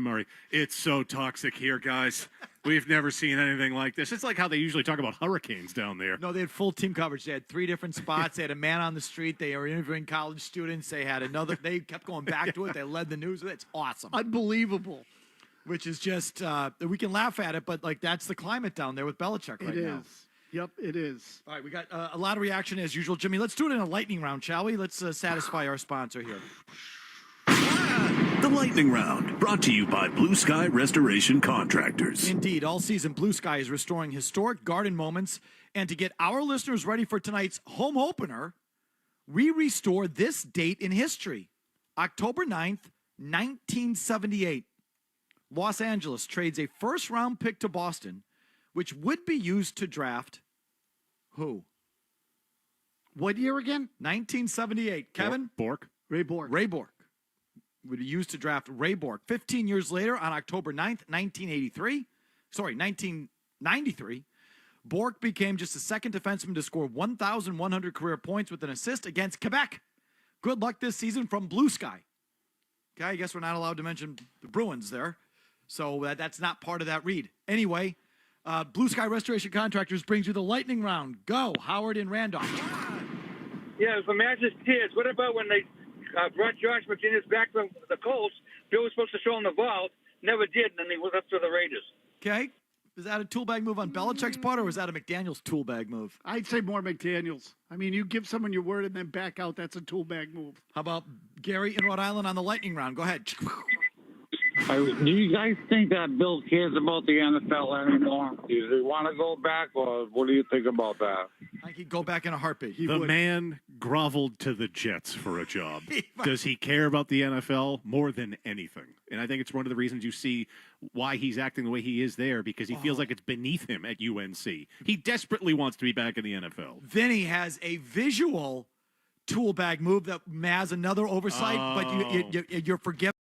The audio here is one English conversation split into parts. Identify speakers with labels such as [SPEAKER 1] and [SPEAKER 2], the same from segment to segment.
[SPEAKER 1] Tim Murray. It's so toxic here, guys. We've never seen anything like this. It's like how they usually talk about hurricanes down there.
[SPEAKER 2] No, they had full team coverage. They had 3 different spots. They had a man on the street. They were interviewing college students. They had another. They kept going back to it. They led the news with it. It's awesome.
[SPEAKER 3] Unbelievable.
[SPEAKER 2] Which is just, we can laugh at it, but, like, that's the climate down there with Belichick right now.
[SPEAKER 3] It is. Yep, it is.
[SPEAKER 2] All right, we got a lot of reaction as usual. Jimmy, let's do it in a lightning round, shall we? Let's satisfy our sponsor here.
[SPEAKER 4] The Lightning Round, brought to you by Blue Sky Restoration Contractors.
[SPEAKER 2] Indeed, all season Blue Sky is restoring historic garden moments. And to get our listeners ready for tonight's home opener, we restore this date in history. October 9th, 1978. Los Angeles trades a first-round pick to Boston, which would be used to draft who?
[SPEAKER 3] What year again?
[SPEAKER 2] 1978. Kevin?
[SPEAKER 1] Bork.
[SPEAKER 3] Ray Bork.
[SPEAKER 2] Ray Bork. Would be used to draft Ray Bork. 15 years later, on October 9th, 1993, Bork became just the second defenseman to score 1,100 career points with an assist against Quebec. Good luck this season from Blue Sky. Okay, I guess we're not allowed to mention the Bruins there. So that's not part of that read. Anyway, Blue Sky Restoration Contractors brings you the lightning round. Go, Howard and Randolph.
[SPEAKER 5] Yeah, it was the Magic Tears. What about when they brought Josh McDaniels back from the Colts? Bill was supposed to show him the vault, never did, and then he was up to the Raiders.
[SPEAKER 2] Okay. Is that a tool bag move on Belichick's part, or was that a McDaniels tool bag move?
[SPEAKER 3] I'd say more McDaniels. I mean, you give someone your word and then back out, that's a tool bag move.
[SPEAKER 2] How about Gary in Rhode Island on the lightning round? Go ahead.
[SPEAKER 6] Do you guys think that Bill cares about the NFL anymore? Does he want to go back, or what do you think about that?
[SPEAKER 2] I could go back in a heartbeat.
[SPEAKER 1] The man groveled to the Jets for a job. Does he care about the NFL more than anything? And I think it's one of the reasons you see why he's acting the way he is there, because he feels like it's beneath him at UNC. He desperately wants to be back in the NFL.
[SPEAKER 2] Vinny has a visual tool bag move that has another oversight, but you're forgiven.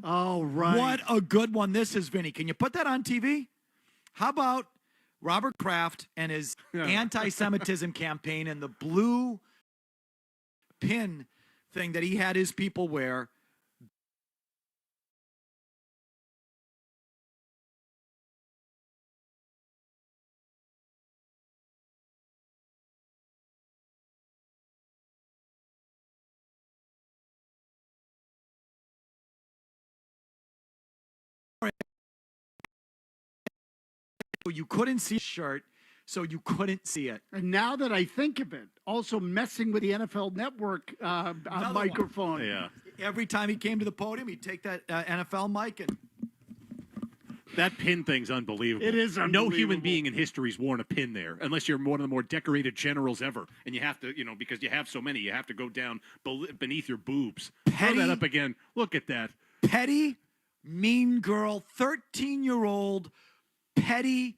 [SPEAKER 3] Oh, right.
[SPEAKER 2] What a good one this is, Vinny. Can you put that on TV? How about Robert Kraft and his anti-Semitism campaign and the blue pin thing that he had his people wear? You couldn't see his shirt, so you couldn't see it.
[SPEAKER 3] And now that I think of it, also messing with the NFL Network microphone.
[SPEAKER 1] One. Yeah.
[SPEAKER 2] Every time he came to the podium, he'd take that NFL mic and...
[SPEAKER 1] That pin thing's unbelievable.
[SPEAKER 3] It is unbelievable.
[SPEAKER 1] No human being in history's worn a pin there, unless you're one of the more decorated generals ever. And you have to, because you have so many, you have to go down beneath your boobs. Throw that up again. Look at that.
[SPEAKER 2] Petty, mean girl, 13-year-old, petty,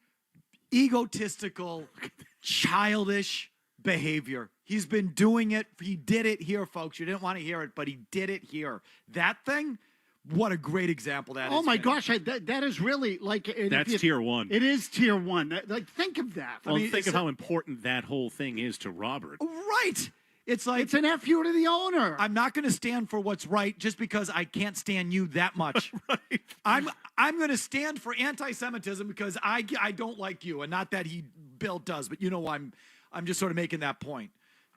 [SPEAKER 2] egotistical, childish behavior. He's been doing it. He did it here, folks. You didn't want to hear it, but he did it here. That thing, what a great example that is.
[SPEAKER 3] Oh, my gosh. That is really like...
[SPEAKER 1] That's tier one.
[SPEAKER 3] It is tier one. Like, think of that.
[SPEAKER 1] Well, think of how important that whole thing is to Robert.
[SPEAKER 2] Right. It's like...
[SPEAKER 3] It's an F-you to the owner.
[SPEAKER 2] I'm not going to stand for what's right just because I can't stand you that much. Right. I'm going to stand for anti-Semitism because I don't like you, and not that Bill does, but I'm just sort of making that point.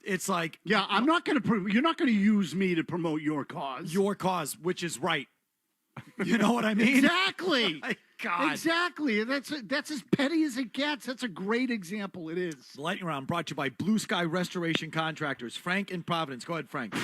[SPEAKER 2] It's like...
[SPEAKER 3] Yeah, I'm not going to... You're not going to use me to promote your cause.
[SPEAKER 2] Your cause, which is right. You know what I mean?
[SPEAKER 3] Exactly.
[SPEAKER 2] My God.
[SPEAKER 3] Exactly. That's as petty as it gets. That's a great example. It is.
[SPEAKER 2] The Lightning Round brought to you by Blue Sky Restoration Contractors. Frank in Providence. Go ahead, Frank.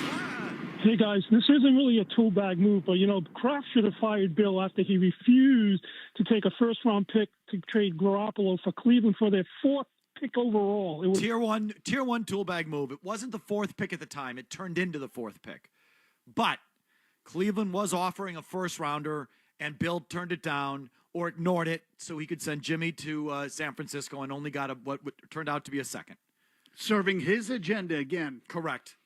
[SPEAKER 7] Hey, guys, this isn't really a tool bag move, but, Kraft should have fired Bill after he refused to take a first-round pick to trade Garoppolo for Cleveland for their 4th pick overall. It was
[SPEAKER 2] tier one tool bag move. It wasn't the 4th pick at the time. It turned into the 4th pick. But Cleveland was offering a first-rounder, and Bill turned it down or ignored it so he could send Jimmy to San Francisco and only got what turned out to be a 2nd.
[SPEAKER 3] Serving his agenda again.
[SPEAKER 2] Correct.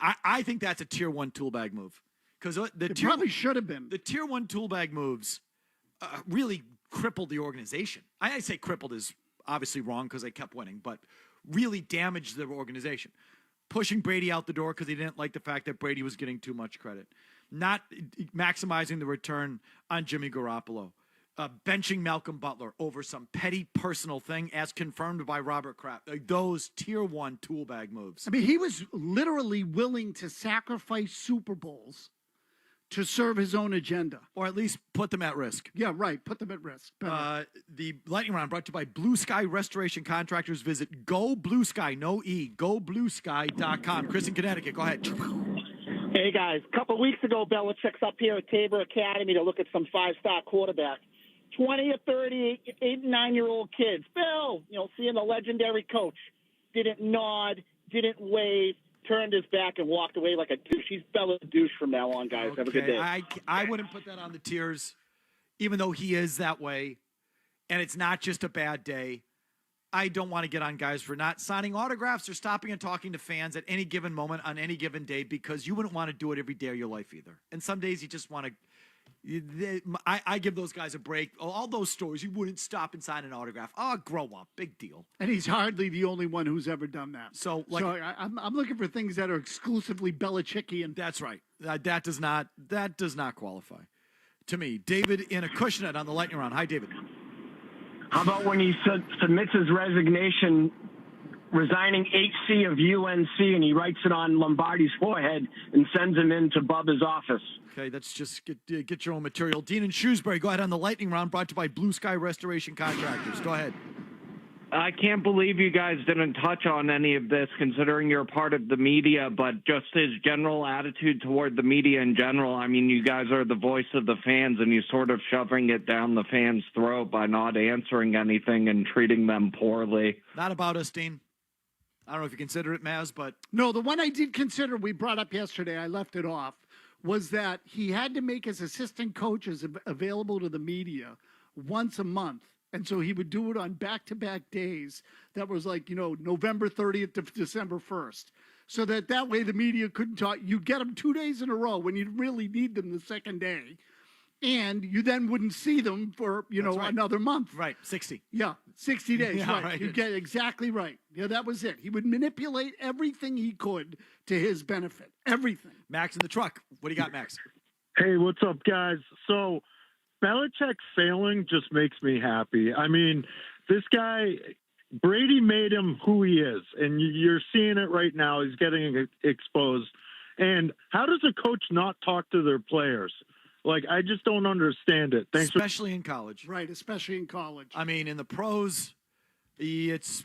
[SPEAKER 2] I think that's a tier 1 tool bag move. Because it
[SPEAKER 3] probably should have been.
[SPEAKER 2] The tier 1 tool bag moves really crippled the organization. I say crippled is obviously wrong because they kept winning, but really damaged the organization. Pushing Brady out the door because he didn't like the fact that Brady was getting too much credit. not maximizing the return on Jimmy Garoppolo, benching Malcolm Butler over some petty personal thing as confirmed by Robert Kraft. Like those tier 1 tool bag moves.
[SPEAKER 3] I mean, he was literally willing to sacrifice Super Bowls to serve his own agenda.
[SPEAKER 2] Or at least put them at risk.
[SPEAKER 3] Yeah, right. Put them at risk.
[SPEAKER 2] The Lightning Round brought to you by Blue Sky Restoration Contractors. Visit Go Blue Sky, no E, gobluesky.com. Chris in Connecticut, go ahead.
[SPEAKER 8] Hey, guys. A couple weeks ago, Belichick's up here at Tabor Academy to look at some 5-star quarterbacks. 20 or 30, 8 and 9-year-old kids. Bill, seeing the legendary coach, didn't nod, didn't wave, turned his back and walked away like a douche. He's Bella douche from now on, guys.
[SPEAKER 2] Okay.
[SPEAKER 8] Have a good day.
[SPEAKER 2] I wouldn't put that on the tiers, even though he is that way, and it's not just a bad day. I don't want to get on guys for not signing autographs or stopping and talking to fans at any given moment on any given day because you wouldn't want to do it every day of your life either. And some days you just want to I give those guys a break. All those stories, you wouldn't stop and sign an autograph. Oh, grow up. Big deal.
[SPEAKER 3] And he's hardly the only one who's ever done that.
[SPEAKER 2] So
[SPEAKER 3] I'm looking for things that are exclusively Belichickian.
[SPEAKER 2] That's right. That does not qualify to me. David in Acushnet on the Lightning Round. Hi, David.
[SPEAKER 9] How about when he submits his resignation, resigning HC of UNC, and he writes it on Lombardi's forehead and sends him into Bubba's office?
[SPEAKER 2] Okay, that's just get your own material. Dean in Shrewsbury, go ahead on the Lightning Round, brought to you by Blue Sky Restoration Contractors. Go ahead.
[SPEAKER 10] I can't believe you guys didn't touch on any of this, considering you're part of the media, but just his general attitude toward the media in general. I mean, you guys are the voice of the fans, and you're sort of shoving it down the fans' throat by not answering anything and treating them poorly.
[SPEAKER 2] Not about us, Dean. I don't know if you consider it, Maz, but...
[SPEAKER 3] No, the one I did consider, we brought up yesterday, I left it off, was that he had to make his assistant coaches available to the media once a month. And so he would do it on back-to-back days. That was like, November 30th to December 1st. So that way the media couldn't talk. You get them 2 days in a row when you really need them the second day. And you then wouldn't see them for,
[SPEAKER 2] right.
[SPEAKER 3] another month.
[SPEAKER 2] Right, 60.
[SPEAKER 3] Yeah, 60 days,
[SPEAKER 2] Yeah,
[SPEAKER 3] right.
[SPEAKER 2] right.
[SPEAKER 3] You get exactly right. Yeah, that was it. He would manipulate everything he could to his benefit. Everything.
[SPEAKER 2] Max in the truck. What do you got, Max?
[SPEAKER 11] Hey, what's up, guys? So Belichick failing just makes me happy. I mean, this guy, Brady made him who he is, and you're seeing it right now. He's getting exposed. And how does a coach not talk to their players? Like, I just don't understand it.
[SPEAKER 2] Especially in college.
[SPEAKER 3] Right, especially in college.
[SPEAKER 2] I mean, in the pros, it's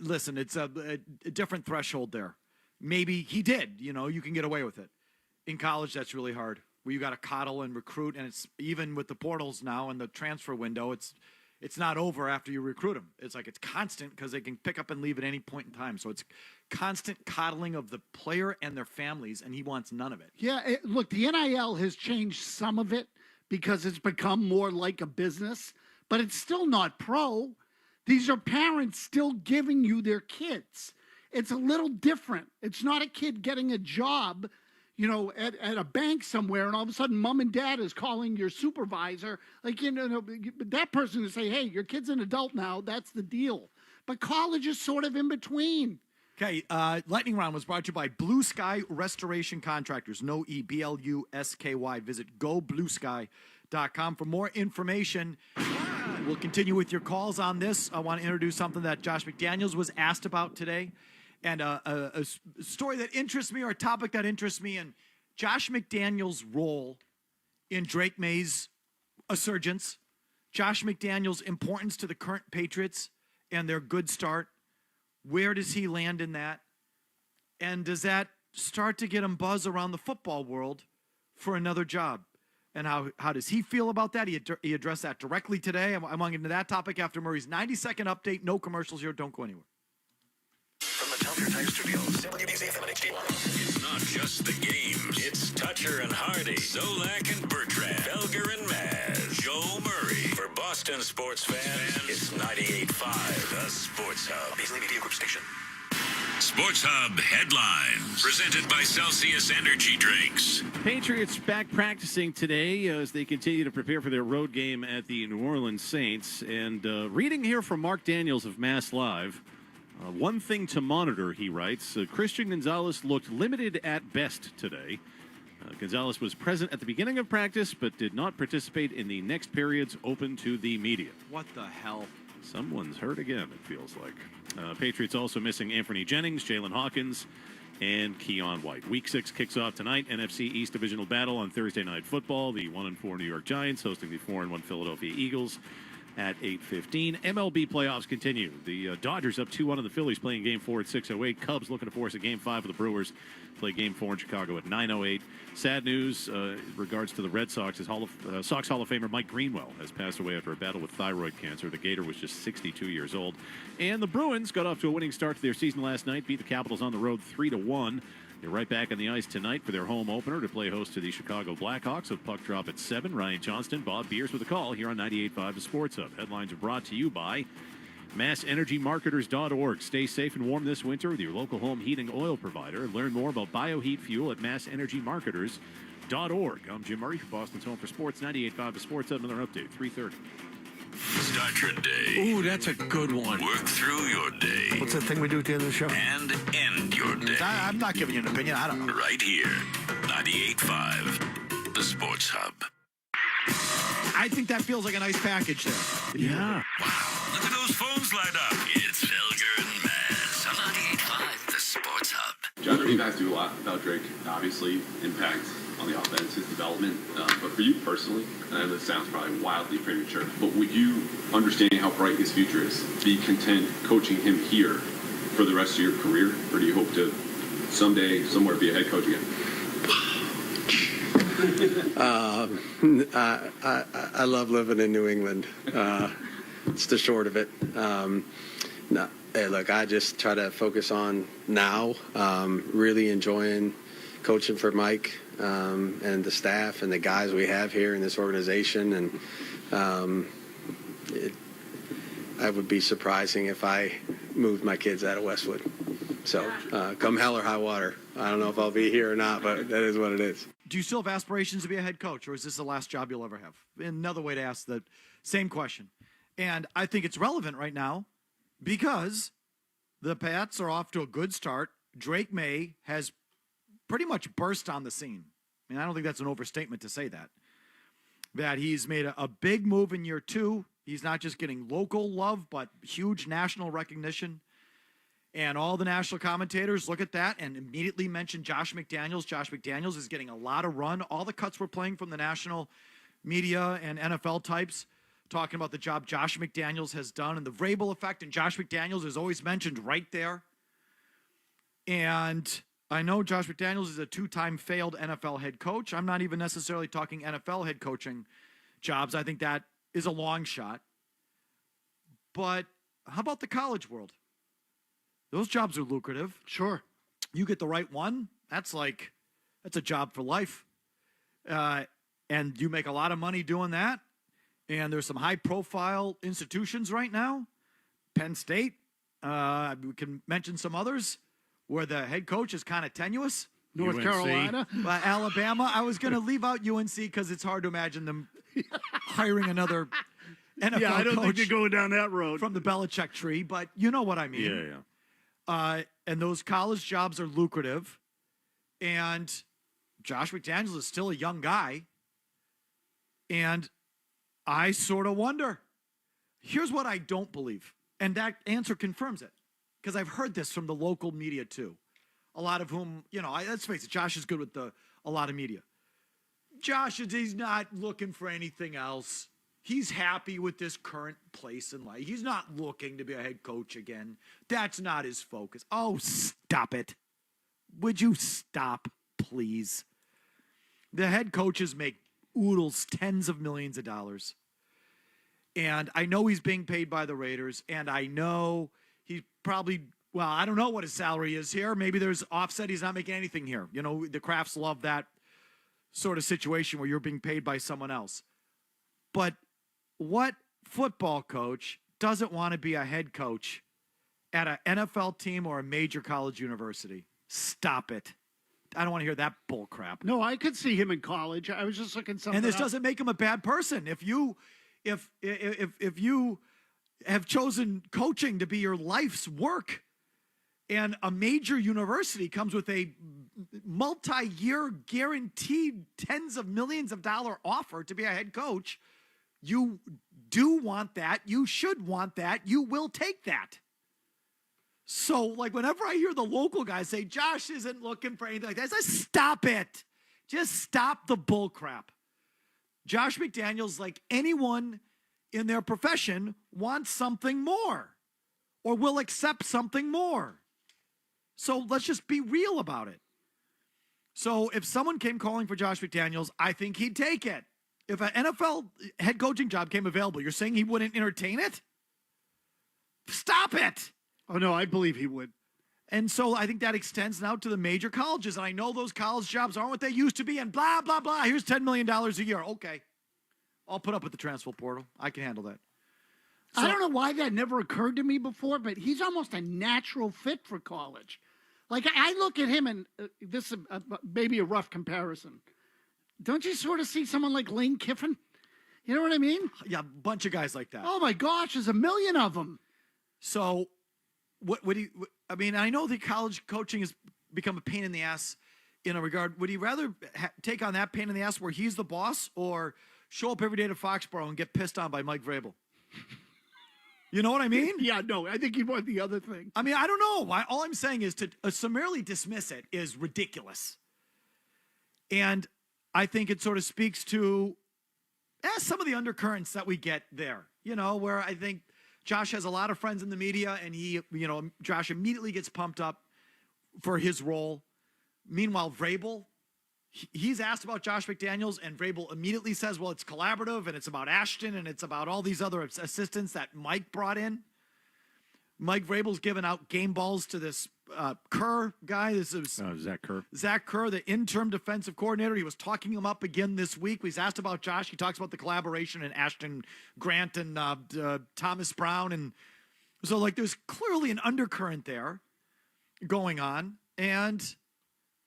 [SPEAKER 2] a different threshold there. Maybe he did, you can get away with it. In college, that's really hard. Where you got to coddle and recruit, and it's even with the portals now and the transfer window, it's not over after you recruit them. It's like it's constant because they can pick up and leave at any point in time. So it's constant coddling of the player and their families, and he wants none of it.
[SPEAKER 3] Yeah, look, the NIL has changed some of it because it's become more like a business, but it's still not pro. These are parents still giving you their kids. It's a little different. It's not a kid getting a job, at a bank somewhere, and all of a sudden mom and dad is calling your supervisor. Like, that person to say, hey, your kid's an adult now. That's the deal. But college is sort of in between.
[SPEAKER 2] Okay, Lightning Round was brought to you by Blue Sky Restoration Contractors. No E, BLUSKY. Visit gobluesky.com for more information. We'll continue with your calls on this. I want to introduce something that Josh McDaniels was asked about today. And a story that interests me, or a topic that interests me, and Josh McDaniels' role in Drake May's resurgence, Josh McDaniels' importance to the current Patriots and their good start. Where does he land in that? And does that start to get him buzz around the football world for another job? And how does he feel about that? He addressed that directly today. I'm going into that topic after Murray's 90-second update. No commercials here. Don't go anywhere.
[SPEAKER 4] From the Telfair Tire Studios, WBZ-FM and HD1. It's not just the games. It's Toucher and Hardy, Zolak and Bertrand, Felger and Maz, Joe Murray. For Boston sports fans, it's 98.5, the Sports Hub. Beasley Media Group Station. Sports Hub headlines, presented by Celsius Energy Drinks.
[SPEAKER 1] Patriots back practicing today as they continue to prepare for their road game at the New Orleans Saints. And reading here from Mark Daniels of Mass Live, one thing to monitor, he writes, Christian Gonzalez looked limited at best today. Gonzalez was present at the beginning of practice, but did not participate in the next periods open to the media.
[SPEAKER 2] What the hell?
[SPEAKER 1] Someone's hurt again, it feels like. Patriots also missing Anthony Jennings, Jalen Hawkins, and Keon White. Week 6 kicks off tonight. NFC East Divisional Battle on Thursday Night Football. The 1-4 New York Giants hosting the 4-1 Philadelphia Eagles at 8:15. MLB playoffs continue. The Dodgers up 2-1 on the Phillies, playing Game 4 at 6:08. Cubs looking to force a Game 5 of the Brewers. Play Game 4 in Chicago at 9:08. Sad news in regards to the Red Sox. Sox Hall of Famer Mike Greenwell has passed away after a battle with thyroid cancer. The Gator was just 62 years old. And the Bruins got off to a winning start to their season last night. Beat the Capitals on the road 3-1. They're right back on the ice tonight for their home opener to play host to the Chicago Blackhawks. With puck drop at 7, Ryan Johnston, Bob Beers with a call here on 98.5 The Sports Hub. Headlines are brought to you by MassEnergyMarketers.org. Stay safe and warm this winter with your local home heating oil provider. Learn more about bioheat fuel at MassEnergyMarketers.org. I'm Jim Murray, Boston's Home for Sports, 98.5 The Sports Hub. Another update, 3:30.
[SPEAKER 4] Start your day.
[SPEAKER 12] Ooh, that's a good one.
[SPEAKER 4] Work through your day.
[SPEAKER 12] What's that thing we do at the end of the show?
[SPEAKER 4] And end your day.
[SPEAKER 2] I'm not giving you an opinion. I don't know.
[SPEAKER 4] Right here, 98.5 The Sports Hub.
[SPEAKER 2] I think that feels like a nice package there.
[SPEAKER 1] Yeah.
[SPEAKER 4] Wow, look at those phones light up. It's Felger and Maz on 98.5 The Sports Hub.
[SPEAKER 13] John, you guys do a lot without Drake. Obviously, impact on the offense, his development. But for you personally, and I know this sounds probably wildly premature, but would you, understanding how bright his future is, be content coaching him here for the rest of your career? Or do you hope to someday, somewhere, be a head coach again?
[SPEAKER 14] I love living in New England. It's the short of it. No, hey, look, I just try to focus on now. Really enjoying coaching for Mike and the staff and the guys we have here in this organization. And I would be surprising if I moved my kids out of Westwood. So come hell or high water. I don't know if I'll be here or not, but that is what it is.
[SPEAKER 2] Do you still have aspirations to be a head coach, or is this the last job you'll ever have? Another way to ask the same question. And I think it's relevant right now because the Pats are off to a good start. Drake May has pretty much burst on the scene. I mean, I don't think that's an overstatement to say that. That he's made a big move in year 2. He's not just getting local love, but huge national recognition. And all the national commentators look at that and immediately mention Josh McDaniels. Josh McDaniels is getting a lot of run. All the cuts we're playing from the national media and NFL types talking about the job Josh McDaniels has done and the Vrabel effect. And Josh McDaniels is always mentioned right there. And I know Josh McDaniels is a 2-time failed NFL head coach. I'm not even necessarily talking NFL head coaching jobs. I think that is a long shot. But how about the college world? Those jobs are lucrative.
[SPEAKER 3] Sure.
[SPEAKER 2] You get the right one, that's a job for life. And you make a lot of money doing that. And there's some high-profile institutions right now. Penn State. We can mention some others where the head coach is kind of tenuous.
[SPEAKER 3] North
[SPEAKER 1] UNC.
[SPEAKER 3] Carolina.
[SPEAKER 2] Alabama. I was going to leave out UNC because it's hard to imagine them hiring another NFL
[SPEAKER 3] Yeah, I don't think
[SPEAKER 2] coach
[SPEAKER 3] they're going down that road.
[SPEAKER 2] from the Belichick tree, but you know what I mean.
[SPEAKER 1] Yeah.
[SPEAKER 2] And those college jobs are lucrative. And Josh McDaniels is still a young guy. And I sort of wonder. Here's what I don't believe. And that answer confirms it. Because I've heard this from the local media too. A lot of whom, let's face it, Josh is good with a lot of media. He's not looking for anything else. He's happy with this current place in life. He's not looking to be a head coach again. That's not his focus. Oh, stop it. Would you stop, please? The head coaches make oodles, tens of millions of dollars. And I know he's being paid by the Raiders, and I know he probably, I don't know what his salary is here. Maybe there's offset. He's not making anything here. The Krafts love that sort of situation where you're being paid by someone else. But what football coach doesn't want to be a head coach at an NFL team or a major college university? Stop it. I don't want to hear that bull crap.
[SPEAKER 3] No, I could see him in college. I was just looking something
[SPEAKER 2] And this
[SPEAKER 3] up.
[SPEAKER 2] doesn't make him a bad person. If you have chosen coaching to be your life's work And a major university comes with a multi-year guaranteed tens of millions of dollar offer to be a head coach. You do want that. You should want that. You will take that. So, like, whenever I hear the local guys say, Josh isn't looking for anything like that, I say, stop it. Just stop the bull crap. Josh McDaniels, like anyone in their profession, wants something more or will accept something more. So let's just be real about it. So if someone came calling for Josh McDaniels, I think he'd take it. If an NFL head coaching job came available, you're saying he wouldn't entertain it? Stop it.
[SPEAKER 3] Oh, no, I believe he would.
[SPEAKER 2] And so I think that extends now to the major colleges. And I know those college jobs aren't what they used to be and blah, blah, blah. Here's $10 million a year. Okay. I'll put up with the transfer portal. I can handle that. So,
[SPEAKER 3] I don't know why that never occurred to me before, but he's almost a natural fit for college. Like, I look at him, and this is maybe a rough comparison. Don't you sort of see someone like Lane Kiffin? You know what I mean?
[SPEAKER 2] Yeah, a bunch of guys like that.
[SPEAKER 3] Oh, my gosh, there's a million of them.
[SPEAKER 2] So, what would he? I mean, I know that college coaching has become a pain in the ass in a regard. Would he rather take on that pain in the ass where he's the boss or show up every day to Foxborough and get pissed on by Mike Vrabel? You know what I mean?
[SPEAKER 3] Yeah, no, I think he'd want the other thing.
[SPEAKER 2] I mean, I don't know. All I'm saying is to summarily dismiss it is ridiculous. And I think it sort of speaks to some of the undercurrents that we get there, you know, where I think Josh has a lot of friends in the media and Josh immediately gets pumped up for his role. Meanwhile, Vrabel, he's asked about Josh McDaniels, and Vrabel immediately says, well, it's collaborative, and it's about Ashton, and it's about all these other assistants that Mike brought in. Mike Vrabel's given out game balls to this Kerr guy. This is
[SPEAKER 1] Zach Kerr.
[SPEAKER 2] Zach Kerr, the interim defensive coordinator. He was talking him up again this week. He's asked about Josh. He talks about the collaboration and Ashton Grant and Thomas Brown. And so, like, there's clearly an undercurrent there going on. And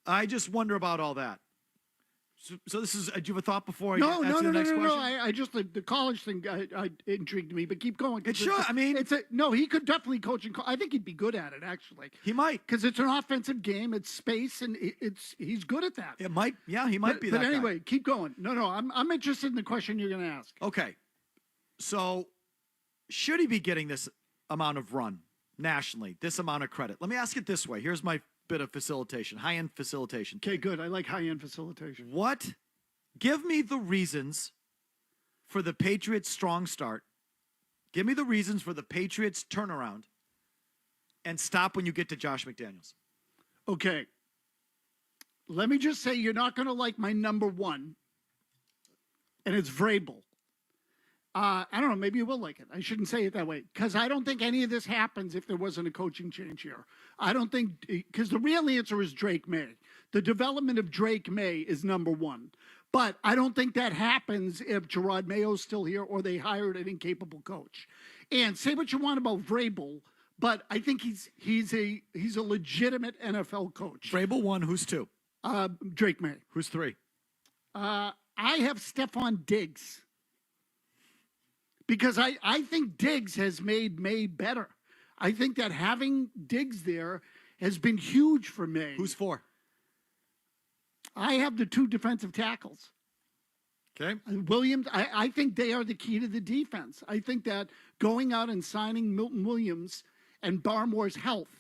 [SPEAKER 2] I just wonder about all that. So this is, do you have a thought before I answer the next question?
[SPEAKER 3] I just, the college thing I intrigued me, but keep going.
[SPEAKER 2] It should. I mean,
[SPEAKER 3] he could definitely coach in college. I think he'd be good at it, actually.
[SPEAKER 2] He might.
[SPEAKER 3] Because it's an offensive game, it's space, and he's good at that.
[SPEAKER 2] It might, yeah, he might be that
[SPEAKER 3] But anyway,
[SPEAKER 2] guy.
[SPEAKER 3] keep going. No, I'm interested in the question you're going to ask.
[SPEAKER 2] Okay. So should he be getting this amount of run nationally, this amount of credit? Let me ask it this way. Here's my bit of facilitation, high-end facilitation.
[SPEAKER 3] Okay, good. I like high-end facilitation.
[SPEAKER 2] Give me the reasons for the Patriots' strong start. Give me the reasons for the Patriots' turnaround. And stop when you get to Josh McDaniels.
[SPEAKER 3] Okay. Let me just say you're not going to like my number one, and it's Vrabel. I don't know. Maybe you will like it. I shouldn't say it that way because I don't think any of this happens if there wasn't a coaching change here. I don't think because the real answer is Drake May. The development of Drake May is number one. But I don't think that happens if Gerard Mayo's still here or they hired an incapable coach. And say what you want about Vrabel, but I think he's a legitimate NFL coach.
[SPEAKER 2] Vrabel 1, who's 2?
[SPEAKER 3] Drake May.
[SPEAKER 2] Who's 3?
[SPEAKER 3] I have Stephon Diggs. Because I think Diggs has made May better. I think that having Diggs there has been huge for May.
[SPEAKER 2] Who's 4?
[SPEAKER 3] I have the 2 defensive tackles.
[SPEAKER 2] Okay.
[SPEAKER 3] Williams, I think they are the key to the defense. I think that going out and signing Milton Williams and Barmore's health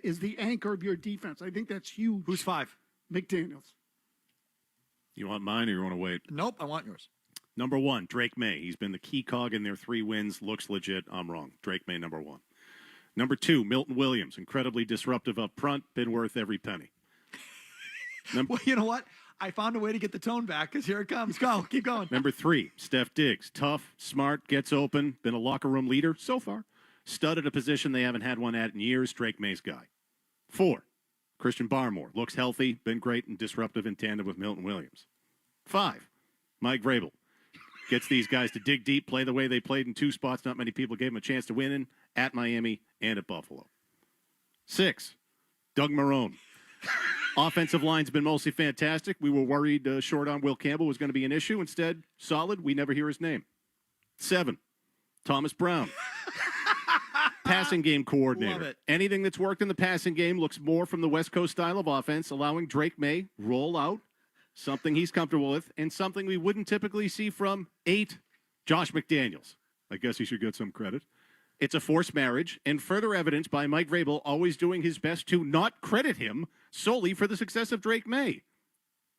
[SPEAKER 3] is the anchor of your defense. I think that's huge.
[SPEAKER 2] Who's 5?
[SPEAKER 3] McDaniels.
[SPEAKER 1] You want mine or you want to wait?
[SPEAKER 2] Nope, I want yours.
[SPEAKER 1] Number 1, Drake May. He's been the key cog in their 3 wins. Looks legit. I'm wrong. Drake May, number 1. Number 2, Milton Williams. Incredibly disruptive up front. Been worth every penny.
[SPEAKER 2] Well, you know what? I found a way to get the tone back because here it comes. Go. Keep going.
[SPEAKER 1] Number 3, Steph Diggs. Tough, smart, gets open. Been a locker room leader so far. Stud at a position they haven't had one at in years. Drake May's guy. 4, Christian Barmore. Looks healthy. Been great and disruptive in tandem with Milton Williams. 5, Mike Vrabel. Gets these guys to dig deep, play the way they played in 2 spots not many people gave them a chance to win in, at Miami and at Buffalo. 6, Doug Marrone. Offensive line's been mostly fantastic. We were worried short on Will Campbell was going to be an issue. Instead, solid. We never hear his name. 7, Thomas Brown. passing game coordinator.
[SPEAKER 2] Love it.
[SPEAKER 1] Anything that's worked in the passing game looks more from the West Coast style of offense, allowing Drake May roll out, something he's comfortable with, and something we wouldn't typically see from 8 Josh McDaniels. I guess he should get some credit. It's a forced marriage, and further evidence by Mike Vrabel always doing his best to not credit him solely for the success of Drake May.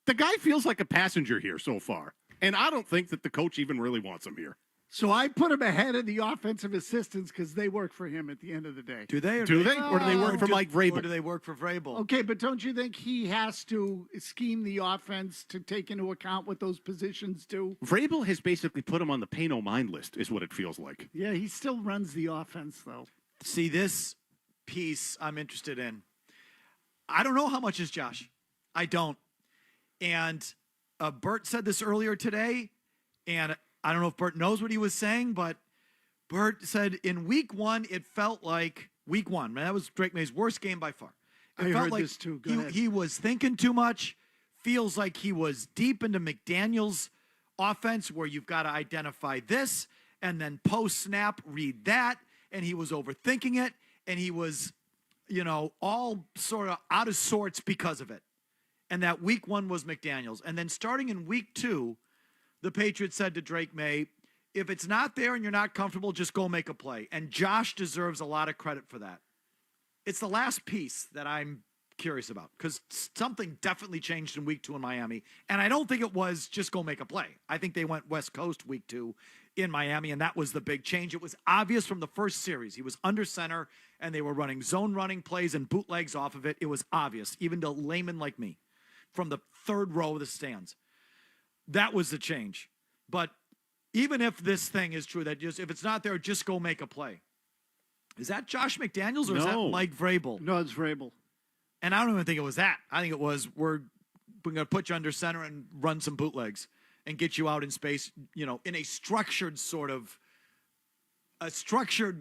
[SPEAKER 1] The guy feels like a passenger here so far, and I don't think that the coach even really wants him here.
[SPEAKER 3] So I put him ahead of the offensive assistants because they work for him at the end of the day.
[SPEAKER 2] Do they?
[SPEAKER 1] Or do they work for Mike Vrabel?
[SPEAKER 2] Or do they work for Vrabel?
[SPEAKER 3] Okay, but don't you think he has to scheme the offense to take into account what those positions do?
[SPEAKER 1] Vrabel has basically put him on the pay no mind list, is what it feels like.
[SPEAKER 3] Yeah, he still runs the offense, though.
[SPEAKER 2] See, this piece I'm interested in. I don't know how much is Josh. I don't. And Bert said this earlier today, and I don't know if Bert knows what he was saying, but Bert said in week 1, it felt like week 1. Man, that was Drake May's worst game by far. It
[SPEAKER 3] I
[SPEAKER 2] felt
[SPEAKER 3] heard
[SPEAKER 2] like
[SPEAKER 3] this too. Go ahead.
[SPEAKER 2] he was thinking too much. Feels like he was deep into McDaniels' offense where you've got to identify this and then post-snap read that. And he was overthinking it. And he was, all sort of out of sorts because of it. And that week 1 was McDaniels. And then starting in week 2, the Patriots said to Drake May, if it's not there and you're not comfortable, just go make a play. And Josh deserves a lot of credit for that. It's the last piece that I'm curious about because something definitely changed in week 2 in Miami. And I don't think it was just go make a play. I think they went West Coast week 2 in Miami, and that was the big change. It was obvious from the first series. He was under center, and they were running zone running plays and bootlegs off of it. It was obvious, even to a layman like me, from the third row of the stands. That was the change. But even if this thing is true, that just if it's not there, just go make a play. Is that Josh McDaniels or is that Mike Vrabel?
[SPEAKER 3] No, it's Vrabel.
[SPEAKER 2] And I don't even think it was that. I think it was we're going to put you under center and run some bootlegs and get you out in space, in a structured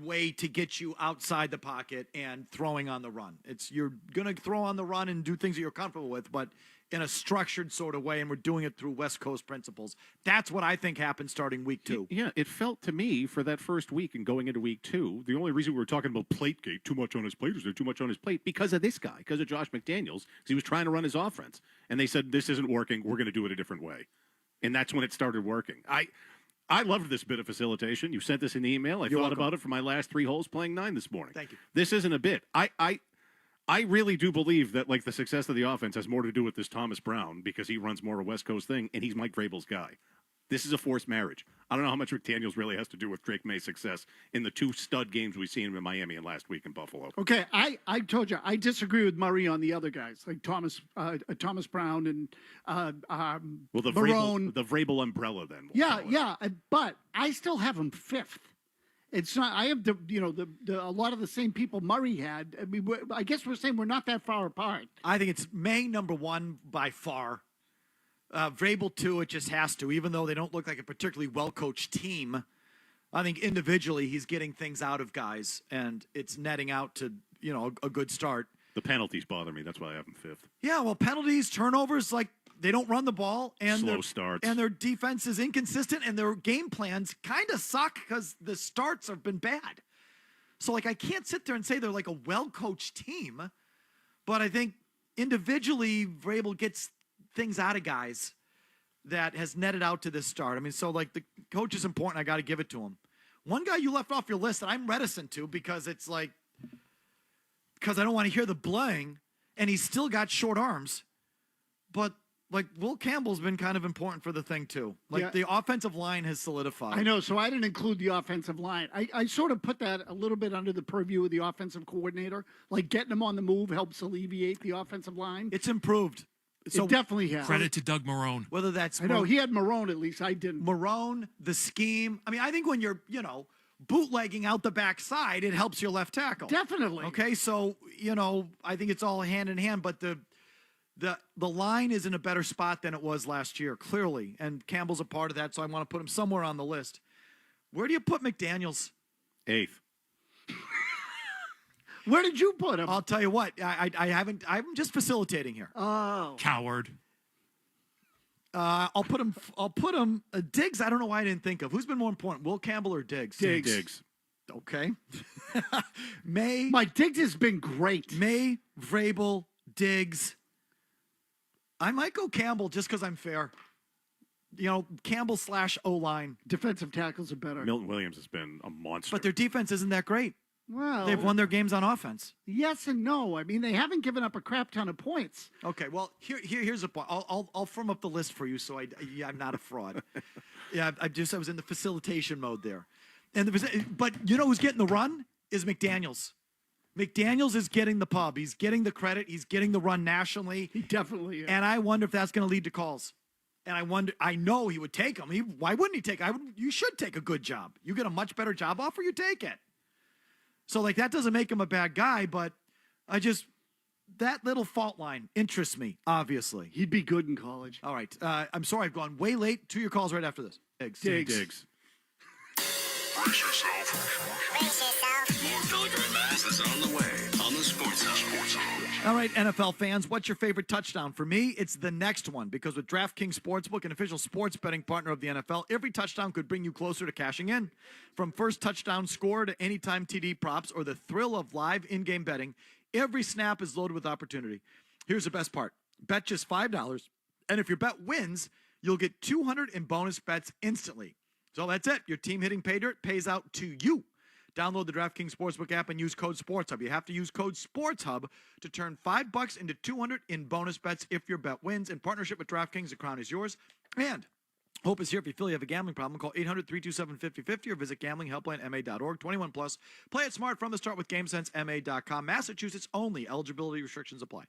[SPEAKER 2] way to get you outside the pocket and throwing on the run. You're going to throw on the run and do things that you're comfortable with, but in a structured sort of way, and we're doing it through West Coast principles. That's what I think happened starting week 2.
[SPEAKER 1] Yeah, it felt to me for that first week and going into week 2, the only reason we were talking about Plategate, too much on his plate, is there too much on his plate? Because of this guy, because of Josh McDaniels, because he was trying to run his offense. And they said, this isn't working, we're going to do it a different way. And that's when it started working. I loved this bit of facilitation. You sent this in the email. I thought about it for my last 3 holes playing 9 this morning.
[SPEAKER 2] Thank you.
[SPEAKER 1] This isn't a bit. I really do believe that the success of the offense has more to do with this Thomas Brown because he runs more a West Coast thing and he's Mike Vrabel's guy. This is a forced marriage. I don't know how much McDaniels really has to do with Drake May's success in the 2 stud games we've seen him in Miami and last week in Buffalo.
[SPEAKER 3] Okay, I told you I disagree with Murray on the other guys like Thomas Brown and
[SPEAKER 1] the
[SPEAKER 3] Barone.
[SPEAKER 1] The Vrabel umbrella then.
[SPEAKER 3] Yeah, but I still have him 5th. It's not. I have a lot of the same people Murray had. I mean, I guess we're saying we're not that far apart.
[SPEAKER 2] I think it's May number 1 by far. Vrabel 2, it just has to, even though they don't look like a particularly well-coached team. I think individually he's getting things out of guys, and it's netting out to a good start.
[SPEAKER 1] The penalties bother me. That's why I have him 5th.
[SPEAKER 2] Yeah, well, penalties, turnovers, they don't run the ball, and
[SPEAKER 1] slow starts,
[SPEAKER 2] and their defense is inconsistent, and their game plans kind of suck because the starts have been bad. So, I can't sit there and say they're like a well-coached team, but I think individually Vrabel gets things out of guys that has netted out to this start. I mean, so the coach is important. I got to give it to him. One guy you left off your list that I'm reticent to because it's because I don't want to hear the blang, and he's still got short arms, but. Will Campbell's been kind of important for the thing, too. The offensive line has solidified.
[SPEAKER 3] I know, so I didn't include the offensive line. I sort of put that a little bit under the purview of the offensive coordinator. Getting him on the move helps alleviate the offensive line.
[SPEAKER 2] It's improved. So
[SPEAKER 3] it definitely has.
[SPEAKER 12] Credit to Doug Marrone.
[SPEAKER 2] Whether that's...
[SPEAKER 3] I know, he had Marrone at least. I didn't.
[SPEAKER 2] Marrone, the scheme. I mean, I think when you're, bootlegging out the backside, it helps your left tackle.
[SPEAKER 3] Definitely.
[SPEAKER 2] Okay, so, I think it's all hand in hand, but the line is in a better spot than it was last year, clearly. And Campbell's a part of that, so I want to put him somewhere on the list. Where do you put McDaniels?
[SPEAKER 1] 8th.
[SPEAKER 3] Where did you put him?
[SPEAKER 2] I'll tell you what. I'm just facilitating here.
[SPEAKER 3] Oh.
[SPEAKER 12] Coward.
[SPEAKER 2] I'll put him Diggs. I don't know why I didn't think of. Who's been more important, Will Campbell or Diggs?
[SPEAKER 1] Diggs.
[SPEAKER 2] Okay. May.
[SPEAKER 3] Mike Diggs has been great.
[SPEAKER 2] May, Vrabel, Diggs. I might go Campbell just because I'm fair. Campbell / O-line.
[SPEAKER 3] Defensive tackles are better.
[SPEAKER 1] Milton Williams has been a monster.
[SPEAKER 2] But their defense isn't that great.
[SPEAKER 3] Well,
[SPEAKER 2] They've won their games on offense.
[SPEAKER 3] Yes and no. I mean, they haven't given up a crap ton of points.
[SPEAKER 2] Okay, well, here's a point. I'll firm up the list for you, so I'm not a fraud. Yeah, I was in the facilitation mode there, but you know who's getting the run is McDaniels. McDaniels is getting the pub. He's getting the credit. He's getting the run nationally.
[SPEAKER 3] He definitely is.
[SPEAKER 2] And I wonder if that's going to lead to calls. And I know he would take them. Why wouldn't he take? You should take a good job. You get a much better job offer, you take it. So that doesn't make him a bad guy, but that little fault line interests me, obviously.
[SPEAKER 3] He'd be good in college.
[SPEAKER 2] All right. I'm sorry I've gone way late. To your calls right after this.
[SPEAKER 3] Diggs.
[SPEAKER 4] Brace yourself. More Felger and Maz is on the way on the Sports Hub.
[SPEAKER 2] All right, NFL fans, what's your favorite touchdown? For me, it's the next one, because with DraftKings Sportsbook, an official sports betting partner of the NFL, every touchdown could bring you closer to cashing in. From first touchdown score to anytime TD props or the thrill of live in-game betting, every snap is loaded with opportunity. Here's the best part. Bet just $5, and if your bet wins, you'll get $200 in bonus bets instantly. So that's it. Your team hitting pay dirt pays out to you. Download the DraftKings Sportsbook app and use code SportsHub. You have to use code SportsHub to turn $5 into $200 in bonus bets if your bet wins. In partnership with DraftKings, the crown is yours. And Hope is here. If you feel you have a gambling problem, call 800-327-5050 or visit gamblinghelplinema.org. 21 plus. Play it smart from the start with GameSenseMA.com. Massachusetts only. Eligibility restrictions apply.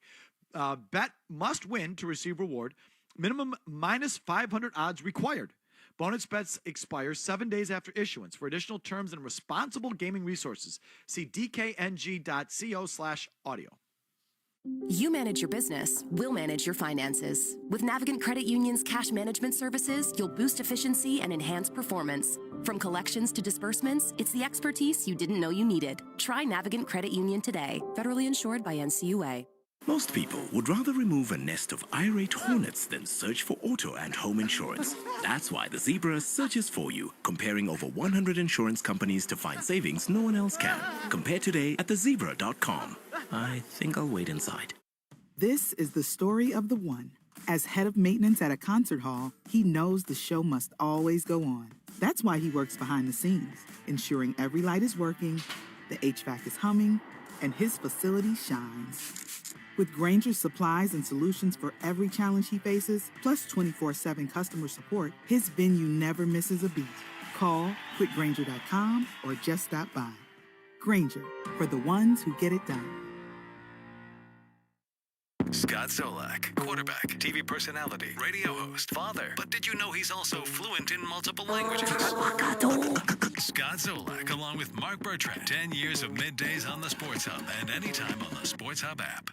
[SPEAKER 2] Bet must win to receive reward. Minimum minus 500 odds required. Bonus bets expire 7 days after issuance. For additional terms and responsible gaming resources, see dkng.co/audio.
[SPEAKER 15] You manage your business, we'll manage your finances. With Navigant Credit Union's cash management services, you'll boost efficiency and enhance performance. From collections to disbursements, it's the expertise you didn't know you needed. Try Navigant Credit Union today. Federally insured by NCUA.
[SPEAKER 16] Most people would rather remove a nest of irate hornets than search for auto and home insurance. That's why the Zebra searches for you, comparing over 100 insurance companies to find savings no one else can. Compare today at thezebra.com. I think I'll wait inside.
[SPEAKER 17] This is the story of the one. As head of maintenance at a concert hall, he knows the show must always go on. That's why he works behind the scenes, ensuring every light is working, the HVAC is humming, and his facility shines. With Grainger's supplies and solutions for every challenge he faces, plus 24/7 customer support, his venue never misses a beat. Call quickgrainger.com or just stop by. Grainger, for the ones who get it done.
[SPEAKER 4] Scott Solak, quarterback, TV personality, radio host, father. But did you know he's also fluent in multiple languages? Scott Solak, along with Mark Bertrand. 10 years of middays on the Sports Hub and anytime on the Sports Hub app.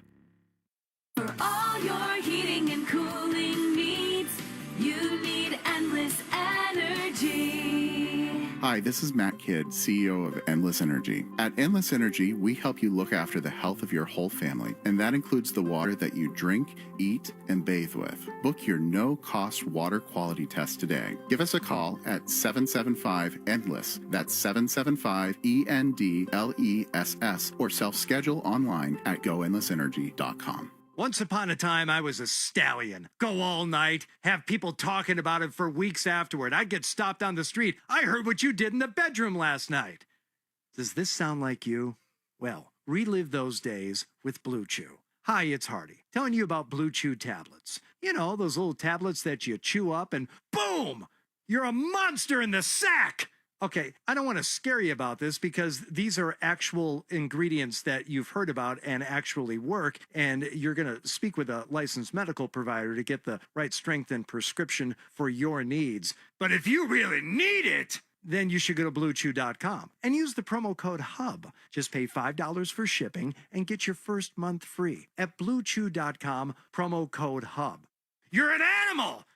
[SPEAKER 18] For all your heating and cooling needs, you need Endless Energy.
[SPEAKER 19] Hi, this is Matt Kidd, CEO of Endless Energy. At Endless Energy, we help you look after the health of your whole family, and that includes the water that you drink, eat, and bathe with. Book your no-cost water quality test today. Give us a call at 775-ENDLESS. That's 775-ENDLESS, or self-schedule online at goendlessenergy.com.
[SPEAKER 20] Once upon a time, I was a stallion. Go all night, have people talking about it for weeks afterward. I'd get stopped on the street. I heard what you did in the bedroom last night. Does this sound like you? Well, relive those days with Blue Chew. Hi, it's Hardy, telling you about Blue Chew tablets. You know, those little tablets that you chew up and boom, you're a monster in the sack. Okay, I don't want to scare you about this because these are actual ingredients that you've heard about and actually work, and you're going to speak with a licensed medical provider to get the right strength and prescription for your needs. But if you really need it, then you should go to BlueChew.com and use the promo code HUB. Just pay $5 for shipping and get your first month free at BlueChew.com, promo code HUB. You're an animal!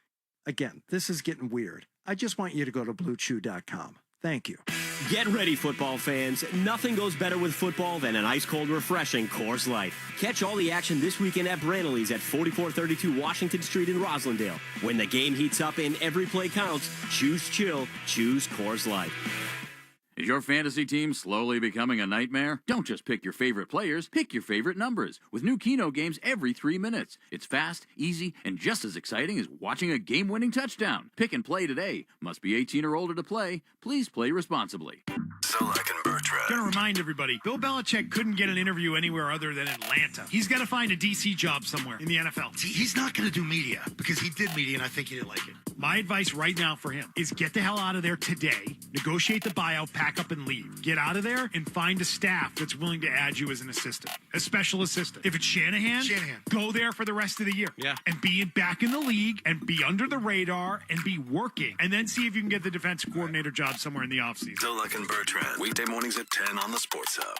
[SPEAKER 20] Again, this is getting weird. I just want you to go to BlueChew.com. Thank you.
[SPEAKER 21] Get ready, football fans. Nothing goes better with football than an ice-cold, refreshing Coors Light. Catch all the action this weekend at Brantley's at 4432 Washington Street in Roslindale. When the game heats up and every play counts, choose chill, choose Coors Light.
[SPEAKER 5] Is your fantasy team slowly becoming a nightmare? Don't just pick your favorite players, pick your favorite numbers. With new Keno games every 3 minutes. It's fast, easy, and just as exciting as watching a game-winning touchdown. Pick and play today. Must be 18 or older to play. Please play responsibly.
[SPEAKER 12] Zolak and Bertrand.
[SPEAKER 22] Gonna remind everybody, Bill Belichick couldn't get an interview anywhere other than Atlanta. He's got to find a DC job somewhere in the NFL.
[SPEAKER 12] He's not going to do media because he did media and I think he didn't like it.
[SPEAKER 22] My advice right now for him is get the hell out of there today, negotiate the buyout, pack up and leave. Get out of there and find a staff that's willing to add you as an assistant, a special assistant. If it's Shanahan, go there for the rest of the year.
[SPEAKER 20] Yeah.
[SPEAKER 22] And be back in the league and be under the radar and be working. And then see if you can get the defense coordinator job somewhere in the offseason.
[SPEAKER 12] Zolak and Bertrand. Weekday mornings at 10 on the Sports Hub.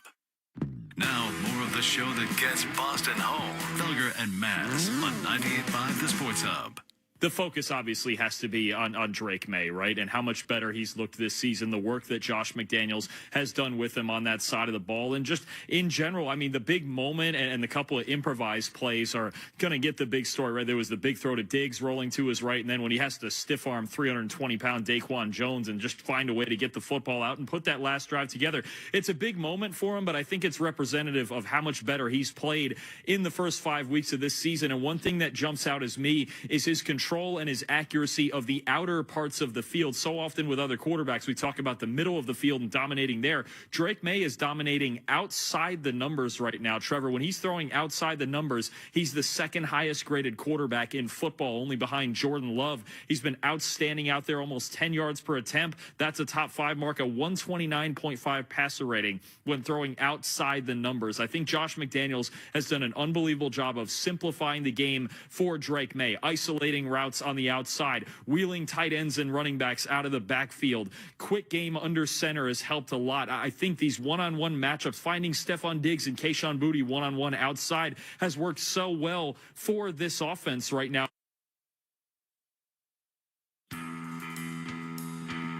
[SPEAKER 12] Now, more of the show that gets Boston home. Felger and Maz on 98.5 The Sports Hub.
[SPEAKER 23] The focus obviously has to be on Drake May, right? And how much better he's looked this season, the work that Josh McDaniels has done with him on that side of the ball. And just in general, I mean, the big moment and the couple of improvised plays are going to get the big story, right? There was the big throw to Diggs rolling to his right, and then when he has to stiff arm 320-pound Daquan Jones and just find a way to get the football out and put that last drive together. It's a big moment for him, but I think it's representative of how much better he's played in the first 5 weeks of this season. And one thing that jumps out as me is his control and his accuracy of the outer parts of the field. So often with other quarterbacks, we talk about the middle of the field and dominating there. Drake May is dominating outside the numbers right now. Trevor, when he's throwing outside the numbers, he's the second highest graded quarterback in football, only behind Jordan Love. He's been outstanding out there, almost 10 yards per attempt. That's a top 5 mark, a 129.5 passer rating when throwing outside the numbers. I think Josh McDaniels has done an unbelievable job of simplifying the game for Drake May, isolating routes on the outside, wheeling tight ends and running backs out of the backfield. Quick game under center has helped a lot. I think these one-on-one matchups, finding Stephon Diggs and Kayshon Boutte one-on-one outside has worked so well for this offense right now.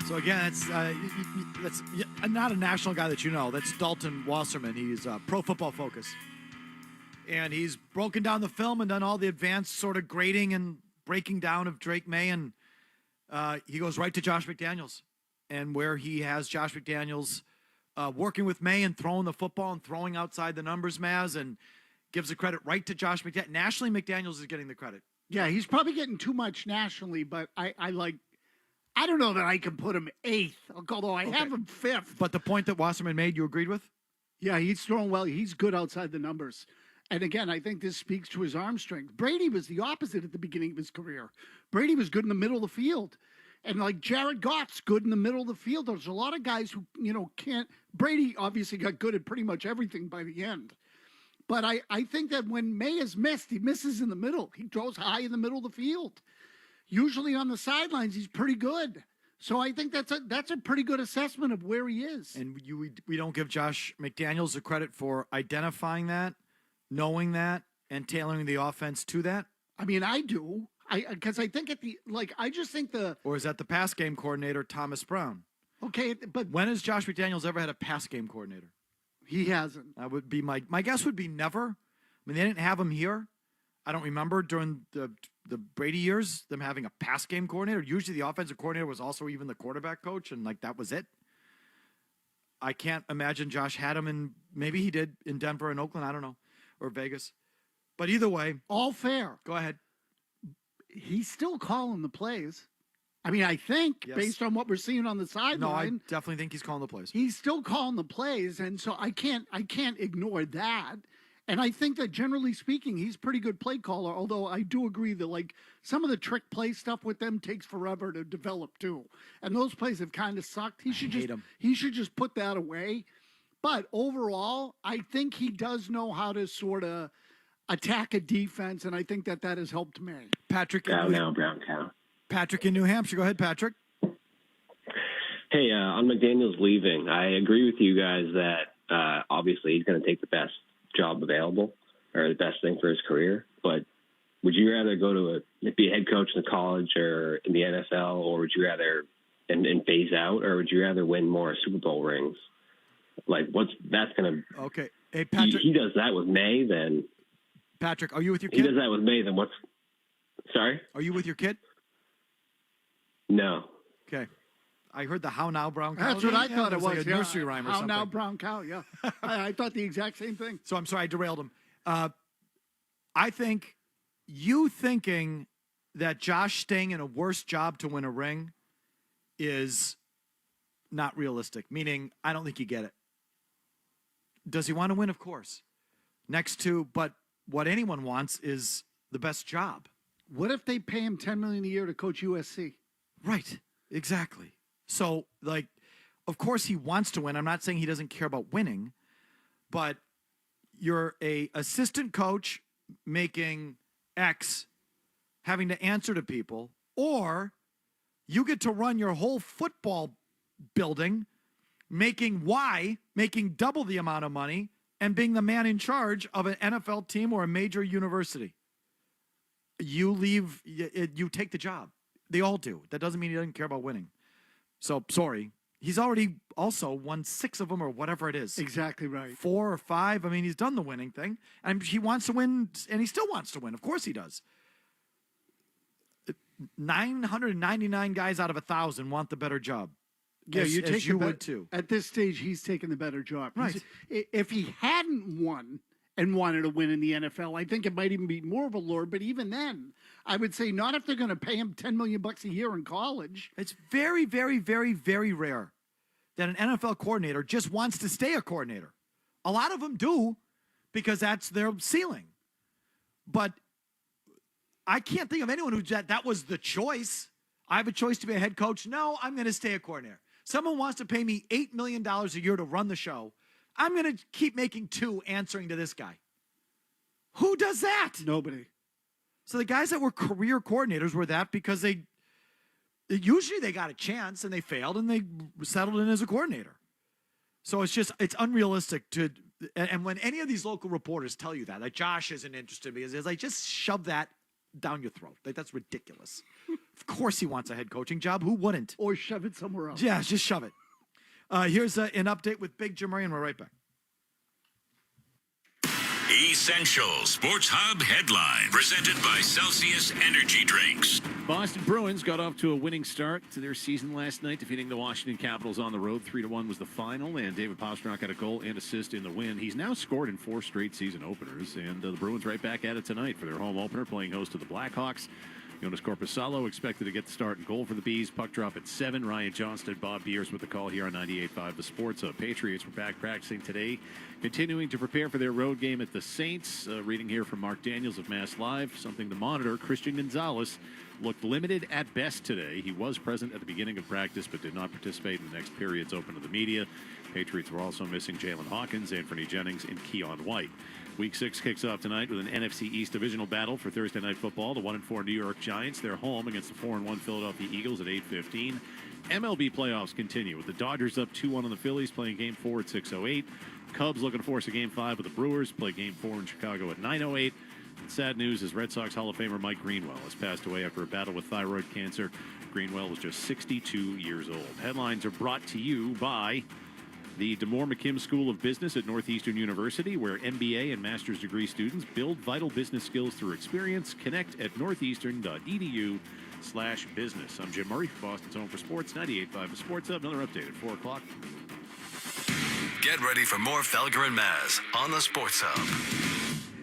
[SPEAKER 2] So again, that's not a national guy that you know. That's Dalton Wasserman. He's Pro Football Focus. And he's broken down the film and done all the advanced sort of grading and breaking down of Drake May, and he goes right to Josh McDaniels, and where he has Josh McDaniels working with May and throwing the football and throwing outside the numbers, Maz, and gives the credit right to Josh McDaniels. Nationally, McDaniels is getting the credit.
[SPEAKER 3] Yeah, he's probably getting too much nationally, but I don't know that I can put him 8th, although I have him 5th.
[SPEAKER 2] But the point that Wasserman made, you agreed with?
[SPEAKER 3] Yeah, he's throwing well. He's good outside the numbers. And again, I think this speaks to his arm strength. Brady was the opposite at the beginning of his career. Brady was good in the middle of the field. And like Jared Goff's good in the middle of the field. There's a lot of guys who, can't. Brady obviously got good at pretty much everything by the end. But I think that when May is missed, he misses in the middle. He throws high in the middle of the field. Usually on the sidelines, he's pretty good. So I think that's a pretty good assessment of where he is.
[SPEAKER 2] And we don't give Josh McDaniels the credit for identifying that, knowing that, and tailoring the offense to that?
[SPEAKER 3] I mean, I do. Because I think I just think
[SPEAKER 2] Or is that the pass game coordinator, Thomas Brown?
[SPEAKER 3] Okay, but
[SPEAKER 2] when has Josh McDaniels ever had a pass game coordinator?
[SPEAKER 3] He hasn't.
[SPEAKER 2] That would be my guess would be never. I mean, they didn't have him here. I don't remember during the Brady years them having a pass game coordinator. Usually the offensive coordinator was also even the quarterback coach, and that was it. I can't imagine Josh had him in, maybe he did in Denver and Oakland, I don't know, or Vegas. But either way.
[SPEAKER 3] All fair.
[SPEAKER 2] Go ahead.
[SPEAKER 3] He's still calling the plays. I mean, I think, based on what we're seeing on the sideline.
[SPEAKER 2] No, I definitely think he's calling the plays.
[SPEAKER 3] He's still calling the plays, and so I can't ignore that. And I think that generally speaking, he's a pretty good play caller, although I do agree that some of the trick play stuff with them takes forever to develop too. And those plays have kind of sucked. He should just put that away. But overall, I think he does know how to sort of attack a defense, and I think that has helped me.
[SPEAKER 2] Patrick
[SPEAKER 9] brown cow.
[SPEAKER 2] Patrick in New Hampshire. Go ahead, Patrick.
[SPEAKER 24] Hey, on McDaniels leaving, I agree with you guys that obviously he's going to take the best job available or the best thing for his career. But would you rather go to be a head coach in the college or in the NFL, or would you rather and phase out, or would you rather win more Super Bowl rings? That's going to
[SPEAKER 2] okay. Hey, Patrick,
[SPEAKER 24] he does that with May, then
[SPEAKER 2] Patrick, are you with your kid?
[SPEAKER 24] He does that with May, then what's sorry?
[SPEAKER 2] Are you with your kid?
[SPEAKER 24] No.
[SPEAKER 2] Okay. I heard the How Now Brown Cow.
[SPEAKER 3] That's what I
[SPEAKER 2] Yeah,
[SPEAKER 3] thought it
[SPEAKER 2] like
[SPEAKER 3] was.
[SPEAKER 2] a nursery rhyme or
[SPEAKER 3] How
[SPEAKER 2] something.
[SPEAKER 3] now, brown cow? Yeah, I thought the exact same thing.
[SPEAKER 2] So I'm sorry I derailed him. I think you thinking that Josh staying in a worse job to win a ring is not realistic, meaning I don't think you get it. Does he want to win? Of course. But what anyone wants is the best job.
[SPEAKER 3] What if they pay him $10 million a year to coach USC?
[SPEAKER 2] Right. Exactly. So, like, of course he wants to win. I'm not saying he doesn't care about winning, but you're a assistant coach making X, having to answer to people, or you get to run your whole football building making Y, making double the amount of money, and being the man in charge of an NFL team or a major university. You leave, you take the job. They all do. That doesn't mean he doesn't care about winning. So, sorry. He's already also won 6 of them or whatever it is.
[SPEAKER 3] Exactly right.
[SPEAKER 2] 4 or 5. I mean, he's done the winning thing. And he wants to win, and he still wants to win. Of course he does. 999 guys out of 1,000 want the better job.
[SPEAKER 3] Yeah,
[SPEAKER 2] you would too.
[SPEAKER 3] At this stage, he's taking the better job.
[SPEAKER 2] Right.
[SPEAKER 3] If he hadn't won and wanted to win in the NFL, I think it might even be more of a lure. But even then, I would say not if they're going to pay him $10 million a year in college.
[SPEAKER 2] It's very, very, very, very rare that an NFL coordinator just wants to stay a coordinator. A lot of them do because that's their ceiling. But I can't think of anyone who that was the choice. I have a choice to be a head coach. No, I'm going to stay a coordinator. Someone wants to pay me $8 million a year to run the show. I'm going to keep making 2 answering to this guy. Who does that?
[SPEAKER 3] Nobody.
[SPEAKER 2] So the guys that were career coordinators were that because usually they got a chance and they failed and they settled in as a coordinator. So it's unrealistic and when any of these local reporters tell you that, like Josh isn't interested because it's like, just shove that down your throat. Like, that's ridiculous. Of course he wants a head coaching job. Who wouldn't?
[SPEAKER 3] Or shove it somewhere else.
[SPEAKER 2] Yeah, just shove it. Here's an update with Big Jim Murray, and we're right back.
[SPEAKER 4] Essential Sports Hub headline presented by Celsius Energy Drinks.
[SPEAKER 1] Boston Bruins got off to a winning start to their season last night, defeating the Washington Capitals on the road. 3-1 was the final, and David Pastrnak got a goal and assist in the win. He's now scored in 4 straight season openers, and the Bruins right back at it tonight for their home opener, playing host to the Blackhawks. Jonas Corposalo expected to get the start and goal for the Bees. Puck drop at 7. Ryan Johnston, Bob Beers with the call here on 98.5 The Sports Hub. Patriots were back practicing today, continuing to prepare for their road game at the Saints. Reading here from Mark Daniels of Mass Live, something to monitor. Christian Gonzalez looked limited at best today. He was present at the beginning of practice, but did not participate in the next periods open to the media. Patriots were also missing Jalen Hawkins, Anthony Jennings, and Keon White. Week 6 kicks off tonight with an NFC East divisional battle for Thursday Night Football. The 1-4 New York Giants, they're home against the 4-1 Philadelphia Eagles at 8:15. MLB playoffs continue with the Dodgers up 2-1 on the Phillies, playing Game 4 at 6:08. Cubs looking to force a Game 5 with the Brewers, play Game 4 in Chicago at 9:08. And sad news is Red Sox Hall of Famer Mike Greenwell has passed away after a battle with thyroid cancer. Greenwell was just 62 years old. Headlines are brought to you by the DeMoore McKim School of Business at Northeastern University, where MBA and master's degree students build vital business skills through experience. Connect at northeastern.edu/business. I'm Jim Murray, Boston's Home for Sports, 98.5 The Sports Hub. Another update at 4 o'clock.
[SPEAKER 12] Get ready for more Felger and Maz on the Sports Hub.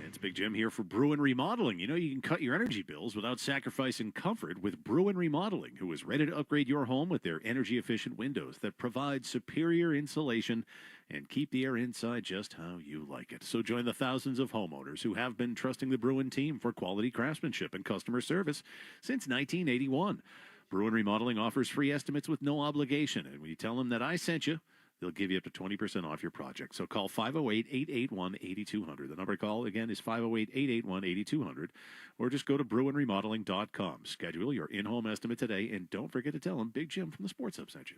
[SPEAKER 1] It's Big Jim here for Bruin Remodeling. You know you can cut your energy bills without sacrificing comfort with Bruin Remodeling, who is ready to upgrade your home with their energy-efficient windows that provide superior insulation and keep the air inside just how you like it. So join the thousands of homeowners who have been trusting the Bruin team for quality craftsmanship and customer service since 1981. Bruin Remodeling offers free estimates with no obligation, and when you tell them that I sent you, they'll give you up to 20% off your project. So call 508-881-8200. The number to call, again, is 508-881-8200. Or just go to BruinRemodeling.com. Schedule your in-home estimate today, and don't forget to tell them Big Jim from the Sports Hub sent you.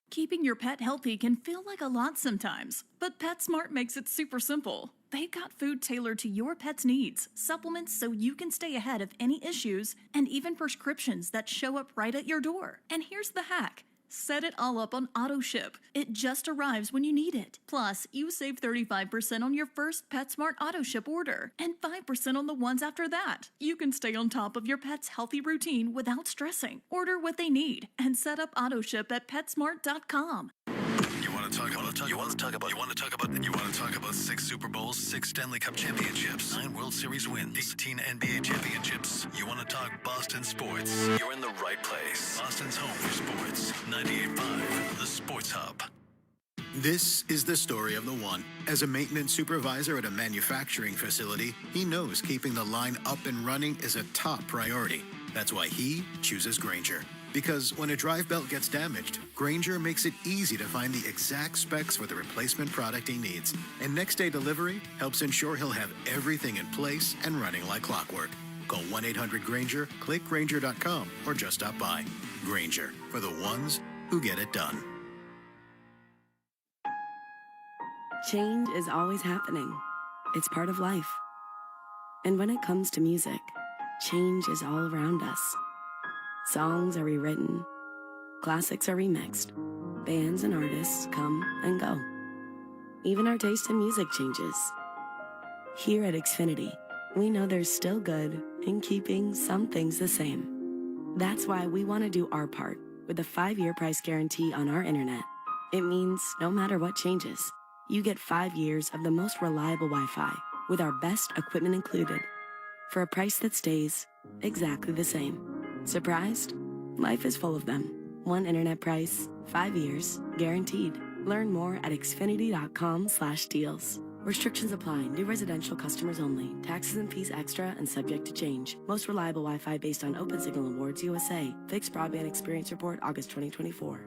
[SPEAKER 6] Keeping your pet healthy can feel like a lot sometimes, but PetSmart makes it super simple. They've got food tailored to your pet's needs, supplements so you can stay ahead of any issues, and even prescriptions that show up right at your door. And here's the hack. Set it all up on AutoShip. It just arrives when you need it. Plus, you save 35% on your first PetSmart AutoShip order and 5% on the ones after that. You can stay on top of your pet's healthy routine without stressing. Order what they need and set up AutoShip at PetSmart.com.
[SPEAKER 12] You want to talk about 6 Super Bowls, 6 Stanley Cup championships, 9 World Series wins, 18 NBA championships. You want to talk Boston sports? You're in the right place. Boston's home for sports. 98.5, the Sports Hub.
[SPEAKER 7] This is the story of the one. As a maintenance supervisor at a manufacturing facility, he knows keeping the line up and running is a top priority. That's why he chooses Grainger. Because when a drive belt gets damaged, Grainger makes it easy to find the exact specs for the replacement product he needs. And next day delivery helps ensure he'll have everything in place and running like clockwork. Call 1-800-GRAINGER, click Grainger.com, or just stop by. Grainger, for the ones who get it done.
[SPEAKER 8] Change is always happening. It's part of life. And when it comes to music, change is all around us. Songs are rewritten, classics are remixed, bands and artists come and go. Even our taste in music changes. Here at Xfinity, we know there's still good in keeping some things the same. That's why we want to do our part with a 5-year price guarantee on our internet. It means no matter what changes, you get 5 years of the most reliable Wi-Fi with our best equipment included for a price that stays exactly the same. Surprised? Life is full of them. One internet price, 5 years, guaranteed. Learn more at xfinity.com/deals. Restrictions apply. New residential customers only. Taxes and fees extra and subject to change. Most reliable Wi-Fi based on Open Signal Awards USA. Fixed Broadband Experience Report, August 2024.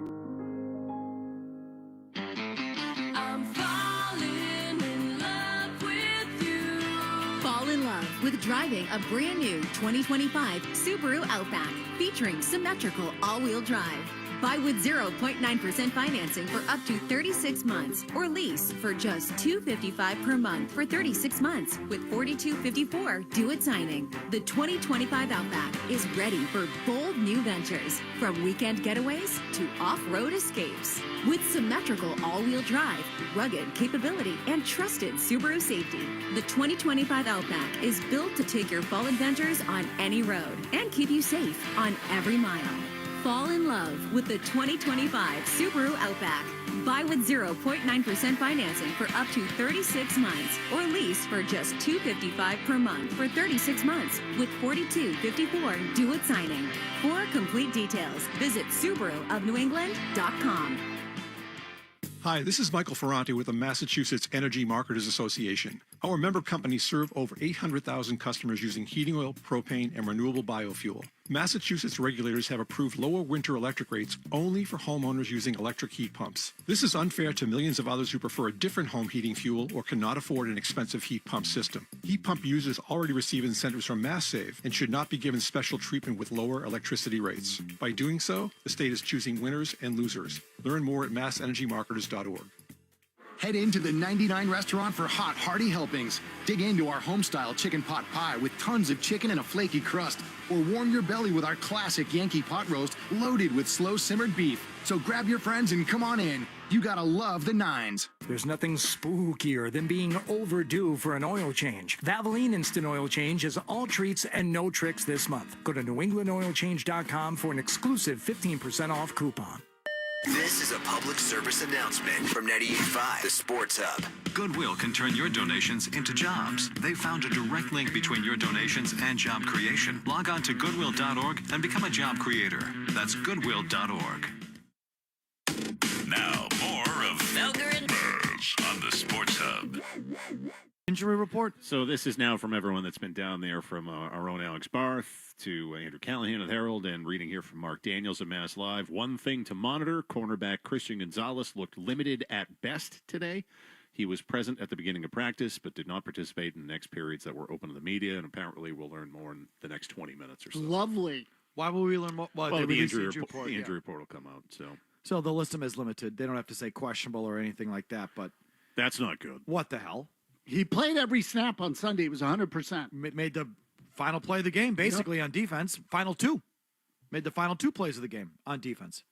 [SPEAKER 10] Fall in love with driving a brand new 2025 Subaru Outback featuring symmetrical all-wheel drive. Buy with 0.9% financing for up to 36 months or lease for just $255 per month for 36 months with $42.54 due at signing. The 2025 Outback is ready for bold new ventures, from weekend getaways to off-road escapes. With symmetrical all-wheel drive, rugged capability, and trusted Subaru safety, the 2025 Outback is built to take your fall adventures on any road and keep you safe on every mile. Fall in love with the 2025 Subaru Outback. Buy with 0.9% financing for up to 36 months or lease for just $255 per month for 36 months with $42.54 due at signing. For complete details, visit SubaruofNewEngland.com.
[SPEAKER 11] Hi, this is Michael Ferranti with the Massachusetts Energy Marketers Association. Our member companies serve over 800,000 customers using heating oil, propane, and renewable biofuel. Massachusetts regulators have approved lower winter electric rates only for homeowners using electric heat pumps. This is unfair to millions of others who prefer a different home heating fuel or cannot afford an expensive heat pump system. Heat pump users already receive incentives from MassSave and should not be given special treatment with lower electricity rates. By doing so, the state is choosing winners and losers. Learn more at massenergymarketers.org.
[SPEAKER 25] Head into the 99 restaurant for hot, hearty helpings. Dig into our home-style chicken pot pie with tons of chicken and a flaky crust. Or warm your belly with our classic Yankee pot roast loaded with slow-simmered beef. So grab your friends and come on in. You gotta love the Nines.
[SPEAKER 20] There's nothing spookier than being overdue for an oil change. Valvoline Instant Oil Change is all treats and no tricks this month. Go to NewEnglandOilChange.com for an exclusive 15% off coupon.
[SPEAKER 7] This is a public service announcement from 98.5, the Sports Hub.
[SPEAKER 12] Goodwill can turn your donations into jobs. They found a direct link between your donations and job creation. Log on to goodwill.org and become a job creator. That's goodwill.org.
[SPEAKER 4] Now, more of Felger and Maz on the Sports Hub.
[SPEAKER 2] Injury report.
[SPEAKER 1] So this is now from everyone that's been down there, from our own Alex Barth to Andrew Callahan of the Herald, and reading here from Mark Daniels of Mass Live. One thing to monitor: cornerback Christian Gonzalez looked limited at best today. He was present at the beginning of practice, but did not participate in the next periods that were open to the media, and apparently we'll learn more in the next 20 minutes or so.
[SPEAKER 3] Lovely.
[SPEAKER 2] Why will we learn more?
[SPEAKER 1] Well, the injury report will come out.
[SPEAKER 2] So they'll list him as limited. They don't have to say questionable or anything like that, but
[SPEAKER 1] that's not good.
[SPEAKER 2] What the hell?
[SPEAKER 3] He played every snap on Sunday. It was 100%.
[SPEAKER 2] Made the final play of the game, basically, on defense. Final two. Made the final two plays of the game on defense.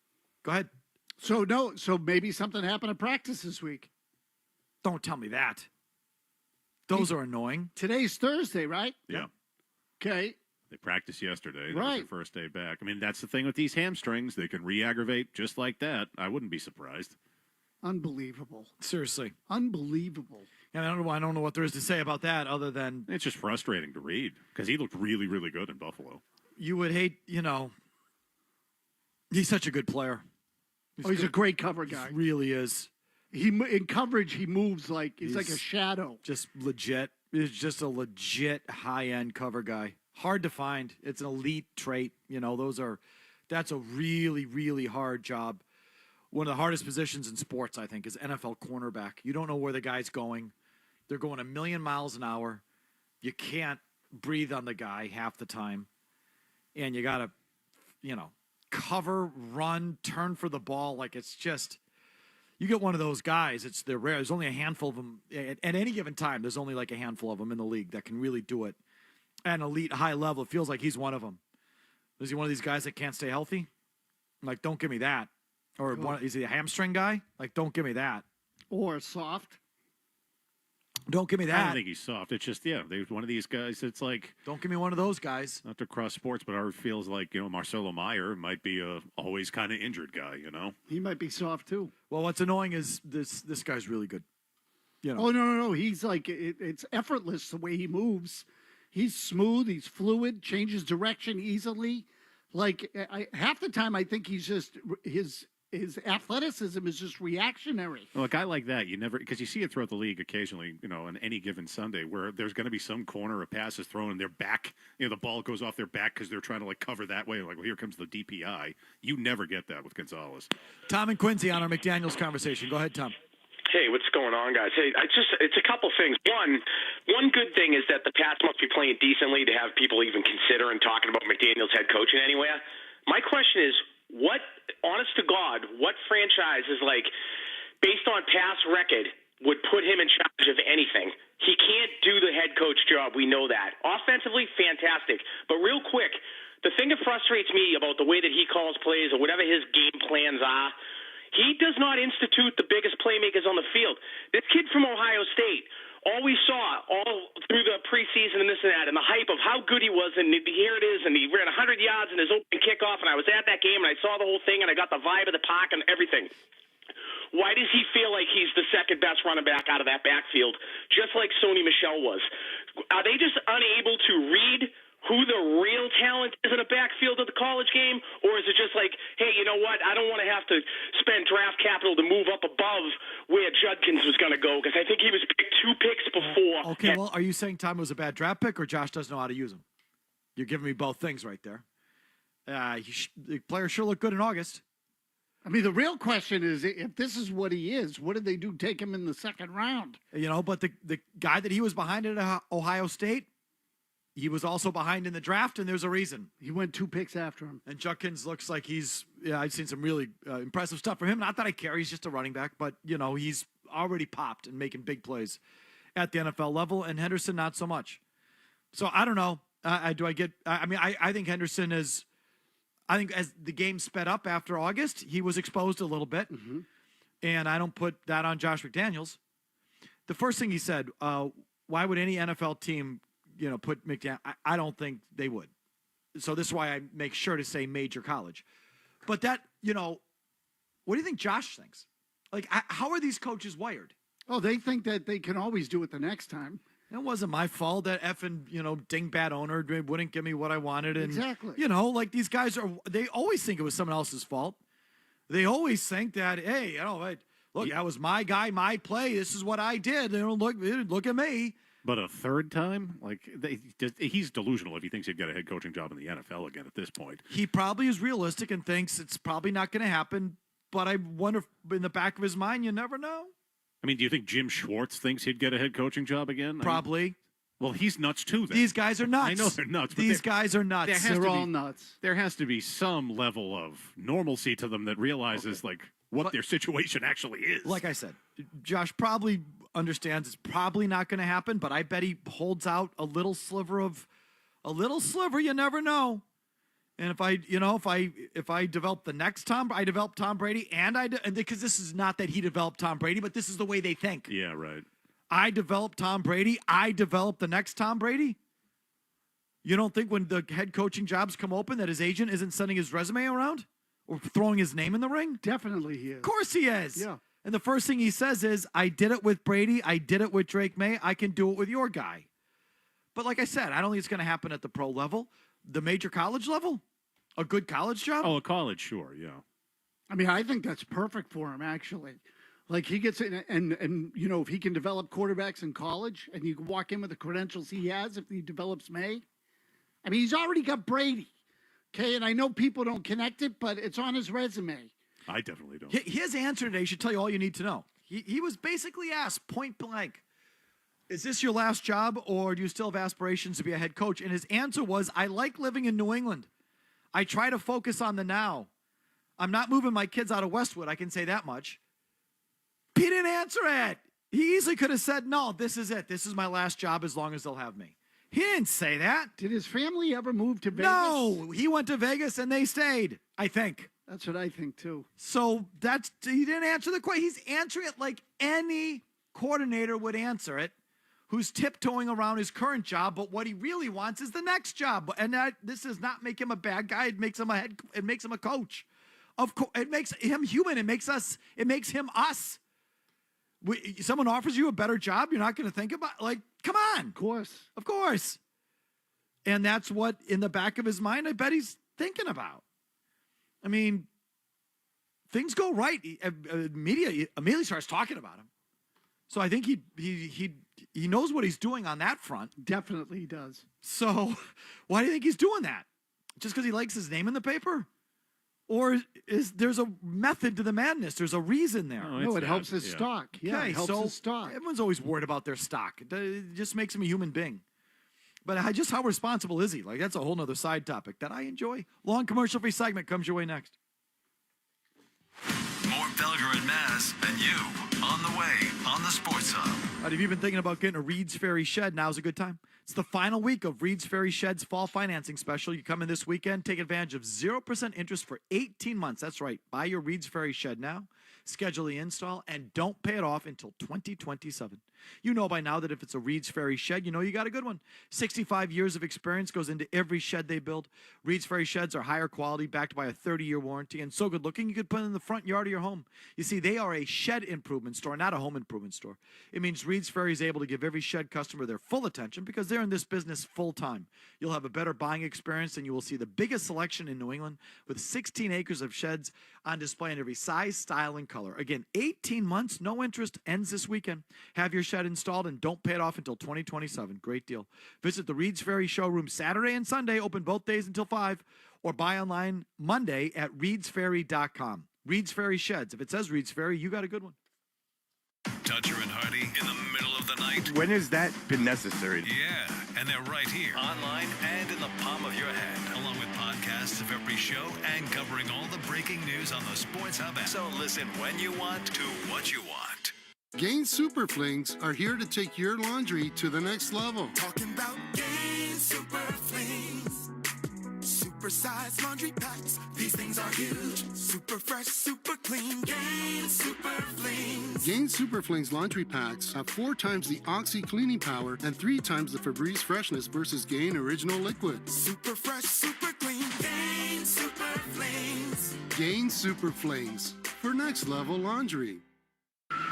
[SPEAKER 2] Go ahead.
[SPEAKER 3] So maybe something happened at practice this week.
[SPEAKER 2] Don't tell me that. Those are annoying.
[SPEAKER 3] Today's Thursday, right?
[SPEAKER 1] Yeah.
[SPEAKER 3] Okay.
[SPEAKER 1] They practiced yesterday. That was
[SPEAKER 3] Right.
[SPEAKER 1] their first day back. I mean, that's the thing with these hamstrings. They can re-aggravate just like that. I wouldn't be surprised.
[SPEAKER 3] Unbelievable.
[SPEAKER 2] Seriously.
[SPEAKER 3] Unbelievable.
[SPEAKER 2] And I don't know what there is to say about that other than
[SPEAKER 1] It's just frustrating to read because he looked really, really good in Buffalo.
[SPEAKER 2] you would hate, he's such a good player.
[SPEAKER 3] He's a great cover guy.
[SPEAKER 2] He really is.
[SPEAKER 3] In coverage, he moves like he's like a shadow.
[SPEAKER 2] Just legit. He's just a legit high-end cover guy. Hard to find. It's an elite trait. That's a really, really hard job. One of the hardest positions in sports, I think, is NFL cornerback. You don't know where the guy's going. They're going 1,000,000 miles an hour. You can't breathe on the guy half the time. And you got to, cover, run, turn for the ball. Like, it's just, you get one of those guys, they're rare. There's only a handful of them. At any given time, there's only like a handful of them in the league that can really do it. At an elite high level, it feels like he's one of them. Is he one of these guys that can't stay healthy? Like, don't give me that. Or is he a hamstring guy? Like, don't give me that.
[SPEAKER 3] Or soft.
[SPEAKER 2] Don't give me
[SPEAKER 1] I
[SPEAKER 2] that.
[SPEAKER 1] don't think he's soft. It's just, they're one of these guys that's like...
[SPEAKER 2] Don't give me one of those guys.
[SPEAKER 1] Not to cross sports, but it feels like, Marcelo Meyer might be a always kind of injured guy,
[SPEAKER 3] He might be soft, too.
[SPEAKER 2] Well, what's annoying is this guy's really good.
[SPEAKER 3] Oh, no. He's like, it's effortless the way he moves. He's smooth. He's fluid, changes direction easily. Like, half the time, I think he's just, his athleticism is just reactionary.
[SPEAKER 1] Well, a guy like that, because you see it throughout the league occasionally, on any given Sunday, where there's going to be some corner, a pass is thrown in their back, the ball goes off their back because they're trying to cover that way. Like, well, here comes the DPI. You never get that with Gonzalez.
[SPEAKER 2] Tom and Quincy on our McDaniels conversation. Go ahead, Tom.
[SPEAKER 13] Hey, what's going on, guys? Hey, it's a couple things. One good thing is that the Pats must be playing decently to have people even considering talking about McDaniels head coaching anywhere. My question is, honest to God, what franchise is based on past record, would put him in charge of anything? He can't do the head coach job. We know that. Offensively, fantastic. But real quick, the thing that frustrates me about the way that he calls plays or whatever his game plans are, he does not institute the biggest playmakers on the field. This kid from Ohio State, all we saw all through the preseason and this and that, and the hype of how good he was, and here it is, and he ran 100 yards in his open kickoff, and I was at that game, and I saw the whole thing, and I got the vibe of the park and everything. Why does he feel like he's the second best running back out of that backfield, just like Sony Michel was? Are they just unable to read who the real talent is in a backfield of the college game? Or is it just like, hey, you know what? I don't want to have to spend draft capital to move up above where Judkins was going to go, because I think he was picked 2 picks before.
[SPEAKER 2] Okay, well, are you saying Tom was a bad draft pick or Josh doesn't know how to use him? You're giving me both things right there. The player sure looked good in August.
[SPEAKER 3] I mean, the real question is, if this is what he is, what did they do? Take him in the second round?
[SPEAKER 2] But the guy that he was behind at Ohio State, he was also behind in the draft, and there's a reason.
[SPEAKER 3] He went 2 picks after him.
[SPEAKER 2] And Judkins looks like I've seen some really impressive stuff from him. Not that I care, he's just a running back, but, he's already popped and making big plays at the NFL level, and Henderson not so much. So I don't know. I think Henderson is, I think as the game sped up after August, he was exposed a little bit, and I don't put that on Josh McDaniels. The first thing he said, why would any NFL team put McDaniels? I don't think they would. So this is why I make sure to say major college. But that, what do you think Josh thinks? Like, how are these coaches wired?
[SPEAKER 3] Oh, they think that they can always do it the next time.
[SPEAKER 2] It wasn't my fault. That effing, dingbat owner wouldn't give me what I wanted. And,
[SPEAKER 3] exactly.
[SPEAKER 2] These guys they always think it was someone else's fault. They always think that, hey, look, that was my guy, my play. This is what I did. Look at me.
[SPEAKER 1] But a third time? He's delusional if he thinks he'd get a head coaching job in the NFL again at this point.
[SPEAKER 2] He probably is realistic and thinks it's probably not going to happen. But I wonder if in the back of his mind, you never know.
[SPEAKER 1] I mean, do you think Jim Schwartz thinks he'd get a head coaching job again?
[SPEAKER 2] Probably.
[SPEAKER 1] Well, he's nuts too, then.
[SPEAKER 2] These guys are nuts.
[SPEAKER 1] I know they're nuts.
[SPEAKER 2] These guys are nuts.
[SPEAKER 3] They're all nuts.
[SPEAKER 1] There has to be some level of normalcy to them that realizes, what their situation actually is.
[SPEAKER 2] Like I said, Josh probably understands it's probably not going to happen, but I bet he holds out a little sliver, you never know. And if I develop the next Tom, I develop Tom Brady, and because this is not that he developed Tom Brady, but this is the way they think.
[SPEAKER 1] Yeah, right.
[SPEAKER 2] I develop Tom Brady, I develop the next Tom Brady. You don't think when the head coaching jobs come open that his agent isn't sending his resume around or throwing his name in the ring?
[SPEAKER 3] Definitely he is.
[SPEAKER 2] Of course he is.
[SPEAKER 3] Yeah.
[SPEAKER 2] And the first thing he says is, I did it with Brady. I did it with Drake May. I can do it with your guy. But like I said, I don't think it's going to happen at the pro level. The major college level? A good college job?
[SPEAKER 1] Oh, a college, sure, yeah.
[SPEAKER 3] I mean, I think that's perfect for him, actually. Like, he gets in, and you know, if he can develop quarterbacks in college, and you can walk in with the credentials he has if he develops May. I mean, he's already got Brady, okay? And I know people don't connect it, but it's on his resume.
[SPEAKER 1] I definitely don't.
[SPEAKER 2] His answer today should tell you all you need to know. He was basically asked point blank, is this your last job, or do you still have aspirations to be a head coach? And his answer was, I like living in New England. I try to focus on the now. I'm not moving my kids out of Westwood, I can say that much. He didn't answer it. He easily could have said, no, this is it. This is my last job as long as they'll have me. He didn't say that.
[SPEAKER 3] Did his family ever move to Vegas?
[SPEAKER 2] No, he went to Vegas and they stayed, I think.
[SPEAKER 3] That's what I think, too.
[SPEAKER 2] So he didn't answer the question. He's answering it like any coordinator would answer it, who's tiptoeing around his current job, but what he really wants is the next job. And this does not make him a bad guy. It makes him it makes him a coach. Of course, it makes him human. It makes him us. Someone offers you a better job, you're not going to think about, like, come on. Of course. And that's what, in the back of his mind, I bet he's thinking about. I mean, things go right. Media immediately starts talking about him. So I think he knows what he's doing on that front.
[SPEAKER 3] Definitely he does.
[SPEAKER 2] So why do you think he's doing that? Just because he likes his name in the paper? Or there's a method to the madness? There's a reason there.
[SPEAKER 3] No, it helps his stock. Yeah,
[SPEAKER 2] okay,
[SPEAKER 3] it helps his stock.
[SPEAKER 2] Everyone's always worried about their stock. It just makes him a human being. But just how responsible is he? Like, that's a whole nother side topic that I enjoy. Long commercial-free segment comes your way next.
[SPEAKER 12] More Felger and Maz and you on the way on the Sports Hub.
[SPEAKER 2] Have you been thinking about getting a Reed's Ferry shed? Now's a good time. It's the final week of Reed's Ferry Shed's fall financing special. You come in this weekend, take advantage of 0% interest for 18 months. That's right. Buy your Reed's Ferry shed now, schedule the install, and don't pay it off until 2027. You know by now that if it's a Reed's Ferry shed, you know you got a good one. 65 years of experience goes into every shed they build. Reed's Ferry sheds are higher quality, backed by a 30-year warranty, and so good looking you could put it in the front yard of your home. You see, they are a shed improvement store, not a home improvement store. It means Reed's Ferry is able to give every shed customer their full attention because they're in this business full time. You'll have a better buying experience, and you will see the biggest selection in New England with 16 acres of sheds on display in every size, style, and color. Again, 18 months, no interest, ends this weekend. Have your shed installed and don't pay it off until 2027. Great deal. Visit the Reed's Ferry showroom Saturday and Sunday, open both days until 5, or buy online Monday at reedsferry.com. Reed's Ferry Sheds. If it says Reed's Ferry, you got a good one.
[SPEAKER 12] Toucher and Hardy in the middle of the night.
[SPEAKER 14] When has that been necessary?
[SPEAKER 12] Yeah, and they're right here, online and in the palm of your hand, along with podcasts of every show and covering all the breaking news on the Sports Hub app. So listen when you want to what you want.
[SPEAKER 15] Gain Super Flings are here to take your laundry to the next level.
[SPEAKER 16] Talking about Gain Super Flings. Super-sized laundry packs. These things are huge. Super fresh, super clean. Gain Super Flings.
[SPEAKER 15] Gain Super Flings laundry packs have 4 times the Oxy cleaning power and 3 times the Febreze freshness versus Gain Original Liquid.
[SPEAKER 16] Super fresh, super clean. Gain Super Flings.
[SPEAKER 15] Gain Super Flings for next level laundry.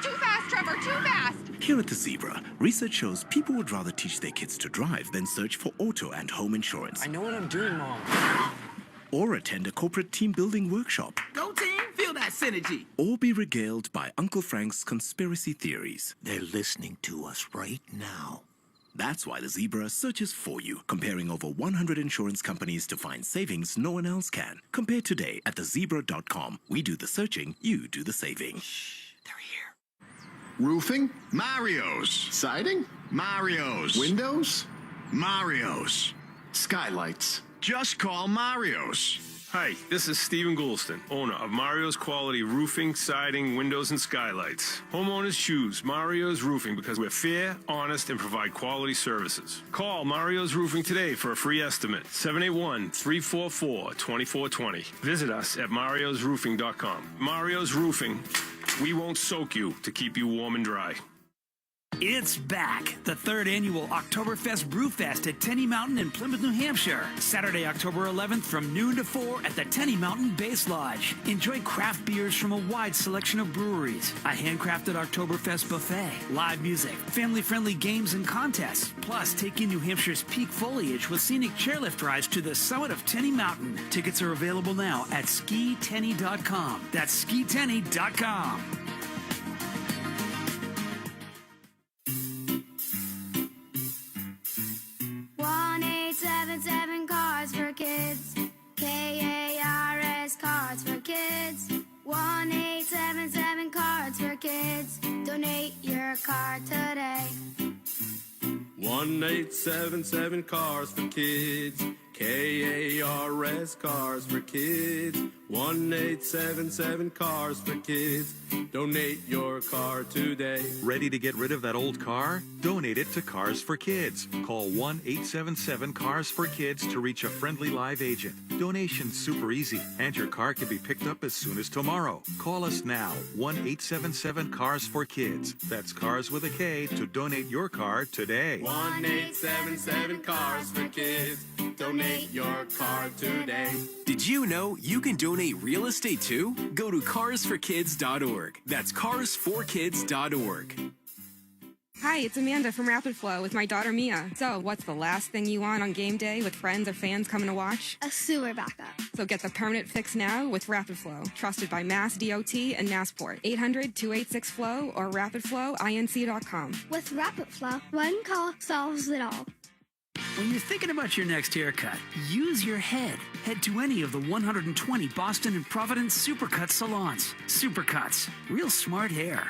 [SPEAKER 17] Too fast, Trevor, too fast!
[SPEAKER 18] Here at the Zebra, research shows people would rather teach their kids to drive than search for auto and home insurance.
[SPEAKER 17] I know what I'm doing, Mom.
[SPEAKER 18] Or attend a corporate team building workshop.
[SPEAKER 17] Go team, feel that synergy.
[SPEAKER 18] Or be regaled by Uncle Frank's conspiracy theories.
[SPEAKER 26] They're listening to us right now.
[SPEAKER 18] That's why the Zebra searches for you, comparing over 100 insurance companies to find savings no one else can. Compare today at thezebra.com. We do the searching, you do the saving.
[SPEAKER 27] Roofing? Mario's. Siding? Mario's. Windows? Mario's. Skylights? Just call Mario's.
[SPEAKER 5] Hi, this is Stephen Goulston, owner of Mario's Quality Roofing, Siding, Windows, and Skylights. Homeowners choose Mario's Roofing because we're fair, honest, and provide quality services. Call Mario's Roofing today for a free estimate, 781-344-2420. Visit us at mariosroofing.com. Mario's Roofing, we won't soak you to keep you warm and dry.
[SPEAKER 9] It's back, the third annual Oktoberfest Brewfest at Tenny Mountain in Plymouth, New Hampshire. Saturday, October 11th from noon to 4 at the Tenny Mountain Base Lodge. Enjoy craft beers from a wide selection of breweries, a handcrafted Oktoberfest buffet, live music, family-friendly games and contests. Plus, take in New Hampshire's peak foliage with scenic chairlift rides to the summit of Tenny Mountain. Tickets are available now at skitenny.com. That's skitenny.com.
[SPEAKER 19] 1-877 Cars for Kids. KARS Cards for Kids. 1-877 Cards for Kids. Donate your car today.
[SPEAKER 21] 1-877 Cars for Kids. KARS Cars for Kids. 1-877 Cars for Kids. Donate your car today.
[SPEAKER 22] Ready to get rid of that old car? Donate it to Cars for Kids. Call 1-877-CARS-FOR-KIDS to reach a friendly live agent. Donation's super easy, and your car can be picked up as soon as tomorrow. Call us now, 1-877-CARS-FOR-KIDS. That's Cars with a K to donate your car today.
[SPEAKER 21] 1-877 Cars for Kids. Donate your car today.
[SPEAKER 23] Did you know you can donate real estate too? Go to carsforkids.org. That's carsforkids.org.
[SPEAKER 24] Hi, it's Amanda from Rapid Flow with my daughter Mia. So, what's the last thing you want on game day with friends or fans coming to watch?
[SPEAKER 19] A sewer backup.
[SPEAKER 24] So get the permanent fix now with Rapid Flow. Trusted by Mass DOT and Nassport. 800-286-FLOW or rapidflowinc.com.
[SPEAKER 19] With Rapid Flow, one call solves it all.
[SPEAKER 9] When you're thinking about your next haircut, use your head. Head to any of the 120 Boston and Providence Supercut salons. Supercuts. Real smart hair.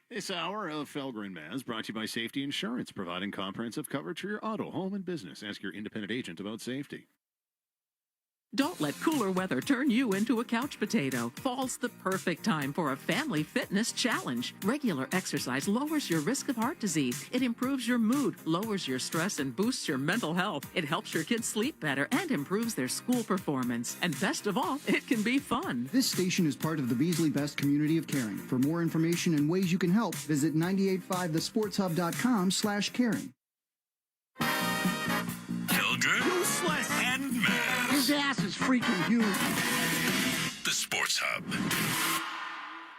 [SPEAKER 1] This hour of Felger and Maz brought to you by Safety Insurance, providing comprehensive coverage for your auto, home, and business. Ask your independent agent about safety.
[SPEAKER 28] Don't let cooler weather turn you into a couch potato. Fall's the perfect time for a family fitness challenge. Regular exercise lowers your risk of heart disease. It improves your mood, lowers your stress, and boosts your mental health. It helps your kids sleep better and improves their school performance. And best of all, it can be fun.
[SPEAKER 29] This station is part of the Beasley Best community of caring. For more information and ways you can help, visit 985thesportshub.com/caring.
[SPEAKER 4] Felger, useless, and Maz.
[SPEAKER 3] His ass is freaking huge.
[SPEAKER 4] The Sports Hub.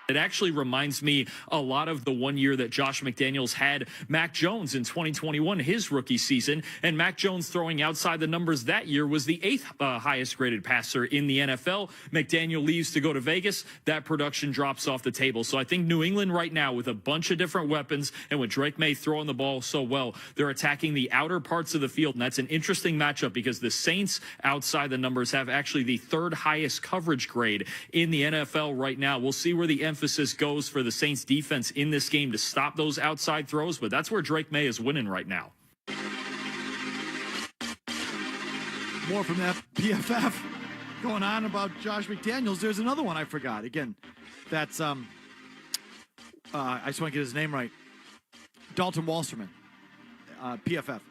[SPEAKER 30] It actually reminds me a lot of the 1 year that Josh McDaniels had Mac Jones in 2021, his rookie season. And Mac Jones throwing outside the numbers that year was the 8th highest graded passer in the NFL. McDaniel leaves to go to Vegas. That production drops off the table. So I think New England right now, with a bunch of different weapons and with Drake May throwing the ball so well, they're attacking the outer parts of the field. And that's an interesting matchup because the Saints outside the numbers have actually the 3rd highest coverage grade in the NFL right now. We'll see where the emphasis goes for the Saints defense in this game to stop those outside throws, but that's where Drake May is winning right now.
[SPEAKER 2] More from that PFF going on about Josh McDaniels. There's another one I forgot. Again, that's I just want to get his name right. Dalton Wasserman, PFF.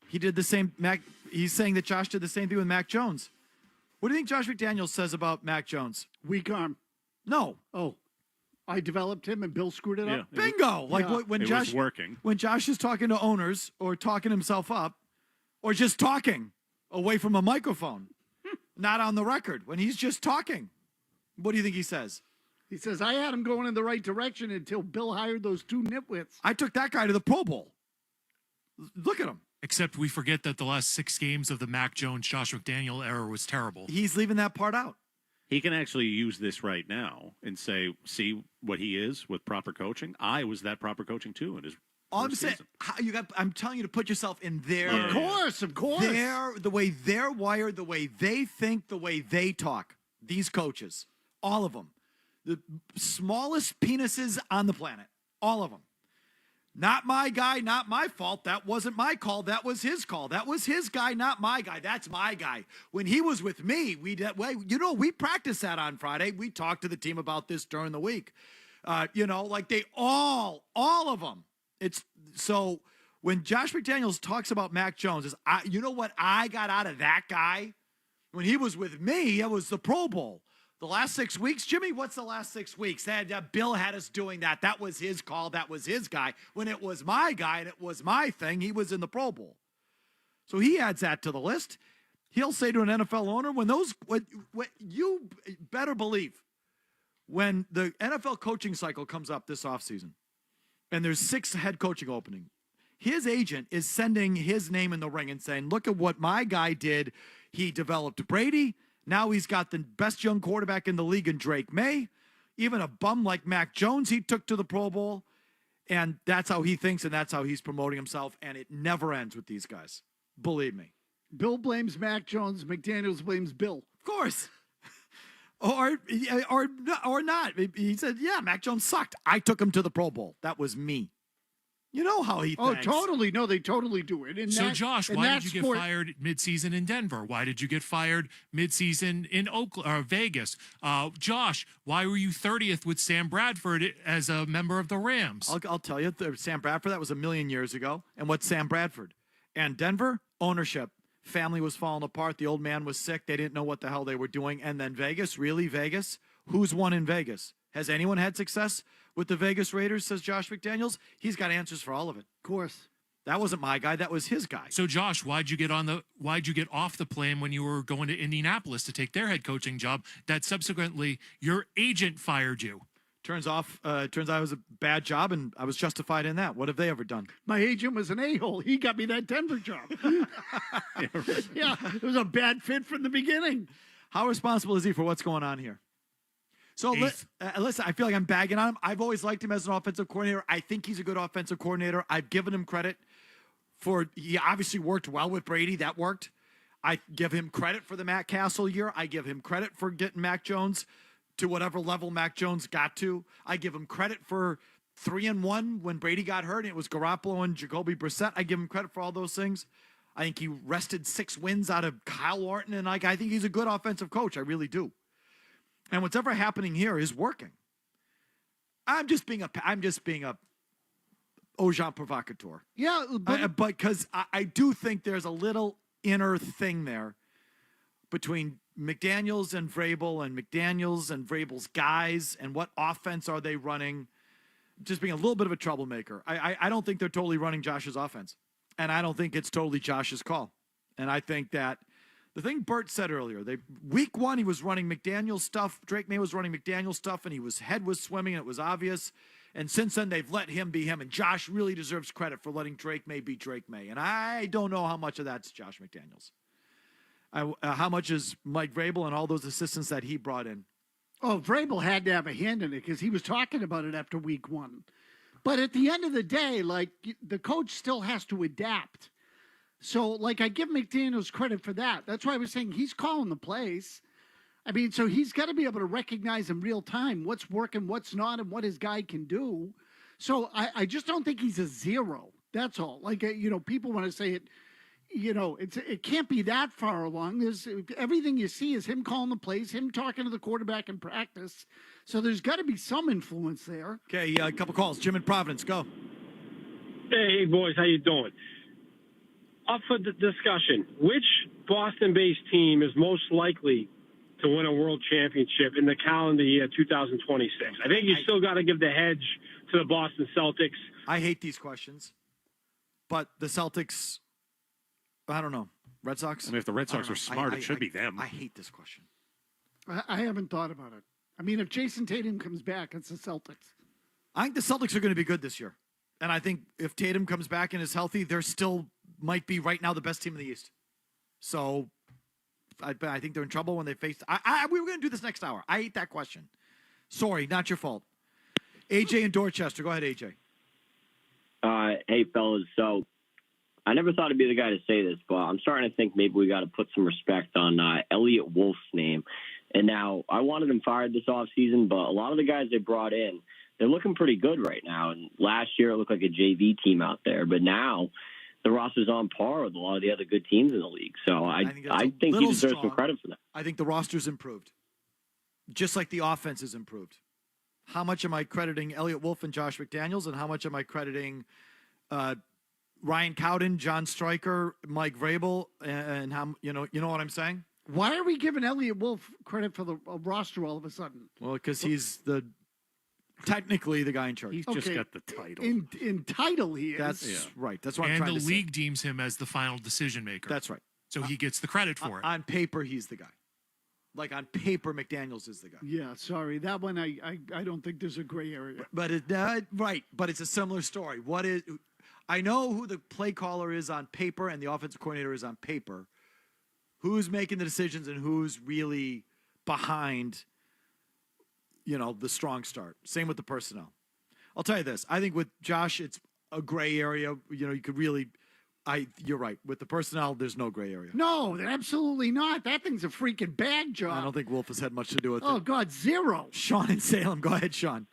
[SPEAKER 2] He did the same. He's saying that Josh did the same thing with Mac Jones. What do you think Josh McDaniels says about Mac Jones?
[SPEAKER 3] Weak arm.
[SPEAKER 2] No.
[SPEAKER 3] Oh, I developed him and Bill screwed it up.
[SPEAKER 2] Bingo. Like when
[SPEAKER 1] it
[SPEAKER 2] Josh
[SPEAKER 1] was working.
[SPEAKER 2] When Josh is talking to owners or talking himself up or just talking away from a microphone, not on the record, when he's just talking, what do you think he says?
[SPEAKER 3] He says, I had him going in the right direction until Bill hired those two nitwits.
[SPEAKER 2] I took that guy to the Pro Bowl. Look at him.
[SPEAKER 31] Except we forget that the last 6 games of the Mac Jones, Josh McDaniel era was terrible.
[SPEAKER 2] He's leaving that part out.
[SPEAKER 1] He can actually use this right now and say, see what he is with proper coaching. I was that proper coaching too in his
[SPEAKER 2] I'm saying, I'm telling you to put yourself in their.
[SPEAKER 3] Of course.
[SPEAKER 2] The way they're wired, the way they think, the way they talk. These coaches, all of them, the smallest penises on the planet, all of them. Not my guy, not my fault. That wasn't my call. That was his call. That was his guy, not my guy. That's my guy. When he was with me, we practiced that on Friday. We talked to the team about this during the week. Like they all of them. It's so when Josh McDaniels talks about Mac Jones, you know what I got out of that guy? When he was with me, it was the Pro Bowl. The last 6 weeks, Jimmy, what's the last 6 weeks? Bill had us doing that. That was his call. That was his guy. When it was my guy and it was my thing, he was in the Pro Bowl. So he adds that to the list. He'll say to an NFL owner, what you better believe, when the NFL coaching cycle comes up this offseason and there's 6 head coaching openings, his agent is sending his name in the ring and saying, look at what my guy did. He developed Brady. Now he's got the best young quarterback in the league in Drake May. Even a bum like Mac Jones he took to the Pro Bowl. And that's how he thinks, and that's how he's promoting himself. And it never ends with these guys. Believe me.
[SPEAKER 3] Bill blames Mac Jones. McDaniels blames Bill.
[SPEAKER 2] Of course. or not. He said, yeah, Mac Jones sucked. I took him to the Pro Bowl. That was me. You know how he thinks.
[SPEAKER 3] Oh, totally. No, they totally do it.
[SPEAKER 31] So, Josh, why did you get fired midseason in Denver? Why did you get fired midseason in Vegas? Josh, why were you 30th with Sam Bradford as a member of the Rams?
[SPEAKER 2] I'll tell you, Sam Bradford, that was a million years ago. And what's Sam Bradford? And Denver, ownership. Family was falling apart. The old man was sick. They didn't know what the hell they were doing. And then Vegas, really, Vegas? Who's won in Vegas? Has anyone had success with the Vegas Raiders, says Josh McDaniels? He's got answers for all of it.
[SPEAKER 3] Of course.
[SPEAKER 2] That wasn't my guy. That was his guy.
[SPEAKER 31] So, Josh, why'd you get off the plane when you were going to Indianapolis to take their head coaching job that subsequently your agent fired you?
[SPEAKER 2] Turns out it was a bad job, and I was justified in that. What have they ever done?
[SPEAKER 3] My agent was an a-hole. He got me that Denver job. Yeah, it was a bad fit from the beginning.
[SPEAKER 2] How responsible is he for what's going on here? So listen, I feel like I'm bagging on him. I've always liked him as an offensive coordinator. I think he's a good offensive coordinator. I've given him credit he obviously worked well with Brady. That worked. I give him credit for the Matt Castle year. I give him credit for getting Mac Jones to whatever level Mac Jones got to. I give him credit for 3-1 when Brady got hurt and it was Garoppolo and Jacoby Brissett. I give him credit for all those things. I think he wrested 6 wins out of Kyle Orton, and I think he's a good offensive coach. I really do. And what's ever happening here is working. I'm just being a agent provocateur.
[SPEAKER 3] Yeah,
[SPEAKER 2] but because I do think there's a little inner thing there between McDaniels and Vrabel and McDaniels and Vrabel's guys and what offense are they running. Just being a little bit of a troublemaker. I don't think they're totally running Josh's offense. And I don't think it's totally Josh's call. And I think that the thing Bert said earlier, week 1, he was running McDaniels stuff. Drake May was running McDaniels stuff, and his head was swimming, and it was obvious. And since then, they've let him be him. And Josh really deserves credit for letting Drake May be Drake May. And I don't know how much of that's Josh McDaniels. How much is Mike Vrabel and all those assistants that he brought in?
[SPEAKER 3] Oh, Vrabel had to have a hand in it because he was talking about it after week 1. But at the end of the day, the coach still has to adapt. So, I give McDaniels credit for that. That's why I was saying he's calling the plays. I mean, so he's got to be able to recognize in real time what's working, what's not, and what his guy can do. So I just don't think he's a zero. That's all. People want to say it, it can't be that far along. Everything you see is him calling the plays, him talking to the quarterback in practice. So there's got to be some influence there.
[SPEAKER 2] Okay, a couple calls. Jim in Providence, go.
[SPEAKER 6] Hey, boys, how you doing? Up for the discussion. Which Boston-based team is most likely to win a world championship in the calendar year 2026? I think you still got to give the hedge to the Boston Celtics.
[SPEAKER 2] I hate these questions, but the Celtics, I don't know. Red Sox?
[SPEAKER 1] I mean, if the Red Sox are smart, it should be them.
[SPEAKER 2] I hate this question.
[SPEAKER 3] I haven't thought about it. I mean, if Jason Tatum comes back, it's the Celtics.
[SPEAKER 2] I think the Celtics are going to be good this year. And I think if Tatum comes back and is healthy, they're still might be right now the best team in the East. So I think they're in trouble when they face. We were going to do this next hour. I hate that question. Sorry, not your fault. AJ in Dorchester. Go ahead, AJ.
[SPEAKER 7] Hey, fellas. So I never thought I'd be the guy to say this, but I'm starting to think maybe we got to put some respect on Elliott Wolf's name. And now I wanted him fired this offseason, but a lot of the guys they brought in, they're looking pretty good right now. And last year it looked like a JV team out there, but now the roster's on par with a lot of the other good teams in the league. So I think he deserves some credit for that.
[SPEAKER 2] I think the roster's improved, just like the offense has improved. How much am I crediting Elliott Wolf and Josh McDaniels, and how much am I crediting Ryan Cowden, John Stryker, Mike Vrabel, and how you know what I'm saying?
[SPEAKER 3] Why are we giving Elliott Wolf credit for the roster all of a sudden?
[SPEAKER 2] Well, because he's technically the guy in charge.
[SPEAKER 1] He's just got the title.
[SPEAKER 3] In title, he is.
[SPEAKER 2] That's right. That's what I'm
[SPEAKER 31] and
[SPEAKER 2] trying to say.
[SPEAKER 31] the league deems him as the final decision maker.
[SPEAKER 2] That's right.
[SPEAKER 31] So he gets the credit for it.
[SPEAKER 2] On paper, he's the guy. Like on paper, McDaniels is the guy.
[SPEAKER 3] Yeah, sorry. That one, I don't think there's a gray area.
[SPEAKER 2] But but it's a similar story. I know who the play caller is on paper and the offensive coordinator is on paper. Who's making the decisions and who's really behind, the strong start. Same with the personnel. I'll tell you this. I think with Josh, it's a gray area. You could really... you're right. With the personnel, there's no gray area.
[SPEAKER 3] No, absolutely not. That thing's a freaking bag job.
[SPEAKER 2] I don't think Wolf has had much to do with it.
[SPEAKER 3] Oh, God, zero.
[SPEAKER 2] Sean in Salem. Go ahead, Sean.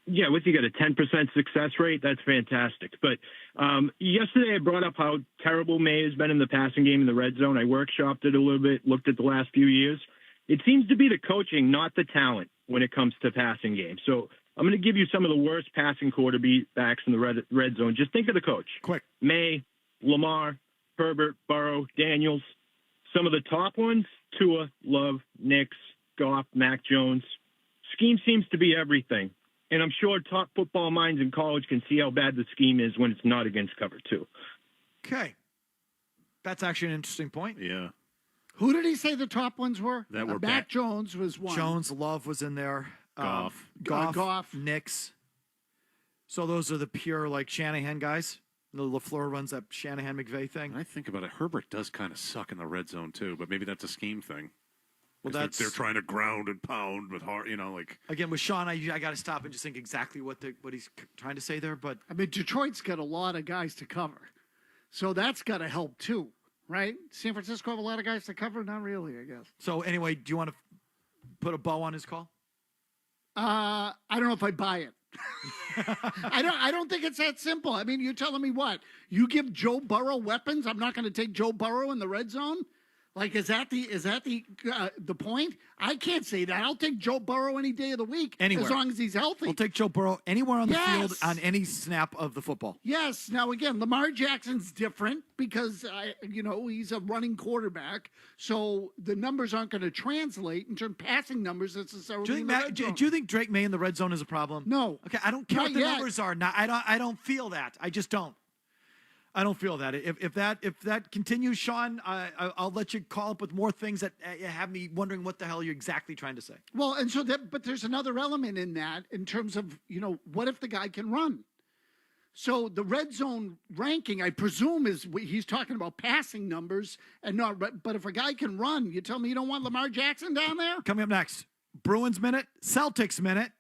[SPEAKER 6] Yeah, with you got a 10% success rate. That's fantastic. But yesterday I brought up how terrible May has been in the passing game in the red zone. I workshopped it a little bit, looked at the last few years. It seems to be the coaching, not the talent, when it comes to passing game. So I'm going to give you some of the worst passing quarterbacks in the red zone. Just think of the coach.
[SPEAKER 2] Quick.
[SPEAKER 6] May, Lamar, Herbert, Burrow, Daniels. Some of the top ones, Tua, Love, Nix, Goff, Mac Jones. Scheme seems to be everything. And I'm sure top football minds in college can see how bad the scheme is when it's not against cover two.
[SPEAKER 2] Okay. That's actually an interesting point.
[SPEAKER 1] Yeah.
[SPEAKER 3] Who did he say the top ones were?
[SPEAKER 1] That were
[SPEAKER 3] Mac Jones was one.
[SPEAKER 2] Jones, Love was in there.
[SPEAKER 1] Goff.
[SPEAKER 2] Goff, Nix. So those are the pure, Shanahan guys. The LaFleur runs that Shanahan-McVay thing.
[SPEAKER 1] When I think about it, Herbert does kind of suck in the red zone, too, but maybe that's a scheme thing.
[SPEAKER 2] Well,
[SPEAKER 1] they're trying to ground and pound with hard,
[SPEAKER 2] Again, with Sean, I got to stop and just think exactly what he's trying to say there. But
[SPEAKER 3] I mean, Detroit's got a lot of guys to cover, so that's got to help too, right? San Francisco have a lot of guys to cover, not really, I guess.
[SPEAKER 2] So anyway, do you want to put a bow on his call?
[SPEAKER 3] I don't know if I buy it. I don't think it's that simple. I mean, you're telling me what? You give Joe Burrow weapons? I'm not going to take Joe Burrow in the red zone? Is that the point? I can't say that. I'll take Joe Burrow any day of the week,
[SPEAKER 2] anywhere,
[SPEAKER 3] as long as he's healthy.
[SPEAKER 2] We'll take Joe Burrow anywhere on the field on any snap of the football.
[SPEAKER 3] Yes. Now again, Lamar Jackson's different because he's a running quarterback, so the numbers aren't going to translate in terms of passing numbers necessarily.
[SPEAKER 2] Do you think Drake May in the red zone is a problem?
[SPEAKER 3] No.
[SPEAKER 2] Okay, I don't care what the numbers are. Now, I don't feel that. I just don't. I don't feel that. If that continues, Sean, I'll let you call up with more things that have me wondering what the hell you're exactly trying to say.
[SPEAKER 3] Well, and so but there's another element in that in terms of, what if the guy can run? So the red zone ranking, I presume, he's talking about passing numbers and not. But if a guy can run, you tell me you don't want Lamar Jackson down there?
[SPEAKER 2] Coming up next, Bruins Minute, Celtics Minute.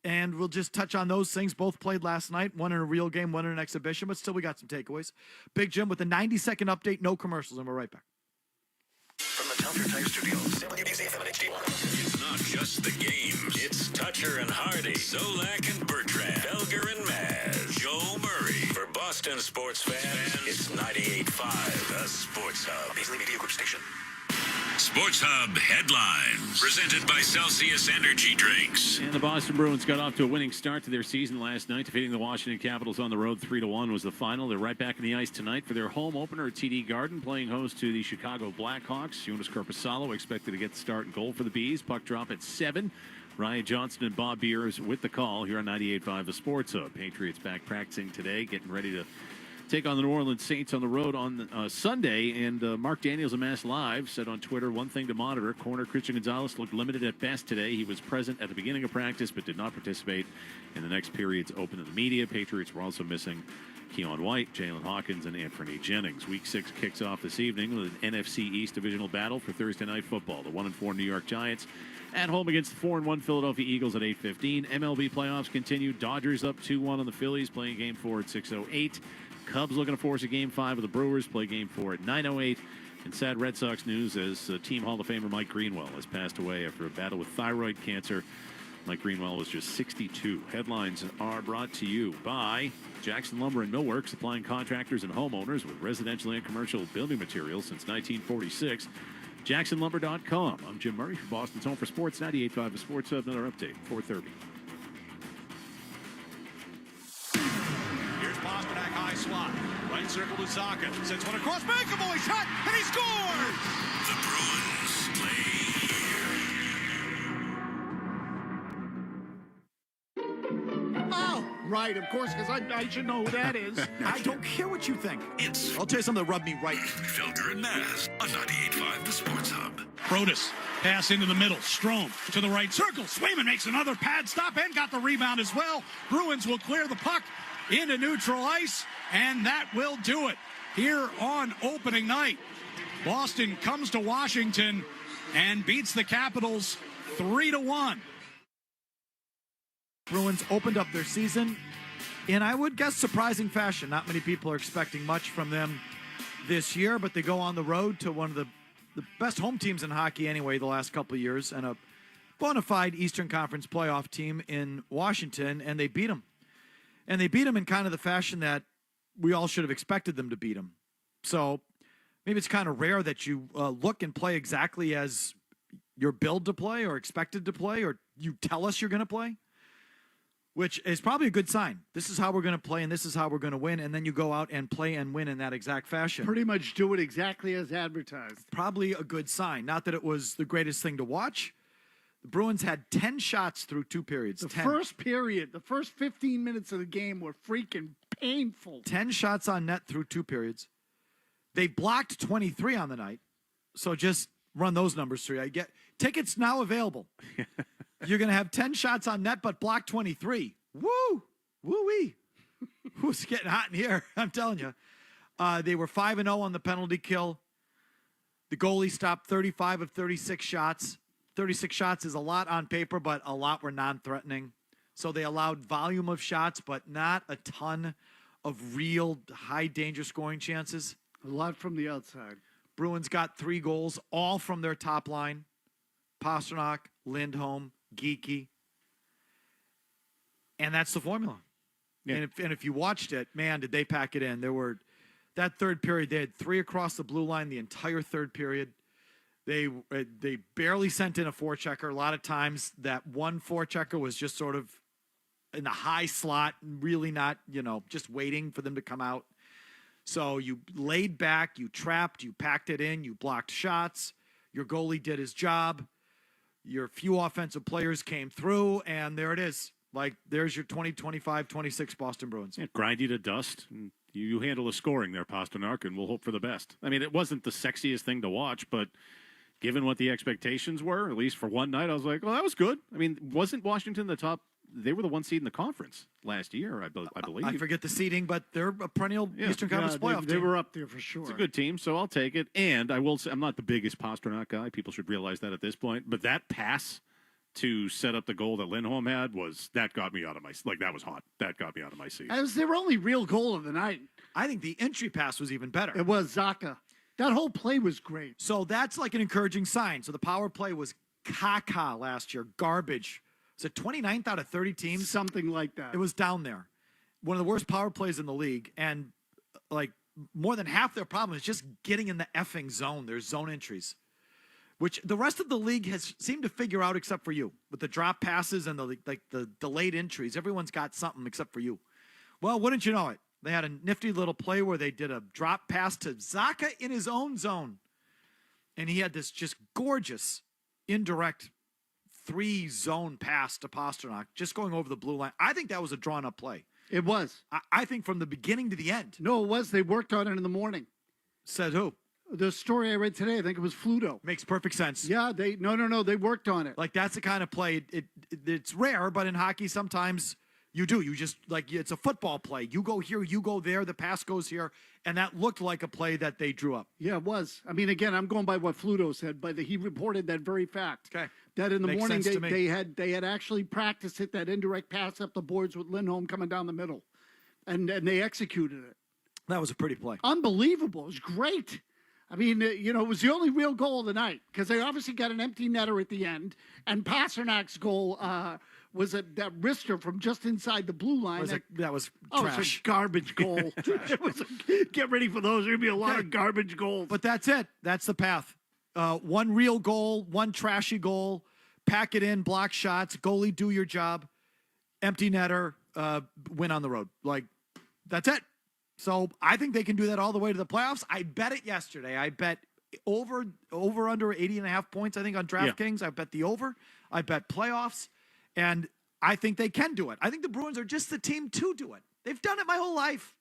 [SPEAKER 2] And we'll just touch on those things. Both played last night, one in a real game, one in an exhibition, but still we got some takeaways. Big Jim with a 90-second update, no commercials, and we're right back.
[SPEAKER 4] From the Telter Type Studios, WBZ HD1. It's not just the games. It's Toucher and Hardy, Zolak and Bertrand, Felger and Maz, Joe Murray. For Boston sports fans, it's 98.5, the Sports Hub. Beasley Media Group Station. Sports Hub headlines, presented by Celsius Energy Drinks.
[SPEAKER 1] And the Boston Bruins got off to a winning start to their season last night, defeating the Washington Capitals on the road. 3-1 was the final. They're right back in the ice tonight for their home opener at TD Garden, playing host to the Chicago Blackhawks. Jonas Corposalo expected to get the start and goal for the Bees. Puck drop at 7. Ryan Johnson and Bob Beers with the call here on 98.5 The Sports Hub. Patriots back practicing today, getting ready to take on the New Orleans Saints on the road on Sunday. And Mark Daniels of Mass Live said on Twitter, one thing to monitor, corner Christian Gonzalez looked limited at best today. He was present at the beginning of practice but did not participate in the next period's open to the media. Patriots were also missing Keon White, Jalen Hawkins, and Anthony Jennings. Week 6 kicks off this evening with an NFC East divisional battle for Thursday Night Football. The 1-4 New York Giants at home against the 4-1 Philadelphia Eagles at 8:15. MLB playoffs continue. Dodgers up 2-1 on the Phillies, playing Game 4 at 6:08. Cubs looking to force a Game 5 with the Brewers, play Game 4 at 9:08. And sad Red Sox news as Team Hall of Famer Mike Greenwell has passed away after a battle with thyroid cancer Mike Greenwell was just 62. Headlines are brought to you by Jackson Lumber and Millwork, supplying contractors and homeowners with residential and commercial building materials since 1946. JacksonLumber.com. I'm Jim Murray for Boston's Home for Sports, 98.5 The Sports Hub. Another update, 4:30.
[SPEAKER 8] Here's Pasternak, high slot. Right circle to Zacha. Sends one across. McAvoy shot, and he scored!
[SPEAKER 4] The Bruins play here.
[SPEAKER 3] Oh, right, of course, because I should know who that is.
[SPEAKER 2] I don't care what you think.
[SPEAKER 4] It's
[SPEAKER 2] I'll tell you something that rubbed me right.
[SPEAKER 4] Felger and Maz on 98.5 The Sports Hub.
[SPEAKER 8] Protas, pass into the middle. Strome to the right circle. Swayman makes another pad stop and got the rebound as well. Bruins will clear the puck into neutral ice, and that will do it here on opening night. Boston comes to Washington and beats the Capitals 3-1.
[SPEAKER 2] Bruins opened up their season in, I would guess, surprising fashion. Not many people are expecting much from them this year, but they go on the road to one of the best home teams in hockey anyway the last couple of years, and a bona fide Eastern Conference playoff team in Washington, and they beat them. And they beat them in kind of the fashion that we all should have expected them to beat them. So maybe it's kind of rare that you look and play exactly as you're billed to play or expected to play, or you tell us you're going to play, which is probably a good sign. This is how we're going to play, and this is how we're going to win, and then you go out and play and win in that exact fashion.
[SPEAKER 3] Pretty much do it exactly as advertised.
[SPEAKER 2] Probably a good sign. Not that it was the greatest thing to watch. The Bruins had 10 shots through 2 periods.
[SPEAKER 3] The first period, the first 15 minutes of the game were freaking painful.
[SPEAKER 2] 10 shots on net through 2 periods. They blocked 23 on the night. So just run those numbers through. I get tickets now available. You're going to have 10 shots on net, but block 23. Woo! Woo-wee. Who's getting hot in here? I'm telling you. They were 5-0 on the penalty kill. The goalie stopped 35 of 36 shots. 36 shots is a lot on paper, but a lot were non-threatening. So they allowed volume of shots, but not a ton of real high-danger scoring chances.
[SPEAKER 3] A lot from the outside.
[SPEAKER 2] Bruins got 3 goals, all from their top line. Pasternak, Lindholm, Geekie. And that's the formula. Yeah. And if you watched it, man, did they pack it in. That third period, they had 3 across the blue line the entire third period. They barely sent in a forechecker. A lot of times that one forechecker was just sort of in the high slot, really not, just waiting for them to come out. So you laid back, you trapped, you packed it in, you blocked shots. Your goalie did his job. Your few offensive players came through, and there it is. There's your 20-25-26 Boston Bruins.
[SPEAKER 1] Yeah, grind you to dust. And you handle the scoring there, Pasternak, and we'll hope for the best. I mean, it wasn't the sexiest thing to watch, but given what the expectations were, at least for one night, I was like, well, that was good. I mean, wasn't Washington the top? They were the 1 seed in the conference last year, I believe.
[SPEAKER 2] I forget the seeding, but they're a perennial Eastern Conference playoff team.
[SPEAKER 3] They were up there for sure.
[SPEAKER 1] It's a good team, so I'll take it. And I will say, I'm not the biggest Pasternak guy. People should realize that at this point. But that pass to set up the goal that Lindholm had that got me out of my that was hot. That got me out of my seat.
[SPEAKER 3] That was their only real goal of the night.
[SPEAKER 2] I think the entry pass was even better.
[SPEAKER 3] It was Zacha. That whole play was great.
[SPEAKER 2] So that's like an encouraging sign. So the power play was caca last year, garbage. Was it 29th out of 30 teams?
[SPEAKER 3] Something like that.
[SPEAKER 2] It was down there. One of the worst power plays in the league. And more than half their problem is just getting in the effing zone. There's zone entries, which the rest of the league has seemed to figure out except for you. With the drop passes and the delayed entries, everyone's got something except for you. Well, wouldn't you know it? They had a nifty little play where they did a drop pass to Zacha in his own zone. And he had this just gorgeous indirect 3-zone pass to Pasternak, just going over the blue line. I think that was a drawn-up play.
[SPEAKER 3] It was.
[SPEAKER 2] I think from the beginning to the end.
[SPEAKER 3] No, it was. They worked on it in the morning.
[SPEAKER 2] Said who?
[SPEAKER 3] The story I read today, I think it was Fluto.
[SPEAKER 2] Makes perfect sense.
[SPEAKER 3] Yeah, no, they worked on it.
[SPEAKER 2] That's the kind of play, it's rare, but in hockey sometimes you do. You just, it's a football play. You go here, you go there, the pass goes here, and that looked like a play that they drew up.
[SPEAKER 3] Yeah, it was. I mean, again, I'm going by what Fluto said, but he reported that very fact.
[SPEAKER 2] Okay.
[SPEAKER 3] That in the morning they had actually practiced it, that indirect pass up the boards with Lindholm coming down the middle, and they executed it.
[SPEAKER 2] That was a pretty play.
[SPEAKER 3] Unbelievable. It was great. I mean, it was the only real goal of the night because they obviously got an empty netter at the end, and Pasternak's goal was that wrister from just inside the blue line.
[SPEAKER 2] That was
[SPEAKER 3] trash. It's a garbage goal. Get ready for those. There's going to be a lot of garbage goals.
[SPEAKER 2] But that's it. That's the path. One real goal, one trashy goal, pack it in, block shots, goalie, do your job, empty netter, win on the road. Like, that's it. So I think they can do that all the way to the playoffs. I bet it yesterday. I bet over under 80.5 points, I think, on DraftKings. I bet the over. I bet playoffs. And I think they can do it. I think the Bruins are just the team to do it. They've done it my whole life.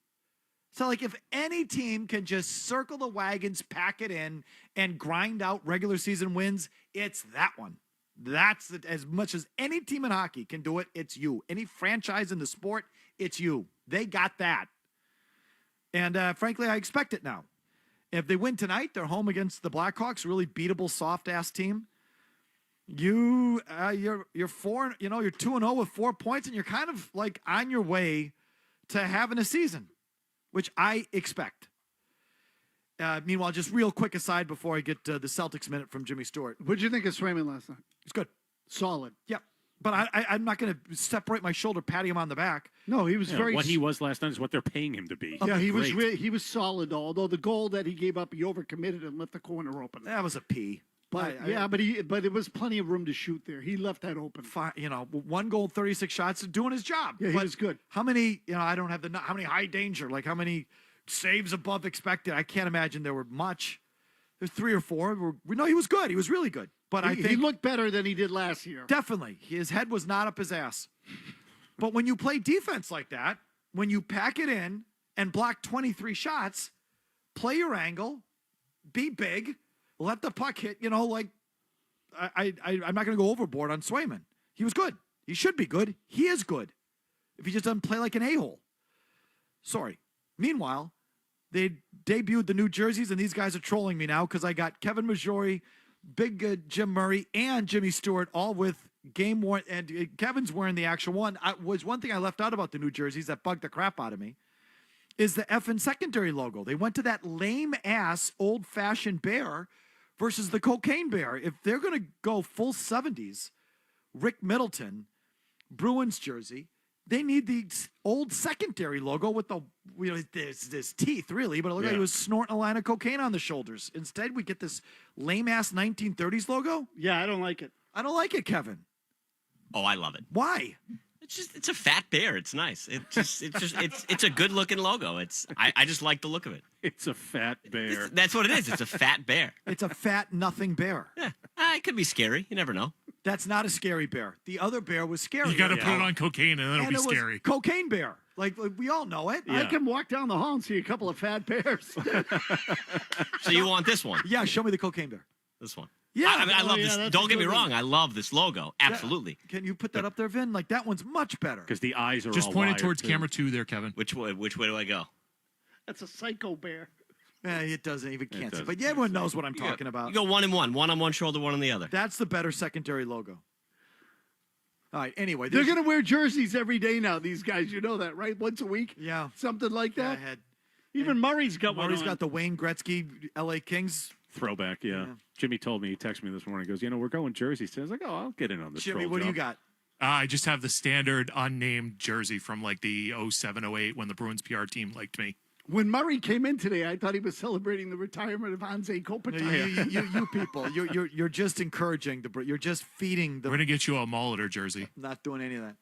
[SPEAKER 2] So, like, if any team can just circle the wagons, pack it in, and grind out regular season wins, it's that one. That's as much as any team in hockey can do it, it's you. Any franchise in the sport, it's you. They got that. And frankly, I expect it now. If they win tonight, they're home against the Blackhawks, really beatable, soft-ass team. You're 4, you're 2-0 with 4 points, and you're kind of like on your way to having a season, which I expect. Meanwhile, just real quick aside before I get the Celtics minute from Jimmy Stewart.
[SPEAKER 3] What did you think of Swayman last night?
[SPEAKER 2] It's good.
[SPEAKER 3] Solid.
[SPEAKER 2] Yep. But I'm not going to separate my shoulder, patting him on the back.
[SPEAKER 3] No, he was very.
[SPEAKER 1] What he was last night is what they're paying him to be.
[SPEAKER 3] Yeah, he was solid. Although the goal that he gave up, he overcommitted and left the corner open.
[SPEAKER 2] That was a P.
[SPEAKER 3] But but it was plenty of room to shoot there. He left that open.
[SPEAKER 2] Fine, 1 goal, 36 shots, doing his job.
[SPEAKER 3] Yeah, he was good.
[SPEAKER 2] How many? I don't have how many high danger? Like how many saves above expected? I can't imagine there were much. There's 3 or 4. No, he was good. He was really good. But I think
[SPEAKER 3] he looked better than he did last year.
[SPEAKER 2] Definitely, his head was not up his ass. But when you play defense like that, when you pack it in and block 23 shots, play your angle, be big. Let the puck hit, I'm not going to go overboard on Swayman. He was good. He should be good. He is good. If he just doesn't play like an a-hole. Sorry. Meanwhile, they debuted the new jerseys, and these guys are trolling me now because I got Kevin Majori, Big Jim Murray, and Jimmy Stewart all with game worn, and Kevin's wearing the actual one. Was one thing I left out about the new jerseys that bugged the crap out of me is the effing secondary logo. They went to that lame-ass, old-fashioned bear versus the cocaine bear. If they're going to go full 70s, Rick Middleton, Bruins jersey, they need the old secondary logo with the, there's teeth, really, but it looked like he was snorting a line of cocaine on the shoulders. Instead, we get this lame-ass 1930s logo.
[SPEAKER 3] Yeah, I don't like it.
[SPEAKER 2] I don't like it, Kevin.
[SPEAKER 10] Oh, I love it.
[SPEAKER 2] Why?
[SPEAKER 10] It's a fat bear. It's nice. It's a good looking logo. I just like the look of it.
[SPEAKER 1] It's a fat bear.
[SPEAKER 10] That's what it is. It's a fat bear.
[SPEAKER 2] It's a fat nothing bear.
[SPEAKER 10] Yeah. It could be scary. You never know.
[SPEAKER 2] That's not a scary bear. The other bear was scary.
[SPEAKER 31] You got to put it on cocaine and then it'll be scary.
[SPEAKER 2] Cocaine bear. Like we all know it.
[SPEAKER 3] Yeah. I can walk down the hall and see a couple of fat bears.
[SPEAKER 10] So you want this one?
[SPEAKER 2] Yeah, show me the cocaine bear.
[SPEAKER 10] This one.
[SPEAKER 2] Yeah,
[SPEAKER 10] I love this. Don't get me wrong. I love this logo. Absolutely.
[SPEAKER 2] Yeah. Can you put that up there, Vin? Like that one's much better.
[SPEAKER 1] Because the eyes are
[SPEAKER 31] just
[SPEAKER 1] all
[SPEAKER 31] pointed towards
[SPEAKER 1] too.
[SPEAKER 31] camera 2 there, Kevin.
[SPEAKER 10] Which way do I go?
[SPEAKER 3] That's a psycho bear.
[SPEAKER 2] It doesn't even cancel. But everyone knows what I'm talking about.
[SPEAKER 10] You go 1 and 1. One on one shoulder, one on the other.
[SPEAKER 2] That's the better secondary logo. All right. Anyway,
[SPEAKER 3] they're going to wear jerseys every day now. These guys, you know that, right? Once a week.
[SPEAKER 2] Yeah.
[SPEAKER 3] Something like that.
[SPEAKER 2] Yeah,
[SPEAKER 3] Even Murray's got one.
[SPEAKER 2] Murray's got the Wayne Gretzky L.A. Kings
[SPEAKER 1] throwback. Yeah. Jimmy told me. He texted me this morning. He goes, we're going jerseys. So I was like, I'll get in on this.
[SPEAKER 2] Jimmy, what do you got?
[SPEAKER 31] I just have the standard unnamed jersey from like the 07-08 when the Bruins PR team liked me.
[SPEAKER 3] When Murray came in today, I thought he was celebrating the retirement of Anze Kopitar.
[SPEAKER 2] You people, you're just encouraging you're just feeding the.
[SPEAKER 31] We're gonna get you a Molitor jersey.
[SPEAKER 2] Not doing any of that.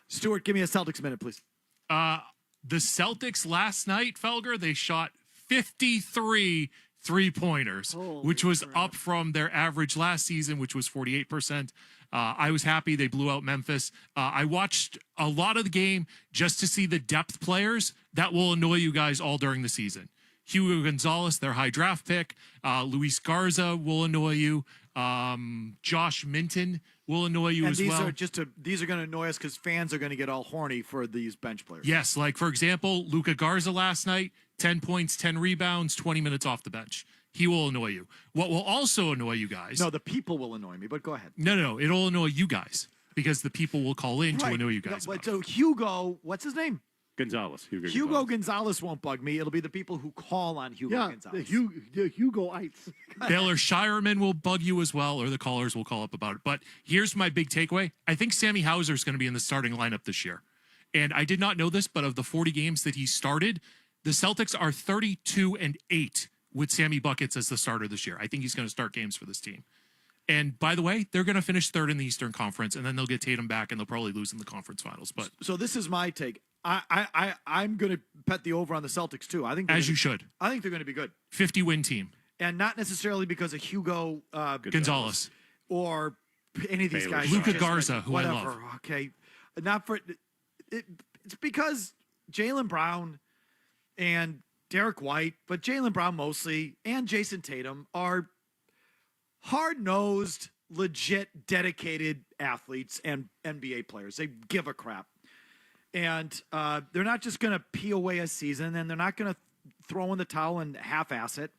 [SPEAKER 2] Stuart, give me a Celtics minute, please.
[SPEAKER 31] The Celtics last night, Felger, they shot 53 3-pointers, which was up from their average last season, which was 48%. I was happy they blew out Memphis. I watched a lot of the game just to see the depth players that will annoy you guys all during the season. Hugo Gonzalez, their high draft pick. Luis Garza will annoy you. Josh Minton will annoy you as well.
[SPEAKER 2] These are going to annoy us because fans are going to get all horny for these bench players.
[SPEAKER 31] Yes, like for example, Luka Garza last night, 10 points, 10 rebounds, 20 minutes off the bench. He will annoy you. What will also annoy you guys?
[SPEAKER 2] No, the people will annoy me, but go ahead.
[SPEAKER 31] No. It'll annoy you guys because the people will call in to annoy you guys.
[SPEAKER 2] So Hugo, what's his name?
[SPEAKER 1] Gonzalez.
[SPEAKER 2] Hugo Gonzalez won't bug me. It'll be the people who call on Hugo Gonzalez.
[SPEAKER 3] The Hugoites.
[SPEAKER 31] Baylor Shireman will bug you as well, or the callers will call up about it. But here's my big takeaway. I think Sammy Hauser is going to be in the starting lineup this year. And I did not know this, but of the 40 games that he started, the Celtics are 32-8 with Sammy Buckets as the starter this year. I think he's going to start games for this team. And by the way, they're going to finish third in the Eastern Conference, and then they'll get Tatum back, and they'll probably lose in the conference finals. But
[SPEAKER 2] so this is my take. I'm going to bet the over on the Celtics too. I think
[SPEAKER 31] you should.
[SPEAKER 2] I think they're going to be good.
[SPEAKER 31] 50-win team,
[SPEAKER 2] and not necessarily because of Hugo
[SPEAKER 31] Gonzalez
[SPEAKER 2] or any of these guys.
[SPEAKER 31] Luka Garza, who
[SPEAKER 2] whatever.
[SPEAKER 31] I love.
[SPEAKER 2] Okay, not for it's because Jaylen Brown and Derek White, but Jaylen Brown mostly, and Jason Tatum are hard-nosed, legit, dedicated athletes and NBA players. They give a crap. And they're not just going to pee away a season, and they're not going to throw in the towel and half-ass it.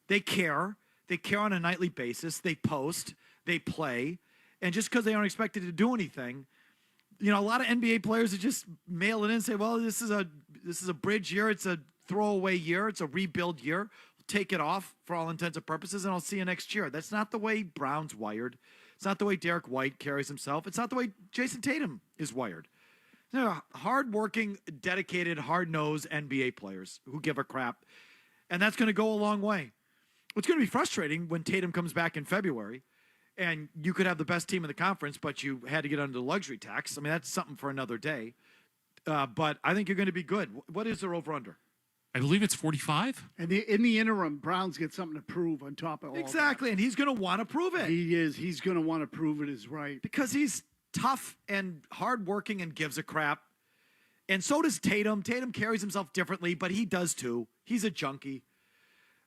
[SPEAKER 2] They care. They care on a nightly basis. They post. They play. And just because they aren't expected to do anything, a lot of NBA players that just mail it in and say, well, this is a bridge year. It's a throwaway year. It's a rebuild year. Take it off for all intents and purposes, and I'll see you next year. That's not the way Brown's wired. It's not the way Derek White carries himself. It's not the way Jason Tatum is wired. They're hard-working, dedicated, hard-nosed NBA players who give a crap, and that's going to go a long way. It's going to be frustrating when Tatum comes back in February, and you could have the best team in the conference, but you had to get under the luxury tax. I mean, that's something for another day. But I think you're going to be good. What is their over-under?
[SPEAKER 31] I believe it's 45.
[SPEAKER 3] And in the interim, Brown's get something to prove on top of all
[SPEAKER 2] exactly,
[SPEAKER 3] that.
[SPEAKER 2] And he's going to want to prove it.
[SPEAKER 3] He is. He's going to want to prove it is right.
[SPEAKER 2] Because he's tough and hardworking and gives a crap. And so does Tatum. Tatum carries himself differently, but he does too. He's a junkie.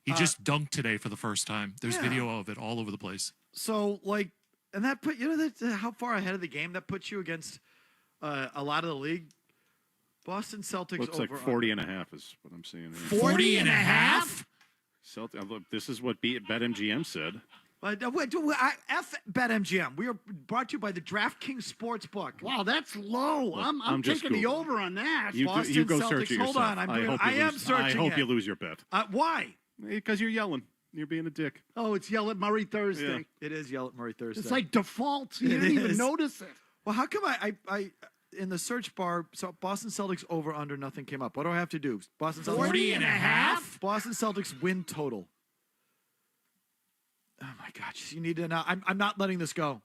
[SPEAKER 31] He just dunked today for the first time. There's video of it all over the place.
[SPEAKER 2] So, and that put, how far ahead of the game that puts you against a lot of the league. Boston Celtics
[SPEAKER 1] looks
[SPEAKER 2] over
[SPEAKER 1] like 40.5 is what I'm seeing.
[SPEAKER 2] 40.5?
[SPEAKER 1] This is what BetMGM said.
[SPEAKER 2] F BetMGM. We are brought to you by the DraftKings Sportsbook.
[SPEAKER 3] Wow, that's low. I'm taking the over on that.
[SPEAKER 1] You go
[SPEAKER 2] Celtics.
[SPEAKER 1] search it yourself.
[SPEAKER 2] Hold on. I am searching
[SPEAKER 1] I hope you lose your bet.
[SPEAKER 2] Why?
[SPEAKER 1] Because you're yelling. You're being a dick.
[SPEAKER 3] Oh, it's Yell at Murray Thursday.
[SPEAKER 1] Yeah.
[SPEAKER 2] It is Yell at Murray Thursday.
[SPEAKER 3] It's like default. You didn't even notice it.
[SPEAKER 2] Well, how come I in the search bar, so Boston Celtics over under nothing came up. What do I have to do? Boston Celtics
[SPEAKER 3] 40.5?
[SPEAKER 2] Boston Celtics win total. Oh my gosh, you need to know. I'm not letting this go.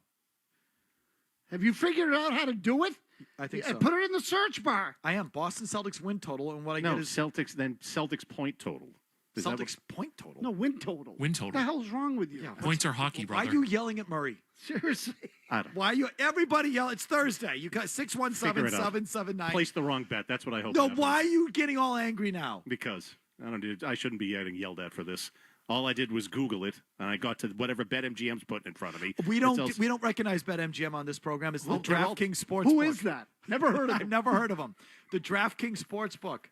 [SPEAKER 3] Have you figured out how to do it?
[SPEAKER 2] I think so.
[SPEAKER 3] Put it in the search bar.
[SPEAKER 2] I am. Boston Celtics win total, and what I
[SPEAKER 1] get
[SPEAKER 2] is
[SPEAKER 1] Celtics point total.
[SPEAKER 2] Celtics point total.
[SPEAKER 3] No, win total.
[SPEAKER 31] Win total.
[SPEAKER 3] What the hell's wrong with you?
[SPEAKER 2] Yeah,
[SPEAKER 31] points are hockey, brother.
[SPEAKER 2] Why are you yelling at Murray?
[SPEAKER 3] Seriously.
[SPEAKER 2] Why are you? Everybody yell. It's Thursday. You got 617-779.
[SPEAKER 1] Placed the wrong bet. That's what I hope.
[SPEAKER 2] No, why are you getting all angry now?
[SPEAKER 1] Because I shouldn't be getting yelled at for this. All I did was Google it, and I got to whatever BetMGM's putting in front of me.
[SPEAKER 2] We don't recognize BetMGM on this program. It's the DraftKings Sportsbook.
[SPEAKER 3] Who is that? Never heard of him.
[SPEAKER 2] I've never heard of them. The DraftKings Sportsbook.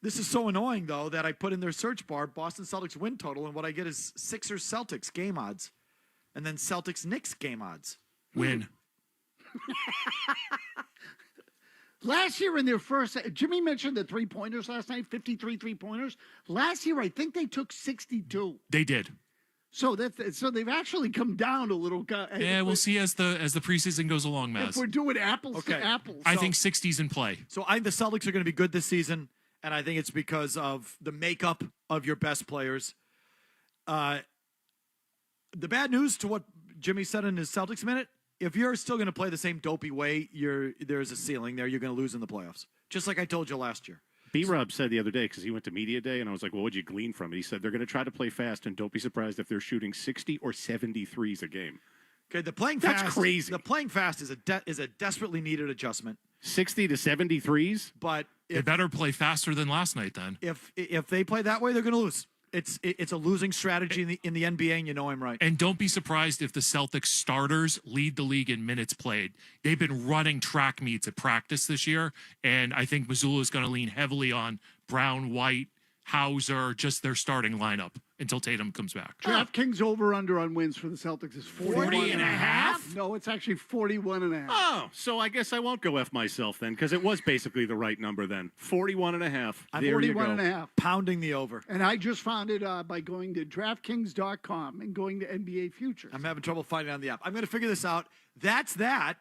[SPEAKER 2] This is so annoying, though, that I put in their search bar Boston Celtics win total, and what I get is Sixers Celtics game odds, and then Celtics Knicks game odds.
[SPEAKER 31] Win.
[SPEAKER 3] Last year in their first, Jimmy mentioned the three-pointers last night, 53 three-pointers. Last year, I think they took 62.
[SPEAKER 31] They did.
[SPEAKER 3] So they've actually come down a little.
[SPEAKER 31] Yeah, we'll see as the preseason goes along, Maz.
[SPEAKER 3] If we're doing apples to apples.
[SPEAKER 31] I think 60's in play.
[SPEAKER 2] So I think the Celtics are going to be good this season, and I think it's because of the makeup of your best players. The bad news to what Jimmy said in his Celtics minute, if you're still going to play the same dopey way, there's a ceiling there. You're going to lose in the playoffs, just like I told you last year.
[SPEAKER 1] B-Rob said the other day, because he went to media day, and I was like, well, what'd you glean from it? He said they're going to try to play fast, and don't be surprised if they're shooting 60 or 73s a game.
[SPEAKER 2] Okay, the playing fast.
[SPEAKER 1] That's crazy.
[SPEAKER 2] The playing fast is a desperately needed adjustment.
[SPEAKER 1] 60 to 73s?
[SPEAKER 2] But
[SPEAKER 31] they better play faster than last night then.
[SPEAKER 2] If they play that way, they're going to lose. It's a losing strategy in the NBA, and you know I'm right.
[SPEAKER 31] And don't be surprised if the Celtics starters lead the league in minutes played. They've been running track meets at practice this year, and I think Missoula is going to lean heavily on Brown, White, Hauser, just their starting lineup. until Tatum comes back.
[SPEAKER 3] DraftKings over-under on wins for the Celtics is
[SPEAKER 1] 40.5?
[SPEAKER 3] No, it's actually 41.5.
[SPEAKER 1] Oh, so I guess I won't go F myself then, because it was basically the right number then. 41.5. There you go.
[SPEAKER 3] 41.5.
[SPEAKER 2] Pounding the over.
[SPEAKER 3] And I just found it by going to DraftKings.com and going to NBA Futures.
[SPEAKER 2] I'm having trouble finding it on the app. I'm going to figure this out. That's that.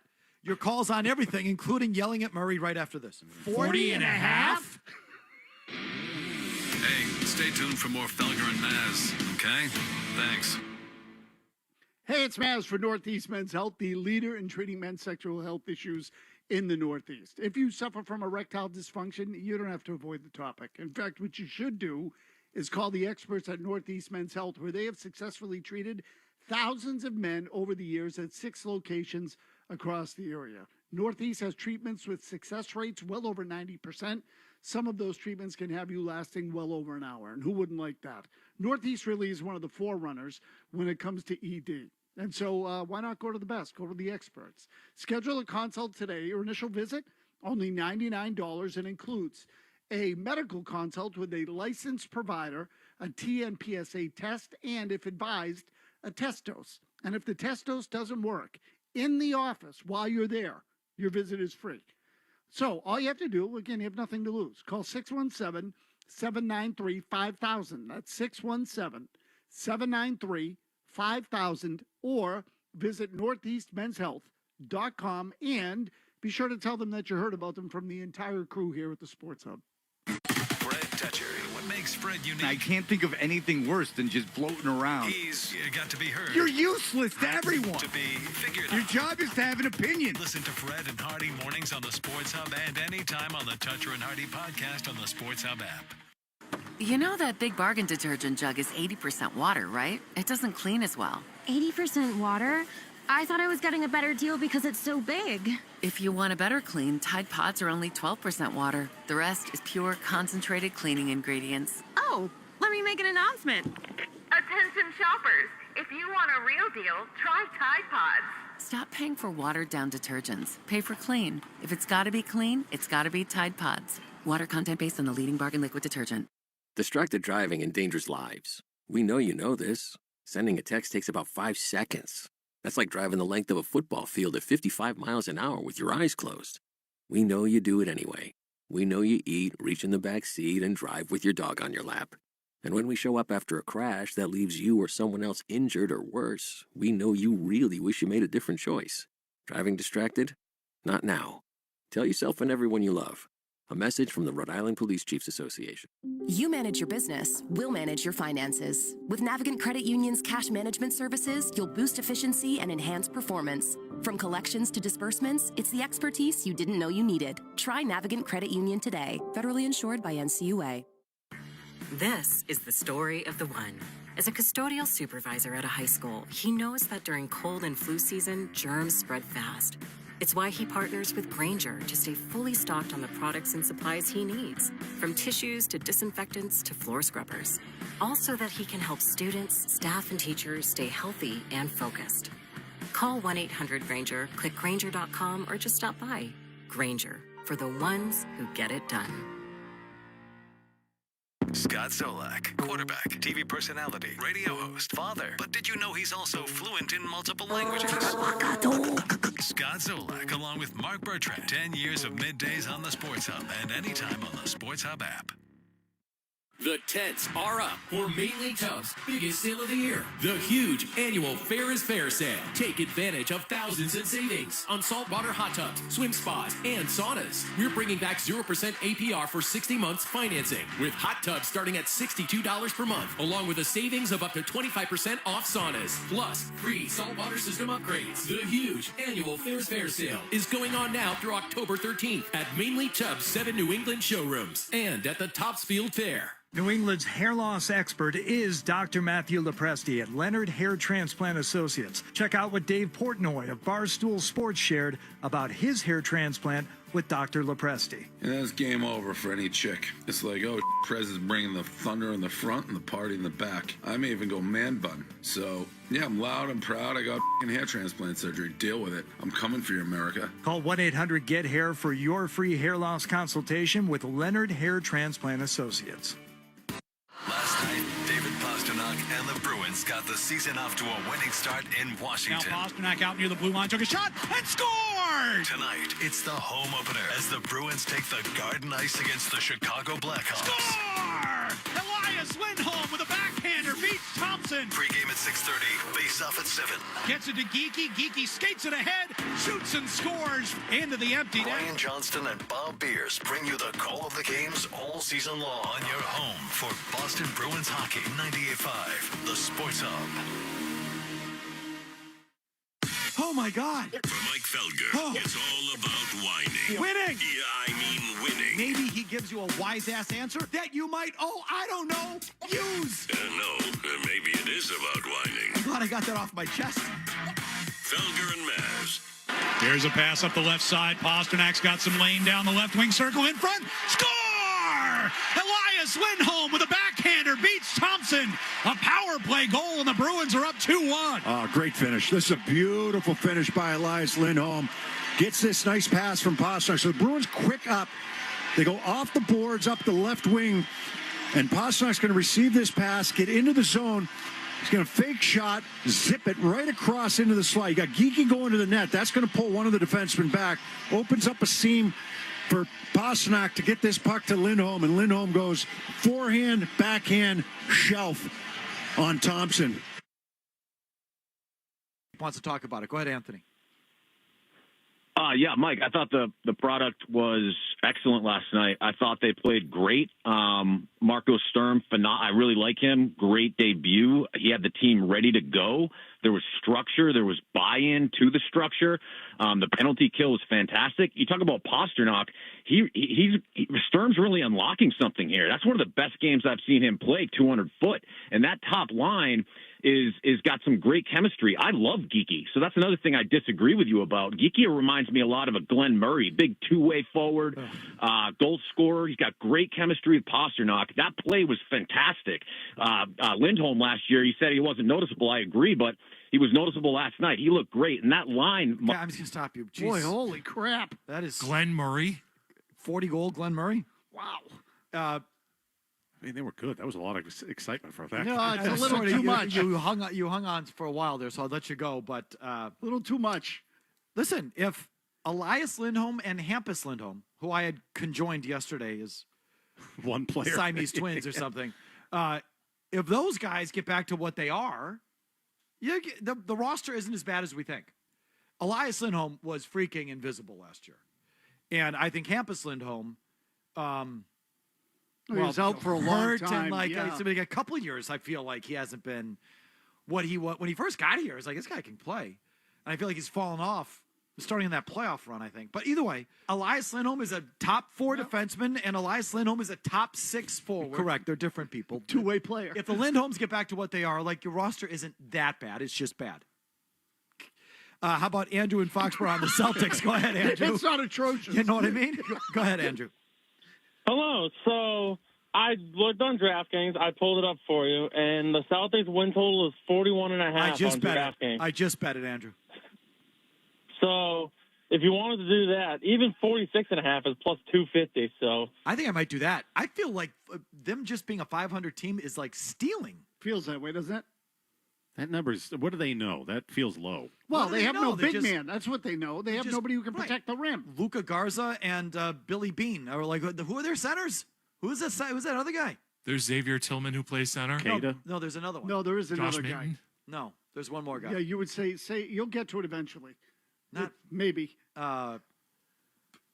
[SPEAKER 2] Your calls on everything, including yelling at Murray right after this.
[SPEAKER 8] 40.5?
[SPEAKER 11] Hey, stay tuned for more Felger and Maz, okay? Thanks.
[SPEAKER 3] Hey, it's Maz for Northeast Men's Health, the leader in treating men's sexual health issues in the Northeast. If you suffer from erectile dysfunction, you don't have to avoid the topic. In fact, what you should do is call the experts at Northeast Men's Health, where they have successfully treated thousands of men over the years at 6 locations across the area. Northeast has treatments with success rates well over 90%. Some of those treatments can have you lasting well over an hour, and who wouldn't like that? Northeast really is one of the forerunners when it comes to ED. And so why not go to the best? Go to the experts. Schedule a consult today. Your initial visit, only $99, and includes a medical consult with a licensed provider, a TNPSA test, and, if advised, a test dose. And if the test dose doesn't work in the office while you're there, your visit is free. So all you have to do, again, you have nothing to lose. Call 617-793-5000. That's 617-793-5000, or visit northeastmenshealth.com, and be sure to tell them that you heard about them from the entire crew here at the Sports Hub.
[SPEAKER 11] Fred Toucher. What makes Fred unique?
[SPEAKER 12] I can't think of anything worse than just floating around.
[SPEAKER 11] He's got to be heard.
[SPEAKER 12] You're useless to everyone.
[SPEAKER 11] To be figured
[SPEAKER 12] Your
[SPEAKER 11] out.
[SPEAKER 12] job is to have an opinion.
[SPEAKER 11] Listen to Fred and Hardy mornings on the Sports Hub and anytime on the Toucher and Hardy podcast on the Sports Hub app.
[SPEAKER 13] You know that Big Bargain detergent jug is 80% water, right? It doesn't clean as well.
[SPEAKER 19] 80% water? I thought I was getting a better deal because it's so big.
[SPEAKER 13] If you want a better clean, Tide Pods are only 12% water. The rest is pure, concentrated cleaning ingredients.
[SPEAKER 19] Oh, let me make an announcement.
[SPEAKER 14] Attention shoppers, if you want a real deal, try Tide Pods.
[SPEAKER 13] Stop paying for watered-down detergents. Pay for clean. If it's got to be clean, it's got to be Tide Pods. Water content based on the leading bargain liquid detergent.
[SPEAKER 15] Distracted driving endangers lives. We know you know this. Sending a text takes about 5 seconds. That's like driving the length of a football field at 55 miles an hour with your eyes closed. We know you do it anyway. We know you eat, reach in the back seat, and drive with your dog on your lap. And when we show up after a crash that leaves you or someone else injured or worse, we know you really wish you made a different choice. Driving distracted? Not now. Tell yourself and everyone you love. A message from the Rhode Island Police Chiefs Association.
[SPEAKER 16] You manage your business, we'll manage your finances. With Navigant Credit Union's cash management services, you'll boost efficiency and enhance performance. From collections to disbursements, it's the expertise you didn't know you needed. Try Navigant Credit Union today. Federally insured by NCUA.
[SPEAKER 17] This is the story of the one. As a custodial supervisor at a high school, he knows that during cold and flu season, germs spread fast. It's why he partners with Grainger to stay fully stocked on the products and supplies he needs, from tissues to disinfectants to floor scrubbers. All so that he can help students, staff, and teachers stay healthy and focused. Call 1-800-GRAINGER, click Grainger.com, or just stop by. Grainger, for the ones who get it done.
[SPEAKER 11] Scott Zolak, quarterback, TV personality, radio host, father. But did you know he's also fluent in multiple languages? Scott Zolak, along with Mark Bertrand. 10 years of middays on the Sports Hub and anytime on the Sports Hub app.
[SPEAKER 18] The tents are up for Main League Tub's biggest sale of the year. The huge annual Fair is Fair sale. Take advantage of thousands in savings on saltwater hot tubs, swim spas, and saunas. We're bringing back 0% APR for 60 months financing, with hot tubs starting at $62 per month, along with a savings of up to 25% off saunas, plus free saltwater system upgrades. The huge annual Fair is Fair sale is going on now through October 13th at Main League Tub's 7 New England showrooms and at the Topsfield Fair.
[SPEAKER 20] New England's hair loss expert is Dr. Matthew Lepresti at Leonard Hair Transplant Associates. Check out what Dave Portnoy of Barstool Sports shared about his hair transplant with Dr. Lepresti.
[SPEAKER 25] And then it's game over for any chick. It's like, oh, Prez is bringing the thunder in the front and the party in the back. I may even go man bun. So, yeah, I'm loud and proud. I got hair transplant surgery. Deal with it. I'm coming for you, America.
[SPEAKER 20] Call 1-800-GET-HAIR for your free hair loss consultation with Leonard Hair Transplant Associates.
[SPEAKER 11] Last night, David Pasternak Bruins got the season off to a winning start in
[SPEAKER 8] Now
[SPEAKER 11] Washington.
[SPEAKER 8] Pasternak out near the blue line, took a shot and scored!
[SPEAKER 11] Tonight, it's the home opener as the Bruins take the Garden Ice against the Chicago Blackhawks.
[SPEAKER 8] Score! Elias Lindholm with a backhander beats Thompson.
[SPEAKER 11] Pregame at 6:30, face-off at 7.
[SPEAKER 8] Gets it to Geeky. Geeky skates it ahead, shoots and scores into the empty net.
[SPEAKER 11] Brian Johnston and Bob Beers bring you the call of the games all season long on your home for Boston Bruins hockey. 98.5, the Sports Hub.
[SPEAKER 2] Oh, my God.
[SPEAKER 4] For Mike Felger, it's all about whining.
[SPEAKER 2] Winning.
[SPEAKER 4] Yeah, I mean winning.
[SPEAKER 2] Maybe he gives you a wise-ass answer that you might, I don't know, use.
[SPEAKER 4] No, maybe it is about whining.
[SPEAKER 2] I'm glad I got that off my chest.
[SPEAKER 4] Felger and Maz.
[SPEAKER 8] There's a pass up the left side. Pasternak's got some lane down the left wing circle in front. Score! Elias Lindholm with a backhander beats Thompson. A power play goal, and the Bruins are up 2-1.
[SPEAKER 5] Great finish. This is a beautiful finish by Elias Lindholm. Gets this nice pass from Pasternak. So the Bruins quick up. They go off the boards, up the left wing, and Pasternak's going to receive this pass, get into the zone. He's going to fake shot, zip it right across into the slot. You got Geeky going to the net. That's going to pull one of the defensemen back. Opens up a seam for Pasternak to get this puck to Lindholm, and Lindholm goes forehand, backhand, shelf on Thompson.
[SPEAKER 2] Wants to talk about it. Go ahead, Anthony.
[SPEAKER 9] Yeah, Mike, I thought the product was excellent last night. I thought they played great. Marco Sturm, I really like him. Great debut. He had the team ready to go. There was structure. There was buy-in to the structure. The penalty kill was fantastic. You talk about Pasternak. Sturm's really unlocking something here. That's one of the best games I've seen him play, 200 foot. And that top line is got some great chemistry. I love Geeky. So that's another thing I disagree with you about. Geeky reminds me a lot of a Glenn Murray, big two-way forward, goal scorer. He's got great chemistry with Pasternak. That play was fantastic. Lindholm last year, he said he wasn't noticeable. I agree, but he was noticeable last night. He looked great. And that line...
[SPEAKER 2] Yeah, I'm just going to stop you. Jeez.
[SPEAKER 3] Boy, holy crap.
[SPEAKER 2] That is...
[SPEAKER 31] Glenn Murray.
[SPEAKER 2] 40-goal Glenn Murray.
[SPEAKER 3] Wow.
[SPEAKER 1] I mean, they were good. That was a lot of excitement for that.
[SPEAKER 3] No, it's a little too much.
[SPEAKER 2] You hung on for a while there, so I'll let you go. But
[SPEAKER 3] a little too much.
[SPEAKER 2] Listen, if Elias Lindholm and Hampus Lindholm, who I had conjoined yesterday as
[SPEAKER 1] one player,
[SPEAKER 2] Siamese twins or something, if those guys get back to what they are, the roster isn't as bad as we think. Elias Lindholm was freaking invisible last year, and I think Hampus Lindholm.
[SPEAKER 3] He was out for a long time.
[SPEAKER 2] It's been a couple of years. I feel like he hasn't been what he was when he first got here. It's like this guy can play, and I feel like he's fallen off starting in that playoff run. I think, but either way, Elias Lindholm is a top 4 defenseman, and Elias Lindholm is a top 6 forward. Correct, they're different people.
[SPEAKER 3] Two-way player.
[SPEAKER 2] If the Lindholms get back to what they are, like your roster isn't that bad. It's just bad. How about Andrew in Foxborough on the Celtics? Go ahead, Andrew.
[SPEAKER 3] It's not atrocious.
[SPEAKER 2] You know what I mean? Go ahead, Andrew.
[SPEAKER 21] Hello. So I looked on DraftKings. I pulled it up for you, and the Celtics win total is 41.5 on DraftKings.
[SPEAKER 2] I just bet it, Andrew.
[SPEAKER 21] So if you wanted to do that, even 46.5 is plus 250. So
[SPEAKER 2] I think I might do that. I feel like them just being a 500 team is like stealing.
[SPEAKER 3] Feels that way, doesn't it?
[SPEAKER 1] That number's, what do they know? That feels low.
[SPEAKER 3] Well, they have no big man. That's what they know. They have nobody who can protect the rim.
[SPEAKER 2] Luka Garza and Billy Bean are like, who are their centers? Who's that other guy?
[SPEAKER 31] There's Xavier Tillman who plays center.
[SPEAKER 2] No, there's another one.
[SPEAKER 3] No, there is another
[SPEAKER 31] Josh
[SPEAKER 3] guy.
[SPEAKER 31] Minton?
[SPEAKER 2] No, there's one more guy.
[SPEAKER 3] Yeah, you would say you'll get to it eventually.
[SPEAKER 2] Not
[SPEAKER 3] maybe.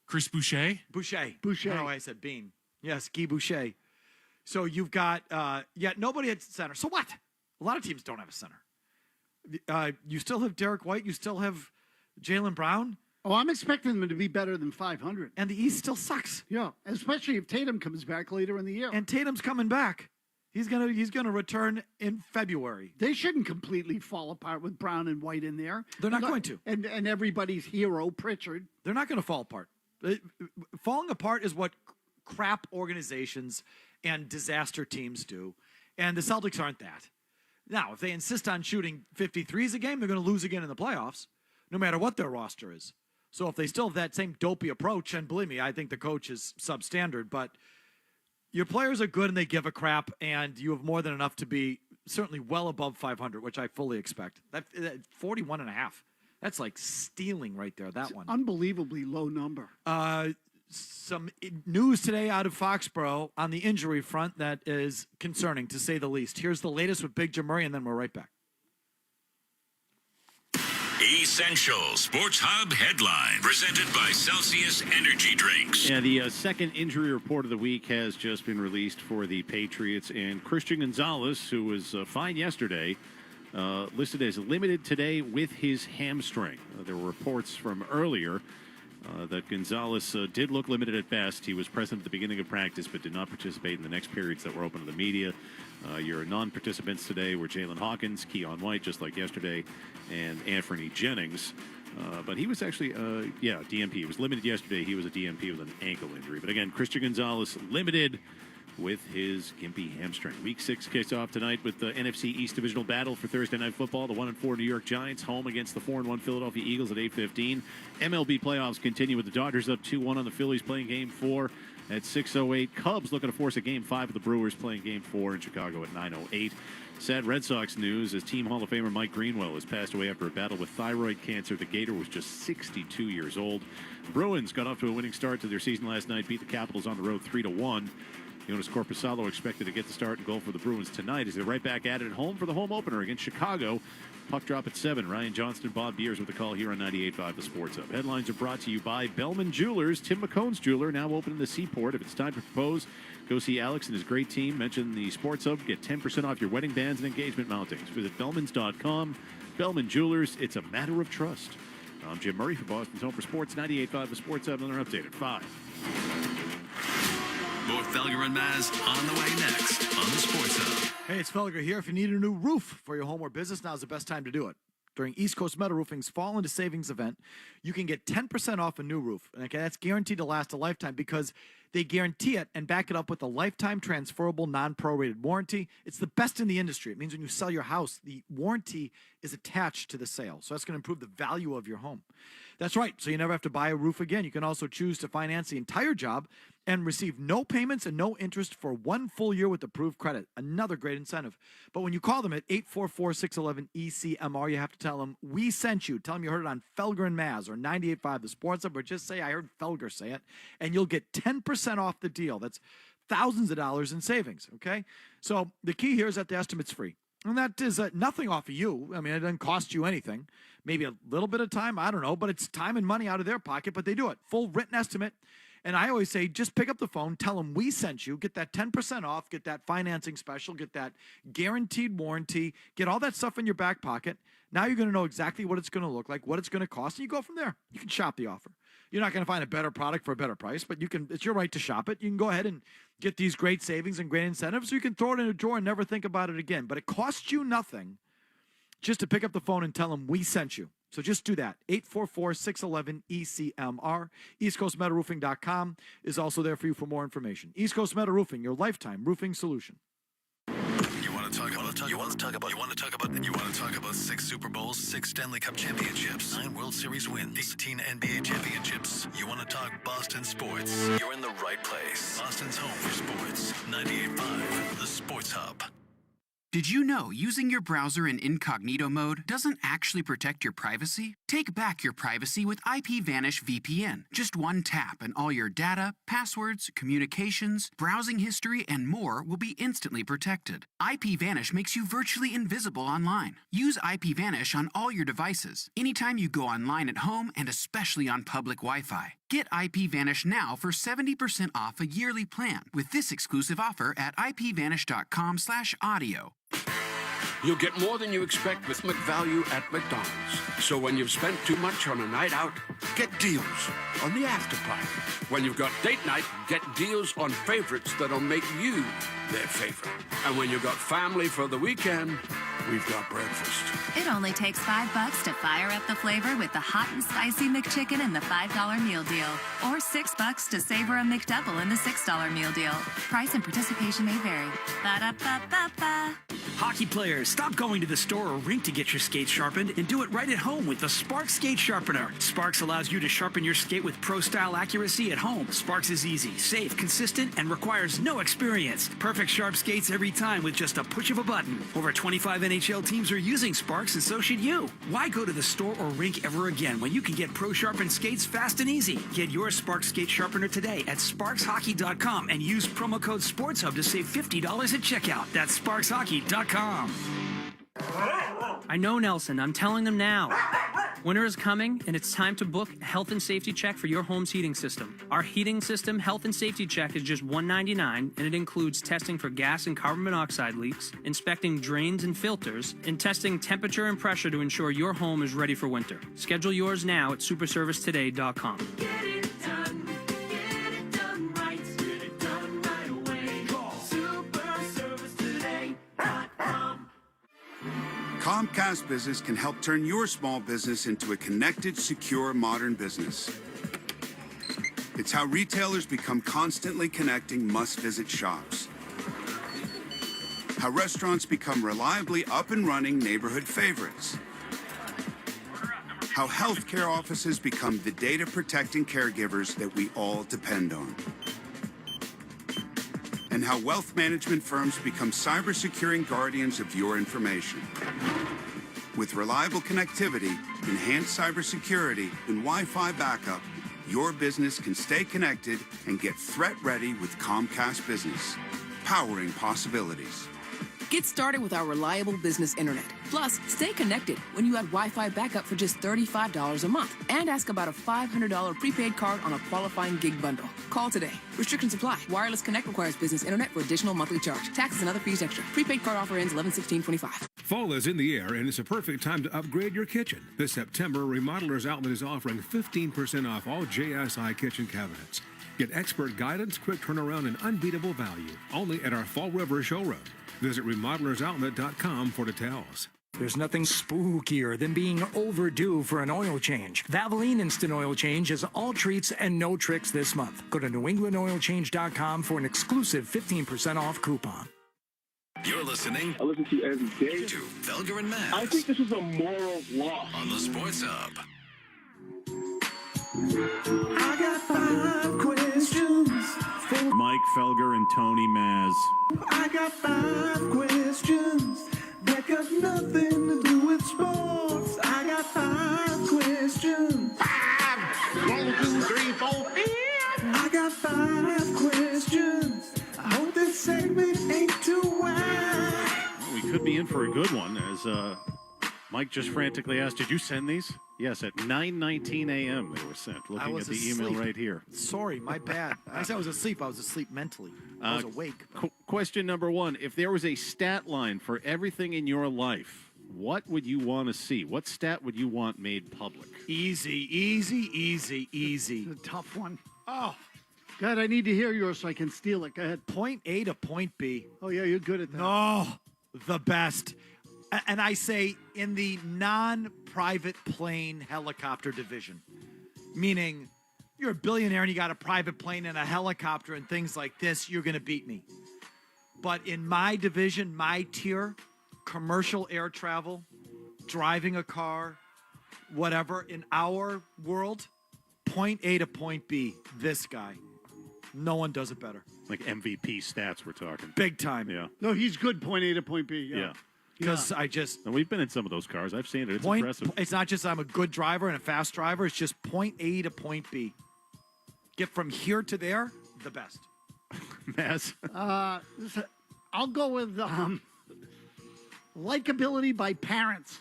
[SPEAKER 31] Chris Boucher.
[SPEAKER 2] Boucher.
[SPEAKER 3] Boucher.
[SPEAKER 2] Oh, I said Bean. Yes, Guy Boucher. So you've got nobody at center. So what? A lot of teams don't have a center. You still have Derek White. You still have Jaylen Brown.
[SPEAKER 3] Oh, I'm expecting them to be better than 500.
[SPEAKER 2] And the East still sucks.
[SPEAKER 3] Yeah, especially if Tatum comes back later in the year.
[SPEAKER 2] And Tatum's coming back. He's gonna return in February.
[SPEAKER 3] They shouldn't completely fall apart with Brown and White in there.
[SPEAKER 2] They're not going to.
[SPEAKER 3] And everybody's hero, Pritchard.
[SPEAKER 2] They're not going to fall apart. Falling apart is what crap organizations and disaster teams do. And the Celtics aren't that. Now, if they insist on shooting 53s a game, they're going to lose again in the playoffs, no matter what their roster is. So if they still have that same dopey approach, and believe me, I think the coach is substandard, but your players are good and they give a crap, and you have more than enough to be certainly well above 500, which I fully expect. That 41.5. That's like stealing right there, that one.
[SPEAKER 3] Unbelievably low number.
[SPEAKER 2] Some news today out of Foxborough on the injury front that is concerning, to say the least. Here's the latest with Big Jim Murray, and then we're right back.
[SPEAKER 4] Essential Sports Hub headline presented by Celsius Energy Drinks.
[SPEAKER 1] Yeah, the second injury report of the week has just been released for the Patriots, and Christian Gonzalez, who was fine yesterday, listed as limited today with his hamstring. There were reports from earlier that Gonzalez did look limited at best. He was present at the beginning of practice but did not participate in the next periods that were open to the media. Your non-participants today were Jalen Hawkins, Keon White, just like yesterday, and Anthony Jennings. But he was actually, DNP. He was limited yesterday. He was a DNP with an ankle injury. But again, Christian Gonzalez limited with his gimpy hamstring. Week 6 kicks off tonight with the NFC East Divisional Battle for Thursday Night Football. The 1-4 New York Giants home against the 4-1 Philadelphia Eagles at 8:15. MLB playoffs continue with the Dodgers up 2-1 on the Phillies playing Game 4 at 6:08. Cubs looking to force a Game 5 of the Brewers playing Game 4 in Chicago at 9:08. Sad Red Sox news as Team Hall of Famer Mike Greenwell has passed away after a battle with thyroid cancer. The Gator was just 62 years old. Bruins got off to a winning start to their season last night, beat the Capitals on the road 3-1. Jonas Corposalo expected to get the start and goal for the Bruins tonight as they're right back at it at home for the home opener against Chicago. Puck drop at 7. Ryan Johnston, Bob Beers with the call here on 98.5 The Sports Hub. Headlines are brought to you by Bellman Jewelers. Tim McCone's jeweler, now open in the Seaport. If it's time to propose, go see Alex and his great team. Mention the Sports Hub. Get 10% off your wedding bands and engagement mountings. Visit Bellmans.com. Bellman Jewelers. It's a matter of trust. I'm Jim Murray for Boston's Home for Sports. 98.5 The Sports Hub. Another update at 5.
[SPEAKER 11] More Felger and Maz on the way next on the Sports Hub.
[SPEAKER 2] Hey, it's Felger here. If you need a new roof for your home or business, now's the best time to do it. During East Coast Metal Roofing's Fall into Savings event, you can get 10% off a new roof. And okay, that's guaranteed to last a lifetime because they guarantee it and back it up with a lifetime transferable non-prorated warranty. It's the best in the industry. It means when you sell your house, the warranty is attached to the sale. So that's going to improve the value of your home. That's right. So you never have to buy a roof again. You can also choose to finance the entire job and receive no payments and no interest for 1 full year with approved credit. Another great incentive. But when you call them at 844-611-ECMR, you have to tell them we sent you. Tell them you heard it on Felger and Maz or 98.5 The Sports Hub, or just say I heard Felger say it, and you'll get 10% off the deal. That's thousands of dollars in savings, okay? So the key here is that the estimate's free. And that is nothing off of you. I mean, it doesn't cost you anything. Maybe a little bit of time, I don't know, but it's time and money out of their pocket, but they do it. Full written estimate. And I always say, just pick up the phone, tell them we sent you, get that 10% off, get that financing special, get that guaranteed warranty, get all that stuff in your back pocket. Now you're going to know exactly what it's going to look like, what it's going to cost, and you go from there. You can shop the offer. You're not going to find a better product for a better price, but you can. It's your right to shop it. You can go ahead and get these great savings and great incentives, so you can throw it in a drawer and never think about it again. But it costs you nothing just to pick up the phone and tell them we sent you. So just do that. 844-611-ECMR. EastCoastMetalRoofing.com is also there for you for more information. East Coast Metal Roofing, your lifetime roofing solution.
[SPEAKER 11] You want to talk about 6 Super Bowls, 6 Stanley Cup championships, 9 World Series wins, 18 NBA championships. You want to talk Boston sports? You're in the right place. Boston's home for sports. 98.5 The Sports Hub.
[SPEAKER 6] Did you know using your browser in incognito mode doesn't actually protect your privacy? Take back your privacy with IPVanish VPN. Just one tap and all your data, passwords, communications, browsing history, and more will be instantly protected. IPVanish makes you virtually invisible online. Use IPVanish on all your devices, anytime you go online at home and especially on public Wi-Fi. Get IPVanish now for 70% off a yearly plan with this exclusive offer at ipvanish.com/audio.
[SPEAKER 7] You'll get more than you expect with McValue at McDonald's. So when you've spent too much on a night out, get deals on the after party. When you've got date night, get deals on favorites that'll make you their favorite. And when you've got family for the weekend, we've got breakfast.
[SPEAKER 10] It only takes $5 to fire up the flavor with the hot and spicy McChicken in the $5 meal deal. Or $6 to savor a McDouble in the $6 meal deal. Price and participation may vary. Ba-da-ba-ba-ba.
[SPEAKER 12] Hockey players, stop going to the store or rink to get your skates sharpened and do it right at home with the Sparks Skate Sharpener. Sparks allows you to sharpen your skate with pro-style accuracy at home. Sparks is easy, safe, consistent, and requires no experience. Perfect sharp skates every time with just a push of a button. Over 25 NHL teams are using Sparks, and so should you. Why go to the store or rink ever again when you can get pro-sharpened skates fast and easy? Get your Sparks Skate Sharpener today at sparkshockey.com and use promo code SportsHub to save $50 at checkout. That's sparkshockey.com.
[SPEAKER 19] I know, Nelson. I'm telling them now. Winter is coming, and it's time to book a health and safety check for your home's heating system. Our heating system health and safety check is just $199, and it includes testing for gas and carbon monoxide leaks, inspecting drains and filters, and testing temperature and pressure to ensure your home is ready for winter. Schedule yours now at superservicetoday.com.
[SPEAKER 18] Get it done. Get it done right. Get it done right away. Call superservicetoday.com.
[SPEAKER 22] Comcast Business can help turn your small business into a connected, secure, modern business. It's how retailers become constantly connecting must-visit shops. How restaurants become reliably up and running neighborhood favorites. How healthcare offices become the data-protecting caregivers that we all depend on. And how wealth management firms become cyber-securing guardians of your information. With reliable connectivity, enhanced cybersecurity, and Wi-Fi backup, your business can stay connected and get threat-ready with Comcast Business, powering possibilities.
[SPEAKER 23] Get started with our reliable business internet. Plus, stay connected when you add Wi-Fi backup for just $35 a month. And ask about a $500 prepaid card on a qualifying gig bundle. Call today. Restrictions apply. Wireless Connect requires business internet for additional monthly charge. Taxes and other fees extra. Prepaid card offer ends 11/16/25.
[SPEAKER 24] Fall is in the air, and it's a perfect time to upgrade your kitchen. This September, Remodelers Outlet is offering 15% off all JSI kitchen cabinets. Get expert guidance, quick turnaround, and unbeatable value. Only at our Fall River showroom. Visit remodelersoutlet.com for details.
[SPEAKER 20] There's nothing spookier than being overdue for an oil change. Valvoline Instant Oil Change has all treats and no tricks this month. Go to newenglandoilchange.com for an exclusive 15% off coupon.
[SPEAKER 11] You're listening.
[SPEAKER 26] I listen to you every day.
[SPEAKER 11] To Felger and Matt.
[SPEAKER 26] I think this is a moral law.
[SPEAKER 11] On the Sports Hub.
[SPEAKER 18] I got 5 questions for
[SPEAKER 1] Mike Felger and Tony Maz.
[SPEAKER 18] I got 5 questions that got nothing to do with sports. I got 5 questions. 5! 1, 2, 3, 4, 5. I got 5 questions. I hope this segment ain't too wide.
[SPEAKER 1] We could be in for a good one, as Mike just frantically asked, did you send these? Yes, at 9:19 a.m. they were sent. Looking at the email right here.
[SPEAKER 2] Sorry, my bad. I said I was asleep. I was asleep mentally. I was awake.
[SPEAKER 1] Question number 1. If there was a stat line for everything in your life, what would you want to see? What stat would you want made public?
[SPEAKER 2] Easy.
[SPEAKER 3] It's a tough one. Oh. God, I need to hear yours so I can steal it. Go ahead.
[SPEAKER 2] Point A to point B.
[SPEAKER 3] Oh, yeah, you're good at that.
[SPEAKER 2] Oh, the best. And I say in the non-private plane helicopter division, meaning you're a billionaire and you got a private plane and a helicopter and things like this, you're going to beat me. But in my division, my tier, commercial air travel, driving a car, whatever, in our world, point A to point B, this guy. No one does it better.
[SPEAKER 1] Like MVP stats we're talking.
[SPEAKER 2] Big time.
[SPEAKER 1] Yeah.
[SPEAKER 3] No, he's good, point A to point B.
[SPEAKER 1] Yeah.
[SPEAKER 2] Because I just...
[SPEAKER 1] And we've been in some of those cars. I've seen it. It's impressive.
[SPEAKER 2] It's not just I'm a good driver and a fast driver. It's just point A to point B. Get from here to there, the best.
[SPEAKER 1] Maz?
[SPEAKER 3] I'll go with likability by parents.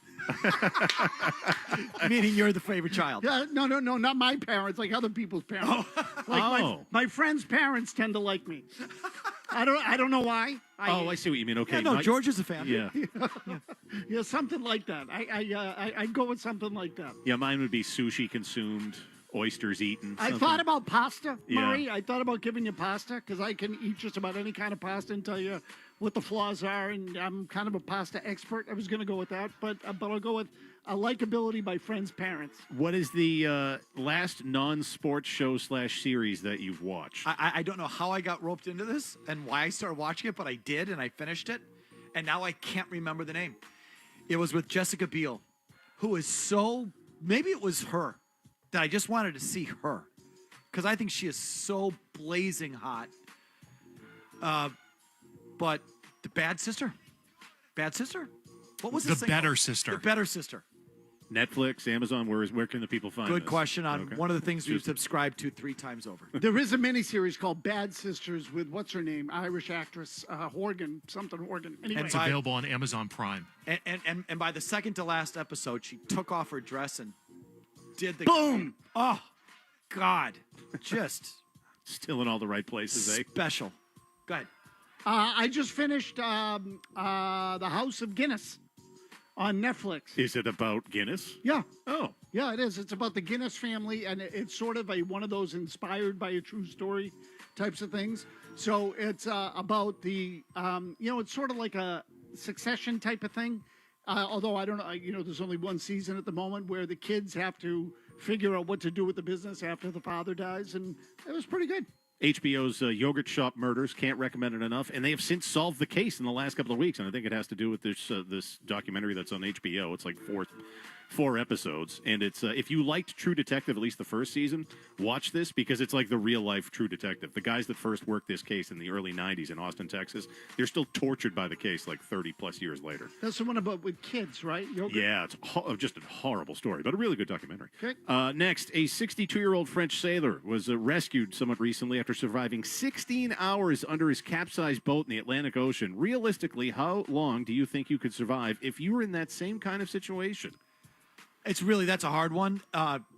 [SPEAKER 2] Meaning you're the favorite child.
[SPEAKER 3] Yeah, no, not my parents, like other people's parents. My friends' parents tend to like me. I don't know why.
[SPEAKER 1] I see what you mean. Okay.
[SPEAKER 2] Yeah, no, George is a fan.
[SPEAKER 1] Yeah.
[SPEAKER 3] Yeah, something like that. I'd go with something like that.
[SPEAKER 1] Yeah, mine would be sushi consumed oysters eaten.
[SPEAKER 3] I
[SPEAKER 1] something.
[SPEAKER 3] thought about pasta,
[SPEAKER 1] Yeah.
[SPEAKER 3] Murray. I thought about giving you pasta because I can eat just about any kind of pasta and tell you what the flaws are, and I'm kind of a pasta expert. I was going to go with that, but I'll go with a likability by friends' parents.
[SPEAKER 1] What is the last non-sports show / series that you've watched?
[SPEAKER 2] I don't know how I got roped into this and why I started watching it, but I did, and I finished it, and now I can't remember the name. It was with Jessica Biel, who is so, maybe it was her, that I just wanted to see her, because I think she is so blazing hot. But the Bad Sister? Bad Sister? What was
[SPEAKER 31] The
[SPEAKER 2] this thing
[SPEAKER 31] Better
[SPEAKER 2] called?
[SPEAKER 31] Sister.
[SPEAKER 2] The Better Sister.
[SPEAKER 1] Netflix, Amazon, where can the people find
[SPEAKER 2] Good
[SPEAKER 1] this?
[SPEAKER 2] question on
[SPEAKER 1] Okay.
[SPEAKER 2] one of the things we've subscribed to 3 times over.
[SPEAKER 3] There is a miniseries called Bad Sisters with what's her name, Irish actress Horgan, something Horgan. Anyway,
[SPEAKER 31] It's available on Amazon Prime.
[SPEAKER 2] And by the second to last episode, she took off her dress and did the
[SPEAKER 3] boom.
[SPEAKER 2] Oh, God, just
[SPEAKER 1] still in all the right places, eh?
[SPEAKER 2] Special. Go ahead.
[SPEAKER 3] I just finished The House of Guinness on Netflix.
[SPEAKER 1] Is it about Guinness?
[SPEAKER 3] Yeah.
[SPEAKER 1] Oh.
[SPEAKER 3] Yeah, it is. It's about the Guinness family, and it's sort of one of those inspired by a true story types of things. So it's about the, it's sort of like a Succession type of thing. Although I don't know, there's only one season at the moment where the kids have to figure out what to do with the business after the father dies, and it was pretty good.
[SPEAKER 1] HBO's Yogurt Shop Murders, can't recommend it enough, and they have since solved the case in the last couple of weeks, and I think it has to do with this documentary that's on HBO. It's like four episodes, and it's if you liked True Detective, at least the first season, watch this because it's like the real life True Detective. The guys that first worked this case in the early 90s in Austin, Texas, they're still tortured by the case like 30 plus years later.
[SPEAKER 3] That's the one about with kids, right? Yogurt?
[SPEAKER 1] Yeah, it's just a horrible story, but a really good documentary.
[SPEAKER 3] Okay.
[SPEAKER 1] Next, a 62-year-old French sailor was rescued somewhat recently after surviving 16 hours under his capsized boat in the Atlantic Ocean. Realistically, how long do you think you could survive if you were in that same kind of situation?
[SPEAKER 2] That's a hard one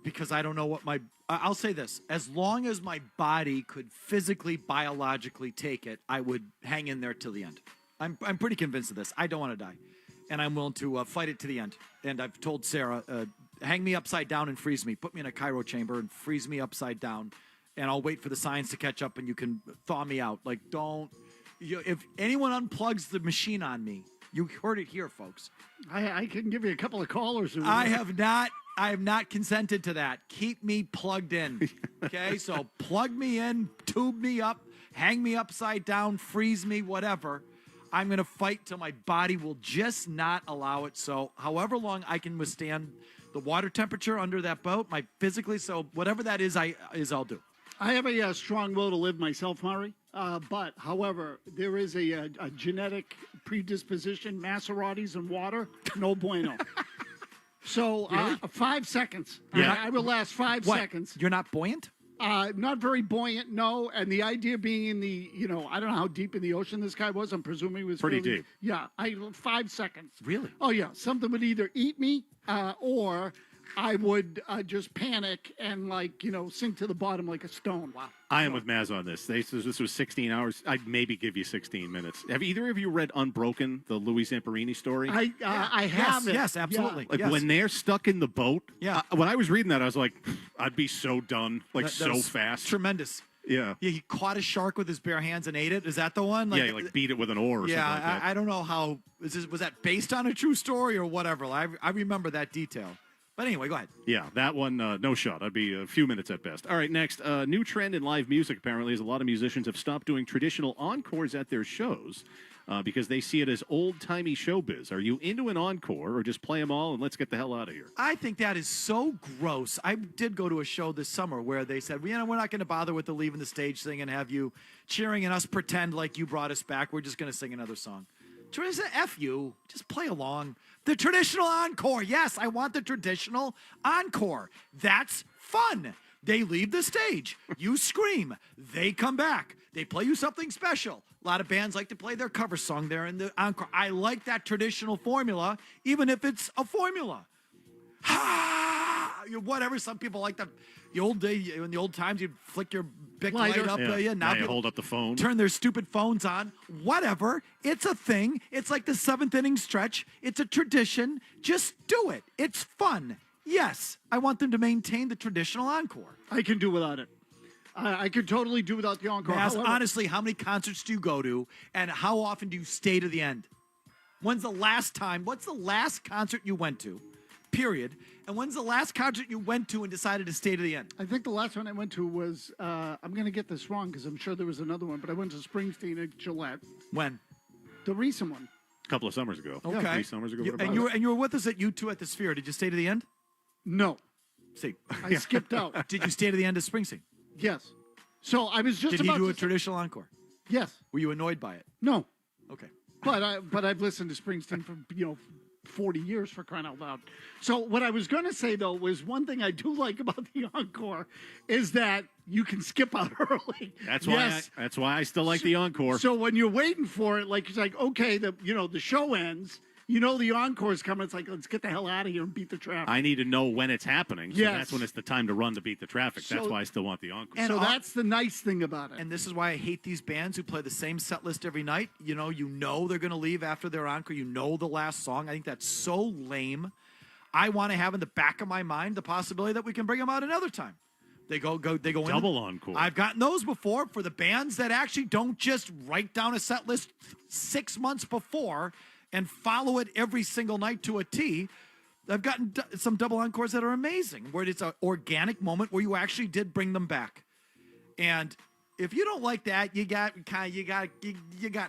[SPEAKER 2] because I don't know what I'll say this. As long as my body could physically, biologically take it, I would hang in there till the end. I'm pretty convinced of this. I don't want to die. And I'm willing to fight it to the end. And I've told Sarah, hang me upside down and freeze me. Put me in a cryo chamber and freeze me upside down. And I'll wait for the science to catch up and you can thaw me out. Like, if anyone unplugs the machine on me, you heard it here, folks.
[SPEAKER 3] I can give you a couple of callers.
[SPEAKER 2] I have not consented to that. Keep me plugged in. Okay, so plug me in, tube me up, hang me upside down, freeze me, whatever. I'm going to fight till my body will just not allow it. So however long I can withstand the water temperature under that boat, so whatever that is, I'll do.
[SPEAKER 3] I have a strong will to live myself, Murray. But, however, there is a genetic predisposition, Maseratis and water, no bueno. So, 5 seconds.
[SPEAKER 2] Yeah.
[SPEAKER 3] I will last 5 seconds.
[SPEAKER 2] You're not buoyant?
[SPEAKER 3] Not very buoyant, no. And the idea being in the, I don't know how deep in the ocean this guy was. I'm presuming he was
[SPEAKER 1] pretty deep.
[SPEAKER 3] Yeah, 5 seconds.
[SPEAKER 2] Really?
[SPEAKER 3] Oh, yeah. Something would either eat me or I would just panic and, sink to the bottom like a stone. Wow.
[SPEAKER 1] I am with Maz on this. This was 16 hours. I'd maybe give you 16 minutes. Have either of you read Unbroken, the Louis Zamperini story?
[SPEAKER 3] I have it.
[SPEAKER 2] Yes, absolutely.
[SPEAKER 1] Like
[SPEAKER 2] yes.
[SPEAKER 1] when they're stuck in the boat.
[SPEAKER 2] Yeah.
[SPEAKER 1] When I was reading that, I was like, I'd be so done, so
[SPEAKER 2] was
[SPEAKER 1] fast.
[SPEAKER 2] Tremendous.
[SPEAKER 1] Yeah.
[SPEAKER 2] Yeah, he caught a shark with his bare hands and ate it. Is that the one?
[SPEAKER 1] He beat it with an oar or something like that.
[SPEAKER 2] I don't know how. Was that based on a true story or whatever? I remember that detail. But anyway, go ahead.
[SPEAKER 1] Yeah, that one, no shot. I'd be a few minutes at best. All right, next. New trend in live music, apparently, is a lot of musicians have stopped doing traditional encores at their shows because they see it as old-timey showbiz. Are you into an encore or just play them all and let's get the hell out of here?
[SPEAKER 2] I think that is so gross. I did go to a show this summer where they said, we're not going to bother with the leaving the stage thing and have you cheering and us pretend like you brought us back. We're just going to sing another song. Teresa, F you. Just play along. The traditional encore. Yes, I want the traditional encore. That's fun. They leave the stage. You scream. They come back. They play you something special. A lot of bands like to play their cover song there in the encore. I like that traditional formula, even if it's a formula. Whatever. Some people like the old day, in the old times, you'd flick your big light up.
[SPEAKER 1] Now you hold up the phone.
[SPEAKER 2] Turn their stupid phones on. Whatever. It's a thing. It's like the 7th inning stretch. It's a tradition. Just do it. It's fun. Yes, I want them to maintain the traditional encore.
[SPEAKER 3] I can do without it. I could totally do without the encore.
[SPEAKER 2] Maz,
[SPEAKER 3] However,
[SPEAKER 2] honestly, how many concerts do you go to, and how often do you stay to the end? What's the last concert you went to, period? And when's the last concert you went to and decided to stay to the end?
[SPEAKER 3] I think the last one I went to was, I'm going to get this wrong because I'm sure there was another one, but I went to Springsteen at Gillette.
[SPEAKER 2] When?
[SPEAKER 3] The recent one.
[SPEAKER 1] A couple of summers ago.
[SPEAKER 2] Okay.
[SPEAKER 1] Yeah, 3 summers ago.
[SPEAKER 2] And you were with us at U2 at the Sphere. Did you stay to the end?
[SPEAKER 3] No.
[SPEAKER 2] See,
[SPEAKER 3] I skipped out.
[SPEAKER 2] Did you stay to the end of Springsteen?
[SPEAKER 3] Yes. So I was just
[SPEAKER 2] Did
[SPEAKER 3] about
[SPEAKER 2] he do
[SPEAKER 3] to
[SPEAKER 2] a traditional encore?
[SPEAKER 3] Yes.
[SPEAKER 2] Were you annoyed by it?
[SPEAKER 3] No.
[SPEAKER 2] Okay.
[SPEAKER 3] But I've listened to Springsteen for 40 years, for crying out loud. So what I was going to say though was one thing I do like about the encore is that you can skip out early.
[SPEAKER 1] That's why. That's why I still like the encore.
[SPEAKER 3] So when you're waiting for it, like it's like okay, the show ends. The encore's coming. It's like, let's get the hell out of here and beat the traffic.
[SPEAKER 1] I need to know when it's happening. So
[SPEAKER 3] Yes.
[SPEAKER 1] that's when it's the time to run to beat the traffic. That's
[SPEAKER 3] So-
[SPEAKER 1] why I still want the encore.
[SPEAKER 3] And so that's the nice thing about it.
[SPEAKER 2] And this is why I hate these bands who play the same set list every night. You know they're going to leave after their encore. You know the last song. I think that's so lame. I want to have in the back of my mind the possibility that we can bring them out another time. They go
[SPEAKER 1] Double encore.
[SPEAKER 2] I've gotten those before for the bands that actually don't just write down a set list 6 months before and follow it every single night to a T. I've gotten some double encores that are amazing, where it's an organic moment where you actually did bring them back. And if you don't like that, you got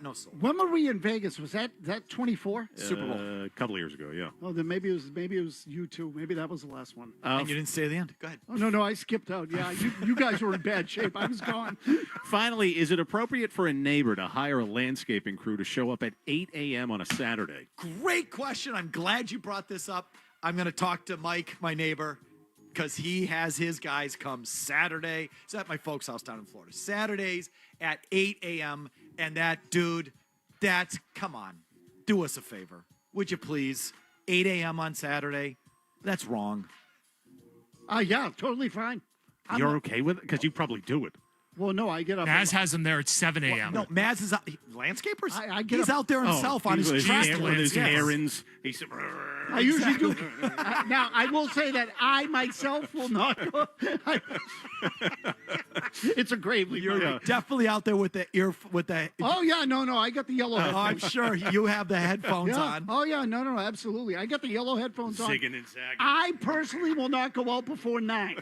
[SPEAKER 2] no soul.
[SPEAKER 3] When were we in Vegas? Was that 24?
[SPEAKER 2] Super Bowl.
[SPEAKER 1] A couple of years ago, yeah.
[SPEAKER 3] Oh, then maybe it was you too. Maybe that was the last one.
[SPEAKER 2] And you didn't stay at the end. Go ahead.
[SPEAKER 3] Oh no, I skipped out. Yeah, you guys were in bad shape. I was gone.
[SPEAKER 1] Finally, is it appropriate for a neighbor to hire a landscaping crew to show up at 8 a.m. on a Saturday?
[SPEAKER 2] Great question. I'm glad you brought this up. I'm going to talk to Mike, my neighbor, because he has his guys come Saturday. It's at my folks' house down in Florida. Saturdays at 8 a.m. And that dude, come on. Do us a favor. Would you please? 8 a.m. on Saturday? That's wrong.
[SPEAKER 3] Yeah, totally fine.
[SPEAKER 1] You're okay with it? Because you probably do it.
[SPEAKER 3] Well, no, I get up.
[SPEAKER 31] Maz has him there at 7 a.m.
[SPEAKER 2] No, Maz is out. Landscapers?
[SPEAKER 3] He's
[SPEAKER 2] out there himself on his tractor.
[SPEAKER 1] With his
[SPEAKER 2] Yes.
[SPEAKER 1] errands. He's,
[SPEAKER 3] I usually do. Now, I will say that I myself will not go. It's a grave leap.
[SPEAKER 2] You're definitely out there with the ear.
[SPEAKER 3] Oh, yeah. No. I got the yellow headphones.
[SPEAKER 2] I'm sure you have the headphones on.
[SPEAKER 3] Oh, yeah. No. Absolutely. I got the yellow headphones on.
[SPEAKER 1] zigging and zagging.
[SPEAKER 3] I personally will not go out before 9.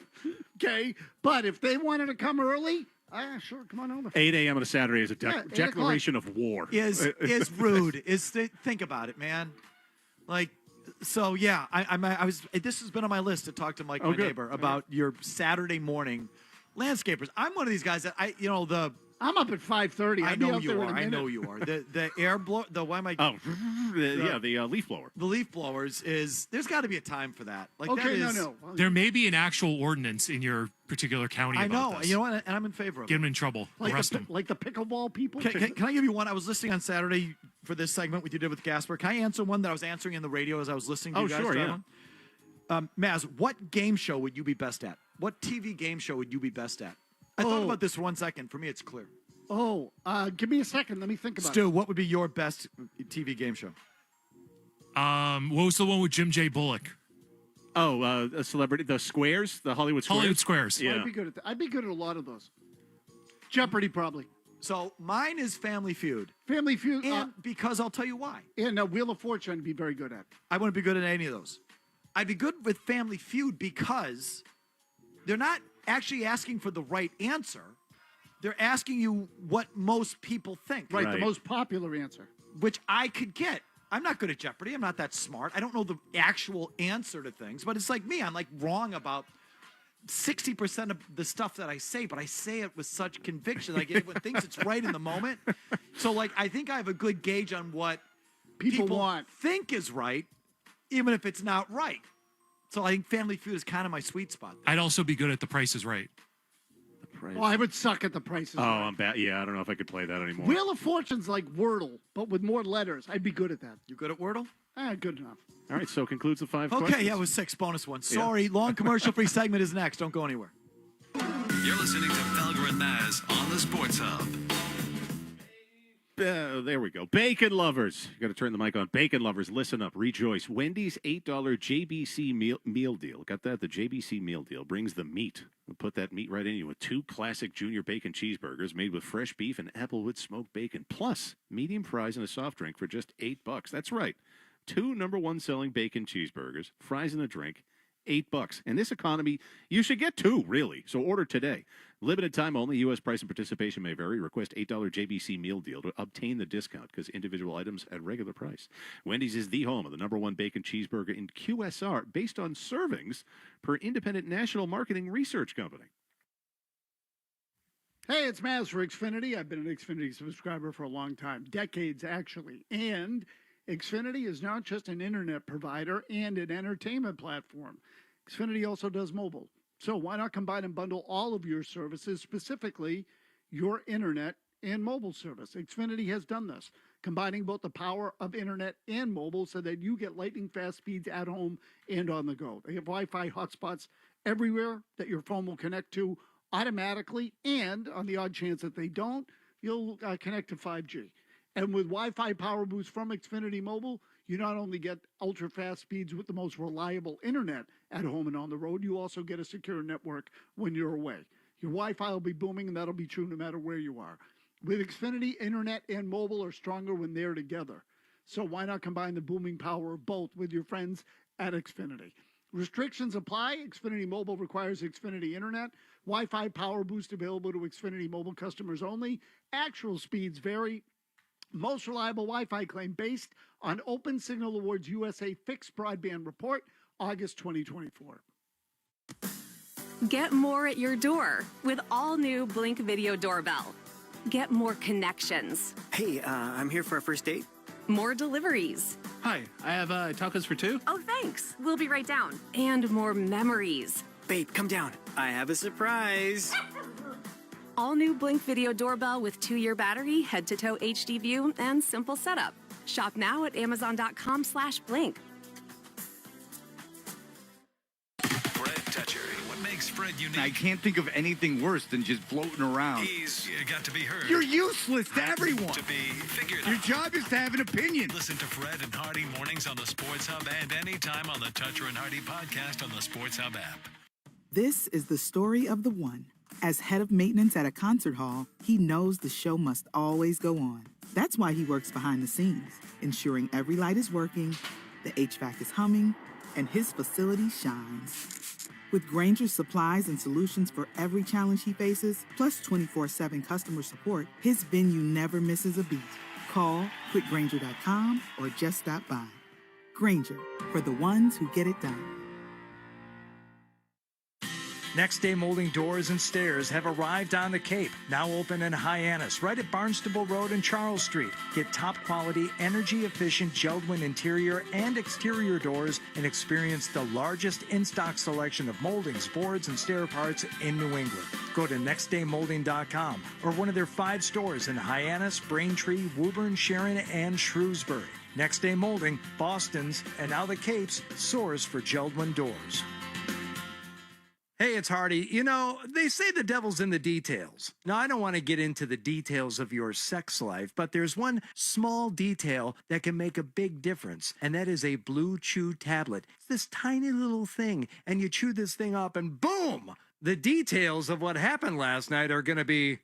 [SPEAKER 3] Okay? But if they wanted to come early, sure, come on over.
[SPEAKER 1] 8 a.m. on a Saturday is a
[SPEAKER 3] 8 o'clock.
[SPEAKER 1] declaration of war.
[SPEAKER 2] Is rude. Think about it, man. Like, so yeah, I was. This has been on my list to talk to Mike, my neighbor, about your Saturday morning landscapers. I'm one of these guys that
[SPEAKER 3] I'm up at 5:30.
[SPEAKER 2] I know you are. I know you are. The air blow. The why am I?
[SPEAKER 1] Oh, the leaf blower.
[SPEAKER 2] The leaf blowers is. There's got to be a time for that. Like
[SPEAKER 3] Okay,
[SPEAKER 2] that is,
[SPEAKER 3] no.
[SPEAKER 31] There may be an actual ordinance in your particular county
[SPEAKER 2] I
[SPEAKER 31] about
[SPEAKER 2] know.
[SPEAKER 31] this.
[SPEAKER 2] You know what? And I'm in favor of
[SPEAKER 31] Get
[SPEAKER 2] it.
[SPEAKER 31] him in trouble. Arrest him.
[SPEAKER 3] Like the pickleball people.
[SPEAKER 2] Can I give you one? I was listening on Saturday for this segment with you did with Gasper. Can I answer one that I was answering in the radio as I was listening to you guys?
[SPEAKER 1] Sure,
[SPEAKER 2] drive
[SPEAKER 1] yeah.
[SPEAKER 2] on? Maz, what game show would you be best at? What TV game show would you be best at? I thought about this for 1 second. For me, it's clear.
[SPEAKER 3] Oh, give me a second. Let me think about
[SPEAKER 2] Stu, what would be your best TV game show?
[SPEAKER 31] What was the one with Jim J. Bullock?
[SPEAKER 1] Oh, a celebrity. The Squares? The Hollywood Squares?
[SPEAKER 31] Hollywood Squares.
[SPEAKER 3] it.
[SPEAKER 1] Yeah.
[SPEAKER 3] I'd be good at that. I'd be good at a lot of those. Jeopardy, probably.
[SPEAKER 2] So mine is Family Feud.
[SPEAKER 3] Family Feud.
[SPEAKER 2] And because I'll tell you why.
[SPEAKER 3] And Wheel of Fortune, I'd be very good at.
[SPEAKER 2] I wouldn't be good at any of those. I'd be good with Family Feud because they're not actually asking for the right answer. They're asking you what most people think.
[SPEAKER 3] Right, the most popular answer.
[SPEAKER 2] Which I could get. I'm not good at Jeopardy. I'm not that smart. I don't know the actual answer to things. But it's like me. I'm like wrong about 60% of the stuff that I say, but I say it with such conviction. Like everyone thinks it's right in the moment. So like I think I have a good gauge on what
[SPEAKER 3] people want,
[SPEAKER 2] think is right, even if it's not right. So I think Family Feud is kind of my sweet spot.
[SPEAKER 31] I'd also be good at The Price is Right.
[SPEAKER 3] Oh, I would suck at The Prices.
[SPEAKER 1] Oh, I'm bad. Yeah, I don't know if I could play that anymore.
[SPEAKER 3] Wheel of Fortune's like Wordle, but with more letters. I'd be good at that.
[SPEAKER 2] You good at Wordle?
[SPEAKER 3] Good enough.
[SPEAKER 1] All right, so concludes the 5
[SPEAKER 2] Okay,
[SPEAKER 1] questions.
[SPEAKER 2] yeah, it was 6 bonus ones. Sorry, long commercial-free segment is next. Don't go anywhere.
[SPEAKER 11] You're listening to Felger and Maz on the Sports Hub.
[SPEAKER 1] There we go. Bacon lovers. You got to turn the mic on. Bacon lovers, listen up. Rejoice. Wendy's $8 JBC meal deal. Got that? The JBC meal deal brings the meat. We'll put that meat right in you with 2 classic junior bacon cheeseburgers made with fresh beef and applewood smoked bacon, plus medium fries and a soft drink for just $8. That's right. 2 #1 selling bacon cheeseburgers, fries and a drink, $8. In this economy, you should get 2, really. So order today. Limited time only. U.S. price and participation may vary. Request $8 JBC meal deal to obtain the discount because individual items at regular price. Wendy's is the home of the #1 bacon cheeseburger in QSR based on servings per independent national marketing research company.
[SPEAKER 3] Hey, it's Maz for Xfinity. I've been an Xfinity subscriber for a long time, decades actually. And Xfinity is not just an internet provider and an entertainment platform. Xfinity also does mobile. So why not combine and bundle all of your services, specifically your internet and mobile service? Xfinity has done this, combining both the power of internet and mobile so that you get lightning fast speeds at home and on the go. They have Wi-Fi hotspots everywhere that your phone will connect to automatically, and on the odd chance that they don't, you'll connect to 5G. And with Wi-Fi Power Boost from Xfinity Mobile, you not only get ultra-fast speeds with the most reliable internet at home and on the road, you also get a secure network when you're away. Your Wi-Fi will be booming, and that'll be true no matter where you are. With Xfinity, internet and mobile are stronger when they're together. So why not combine the booming power of both with your friends at Xfinity? Restrictions apply. Xfinity Mobile requires Xfinity Internet. Wi-Fi Power Boost available to Xfinity Mobile customers only. Actual speeds vary. Most reliable Wi-Fi claim based on Open Signal Awards USA Fixed Broadband Report, August 2024.
[SPEAKER 8] Get more at your door with all new Blink Video Doorbell. Get more connections.
[SPEAKER 13] Hey, I'm here for a first date.
[SPEAKER 8] More deliveries.
[SPEAKER 13] Hi, I have tacos for 2.
[SPEAKER 8] Oh, thanks. We'll be right down. And more memories.
[SPEAKER 13] Babe, come down. I have a surprise.
[SPEAKER 8] All new Blink Video Doorbell with 2-year battery, head-to-toe HD view, and simple setup. Shop now at Amazon.com/Blink.
[SPEAKER 11] Fred Toucher. What makes Fred unique?
[SPEAKER 14] I can't think of anything worse than just floating around.
[SPEAKER 11] He's got to be heard.
[SPEAKER 14] You're useless to everyone.
[SPEAKER 11] To be figured
[SPEAKER 14] Your
[SPEAKER 11] out.
[SPEAKER 14] job is to have an opinion.
[SPEAKER 11] Listen to Fred and Hardy mornings on the Sports Hub and anytime on the Toucher and Hardy podcast on the Sports Hub app.
[SPEAKER 15] This is the story of the one. As head of maintenance at a concert hall, he knows the show must always go on. That's why he works behind the scenes, ensuring every light is working, the HVAC is humming, and his facility shines. With Grainger's supplies and solutions for every challenge he faces, plus 24/7 customer support, his venue never misses a beat. Call quickgrainger.com or just stop by. Grainger, for the ones who get it done.
[SPEAKER 20] Next Day Molding Doors and Stairs have arrived on the Cape, now open in Hyannis, right at Barnstable Road and Charles Street. Get top quality, energy efficient Geldwin interior and exterior doors and experience the largest in-stock selection of moldings, boards, and stair parts in New England. Go to nextdaymolding.com or one of their 5 stores in Hyannis, Braintree, Woburn, Sharon, and Shrewsbury. Next Day Molding, Boston's, and now the Cape's source for Geldwin doors. Hey, it's Hardy. You know, they say the devil's in the details. Now, I don't want to get into the details of your sex life, but there's one small detail that can make a big difference, and that is a Blue Chew tablet. It's this tiny little thing, and you chew this thing up, and boom! The details of what happened last night are going to be,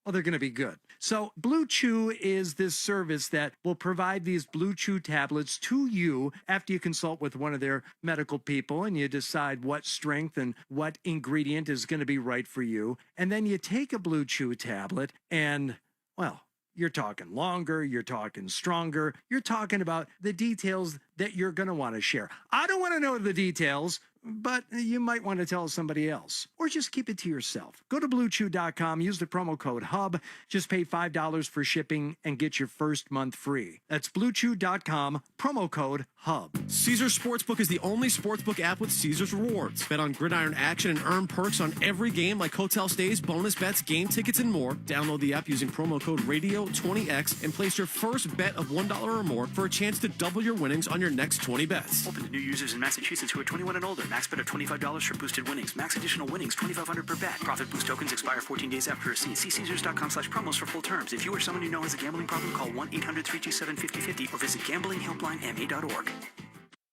[SPEAKER 20] well, they're going to be good. So Blue Chew is this service that will provide these Blue Chew tablets to you after you consult with one of their medical people and you decide what strength and what ingredient is going to be right for you. And then you take a Blue Chew tablet and, well, you're talking longer, you're talking stronger, you're talking about the details that you're going to want to share. I don't want to know the details, but you might want to tell somebody else, or just keep it to yourself. Go to BlueChew.com, use the promo code HUB, just pay $5 for shipping and get your first month free. That's BlueChew.com, promo code HUB.
[SPEAKER 31] Caesars Sportsbook is the only sportsbook app with Caesars Rewards. Bet on gridiron action and earn perks on every game like hotel stays, bonus bets, game tickets, and more. Download the app using promo code RADIO20X and place your first bet of $1 or more for a chance to double your winnings on your next 20 bets.
[SPEAKER 12] Open to new users in Massachusetts who are 21 and older. Max bet of $25 for boosted winnings. Max additional winnings, $2,500 per bet. Profit boost tokens expire 14 days after receipt. See Caesars.com/promos for full terms. If you or someone you know has a gambling problem, call 1-800-327-5050 or visit gamblinghelplinema.org.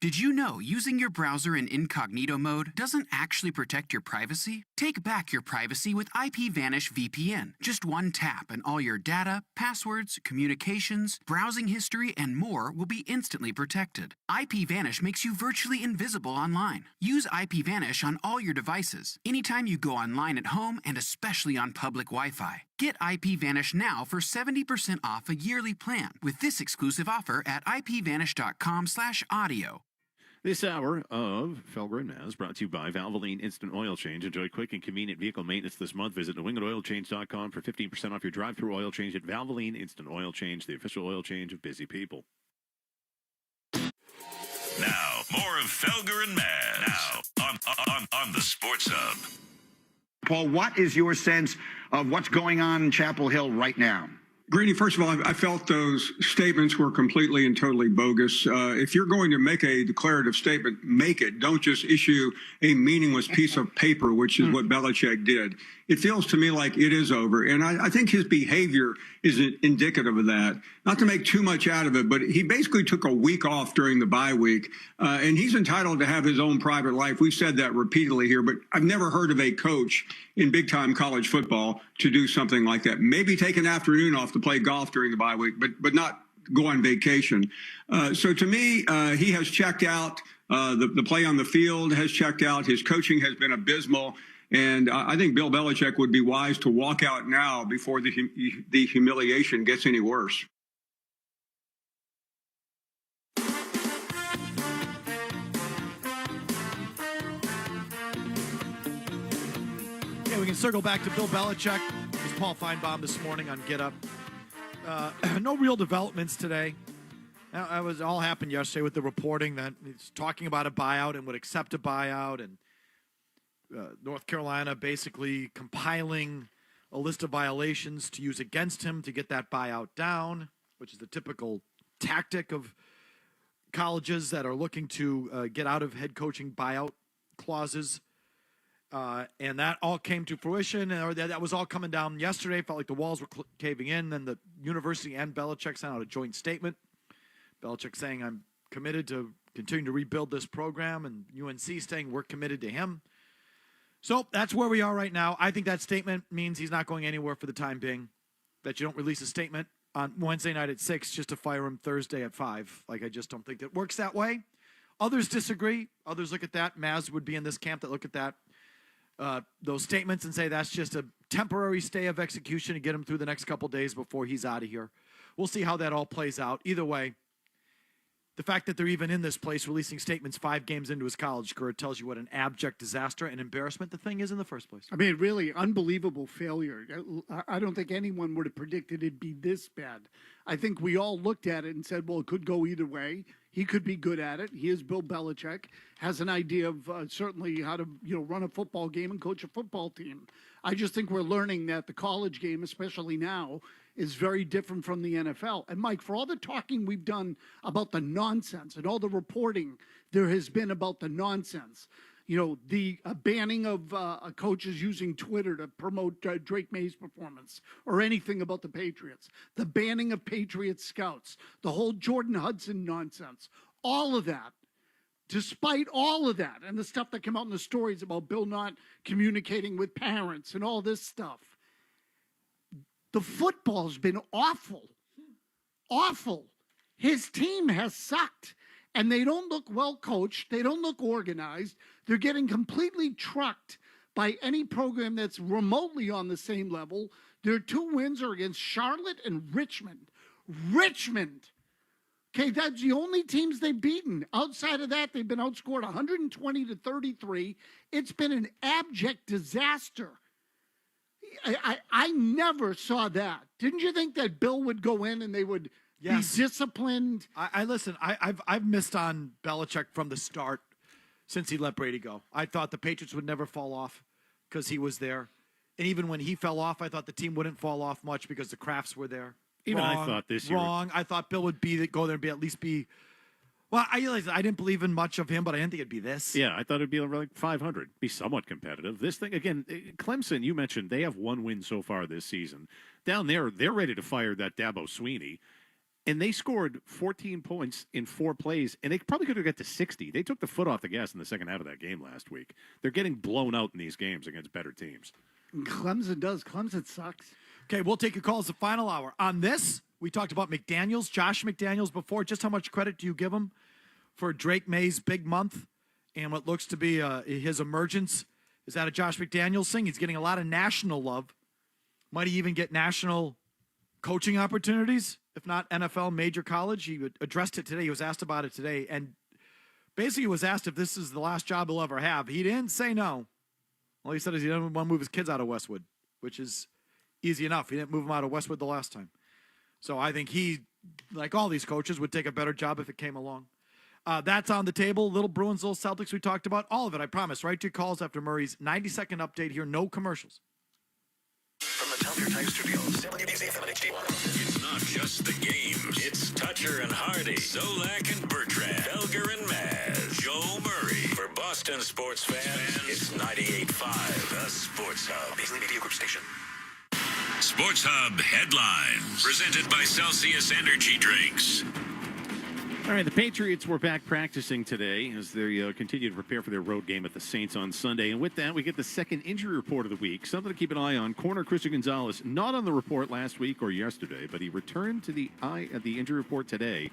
[SPEAKER 6] Did you know using your browser in incognito mode doesn't actually protect your privacy? Take back your privacy with IPVanish VPN. Just one tap and all your data, passwords, communications, browsing history, and more will be instantly protected. IPVanish makes you virtually invisible online. Use IPVanish on all your devices, anytime you go online at home and especially on public Wi-Fi. Get IPVanish now for 70% off a yearly plan with this exclusive offer at ipvanish.com/audio.
[SPEAKER 1] This hour of Felger and Maz brought to you by Valvoline Instant Oil Change. Enjoy quick and convenient vehicle maintenance this month. Visit NewEnglandOilChange.com for 15% off your drive-through oil change at Valvoline Instant Oil Change, the official oil change of busy people.
[SPEAKER 11] Now, more of Felger and Maz. Now, on the Sports Hub.
[SPEAKER 4] Paul, what is your sense of what's going on in Chapel Hill right now?
[SPEAKER 5] Greeny, first of all, I felt those statements were completely and totally bogus. If you're going to make a declarative statement, make it. Don't just issue a meaningless piece of paper, which is what Belichick did. It feels to me like it is over. And I think his behavior is indicative of that. Not to make too much out of it, but he basically took a week off during the bye week. And he's entitled to have his own private life. We've said that repeatedly here, but I've never heard of a coach in big-time college football to do something like that. Maybe take an afternoon off to play golf during the bye week, but not go on vacation. So to me, he has checked out. The play on the field has checked out. His coaching has been abysmal. And I think Bill Belichick would be wise to walk out now before the humiliation gets any worse.
[SPEAKER 2] Okay, we can circle back to Bill Belichick. There's Paul Feinbaum this morning on Get Up. No real developments today. That was all happened yesterday with the reporting that he's talking about a buyout and would accept a buyout, and North Carolina basically compiling a list of violations to use against him to get that buyout down, which is the typical tactic of colleges that are looking to get out of head coaching buyout clauses. And that all came to fruition, or that was all coming down yesterday. Felt like the walls were caving in. Then the university and Belichick sent out a joint statement. Belichick saying, I'm committed to continuing to rebuild this program, and UNC saying we're committed to him. So that's where we are right now. I think that statement means he's not going anywhere for the time being, that you don't release a statement on Wednesday night at 6 just to fire him Thursday at 5. Like, I just don't think that works that way. Others disagree. Others look at that. Maz would be in this camp that look at that. Those statements and say that's just a temporary stay of execution to get him through the next couple days before he's out of here. We'll see how that all plays out. Either way, the fact that they're even in this place releasing statements 5 games into his college career tells you what an abject disaster and embarrassment the thing is in the first place.
[SPEAKER 3] I mean, really unbelievable failure. I don't think anyone would have predicted it'd be this bad. I think we all looked at it and said, well, it could go either way. He could be good at it. He is Bill Belichick, has an idea of certainly how to run a football game and coach a football team. I just think we're learning that the college game, especially now, is very different from the NFL. And, Mike, for all the talking we've done about the nonsense and all the reporting there has been about the nonsense, the banning of coaches using Twitter to promote Drake May's performance or anything about the Patriots, the banning of Patriot scouts, the whole Jordan Hudson nonsense, all of that, despite all of that and the stuff that came out in the stories about Bill not communicating with parents and all this stuff, the football's been awful. Awful. His team has sucked. And they don't look well coached. They don't look organized. They're getting completely trucked by any program that's remotely on the same level. Their 2 wins are against Charlotte and Richmond. Richmond. Okay, that's the only teams they've beaten. Outside of that, they've been outscored 120-33. It's been an abject disaster. I never saw that. Didn't you think that Bill would go in and they would be disciplined?
[SPEAKER 2] Listen, I've missed on Belichick from the start since he let Brady go. I thought the Patriots would never fall off because he was there. And even when he fell off, I thought the team wouldn't fall off much because the Krafts were there.
[SPEAKER 1] Even I thought this year.
[SPEAKER 2] Wrong. I thought Bill would go there and at least be Well, I realized I didn't believe in much of him, but I didn't think it'd be this.
[SPEAKER 1] Yeah, I thought it'd be like 500, be somewhat competitive. This thing, again, Clemson, you mentioned, they have one win so far this season. Down there, they're ready to fire that Dabo Sweeney. And they scored 14 points in 4 plays, and they probably could have got to 60. They took the foot off the gas in the second half of that game last week. They're getting blown out in these games against better teams.
[SPEAKER 3] Clemson does. Clemson sucks.
[SPEAKER 2] Okay, we'll take your calls the final hour. On this, we talked about McDaniels, Josh McDaniels before. Just how much credit do you give him for Drake May's big month and what looks to be his emergence? Is that a Josh McDaniels thing? He's getting a lot of national love. Might he even get national coaching opportunities, if not NFL major college? He addressed it today. He was asked about it today. And basically he was asked if this is the last job he'll ever have. He didn't say no. All he said is he doesn't want to move his kids out of Westwood, which is easy enough. He didn't move them out of Westwood the last time. So I think he, like all these coaches, would take a better job if it came along. That's on the table. Little Bruins, little Celtics we talked about. All of it, I promise. Right to your calls after Murray's 90-second update here. No commercials.
[SPEAKER 11] From the Tell Your Time Studios, it's not just the games. It's Toucher and Hardy, Zolak and Bertrand, Felger and Maz, Joe Murray. For Boston sports fans, it's 98.5, the Sports Hub. Beasley Media Group Station. Sports Hub headlines, presented by Celsius Energy Drinks.
[SPEAKER 1] All right, the Patriots were back practicing today as they continue to prepare for their road game at the Saints on Sunday. And with that, we get the second injury report of the week. Something to keep an eye on. Corner Christian Gonzalez, not on the report last week or yesterday, but he returned to the injury report today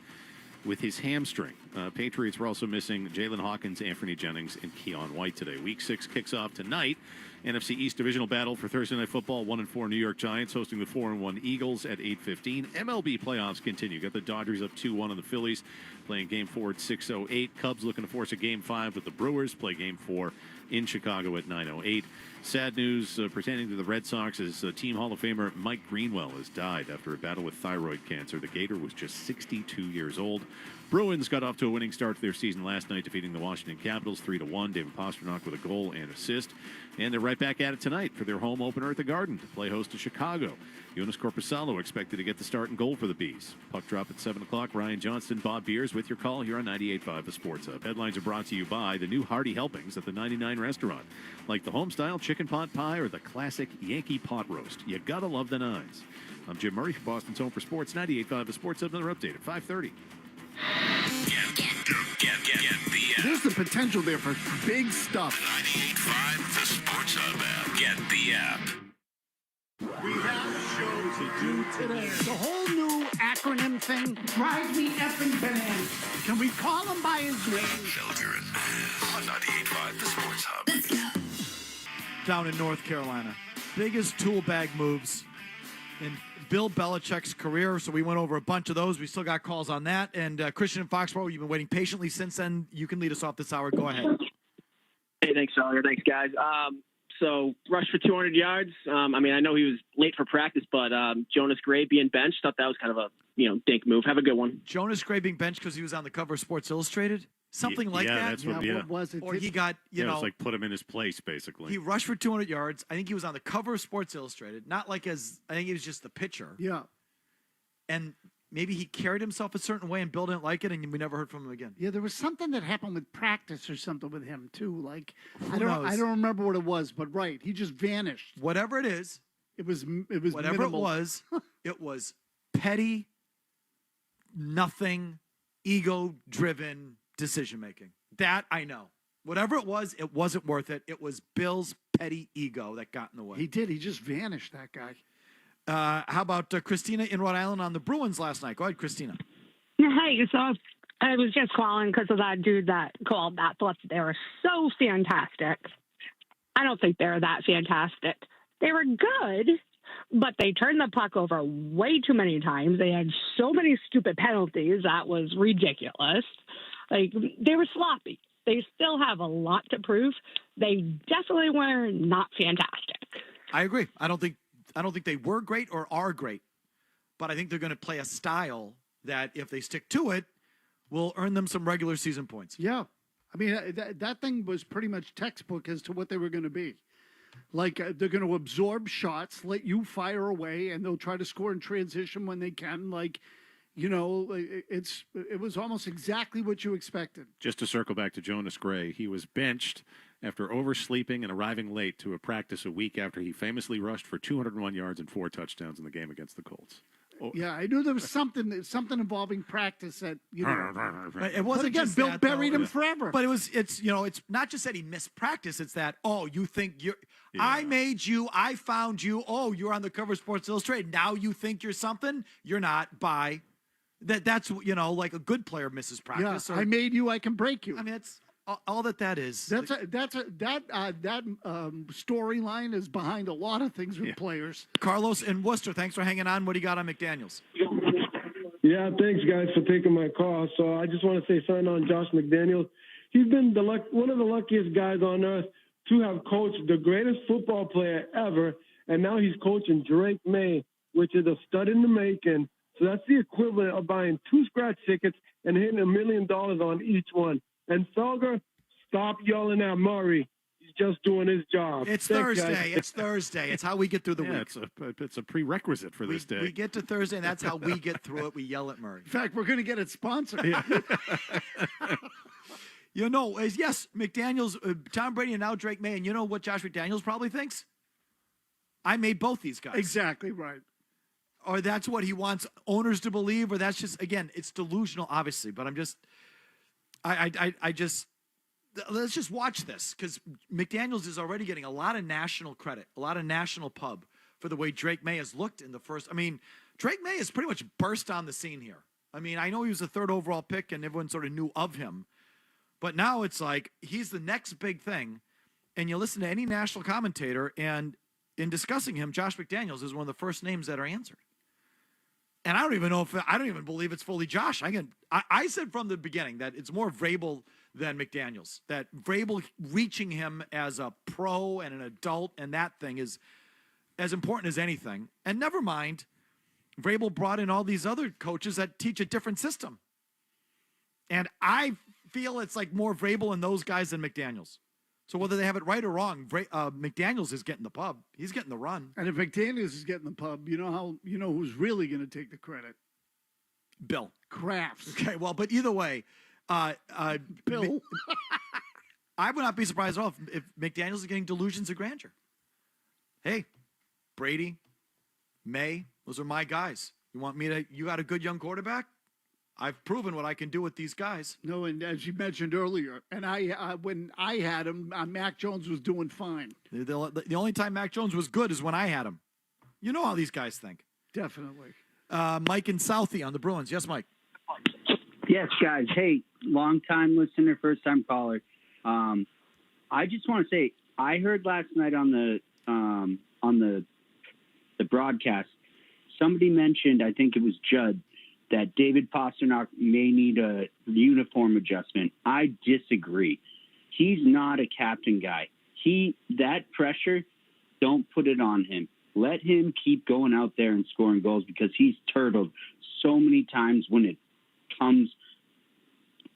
[SPEAKER 1] with his hamstring. Patriots were also missing Jalen Hawkins, Anthony Jennings, and Keon White today. Week 6 kicks off tonight. NFC East divisional battle for Thursday Night Football. 1-4 New York Giants hosting the 4-1 Eagles at 8:15. MLB playoffs continue. Got the Dodgers up 2-1 on the Phillies, playing Game 4 at 6:08. Cubs looking to force a Game 5 with the Brewers. Play Game 4 in Chicago at 9:08. Sad news pertaining to the Red Sox as Team Hall of Famer Mike Greenwell has died after a battle with thyroid cancer. The Gator was just 62 years old. Bruins got off to a winning start to their season last night, defeating the Washington Capitals 3-1. David Pastrnak with a goal and assist. And they're right back at it tonight for their home opener at the Garden to play host to Chicago. Jonas Corposalo expected to get the start and goal for the Bees. Puck drop at 7 o'clock. Ryan Johnston, Bob Beers with your call here on 98.5 The Sports Hub. Headlines are brought to you by the new Hearty Helpings at the 99 Restaurant. Like the home-style chicken pot pie or the classic Yankee pot roast. You gotta love the nines. I'm Jim Murray for Boston's Home for Sports. 98.5 The Sports Hub. Another update at 5:30.
[SPEAKER 11] Get
[SPEAKER 3] There's the potential there for big stuff.
[SPEAKER 11] 98.5 The Sports Hub app. Get the app.
[SPEAKER 3] We have a show to do today. The whole new acronym thing drives me effing bananas. Can we call him by his name?
[SPEAKER 11] Felger and Maz on 98.5 The Sports Hub.
[SPEAKER 2] Down in North Carolina. Biggest tool bag moves in Bill Belichick's career. So we went over a bunch of those. We still got calls on that. And Christian in Foxborough, you've been waiting patiently since then. You can lead us off this hour. Go ahead.
[SPEAKER 7] Hey, thanks, Felger. Thanks, guys. So rushed for 200 yards. I mean, I know he was late for practice, but Jonas Gray being benched, thought that was kind of a dink move. Have a good one.
[SPEAKER 2] Jonas Gray being benched because he was on the cover of Sports Illustrated? Something like that?
[SPEAKER 1] That's what,
[SPEAKER 3] What was it?
[SPEAKER 2] Or he got,
[SPEAKER 1] it was like put him in his place, basically.
[SPEAKER 2] he rushed for 200 yards. I think he was on the cover of Sports Illustrated. Not like I think he was just the pitcher.
[SPEAKER 3] Yeah.
[SPEAKER 2] And maybe he carried himself a certain way and Bill didn't like it, and we never heard from him again.
[SPEAKER 3] Yeah, there was something that happened with practice or something with him too. Like I
[SPEAKER 2] knows?
[SPEAKER 3] don't remember what it was, but right, he just vanished.
[SPEAKER 2] Whatever it is,
[SPEAKER 3] it was
[SPEAKER 2] whatever
[SPEAKER 3] minimal.
[SPEAKER 2] it was petty, nothing, ego-driven decision making. That I know. Whatever it wasn't worth it. It was Bill's petty ego that got in the way.
[SPEAKER 3] He did. He just vanished, that guy.
[SPEAKER 2] How about Christina in Rhode Island on the Bruins last night? Go ahead, Christina.
[SPEAKER 9] Hey, so I was just calling because of that dude that called that thought they were so fantastic. I don't think they're that fantastic. They were good, but they turned the puck over way too many times. They had so many stupid penalties. That was ridiculous. Like, they were sloppy. They still have a lot to prove. They definitely were not fantastic.
[SPEAKER 2] I agree. I don't think they were great or are great, but I think they're going to play a style that, if they stick to it, will earn them some regular season points.
[SPEAKER 3] Yeah. I mean, that thing was pretty much textbook as to what they were going to be. Like, they're going to absorb shots, let you fire away, and they'll try to score in transition when they can. Like, it was almost exactly what you expected.
[SPEAKER 1] Just to circle back to Jonas Gray, he was benched after oversleeping and arriving late to a practice a week after he famously rushed for 201 yards and 4 touchdowns in the game against the Colts.
[SPEAKER 3] Yeah, I knew there was something involving practice that
[SPEAKER 2] But it wasn't
[SPEAKER 3] again,
[SPEAKER 2] just
[SPEAKER 3] Bill
[SPEAKER 2] that,
[SPEAKER 3] buried
[SPEAKER 2] though.
[SPEAKER 3] him forever.
[SPEAKER 2] But it's not just that he missed practice. It's that you think I made you, I found you. Oh, you're on the cover of Sports Illustrated. Now you think you're something. You're not. Bye. That's like a good player misses practice.
[SPEAKER 3] I made you, I can break you.
[SPEAKER 2] I mean, it's all that is.
[SPEAKER 3] That storyline is behind a lot of things with players.
[SPEAKER 2] Carlos in Worcester, thanks for hanging on. What do you got on McDaniels?
[SPEAKER 10] Yeah, thanks, guys, for taking my call. So I just want to say something on Josh McDaniels. He's been one of the luckiest guys on earth to have coached the greatest football player ever, and now he's coaching Drake May, which is a stud in the making. So that's the equivalent of buying 2 scratch tickets and hitting $1 million on each one. And Felger, stop yelling at Murray. He's just doing his job.
[SPEAKER 2] It's
[SPEAKER 10] Thanks,
[SPEAKER 2] Thursday.
[SPEAKER 10] guys.
[SPEAKER 2] It's Thursday. It's how we get through the week.
[SPEAKER 1] It's a prerequisite for this day.
[SPEAKER 2] We get to Thursday, and that's how we get through it. We yell at Murray.
[SPEAKER 3] In fact, we're going to get it sponsored.
[SPEAKER 2] Yes, McDaniels, Tom Brady, and now Drake May. And you know what Josh McDaniels probably thinks? I made both these guys.
[SPEAKER 3] Exactly right.
[SPEAKER 2] Or that's what he wants owners to believe, or that's just, again, it's delusional, obviously. But let's just watch this, because McDaniels is already getting a lot of national credit, a lot of national pub for the way Drake May has looked in the first. I mean, Drake May has pretty much burst on the scene here. I mean, I know he was a 3rd overall pick and everyone sort of knew of him, but now it's like he's the next big thing. And you listen to any national commentator, and in discussing him, Josh McDaniels is one of the first names that are answered. And I don't even believe it's fully Josh. I said from the beginning that it's more Vrabel than McDaniels. That Vrabel reaching him as a pro and an adult and that thing is as important as anything. And never mind, Vrabel brought in all these other coaches that teach a different system. And I feel it's like more Vrabel and those guys than McDaniels. So whether they have it right or wrong, McDaniels is getting the pub. He's getting the run.
[SPEAKER 3] And if McDaniels is getting the pub, you know who's really going to take the credit?
[SPEAKER 2] Bill
[SPEAKER 3] Kraft.
[SPEAKER 2] Okay, well, but either way,
[SPEAKER 3] Bill.
[SPEAKER 2] I would not be surprised at all if McDaniels is getting delusions of grandeur. Hey, Brady, May, those are my guys. You got a good young quarterback? I've proven what I can do with these guys.
[SPEAKER 3] No, and as you mentioned earlier, and when I had him, Mac Jones was doing fine.
[SPEAKER 2] The only time Mac Jones was good is when I had him. You know how these guys think.
[SPEAKER 3] Definitely.
[SPEAKER 2] Mike and Southie on the Bruins. Yes, Mike.
[SPEAKER 16] Yes, guys. Hey, long-time listener, first-time caller. I just want to say, I heard last night on the broadcast, somebody mentioned, I think it was Judd, that David Pastrnak may need a uniform adjustment. I disagree. He's not a captain guy. That pressure, don't put it on him. Let him keep going out there and scoring goals, because he's turtled so many times when it comes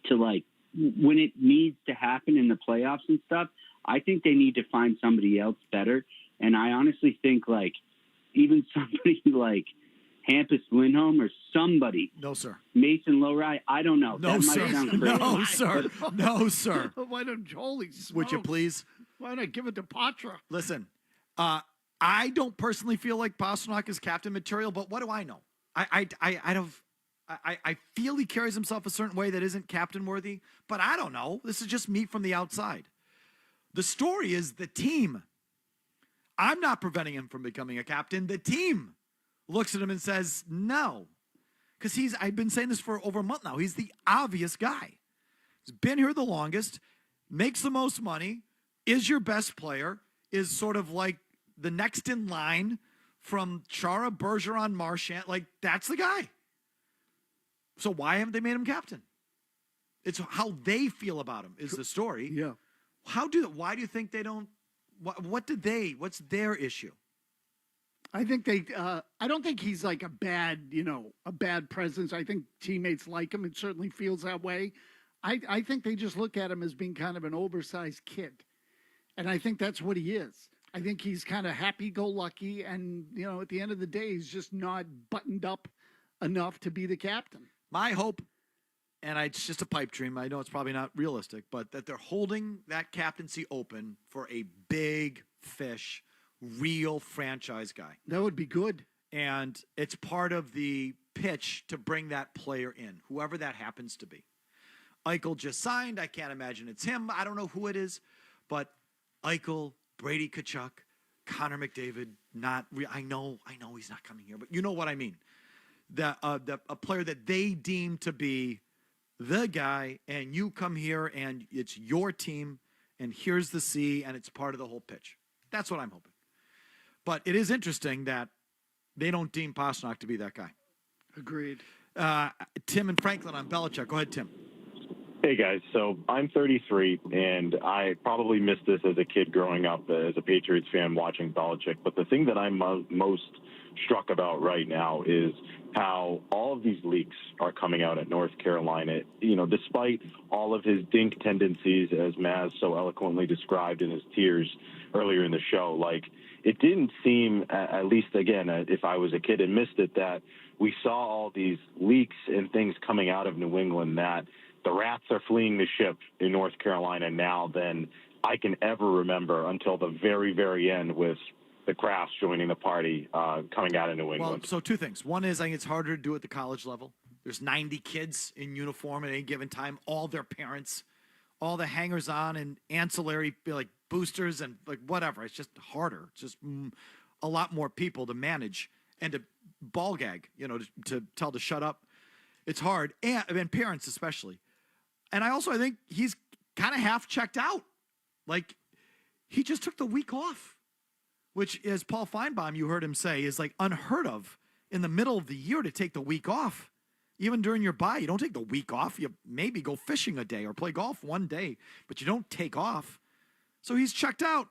[SPEAKER 16] to when it needs to happen in the playoffs and stuff. I think they need to find somebody else better. And I honestly think even somebody like Hampus Lindholm or somebody.
[SPEAKER 2] No, sir.
[SPEAKER 16] Mason Lowry. I don't know.
[SPEAKER 2] No,
[SPEAKER 16] that
[SPEAKER 2] sir.
[SPEAKER 16] might sound crazy.
[SPEAKER 2] No, sir. No, sir.
[SPEAKER 3] Why don't holy smokes.
[SPEAKER 2] Would you please?
[SPEAKER 3] Why not give it to Patra?
[SPEAKER 2] Listen, I don't personally feel like Pastrnak is captain material, but what do I know? I feel he carries himself a certain way that isn't captain worthy, but I don't know. This is just me from the outside. The story is the team. I'm not preventing him from becoming a captain. The team looks at him and says, no. Because I've been saying this for over a month now. He's the obvious guy. He's been here the longest, makes the most money, is your best player, is sort of like the next in line from Chara, Bergeron, Marchand. That's the guy. So why haven't they made him captain? It's how they feel about him is the story.
[SPEAKER 3] Yeah.
[SPEAKER 2] Why do you think they don't? What's their issue?
[SPEAKER 3] I think I don't think he's like a bad presence. I think teammates like him. It certainly feels that way. I think they just look at him as being kind of an oversized kid. And I think that's what he is. I think he's kind of happy-go-lucky. And, at the end of the day, he's just not buttoned up enough to be the captain.
[SPEAKER 2] My hope, and it's just a pipe dream, I know it's probably not realistic, but that they're holding that captaincy open for a big fish, real franchise guy.
[SPEAKER 3] That would be good.
[SPEAKER 2] And it's part of the pitch to bring that player in, whoever that happens to be. Eichel just signed. I can't imagine it's him. I don't know who it is. But Eichel, Brady Tkachuk, Connor McDavid, I know he's not coming here, but you know what I mean. A player that they deem to be the guy, and you come here and it's your team, and here's the C, and it's part of the whole pitch. That's what I'm hoping. But it is interesting that they don't deem Pastrnak to be that guy.
[SPEAKER 3] Agreed.
[SPEAKER 2] Tim and Franklin on Belichick. Go ahead, Tim.
[SPEAKER 17] Hey, guys. So I'm 33, and I probably missed this as a kid growing up as a Patriots fan watching Belichick. But the thing that I'm most struck about right now is how all of these leaks are coming out at North Carolina. You know, despite all of his dink tendencies, as Maz so eloquently described in his tears earlier in the show, like, it didn't seem, at least, again, if I was a kid and missed it, that we saw all these leaks and things coming out of New England that the rats are fleeing the ship in North Carolina now than I can ever remember until the very, very end with the Krafts joining the party coming out of New England.
[SPEAKER 2] Well, so two things. One is I think it's harder to do at the college level. There's 90 kids in uniform at any given time, all their parents, all the hangers-on and ancillary like boosters and like whatever. It's just harder. It's just a lot more people to manage and to ball gag, to tell to shut up. It's hard, and parents especially. And I think he's kind of half checked out. Like, he just took the week off, which, as Paul Feinbaum, you heard him say, is like unheard of in the middle of the year to take the week off. Even during your bye, you don't take the week off. You maybe go fishing a day or play golf one day, but you don't take off. So he's checked out.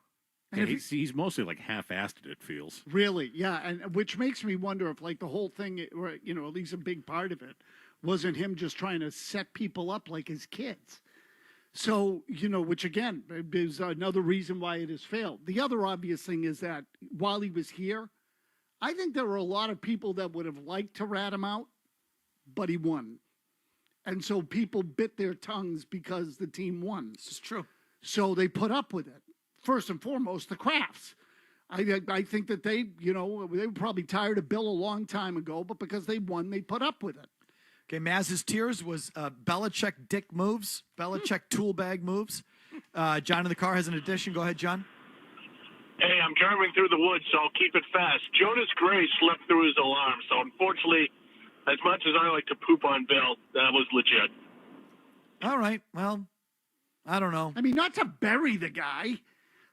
[SPEAKER 1] And he's mostly like half-assed, it feels.
[SPEAKER 3] Really, yeah, and which makes me wonder if like the whole thing, or at least a big part of it, wasn't him just trying to set people up like his kids. So, which again is another reason why it has failed. The other obvious thing is that while he was here, I think there were a lot of people that would have liked to rat him out, but he won. And so people bit their tongues because the team won.
[SPEAKER 2] This is true.
[SPEAKER 3] So they put up with it. First and foremost, the Krafts. I think that they were probably tired of Bill a long time ago, but because they won, they put up with it.
[SPEAKER 2] Okay, Maz's tears was Belichick dick moves, Belichick tool bag moves. John in the car has an addition. Go ahead, John.
[SPEAKER 19] Hey, I'm driving through the woods, so I'll keep it fast. Jonas Gray slept through his alarm, so unfortunately, as much as I like to poop on Bill, that was legit.
[SPEAKER 2] All right, well, I don't know.
[SPEAKER 3] I mean, not to bury the guy.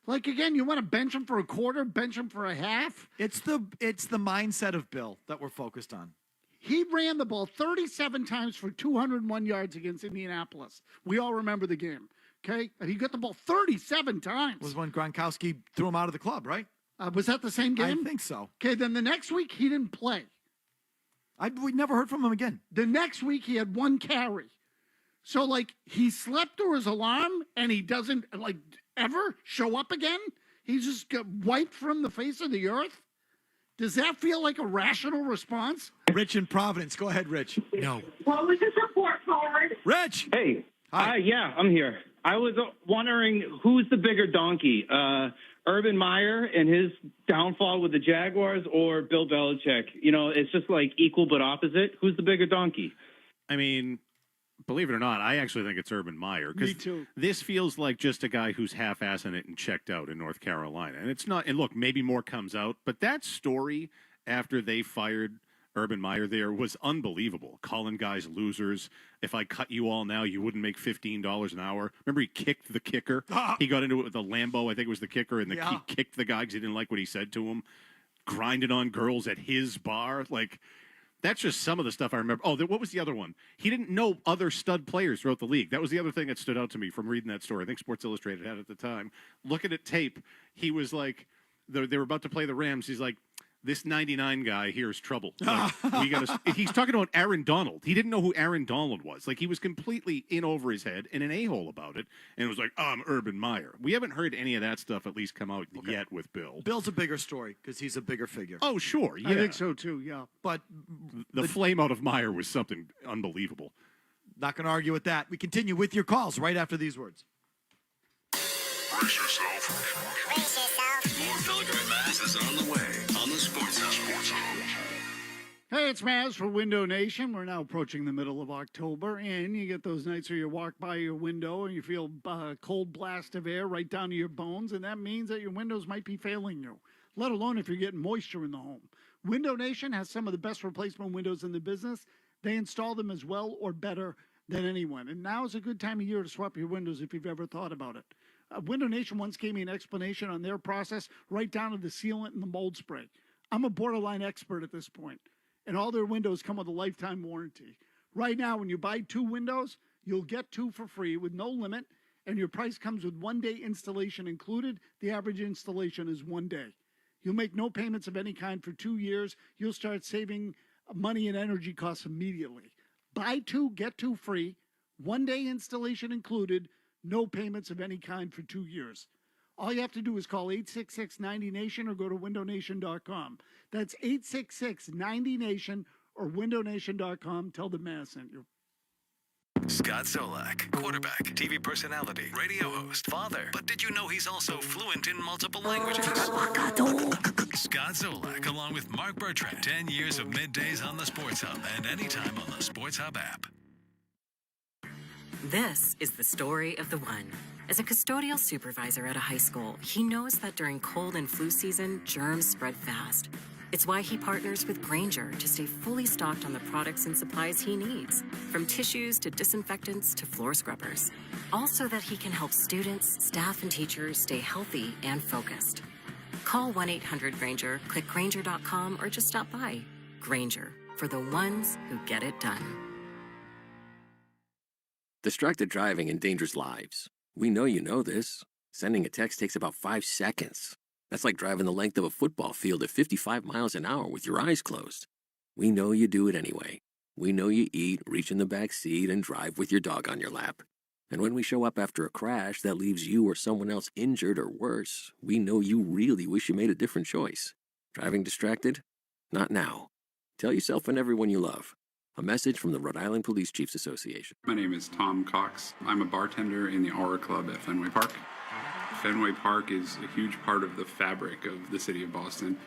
[SPEAKER 3] Like, again, you want to bench him for a quarter, bench him for a half?
[SPEAKER 2] It's the mindset of Bill that we're focused on.
[SPEAKER 3] He ran the ball 37 times for 201 yards against Indianapolis. We all remember the game, okay? And he got the ball 37 times.
[SPEAKER 2] Was when Gronkowski threw him out of the club, right?
[SPEAKER 3] Was that the same game?
[SPEAKER 2] I think so.
[SPEAKER 3] Okay, then the next week he didn't play.
[SPEAKER 2] We never heard from him again.
[SPEAKER 3] The next week he had one carry. So, like, he slept through his alarm and he doesn't, like, ever show up again? He just got wiped from the face of the earth? Does that feel like a rational response?
[SPEAKER 2] Rich in Providence. Go ahead, Rich.
[SPEAKER 1] No.
[SPEAKER 9] What was this report forward?
[SPEAKER 2] Rich!
[SPEAKER 21] Hey.
[SPEAKER 2] Hi.
[SPEAKER 21] Yeah, I'm here. I was wondering who's the bigger donkey, Urban Meyer and his downfall with the Jaguars or Bill Belichick? It's just like equal but opposite. Who's the bigger donkey?
[SPEAKER 1] I mean, believe it or not, I actually think it's Urban Meyer.
[SPEAKER 3] Me too.
[SPEAKER 1] This feels like just a guy who's half-assing it and checked out in North Carolina. And it's not, and look, maybe more comes out, but that story after they fired Urban Meyer there was unbelievable. Calling guys losers. If I cut you all now, you wouldn't make $15 an hour. Remember he kicked the kicker? He got into it with a Lambo, I think it was the kicker, and he kicked the guy because he didn't like what he said to him. Grinded on girls at his bar. Like, that's just some of the stuff I remember. Oh, what was the other one? He didn't know other stud players throughout the league. That was the other thing that stood out to me from reading that story. I think Sports Illustrated had it at the time. Looking at tape, he was like, they were about to play the Rams. He's like, this 99 guy here's trouble. Like, he's talking about Aaron Donald. He didn't know who Aaron Donald was. Like, he was completely in over his head and an a-hole about it. And it was like, I'm Urban Meyer. We haven't heard any of that stuff at least come out yet with Bill.
[SPEAKER 2] Bill's a bigger story because he's a bigger figure.
[SPEAKER 1] Oh, sure. Yeah.
[SPEAKER 3] I think so, too, yeah.
[SPEAKER 2] But
[SPEAKER 1] the flame out of Meyer was something unbelievable.
[SPEAKER 2] Not going to argue with that. We continue with your calls right after these words.
[SPEAKER 11] Brace yourself. More Bellinger Mass is on the way on the Sports Hub.
[SPEAKER 3] Hey, it's Maz for Window Nation. We're now approaching the middle of October, and you get those nights where you walk by your window and you feel a cold blast of air right down to your bones, and that means that your windows might be failing you, let alone if you're getting moisture in the home. Window Nation has some of the best replacement windows in the business. They install them as well or better than anyone, and now is a good time of year to swap your windows if you've ever thought about it. Window Nation once gave me an explanation on their process right down to the sealant and the mold spray. I'm a borderline expert at this point, and all their windows come with a lifetime warranty. Right now, when you buy 2 windows, you'll get 2 for free with no limit, and your price comes with 1-day installation included. The average installation is 1 day. You'll make no payments of any kind for 2 years. You'll start saving money and energy costs immediately. Buy 2, get 2 free, 1-day installation included, no payments of any kind for 2 years. All you have to do is call 866-90-NATION or go to windownation.com. That's 866-90-NATION or windownation.com. Tell them Matt sent you.
[SPEAKER 11] Scott Solak, quarterback, TV personality, radio host, father. But did you know he's also fluent in multiple languages? Scott Solak, along with Mark Bertrand. 10 years of middays on the Sports Hub and anytime on the Sports Hub app.
[SPEAKER 13] This is the story of the one. As a custodial supervisor at a high school, he knows that during cold and flu season, germs spread fast. It's why he partners with Grainger to stay fully stocked on the products and supplies he needs, from tissues to disinfectants to floor scrubbers. All so that he can help students, staff, and teachers stay healthy and focused. Call 1-800-GRAINGER, click Grainger.com, or just stop by. Grainger, for the ones who get it done.
[SPEAKER 18] Distracted driving endangers lives. We know you know this. Sending a text takes about 5 seconds. That's like driving the length of a football field at 55 miles an hour with your eyes closed. We know you do it anyway. We know you eat, reach in the back seat, and drive with your dog on your lap. And when we show up after a crash that leaves you or someone else injured or worse, we know you really wish you made a different choice. Driving distracted? Not now. Tell yourself and everyone you love. A message from the Rhode Island Police Chiefs Association.
[SPEAKER 22] My name is Tom Cox. I'm a bartender in the Aura Club at Fenway Park. Fenway Park is a huge part of the fabric of the city of Boston.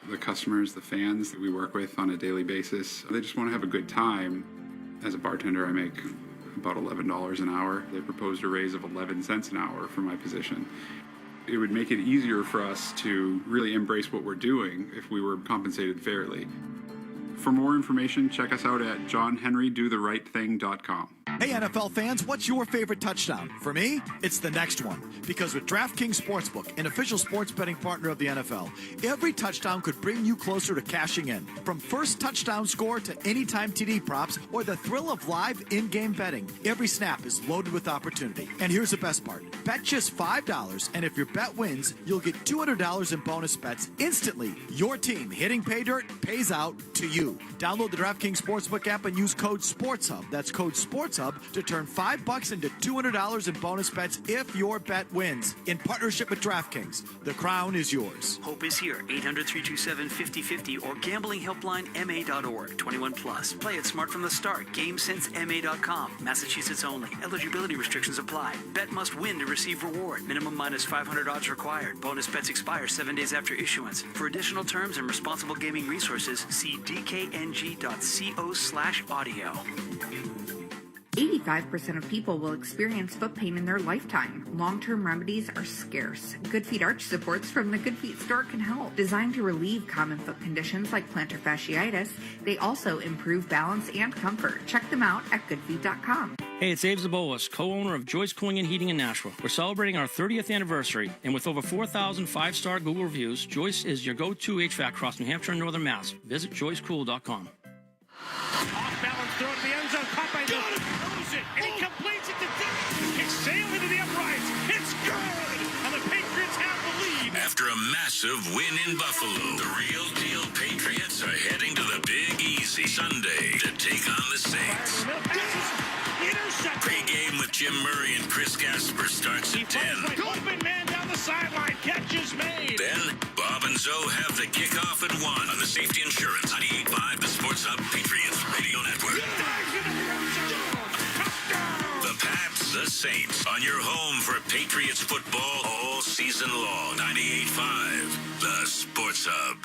[SPEAKER 22] The customers, the fans that we work with on a daily basis, they just want to have a good time. As a bartender, I make about $11 an hour. They proposed a raise of 11 cents an hour for my position. It would make it easier for us to really embrace what we're doing if we were compensated fairly. For more information, check us out at johnhenrydotherighttthing.com.
[SPEAKER 2] Hey, NFL fans, what's your favorite touchdown? For me, it's the next one. Because with DraftKings Sportsbook, an official sports betting partner of the NFL, every touchdown could bring you closer to cashing in. From first touchdown score to anytime TD props or the thrill of live in-game betting, every snap is loaded with opportunity. And here's the best part. Bet just $5, and if your bet wins, you'll get $200 in bonus bets instantly. Your team hitting pay dirt pays out to you. Download the DraftKings Sportsbook app and use code SportsHub. That's code SportsHub to turn $5 into $200 in bonus bets if your bet wins. In partnership with DraftKings, the crown is yours.
[SPEAKER 12] Hope is here. 800-327-5050 or gamblinghelplinema.org. 21 plus. Play it smart from the start. GameSenseMA.com. Massachusetts only. Eligibility restrictions apply. Bet must win to receive reward. Minimum minus 500 odds required. Bonus bets expire 7 days after issuance. For additional terms and responsible gaming resources, see dkng.co/audio.
[SPEAKER 23] 85% of people will experience foot pain in their lifetime. Long-term remedies are scarce. Good Feet arch supports from the Good Feet store can help. Designed to relieve common foot conditions like plantar fasciitis, they also improve balance and comfort. Check them out at goodfeet.com.
[SPEAKER 24] Hey, it's Abe Zabolis, co-owner of Joyce Cooling and Heating in Nashville. We're celebrating our 30th anniversary, and with over 4,000 five-star Google reviews, Joyce is your go-to HVAC across New Hampshire and Northern Mass. Visit joycecool.com.
[SPEAKER 25] Off-balance throw to the end zone, caught by Bill. Throws it, and he completes it to Dick. It's sailing to the uprights. It's good, and the Patriots have the lead.
[SPEAKER 11] After a massive win in Buffalo, the real deal Patriots are heading to the Big Easy Sunday to take on the Saints. Pre-game with Jim Murray and Chris Gasper starts at 10.
[SPEAKER 25] Open man down the sideline. Catch is made.
[SPEAKER 11] Then, Bob and Zoe have the kickoff at 1 on the Safety Insurance 98.5, the Sports Hub Patriots Radio Network. The Pats, the Saints, on your home for Patriots football all season long. 98.5, the Sports Hub.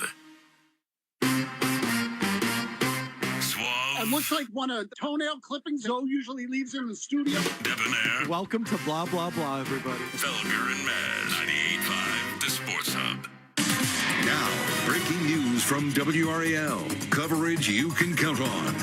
[SPEAKER 3] It looks like one of toenail clippings Zoe usually leaves in the studio.
[SPEAKER 11] Debonair,
[SPEAKER 2] Welcome to blah, blah, blah, everybody.
[SPEAKER 11] Felger and Maz. 98.5, the Sports Hub.
[SPEAKER 6] Now, breaking news from WRAL. Coverage you can count on.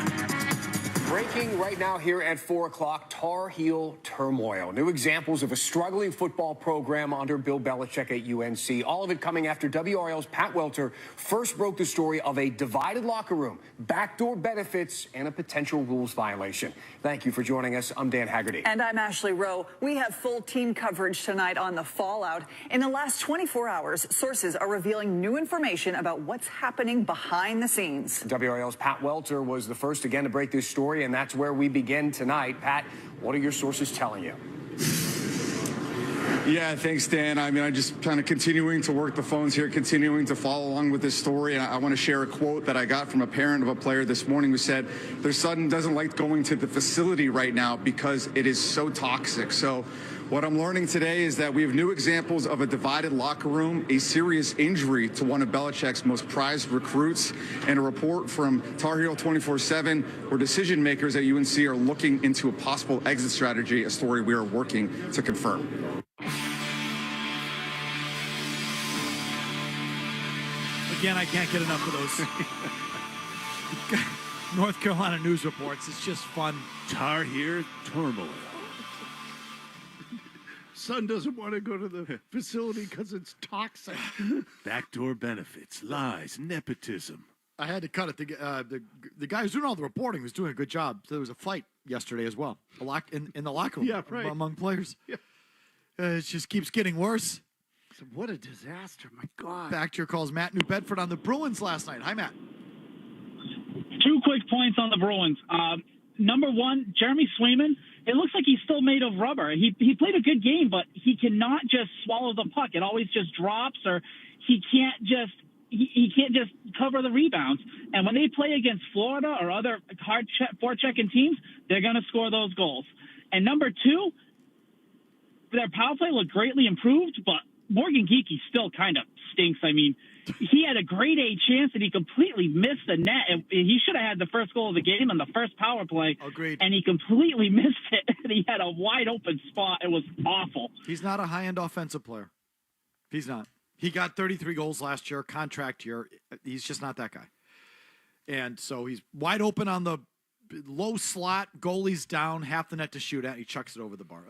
[SPEAKER 8] Breaking right now here at 4 o'clock, Tar Heel turmoil. New examples of a struggling football program under Bill Belichick at UNC. All of it coming after WRL's Pat Welter first broke the story of a divided locker room, backdoor benefits, and a potential rules violation. Thank you for joining us. I'm Dan Haggerty.
[SPEAKER 14] And I'm Ashley Rowe. We have full team coverage tonight on the fallout. In the last 24 hours, sources are revealing new information about what's happening behind the scenes.
[SPEAKER 8] WRL's Pat Welter was the first again to break this story, and that's where we begin tonight. Pat, what are your sources telling you?
[SPEAKER 15] Yeah, thanks, Dan. I mean, I'm just kind of continuing to work the phones here, continuing to follow along with this story. And I want to share a quote that I got from a parent of a player this morning who said their son doesn't like going to the facility right now because it is so toxic. So what I'm learning today is that we have new examples of a divided locker room, a serious injury to one of Belichick's most prized recruits, and a report from Tar Heel 24/7 where decision makers at UNC are looking into a possible exit strategy, a story we are working to confirm.
[SPEAKER 2] Again, I can't get enough of those North Carolina news reports. It's just fun.
[SPEAKER 1] Tar Heel turmoil.
[SPEAKER 3] Son doesn't want to go to the facility because it's toxic.
[SPEAKER 1] Backdoor benefits, lies, nepotism.
[SPEAKER 2] I had to cut it. The guy who's doing all the reporting was doing a good job. There was a fight yesterday as well, in the locker room
[SPEAKER 3] Yeah, right.
[SPEAKER 2] among players.
[SPEAKER 3] Yeah.
[SPEAKER 2] It just keeps getting worse.
[SPEAKER 3] So what a disaster, my God.
[SPEAKER 2] Back to your calls. Matt New Bedford on the Bruins last night. Hi, Matt.
[SPEAKER 20] 2 quick points on the Bruins. Number one, Jeremy Swayman, it looks like he's still made of rubber. He played a good game, but he cannot just swallow the puck. It always just drops, or he can't just cover the rebounds. And when they play against Florida or other hard forechecking teams, they're going to score those goals. And number two, their power play looked greatly improved, but Morgan Geekie still kind of stinks. I mean, he had a grade A chance and he completely missed the net. And he should have had the first goal of the game on the first power play.
[SPEAKER 2] Agreed.
[SPEAKER 20] And he completely missed it. And he had a wide open spot. It was awful.
[SPEAKER 2] He's not a high-end offensive player. He's not. He got 33 goals last year, contract year. He's just not that guy. And so he's wide open on the low slot, goalie's down, half the net to shoot at, and he chucks it over the bar.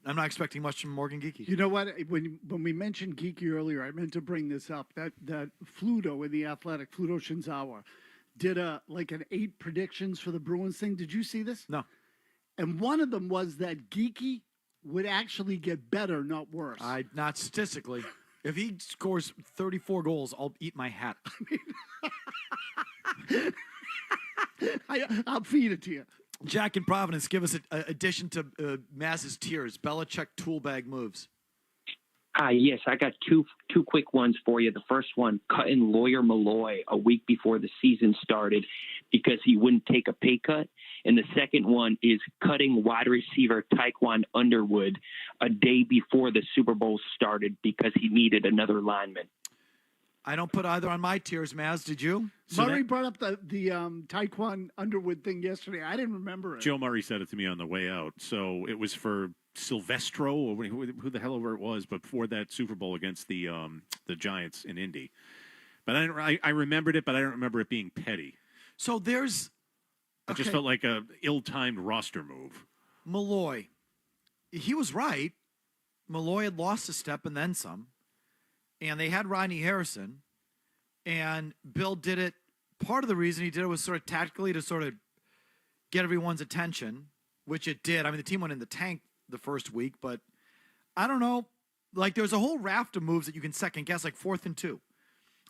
[SPEAKER 2] I'm not expecting much from Morgan Geekie.
[SPEAKER 3] You know what? When we mentioned Geekie earlier, I meant to bring this up. That Fluto in the Athletic, Fluto Shinzawa, did an 8 predictions for the Bruins thing. Did you see this?
[SPEAKER 2] No.
[SPEAKER 3] And one of them was that Geekie would actually get better, not worse.
[SPEAKER 2] Not statistically. If he scores 34 goals, I'll eat my hat.
[SPEAKER 3] I'll feed it to you.
[SPEAKER 2] Jack in Providence, give us an addition to Maz's tiers. Belichick tool bag moves.
[SPEAKER 26] Yes, I got two quick ones for you. The first one, cutting Lawyer Malloy a week before the season started because he wouldn't take a pay cut. And the second one is cutting wide receiver Taekwon Underwood a day before the Super Bowl started because he needed another lineman.
[SPEAKER 2] I don't put either on my tiers, Maz. Did you?
[SPEAKER 3] Murray brought up the Taekwon Underwood thing yesterday. I didn't remember it.
[SPEAKER 1] Joe Murray said it to me on the way out. So it was for Silvestro, or who the hell ever it was, but before that Super Bowl against the Giants in Indy. But I remembered it, but I don't remember it being petty.
[SPEAKER 2] So there's...
[SPEAKER 1] It just felt like a ill-timed roster move.
[SPEAKER 2] Malloy. He was right. Malloy had lost a step and then some. And they had Rodney Harrison. And Bill did it. Part of the reason he did it was sort of tactically to sort of get everyone's attention, which it did. I mean, the team went in the tank the first week, but I don't know. Like, there's a whole raft of moves that you can second guess, like 4th and 2.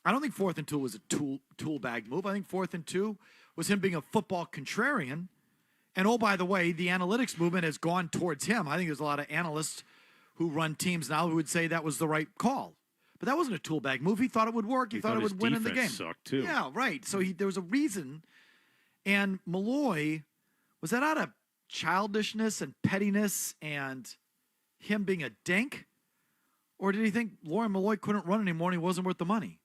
[SPEAKER 2] I don't think 4th and 2 was a tool bag move. I think 4th and 2 was him being a football contrarian. And, oh, by the way, the analytics movement has gone towards him. I think there's a lot of analysts who run teams now who would say that was the right call. But that wasn't a tool bag move. He thought it would work. He thought it would win in the game.
[SPEAKER 1] Sucked too.
[SPEAKER 2] Yeah, right. So there was a reason. And Malloy, was that out of childishness and pettiness and him being a dink? Or did he think Lauren Malloy couldn't run anymore and he wasn't worth the money?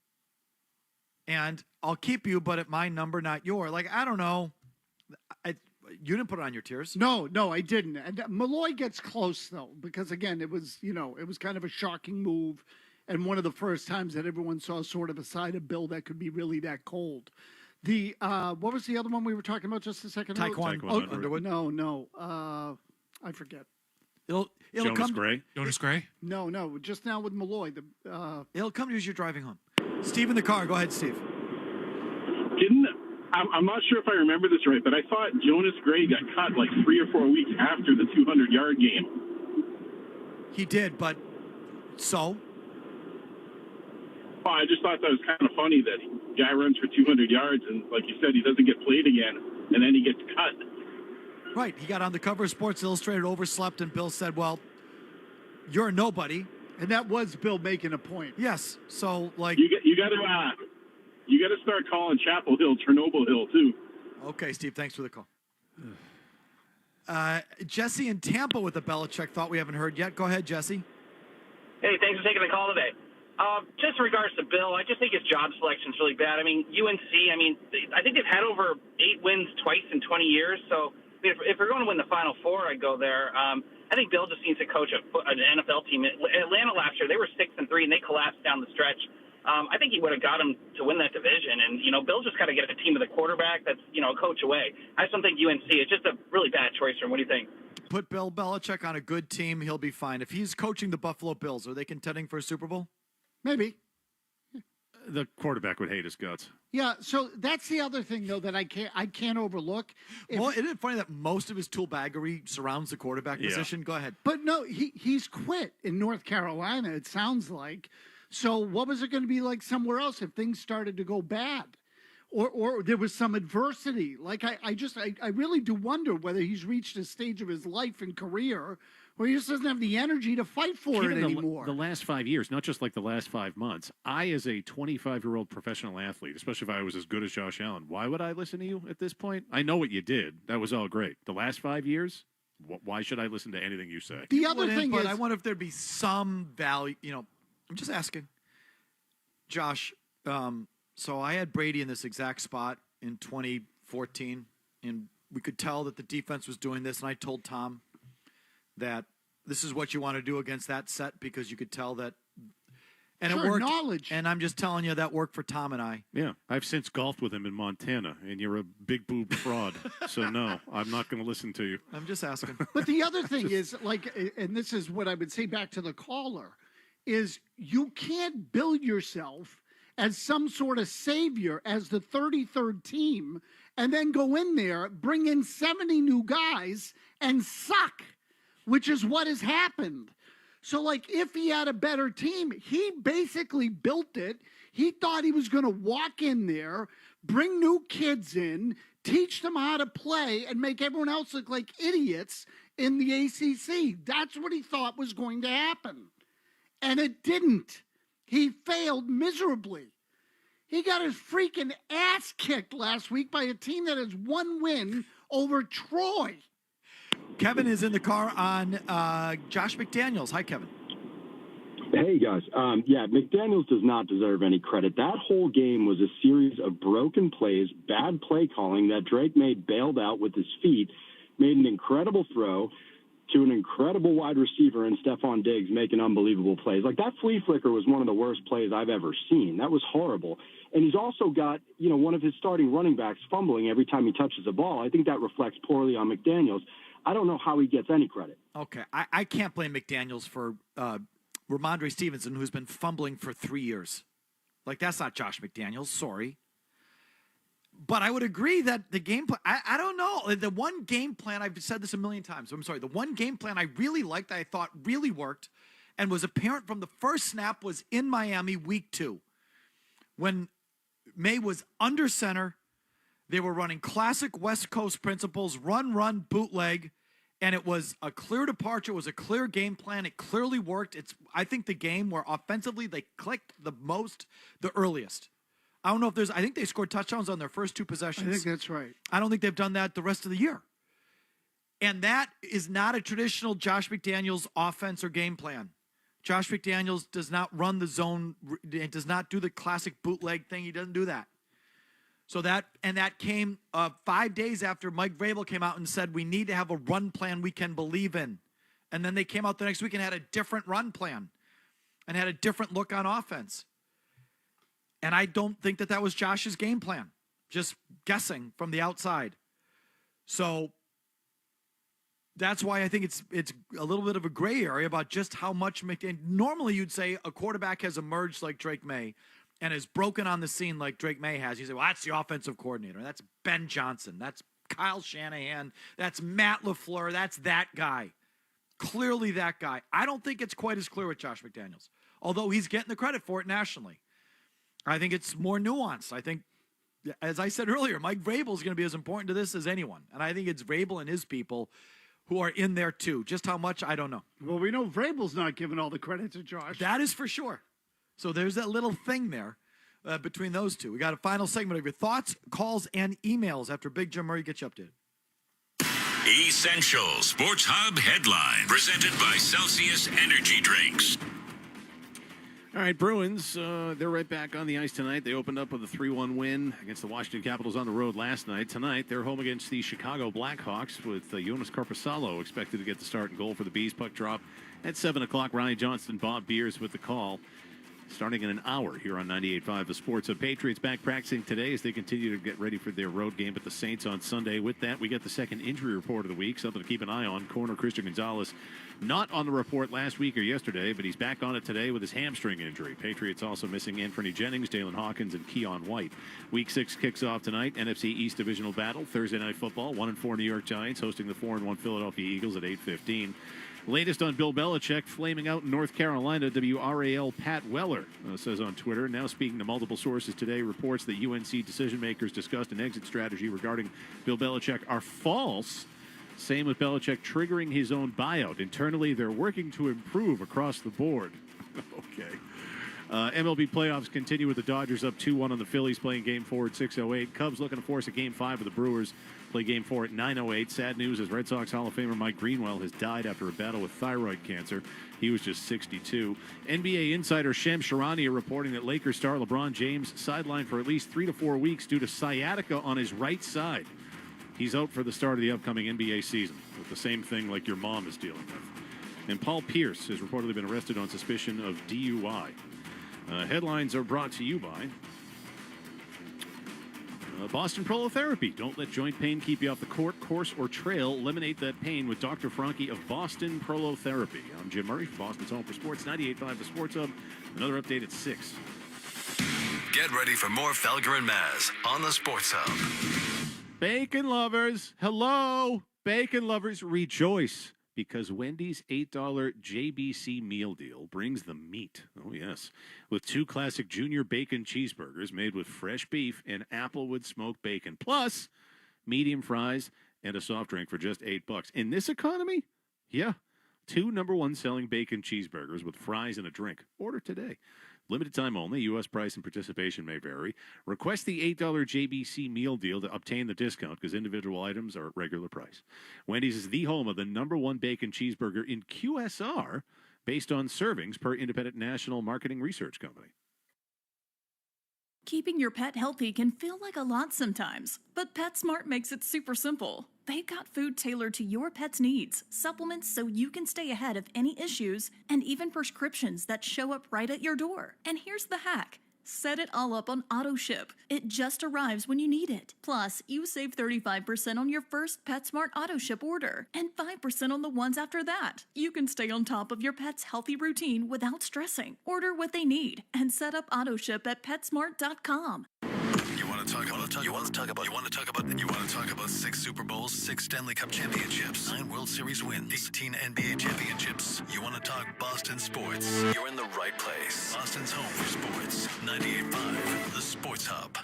[SPEAKER 2] And I'll keep you, but at my number, not your. Like, I don't know. You didn't put it on your tiers.
[SPEAKER 3] No, I didn't. And Malloy gets close, though, because, again, it was kind of a shocking move and one of the first times that everyone saw sort of a side of Bill that could be really that cold. What was the other one we were talking about just a second ago?
[SPEAKER 2] Taekwondo Underwood.
[SPEAKER 3] No. I forget.
[SPEAKER 2] It'll
[SPEAKER 1] Jonas
[SPEAKER 2] come.
[SPEAKER 1] Gray?
[SPEAKER 4] Jonas Gray?
[SPEAKER 3] No, just now with Malloy.
[SPEAKER 2] It'll come to you as you're driving home. Steve in the car. Go ahead, Steve.
[SPEAKER 19] I'm not sure if I remember this right, but I thought Jonas Gray got cut like 3 or 4 weeks after the 200-yard game.
[SPEAKER 2] He did, but so?
[SPEAKER 19] Well, I just thought that was kind of funny that guy runs for 200 yards, and like you said, he doesn't get played again, and then he gets cut.
[SPEAKER 2] Right. He got on the cover of Sports Illustrated, overslept, and Bill said, well, you're a nobody.
[SPEAKER 3] And that was Bill making a point.
[SPEAKER 2] Yes. So, like...
[SPEAKER 19] You got to start calling Chapel Hill Chernobyl Hill, too.
[SPEAKER 2] Okay, Steve, thanks for the call. Jesse in Tampa with the Belichick thought we haven't heard yet. Go ahead, Jesse.
[SPEAKER 5] Hey, thanks for taking the call today. Just in regards to Bill, I just think his job selection is really bad. I mean, UNC, I think they've had over 8 wins twice in 20 years. So if we're going to win the Final Four, I'd go there. I think Bill just needs to coach an NFL team. Atlanta last year, they were 6-3, and they collapsed down the stretch. I think he would have got him to win that division. And, Bill just got to get a team with a quarterback that's, a coach away. I just don't think UNC. It's just a really bad choice for him. What do you think?
[SPEAKER 2] Put Bill Belichick on a good team, he'll be fine. If he's coaching the Buffalo Bills, are they contending for a Super Bowl?
[SPEAKER 3] Maybe.
[SPEAKER 1] The quarterback would hate his guts.
[SPEAKER 3] Yeah, so that's the other thing, though, that I can't overlook.
[SPEAKER 2] Well, isn't it funny that most of his toolbaggery surrounds the quarterback position? Go ahead.
[SPEAKER 3] But no, he's quit in North Carolina, it sounds like. So what was it going to be like somewhere else if things started to go bad? Or there was some adversity? Like, I really do wonder whether he's reached a stage of his life and career where he just doesn't have the energy to fight for it anymore.
[SPEAKER 1] The last 5 years, not just like the last 5 months. I, as a 25-year-old professional athlete, especially if I was as good as Josh Allen, why would I listen to you at this point? I know what you did. That was all great. The last 5 years, why should I listen to anything you say?
[SPEAKER 3] The other thing is,
[SPEAKER 2] I wonder if there'd be some value. I'm just asking. Josh, so I had Brady in this exact spot in 2014, and we could tell that the defense was doing this, and I told Tom that this is what you want to do against that set because you could tell that, and
[SPEAKER 3] sure,
[SPEAKER 2] it worked.
[SPEAKER 3] Knowledge.
[SPEAKER 2] And I'm just telling you that worked for Tom and I.
[SPEAKER 1] Yeah, I've since golfed with him in Montana, and you're a big boob fraud. So no, I'm not going to listen to you.
[SPEAKER 2] I'm just asking.
[SPEAKER 3] But the other thing is, like, and this is what I would say back to the caller, is you can't build yourself as some sort of savior as the 33rd team and then go in there, bring in 70 new guys and suck, which is what has happened. So, like, if he had a better team, he basically built it. He thought he was going to walk in there, bring new kids in, teach them how to play, and make everyone else look like idiots in the ACC. That's what he thought was going to happen. And it didn't. He failed miserably. He got his freaking ass kicked last week by a team that has 1 win over Troy.
[SPEAKER 2] Kevin is in the car on Josh McDaniels. Hi, Kevin.
[SPEAKER 7] Hey, guys. McDaniels does not deserve any credit. That whole game was a series of broken plays, bad play calling that Drake made bailed out with his feet, made an incredible throw to an incredible wide receiver in Stephon Diggs making unbelievable plays. Like, that flea flicker was one of the worst plays I've ever seen. That was horrible. And he's also got, one of his starting running backs fumbling every time he touches the ball. I think that reflects poorly on McDaniels. I don't know how he gets any credit.
[SPEAKER 2] Okay, I can't blame McDaniels for Ramondre Stevenson, who's been fumbling for 3 years. Like, that's not Josh McDaniels. Sorry. But I would agree that the game plan, I don't know. The one game plan, I've said this a million times. I'm sorry. The one game plan I really liked that I thought really worked, and was apparent from the first snap was in Miami week 2. When May was under center, they were running classic West Coast principles, run, bootleg, and it was a clear departure. It was a clear game plan. It clearly worked. It's, I think, the game where offensively they clicked the most, the earliest. I don't know if I think they scored touchdowns on their first 2 possessions.
[SPEAKER 3] I think that's right.
[SPEAKER 2] I don't think they've done that the rest of the year. And that is not a traditional Josh McDaniels offense or game plan. Josh McDaniels does not run the zone. It does not do the classic bootleg thing. He doesn't do that. So that came 5 days after Mike Vrabel came out and said, we need to have a run plan we can believe in. And then they came out the next week and had a different run plan and had a different look on offense. And I don't think that was Josh's game plan. Just guessing from the outside. So that's why I think it's a little bit of a gray area about just how much McDaniels. Normally you'd say a quarterback has emerged like Drake May and is broken on the scene like Drake May has. You say, well, that's the offensive coordinator. That's Ben Johnson. That's Kyle Shanahan. That's Matt LaFleur. That's that guy. Clearly that guy. I don't think it's quite as clear with Josh McDaniels, although he's getting the credit for it nationally. I think it's more nuanced. I think, as I said earlier, Mike Vrabel is going to be as important to this as anyone. And I think it's Vrabel and his people who are in there too. Just how much, I don't know.
[SPEAKER 3] Well, we know Vrabel's not giving all the credit to Josh.
[SPEAKER 2] That is for sure. So there's that little thing there between those two. We got a final segment of your thoughts, calls, and emails after Big Jim Murray gets you updated.
[SPEAKER 11] Essential Sports Hub headline presented by Celsius Energy Drinks.
[SPEAKER 1] All right, Bruins, they're right back on the ice tonight. They opened up with a 3-1 win against the Washington Capitals on the road last night. Tonight, they're home against the Chicago Blackhawks with Jonas Korpisalo expected to get the start and goal for the Bees. Puck drop at 7 o'clock. Ryan Johnston, Bob Beers with the call. Starting in an hour here on 98.5 The Sports. The Patriots back practicing today as they continue to get ready for their road game at the Saints on Sunday. With that, we get the second injury report of the week, something to keep an eye on. Corner Christian Gonzalez not on the report last week or yesterday, but he's back on it today with his hamstring injury. Patriots also missing Anthony Jennings, Dalen Hawkins, and Keon White. Week 6 kicks off tonight. NFC East Divisional Battle, Thursday Night Football. 1-4 New York Giants hosting the 4-1 Philadelphia Eagles at 8:15. Latest on Bill Belichick flaming out in North Carolina. WRAL Pat Weller says on Twitter, now speaking to multiple sources today, reports that UNC decision makers discussed an exit strategy regarding Bill Belichick are false. Same with Belichick triggering his own buyout. Internally, they're working to improve across the board. Okay. MLB playoffs continue with the Dodgers up 2-1 on the Phillies, playing Game 4 at 6:08. Cubs looking to force a Game 5 with the Brewers, play Game 4 at 9:08. Sad news as Red Sox Hall of Famer Mike Greenwell has died after a battle with thyroid cancer. He was just 62. NBA insider Shams Charania reporting that Lakers star LeBron James sidelined for at least 3 to 4 weeks due to sciatica on his right side. He's out for the start of the upcoming NBA season with the same thing like your mom is dealing with. And Paul Pierce has reportedly been arrested on suspicion of DUI. Headlines are brought to you by Boston Prolotherapy. Don't let joint pain keep you off the court, course, or trail. Eliminate that pain with Dr. Franke of Boston Prolotherapy. I'm Jim Murray from Boston's Home for Sports, 98.5 The Sports Hub. Another update at 6.
[SPEAKER 11] Get ready for more Felger and Maz on the Sports Hub.
[SPEAKER 1] Bacon lovers, hello. Bacon lovers, rejoice. Because Wendy's $8 JBC meal deal brings the meat. Oh, yes. With 2 classic junior bacon cheeseburgers made with fresh beef and applewood smoked bacon. Plus, medium fries and a soft drink for just $8. In this economy? Yeah. 2 #1 selling bacon cheeseburgers with fries and a drink. Order today. Limited time only. U.S. price and participation may vary. Request the $8 JBC meal deal to obtain the discount because individual items are at regular price. Wendy's is the home of the #1 bacon cheeseburger in QSR based on servings per independent national marketing research company.
[SPEAKER 4] Keeping your pet healthy can feel like a lot sometimes, but PetSmart makes it super simple. They've got food tailored to your pet's needs, supplements so you can stay ahead of any issues, and even prescriptions that show up right at your door. And here's the hack. Set it all up on AutoShip. It just arrives when you need it. Plus, you save 35% on your first PetSmart AutoShip order and 5% on the ones after that. You can stay on top of your pet's healthy routine without stressing. Order what they need and set up AutoShip at PetSmart.com.
[SPEAKER 11] You want to talk about 6 Super Bowls, 6 Stanley Cup championships, 9 World Series wins, 18 NBA championships. You want to talk Boston sports? You're in the right place. Boston's home for sports. 98.5, the Sports Hub.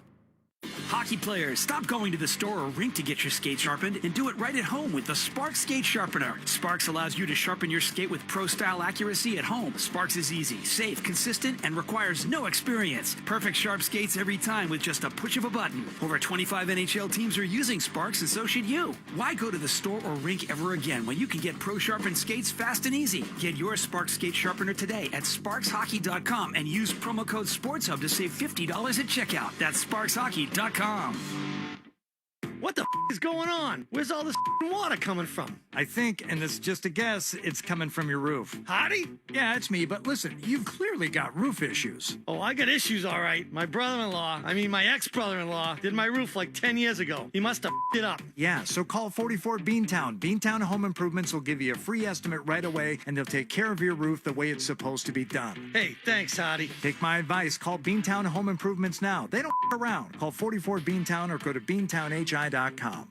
[SPEAKER 12] Hockey players, stop going to the store or rink to get your skate sharpened and do it right at home with the Sparks Skate Sharpener. Sparks allows you to sharpen your skate with pro-style accuracy at home. Sparks is easy, safe, consistent, and requires no experience. Perfect sharp skates every time with just a push of a button. Over 25 NHL teams are using Sparks, and so should you. Why go to the store or rink ever again when you can get pro-sharpened skates fast and easy? Get your Sparks Skate Sharpener today at sparkshockey.com and use promo code SPORTSHUB to save $50 at checkout. That's sparkshockey.com.
[SPEAKER 9] What the is going on? Where's all this water coming from?
[SPEAKER 2] I think, and it's just a guess, it's coming from your roof.
[SPEAKER 9] Hottie?
[SPEAKER 2] Yeah, it's me, but listen, you've clearly got roof issues.
[SPEAKER 9] Oh, I got issues, all right. My my ex-brother-in-law, did my roof like 10 years ago. He must have it up.
[SPEAKER 2] Yeah, so call 44 Beantown. Beantown Home Improvements will give you a free estimate right away, and they'll take care of your roof the way it's supposed to be done.
[SPEAKER 9] Hey, thanks, Hottie.
[SPEAKER 2] Take my advice. Call Beantown Home Improvements now. They don't around. Call 44 Beantown or go to beantownhi.com.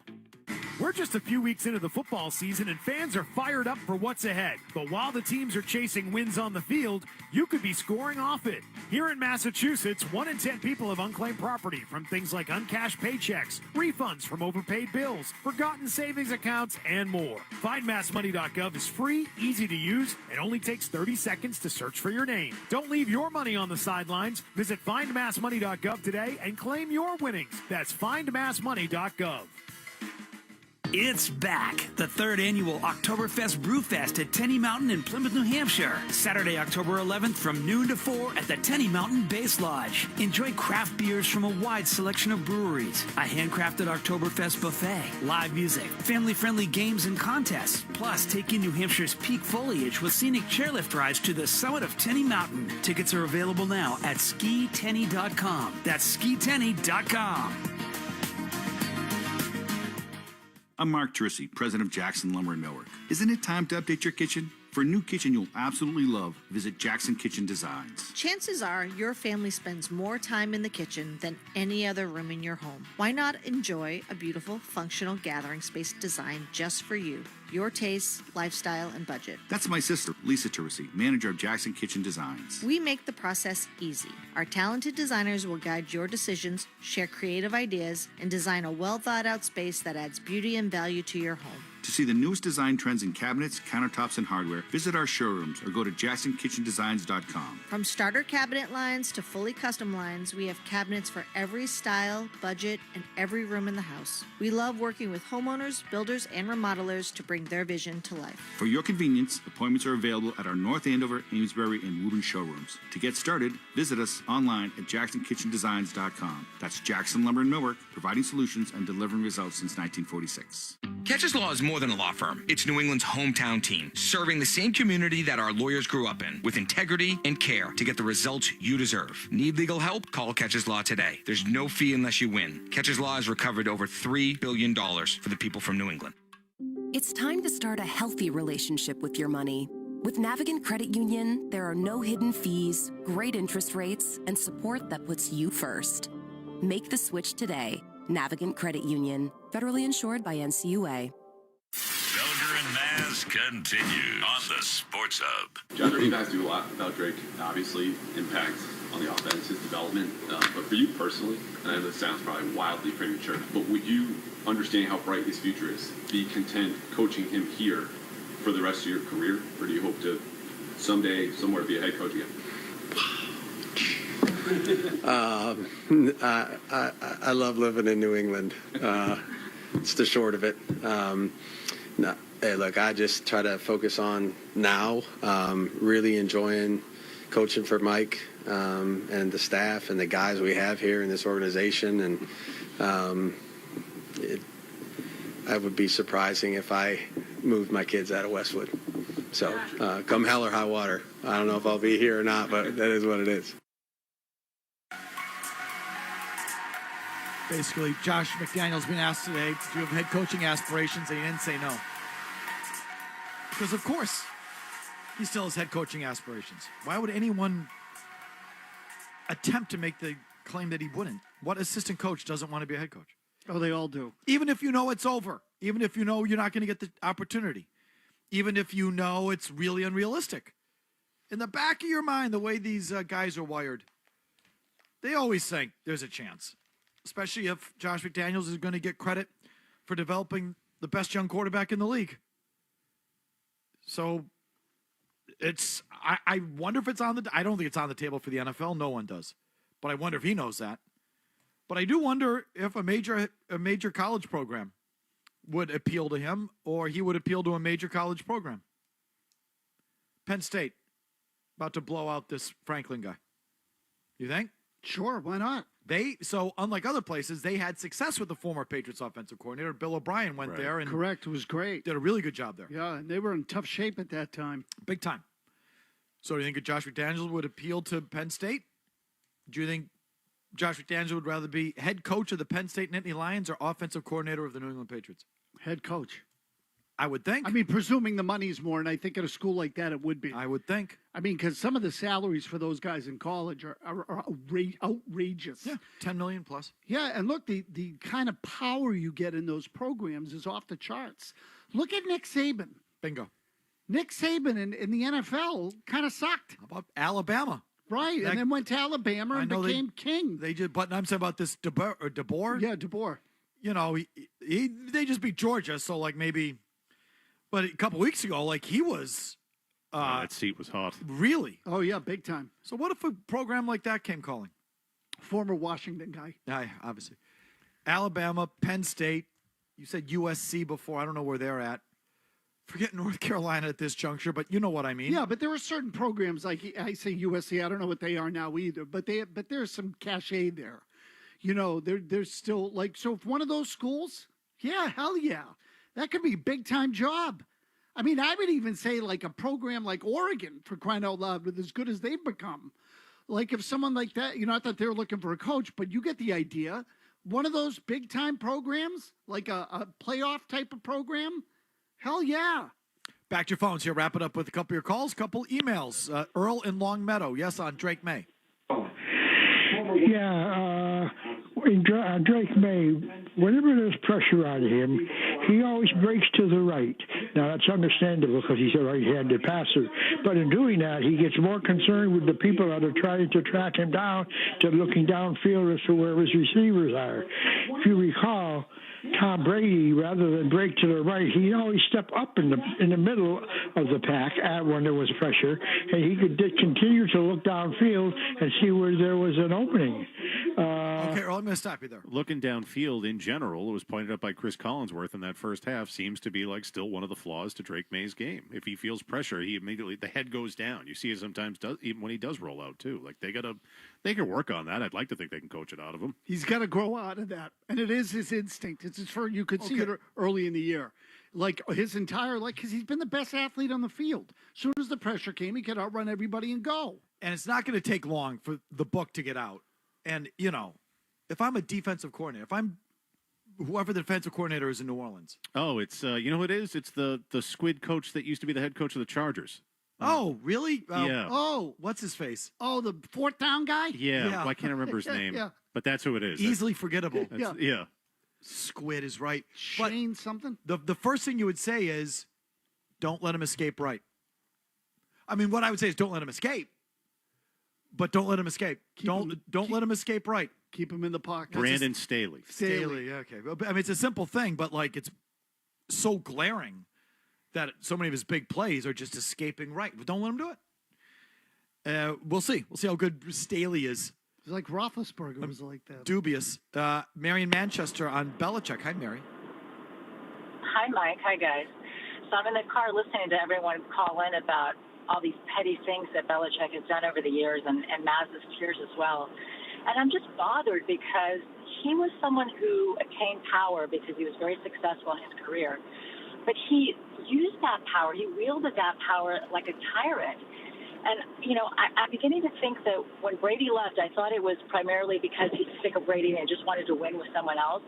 [SPEAKER 10] We're just a few weeks into the football season, and fans are fired up for what's ahead. But while the teams are chasing wins on the field, you could be scoring off it. Here in Massachusetts, 1 in 10 people have unclaimed property from things like uncashed paychecks, refunds from overpaid bills, forgotten savings accounts, and more. FindMassMoney.gov is free, easy to use, and only takes 30 seconds to search for your name. Don't leave your money on the sidelines. Visit FindMassMoney.gov today and claim your winnings. That's FindMassMoney.gov.
[SPEAKER 12] It's back. The 3rd annual Oktoberfest Brewfest at Tenny Mountain in Plymouth, New Hampshire. Saturday, October 11th from noon to 4 at the Tenny Mountain Base Lodge. Enjoy craft beers from a wide selection of breweries, a handcrafted Oktoberfest buffet, live music, family-friendly games and contests. Plus, take in New Hampshire's peak foliage with scenic chairlift rides to the summit of Tenny Mountain. Tickets are available now at skitenny.com. That's skitenny.com.
[SPEAKER 13] I'm Mark Trissy, president of Jackson Lumber and Millwork. Isn't it time to update your kitchen? For a new kitchen you'll absolutely love, visit Jackson Kitchen Designs.
[SPEAKER 16] Chances are your family spends more time in the kitchen than any other room in your home. Why not enjoy a beautiful, functional gathering space designed just for you, your tastes, lifestyle, and budget?
[SPEAKER 13] That's my sister, Lisa Teresi, manager of Jackson Kitchen Designs.
[SPEAKER 16] We make the process easy. Our talented designers will guide your decisions, share creative ideas, and design a well-thought-out space that adds beauty and value to your home.
[SPEAKER 13] To see the newest design trends in cabinets, countertops, and hardware, visit our showrooms or go to JacksonKitchenDesigns.com.
[SPEAKER 16] From starter cabinet lines to fully custom lines, we have cabinets for every style, budget, and every room in the house. We love working with homeowners, builders, and remodelers to bring their vision to life.
[SPEAKER 13] For your convenience, appointments are available at our North Andover, Amesbury, and Woburn showrooms. To get started, visit us online at JacksonKitchenDesigns.com. That's Jackson Lumber and Millwork, providing solutions and delivering results since 1946.
[SPEAKER 17] Catches Law is more than a law firm. It's New England's hometown team, serving the same community that our lawyers grew up in, with integrity and care to get the results you deserve. Need legal help? Call Catches Law today. There's no fee unless you win. Catches Law has recovered over $3 billion for the people from New England.
[SPEAKER 21] It's time to start a healthy relationship with your money. With Navigant Credit Union, there are no hidden fees, great interest rates, and support that puts you first. Make the switch today. Navigant Credit Union, federally insured by NCUA.
[SPEAKER 11] Felger and Maz continue on the Sports Hub.
[SPEAKER 27] John, you guys do a lot without Drake, obviously, impact on the offense, his development. But for you personally, and I know this sounds probably wildly premature, but would you understand how bright his future is? Be content coaching him here for the rest of your career? Or do you hope to someday, somewhere, be a head coach again?
[SPEAKER 28] I love living in New England. It's the short of it. Hey, look, I just try to focus on now, really enjoying coaching for Mike and the staff and the guys we have here in this organization. And I would be surprising if I moved my kids out of Westwood. So come hell or high water. I don't know if I'll be here or not, but that is what it is.
[SPEAKER 2] Basically, Josh McDaniels been asked today, do you have head coaching aspirations? And he didn't say no. Because, of course, he still has head coaching aspirations. Why would anyone attempt to make the claim that he wouldn't. What assistant coach doesn't want to be a head coach?
[SPEAKER 3] Oh, they all do.
[SPEAKER 2] Even if you know it's over. Even if you know you're not going to get the opportunity. Even if you know it's really unrealistic. In the back of your mind, the way these guys are wired, they always think there's a chance. Especially if Josh McDaniels is going to get credit for developing the best young quarterback in the league. So I wonder if it's I don't think it's on the table for the NFL. No one does. But I wonder if he knows that. But I do wonder if a major college program would appeal to him, or he would appeal to a major college program. Penn State, about to blow out this Franklin guy. You think?
[SPEAKER 3] Sure, why not?
[SPEAKER 2] So unlike other places, they had success with the former Patriots offensive coordinator. Bill O'Brien went there and
[SPEAKER 3] Correct, it was great.
[SPEAKER 2] Did a really good job there.
[SPEAKER 3] Yeah, and they were in tough shape at that time.
[SPEAKER 2] Big time. So do you think that Josh McDaniels would appeal to Penn State? Do you think Josh McDaniels would rather be head coach of the Penn State Nittany Lions or offensive coordinator of the New England Patriots?
[SPEAKER 3] Head coach.
[SPEAKER 2] I would think.
[SPEAKER 3] I mean, presuming the money's more, and I think at a school like that it would be.
[SPEAKER 2] I would think.
[SPEAKER 3] I mean, because some of the salaries for those guys in college are outrageous.
[SPEAKER 2] Yeah, $10 million plus.
[SPEAKER 3] Yeah, and look, the kind of power you get in those programs is off the charts. Look at Nick Saban.
[SPEAKER 2] Bingo.
[SPEAKER 3] Nick Saban in the NFL kind of sucked.
[SPEAKER 2] How about Alabama?
[SPEAKER 3] Right, and then went to Alabama and became king.
[SPEAKER 2] They did, but I'm saying about this DeBoer.
[SPEAKER 3] Yeah, DeBoer.
[SPEAKER 2] You know, they just beat Georgia, so like maybe. But a couple weeks ago, like he was.
[SPEAKER 1] That seat was hot.
[SPEAKER 2] Really?
[SPEAKER 3] Oh yeah, big time.
[SPEAKER 2] So what if a program like that came calling?
[SPEAKER 3] Former Washington guy.
[SPEAKER 2] Yeah, obviously. Alabama, Penn State. You said USC before. I don't know where they're at. Forget North Carolina at this juncture, but you know what I mean.
[SPEAKER 3] Yeah, but there are certain programs like I say USC. I don't know what they are now either, but there's some cachet there. You know, there's still like, so if one of those schools, yeah, hell yeah, that could be a big time job. I mean, I would even say like a program like Oregon, for crying out loud, with as good as they've become. Like if someone like that, you know, not that they're looking for a coach, but you get the idea. One of those big time programs, like a playoff type of program. Hell yeah.
[SPEAKER 2] Back to your phones here. Wrap it up with a couple of your calls, couple emails. Earl in Longmeadow. Yes, on Drake May.
[SPEAKER 6] Yeah, Drake May, whenever there's pressure on him, he always breaks to the right. Now, that's understandable because he's a right-handed passer. But in doing that, he gets more concerned with the people that are trying to track him down to looking downfield as to where his receivers are. If you recall, Tom Brady, rather than break to the right, he always stepped up in the middle of the pack when there was pressure, and he could continue to look downfield and see where there was an opening.
[SPEAKER 2] Okay, Earl, I'm going to stop you there.
[SPEAKER 1] Looking downfield in general, it was pointed out by Chris Collinsworth in that first half, seems to be like still one of the flaws to Drake May's game. If he feels pressure, he immediately, the head goes down. You see it sometimes, even when he does roll out too. Like they can work on that. I'd like to think they can coach it out of him.
[SPEAKER 3] He's got to grow out of that. And it is his instinct. It's his first, you could see it early in the year. Like his entire, because he's been the best athlete on the field. As soon as the pressure came, he could outrun everybody and go.
[SPEAKER 2] And it's not going to take long for the book to get out. And, you know, if I'm a defensive coordinator, if I'm whoever the defensive coordinator is in New Orleans.
[SPEAKER 1] Oh, it's, you know who it is? It's the squid coach that used to be the head coach of the Chargers.
[SPEAKER 2] Oh, really?
[SPEAKER 1] Yeah.
[SPEAKER 3] Oh,
[SPEAKER 2] what's his face?
[SPEAKER 3] Oh, the fourth down guy?
[SPEAKER 1] Yeah. Well, I can't remember his name.
[SPEAKER 3] Yeah.
[SPEAKER 1] But that's who it is.
[SPEAKER 2] Easily forgettable.
[SPEAKER 1] Yeah.
[SPEAKER 2] Squid is right.
[SPEAKER 3] Shane something?
[SPEAKER 2] The first thing you would say is, don't let him escape right. I mean, what I would say is don't let him escape. But don't let him escape. Don't let him escape right.
[SPEAKER 3] Keep him in the pocket.
[SPEAKER 1] Brandon Staley.
[SPEAKER 2] Staley, okay. I mean, it's a simple thing, but like it's so glaring that so many of his big plays are just escaping right. But don't let him do it. We'll see. We'll see how good Staley is.
[SPEAKER 3] It's like Roethlisberger was like that.
[SPEAKER 2] Dubious. Mary in Manchester on Belichick. Hi, Mary.
[SPEAKER 8] Hi, Mike. Hi, guys. So I'm in the car listening to everyone call in about all these petty things that Belichick has done over the years, and Maz's tears as well. And I'm just bothered because he was someone who attained power because he was very successful in his career. But he used that power. He wielded that power like a tyrant. And, you know, I'm beginning to think that when Brady left, I thought it was primarily because he's sick of Brady and just wanted to win with someone else.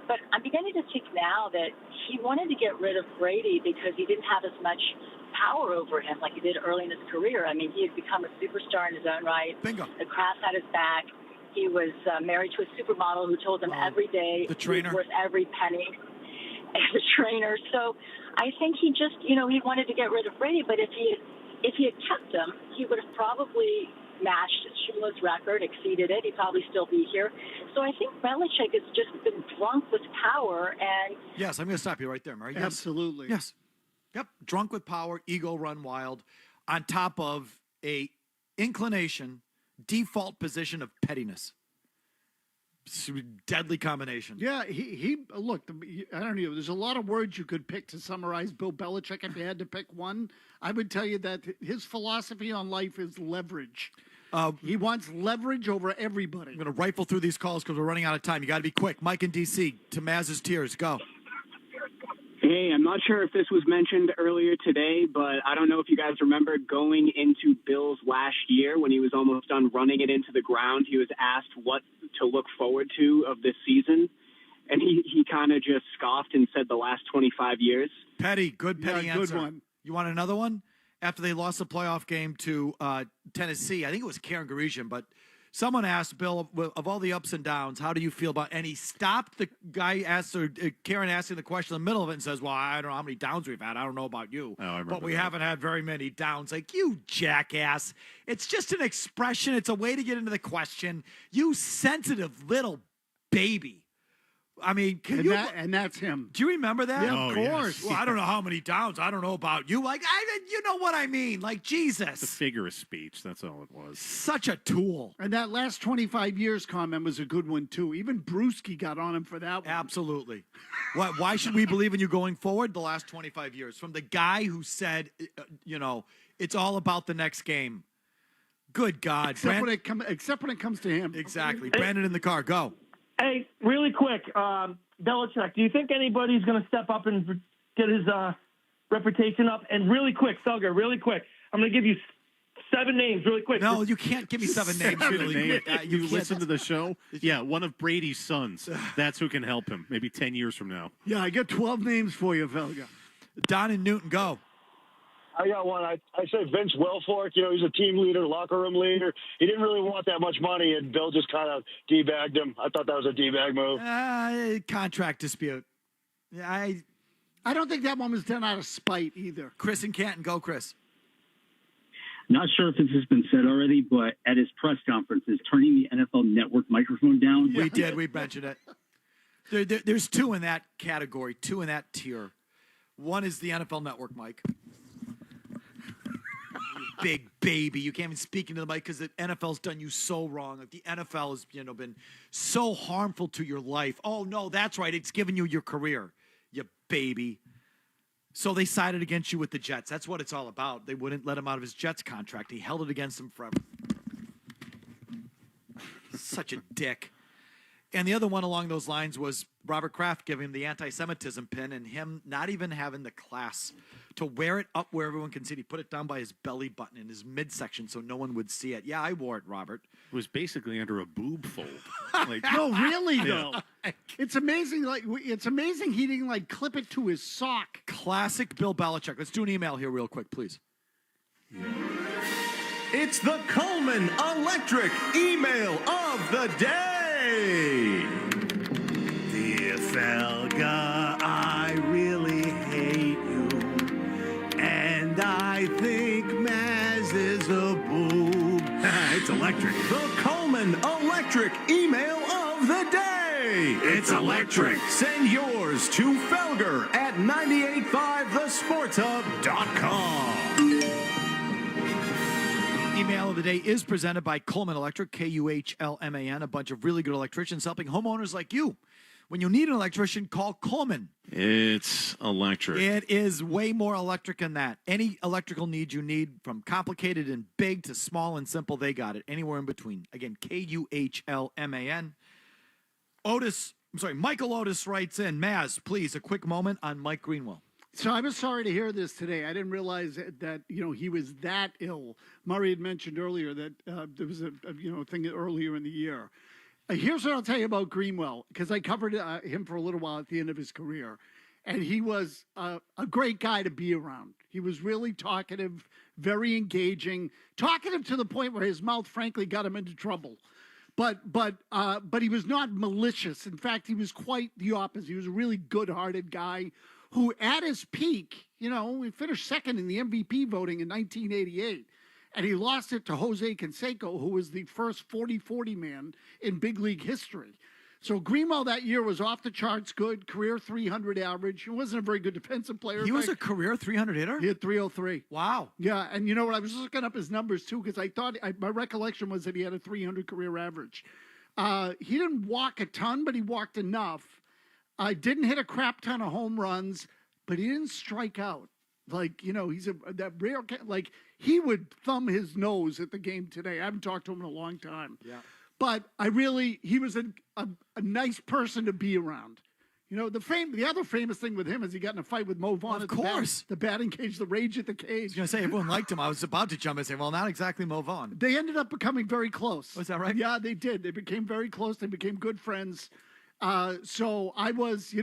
[SPEAKER 8] But I'm beginning to think now that he wanted to get rid of Brady because he didn't have as much power over him like he did early in his career. I mean, he had become a superstar in his own right.
[SPEAKER 2] Bingo.
[SPEAKER 8] The Kraft had his back. He was married to a supermodel who told him every day
[SPEAKER 2] the trainer.
[SPEAKER 8] he was worth every penny. The trainer. So I think he just, he wanted to get rid of Brady. But if he had kept him, he would have probably matched Shula's record, exceeded it. He'd probably still be here. So I think Belichick has just been drunk with power. And
[SPEAKER 2] yes, I'm going to stop you right there, Murray. Yes.
[SPEAKER 3] Absolutely.
[SPEAKER 2] Yes. Yep. Drunk with power, ego run wild, on top of a inclination, default position of pettiness. Deadly combination.
[SPEAKER 3] Yeah, he look, I don't know, there's a lot of words you could pick to summarize Bill Belichick. If you had to pick one, I would tell you that his philosophy on life is leverage. He wants leverage over everybody.
[SPEAKER 2] I'm going to rifle through these calls because we're running out of time. You got to be quick. Mike in D.C., to Maz's tears. Go.
[SPEAKER 14] Hey, I'm not sure if this was mentioned earlier today, but I don't know if you guys remember going into Bill's last year when he was almost done running it into the ground. He was asked what to look forward to of this season, and he kind of just scoffed and said the last 25 years.
[SPEAKER 2] Petty, good petty answer.
[SPEAKER 3] Good one.
[SPEAKER 2] You want another one? After they lost the playoff game to Tennessee, I think it was Karen Garisian, but someone asked Bill, of all the ups and downs, how do you feel about? And he stopped the guy Karen asking the question in the middle of it and says, "Well, I don't know how many downs we've had. I don't know about you, but we haven't had very many downs." Like, you jackass! It's just an expression. It's a way to get into the question. You sensitive little baby. I mean,
[SPEAKER 3] and that's him.
[SPEAKER 2] Do you remember that?
[SPEAKER 3] Yeah, of course.
[SPEAKER 2] Yes. Well, I don't know how many downs. I don't know about you. Like, you know what I mean? Like, Jesus.
[SPEAKER 1] It's a figure of speech. That's all it was.
[SPEAKER 2] Such a tool.
[SPEAKER 3] And that last 25 years comment was a good one, too. Even Brewski got on him for that one.
[SPEAKER 2] Absolutely. Why should we believe in you going forward? The last 25 years. From the guy who said, it's all about the next game. Good God.
[SPEAKER 3] Except when it comes to him.
[SPEAKER 2] Exactly. Brandon in the car. Go.
[SPEAKER 15] Hey, really quick, Belichick, do you think anybody's going to step up and get his reputation up? And really quick, Felger, really quick, I'm going to give you 7 names really quick.
[SPEAKER 2] No, you can't give me 7 names really quick.
[SPEAKER 1] You listen to the show? Yeah, one of Brady's sons. That's who can help him, maybe 10 years from now.
[SPEAKER 3] Yeah, I got 12 names for you, Felga.
[SPEAKER 2] Don and Newton, go.
[SPEAKER 18] I got one. I say Vince Wilfork. He's a team leader, locker room leader. He didn't really want that much money, and Bill just kind of D-bagged him. I thought that was a D-bag move.
[SPEAKER 2] Contract dispute. I
[SPEAKER 3] don't think that one was done out of spite either.
[SPEAKER 2] Chris in Canton, go, Chris.
[SPEAKER 20] Not sure if this has been said already, but at his press conference, is turning the NFL Network microphone down.
[SPEAKER 2] We did. We mentioned it. There's 2 in that category, 2 in that tier. One is the NFL Network mic. Big baby. You can't even speak into the mic because the NFL's done you so wrong. Like, the NFL has been so harmful to your life. Oh, no, that's right. It's given you your career, you baby. So they sided against you with the Jets. That's what it's all about. They wouldn't let him out of his Jets contract. He held it against him forever. Such a dick. And the other one along those lines was Robert Kraft giving him the anti-Semitism pin and him not even having the class to wear it up where everyone can see it. He put it down by his belly button in his midsection so no one would see it. Yeah, I wore it, Robert.
[SPEAKER 1] It was basically under a boob fold.
[SPEAKER 3] No, really, though. It's amazing. It's amazing he didn't clip it to his sock.
[SPEAKER 2] Classic Bill Belichick. Let's do an email here real quick, please.
[SPEAKER 22] It's the Coleman Electric email of the day. Dear Felga, I really hate you, and I think Maz is a boob.
[SPEAKER 10] It's electric.
[SPEAKER 22] The Coleman Electric email of the day.
[SPEAKER 10] It's electric.
[SPEAKER 22] Send yours to Felger at 985thesportshub.com.
[SPEAKER 2] Email of the day is presented by Coleman Electric, Kuhlman, a bunch of really good electricians helping homeowners like you. When you need an electrician, call Coleman.
[SPEAKER 1] It's electric.
[SPEAKER 2] It is way more electric than that. Any electrical need you need, from complicated and big to small and simple, they got it. Anywhere in between. Again, Kuhlman. Michael Otis writes in, Maz, please, a quick moment on Mike Greenwell.
[SPEAKER 3] So I was sorry to hear this today. I didn't realize that he was that ill. Murray had mentioned earlier that there was a thing earlier in the year. Here's what I'll tell you about Greenwell, because I covered him for a little while at the end of his career, and he was a great guy to be around. He was really talkative, very engaging, talkative to the point where his mouth, frankly, got him into trouble. But he was not malicious. In fact, he was quite the opposite. He was a really good-hearted guy who, at his peak, he finished second in the MVP voting in 1988. And he lost it to Jose Canseco, who was the first 40-40 man in big league history. So Greenwell that year was off the charts good, career 300 average. He wasn't a very good defensive player.
[SPEAKER 2] He was a career 300 hitter?
[SPEAKER 3] He had 303.
[SPEAKER 2] Wow.
[SPEAKER 3] Yeah, and you know what? I was just looking up his numbers, too, because I thought my recollection was that he had a 300 career average. He didn't walk a ton, but he walked enough. Didn't hit a crap ton of home runs, but he didn't strike out. He's that rare, he would thumb his nose at the game today. I haven't talked to him in a long time.
[SPEAKER 2] Yeah.
[SPEAKER 3] But he was a nice person to be around. The other famous thing with him is he got in a fight with Mo Vaughn at the batting cage, the rage at the cage.
[SPEAKER 2] I was going to say, everyone liked him. I was about to jump and say, well, not exactly Mo Vaughn.
[SPEAKER 3] They ended up becoming very close.
[SPEAKER 2] Was that right?
[SPEAKER 3] Yeah, they did. They became very close. They became good friends. So I was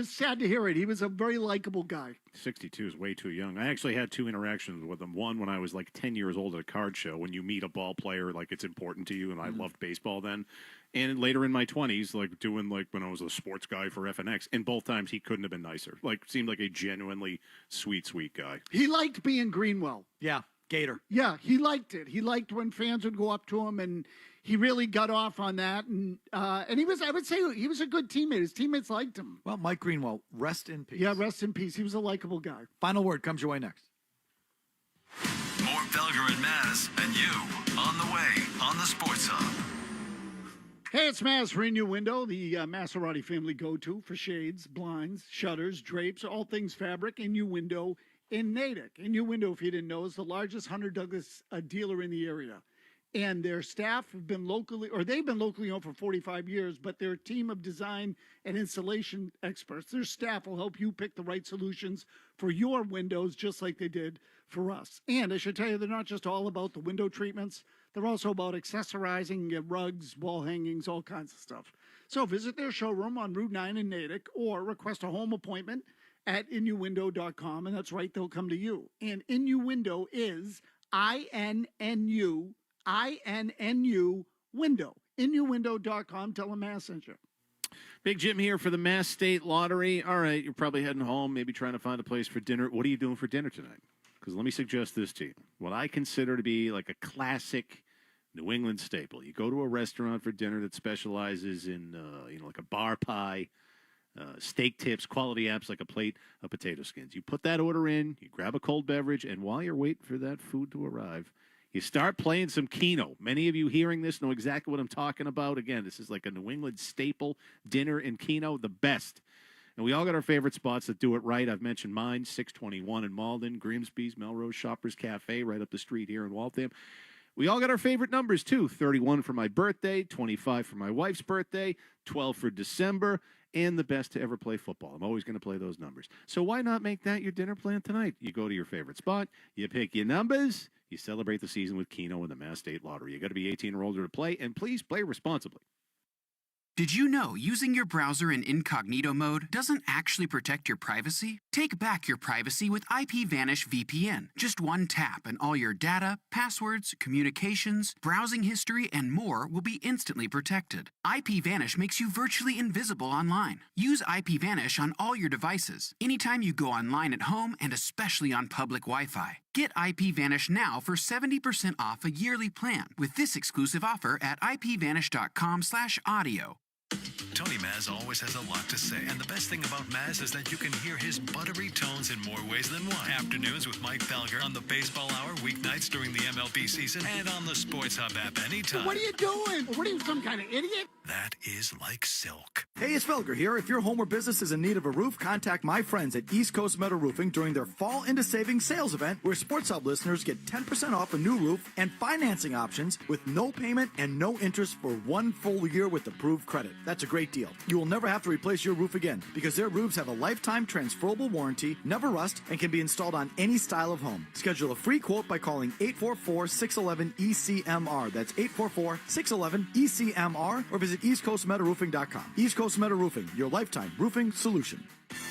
[SPEAKER 3] sad to hear it. He was a very likable guy.
[SPEAKER 1] 62 is way too young. I actually had 2 interactions with him. One when I was like 10 years old at a card show. When you meet a ball player, it's important to you, and I loved baseball then. And later in my 20s, doing when I was a sports guy for FNX, and both times he couldn't have been nicer. Seemed like a genuinely sweet guy.
[SPEAKER 3] He liked being Greenwell.
[SPEAKER 2] Yeah, Gator.
[SPEAKER 3] Yeah, he liked it. He liked when fans would go up to him, and he really got off on that. And I would say he was a good teammate. His teammates liked him.
[SPEAKER 2] Well, Mike Greenwell, rest in peace.
[SPEAKER 3] Yeah, rest in peace. He was a likable guy.
[SPEAKER 2] Final word comes your way next.
[SPEAKER 11] More Felger and Maz and you on the way on the Sports Hub.
[SPEAKER 3] Hey, it's Maz for In Your Window, the Maserati family go-to for shades, blinds, shutters, drapes, all things fabric. In Your Window in Natick. In Your Window, if you didn't know, is the largest Hunter Douglas dealer in the area. And their staff they've been locally owned for 45 years, but they're a team of design and installation experts. Their staff will help you pick the right solutions for your windows, just like they did for us. And I should tell you, they're not just all about the window treatments. They're also about accessorizing rugs, wall hangings, all kinds of stuff. So visit their showroom on Route 9 in Natick or request a home appointment at inyourwindow.com, and that's right, they'll come to you. And In Your Window is INNU window. Inyourwindow.com. Tell them Mass sent you.
[SPEAKER 1] Big Jim here for the Mass State Lottery. All right, you're probably heading home, maybe trying to find a place for dinner. What are you doing for dinner tonight? Because let me suggest this to you. What I consider to be a classic New England staple. You go to a restaurant for dinner that specializes in, a bar pie, steak tips, quality apps like a plate of potato skins. You put that order in, you grab a cold beverage, and while you're waiting for that food to arrive, you start playing some Keno. Many of you hearing this know exactly what I'm talking about. Again, this is like a New England staple, dinner and Keno, the best. And we all got our favorite spots that do it right. I've mentioned mine, 621 in Malden, Grimsby's, Melrose Shoppers Cafe, right up the street here in Waltham. We all got our favorite numbers, too. 31 for my birthday, 25 for my wife's birthday, 12 for December, and the best to ever play football. I'm always going to play those numbers. So why not make that your dinner plan tonight? You go to your favorite spot, you pick your numbers, you celebrate the season with Keno and the Mass State Lottery. You got to be 18 or older to play, and please play responsibly.
[SPEAKER 4] Did you know using your browser in incognito mode doesn't actually protect your privacy? Take back your privacy with IPVanish VPN. Just one tap and all your data, passwords, communications, browsing history, and more will be instantly protected. IPVanish makes you virtually invisible online. Use IPVanish on all your devices, anytime you go online at home and especially on public Wi-Fi. Get IPVanish now for 70% off a yearly plan with this exclusive offer at ipvanish.com/audio.
[SPEAKER 11] Tony Maz always has a lot to say, and the best thing about Maz is that you can hear his buttery tones in more ways than one. Afternoons with Mike Felger on the Baseball Hour, weeknights during the MLB season, and on the Sports Hub app anytime.
[SPEAKER 3] What are you doing? What are you, some kind of idiot?
[SPEAKER 11] That is like silk.
[SPEAKER 2] Hey, it's Felger here. If your home or business is in need of a roof, contact my friends at East Coast Metal Roofing during their Fall into Savings sales event, where Sports Hub listeners get 10% off a new roof and financing options with no payment and no interest for 1 full year with approved credit. That's a great deal. You will never have to replace your roof again because their roofs have a lifetime transferable warranty, never rust, and can be installed on any style of home. Schedule a free quote by calling 844-611-ECMR. That's 844-611-ECMR, or visit EastCoastMetalRoofing.com. East Coast Metal Roofing, your lifetime roofing solution.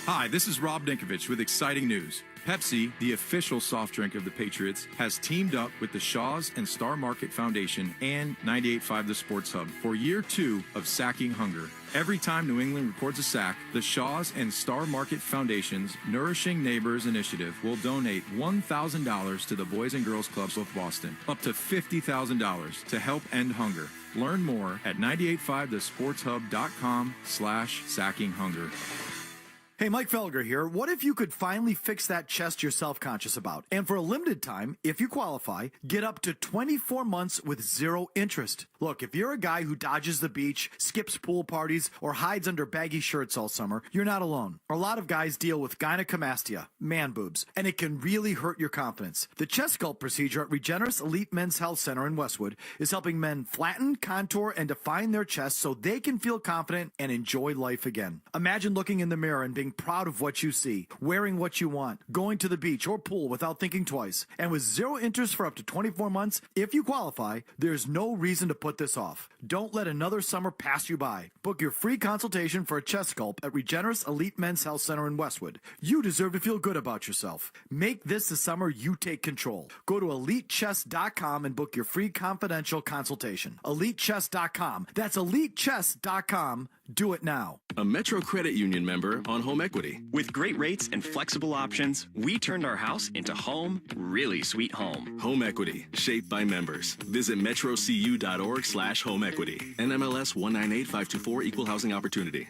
[SPEAKER 5] Hi, this is Rob Dinkovich with exciting news. Pepsi, the official soft drink of the Patriots, has teamed up with the Shaws and Star Market Foundation and 98.5 The Sports Hub for year 2 of Sacking Hunger. Every time New England records a sack, the Shaws and Star Market Foundation's Nourishing Neighbors Initiative will donate $1,000 to the Boys and Girls Clubs of Boston, up to $50,000 to help end hunger. Learn more at 985thesportshub.com/sackinghunger.
[SPEAKER 2] Hey, Mike Felger here. What if you could finally fix that chest you're self-conscious about? And for a limited time, if you qualify, get up to 24 months with zero interest. Look, if you're a guy who dodges the beach, skips pool parties, or hides under baggy shirts all summer, you're not alone. A lot of guys deal with gynecomastia, man boobs, and it can really hurt your confidence. The chest sculpt procedure at Regeneris Elite Men's Health Center in Westwood is helping men flatten, contour, and define their chest so they can feel confident and enjoy life again. Imagine looking in the mirror and being proud of what you see, wearing what you want, going to the beach or pool without thinking twice. And with zero interest for up to 24 months, if you qualify, there's no reason to put this off. Don't let another summer pass you by. Book your free consultation for a chest sculpt at Regeneris Elite Men's Health Center in Westwood. You deserve to feel good about yourself. Make this the summer you take control. Go to EliteChest.com and book your free confidential consultation. EliteChest.com. That's EliteChest.com. Do it now.
[SPEAKER 7] A Metro Credit Union member on home equity.
[SPEAKER 9] With great rates and flexible options, we turned our house into home, really sweet home.
[SPEAKER 7] Home equity, shaped by members. Visit metrocu.org/home equity. NMLS 198524, Equal Housing Opportunity.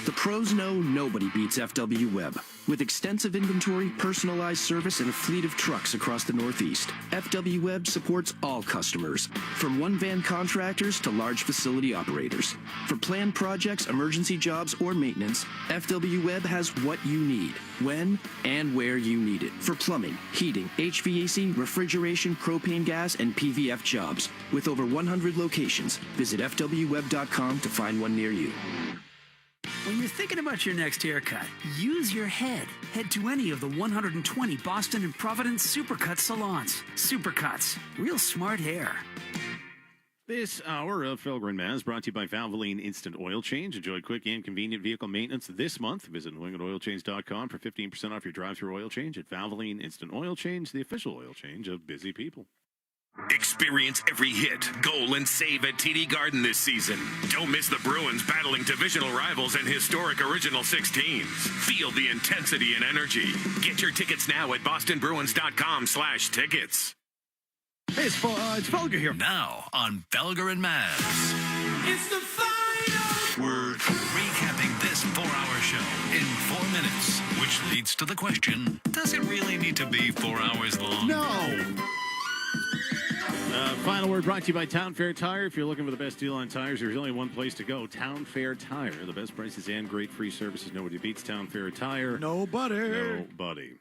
[SPEAKER 12] The pros know nobody beats FW Web. With extensive inventory, personalized service, and a fleet of trucks across the Northeast, FW Web supports all customers, from one-van contractors to large facility operators. For planned projects, emergency jobs, or maintenance, FW Web has what you need, when and where you need it. For plumbing, heating, HVAC, refrigeration, propane gas, and PVF jobs. With over 100 locations, visit FWWeb.com to find one near you. When you're thinking about your next haircut, use your head. Head to any of the 120 Boston and Providence Supercut salons. Supercuts. Real smart hair.
[SPEAKER 1] This hour of Felger and Maz brought to you by Valvoline Instant Oil Change. Enjoy quick and convenient vehicle maintenance this month. Visit NewEnglandOilChange.com for 15% off your drive-through oil change at Valvoline Instant Oil Change, the official oil change of busy people.
[SPEAKER 19] Experience every hit, goal, and save at TD Garden this season. Don't miss the Bruins battling divisional rivals and historic Original 16s. Feel the intensity and energy. Get your tickets now at bostonbruins.com/tickets.
[SPEAKER 2] Hey, it's Felger here.
[SPEAKER 11] Now on Felger and Maz.
[SPEAKER 22] It's the final
[SPEAKER 11] We're recapping this 4-hour show in 4 minutes, which leads to the question, does it really need to be 4 hours long?
[SPEAKER 1] No. Final word brought to you by Town Fair Tire. If you're looking for the best deal on tires, there's only one place to go. Town Fair Tire. The best prices and great free services. Nobody beats Town Fair Tire.
[SPEAKER 2] Nobody.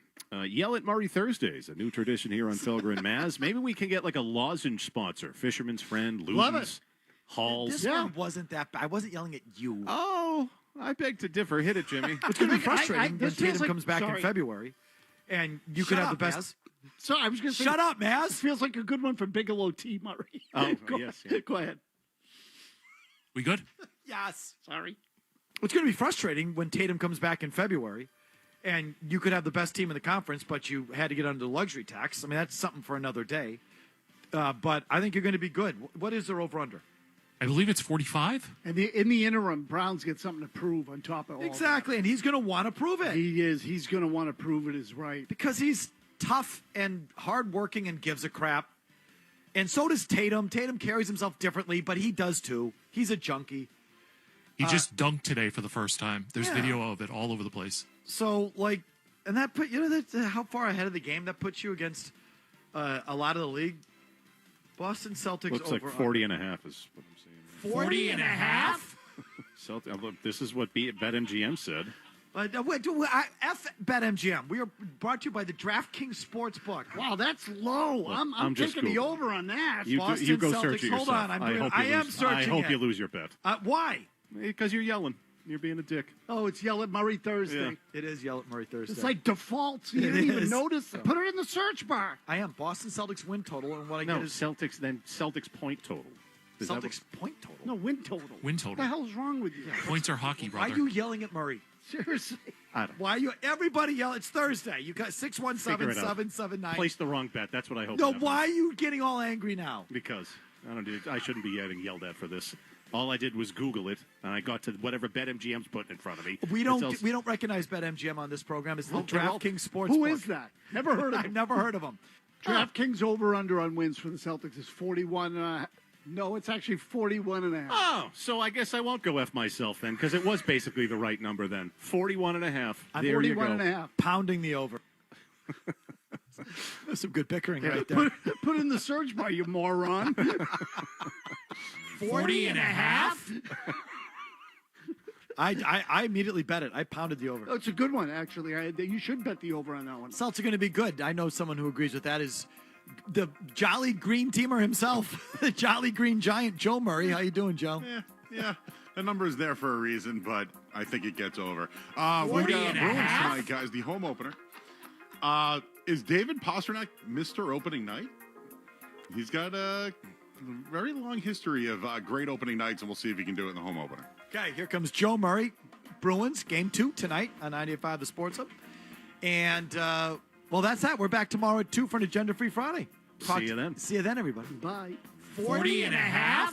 [SPEAKER 1] Yell at Murray Thursdays, a new tradition here on Felger and Maz. Maybe we can get like a lozenge sponsor. Fisherman's Friend, Luton's, Halls.
[SPEAKER 2] This one wasn't that bad. I wasn't yelling at you.
[SPEAKER 1] Oh, I beg to differ. Hit it, Jimmy.
[SPEAKER 2] It's going to be frustrating when
[SPEAKER 3] this feels
[SPEAKER 2] Tatum
[SPEAKER 3] like-
[SPEAKER 2] comes back in
[SPEAKER 3] sorry.
[SPEAKER 2] February, and you could have the best.
[SPEAKER 3] So I was going to say,
[SPEAKER 2] Shut up, Maz.
[SPEAKER 3] This feels like a good one for Bigelow T. Murray.
[SPEAKER 1] Oh,
[SPEAKER 3] go,
[SPEAKER 1] yes. Yeah.
[SPEAKER 3] Go ahead.
[SPEAKER 23] We good?
[SPEAKER 2] Yes.
[SPEAKER 3] Sorry.
[SPEAKER 2] It's going to be frustrating when Tatum comes back in February, and you could have the best team in the conference, but you had to get under the luxury tax. I mean, that's something for another day. But I think you're going to be good. What is their over-under?
[SPEAKER 23] I believe it's 45.
[SPEAKER 3] And in the interim, Browns get something to prove on top of all
[SPEAKER 2] Exactly, and he's going to want to prove it.
[SPEAKER 3] He is. He's going to want to prove it is right.
[SPEAKER 2] Because he's tough and hardworking and gives a crap. And so does Tatum. Tatum carries himself differently, but he does too. He's a junkie.
[SPEAKER 23] He just dunked today for the first time. There's
[SPEAKER 2] Yeah.
[SPEAKER 23] video of it all over the place.
[SPEAKER 2] So, like, and that put, that's how far ahead of the game that puts you against a lot of the league. Boston Celtics
[SPEAKER 1] Looks
[SPEAKER 2] over
[SPEAKER 1] like 40 and a half is what I'm saying.
[SPEAKER 2] 40 and a half?
[SPEAKER 1] This is what BetMGM said.
[SPEAKER 2] F BetMGM. We are brought to you by the DraftKings Sportsbook.
[SPEAKER 3] Wow, that's low.
[SPEAKER 1] Look,
[SPEAKER 3] I'm
[SPEAKER 1] just
[SPEAKER 3] taking the
[SPEAKER 1] Googling.
[SPEAKER 3] over on that.
[SPEAKER 1] You go
[SPEAKER 2] Celtics.
[SPEAKER 1] search it yourself.
[SPEAKER 2] Hold on, I am searching.
[SPEAKER 1] I hope
[SPEAKER 2] it.
[SPEAKER 1] you lose your bet.
[SPEAKER 2] Why?
[SPEAKER 1] Because you're yelling. You're being a dick.
[SPEAKER 3] Oh, it's Yell at Murray Thursday.
[SPEAKER 1] Yeah.
[SPEAKER 2] It is Yell at Murray Thursday.
[SPEAKER 3] It's like default. You
[SPEAKER 2] It
[SPEAKER 3] didn't even
[SPEAKER 2] is.
[SPEAKER 3] notice it. Put it in the search bar.
[SPEAKER 2] I am. Boston Celtics win total, and what I
[SPEAKER 1] No,
[SPEAKER 2] get is
[SPEAKER 1] Celtics point total. Is that
[SPEAKER 2] Celtics point total.
[SPEAKER 3] No, win total.
[SPEAKER 23] Win total.
[SPEAKER 3] What the hell is wrong with you?
[SPEAKER 23] Points are hockey,
[SPEAKER 2] Why
[SPEAKER 23] brother.
[SPEAKER 2] are you yelling at Murray?
[SPEAKER 3] Seriously.
[SPEAKER 1] I don't.
[SPEAKER 2] Why are you? Everybody yell. It's Thursday. You got 617-779.
[SPEAKER 1] Place the wrong bet. That's what I hope.
[SPEAKER 2] No,
[SPEAKER 1] happens.
[SPEAKER 2] why are you getting all angry now?
[SPEAKER 1] Because I shouldn't be getting yelled at for this. All I did was Google it, and I got to whatever BetMGM's putting in front of me.
[SPEAKER 2] We don't recognize BetMGM on this program. It's the DraftKings Sportsbook.
[SPEAKER 3] Who is that? Never heard of
[SPEAKER 2] I've
[SPEAKER 3] him.
[SPEAKER 2] never heard of him.
[SPEAKER 3] DraftKings over-under on wins for the Celtics is 41. No, it's actually 41.5.
[SPEAKER 1] Oh, so I guess I won't go F myself then, because it was basically the right number then. 41.5. There you go.
[SPEAKER 3] 41.5.
[SPEAKER 2] Pounding the over. That's some good pickering right there.
[SPEAKER 3] Put in the search bar, you moron.
[SPEAKER 2] 40.5? I immediately bet it. I pounded the over.
[SPEAKER 3] Oh, it's a good one, actually. You should bet the over on that one.
[SPEAKER 2] Celtics are going to be good. I know someone who agrees with that is the Jolly Green Teamer himself, the Jolly Green Giant, Joe Murray. How you doing, Joe?
[SPEAKER 13] Yeah. The number is there for a reason, but I think it gets over. We got Bruins tonight, guys. The home opener. Is David Pastrnak Mr. Opening Night? He's got a very long history of great opening nights, and we'll see if he can do it in the home opener.
[SPEAKER 2] Okay, here comes Joe Murray. Bruins, game 2 tonight on 98.5 The Sports Hub. And, well, that's that. We're back tomorrow at 2 for an Agenda-Free Friday.
[SPEAKER 1] See you then.
[SPEAKER 2] See you then, everybody.
[SPEAKER 3] Bye.
[SPEAKER 2] 40.5?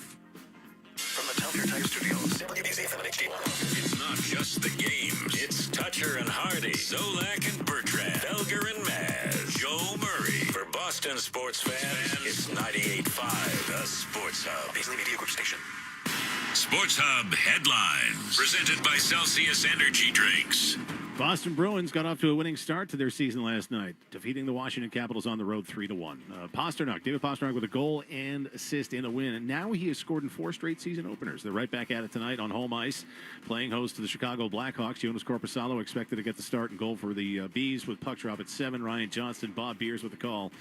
[SPEAKER 11] From the Telfair Type Studios, it's not just the games. It's Toucher and Hardy, Zolak and Bertrand, Felger and Maz, Joe Murray. For Boston sports fans, it's 98.5 The Sports Hub. Paisley Media Group Station. Sports Hub headlines. Presented by Celsius Energy Drinks.
[SPEAKER 1] Boston Bruins got off to a winning start to their season last night, defeating the Washington Capitals on the road 3-1. David Pastrnak with a goal and assist in the win, and now he has scored in 4 straight season openers. They're right back at it tonight on home ice, playing host to the Chicago Blackhawks. Jonas Corposalo expected to get the start and goal for the Bees with puck drop at 7. Ryan Johnston, Bob Beers with the call.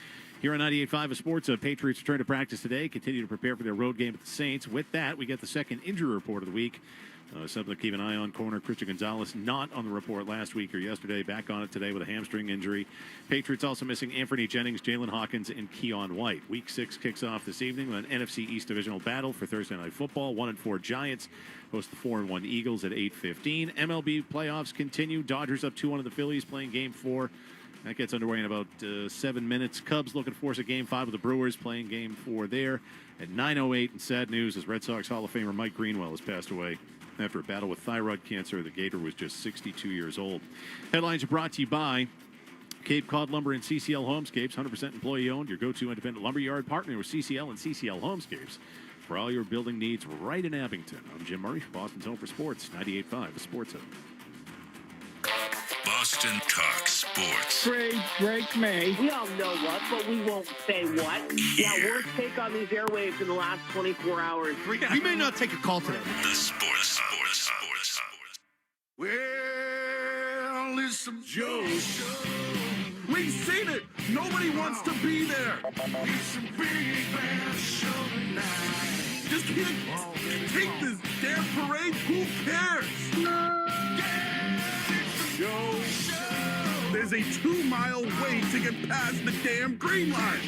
[SPEAKER 1] Here on 98.5 of Sports, Patriots return to practice today, continue to prepare for their road game at the Saints. With that, we get the second injury report of the week. Something to keep an eye on. Corner Christian Gonzalez not on the report last week or yesterday. Back on it today with a hamstring injury. Patriots also missing Anthony Jennings, Jalen Hawkins, and Keon White. Week 6 kicks off this evening with an NFC East divisional battle for Thursday Night Football. 1-4 Giants host the 4-1 Eagles at 8:15. MLB playoffs continue. Dodgers up 2-1 to the Phillies, playing Game 4. That gets underway in about 7 minutes. Cubs looking to force a Game 5 with the Brewers, playing Game 4 there at 9:08. And sad news as Red Sox Hall of Famer Mike Greenwell has passed away after a battle with thyroid cancer. The Gator was just 62 years old. Headlines are brought to you by Cape Cod Lumber and CCL Homescapes, 100% employee-owned, your go-to independent lumber yard partner with CCL and CCL Homescapes for all your building needs right in Abington. I'm Jim Murray, Boston's Home for Sports, 98.5 The Sports Hub.
[SPEAKER 11] Boston Talk Sports.
[SPEAKER 16] Drake May. We all know what, but we won't say what. Yeah, worst take on these airwaves in the last 24 hours.
[SPEAKER 12] We may not take a call today.
[SPEAKER 11] The Sports Hub.
[SPEAKER 22] Well, it's some Joe show. We've seen it. Nobody wants to be there. It's a big bad show tonight. Just can't take this damn parade. Who cares? Joe show. There's a 2-mile wait to get past the damn green line.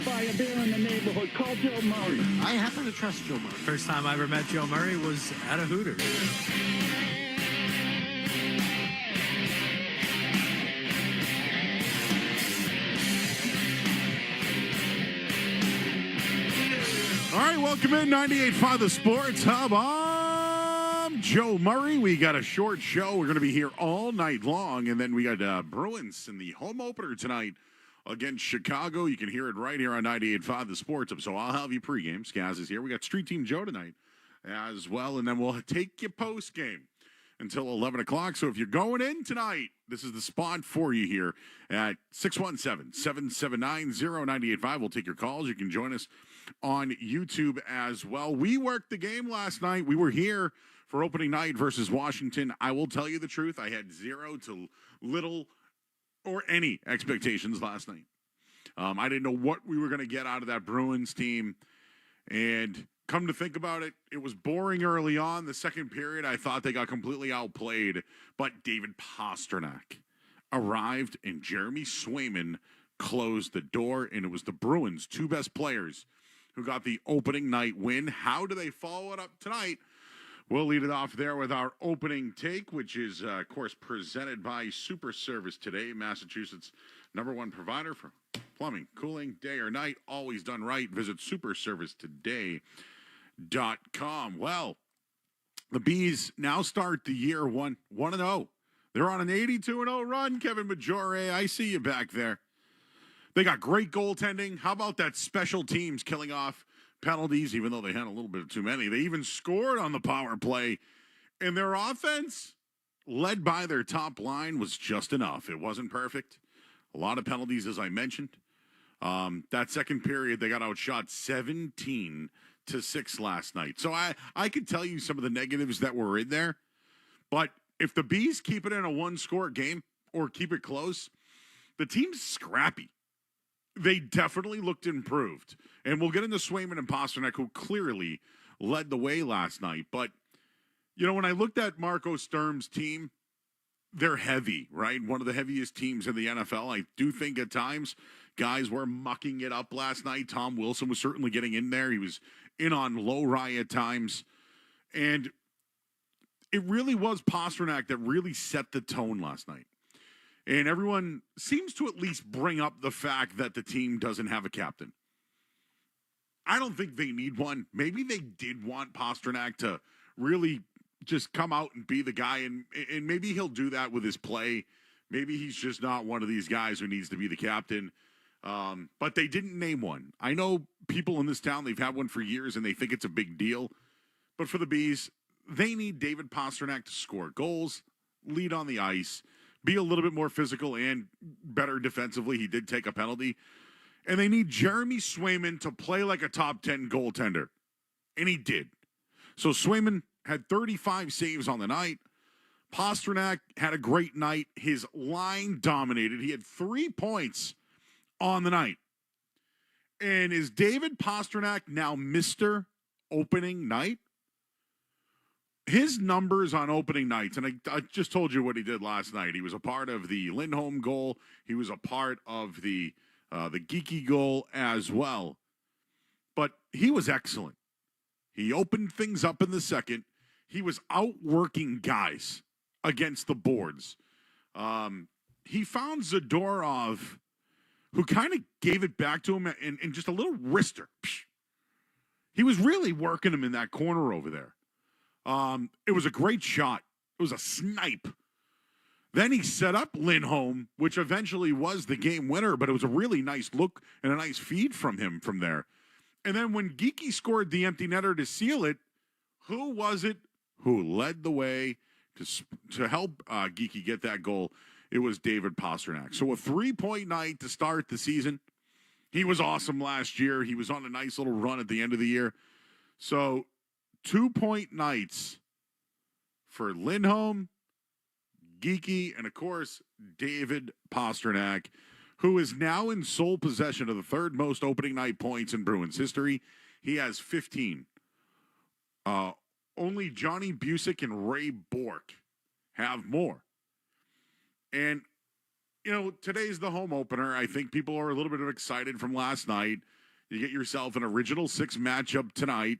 [SPEAKER 16] By a bear in the neighborhood. Call Joe Murray.
[SPEAKER 12] I happen to trust Joe Murray. First time I ever met Joe Murray was at a Hooters.
[SPEAKER 13] All right, welcome in 98.5 The Sports Hub. I'm Joe Murray. We got a short show. We're going to be here all night long, and then we got Bruins in the home opener tonight against Chicago. You can hear it right here on 98.5 The Sports Hub. So I'll have you pregame. Skaz is here. We got Street Team Joe tonight as well, and then we'll take you postgame until 11 o'clock. So if you're going in tonight, this is the spot for you here at 617-779-0985. We'll take your calls. You can join us on YouTube as well. We worked the game last night. We were here for opening night versus Washington. I will tell you the truth. I had zero to little or any expectations last night. I didn't know what we were going to get out of that Bruins team. And come to think about it, it was boring early on. The second period, I thought they got completely outplayed. But David Pastrnak arrived, and Jeremy Swayman closed the door, and it was the Bruins' two best players who got the opening night win. How do they follow it up tonight? We'll lead it off there with our opening take, which is, of course, presented by Super Service Today, Massachusetts' #1 provider for plumbing, cooling, day or night, always done right. Visit superservicetoday.com. Well, the Bees now start the year 1-0. They're on an 82-0 run, Kevin Majore. I see you back there. They got great goaltending. How about that special teams killing off penalties, even though they had a little bit too many? They even scored on the power play. And their offense, led by their top line, was just enough. It wasn't perfect. A lot of penalties, as I mentioned. That second period, they got outshot 17-6 last night. So I could tell you some of the negatives that were in there. But if the Bees keep it in a one-score game or keep it close, the team's scrappy. They definitely looked improved. And we'll get into Swayman and Pastrnak, who clearly led the way last night. But, you know, when I looked at Marco Sturm's team, they're heavy, right? One of the heaviest teams in the NFL. I do think at times guys were mucking it up last night. Tom Wilson was certainly getting in there. He was in on Lowry at times. And it really was Pastrnak that really set the tone last night. And everyone seems to at least bring up the fact that the team doesn't have a captain. I don't think they need one. Maybe they did want Pastrnak to really just come out and be the guy, and maybe he'll do that with his play. Maybe he's just not one of these guys who needs to be the captain. But they didn't name one. I know people in this town, they've had one for years, and they think it's a big deal. But for the Bees, they need David Pastrnak to score goals, lead on the ice, be a little bit more physical and better defensively. He did take a penalty. And they need Jeremy Swayman to play like a top 10 goaltender. And he did. So Swayman had 35 saves on the night. Pastrnak had a great night. His line dominated. He had 3 points on the night. And is David Pastrnak now Mr. Opening Night? His numbers on opening nights, and I just told you what he did last night. He was a part of the Lindholm goal. He was a part of the Geeky goal as well. But he was excellent. He opened things up in the second. He was outworking guys against the boards. He found Zadorov, who kind of gave it back to him in just a little wrister. He was really working him in that corner over there. It was a great shot. It was a snipe. Then he set up Lindholm, which eventually was the game winner, but it was a really nice look and a nice feed from him from there. And then when Geeky scored the empty netter to seal it, who was it who led the way to help Geeky get that goal? It was David Pastrnak. So a 3-point night to start the season. He was awesome last year. He was on a nice little run at the end of the year. So 2-point nights for Lindholm, Geeky, and, of course, David Pastrnak, who is now in sole possession of the third most opening night points in Bruins history. He has 15. Only Johnny Busick and Ray Bourque have more. And, you know, today's the home opener. I think people are a little bit excited from last night. You get yourself an original 6 matchup tonight.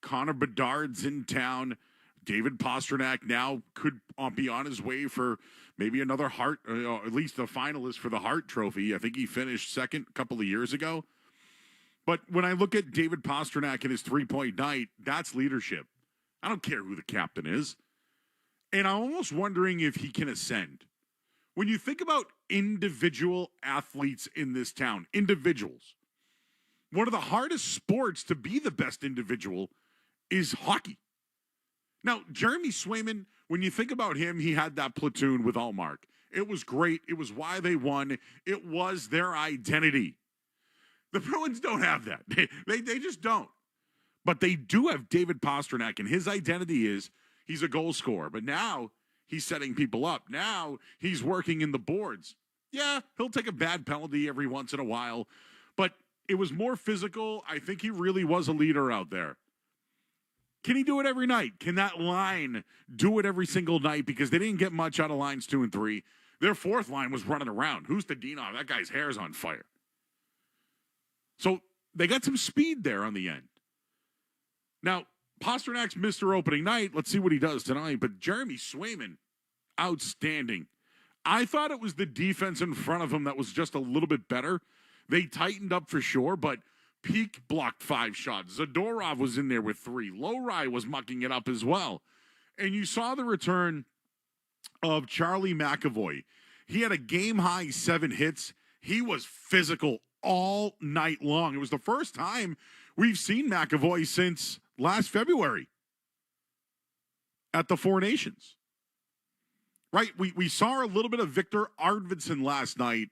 [SPEAKER 13] Connor Bedard's in town. David Pastrnak now could be on his way for maybe another Hart, at least a finalist for the Hart Trophy. I think he finished second a couple of years ago. But when I look at David Pastrnak and his 3-point night, that's leadership. I don't care who the captain is. And I'm almost wondering if he can ascend. When you think about individual athletes in this town, individuals, one of the hardest sports to be the best individual is hockey. Now, Jeremy Swayman, when you think about him, he had that platoon with Allmark. It was great. It was why they won. It was their identity. The Bruins don't have that. They just don't. But they do have David Pastrnak, and his identity is he's a goal scorer. But now he's setting people up. Now he's working in the boards. Yeah, he'll take a bad penalty every once in a while, but it was more physical. I think he really was a leader out there. Can he do it every night? Can that line do it every single night? Because they didn't get much out of lines 2 and 3. Their fourth line was running around. Who's Tadinov? That guy's hair's on fire. So they got some speed there on the end. Now, Pasternak's missed their opening night. Let's see what he does tonight. But Jeremy Swayman, outstanding. I thought it was the defense in front of him that was just a little bit better. They tightened up for sure, but Peak blocked 5 shots. Zadorov was in there with 3. Lowry was mucking it up as well. And you saw the return of Charlie McAvoy. He had a game-high 7 hits. He was physical all night long. It was the first time we've seen McAvoy since last February at the Four Nations. Right? We saw a little bit of Victor Arvidsson last night,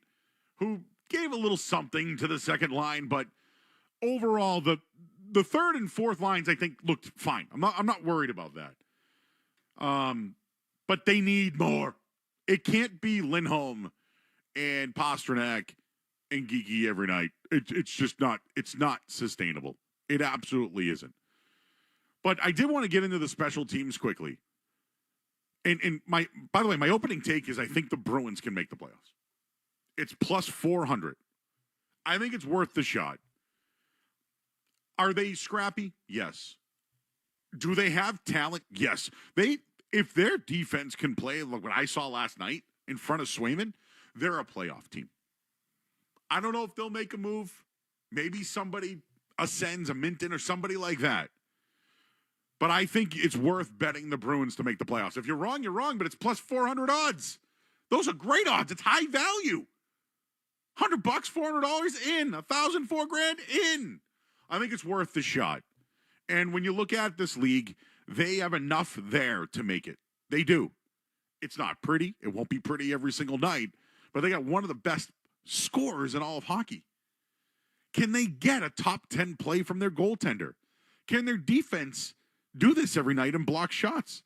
[SPEAKER 13] who gave a little something to the second line, but overall, the third and fourth lines, I think, looked fine. I'm not worried about that. But they need more. It can't be Lindholm and Pastrnak and Geeky every night. It's just not. It's not sustainable. It absolutely isn't. But I did want to get into the special teams quickly. And by the way, my opening take is I think the Bruins can make the playoffs. It's plus 400. I think it's worth the shot. Are they scrappy? Yes. Do they have talent? Yes. If their defense can play like what I saw last night in front of Swayman, they're a playoff team. I don't know if they'll make a move. Maybe somebody ascends, a Minton or somebody like that. But I think it's worth betting the Bruins to make the playoffs. If you're wrong, you're wrong, but it's plus 400 odds. Those are great odds. It's high value. $100, $400 in, $1,000, $4,000 in. I think it's worth the shot. And when you look at this league, they have enough there to make it. They do. It's not pretty. It won't be pretty every single night, but they got one of the best scorers in all of hockey. Can they get a top 10 play from their goaltender? Can their defense do this every night and block shots?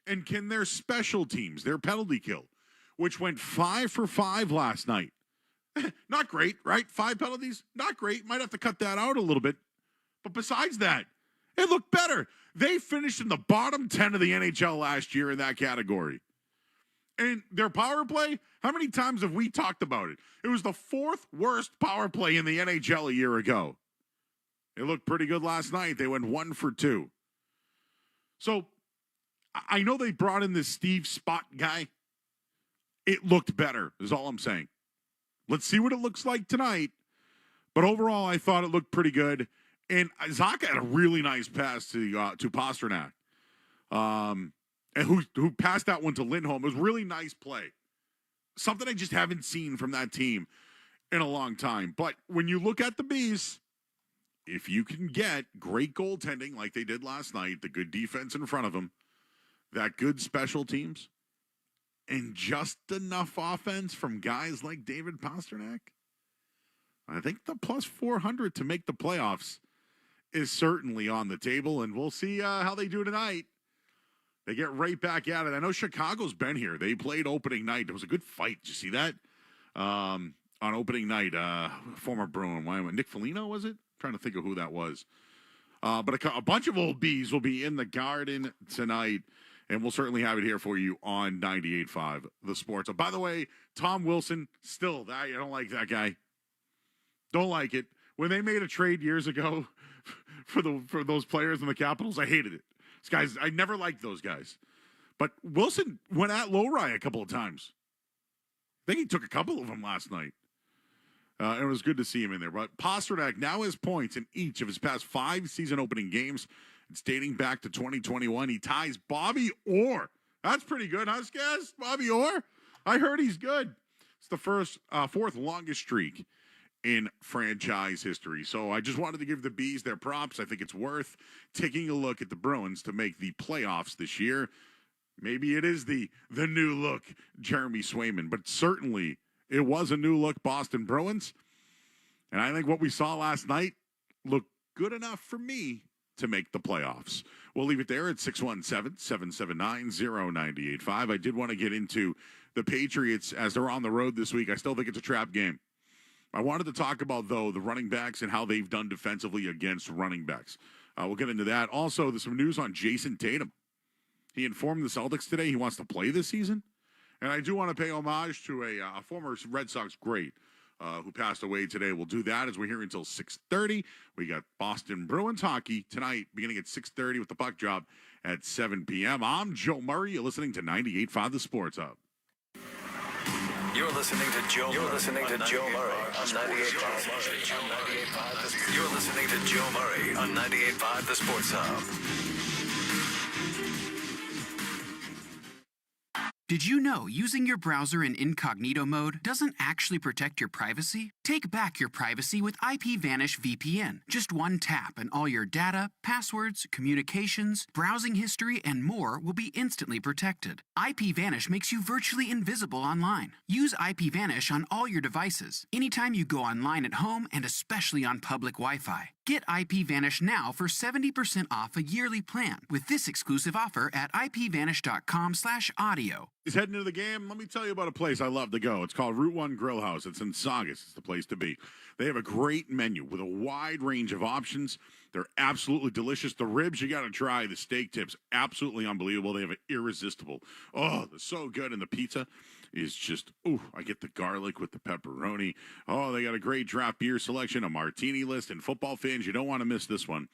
[SPEAKER 13] And can their special teams, their penalty kill, which went 5 for 5 last night? Not great, right? 5 penalties, not great. Might have to cut that out a little bit. But besides that, it looked better. They finished in the bottom 10 of the NHL last year in that category. And their power play, how many times have we talked about it? It was the 4th worst power play in the NHL a year ago. It looked pretty good last night. They went 1 for 2. So I know they brought in this Steve Spott guy. It looked better, is all I'm saying. Let's see what it looks like tonight. But overall, I thought it looked pretty good. And Zacha had a really nice pass to Pastrnak, and who passed that one to Lindholm. It was a really nice play. Something I just haven't seen from that team in a long time. But when you look at the Bees, if you can get great goaltending like they did last night, the good defense in front of them, that good special teams, and just enough offense from guys like David Pastrnak, I think the plus 400 to make the playoffs is certainly on the table, and we'll see how they do tonight. They get right back at it. I know Chicago's been here. They played opening night. It was a good fight. Did you see that? On opening night, former Bruin, Nick Foligno, was it? I'm trying to think of who that was. But a bunch of old Bees will be in the Garden tonight, and we'll certainly have it here for you on 98.5 The Sports. By the way, Tom Wilson, still, I don't like that guy. Don't like it. When they made a trade years ago for those players in the Capitals, I hated it. These guys, I never liked those guys. But Wilson went at Lowry a couple of times. I think he took a couple of them last night. And it was good to see him in there. But Pastrnak now has points in each of his past 5 season opening games. It's dating back to 2021. He ties Bobby Orr. That's pretty good, huh, Skaz? Bobby Orr? I heard he's good. It's the 4th longest streak in franchise history. So I just wanted to give the Bees their props. I think it's worth taking a look at the Bruins to make the playoffs this year. Maybe it is the new look Jeremy Swayman, but certainly it was a new look Boston Bruins. And I think what we saw last night looked good enough for me to make the playoffs. We'll leave it there at 617-779-0985. I did want to get into the Patriots as they're on the road this week. I still think it's a trap game. I wanted to talk about, though, the running backs and how they've done defensively against running backs. We'll get into that. Also, there's some news on Jason Tatum. He informed the Celtics today he wants to play this season. And I do want to pay homage to a former Red Sox great who passed away today. We'll do that as we're here until 6:30. We got Boston Bruins hockey tonight, beginning at 6:30 with the puck drop at 7 p.m. I'm Joe Murray. You're listening to 98.5 The Sports Hub.
[SPEAKER 11] You're listening to Joe. You're listening to Joe Murray on 98.5. You're listening to Joe Murray on 98.5 The Sports Hub.
[SPEAKER 4] Did you know using your browser in incognito mode doesn't actually protect your privacy? Take back your privacy with IPVanish VPN. Just one tap and all your data, passwords, communications, browsing history, and more will be instantly protected. IPVanish makes you virtually invisible online. Use IPVanish on all your devices, anytime you go online at home and especially on public Wi-Fi. Get IPVanish now for 70% off a yearly plan with this exclusive offer at ipvanish.com/audio.
[SPEAKER 13] He's heading into the game. Let me tell you about a place I love to go. It's called Route 1 Grill House. It's in Saugus. It's the place to be. They have a great menu with a wide range of options. They're absolutely delicious. The ribs, you got to try. The steak tips, absolutely unbelievable. They have an irresistible. Oh, they're so good. And the pizza is just, I get the garlic with the pepperoni. Oh, they got a great draft beer selection, a martini list, and football fans, you don't want to miss this one.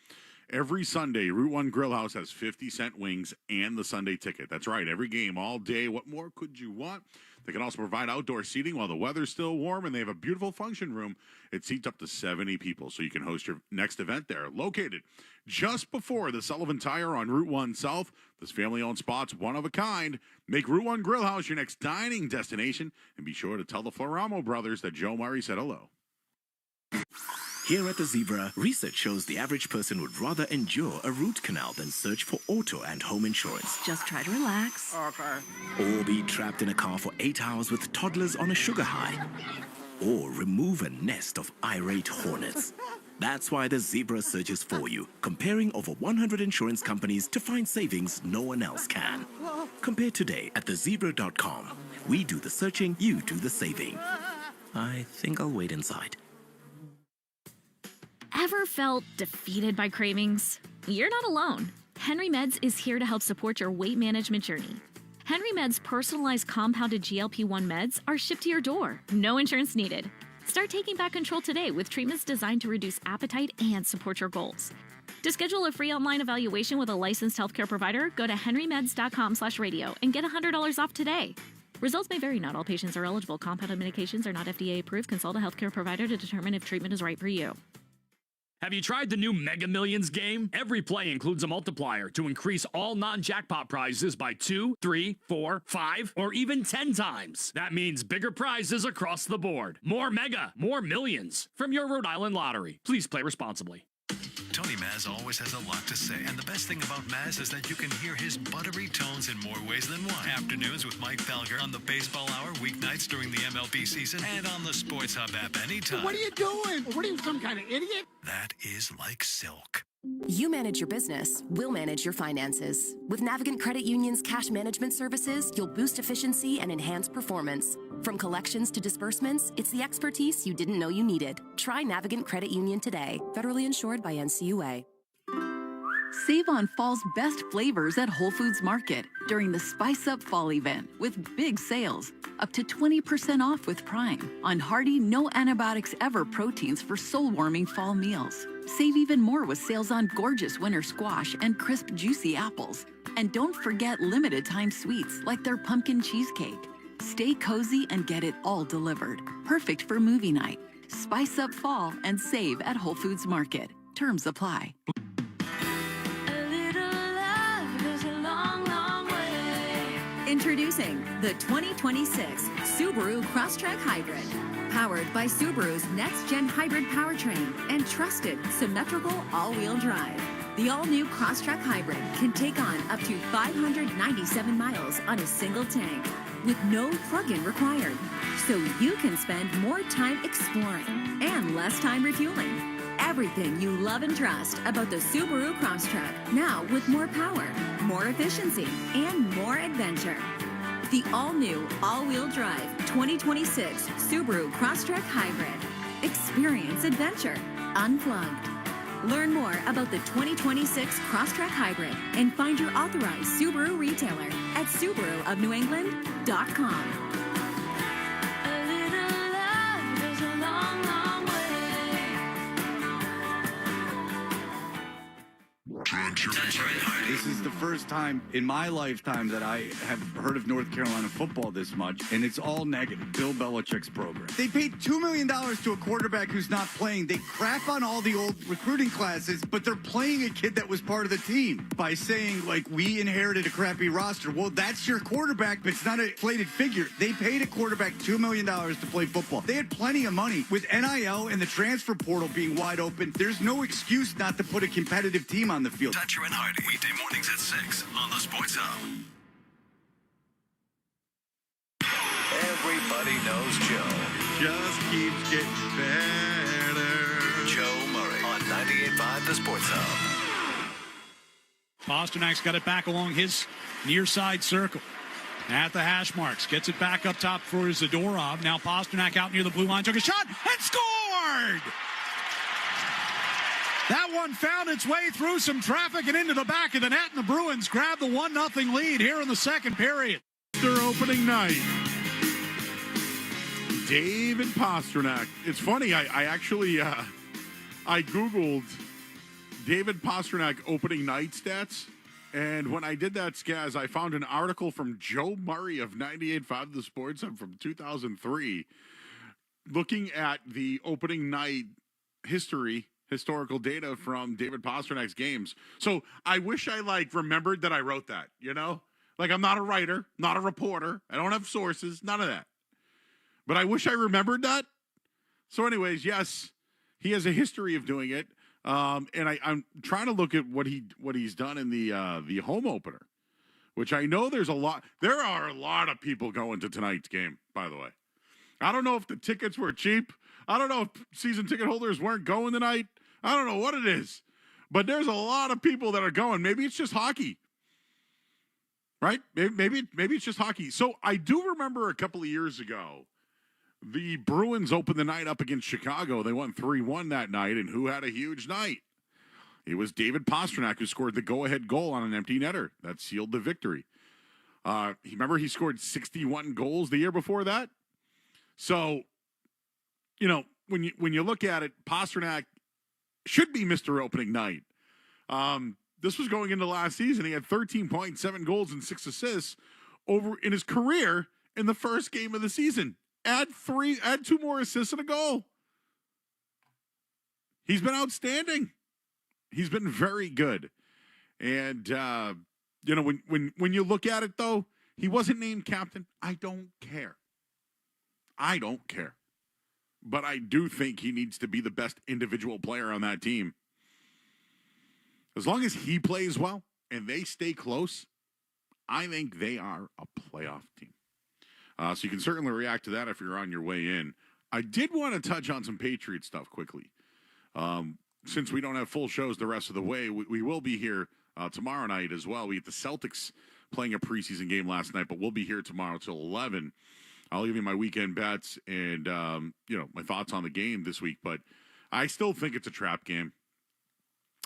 [SPEAKER 13] Every Sunday, Route 1 Grill House has 50-cent wings and the Sunday ticket. That's right, every game, all day. What more could you want? They can also provide outdoor seating while the weather's still warm, and they have a beautiful function room. It seats up to 70 people, so you can host your next event there. Located just before the Sullivan Tire on Route 1 South, this family-owned spot's one of a kind. Make Route 1 Grill House your next dining destination, and be sure to tell the Floramo brothers that Joe Murray said hello.
[SPEAKER 7] Here at the Zebra, research shows the average person would rather endure a root canal than search for auto and home insurance.
[SPEAKER 6] Just try to relax.
[SPEAKER 7] Okay. Or be trapped in a car for 8 hours with toddlers on a sugar high. Or remove a nest of irate hornets. That's why the Zebra searches for you, comparing over 100 insurance companies to find savings no one else can. Compare today at thezebra.com. We do the searching, you do the saving. I think I'll wait inside.
[SPEAKER 6] Ever felt defeated by cravings? You're not alone. Henry Meds is here to help support your weight management journey. Henry Meds' personalized compounded GLP-1 meds are shipped to your door. No insurance needed. Start taking back control today with treatments designed to reduce appetite and support your goals. To schedule a free online evaluation with a licensed healthcare provider, go to henrymeds.com/radio and get $100 off today. Results may vary. Not all patients are eligible. Compounded medications are not FDA approved. Consult a healthcare provider to determine if treatment is right for you.
[SPEAKER 17] Have you tried the new Mega Millions game? Every play includes a multiplier to increase all non-jackpot prizes by 2, 3, 4, 5, or even 10 times. That means bigger prizes across the board. More Mega, more millions. From your Rhode Island Lottery. Please play responsibly.
[SPEAKER 11] Tony Maz always has a lot to say, and the best thing about Maz is that you can hear his buttery tones in more ways than one. Afternoons with Mike Felger on the Baseball Hour, weeknights during the MLB season, and on the Sports Hub app anytime.
[SPEAKER 3] What are you doing? What are you, some kind of idiot?
[SPEAKER 11] That is like silk.
[SPEAKER 21] You manage your business, we'll manage your finances. With Navigant Credit Union's cash management services, you'll boost efficiency and enhance performance. From collections to disbursements, it's the expertise you didn't know you needed. Try Navigant Credit Union today. Federally insured by NCUA.
[SPEAKER 24] Save on fall's best flavors at Whole Foods Market during the Spice Up Fall event with big sales. Up to 20% off with Prime on hearty, no antibiotics ever proteins for soul-warming fall meals. Save even more with sales on gorgeous winter squash and crisp, juicy apples. And don't forget limited time sweets like their pumpkin cheesecake. Stay cozy and get it all delivered. Perfect for movie night. Spice up fall and save at Whole Foods Market. Terms apply.
[SPEAKER 25] Introducing the 2026 Subaru Crosstrek Hybrid. Powered by Subaru's next-gen hybrid powertrain and trusted symmetrical all-wheel drive. The all-new Crosstrek Hybrid can take on up to 597 miles on a single tank with no plug-in required. So you can spend more time exploring and less time refueling. Everything you love and trust about the Subaru Crosstrek. Now with more power, more efficiency, and more adventure. The all-new, all-wheel drive 2026 Subaru Crosstrek Hybrid. Experience adventure unplugged. Learn more about the 2026 Crosstrek Hybrid and find your authorized Subaru retailer at SubaruofNewEngland.com.
[SPEAKER 8] This is the first time in my lifetime that I have heard of North Carolina football this much, and it's all negative. Bill Belichick's program. They paid $2 million to a quarterback who's not playing. They crap on all the old recruiting classes, but they're playing a kid that was part of the team by saying, like, we inherited a crappy roster. Well, that's your quarterback, but it's not a inflated figure. They paid a quarterback $2 million to play football. They had plenty of money. With NIL and the transfer portal being wide open, there's no excuse not to put a competitive team on the field.
[SPEAKER 11] Toucher and Hardy, weekday mornings at 6 on the Sports Hub. Everybody knows Joe.
[SPEAKER 22] Just keeps getting better.
[SPEAKER 11] Joe Murray on 98.5 The Sports Hub.
[SPEAKER 14] Pasternak's got it back along his near side circle. At the hash marks. Gets it back up top for Zadorov. Now Pasternak out near the blue line. Took a shot and scored! That one found its way through some traffic and into the back of the net, and the Bruins grab the 1-0 lead here in the second period.
[SPEAKER 13] Their opening night. David Pastrnak. It's funny, I actually I Googled David Pastrnak opening night stats, and when I did that, Skaz, I found an article from Joe Murray of 98.5 The Sports Hub from 2003 looking at the opening night historical data from David Pasternak's games. So I wish I remembered that I wrote that, Like, I'm not a writer, not a reporter. I don't have sources, none of that. But I wish I remembered that. So anyways, yes, he has a history of doing it. And I'm trying to look at what he's done in the home opener, which I know there are a lot of people going to tonight's game, by the way. I don't know if the tickets were cheap. I don't know if season ticket holders weren't going tonight. I don't know what it is. But there's a lot of people that are going. Maybe it's just hockey. Right? Maybe it's just hockey. So I do remember a couple of years ago, the Bruins opened the night up against Chicago. They won 3-1 that night, and who had a huge night? It was David Pastrnak who scored the go-ahead goal on an empty netter. That sealed the victory. Remember he scored 61 goals the year before that? So, when you look at it, Pastrnak should be Mr. Opening Night. This was going into last season. He had 13.7 goals and 6 assists over in his career in the first game of the season. Add 2 more assists and a goal. He's been outstanding. He's been very good. And when you look at it though, he wasn't named captain. I don't care. But I do think he needs to be the best individual player on that team. As long as he plays well and they stay close, I think they are a playoff team. So you can certainly react to that if you're on your way in. I did want to touch on some Patriots stuff quickly. Since we don't have full shows the rest of the way, we will be here tomorrow night as well. We had the Celtics playing a preseason game last night, but we'll be here tomorrow till 11. I'll give you my weekend bets and, my thoughts on the game this week. But I still think it's a trap game.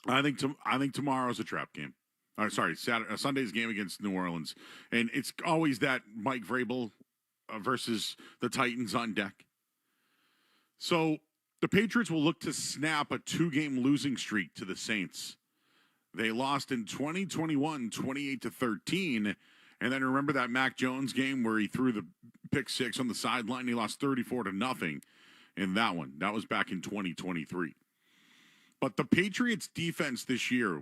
[SPEAKER 13] I think tomorrow's a trap game. Sunday's game against New Orleans. And it's always that Mike Vrabel versus the Titans on deck. So the Patriots will look to snap a 2-game losing streak to the Saints. They lost in 2021, 28-13. And then remember that Mac Jones game where he threw the pick 6 on the sideline. He lost 34-0 in that one. That was back in 2023. But the Patriots defense this year,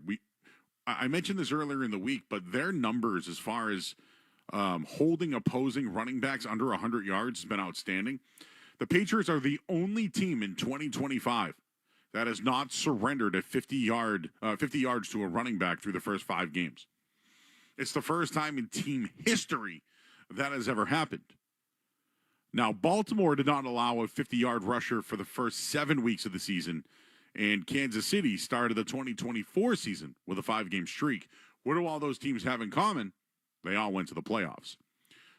[SPEAKER 13] I mentioned this earlier in the week, but their numbers as far as holding opposing running backs under 100 yards has been outstanding. The Patriots are the only team in 2025 that has not surrendered a 50 yards to a running back through the first 5 games. It's the first time in team history that has ever happened. Now, Baltimore did not allow a 50-yard rusher for the first 7 weeks of the season, And Kansas City started the 2024 season with a 5-game streak. What do all those teams have in common? They all went to the playoffs.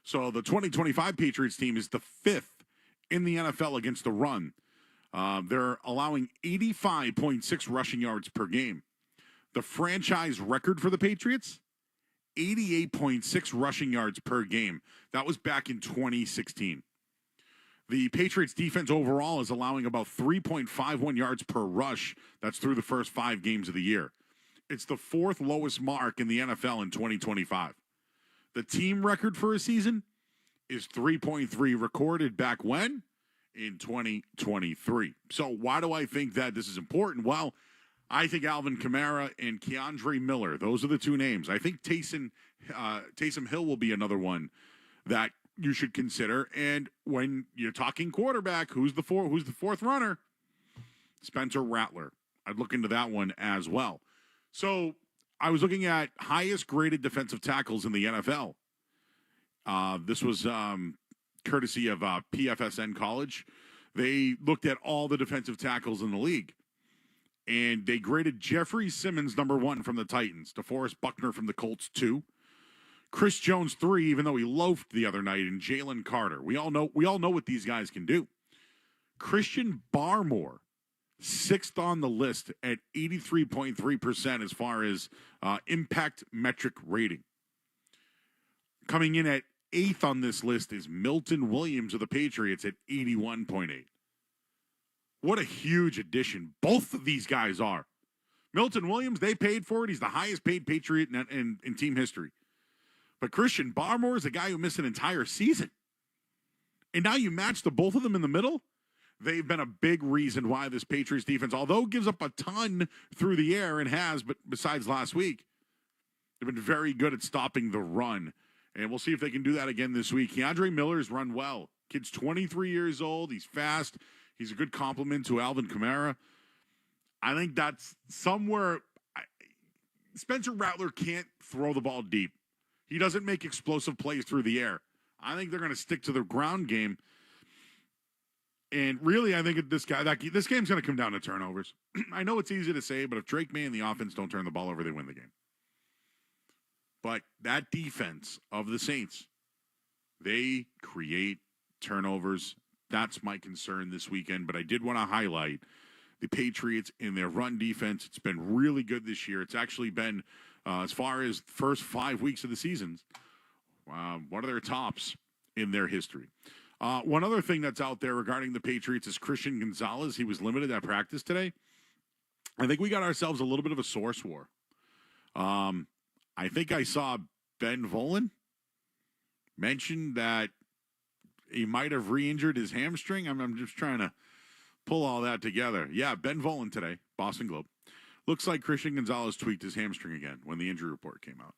[SPEAKER 13] So the 2025 Patriots team is the 5th in the NFL against the run. They're allowing 85.6 rushing yards per game. The franchise record for the Patriots, 88.6 rushing yards per game. That was back in 2016. The Patriots defense overall is allowing about 3.51 yards per rush. That's through the first 5 games of the year. It's the 4th lowest mark in the NFL in 2025. The team record for a season is 3.3, recorded back when? In 2023. So why do I think that this is important? Well, I think Alvin Kamara and Keandre Miller, those are the 2 names. I think Taysom Hill will be another one that you should consider. And when you're talking quarterback, who's the 4th runner? Spencer Rattler. I'd look into that one as well. So I was looking at highest graded defensive tackles in the NFL. This was courtesy of PFSN College. They looked at all the defensive tackles in the league. And they graded Jeffrey Simmons number 1 from the Titans, DeForest Buckner from the Colts 2, Chris Jones 3, even though he loafed the other night, and Jalen Carter. We all know what these guys can do. Christian Barmore, 6th on the list at 83.3% as far as impact metric rating. Coming in at 8th on this list is Milton Williams of the Patriots at 81.8. What a huge addition both of these guys are. Milton Williams, they paid for it. He's the highest paid Patriot in team history. But Christian Barmore is a guy who missed an entire season. And now you match the both of them in the middle. They've been a big reason why this Patriots defense, although gives up a ton through the air and has, but besides last week, they've been very good at stopping the run. And we'll see if they can do that again this week. Keandre Miller's run well. Kid's 23 years old. He's fast. He's a good compliment to Alvin Kamara. I think that's somewhere. Spencer Rattler can't throw the ball deep. He doesn't make explosive plays through the air. I think they're going to stick to their ground game. And really, I think this game's going to come down to turnovers. I know it's easy to say, but if Drake May and the offense don't turn the ball over, they win the game. But that defense of the Saints, they create turnovers. That's my concern this weekend. But I did want to highlight the Patriots in their run defense. It's been really good this year. It's actually been, as far as the first 5 weeks of the season, one of their tops in their history. One other thing that's out there regarding the Patriots is Christian Gonzalez. He was limited at practice today. I think we got ourselves a little bit of a source war. I think I saw Ben Volen mention that he might have re-injured his hamstring. I'm just trying to pull all that together. Yeah, Ben Volen today, Boston Globe. Looks like Christian Gonzalez tweaked his hamstring again when the injury report came out.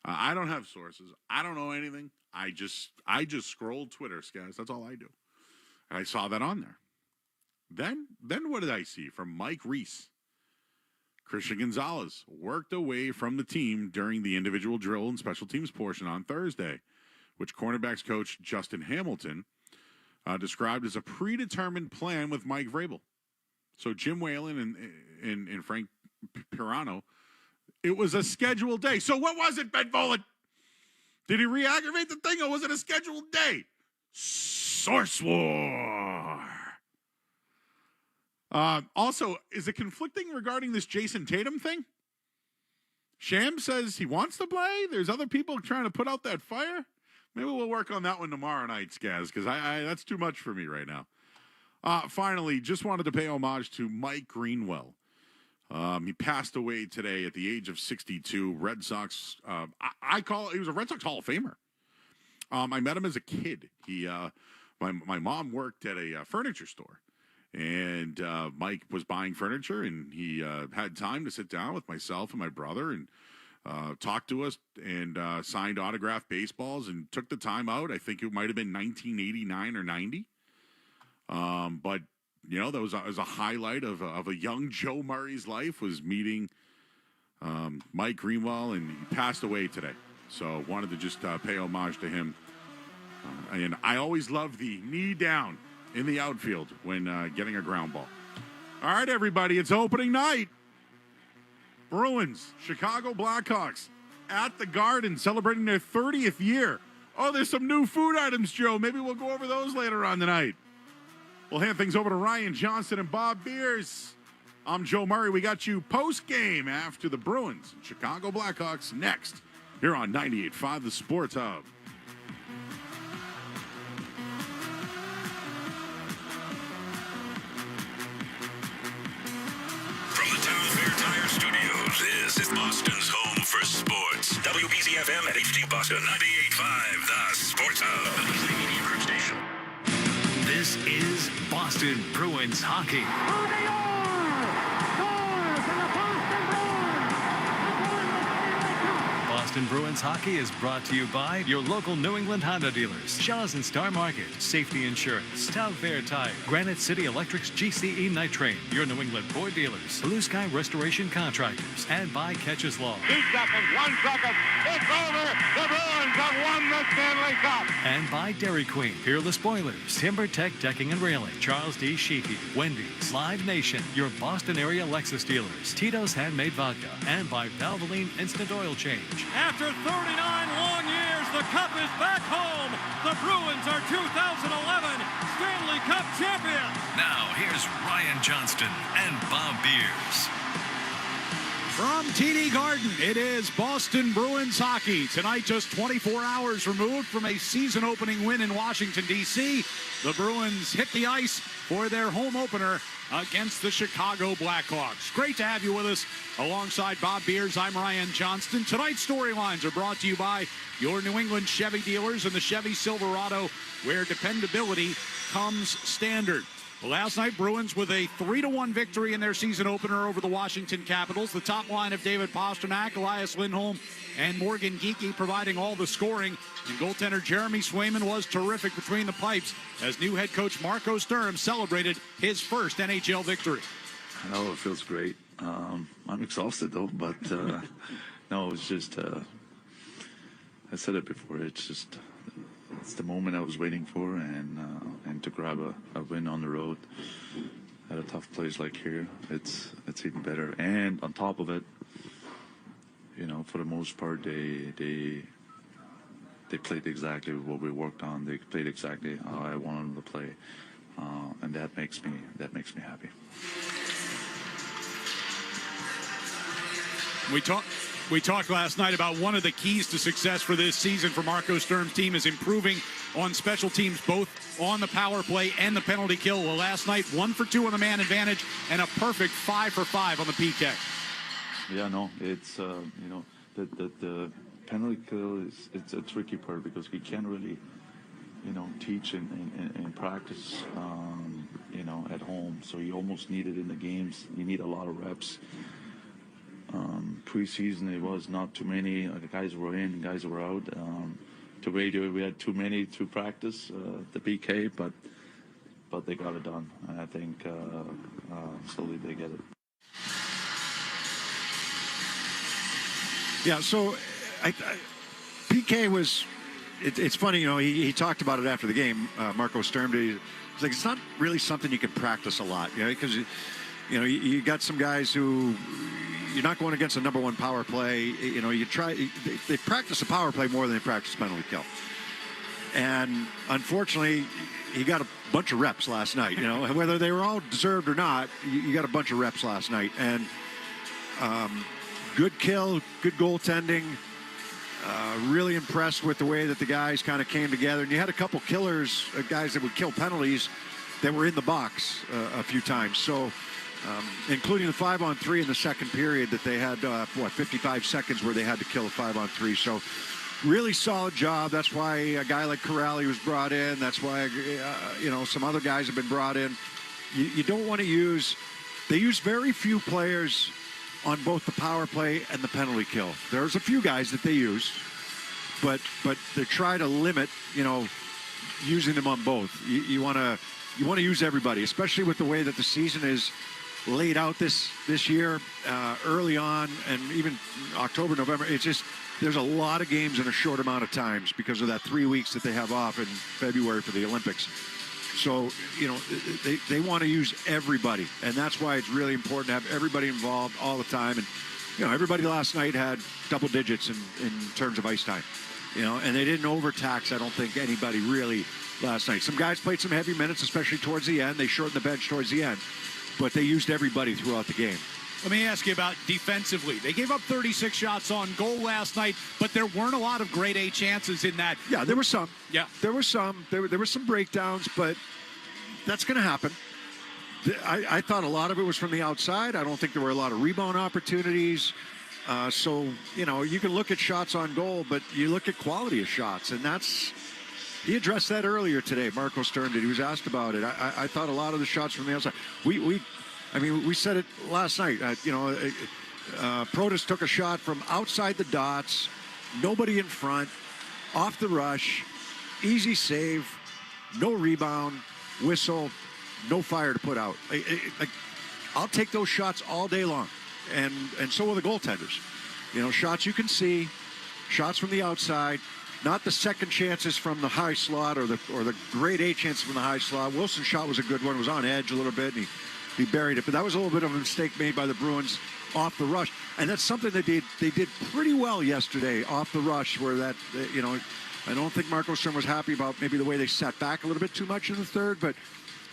[SPEAKER 13] I don't have sources. I don't know anything. I just scrolled Twitter, guys. That's all I do. And I saw that on there. Then what did I see from Mike Reese? Christian Gonzalez worked away from the team during the individual drill and special teams portion on Thursday, which cornerbacks coach Justin Hamilton described as a predetermined plan with Mike Vrabel. So Jim Whalen and Frank Pirano, it was a scheduled day. So what was it, Ben Volen? Did he re-aggravate the thing, or was it a scheduled day? Source war. Also, is it conflicting regarding this Jason Tatum thing? Sham says he wants to play. There's other people trying to put out that fire. Maybe we'll work on that one tomorrow night, Skaz, because I that's too much for me right now. Finally, just wanted to pay homage to Mike Greenwell. He passed away today at the age of 62. Red Sox. He was a Red Sox Hall of Famer. I met him as a kid. My mom worked at a furniture store, and Mike was buying furniture, and he had time to sit down with myself and my brother and talk to us and signed autographed baseballs and took the time out. I think it might have been 1989 or 90. But you know, that was a highlight of a young Joe Murray's life, was meeting Mike Greenwell, and he passed away today. So wanted to just pay homage to him. And I always love the knee down in the outfield when getting a ground ball. All right, everybody, it's opening night. Bruins, Chicago Blackhawks at the Garden celebrating their 30th year. Oh, there's some new food items, Joe. Maybe we'll go over those later on tonight. We'll hand things over to Ryan Johnston and Bob Beers. I'm Joe Murray. We got you post-game after the Bruins and Chicago Blackhawks next here on 98.5 The Sports Hub.
[SPEAKER 11] This is Boston's home for sports. WBZ-FM at HD Boston, 98.5, the Sports Hub.
[SPEAKER 5] This is Boston Bruins hockey. Boston Bruins hockey is brought to you by your local New England Honda dealers, Shaw's and Star Market, Safety Insurance, Town Fair Tire, Granite City Electric's GCE Night Train, your New England Ford dealers, Blue Sky Restoration Contractors, and by Catches Law.
[SPEAKER 10] 2 seconds, 1 second, it's over. The Bruins have won the Stanley Cup.
[SPEAKER 5] And by Dairy Queen, Peerless Boilers, Timber Tech Decking and Railing, Charles D. Sheehy, Wendy's, Live Nation, your Boston area Lexus dealers, Tito's Handmade Vodka, and by Valvoline Instant Oil Change.
[SPEAKER 15] After 39 long years, the Cup is back home. The Bruins are 2011 Stanley Cup champions.
[SPEAKER 11] Now, here's Ryan Johnston and Bob Beers.
[SPEAKER 14] From TD Garden, it is Boston Bruins hockey. Tonight, just 24 hours removed from a season-opening win in Washington, D.C., the Bruins hit the ice for their home opener against the Chicago Blackhawks. Great to have you with us. Alongside Bob Beers, I'm Ryan Johnston. Tonight's storylines are brought to you by your New England Chevy dealers and the Chevy Silverado, where dependability comes standard. Last night, Bruins with a 3-1 victory in their season opener over the Washington Capitals. The top line of David Pastrnak, Elias Lindholm, and Morgan Geekie providing all the scoring. And goaltender Jeremy Swayman was terrific between the pipes as new head coach Marco Sturm celebrated his first NHL victory.
[SPEAKER 18] Oh, it feels great. I'm exhausted, though, but no, it's just, I said it before, it's the moment I was waiting for, and to grab a win on the road at a tough place like here, it's even better. And on top of it, you know, for the most part, they played exactly what we worked on. They played exactly how I wanted them to play, and that makes me happy.
[SPEAKER 14] We talked last night about one of the keys to success for this season for Marco Sturm's team is improving on special teams, both on the power play and the penalty kill. Well, last night, 1 for 2 on the man advantage and a perfect 5 for 5 on the PK.
[SPEAKER 18] Yeah, no, it's you know, the penalty kill it's a tricky part because we can't really, you know, teach and practice, you know, at home. So you almost need it in the games. You need a lot of reps. Preseason, it was not too many. The guys were in, guys were out. To radio, we had too many to practice the PK, but they got it done. And I think slowly they get it.
[SPEAKER 20] Yeah, so PK was, it's funny, you know, he talked about it after the game, Marco Sturm did. He's like, it's not really something you can practice a lot, you know, because, you know, you got some guys who, you're not going against a number one power play. You know, they practice a power play more than they practice penalty kill. And unfortunately, he got a bunch of reps last night, you know, whether they were all deserved or not, you got a bunch of reps last night. And good kill, good goaltending. Really impressed with the way that the guys kind of came together. And you had a couple killers, guys that would kill penalties that were in the box a few times. So, including the 5-on-3 in the second period that they had, 55 seconds where they had to kill a 5-on-3. So really solid job. That's why a guy like Corrali was brought in. That's why, you know, some other guys have been brought in. You don't want to they use very few players on both the power play and the penalty kill. There's a few guys that they use, but they try to limit, you know, using them on both. You want to use everybody, especially with the way that the season is laid out this year, early on, and even October, November. It's just, there's a lot of games in a short amount of times because of that 3 weeks that they have off in February for the Olympics. So, they want to use everybody, and that's why it's really important to have everybody involved all the time. And, everybody last night had double digits in terms of ice time, and they didn't overtax, I don't think, anybody really last night. Some guys played some heavy minutes, especially towards the end. They shortened the bench towards the end, but they used everybody throughout the game.
[SPEAKER 14] Let me ask you about defensively. They gave up 36 shots on goal last night, but there weren't a lot of grade A chances in that.
[SPEAKER 20] Yeah, there were some.
[SPEAKER 14] Yeah.
[SPEAKER 20] There were some. There were some breakdowns, but that's going to happen. I thought a lot of it was from the outside. I don't think there were a lot of rebound opportunities. So, you can look at shots on goal, but you look at quality of shots, and he addressed that earlier today, Marco Stern did. He was asked about it. I thought a lot of the shots from the outside. We said it last night. Protas took a shot from outside the dots, nobody in front, off the rush, easy save, no rebound, whistle, no fire to put out. I'll take those shots all day long, and so will the goaltenders. Shots you can see, shots from the outside, not the second chances from the high slot or the grade A chances from the high slot. Wilson's shot was a good one. It was on edge a little bit, and he buried it. But that was a little bit of a mistake made by the Bruins off the rush. And that's something that they did pretty well yesterday off the rush, where that, I don't think Marco Stern was happy about maybe the way they sat back a little bit too much in the third, but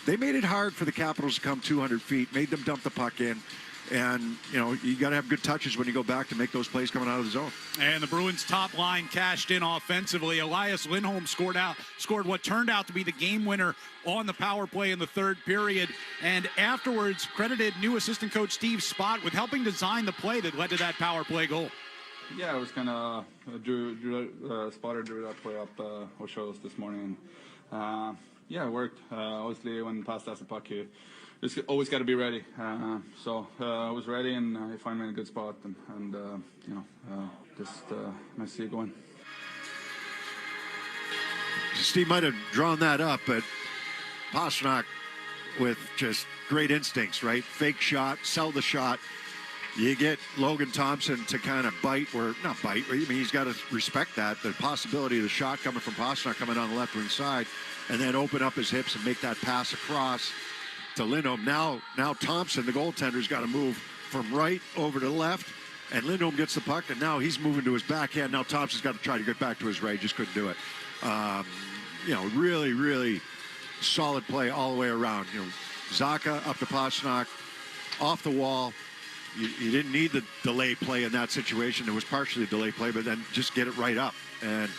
[SPEAKER 20] they made it hard for the Capitals to come 200 feet, made them dump the puck in. And, you got to have good touches when you go back to make those plays coming out of the zone.
[SPEAKER 14] And the Bruins' top line cashed in offensively. Elias Lindholm scored what turned out to be the game winner on the power play in the third period. And afterwards, credited new assistant coach Steve Spott with helping design the play that led to that power play goal.
[SPEAKER 1] Yeah, it was kind of Spotter drew that play up or showed us this morning. Yeah, it worked. Obviously, when past after puck, you just always got to be ready. So I was ready, and I find me in a good spot, and nice to see it going.
[SPEAKER 20] Steve might have drawn that up, but Pastrnak with just great instincts, right? Fake shot, sell the shot. You get Logan Thompson to kind of bite, or not bite, I mean, he's got to respect that, the possibility of the shot coming from Pastrnak coming on the left wing side, and then open up his hips and make that pass across to Lindholm. Now Thompson, the goaltender's got to move from right over to the left, and Lindholm gets the puck, and now he's moving to his backhand. Now Thompson's got to try to get back to his right, just couldn't do it. Really, really solid play all the way around. Zacha up to Pastrnak, off the wall. You didn't need the delay play in that situation. It was partially a delay play, but then just get it right up. And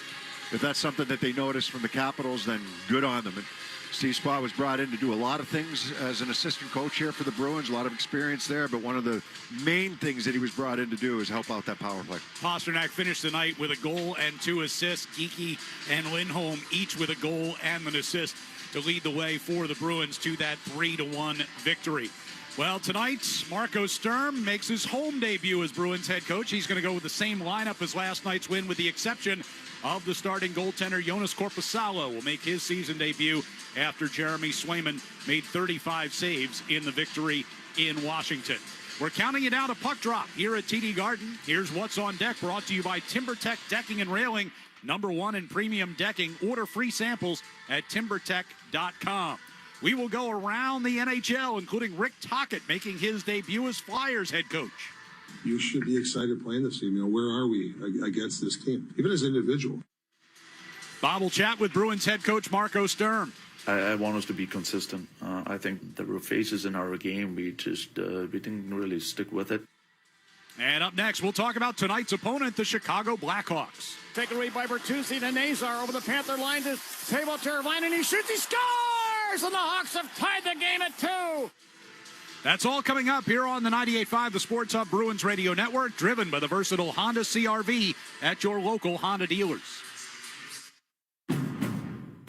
[SPEAKER 20] if that's something that they noticed from the Capitals, then good on them. And Steve Spott was brought in to do a lot of things as an assistant coach here for the Bruins, a lot of experience there, but one of the main things that he was brought in to do is help out that power play.
[SPEAKER 14] Pastrnak finished the night with a goal and 2 assists. Geekie and Lindholm each with a goal and an assist to lead the way for the Bruins to that 3-1 victory. Well, tonight, Marco Stern makes his home debut as Bruins head coach. He's going to go with the same lineup as last night's win, with the exception of the starting goaltender. Jonas Korpisalo will make his season debut after Jeremy Swayman made 35 saves in the victory in Washington. We're counting it down to puck drop here at TD Garden. Here's what's on deck, brought to you by TimberTech Decking and Railing, #1 in premium decking. Order free samples at timbertech.com. We will go around the NHL, including Rick Tocchet making his debut as Flyers head coach.
[SPEAKER 2] You should be excited playing this team. Where are we against this team, even as an individual?
[SPEAKER 14] Bob will chat with Bruins head coach Marco Stern.
[SPEAKER 18] I want us to be consistent. I think there were phases in our game we just we didn't really stick with it.
[SPEAKER 14] And up next, we'll talk about tonight's opponent, the Chicago Blackhawks.
[SPEAKER 9] Taken away by Bertuzzi to Nazar over the Panther line to Teuvo Teravainen, and he shoots, he scores! And the Hawks have tied the game at 2.
[SPEAKER 14] That's all coming up here on the 98.5 The Sports Hub Bruins Radio Network, driven by the versatile Honda CR-V at your local Honda dealers.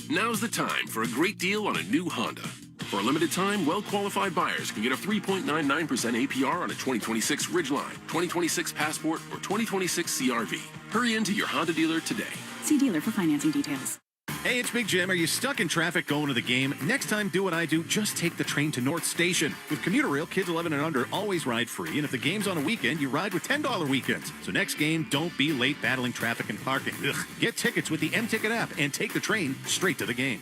[SPEAKER 19] Now's the time for a great deal on a new Honda. For a limited time, well-qualified buyers can get a 3.99% APR on a 2026 Ridgeline, 2026 Passport, or 2026 CR-V. Hurry into your Honda dealer today.
[SPEAKER 25] See dealer for financing details.
[SPEAKER 23] Hey, it's Big Jim. Are you stuck in traffic going to the game? Next time, do what I do. Just take the train to North Station. With Commuter Rail, kids 11 and under always ride free. And if the game's on a weekend, you ride with $10 weekends. So next game, don't be late battling traffic and parking. Ugh. Get tickets with the M-Ticket app and take the train straight to the game.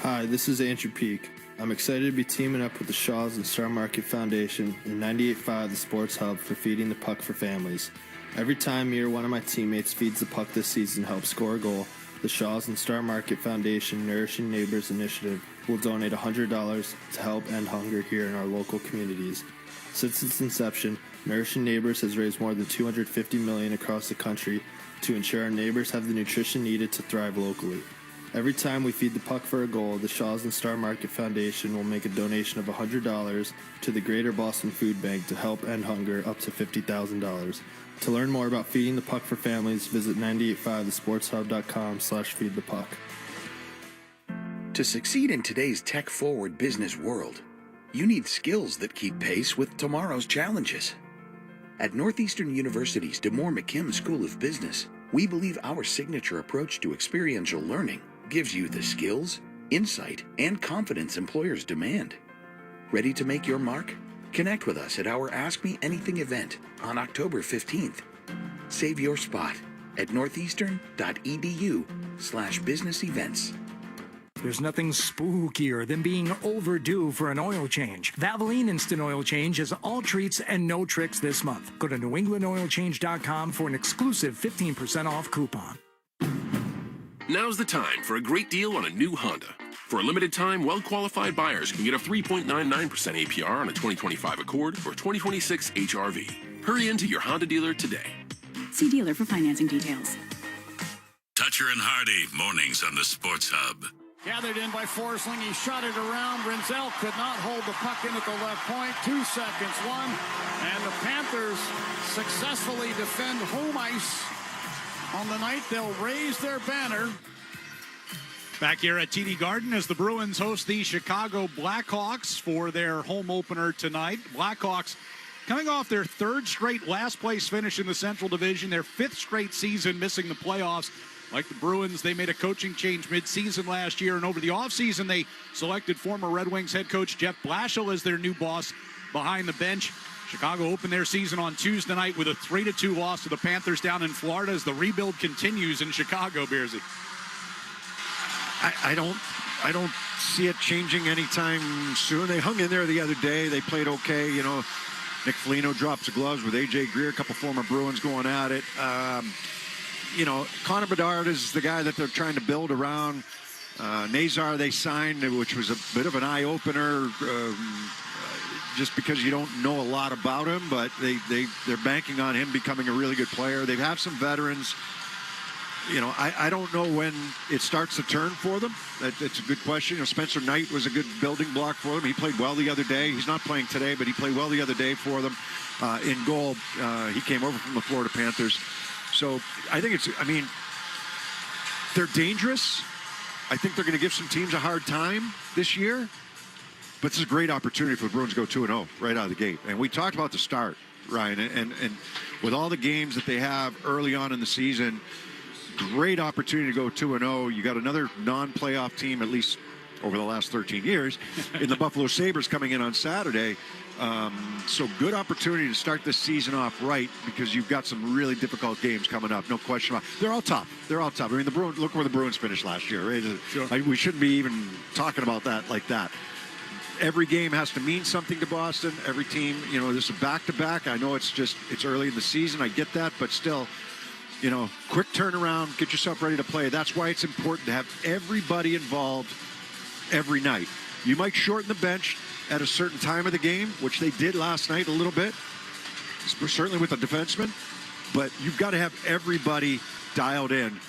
[SPEAKER 4] Hi, this is Andrew Peak. I'm excited to be teaming up with the Shaws and Star Market Foundation and 98.5 The Sports Hub for Feeding the Puck for Families. Every time me or one of my teammates feeds the puck this season and helps score a goal, the Shaws and Star Market Foundation Nourishing Neighbors Initiative will donate $100 to help end hunger here in our local communities. Since its inception, Nourishing Neighbors has raised more than $250 million across the country to ensure our neighbors have the nutrition needed to thrive locally. Every time we feed the puck for a goal, the Shaws and Star Market Foundation will make a donation of $100 to the Greater Boston Food Bank to help end hunger up to $50,000. To learn more about feeding the puck for families, visit 985thesportshub.com/feedthepuck.
[SPEAKER 6] To succeed in today's tech-forward business world, you need skills that keep pace with tomorrow's challenges. At Northeastern University's DeMoore McKim School of Business, we believe our signature approach to experiential learning gives you the skills, insight, and confidence employers demand. Ready to make your mark? Connect with us at our Ask Me Anything event on October 15th. Save your spot at northeastern.edu/business events.
[SPEAKER 7] There's nothing spookier than being overdue for an oil change. Valvoline Instant Oil Change has all treats and no tricks this month. Go to newenglandoilchange.com for an exclusive 15% off coupon.
[SPEAKER 19] Now's the time for a great deal on a new Honda. For a limited time, well-qualified buyers can get a 3.99% APR on a 2025 Accord or 2026 HRV. Hurry into your Honda dealer today.
[SPEAKER 12] See dealer for financing details.
[SPEAKER 11] Toucher and Hardy, mornings on the Sports Hub.
[SPEAKER 9] Gathered in by Forsling. He shot it around. Renzel could not hold the puck in at the left point. 2 seconds, one. And the Panthers successfully defend home ice on the night. They'll raise their banner.
[SPEAKER 14] Back here at TD Garden as the Bruins host the Chicago Blackhawks for their home opener tonight. Blackhawks coming off their third straight last place finish in the Central Division, their fifth straight season missing the playoffs. Like the Bruins, they made a coaching change mid-season last year, and over the offseason, they selected former Red Wings head coach Jeff Blashill as their new boss behind the bench. Chicago opened their season on Tuesday night with a 3-2 loss to the Panthers down in Florida as the rebuild continues in Chicago, Bearsy.
[SPEAKER 20] I don't see it changing anytime soon. They hung in there the other day. They played okay. You know, Nick Foligno drops the gloves with A.J. Greer, a couple former Bruins going at it. You know, Connor Bedard is the guy that they're trying to build around. Nazar they signed, which was a bit of an eye-opener just because you don't know a lot about him, but they're banking on him becoming a really good player. They have some veterans. You know, I don't know when it starts to turn for them. It's a good question. You know, Spencer Knight was a good building block for them. He played well the other day. He's not playing today, but he played well the other day for them. In goal, he came over from the Florida Panthers. So I think they're dangerous. I think they're going to give some teams a hard time this year. But this is a great opportunity for the Bruins to go 2-0 right out of the gate. And we talked about the start, Ryan, and with all the games that they have early on in the season, great opportunity to go 2-0. You got another non-playoff team, at least over the last 13 years, in the Buffalo Sabres coming in on Saturday. So good opportunity to start this season off right because you've got some really difficult games coming up. No question about it. They're all tough. They're all tough. I mean, the Bruins, look where the Bruins finished last year. Right?
[SPEAKER 14] Sure.
[SPEAKER 20] We shouldn't be even talking about that like that. Every game has to mean something to Boston. Every team, you know, this is back-to-back. I know it's early in the season. I get that, but still, you know, quick turnaround, get yourself ready to play. That's why it's important to have everybody involved every night. You might shorten the bench at a certain time of the game, which they did last night a little bit, certainly with the defenseman, but you've got to have everybody dialed in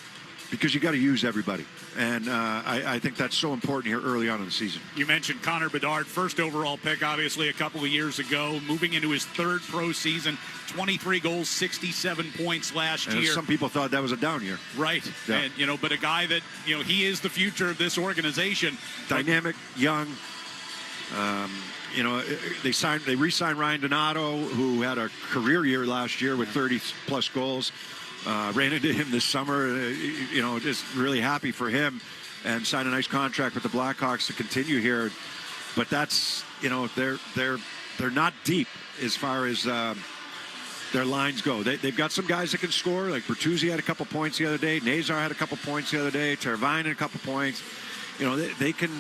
[SPEAKER 20] because you got to use everybody. And I think that's so important here early on in the season.
[SPEAKER 14] You mentioned Connor Bedard, first overall pick, obviously, a couple of years ago, moving into his third pro season, 23 goals, 67 points last year.
[SPEAKER 20] Some people thought that was a down year.
[SPEAKER 14] Right.
[SPEAKER 20] Yeah.
[SPEAKER 14] And, you know, but a guy that, you know, he is the future of this organization.
[SPEAKER 20] Dynamic, young. You know, they re-signed Ryan Donato, who had a career year last year with 30-plus goals. Ran into him this summer, you know, just really happy for him, and signed a nice contract with the Blackhawks to continue here. But that's, you know, they're not deep as far as their lines go. They've got some guys that can score, like Bertuzzi had a couple points the other day, Nazar had a couple points the other day, Teravainen had a couple points. they can.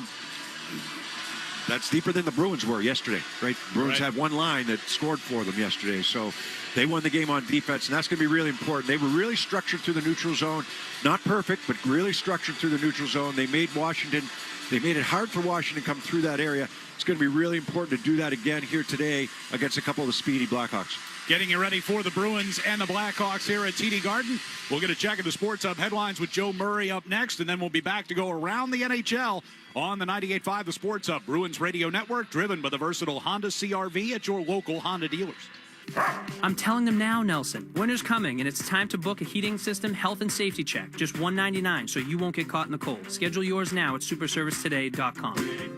[SPEAKER 20] That's deeper than the Bruins were yesterday, right? Bruins had one line that scored for them yesterday, so they won the game on defense, and that's going to be really important. They were really structured through the neutral zone. Not perfect, but really structured through the neutral zone. They made it hard for Washington to come through that area. It's going to be really important to do that again here today against a couple of the speedy Blackhawks.
[SPEAKER 14] Getting you ready for the Bruins and the Blackhawks here at TD Garden. We'll get a check of the Sports Hub headlines with Joe Murray up next, and then we'll be back to go around the NHL on the 98.5 The Sports Hub Bruins Radio Network, driven by the versatile Honda CR-V at your local Honda dealers.
[SPEAKER 3] I'm telling them now, Nelson. Winter's coming, and it's time to book a heating system health and safety check. Just $199, so you won't get caught in the cold. Schedule yours now at superservicetoday.com.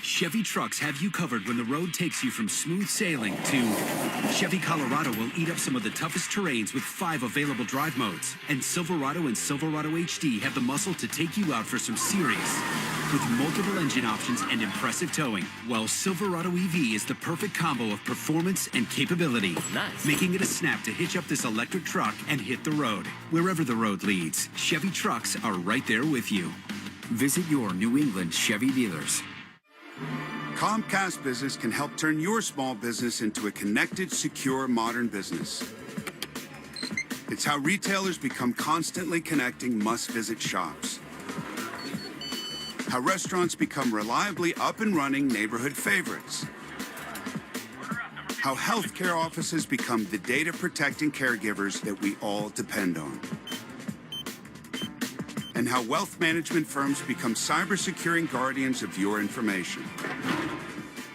[SPEAKER 16] Chevy trucks have you covered when the road takes you from smooth sailing to Chevy Colorado will eat up some of the toughest terrains with 5 available drive modes. And Silverado and Silverado HD have the muscle to take you out for some serious. With multiple engine options and impressive towing, while Silverado EV is the perfect combo of performance and capability. Nice. Making it a snap to hitch up this electric truck and hit the road. Wherever the road leads, Chevy trucks are right there with you. Visit your New England Chevy dealers.
[SPEAKER 17] Comcast Business can help turn your small business into a connected, secure, modern business. It's how retailers become constantly connecting must-visit shops. How restaurants become reliably up and running neighborhood favorites. How healthcare offices become the data-protecting caregivers that we all depend on. And how wealth management firms become cyber-securing guardians of your information.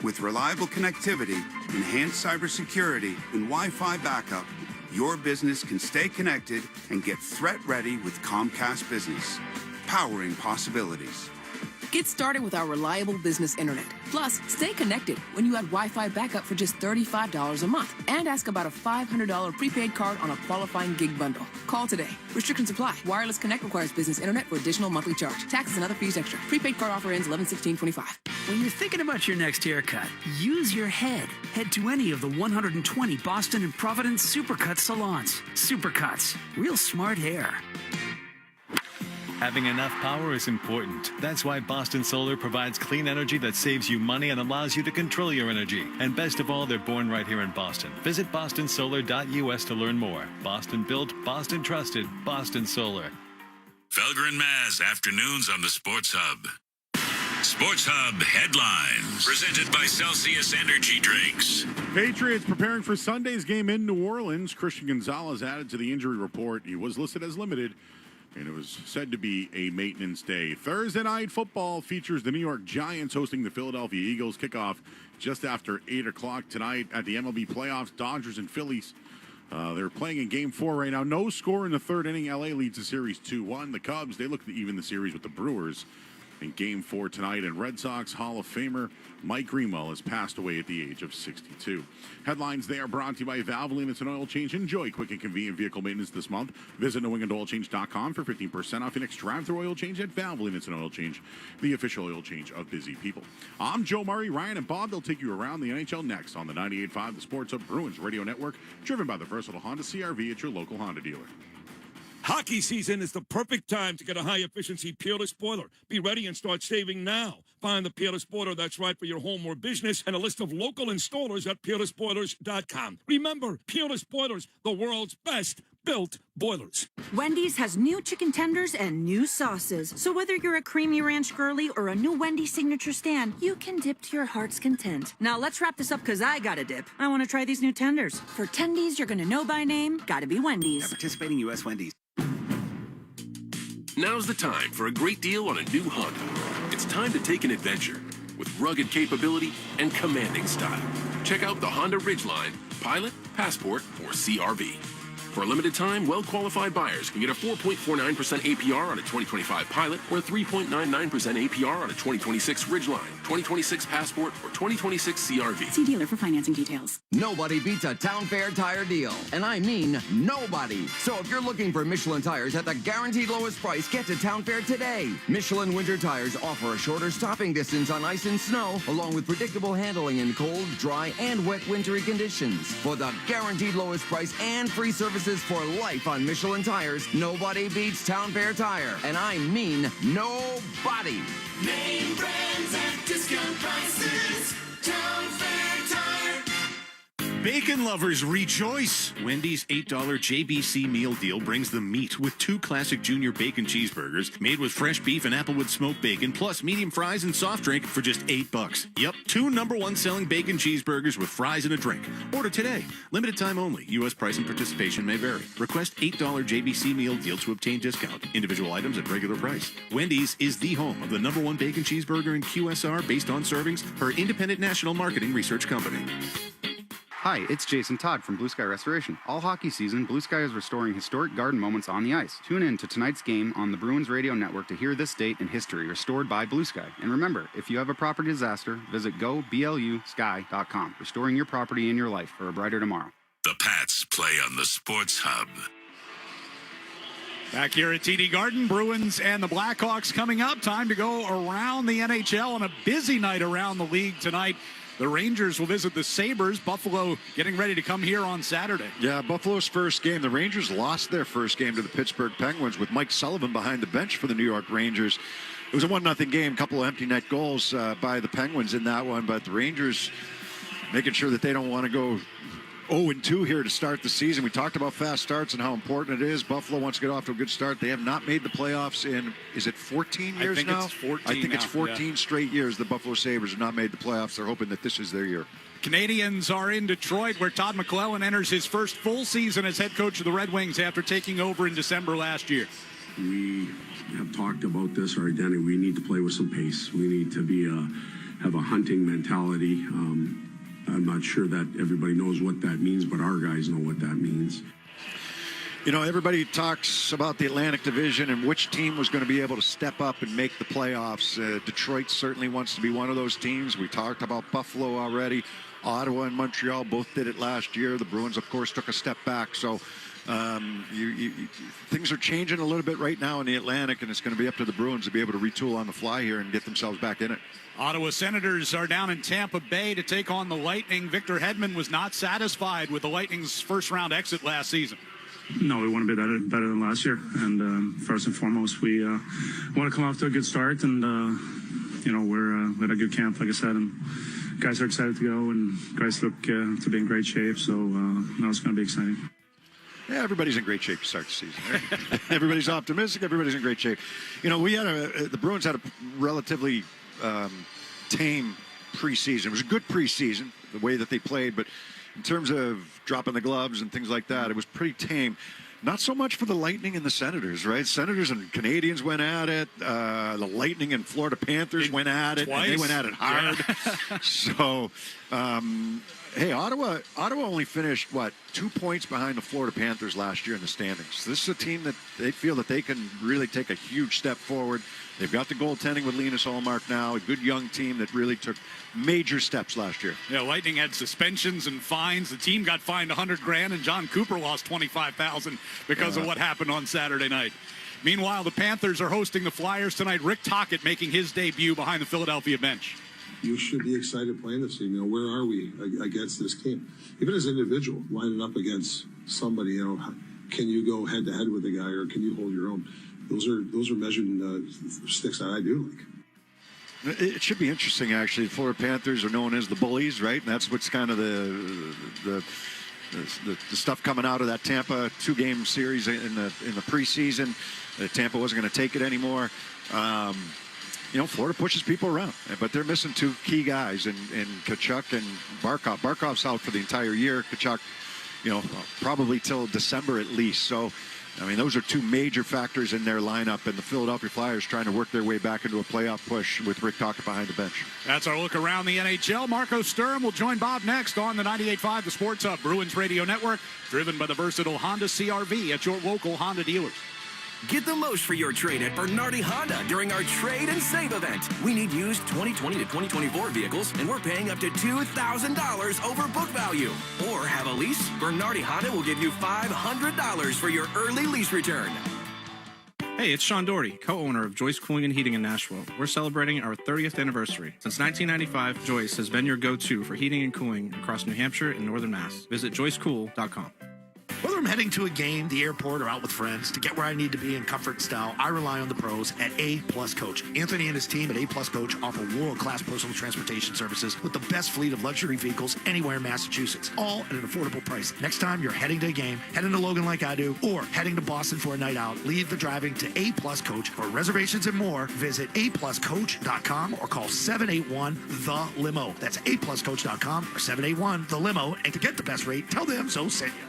[SPEAKER 17] With reliable connectivity, enhanced cybersecurity, and Wi-Fi backup, your business can stay connected and get threat-ready with Comcast Business, powering possibilities.
[SPEAKER 21] Get started with our reliable business internet. Plus, stay connected when you add Wi-Fi backup for just $35 a month. And ask about a $500 prepaid card on a qualifying gig bundle. Call today. Restrictions apply. Wireless Connect requires business internet for additional monthly charge. Taxes and other fees extra. Prepaid card offer ends 11/16/25.
[SPEAKER 24] When you're thinking about your next haircut, use your head. Head to any of the 120 Boston and Providence Supercut salons. Supercuts. Real smart hair.
[SPEAKER 5] Having enough power is important. That's why Boston Solar provides clean energy that saves you money and allows you to control your energy. And best of all, they're born right here in Boston. Visit bostonsolar.us to learn more. Boston built, Boston trusted, Boston Solar.
[SPEAKER 26] Felger and Maz, afternoons on the Sports Hub. Sports Hub headlines, presented by Celsius Energy Drinks.
[SPEAKER 13] Patriots preparing for Sunday's game in New Orleans. Christian Gonzalez added to the injury report. He was listed as limited, and it was said to be a maintenance day. Thursday night football features the New York Giants hosting the Philadelphia Eagles. Kickoff just after 8 o'clock tonight at the MLB playoffs. Dodgers and Phillies. They're playing in Game 4 right now. No score in the third inning. LA leads the series 2-1. The Cubs, they look to even the series with the Brewers in Game 4 tonight. And Red Sox Hall of Famer Mike Greenwell has passed away at the age of 62. Headlines, they are brought to you by Valvoline. It's an oil change. Enjoy quick and convenient vehicle maintenance this month. Visit NewEnglandOilChange.com for 15% off your next drive-through oil change at Valvoline. It's an oil change, the official oil change of busy people. I'm Joe Murray. Ryan and Bob, they'll take you around the NHL next on the 98.5 The Sports Hub Bruins Radio Network, driven by the versatile Honda CR-V at your local Honda dealer.
[SPEAKER 27] Hockey season is the perfect time to get a high-efficiency Peerless boiler. Be ready and start saving now. Find the Peerless boiler that's right for your home or business and a list of local installers at peerlessboilers.com. Remember, Peerless Boilers, the world's best built boilers.
[SPEAKER 28] Wendy's has new chicken tenders and new sauces. So whether you're a creamy ranch girly or a new Wendy's signature stand, you can dip to your heart's content. Now let's wrap this up because I got to dip. I want to try these new tenders. For tendies you're going to know by name, gotta be Wendy's.
[SPEAKER 19] At participating U.S. Wendy's. Now's the time for a great deal on a new Honda. It's time to take an adventure with rugged capability and commanding style. Check out the Honda Ridgeline, Pilot, Passport, or CR-V. For a limited time, well-qualified buyers can get a 4.49% APR on a 2025 Pilot or a 3.99% APR on a 2026 Ridgeline, 2026 Passport, or 2026 CRV.
[SPEAKER 12] See dealer for financing details.
[SPEAKER 1] Nobody beats a Town Fair tire deal. And I mean nobody. So if you're looking for Michelin tires at the guaranteed lowest price, get to Town Fair today. Michelin winter tires offer a shorter stopping distance on ice and snow, along with predictable handling in cold, dry, and wet wintry conditions. For the guaranteed lowest price and free services for life on Michelin tires, nobody beats Town Fair Tire. And I mean nobody.
[SPEAKER 2] Name brands at discount prices. Town Fair Tire.
[SPEAKER 23] Bacon lovers rejoice! Wendy's $8 JBC meal deal brings the meat with 2 classic junior bacon cheeseburgers made with fresh beef and applewood smoked bacon, plus medium fries and soft drink for just $8. Yep, 2 #1 selling bacon cheeseburgers with fries and a drink. Order today. Limited time only. U.S. price and participation may vary. Request $8 JBC meal deal to obtain discount. Individual items at regular price. Wendy's is the home of the #1 bacon cheeseburger in QSR based on servings per Independent National Marketing Research Company.
[SPEAKER 8] Hi, it's Jason Todd from Blue Sky Restoration. All hockey season, Blue Sky is restoring historic garden moments on the ice. Tune in to tonight's game on the Bruins Radio Network to hear this date in history restored by Blue Sky. And remember, if you have a property disaster, visit goblusky.com. Restoring your property and your life for a brighter tomorrow.
[SPEAKER 26] The Pats play on the Sports Hub.
[SPEAKER 14] Back here at TD Garden, Bruins and the Blackhawks coming up. Time to go around the NHL on a busy night around the league tonight. The Rangers will visit the Sabres. Buffalo getting ready to come here on Saturday.
[SPEAKER 20] Yeah, Buffalo's first game. The Rangers lost their first game to the Pittsburgh Penguins with Mike Sullivan behind the bench for the New York Rangers. It was a 1-0 game, couple of empty net goals by the Penguins in that one, but the Rangers making sure that they don't want to go 0-2 here to start the season. We talked about fast starts and how important it is. Buffalo wants to get off to a good start. They have not made the playoffs in, is it 14 years now? I think it's 14 straight years the Buffalo Sabres have not made the playoffs. They're hoping that this is their year.
[SPEAKER 14] Canadians are in Detroit, where Todd McClellan enters his first full season as head coach of the Red Wings after taking over in December last year.
[SPEAKER 10] We have talked about this, our identity. We need to play with some pace. We need to have a hunting mentality. I'm not sure that everybody knows what that means, but our guys know what that means.
[SPEAKER 20] You know, everybody talks about the Atlantic Division and which team was going to be able to step up and make the playoffs. Detroit certainly wants to be one of those teams. We talked about Buffalo already. Ottawa and Montreal both did it last year. The Bruins, of course, took a step back. So things are changing a little bit right now in the Atlantic, and it's going to be up to the Bruins to be able to retool on the fly here and get themselves back in it.
[SPEAKER 14] Ottawa Senators are down in Tampa Bay to take on the Lightning. Victor Hedman was not satisfied with the Lightning's first-round exit last season.
[SPEAKER 15] No, we want to be better than last year. And first and foremost, we want to come off to a good start. And, we had a good camp, like I said. And guys are excited to go, and guys look to be in great shape. So now it's going to be exciting.
[SPEAKER 20] Yeah, everybody's in great shape to start the season. Right? Everybody's optimistic. Everybody's in great shape. You know, the Bruins had a relatively tame preseason. It was a good preseason, the way that they played, but in terms of dropping the gloves and things like that, it was pretty tame. Not so much for the Lightning and the Senators, right? Senators and Canadians went at it. The Lightning and Florida Panthers went at it.
[SPEAKER 14] Twice.
[SPEAKER 20] And they went at it hard. Yeah. So, hey, Ottawa only finished, 2 points behind the Florida Panthers last year in the standings. So this is a team that they feel that they can really take a huge step forward. They've got the goaltending with Linus Ullmark now, a good young team that really took major steps last year.
[SPEAKER 14] Yeah, Lightning had suspensions and fines. The team got fined $100,000, and John Cooper lost $25,000 because of what happened on Saturday night. Meanwhile, the Panthers are hosting the Flyers tonight. Rick Tocchet making his debut behind the Philadelphia bench.
[SPEAKER 18] You should be excited playing this team. You know, where are we against this team? Even as an individual, lining up against somebody, can you go head to head with the guy, or can you hold your own? Those are measuring sticks that I do like.
[SPEAKER 20] It should be interesting, actually. The Florida Panthers are known as the bullies, right? And that's what's kind of the stuff coming out of that Tampa 2-game series in the preseason. Tampa wasn't going to take it anymore. Florida pushes people around, but they're missing 2 key guys in Tkachuk and Barkov. Barkov's out for the entire year. Tkachuk, probably till December at least. So, those are 2 major factors in their lineup, and the Philadelphia Flyers trying to work their way back into a playoff push with Rick Tocchet behind the bench.
[SPEAKER 14] That's our look around the NHL. Marco Sturm will join Bob next on the 98.5 The Sports Hub Bruins Radio Network, driven by the versatile Honda CR-V at your local Honda dealers.
[SPEAKER 16] Get the most for your trade at Bernardi Honda during our Trade and Save event. We need used 2020 to 2024 vehicles, and we're paying up to $2,000 over book value. Or have a lease? Bernardi Honda will give you $500 for your early lease return.
[SPEAKER 3] Hey, it's Sean Doherty, co-owner of Joyce Cooling and Heating in Nashville. We're celebrating our 30th anniversary. Since 1995, Joyce has been your go-to for heating and cooling across New Hampshire and northern Mass. Visit joycecool.com.
[SPEAKER 4] Whether I'm heading to a game, the airport, or out with friends, to get where I need to be in comfort and style, I rely on the pros at A Plus Coach. Anthony and his team at A Plus Coach offer world-class personal transportation services with the best fleet of luxury vehicles anywhere in Massachusetts, all at an affordable price. Next time you're heading to a game, heading to Logan like I do, or heading to Boston for a night out, leave the driving to A Plus Coach. For reservations and more, visit apluscoach.com or call 781-THE-LIMO. That's apluscoach.com or 781-THE-LIMO. And to get the best rate, tell them so sent you.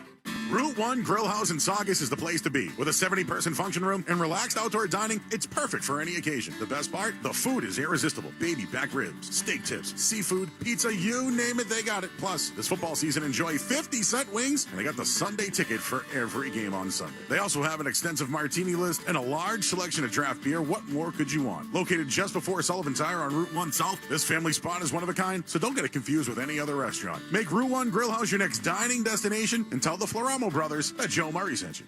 [SPEAKER 13] Route 1 Grill House in Saugus is the place to be. With a 70-person function room and relaxed outdoor dining, it's perfect for any occasion. The best part? The food is irresistible. Baby back ribs, steak tips, seafood, pizza, you name it, they got it. Plus, this football season, enjoy 50-cent wings, and they got the Sunday ticket for every game on Sunday. They also have an extensive martini list and a large selection of draft beer. What more could you want? Located just before Sullivan Tire on Route 1 South, this family spot is one of a kind, so don't get it confused with any other restaurant. Make Route 1 Grill House your next dining destination and tell the Floramo brothers that Joe Murray sent you.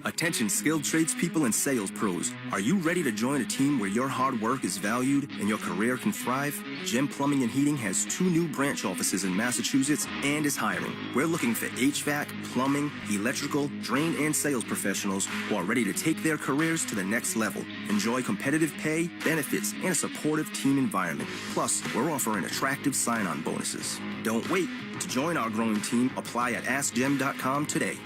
[SPEAKER 16] Attention skilled tradespeople and sales pros. Are you ready to join a team where your hard work is valued and your career can thrive? Gem Plumbing and Heating has 2 new branch offices in Massachusetts and is hiring. We're looking for HVAC, plumbing, electrical, drain, and sales professionals who are ready to take their careers to the next level. Enjoy competitive pay, benefits, and a supportive team environment. Plus, we're offering attractive sign-on bonuses. Don't wait. To join our growing team, apply at AskGem.com today.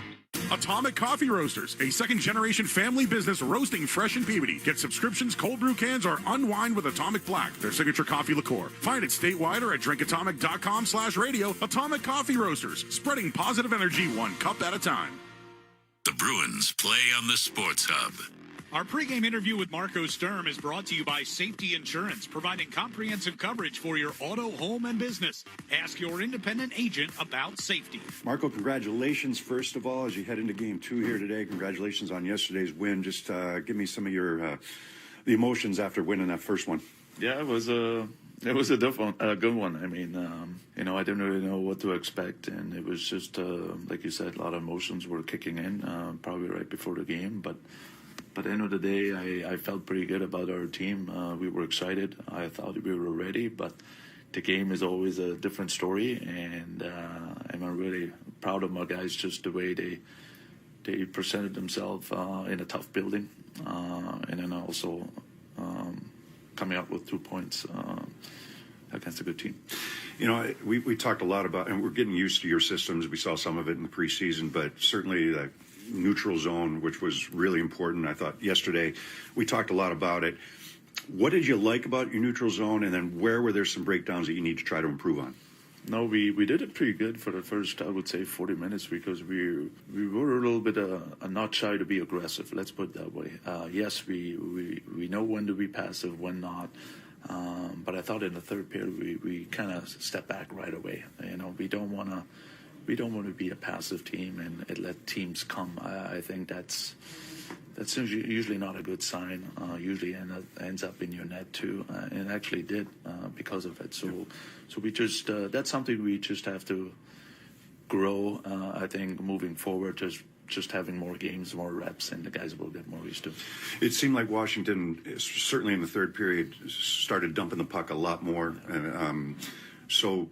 [SPEAKER 13] Atomic Coffee Roasters, a second-generation family business roasting fresh in Peabody. Get subscriptions, cold brew cans, or unwind with Atomic Black, their signature coffee liqueur. Find it statewide or at drinkatomic.com/radio. Atomic Coffee Roasters, spreading positive energy 1 cup at a time.
[SPEAKER 26] The Bruins play on the Sports Hub.
[SPEAKER 14] Our pregame interview with Marco Sturm is brought to you by Safety Insurance, providing comprehensive coverage for your auto, home, and business. Ask your independent agent about safety.
[SPEAKER 20] Marco, congratulations, first of all, as you head into Game 2 here today. Congratulations on yesterday's win. Just give me some of your the emotions after winning that first one.
[SPEAKER 6] Yeah, it was a good one. I mean, I didn't really know what to expect, and it was just like you said, a lot of emotions were kicking in, probably right before the game, but. At the end of the day, I felt pretty good about our team. We were excited. I thought we were ready, but the game is always a different story, and I'm really proud of my guys, just the way they presented themselves in a tough building, and then also coming up with 2 points against a good team.
[SPEAKER 20] We talked a lot about, and we're getting used to your systems. We saw some of it in the preseason, but certainly the neutral zone, which was really important. I thought yesterday we talked a lot about it. What did you like about your neutral zone, and then where were there some breakdowns that you need to try to improve on?
[SPEAKER 6] No, we did it pretty good for the first, I would say, 40 minutes, because we were a little bit not shy to be aggressive. Let's put it that way. Yes, we know when to be passive, when not. But I thought in the third period we kind of stepped back right away. We don't want to be a passive team and let teams come. I think that's usually not a good sign. Usually ends up in your net too, and actually did because of it. So we just that's something we just have to grow. I think moving forward, just having more games, more reps, and the guys will get more used to.
[SPEAKER 20] It seemed like Washington, certainly in the third period, started dumping the puck a lot more. So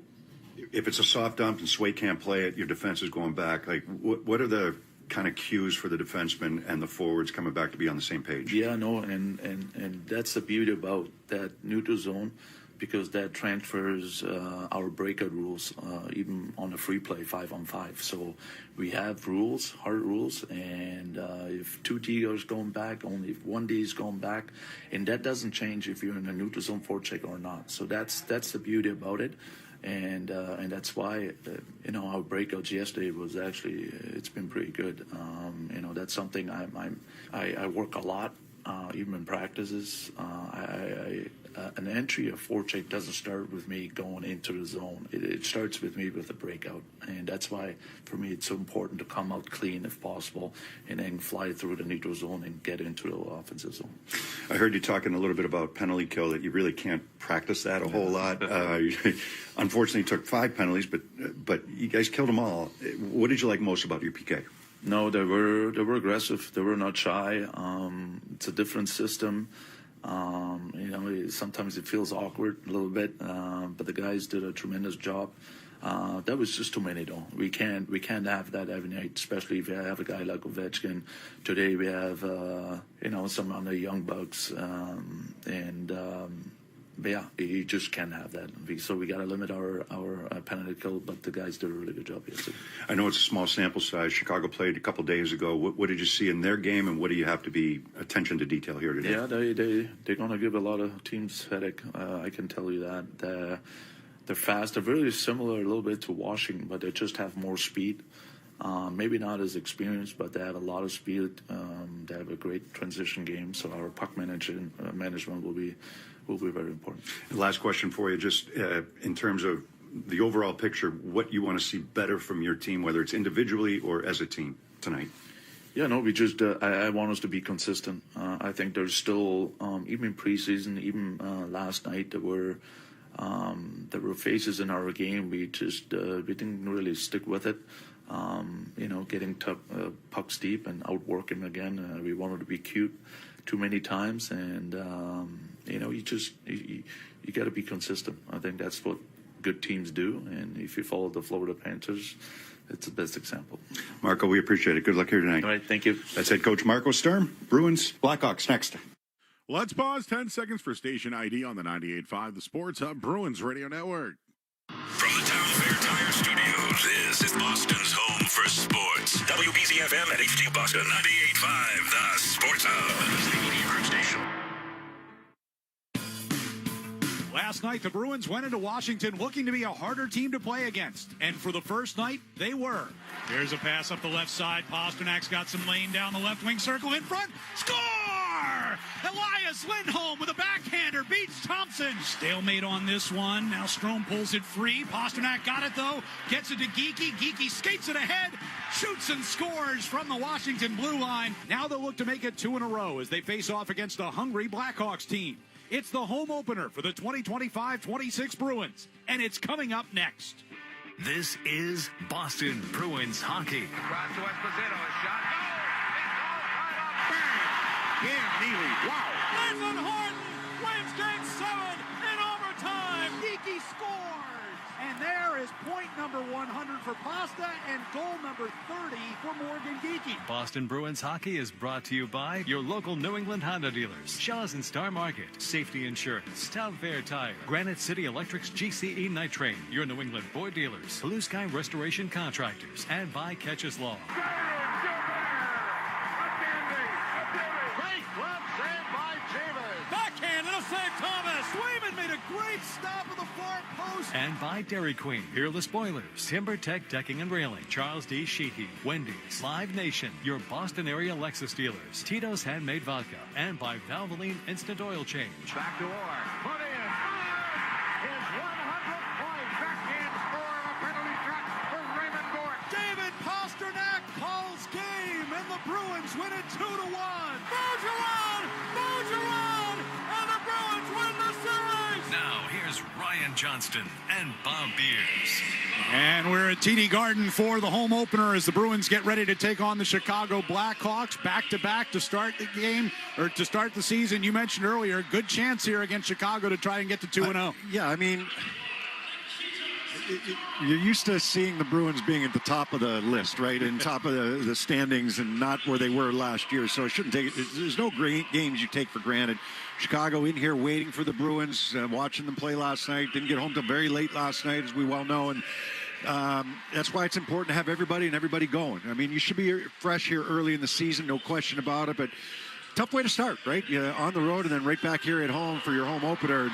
[SPEAKER 20] if it's a soft dump and Sway can't play it, your defense is going back. Like, what are the kind of cues for the defensemen and the forwards coming back to be on the same page?
[SPEAKER 6] Yeah, no, and that's the beauty about that neutral zone, because that transfers our breakout rules, even on a free play 5-on-5. So we have rules, hard rules, and if 2 D is going back, only if 1 D is going back, and that doesn't change if you're in a neutral zone forecheck or not. So that's the beauty about it. And that's why our breakouts yesterday was actually it's been pretty good. That's something I work a lot, even in practices. an entry, a forecheck doesn't start with me going into the zone. It starts with me with a breakout, and that's why for me it's so important to come out clean if possible, and then fly through the neutral zone and get into the offensive zone.
[SPEAKER 7] I heard you talking a little bit about penalty kill, that you really can't practice that a whole lot. Unfortunately, you took 5 penalties, but you guys killed them all. What did you like most about your PK?
[SPEAKER 6] No, they were aggressive. They were not shy. It's a different system. Sometimes it feels awkward a little bit, but the guys did a tremendous job. That was just too many, though. We can't have that every night, especially if you have a guy like Ovechkin. Today we have some other young bucks, but yeah, you just can't have that. So we got to limit our penalty kill, but the guys did a really good job yesterday.
[SPEAKER 7] I know it's a small sample size. Chicago played a couple days ago. What did you see in their game, and what do you have to be attention to detail here today?
[SPEAKER 6] Yeah, they're going to give a lot of teams headache. I can tell you that. They're fast. They're very similar a little bit to Washington, but they just have more speed. Maybe not as experienced, but they have a lot of speed. They have a great transition game, so our puck management will be very important.
[SPEAKER 7] Last question for you, just in terms of the overall picture, what you want to see better from your team, whether it's individually or as a team tonight?
[SPEAKER 6] Yeah, no, we just I want us to be consistent. I think there's still even in preseason, even last night, there were phases in our game we just we didn't really stick with it. Getting pucks deep and outwork him again. We wanted to be cute too many times, and you got to be consistent. I think that's what good teams do, and if you follow the Florida Panthers, it's the best example.
[SPEAKER 7] Marco, we appreciate it. Good luck here tonight.
[SPEAKER 6] All right, thank you.
[SPEAKER 7] That's head coach Marco Sturm. Bruins, Blackhawks next.
[SPEAKER 13] Let's pause 10 seconds for station ID on the 98.5 The Sports Hub Bruins Radio Network.
[SPEAKER 26] From the Town Fair Tire Studios, this is Boston's home for sports. WBZ-FM at HQ Boston, 98.5 The Sports Hub. The Media Group Station.
[SPEAKER 14] Last night, the Bruins went into Washington looking to be a harder team to play against. And for the first night, they were. Here's a pass up the left side. Pasternak's got some lane down the left wing circle in front. Score! Elias Lindholm with a backhander beats Thompson. Stalemate on this one. Now Strome pulls it free. Pasternak got it, though. Gets it to Geekie. Geekie skates it ahead. Shoots and scores from the Washington blue line. Now they'll look to make it 2 in a row as they face off against a hungry Blackhawks team. It's the home opener for the 2025-26 Bruins, and it's coming up next.
[SPEAKER 5] This is Boston Bruins hockey.
[SPEAKER 2] Across to Esposito, a shot. Cam Neely, wow. Nathan Horton wins Game 7 in overtime. Geekie scores.
[SPEAKER 14] And there is point number 100 for Pasta and goal number 30 for Morgan Geekie.
[SPEAKER 5] Boston Bruins hockey is brought to you by your local New England Honda dealers, Shaw's and Star Market, Safety Insurance, Town Fair Tire, Granite City Electric's GCE Night Train, your New England Ford dealers, Blue Sky Restoration Contractors, and by Catches Law.
[SPEAKER 2] Backhand and a save, Thomas. Swayman made a great stop at the far post.
[SPEAKER 5] And by Dairy Queen, Peerless Boilers, Timber Tech Decking and Railing, Charles D. Sheehy, Wendy's, Live Nation, your Boston area Lexus dealers, Tito's Handmade Vodka, and by Valvoline Instant Oil Change.
[SPEAKER 2] Back to Orr. Put in. His 100th point. Backhand score of a penalty shot for Raymond Gort. David Pasternak calls game, and the Bruins win it 2-1. Bergeron, and the Bruins win the series.
[SPEAKER 5] Now, here's Ryan Johnston and Bob Beers.
[SPEAKER 14] And we're at TD Garden for the home opener as the Bruins get ready to take on the Chicago Blackhawks back-to-back to start the game, or to start the season. You mentioned earlier, good chance here against Chicago to try and get to 2-0.
[SPEAKER 20] Yeah, I mean, you're used to seeing the Bruins being at the top of the list, right? And top of the standings, and not where they were last year. So it shouldn't take, there's no great games you take for granted. Chicago in here waiting for the Bruins, watching them play last night. Didn't get home till very late last night, as we well know. And that's why it's important to have everybody going. I mean, you should be fresh here early in the season, no question about it. But tough way to start, right? On the road and then right back here at home for your home opener.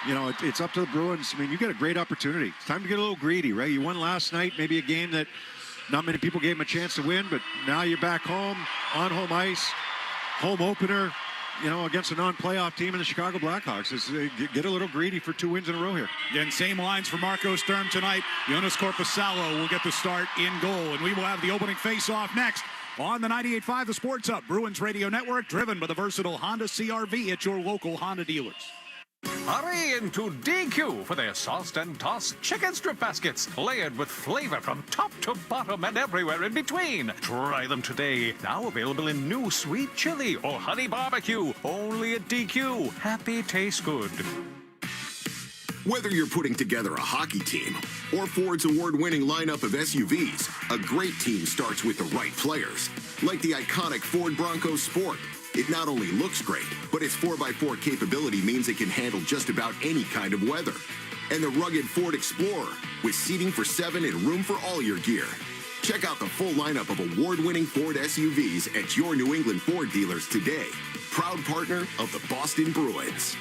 [SPEAKER 20] You know, it's up to the Bruins. I mean, you got a great opportunity. It's time to get a little greedy, right? You won last night, maybe a game that not many people gave them a chance to win, but now you're back home, on home ice, home opener. against a non-playoff team in the Chicago Blackhawks. It's, get a little greedy for 2 wins in a row here.
[SPEAKER 14] Again, same lines for Marco Sturm tonight. Jonas Korpisalo will get the start in goal, and we will have the opening face-off next on the 98.5 The Sports Hub, Bruins Radio Network, driven by the versatile Honda CR-V at your local Honda dealers.
[SPEAKER 5] Hurry into DQ for their sauced and tossed chicken strip baskets, layered with flavor from top to bottom and everywhere in between. Try them today. Now available in new sweet chili or honey barbecue. Only at DQ. Happy tastes good.
[SPEAKER 9] Whether you're putting together a hockey team or Ford's award-winning lineup of SUVs, a great team starts with the right players. Like the iconic Ford Bronco Sport. It not only looks great, but its 4x4 capability means it can handle just about any kind of weather. And the rugged Ford Explorer, with seating for 7 and room for all your gear. Check out the full lineup of award-winning Ford SUVs at your New England Ford dealers today. Proud partner of the Boston Bruins.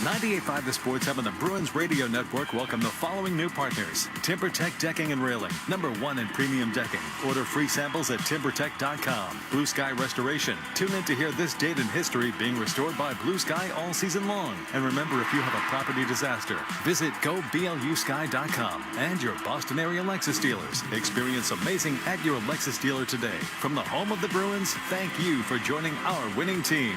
[SPEAKER 5] 98.5 The Sports Hub and the Bruins Radio Network welcome the following new partners. TimberTech Decking and Railing, #1 in premium decking. Order free samples at timbertech.com. Blue Sky Restoration. Tune in to hear this date in history being restored by Blue Sky all season long. And remember, if you have a property disaster, visit goblusky.com. And your Boston area Lexus dealers. Experience amazing at your Lexus dealer today. From the home of the Bruins, thank you for joining our winning team.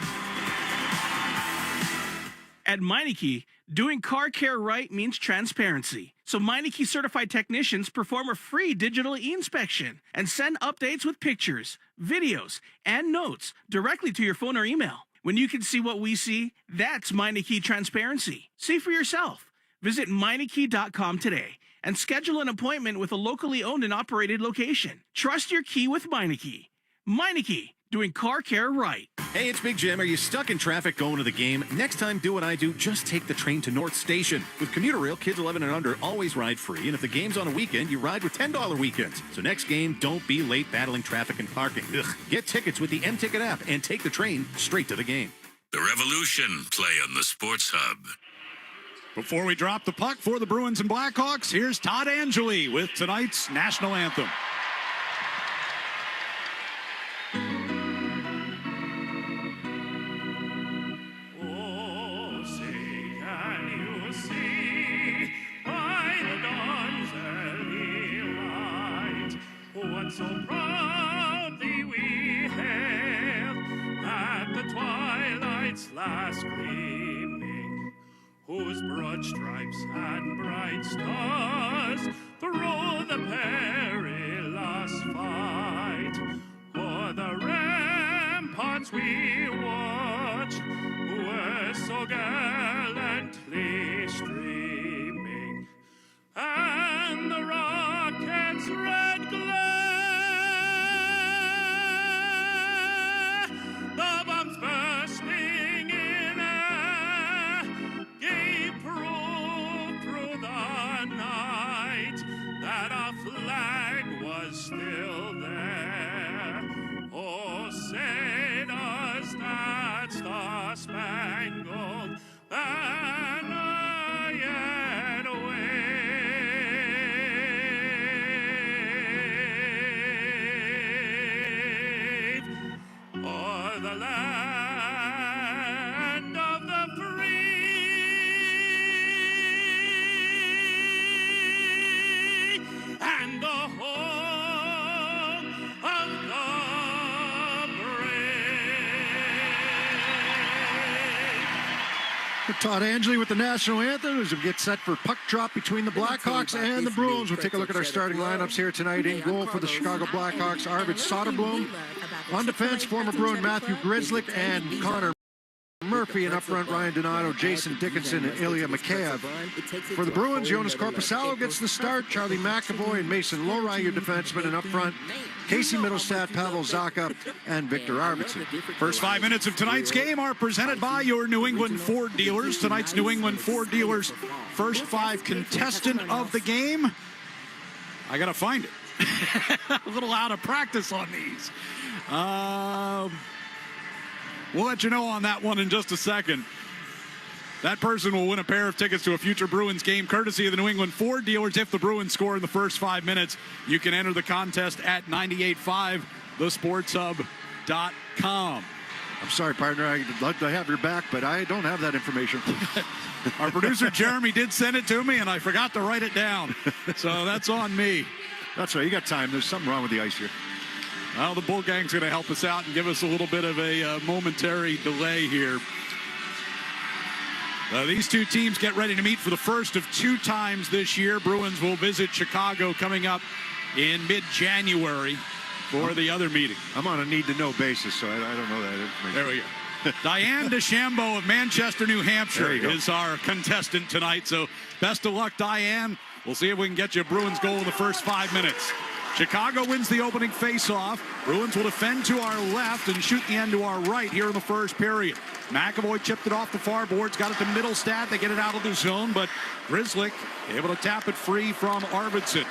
[SPEAKER 11] At Meineke, doing car care right means transparency. So Meineke certified technicians perform a free digital e-inspection and send updates with pictures, videos, and notes directly to your phone or email. When you can see what we see, that's Meineke transparency. See for yourself. Visit Meineke.com today and schedule an appointment with a locally owned and operated location. Trust your key with Meineke. Meineke, doing car care right.
[SPEAKER 23] Hey, it's Big Jim. Are you stuck in traffic going to the game? Next time, do what I do. Just take the train to North Station. With Commuter Rail, kids 11 and under always ride free. And if the game's on a weekend, you ride with $10 weekends. So next game, don't be late battling traffic and parking. Ugh. Get tickets with the M-Ticket app and take the train straight to the game.
[SPEAKER 26] The Revolution play on the Sports Hub.
[SPEAKER 14] Before we drop the puck for the Bruins and Blackhawks, here's Todd Angeli with tonight's national anthem.
[SPEAKER 2] So proudly we hailed at the twilight's last gleaming, whose broad stripes and bright stars through the perilous fight o'er the ramparts we watched were so gallantly streaming, and the rocket's red glare, the bombs bursting in air, gave proof through the night that our flag was still there. Oh, say does that star-spangled banner yet wave o'er the land of the free and the home of the
[SPEAKER 20] Todd Angeli with the national anthem as we get set for puck drop between the Blackhawks and the Bruins. We'll take a look at our starting lineups here tonight. In goal for the Chicago Blackhawks, Arvid Soderblom. On defense, former Bruin Matthew Grzelcyk and Connor Murphy, and up front, Ryan Donato, Jason Dickinson, and Ilya Mikheyev. For the Bruins, Jonas Korpisalo gets the start. Charlie McAvoy and Mason Lohrei, your defensemen, and up front, Casey Middlestat, Pavel Zacha, and Victor Arvidsson.
[SPEAKER 14] First 5 minutes of tonight's game are presented by your New England Ford dealers. Tonight's New England Ford dealers' first 5 contestant of the game. I got to find it. A little out of practice on these. We'll let you know on that one in just a second. That person will win a pair of tickets to a future Bruins game, courtesy of the New England Ford dealers. If the Bruins score in the first 5 minutes, you can enter the contest at 98.5thesportshub.com.
[SPEAKER 20] I'm sorry, partner. I'd love to have your back, but I don't have that information.
[SPEAKER 14] Our producer, Jeremy, did send it to me, and I forgot to write it down. So that's on me.
[SPEAKER 20] That's right. You got time. There's something wrong with the ice here.
[SPEAKER 14] Well, the Bull Gang's going to help us out and give us a little bit of a momentary delay here. These two teams get ready to meet for the first of 2 times this year. Bruins will visit Chicago coming up in mid-January for the other meeting.
[SPEAKER 20] I'm on a need-to-know basis, so I don't know that information.
[SPEAKER 14] There we go. Diane DeChambeau of Manchester, New Hampshire is our contestant tonight. So best of luck, Diane. We'll see if we can get you a Bruins goal in the first 5 minutes. Chicago wins the opening faceoff. Bruins will defend to our left and shoot the end to our right here in the first period. McAvoy chipped it off the far boards, got it to Middlestad. They get it out of the zone, but Grzelcyk able to tap it free from Arvidsson.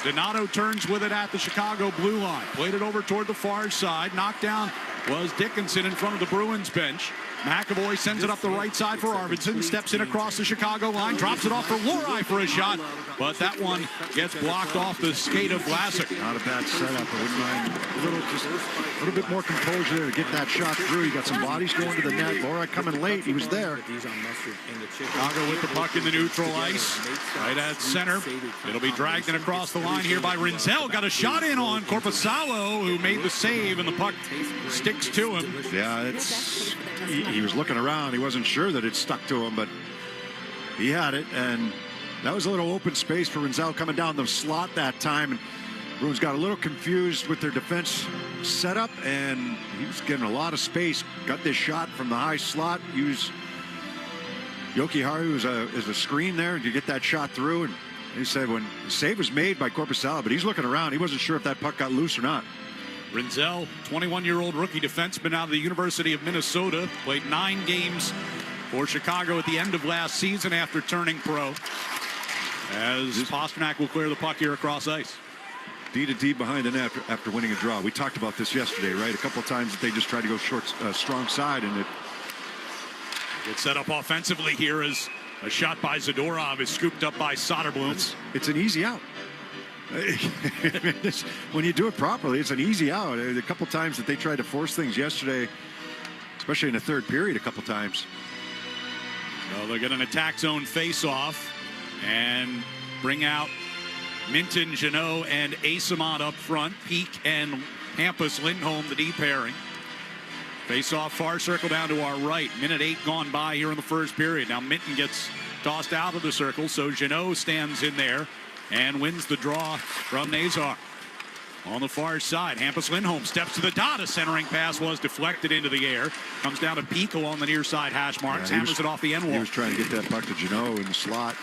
[SPEAKER 14] Donato turns with it at the Chicago blue line. Played it over toward the far side. Knocked down was Dickinson in front of the Bruins bench. McAvoy sends it up the right side for Arvidsson. Steps in across the Chicago line. Drops it off for Lohrei for a shot. But that one gets blocked off the skate of Vlasic.
[SPEAKER 20] Not a bad setup. I wouldn't mind a little bit more composure there to get that shot through. You got some bodies going to the net. Lohrei coming late. He was there.
[SPEAKER 14] Chicago with the puck in the neutral ice. Right at center. It'll be dragged in across the line here by Rinzel. Got a shot in on Korpisalo, who made the save, and the puck sticks to him.
[SPEAKER 20] Yeah, he was looking around. He wasn't sure that it stuck to him, but he had it, and that was a little open space for Rinzel coming down the slot that time. And Bruins got a little confused with their defense setup, and he was getting a lot of space. Got this shot from the high slot. Used Jokiharju as a screen there to get that shot through. And he said when the save was made by Korpisalo, but he's looking around. He wasn't sure if that puck got loose or not.
[SPEAKER 14] Rinzel, 21-year-old rookie defenseman out of the University of Minnesota, played 9 games for Chicago at the end of last season after turning pro. As Pastrnak will clear the puck here across ice.
[SPEAKER 20] D to D behind the net after winning a draw. We talked about this yesterday, right? A couple of times that they just tried to go short, strong side, and it
[SPEAKER 14] gets set up offensively here as a shot by Zadorov is scooped up by Soderblom.
[SPEAKER 20] It's an easy out. When you do it properly, it's an easy out. A couple times that they tried to force things yesterday, especially in the third period a couple times.
[SPEAKER 14] Well, they're going to attack zone face-off and bring out Minton, Jeannot, and Asimont up front. Peak and Hampus Lindholm, the D pairing. Face-off far circle down to our right. Minute 8 gone by here in the first period. Now Minton gets tossed out of the circle, so Jeannot stands in there and wins the draw from Nazar. On the far side, Hampus Lindholm steps to the dot. A centering pass was deflected into the air. Comes down to Peak along the near side hash marks. Hammers it off the end wall.
[SPEAKER 20] He was trying to get that puck to Jeannot in the slot.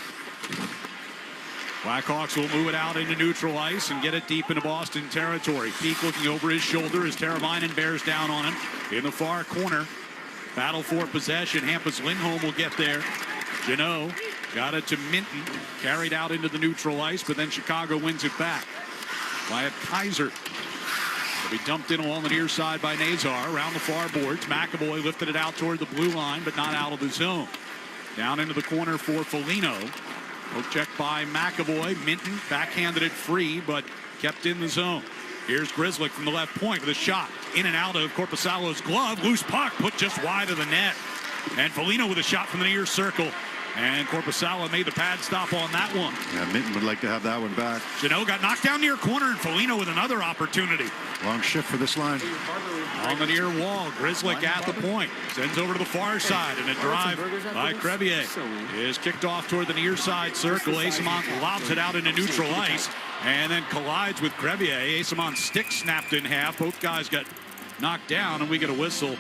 [SPEAKER 14] Blackhawks will move it out into neutral ice and get it deep into Boston territory. Peak looking over his shoulder as Teravainen bears down on him. In the far corner, battle for possession. Hampus Lindholm will get there. Jeannot got it to Minton, carried out into the neutral ice, but then Chicago wins it back. Wyatt Kaiser will be dumped in along the near side by Nazar. Around the far boards, McAvoy lifted it out toward the blue line, but not out of the zone. Down into the corner for Foligno. Poke check by McAvoy. Minton backhanded it free, but kept in the zone. Here's Grzelcyk from the left point with a shot. In and out of Korpisalo's glove. Loose puck put just wide of the net. And Foligno with a shot from the near circle. And Korpisalo made the pad stop on that one.
[SPEAKER 20] Yeah, Minton would like to have that one back.
[SPEAKER 14] Jeannot got knocked down near corner, and Foligno with another opportunity.
[SPEAKER 20] Long shift for this line.
[SPEAKER 14] On the near wall, Grzelcyk at the point. Sends over to the far side, and a drive by Crevier is kicked off toward the near side circle. Asimont lobs it out into neutral ice, and then collides with Crevier. Asimont's stick snapped in half. Both guys got knocked down, and we get a whistle.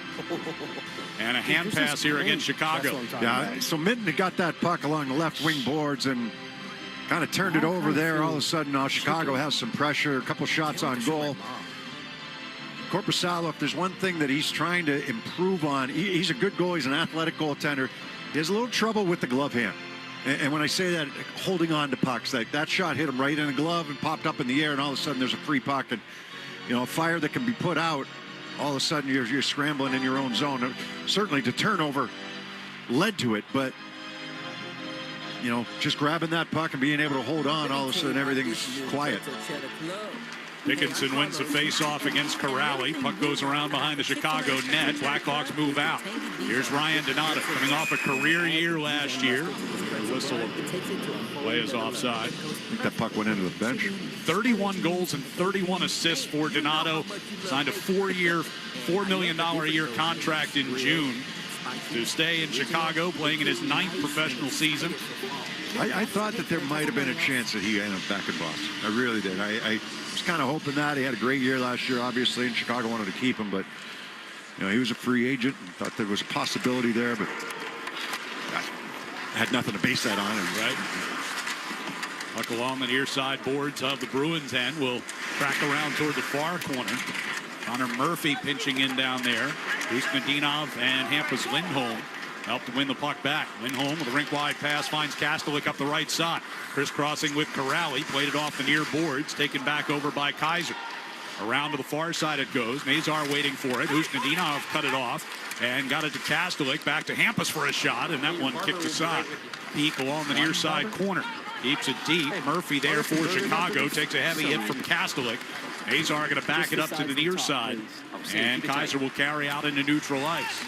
[SPEAKER 14] And a hand pass here against Chicago.
[SPEAKER 20] Yeah, so Minton had got that puck along the left wing boards and kind of turned it over there. All of a sudden, now Chicago has some pressure, a couple shots on goal. Korpisalo, if there's one thing that he's trying to improve on, he's a good goalie, he's an athletic goaltender. He has a little trouble with the glove hand. And when I say that, holding on to pucks, like that shot hit him right in the glove and popped up in the air, and all of a sudden there's a free puck, and a fire that can be put out. All of a sudden you're scrambling in your own zone. Certainly the turnover led to it, but just grabbing that puck and being able to hold on, all of a sudden everything's quiet.
[SPEAKER 14] Dickinson wins the face-off against Corrali. Puck goes around behind the Chicago net. Blackhawks move out. Here's Ryan Donato coming off a career year last year. Whistle play is offside.
[SPEAKER 20] I think that puck went into the bench.
[SPEAKER 14] 31 goals and 31 assists for Donato. Signed a 4-year, $4 million a year contract in June to stay in Chicago, playing in his 9th professional season.
[SPEAKER 20] I thought that there might have been a chance that he ended up back in Boston. I really did. I was kind of hoping that. He had a great year last year, obviously, and Chicago wanted to keep him, but he was a free agent and thought there was a possibility there, but I had nothing to base that on.
[SPEAKER 14] Right. Puck along the near side boards of the Bruins end will track around toward the far corner. Connor Murphy pinching in down there. Usnadinov and Hampus Lindholm help to win the puck back. Lindholm with a rink-wide pass finds Kastelik up the right side. Crisscrossing with Corrali. Played it off the near boards. Taken back over by Kaiser. Around to the far side it goes. Nazar waiting for it. Usnadinov cut it off and got it to Kastelik. Back to Hampus for a shot, and that one kicked aside. Peak along the near side corner. Keeps it deep. Murphy there for Chicago. Takes a heavy hit from Kastelik. Nazar going to back it up to the near side. And Kaiser will carry out into neutral ice.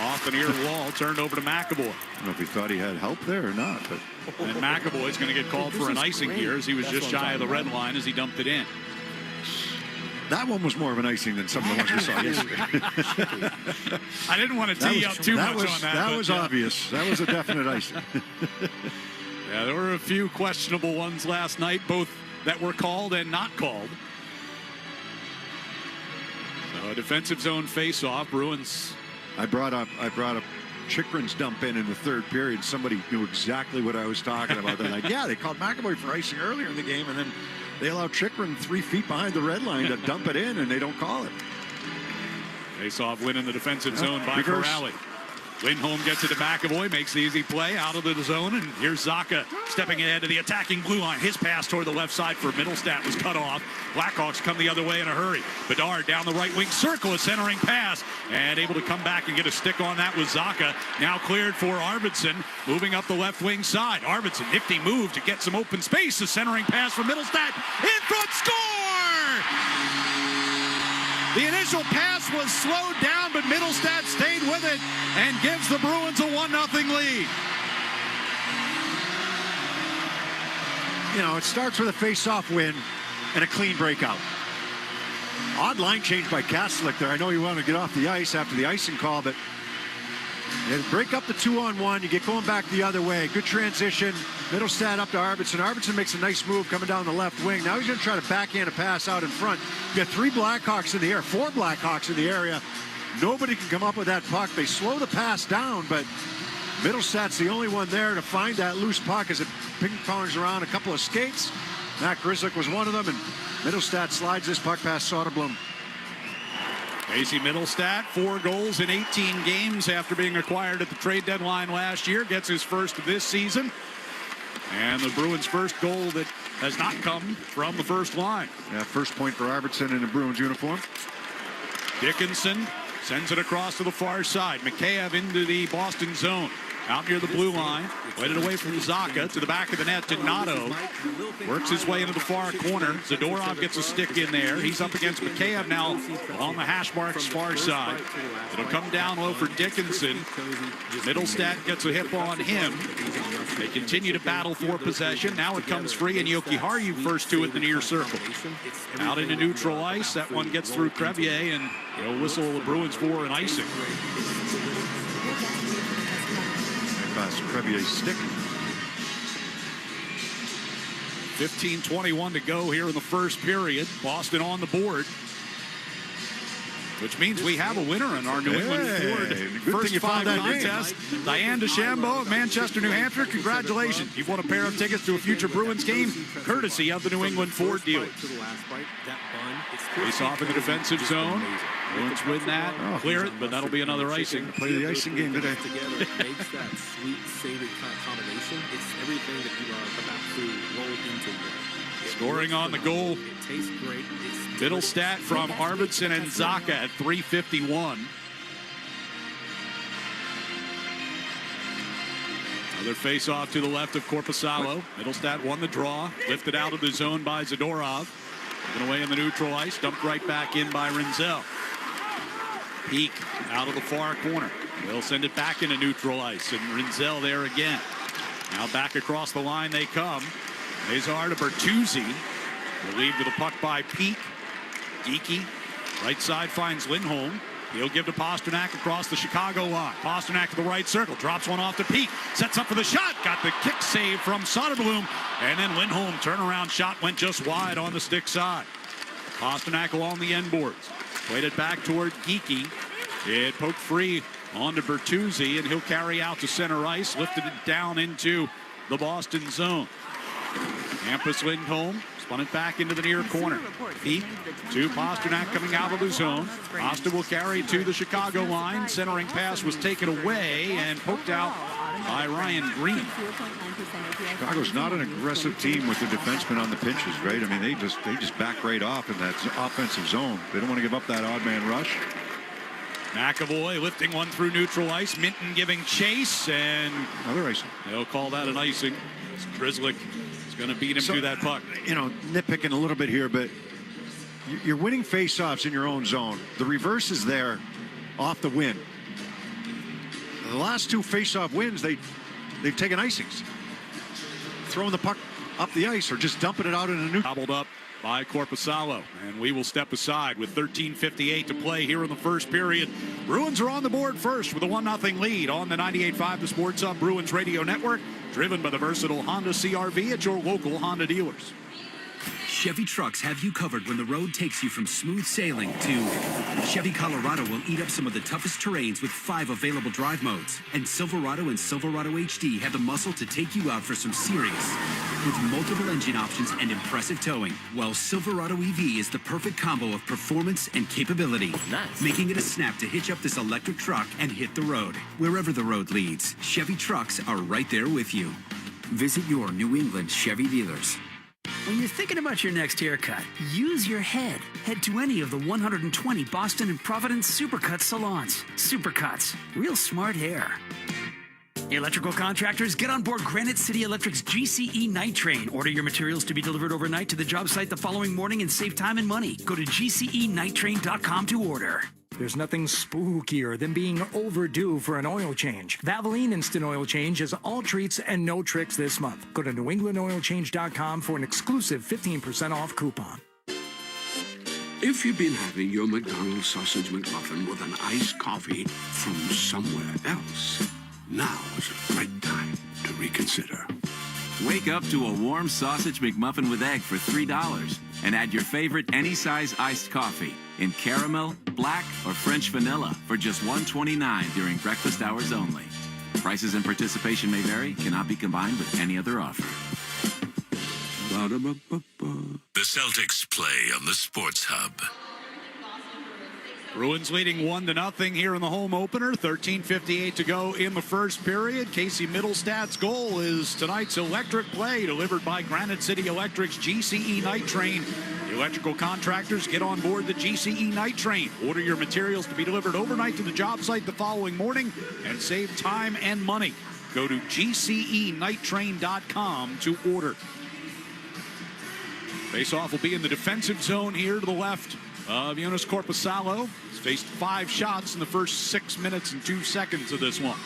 [SPEAKER 14] Off the near wall, turned over to McAvoy.
[SPEAKER 20] I don't know if he thought he had help there or not. But.
[SPEAKER 14] And McAvoy's going to get called for an icing here as he was just shy of the red line as he dumped it in.
[SPEAKER 20] That one was more of an icing than some of the ones we saw yesterday.
[SPEAKER 14] I didn't want to tee up too much on that.
[SPEAKER 20] That was obvious. That was a definite icing.
[SPEAKER 14] Yeah, there were a few questionable ones last night, both that were called and not called. So a defensive zone face-off. Bruins.
[SPEAKER 20] I brought up Chychrun's dump in the third period. Somebody knew exactly what I was talking about. They're like, yeah, they called McAvoy for icing earlier in the game, and then they allow Chychrun 3 feet behind the red line to dump it in, and they don't call it.
[SPEAKER 14] Face-off win in the defensive zone by Corrali. Lindholm gets it to McAvoy, makes the easy play out of the zone, and here's Zacha stepping ahead to the attacking blue line. His pass toward the left side for Middlestat was cut off. Blackhawks come the other way in a hurry. Bedard down the right wing circle, a centering pass, and able to come back and get a stick on that was Zacha. Now cleared for Arvidsson, moving up the left wing side. Arvidsson, nifty move to get some open space. A centering pass for Middlestat. In front, score! The initial pass was slowed down, but Middlestat stayed with it and gives the Bruins a 1-0 lead.
[SPEAKER 20] It starts with a face-off win and a clean breakout. Odd line change by Kastelik there. I know he wanted to get off the ice after the icing call, but you break up the 2-on-1. You get going back the other way. Good transition. Middlestat up to Arvidsson. Arvidsson makes a nice move coming down the left wing. Now he's going to try to backhand a pass out in front. You got 3 Blackhawks in the air, 4 Blackhawks in the area. Nobody can come up with that puck. They slow the pass down, but Middlestat's the only one there to find that loose puck as it ping-pongs around a couple of skates. Matt Grzelcyk was one of them, and Middlestat slides this puck past Soderblom.
[SPEAKER 14] Casey Middlestat, 4 goals in 18 games after being acquired at the trade deadline last year. Gets his first of this season. And the Bruins' first goal that has not come from the first line.
[SPEAKER 20] Yeah, first point for Arvidsson in the Bruins uniform.
[SPEAKER 14] Dickinson sends it across to the far side. Mikheyev into the Boston zone. Out near the blue line. Played it away from Zacha to the back of the net. Donato works his way into the far corner. Zadorov gets a stick in there. He's up against Mikheyev now on the hash mark's far side. It'll come down low for Dickinson. Middlestat gets a hip on him. They continue to battle for possession. Now it comes free, and Jokiharju first to it in the near circle. Out into neutral ice. That one gets through Crevier, and he'll whistle the Bruins for an icing.
[SPEAKER 20] Crevier's stick.
[SPEAKER 14] 15:21 to go here in the first period. Boston on the board, which means we have a winner in our New England Ford first 5 contest. Diane DeChambeau of Manchester, New Hampshire. Congratulations. You've won a pair of tickets to a future Bruins game, courtesy of the New England Ford dealers. Face off in the defensive zone. Bruins win that, clear it, but that'll be another icing.
[SPEAKER 20] Play the icing game today.
[SPEAKER 17] Makes that sweet, savory combination. It's everything that you love about food rolled into one.
[SPEAKER 14] Scoring on the goal.
[SPEAKER 17] It tastes great.
[SPEAKER 14] Middlestat from Arvidsson and Zacha at 3:51. Another face-off to the left of Korpisalo. Middlestat won the draw. Lifted out of the zone by Zadorov. Given away in the neutral ice, dumped right back in by Rinzel. Peak out of the far corner. They'll send it back into neutral ice, and Rinzel there again. Now back across the line they come. Nazar to Bertuzzi. Relieved to the puck by Peak. Geeky. Right side finds Lindholm. He'll give to Pasternak across the Chicago line. Pasternak to the right circle. Drops one off to Peak. Sets up for the shot. Got the kick save from Soderblom. And then Lindholm turnaround shot went just wide on the stick side. Pasternak along the end boards. Played it back toward Geeky. It poked free onto Bertuzzi, and he'll carry out to center ice. Lifted it down into the Boston zone. Hampus Lindholm spun it back into the near corner. Peak to Pasternak coming out of the zone. Asta will carry to the Chicago line. Centering pass was taken away and poked out by Ryan Green.
[SPEAKER 20] Chicago's not an aggressive team with their defensemen on the pinches, right? I mean, they just back right off in that offensive zone. They don't want to give up that odd man rush.
[SPEAKER 14] McAvoy lifting one through neutral ice. Minton giving chase, and
[SPEAKER 20] another icing.
[SPEAKER 14] They'll call that an icing. Grzelcyk is going to beat him to that puck.
[SPEAKER 20] You know, nitpicking a little bit here, but you're winning faceoffs in your own zone. The reverse is there off the win. The last two faceoff wins, they've taken icings. Throwing the puck up the ice or just dumping it out in a new.
[SPEAKER 14] Gobbled up by Korpisalo, and we will step aside with 13:58 to play here in the first period. Bruins are on the board first with a 1-0 lead on the 98.5 The Sports Hub Bruins Radio Network, driven by the versatile Honda CR-V at your local Honda dealers.
[SPEAKER 16] Chevy trucks have you covered when the road takes you from smooth sailing to Chevy Colorado will eat up some of the toughest terrains with 5 available drive modes. And Silverado and Silverado HD have the muscle to take you out for some serious. With multiple engine options and impressive towing, while Silverado EV is the perfect combo of performance and capability. Nice. Making it a snap to hitch up this electric truck and hit the road. Wherever the road leads, Chevy trucks are right there with you. Visit your New England Chevy dealers.
[SPEAKER 12] When you're thinking about your next haircut, use your head. Head to any of the 120 Boston and Providence Supercuts salons. Supercuts. Real smart hair. Electrical contractors, get on board Granite City Electric's GCE Night Train. Order your materials to be delivered overnight to the job site the following morning and save time and money. Go to GCEnighttrain.com to order.
[SPEAKER 19] There's nothing spookier than being overdue for an oil change. Valvoline Instant Oil Change is all treats and no tricks this month. Go to NewEnglandOilChange.com for an exclusive 15% off coupon.
[SPEAKER 21] If you've been having your McDonald's sausage McMuffin with an iced coffee from somewhere else, now is the right time to reconsider.
[SPEAKER 22] Wake up to a warm sausage McMuffin with egg for $3 and add your favorite any size iced coffee in caramel, black, or French vanilla for just $1.29 during breakfast hours only. Prices and participation may vary, cannot be combined with any other offer.
[SPEAKER 26] The Celtics play on the Sports Hub.
[SPEAKER 14] Bruins leading 1-0 here in the home opener. 13:58 to go in the first period. Casey Middlestad's goal is tonight's electric play delivered by Granite City Electric's GCE Night Train. The electrical contractors get on board the GCE Night Train. Order your materials to be delivered overnight to the job site the following morning and save time and money. Go to GCEnighttrain.com to order. Face-off will be in the defensive zone here to the left of Jonas Korpisalo. He's faced 5 shots in the first 6 minutes and 2 seconds of this one.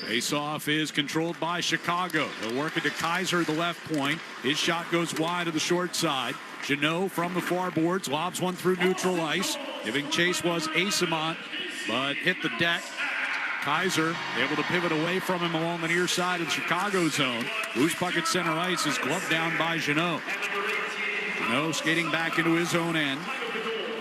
[SPEAKER 14] Face-off is controlled by Chicago. They'll work it to Kaiser, the left point. His shot goes wide to the short side. Jeannot from the far boards lobs one through neutral ice. Giving chase was Asimont, but hit the deck. Kaiser able to pivot away from him along the near side of the Chicago zone. Loose puck at center ice is gloved down by Jeannot. Jeannot skating back into his own end.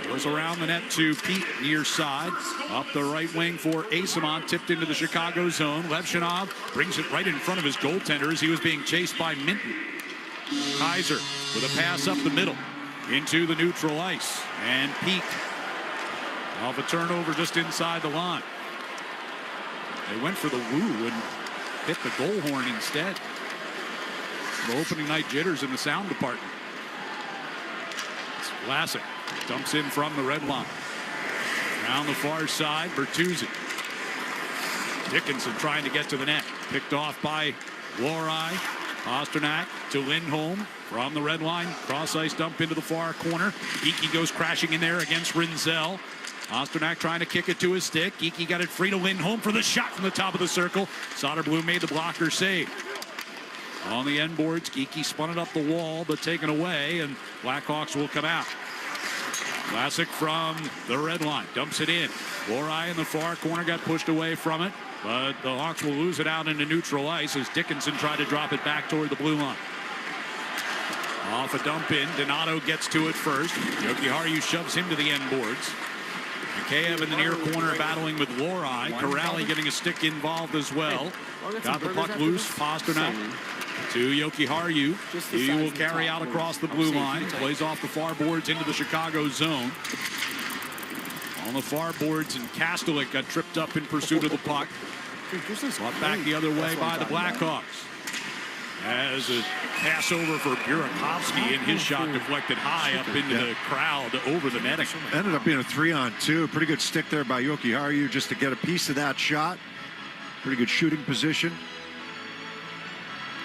[SPEAKER 14] Goes around the net to Pete near side. Up the right wing for Asimont. Tipped into the Chicago zone. Levchinov brings it right in front of his goaltender as he was being chased by Minton. Kaiser with a pass up the middle into the neutral ice. And Pete off a turnover just inside the line. They went for the woo and hit the goal horn instead. The opening night jitters in the sound department. Vlasic dumps in from the red line. Down the far side, Bertuzzi. Dickinson trying to get to the net. Picked off by Lohrei. Pasternak to Lindholm. from the red line. Cross ice dump into the far corner. Geekie goes crashing in there against Rinzel. Pastrnak trying to kick it to his stick. Geekie got it free to Lindholm for the shot from the top of the circle. Soderblom made the blocker save. On the end boards, Geekie spun it up the wall, but taken away, and Blackhawks will come out. Classic from the red line. Dumps it in. Lorai in the far corner got pushed away from it, but the Hawks will lose it out into neutral ice as Dickinson tried to drop it back toward the blue line. Off a dump in. Donato gets to it first. Jokiharju shoves him to the end boards. Mikheyev in the near corner battling with Lorai. Corrali getting a stick involved as well. Got the puck loose. Pastrnak to Jokiharju. He will carry out across the blue line. Plays off the far boards into the Chicago zone. On the far boards, and Kastelik got tripped up in pursuit of the puck. Brought back the other way by the Blackhawks. As a pass over for Burakovsky, and his shot deflected high up into the crowd over the netting.
[SPEAKER 20] Ended up being a 3-on-2. Pretty good stick there by Jokiharju just to get a piece of that shot. Pretty good shooting position.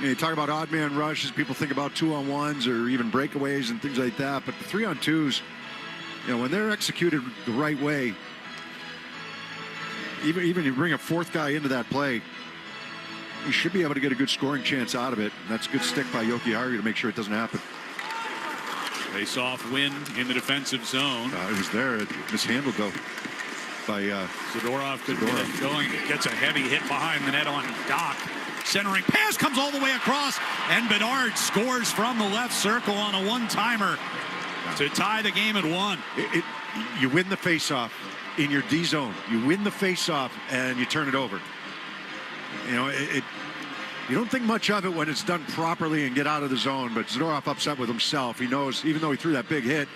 [SPEAKER 20] You talk about odd man rushes. People think about 2-on-1s or even breakaways and things like that. But the 3-on-2s, when they're executed the right way, even you bring a fourth guy into that play, you should be able to get a good scoring chance out of it. And that's a good stick by Jokiharju to make sure it doesn't happen.
[SPEAKER 14] Face-off win in the defensive zone.
[SPEAKER 20] It was there. It mishandled, though, by
[SPEAKER 14] Zadorov. Could get it going. Gets a heavy hit behind the net on Doc. Centering pass comes all the way across, and Bedard scores from the left circle on a one-timer to tie the game at 1.
[SPEAKER 20] You win the face-off in your D zone. You win the face-off, and you turn it over. You don't think much of it when it's done properly and get out of the zone, but Zadorov upset with himself. He knows, even though he threw that big hit,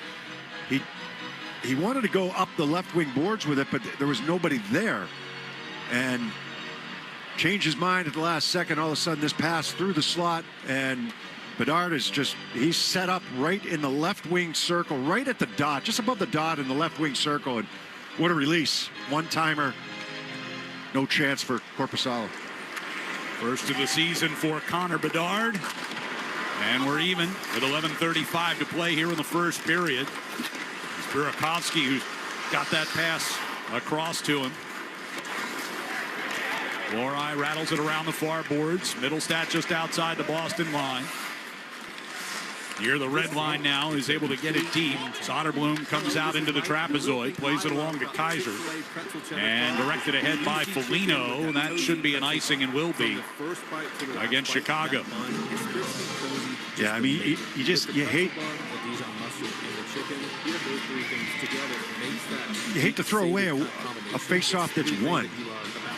[SPEAKER 20] he wanted to go up the left wing boards with it, but there was nobody there. And changed his mind at the last second. All of a sudden, this pass through the slot, and Bedard is he's set up right in the left wing circle, right at the dot, just above the dot in the left wing circle. And what a release. One-timer. No chance for Korpisalo.
[SPEAKER 14] First of the season for Connor Bedard. And we're even with 11:35 to play here in the first period. It's Burakovsky who's got that pass across to him. Lorai rattles it around the far boards. Middlestat just outside the Boston line. Near the red line now, is able to get it deep. Soderblom comes out into the trapezoid, plays it along to Kaiser, and directed ahead by Foligno. That should be an icing and will be against Chicago.
[SPEAKER 20] Yeah, I mean, you hate to throw away a face-off that's won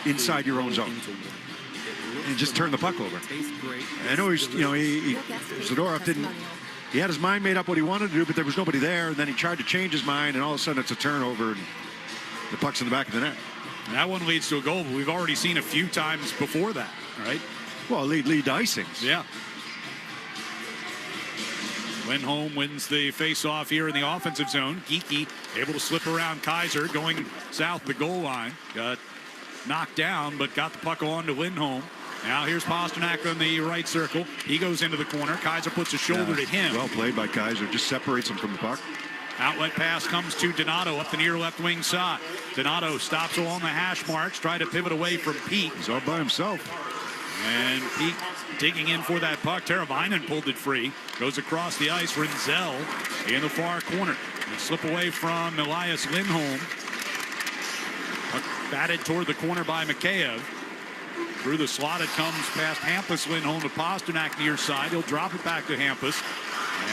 [SPEAKER 20] inside your own zone and just turn the puck over. I know Zadorov didn't. He had his mind made up what he wanted to do, but there was nobody there, and then he tried to change his mind, and all of a sudden it's a turnover, and the puck's in the back of the net.
[SPEAKER 14] And that one leads to a goal, but we've already seen a few times before that, right?
[SPEAKER 20] Well, lead to icings.
[SPEAKER 14] Yeah. Lindholm wins the face-off here in the offensive zone. Geekie able to slip around Kaiser, going south the goal line. Got knocked down, but got the puck on to Lindholm. Now here's Pastrnak on the right circle. He goes into the corner. Kaiser puts a shoulder to him.
[SPEAKER 20] Well played by Kaiser. Just separates him from the puck.
[SPEAKER 14] Outlet pass comes to Donato up the near left wing side. Donato stops along the hash marks, try to pivot away from Pete.
[SPEAKER 20] He's all by himself.
[SPEAKER 14] And Pete digging in for that puck. Teravainen pulled it free. Goes across the ice. Rinzel in the far corner. They slip away from Elias Lindholm. Puck batted toward the corner by Mikheyev. Through the slot it comes past Hampus. Lindholm to Pastrnak near side. He'll drop it back to Hampus.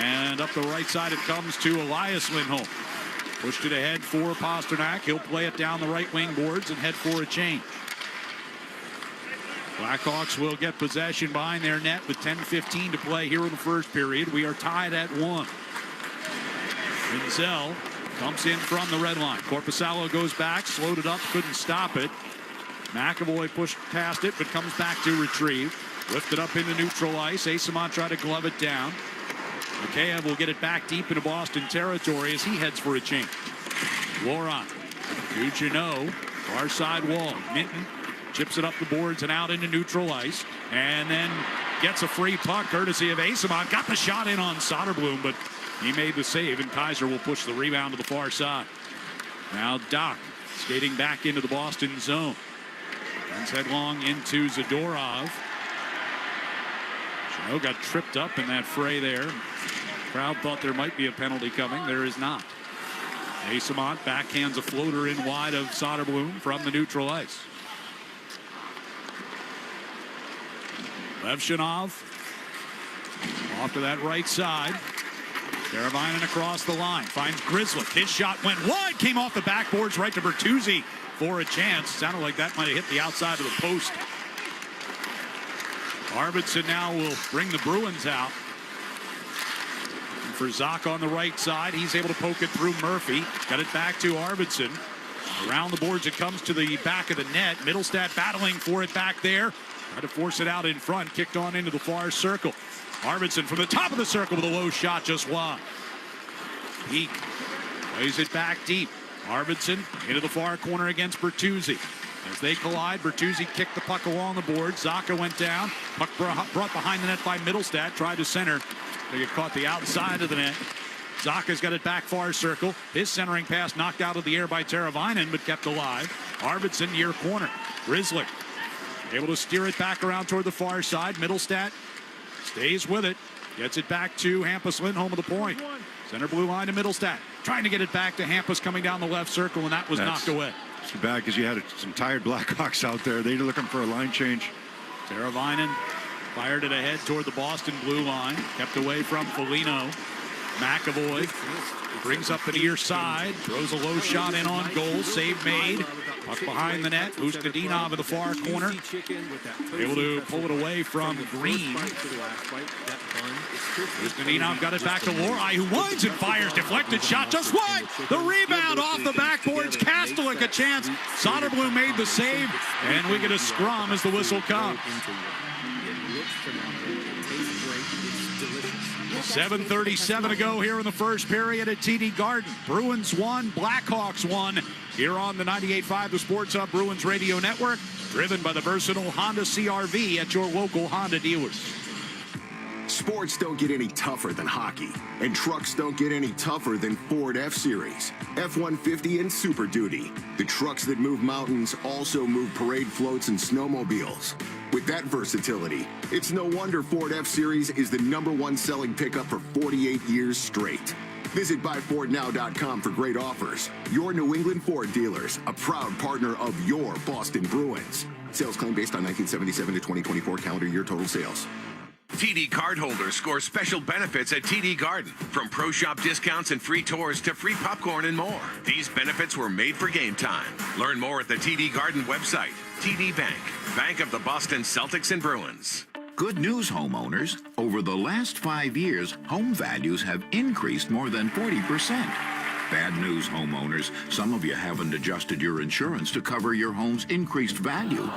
[SPEAKER 14] And up the right side it comes to Elias Lindholm. Pushed it ahead for Pastrnak. He'll play it down the right wing boards and head for a change. Blackhawks will get possession behind their net with 10:15 to play here in the first period. We are tied at 1. Rinzel dumps in from the red line. Korpisalo goes back, slowed it up, couldn't stop it. McAvoy pushed past it, but comes back to retrieve. Lifted up into neutral ice. Asamon tried to glove it down. Mikheyev will get it back deep into Boston territory as he heads for a change. Lorai to Janot, far side wall. Minton chips it up the boards and out into neutral ice. And then gets a free puck courtesy of Asamon. Got the shot in on Soderblom, but he made the save, and Kaiser will push the rebound to the far side. Now Doc skating back into the Boston zone. Runs headlong into Zadorov. Chanot got tripped up in that fray there. Crowd thought there might be a penalty coming. There is not. Asamont backhands a floater in wide of Soderblom from the neutral ice. Levshinov off to that right side. Teravainen across the line. Finds Grzelcyk. His shot went wide. Came off the backboards right to Bertuzzi for a chance. Sounded like that might have hit the outside of the post. Arvidsson now will bring the Bruins out. And for Zach on the right side, he's able to poke it through Murphy. Got it back to Arvidsson. Around the boards it comes to the back of the net. Middlestat battling for it back there. Try to force it out in front. Kicked on into the far circle. Arvidsson from the top of the circle with a low shot just wide. Peak plays it back deep. Arvidsson into the far corner against Bertuzzi. As they collide, Bertuzzi kicked the puck along the board. Zaka went down. Puck brought behind the net by Middlestat. Tried to center. They get caught the outside of the net. Zaka's got it back far circle. His centering pass knocked out of the air by Teravainen, but kept alive. Arvidsson near corner. Grzelcyk able to steer it back around toward the far side. Middlestat stays with it. Gets it back to Hampus Lindholm with the point. Center blue line to Middlestat. Trying to get it back to Hampus coming down the left circle, and that was knocked away.
[SPEAKER 20] Too bad because you had some tired Blackhawks out there. They're looking for a line change.
[SPEAKER 14] Teravainen fired it ahead toward the Boston blue line. Kept away from Foligno. McAvoy brings up the near side. Throws a low shot in on goal. Save made. Puck behind the net. Ustadinov in the far corner. Able to pull it away from Green. Ustadinov got it back to Lorai, who winds and fires. Deflected shot just wide. The rebound off the backboards. Kastelik a chance. Soderblom made the save. And we get a scrum as the whistle comes. 7:37 to go here in the first period at TD Garden. Bruins won, Blackhawks won here on the 98.5 The Sports Hub Bruins Radio Network, driven by the versatile Honda CR-V at your local Honda dealers.
[SPEAKER 9] Sports don't get any tougher than hockey, and trucks don't get any tougher than Ford F-Series, F-150, and Super Duty. The trucks that move mountains also move parade floats and snowmobiles. With that versatility, it's no wonder Ford F-Series is the #1 selling pickup for 48 years straight. Visit buyfordnow.com for great offers. Your New England Ford dealers, a proud partner of your Boston Bruins. Sales claim based on 1977 to 2024 calendar year total sales.
[SPEAKER 1] TD cardholders score special benefits at TD Garden, from pro shop discounts and free tours to free popcorn and more. These benefits were made for game time. Learn more at the TD Garden website. TD Bank, bank of the Boston Celtics and Bruins.
[SPEAKER 8] Good news, homeowners. Over the last 5 years, home values have increased more than 40%. Bad news, homeowners. Some of you haven't adjusted your insurance to cover your home's increased value,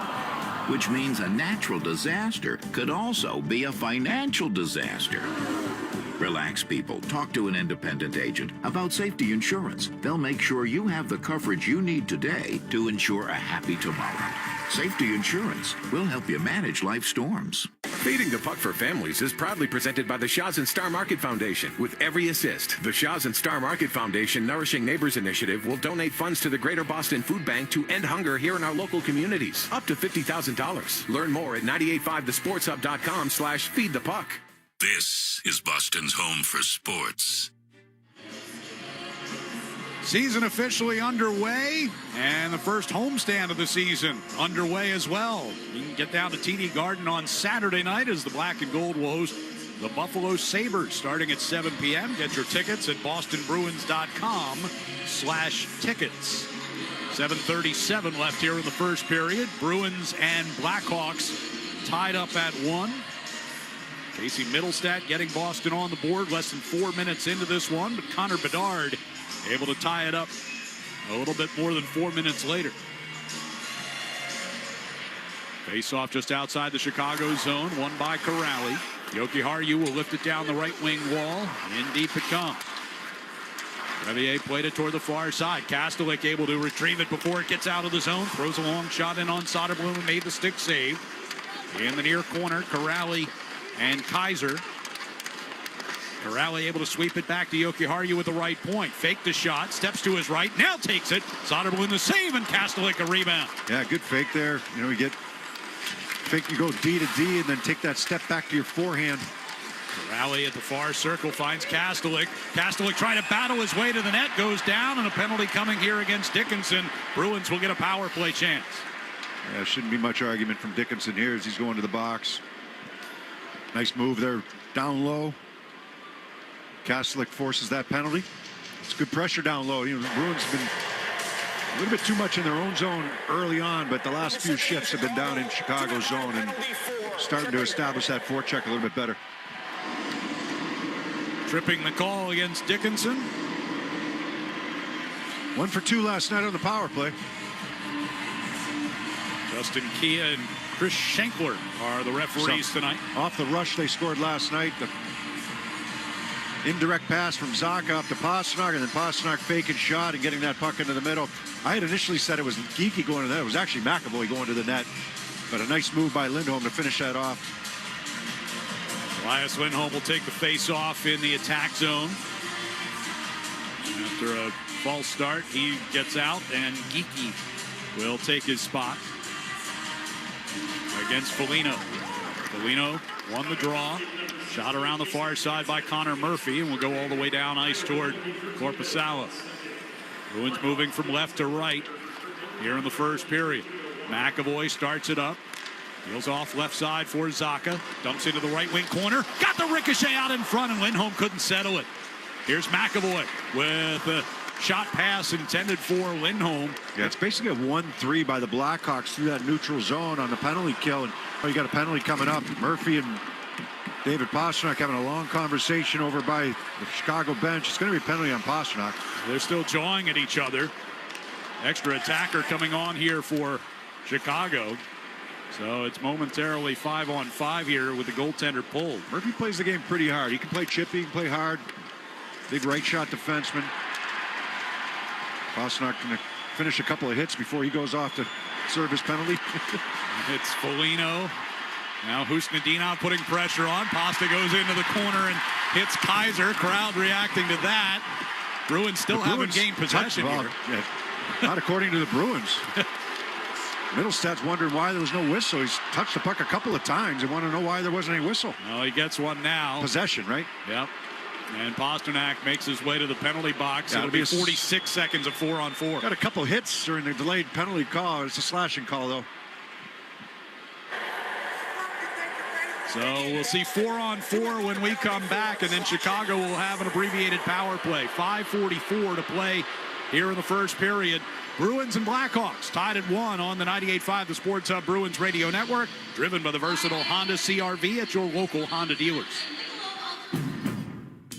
[SPEAKER 8] which means a natural disaster could also be a financial disaster. Relax, people. Talk to an independent agent about safety insurance. They'll make sure you have the coverage you need today to ensure a happy tomorrow. Safety insurance will help you manage life storms.
[SPEAKER 1] Feeding the Puck for Families is proudly presented by the Shaw's and Star Market Foundation. With every assist, the Shaw's and Star Market Foundation Nourishing Neighbors Initiative will donate funds to the Greater Boston Food Bank to end hunger here in our local communities. Up to $50,000. Learn more at 985thesportshub.com/feedthepuck.
[SPEAKER 26] This is Boston's home for sports.
[SPEAKER 14] Season officially underway, and the first homestand of the season underway as well. You can get down to TD Garden on Saturday night as the Black and Gold will host the Buffalo Sabres starting at 7 p.m. Get your tickets at bostonbruins.com/tickets. 7:37 left here in the first period. Bruins and Blackhawks tied up at 1. Casey Middlestat getting Boston on the board less than 4 minutes into this one, but Connor Bedard able to tie it up a little bit more than 4 minutes later. Face-off just outside the Chicago zone, won by Corrali. Jokiharju will lift it down the right wing wall, and in deep it comes. Revier played it toward the far side. Kastelik able to retrieve it before it gets out of the zone. Throws a long shot in on Soderblom and made the stick save. In the near corner, Corrali and Kaiser. Corrali able to sweep it back to Jokiharju with the right point. Fake the shot, steps to his right, now takes it. Soderblom the save, and Kastelik a rebound.
[SPEAKER 20] Yeah, good fake there. You know, you get fake, you go D to D, and then take that step back to your forehand.
[SPEAKER 14] Corrali at the far circle finds Kastelik. Kastelik trying to battle his way to the net, goes down, and a penalty coming here against Dickinson. Bruins will get a power play chance.
[SPEAKER 20] Yeah, shouldn't be much argument from Dickinson here as he's going to the box. Nice move there, down low. Kastelik forces that penalty. It's good pressure down low. You know, the Bruins have been a little bit too much in their own zone early on, but the last few shifts have been down in Chicago's zone and starting to establish that forecheck a little bit better.
[SPEAKER 14] Tripping the call against Dickinson.
[SPEAKER 20] 1 for 2 last night on the power play.
[SPEAKER 14] Justin Kia and Chris Schenkler are the referees tonight.
[SPEAKER 20] Off the rush they scored last night. The indirect pass from Zacha up to Pastrnak, and then Pastrnak faking shot and getting that puck into the middle. I had initially said it was Geeky going to the net. It was actually McAvoy going to the net. But a nice move by Lindholm to finish that off.
[SPEAKER 14] Elias Lindholm will take the face-off in the attack zone. After a false start, he gets out, and Geeky will take his spot against Foligno. Foligno won the draw. Shot around the far side by Connor Murphy, and will go all the way down ice toward Korpisalo. Bruins moving from left to right here in the first period. McAvoy starts it up. Peels off left side for Zacha. Dumps into the right wing corner. Got the ricochet out in front, and Lindholm couldn't settle it. Here's McAvoy with a shot pass intended for Lindholm.
[SPEAKER 20] Yeah, it's basically a 1-3 by the Blackhawks through that neutral zone on the penalty kill. And you got a penalty coming up. Murphy and David Pastrnak having a long conversation over by the Chicago bench. It's going to be a penalty on Pastrnak.
[SPEAKER 14] They're still jawing at each other. Extra attacker coming on here for Chicago. So it's momentarily 5-on-5 here with the goaltender pulled.
[SPEAKER 20] Murphy plays the game pretty hard. He can play chippy, he can play hard. Big right shot defenseman. Pastrnak can finish a couple of hits before he goes off to serve his penalty.
[SPEAKER 14] It's Foligno. Now Husnudinov putting pressure on. Pasta goes into the corner and hits Kaiser. Crowd reacting to that. Bruins still haven't gained possession here.
[SPEAKER 20] Yeah, not according to the Bruins. Middlestad's wondering why there was no whistle. He's touched the puck a couple of times and want to know why there wasn't any whistle.
[SPEAKER 14] Well, he gets one now.
[SPEAKER 20] Possession, right?
[SPEAKER 14] Yep. And Pastrnak makes his way to the penalty box. It'll be 46 seconds of 4-on-4.
[SPEAKER 20] Got a couple hits during the delayed penalty call. It's a slashing call, though.
[SPEAKER 14] So we'll see 4-on-4 when we come back, and then Chicago will have an abbreviated power play. 5:44 to play here in the first period. Bruins and Blackhawks tied at 1 on the 98.5 The Sports Hub Bruins Radio Network, driven by the versatile Honda CR-V at your local Honda dealers.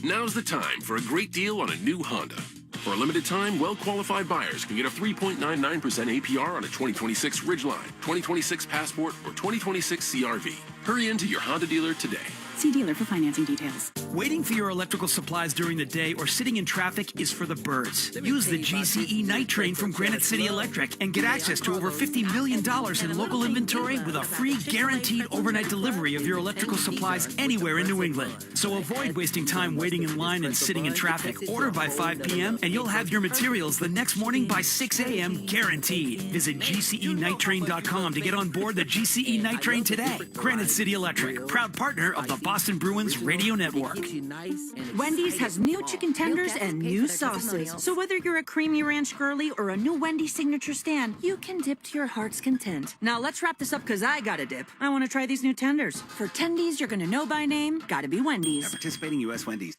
[SPEAKER 3] Now's the time for a great deal on a new Honda. For a limited time, well-qualified buyers can get a 3.99% APR on a 2026 Ridgeline, 2026 Passport, or 2026 CR-V. Hurry into your Honda dealer today.
[SPEAKER 10] See dealer for financing details.
[SPEAKER 12] Waiting for your electrical supplies during the day or sitting in traffic is for the birds. Use the GCE Night Train from Granite City Electric and get access to over $50 million in local inventory with a free guaranteed overnight delivery of your electrical supplies anywhere in New England. So avoid wasting time waiting in line and sitting in traffic. Order by 5 p.m. and you'll have your materials the next morning by 6 a.m. guaranteed. Visit GCENightTrain.com to get on board the GCE Night Train today. Granite City Electric, proud partner of the Boston Bruins Radio Network.
[SPEAKER 10] Wendy's has new chicken tenders and new sauces. So whether you're a creamy ranch girly or a new Wendy's signature stand, you can dip to your heart's content. Now let's wrap this up because I gotta dip. I want to try these new tenders. For tendies you're gonna know by name, gotta be Wendy's.
[SPEAKER 16] Participating U.S. Wendy's.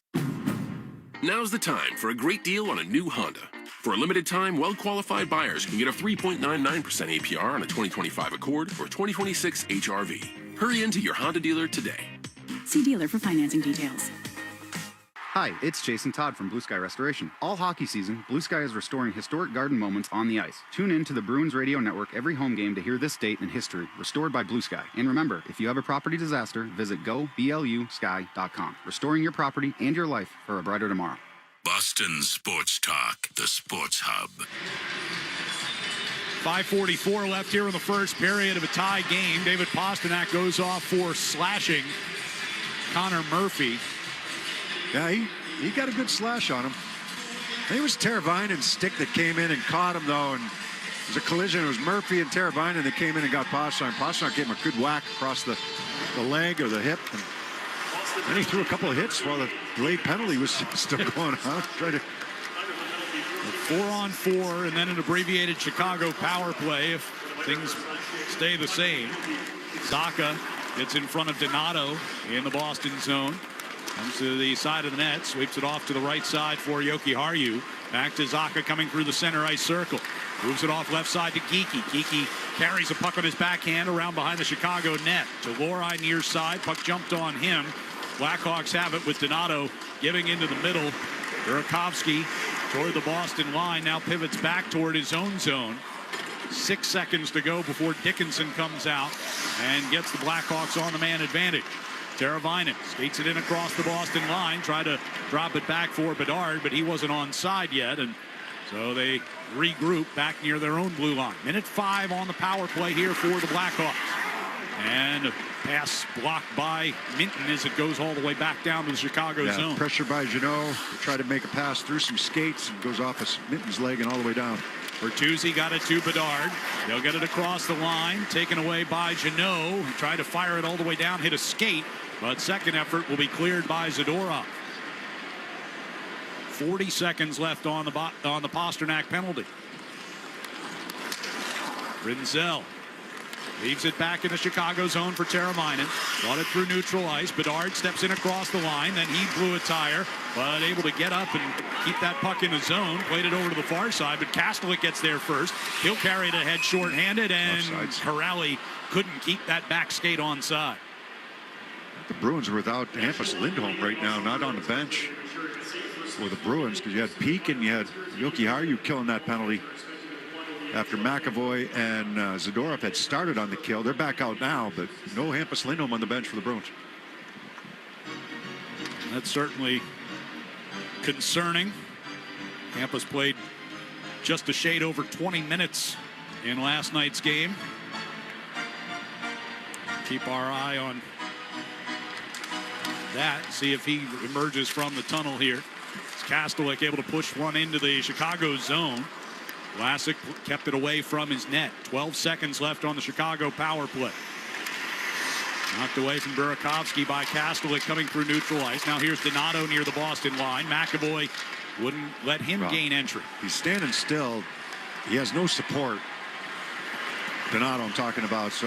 [SPEAKER 3] Now's the time for a great deal on a new Honda. For a limited time, well-qualified buyers can get a 3.99% APR on a 2025 Accord or 2026 HR-V. Hurry into your Honda dealer today.
[SPEAKER 10] See dealer for financing details.
[SPEAKER 15] Hi, it's Jason Todd from Blue Sky Restoration. All hockey season, Blue Sky is restoring historic garden moments on the ice. Tune in to the Bruins Radio Network every home game to hear this date in history, restored by Blue Sky. And remember, if you have a property disaster, visit goblusky.com. Restoring your property and your life for a brighter tomorrow.
[SPEAKER 26] Boston Sports Talk, the Sports Hub.
[SPEAKER 14] 5:44 left here in the first period of a tie game. David Pastrnak goes off for slashing. Connor Murphy.
[SPEAKER 20] Yeah, he got a good slash on him. I think it was Teravainen's stick that came in and caught him, though, and it was a collision. It was Murphy and Teravainen that came in and got Pastrnak. Pastrnak gave him a good whack across the leg or the hip, and then he threw a couple of hits while the late penalty was still going on. Trying to
[SPEAKER 14] 4-on-4, and then an abbreviated Chicago power play if things stay the same. Zacha gets in front of Donato in the Boston zone. Comes to the side of the net, sweeps it off to the right side for Jokiharju. Back to Zacha coming through the center ice circle. Moves it off left side to Geekie. Geekie carries a puck on his backhand around behind the Chicago net. To Lohrei near side. Puck jumped on him. Blackhawks have it with Donato giving into the middle. Burakovsky toward the Boston line. Now pivots back toward his own zone. 6 seconds to go before Dickinson comes out and gets the Blackhawks on the man advantage. Teravainen skates it in across the Boston line. Try to drop it back for Bedard, but he wasn't onside yet. And so they regroup back near their own blue line. Minute 5 on the power play here for the Blackhawks. And a pass blocked by Minton as it goes all the way back down to the Chicago zone.
[SPEAKER 20] Pressure by Jeannot. Try to make a pass through some skates and goes off of Minton's leg and all the way down.
[SPEAKER 14] Bertuzzi got it to Bedard. They'll get it across the line. Taken away by Jeannot. He tried to fire it all the way down, hit a skate. But second effort will be cleared by Zadorov. 40 seconds left on the Pastrnak penalty. Rinzel leaves it back in the Chicago zone for Teravainen. Brought it through neutral ice. Bedard steps in across the line. Then he blew a tire, but able to get up and keep that puck in the zone. Played it over to the far side, but Kastelik gets there first. He'll carry it ahead shorthanded, and Corrali couldn't keep that back skate onside.
[SPEAKER 20] The Bruins are without Hampus Lindholm right now, not on the bench for the Bruins, because you had Peak and you had Jokiharju killing that penalty after McAvoy and Zadorov had started on the kill. They're back out now, but no Hampus Lindholm on the bench for the Bruins.
[SPEAKER 14] That's certainly concerning. Hampus played just a shade over 20 minutes in last night's game. Keep our eye on that, see if he emerges from the tunnel here. Kastelik able to push one into the Chicago zone. Vlasic kept it away from his net. 12 seconds left on the Chicago power play. Knocked away from Burakovsky by Kastelik coming through neutral ice. Now here's Donato near the Boston line. McAvoy wouldn't let him gain entry.
[SPEAKER 20] He's standing still. He has no support. Donato I'm talking about, so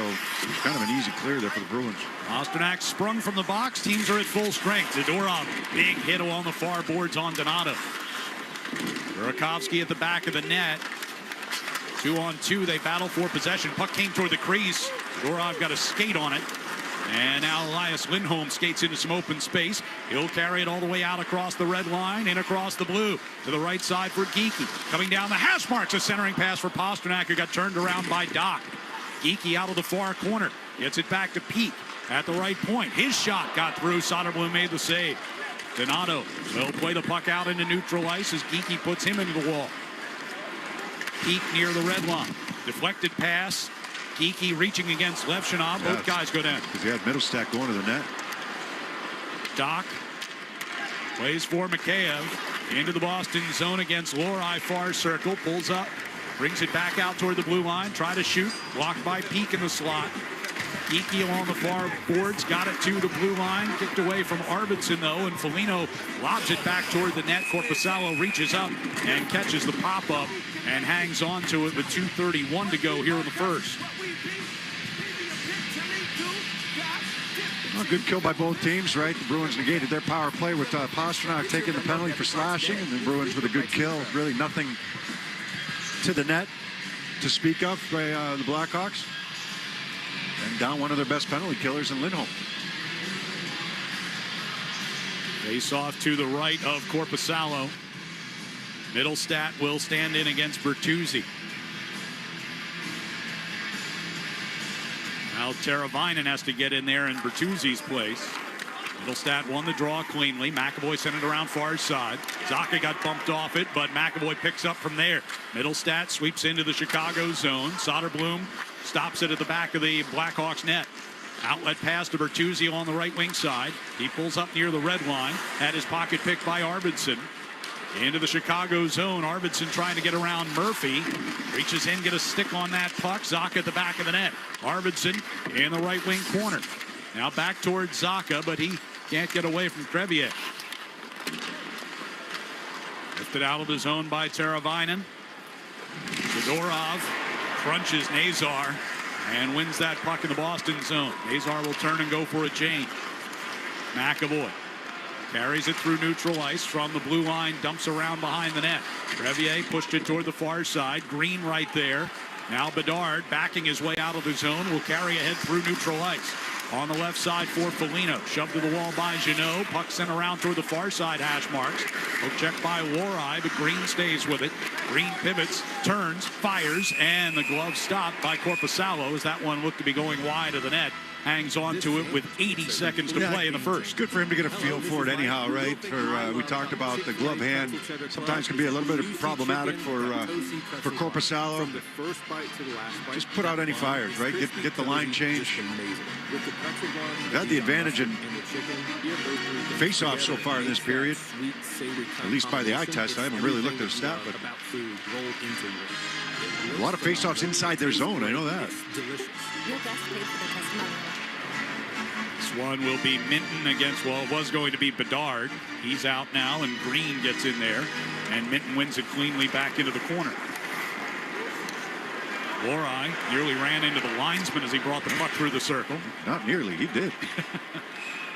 [SPEAKER 20] kind of an easy clear there for the Bruins.
[SPEAKER 14] Pastrnak sprung from the box. Teams are at full strength. Zadorov, big hit along the far boards on Donato. Burakovsky at the back of the net. 2-on-2, they battle for possession. Puck came toward the crease. Zadorov got a skate on it. And now Elias Lindholm skates into some open space. He'll carry it all the way out across the red line and across the blue. To the right side for Geekie. Coming down the hash marks, a centering pass for Pastrnak, who got turned around by Doc. Geekie out of the far corner. Gets it back to Peak at the right point. His shot got through. Soderblom made the save. Donato will play the puck out into neutral ice as Geekie puts him into the wall. Peak near the red line. Deflected pass. Geekie reaching against Levchinov. Both guys go down.
[SPEAKER 20] Because he had Middlestat going to the net.
[SPEAKER 14] Doc plays for Mikheyev into the Boston zone against Lohrei, far circle. Pulls up, brings it back out toward the blue line. Try to shoot. Blocked by Peak in the slot. Geekie along the far boards. Got it to the blue line. Kicked away from Arvidsson, though. And Foligno lobs it back toward the net. Korpisalo reaches up and catches the pop-up and hangs on to it with 2:31 to go here in the first.
[SPEAKER 20] Well, good kill by both teams, right? The Bruins negated their power play with Pastrnak taking the penalty for slashing, and the Bruins with a good kill. Really nothing to the net to speak of by the Blackhawks. And down one of their best penalty killers in Lindholm.
[SPEAKER 14] Face off to the right of Korpisalo. Middlestat will stand in against Bertuzzi. Now Teravainen has to get in there in Bertuzzi's place. Middlestat won the draw cleanly. McAvoy sent it around far side. Zacha got bumped off it, but McAvoy picks up from there. Middlestat sweeps into the Chicago zone. Soderblom stops it at the back of the Blackhawks net. Outlet pass to Bertuzzi on the right wing side. He pulls up near the red line. Had his pocket picked by Arvidsson. Into the Chicago zone. Arvidsson trying to get around Murphy. Reaches in, get a stick on that puck. Zacha at the back of the net. Arvidsson in the right wing corner. Now back towards Zacha, but he can't get away from Crevier. Lifted out of the zone by Teravainen. Fedorov crunches Nazar and wins that puck in the Boston zone. Nazar will turn and go for a change. McAvoy carries it through neutral ice from the blue line, dumps around behind the net. Crevier pushed it toward the far side. Green right there. Now Bedard backing his way out of the zone will carry ahead through neutral ice. On the left side for Foligno. Shoved to the wall by Jeannot. Puck sent around toward the far side hash marks. Hook check by Warai, but Green stays with it. Green pivots, turns, fires, and the glove stopped by Korpisalo as that one looked to be going wide of the net. Hangs on to it with 80 seconds to play in the first.
[SPEAKER 20] Good for him to get a feel for it anyhow, right? We talked about the glove hand. Sometimes can be a little bit problematic for Korpisalo. Just put out any fires, right? Get the line changed. We've had the advantage in face-off so far in this period, at least by the eye test. I haven't really looked at a stat, but a lot of face-offs inside their zone. I know that.
[SPEAKER 14] This one will be Minton against, well, it was going to be Bedard. He's out now, and Green gets in there, and Minton wins it cleanly back into the corner. Warai nearly ran into the linesman as he brought the puck through the circle.
[SPEAKER 20] Not nearly, he did.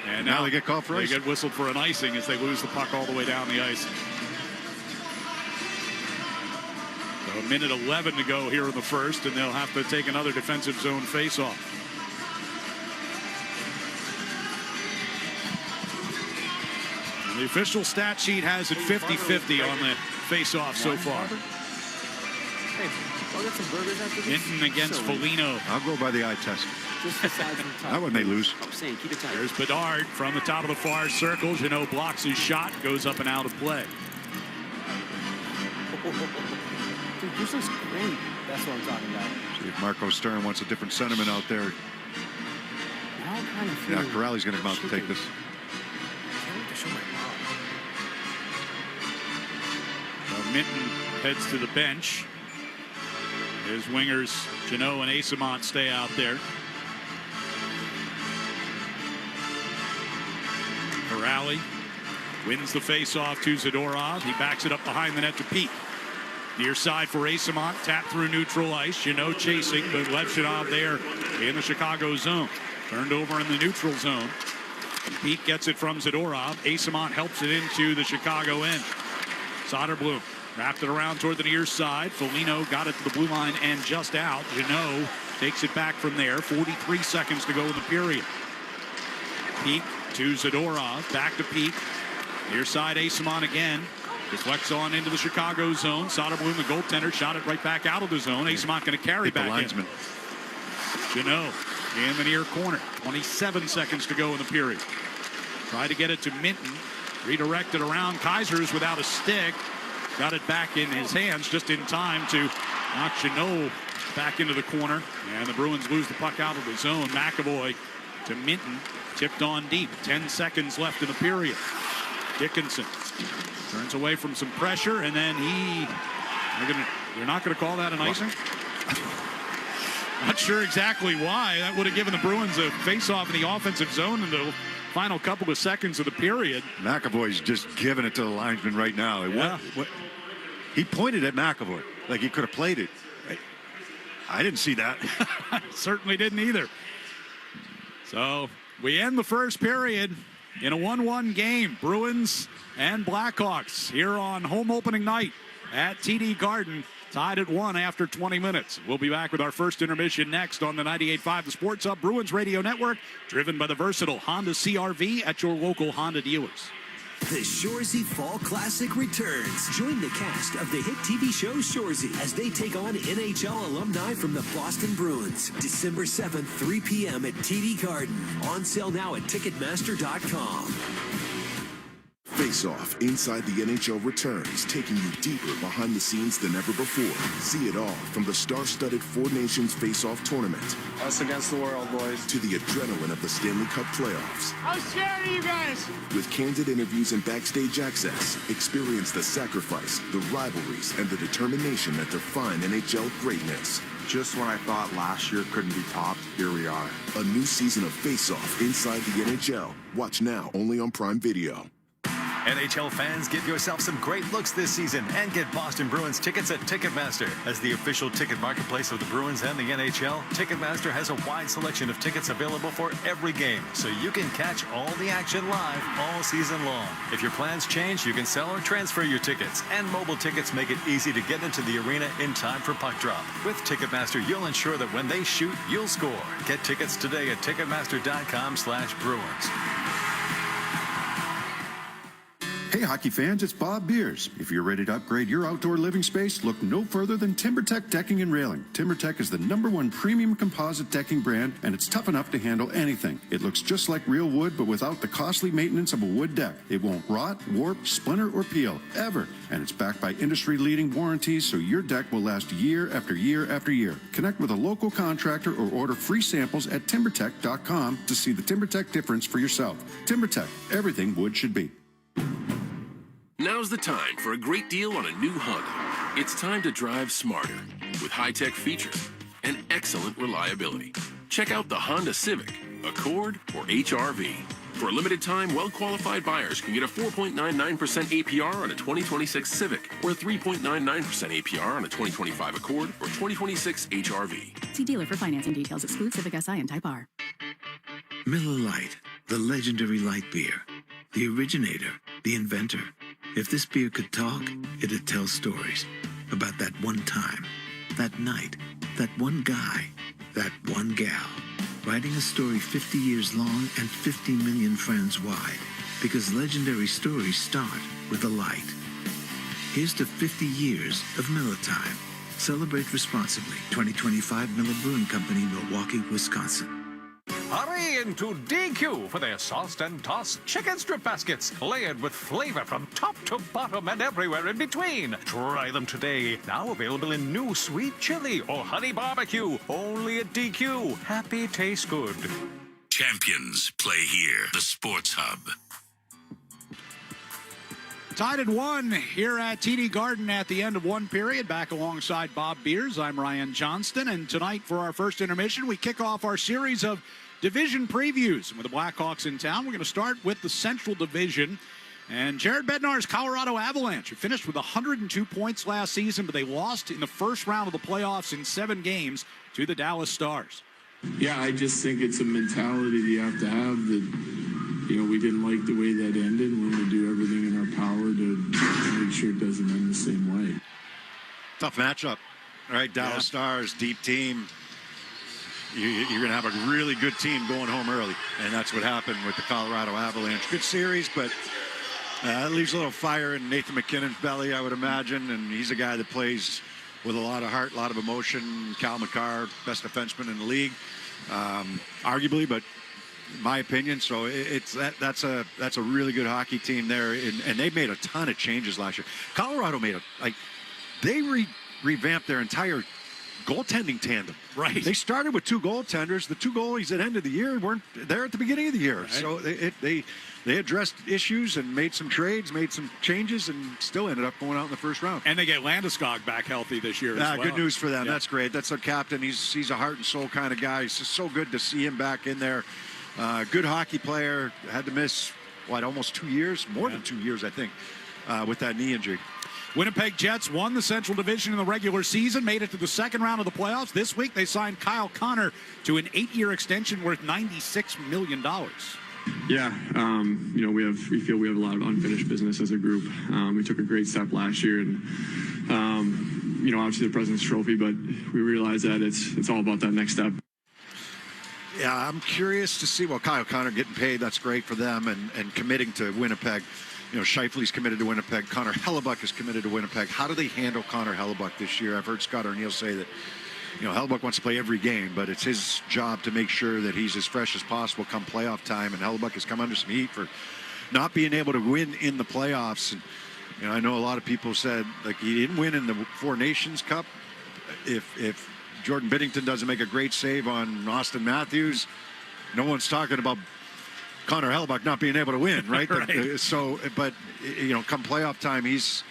[SPEAKER 14] And
[SPEAKER 20] now they get called for icing.
[SPEAKER 14] They get whistled for an icing as they lose the puck all the way down the ice. So a minute 11 to go here in the first, and they'll have to take another defensive zone faceoff. The official stat sheet has it 50-50 on the faceoff so far. Minton against Foligno.
[SPEAKER 20] I'll go by the eye test. That one they lose.
[SPEAKER 14] There's Bedard from the top of the far circle. Jeannot blocks his shot, goes up and out of play.
[SPEAKER 17] Dude, this looks great. That's what I'm talking about.
[SPEAKER 20] See if Marco Stern wants a different sentiment out there. Yeah, Corrali's going to come out to take this.
[SPEAKER 14] So Minton heads to the bench. His wingers, Jeannot and Asimont, stay out there. Corrali wins the faceoff to Zadorov. He backs it up behind the net to Peak. Near side for Asimont, tap through neutral ice. Jeannot chasing, but Levshunov there in the Chicago zone. Turned over in the neutral zone. Peak gets it from Zadorov. Asimont helps it into the Chicago end. Soderblom wrapped it around toward the near side. Foligno got it to the blue line and just out. Jeannot takes it back from there. 43 seconds to go in the period. Peak to Zadorov. Back to Peak. Near side Asimont again. Deflects on into the Chicago zone. Soderblom, the goaltender, shot it right back out of the zone. Asimont going to carry back in. Jeannot in the near corner. 27 seconds to go in the period. Try to get it to Minton. Redirected around. Kaiser's without a stick. Got it back in his hands just in time to knock Jeannot back into the corner. And the Bruins lose the puck out of the zone. McAvoy to Minton. Tipped on deep. 10 seconds left in the period. Dickinson turns away from some pressure, and then they're not going to call that an icing? Not sure exactly why. That would have given the Bruins a face-off in the offensive zone in the final couple of seconds of the period.
[SPEAKER 20] McAvoy's just giving it to the linesman right now.
[SPEAKER 14] Yeah.
[SPEAKER 20] He pointed at McAvoy like he could have played it. I didn't see that.
[SPEAKER 14] Certainly didn't either. So we end the first period in a 1-1 game. Bruins and Blackhawks here on home opening night at TD Garden. Tied at 1 after 20 minutes. We'll be back with our first intermission next on the 98.5 The Sports Hub Bruins Radio Network, driven by the versatile Honda CR-V at your local Honda dealers.
[SPEAKER 4] The Shoresy Fall Classic returns. Join the cast of the hit TV show Shoresy as they take on NHL alumni from the Boston Bruins. December 7th, 3 p.m. at TD Garden. On sale now at Ticketmaster.com.
[SPEAKER 6] Face Off Inside the NHL returns, taking you deeper behind the scenes than ever before. See it all from the star-studded Four Nations Face Off tournament.
[SPEAKER 7] Us against the world, boys.
[SPEAKER 6] To the adrenaline of the Stanley Cup playoffs.
[SPEAKER 2] I'm scared of you guys.
[SPEAKER 6] With candid interviews and backstage access, experience the sacrifice, the rivalries, and the determination that define NHL greatness.
[SPEAKER 13] Just when I thought last year couldn't be topped, here we are.
[SPEAKER 6] A new season of Face Off Inside the NHL. Watch now, only on Prime Video.
[SPEAKER 18] NHL fans, give yourself some great looks this season and get Boston Bruins tickets at Ticketmaster. As the official ticket marketplace of the Bruins and the NHL, Ticketmaster has a wide selection of tickets available for every game, so you can catch all the action live all season long. If your plans change, you can sell or transfer your tickets, and mobile tickets make it easy to get into the arena in time for puck drop. With Ticketmaster, you'll ensure that when they shoot, you'll score. Get tickets today at Ticketmaster.com/Bruins.
[SPEAKER 24] Hey hockey fans, it's Bob Beers. If you're ready to upgrade your outdoor living space, look no further than TimberTech Decking and Railing. TimberTech is the #1 premium composite decking brand, and it's tough enough to handle anything. It looks just like real wood, but without the costly maintenance of a wood deck. It won't rot, warp, splinter, or peel, ever. And it's backed by industry-leading warranties, so your deck will last year after year after year. Connect with a local contractor or order free samples at TimberTech.com to see the TimberTech difference for yourself. TimberTech, everything wood should be.
[SPEAKER 3] Now's the time for a great deal on a new Honda. It's time to drive smarter with high-tech features and excellent reliability. Check out the Honda Civic, Accord, or HR-V. For a limited time, well-qualified buyers can get a 4.99% APR on a 2026 Civic or a 3.99% APR on a 2025 Accord or 2026 HR-V.
[SPEAKER 25] See dealer for financing details. Exclude Civic Si and Type R.
[SPEAKER 27] Miller Lite, the legendary light beer. The originator, the inventor. If this beer could talk, it'd tell stories about that one time, that night, that one guy, that one gal. Writing a story 50 years long and 50 million friends wide. Because legendary stories start with a light. Here's to 50 years of Miller Time. Celebrate responsibly. 2025 Miller Brewing Company, Milwaukee, Wisconsin.
[SPEAKER 19] Hurry into DQ for their sauced and tossed chicken strip baskets, layered with flavor from top to bottom and everywhere in between. Try them today. Now available in new sweet chili or honey barbecue. Only at DQ. Happy tastes good.
[SPEAKER 26] Champions play here. The Sports Hub.
[SPEAKER 14] Tied at 1 here at TD Garden at the end of one period. Back alongside Bob Beers, I'm Ryan Johnston. And tonight for our first intermission, we kick off our series of division previews. And with the Blackhawks in town, we're going to start with the Central Division. And Jared Bednar's Colorado Avalanche, who finished with 102 points last season, but they lost in the first round of the playoffs in 7 games to the Dallas Stars.
[SPEAKER 28] Yeah, I just think it's a mentality you have to have that, you know, we didn't like the way that ended. We're going to do everything in our power to make sure it doesn't end the same way.
[SPEAKER 20] Tough matchup. All right, Dallas Stars, deep team. You're going to have a really good team going home early, and that's what happened with the Colorado Avalanche. Good series, but it leaves a little fire in Nathan McKinnon's belly, I would imagine, and he's a guy that plays with a lot of heart, a lot of emotion. Cal McCarr, best defenseman in the league, arguably, but in my opinion. So that's a really good hockey team there, and they made a ton of changes last year. Colorado made they revamped their entire goaltending tandem.
[SPEAKER 14] Right.
[SPEAKER 20] They started with 2 goaltenders. The 2 goalies at the end of the year weren't there at the beginning of the year. Right. So they addressed issues and made some trades, made some changes, and still ended up going out in the first round.
[SPEAKER 14] And they get Landeskog back healthy this year as well.
[SPEAKER 20] Good news for them. Yeah. That's great. That's their captain. He's a heart and soul kind of guy. It's just so good to see him back in there. Good hockey player. Had to miss, almost 2 years? More than 2 years, I think, with that knee injury.
[SPEAKER 14] Winnipeg Jets won the Central Division in the regular season, made it to the second round of the playoffs. This week, they signed Kyle Connor to an 8-year extension worth $96 million.
[SPEAKER 28] Yeah, we feel we have a lot of unfinished business as a group. We took a great step last year, and obviously the President's Trophy, but we realize that it's all about that next step.
[SPEAKER 20] Yeah, I'm curious to see. Well, Kyle Connor getting paid, that's great for them, and committing to Winnipeg. Scheifele's committed to Winnipeg. Connor Hellebuck is committed to Winnipeg. How do they handle Connor Hellebuck this year? I've heard Scott Arniel say that, Hellebuck wants to play every game, but it's his job to make sure that he's as fresh as possible come playoff time. And Hellebuck has come under some heat for not being able to win in the playoffs. And I know a lot of people said like he didn't win in the Four Nations Cup. If Jordan Binnington doesn't make a great save on Austin Matthews, no one's talking about Connor Hellebuyck not being able to win, right?
[SPEAKER 14] Right.
[SPEAKER 20] So, but come playoff time, he's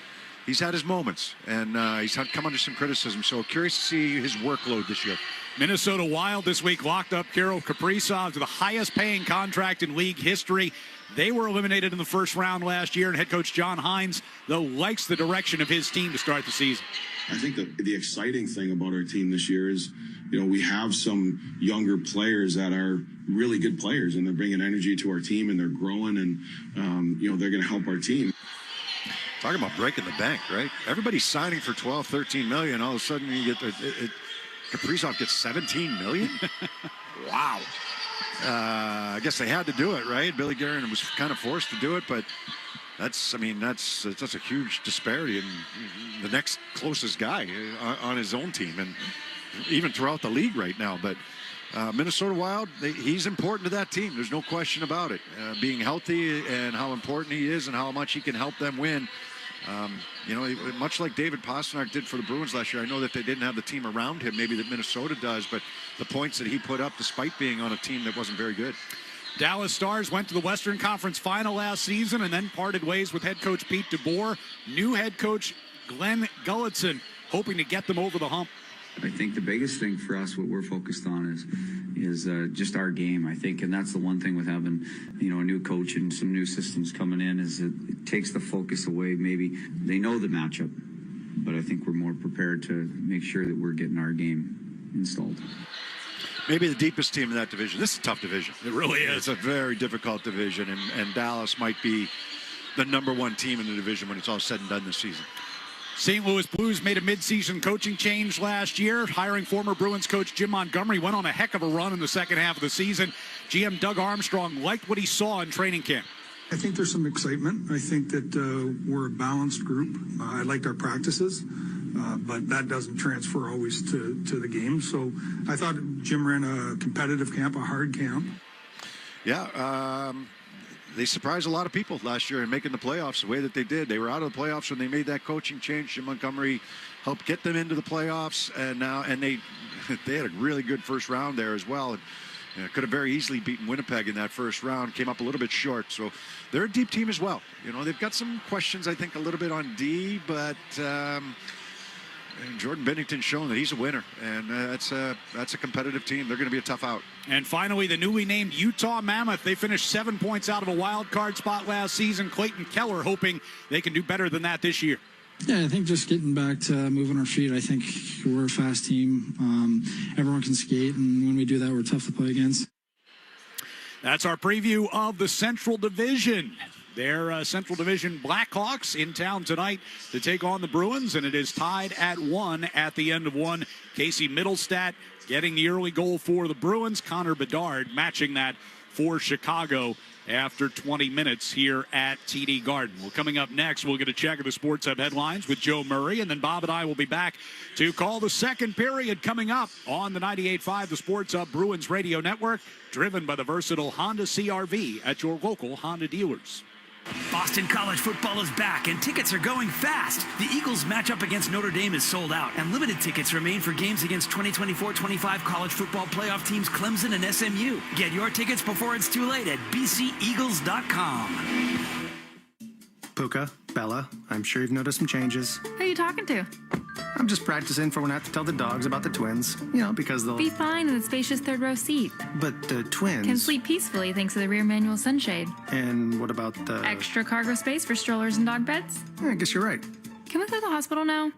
[SPEAKER 20] had his moments, and he's come under some criticism. So curious to see his workload this year.
[SPEAKER 14] Minnesota Wild this week locked up Kirill Kaprizov to the highest-paying contract in league history. They were eliminated in the first round last year, and head coach John Hines, though, likes the direction of his team to start the season.
[SPEAKER 28] I think the exciting thing about our team this year is, we have some younger players that are really good players, and they're bringing energy to our team, and they're growing, and, they're going to help our team.
[SPEAKER 20] Talking about breaking the bank, right? Everybody's signing for $12, $13 million. All of a sudden, you get Kaprizov gets $17 million. Wow. I guess they had to do it, right? Billy Guerin was kind of forced to do it, but that's a huge disparity in the next closest guy on his own team, and even throughout the league right now. But Minnesota Wild, he's important to that team. There's no question about it. Being healthy and how important he is and how much he can help them win. Much like David Pastrnak did for the Bruins last year. I know that they didn't have the team around him, maybe that Minnesota does, but the points that he put up despite being on a team that wasn't very good.
[SPEAKER 14] Dallas Stars went to the Western Conference Final last season and then parted ways with head coach Pete DeBoer. New head coach Glenn Gulletson hoping to get them over the hump.
[SPEAKER 1] I think the biggest thing for us, what we're focused on is just our game, I think. And that's the one thing with having, a new coach and some new systems coming in is it takes the focus away. Maybe they know the matchup, but I think we're more prepared to make sure that we're getting our game installed.
[SPEAKER 20] Maybe the deepest team in that division. This is a tough division.
[SPEAKER 14] It really is.
[SPEAKER 20] It's a very difficult division, and Dallas might be the number one team in the division when it's all said and done this season.
[SPEAKER 14] St. Louis Blues made a midseason coaching change last year, hiring former Bruins coach Jim Montgomery. Went on a heck of a run in the second half of the season. GM Doug Armstrong liked what he saw in training camp.
[SPEAKER 5] I think there's some excitement. I think that we're a balanced group. I liked our practices, but that doesn't transfer always to the game. So I thought Jim ran a competitive camp, a hard camp.
[SPEAKER 20] Yeah, they surprised a lot of people last year in making the playoffs the way that they did. They were out of the playoffs when they made that coaching change. Jim Montgomery helped get them into the playoffs, and they had a really good first round there as well. And could have very easily beaten Winnipeg in that first round. Came up a little bit short, so they're a deep team as well. They've got some questions, I think, a little bit on D, but Jordan Binnington's shown that he's a winner, and that's a competitive team. They're going to be a tough out.
[SPEAKER 14] And finally, the newly named Utah Mammoth. They finished 7 points out of a wild card spot last season. Clayton Keller hoping they can do better than that this year.
[SPEAKER 8] Yeah, I think just getting back to moving our feet. I think we're a fast team. Everyone can skate, and when we do that, we're tough to play against.
[SPEAKER 14] That's our preview of the Central Division. Their Central Division Blackhawks in town tonight to take on the Bruins, and it is tied at 1 at the end of one. Casey Middlestat getting the early goal for the Bruins. Connor Bedard matching that for Chicago after 20 minutes here at TD Garden. Well, coming up next, we'll get a check of the Sports Hub headlines with Joe Murray, and then Bob and I will be back to call the second period coming up on the 98.5 The Sports Hub Bruins Radio Network, driven by the versatile Honda CR-V at your local Honda dealers.
[SPEAKER 12] Boston College football is back, and tickets are going fast. The Eagles' matchup against Notre Dame is sold out, and limited tickets remain for games against 2024-25 college football playoff teams Clemson and SMU. Get your tickets before it's too late at bceagles.com.
[SPEAKER 9] Puka, Bella, I'm sure you've noticed some changes.
[SPEAKER 25] Who are you talking to?
[SPEAKER 9] I'm just practicing for when I have to tell the dogs about the twins, because they'll...
[SPEAKER 25] Be fine in the spacious third row seat.
[SPEAKER 9] But the twins...
[SPEAKER 25] Can sleep peacefully thanks to the rear manual sunshade.
[SPEAKER 9] And what about the...
[SPEAKER 25] Extra cargo space for strollers and dog beds?
[SPEAKER 9] I guess you're right.
[SPEAKER 25] Can we go to the hospital now?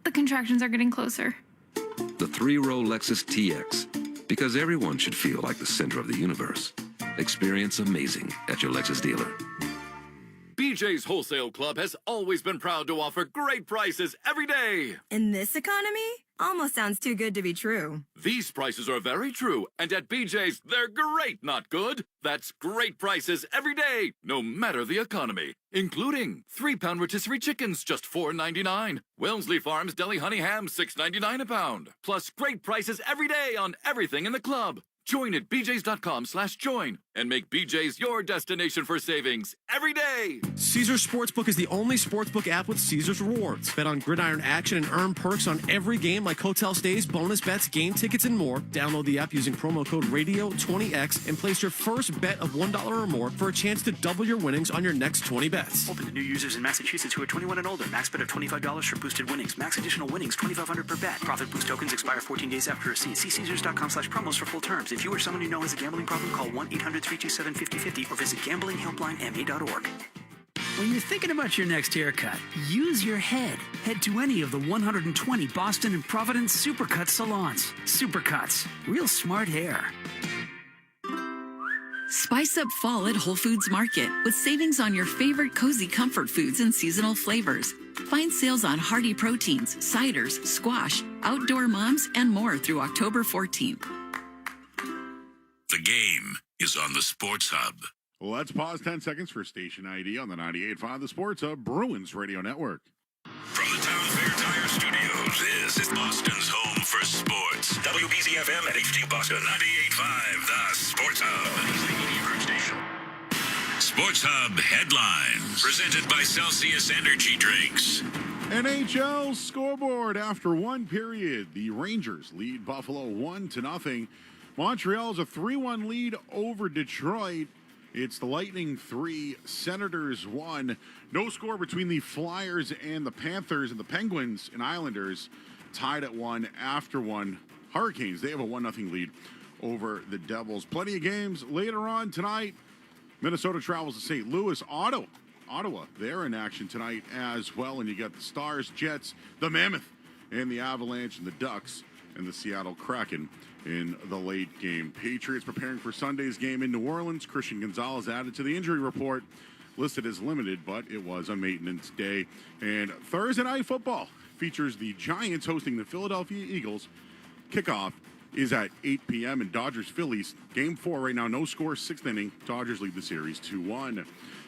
[SPEAKER 25] The contractions are getting closer.
[SPEAKER 11] The 3-row Lexus TX. Because everyone should feel like the center of the universe. Experience amazing at your Lexus dealer.
[SPEAKER 21] BJ's Wholesale Club has always been proud to offer great prices every day.
[SPEAKER 22] In this economy? Almost sounds too good to be true.
[SPEAKER 21] These prices are very true, and at BJ's, they're great, not good. That's great prices every day, no matter the economy. Including 3-pound rotisserie chickens, just $4.99. Wellesley Farms Deli Honey Ham, $6.99 a pound. Plus great prices every day on everything in the club. Join at bjs.com/join and make BJ's your destination for savings every day.
[SPEAKER 2] Caesars Sportsbook is the only sportsbook app with Caesars Rewards. Bet on gridiron action and earn perks on every game like hotel stays, bonus bets, game tickets, and more. Download the app using promo code RADIO20X and place your first bet of $1 or more for a chance to double your winnings on your next 20 bets.
[SPEAKER 12] Open to new users in Massachusetts who are 21 and older. Max bet of $25 for boosted winnings. Max additional winnings, $2,500 per bet. Profit boost tokens expire 14 days after receipt. See Caesars.com/promos for full terms. If you or someone you know has a gambling problem, call 1-800-327-5050 or visit gamblinghelplinema.org. When you're thinking about your next haircut, use your head. Head to any of the 120 Boston and Providence Supercuts salons. Supercuts. Real smart hair.
[SPEAKER 4] Spice up fall at Whole Foods Market with savings on your favorite cozy comfort foods and seasonal flavors. Find sales on hearty proteins, ciders, squash, outdoor moms, and more through October 14th.
[SPEAKER 26] The game is on the Sports Hub.
[SPEAKER 14] Let's pause 10 seconds for station ID on the 98.5 The Sports Hub Bruins Radio Network.
[SPEAKER 26] From the Town Fair Tire Studios, this is Boston's home for sports. WBZFM at HT Boston, 98.5 The Sports Hub. Sports Hub headlines, presented by Celsius Energy Drinks.
[SPEAKER 14] NHL scoreboard after one period. The Rangers lead Buffalo 1-0. Montreal's a 3-1 lead over Detroit. It's the Lightning 3, Senators 1. No score between the Flyers and the Panthers, and the Penguins and Islanders tied at 1 after 1. Hurricanes, they have a 1-0 lead over the Devils. Plenty of games later on tonight. Minnesota travels to St. Louis. Ottawa, they're in action tonight as well. And you got the Stars, Jets, the Mammoth, and the Avalanche, and the Ducks, and the Seattle Kraken in the late game. Patriots preparing for Sunday's game in New Orleans. Christian Gonzalez added to the injury report, listed as limited, but it was a maintenance day. And Thursday Night Football features the Giants hosting the Philadelphia Eagles. Kickoff is at 8 p.m. and Dodgers-Phillies. Game 4 right now, no score, 6th inning. Dodgers lead the series 2-1.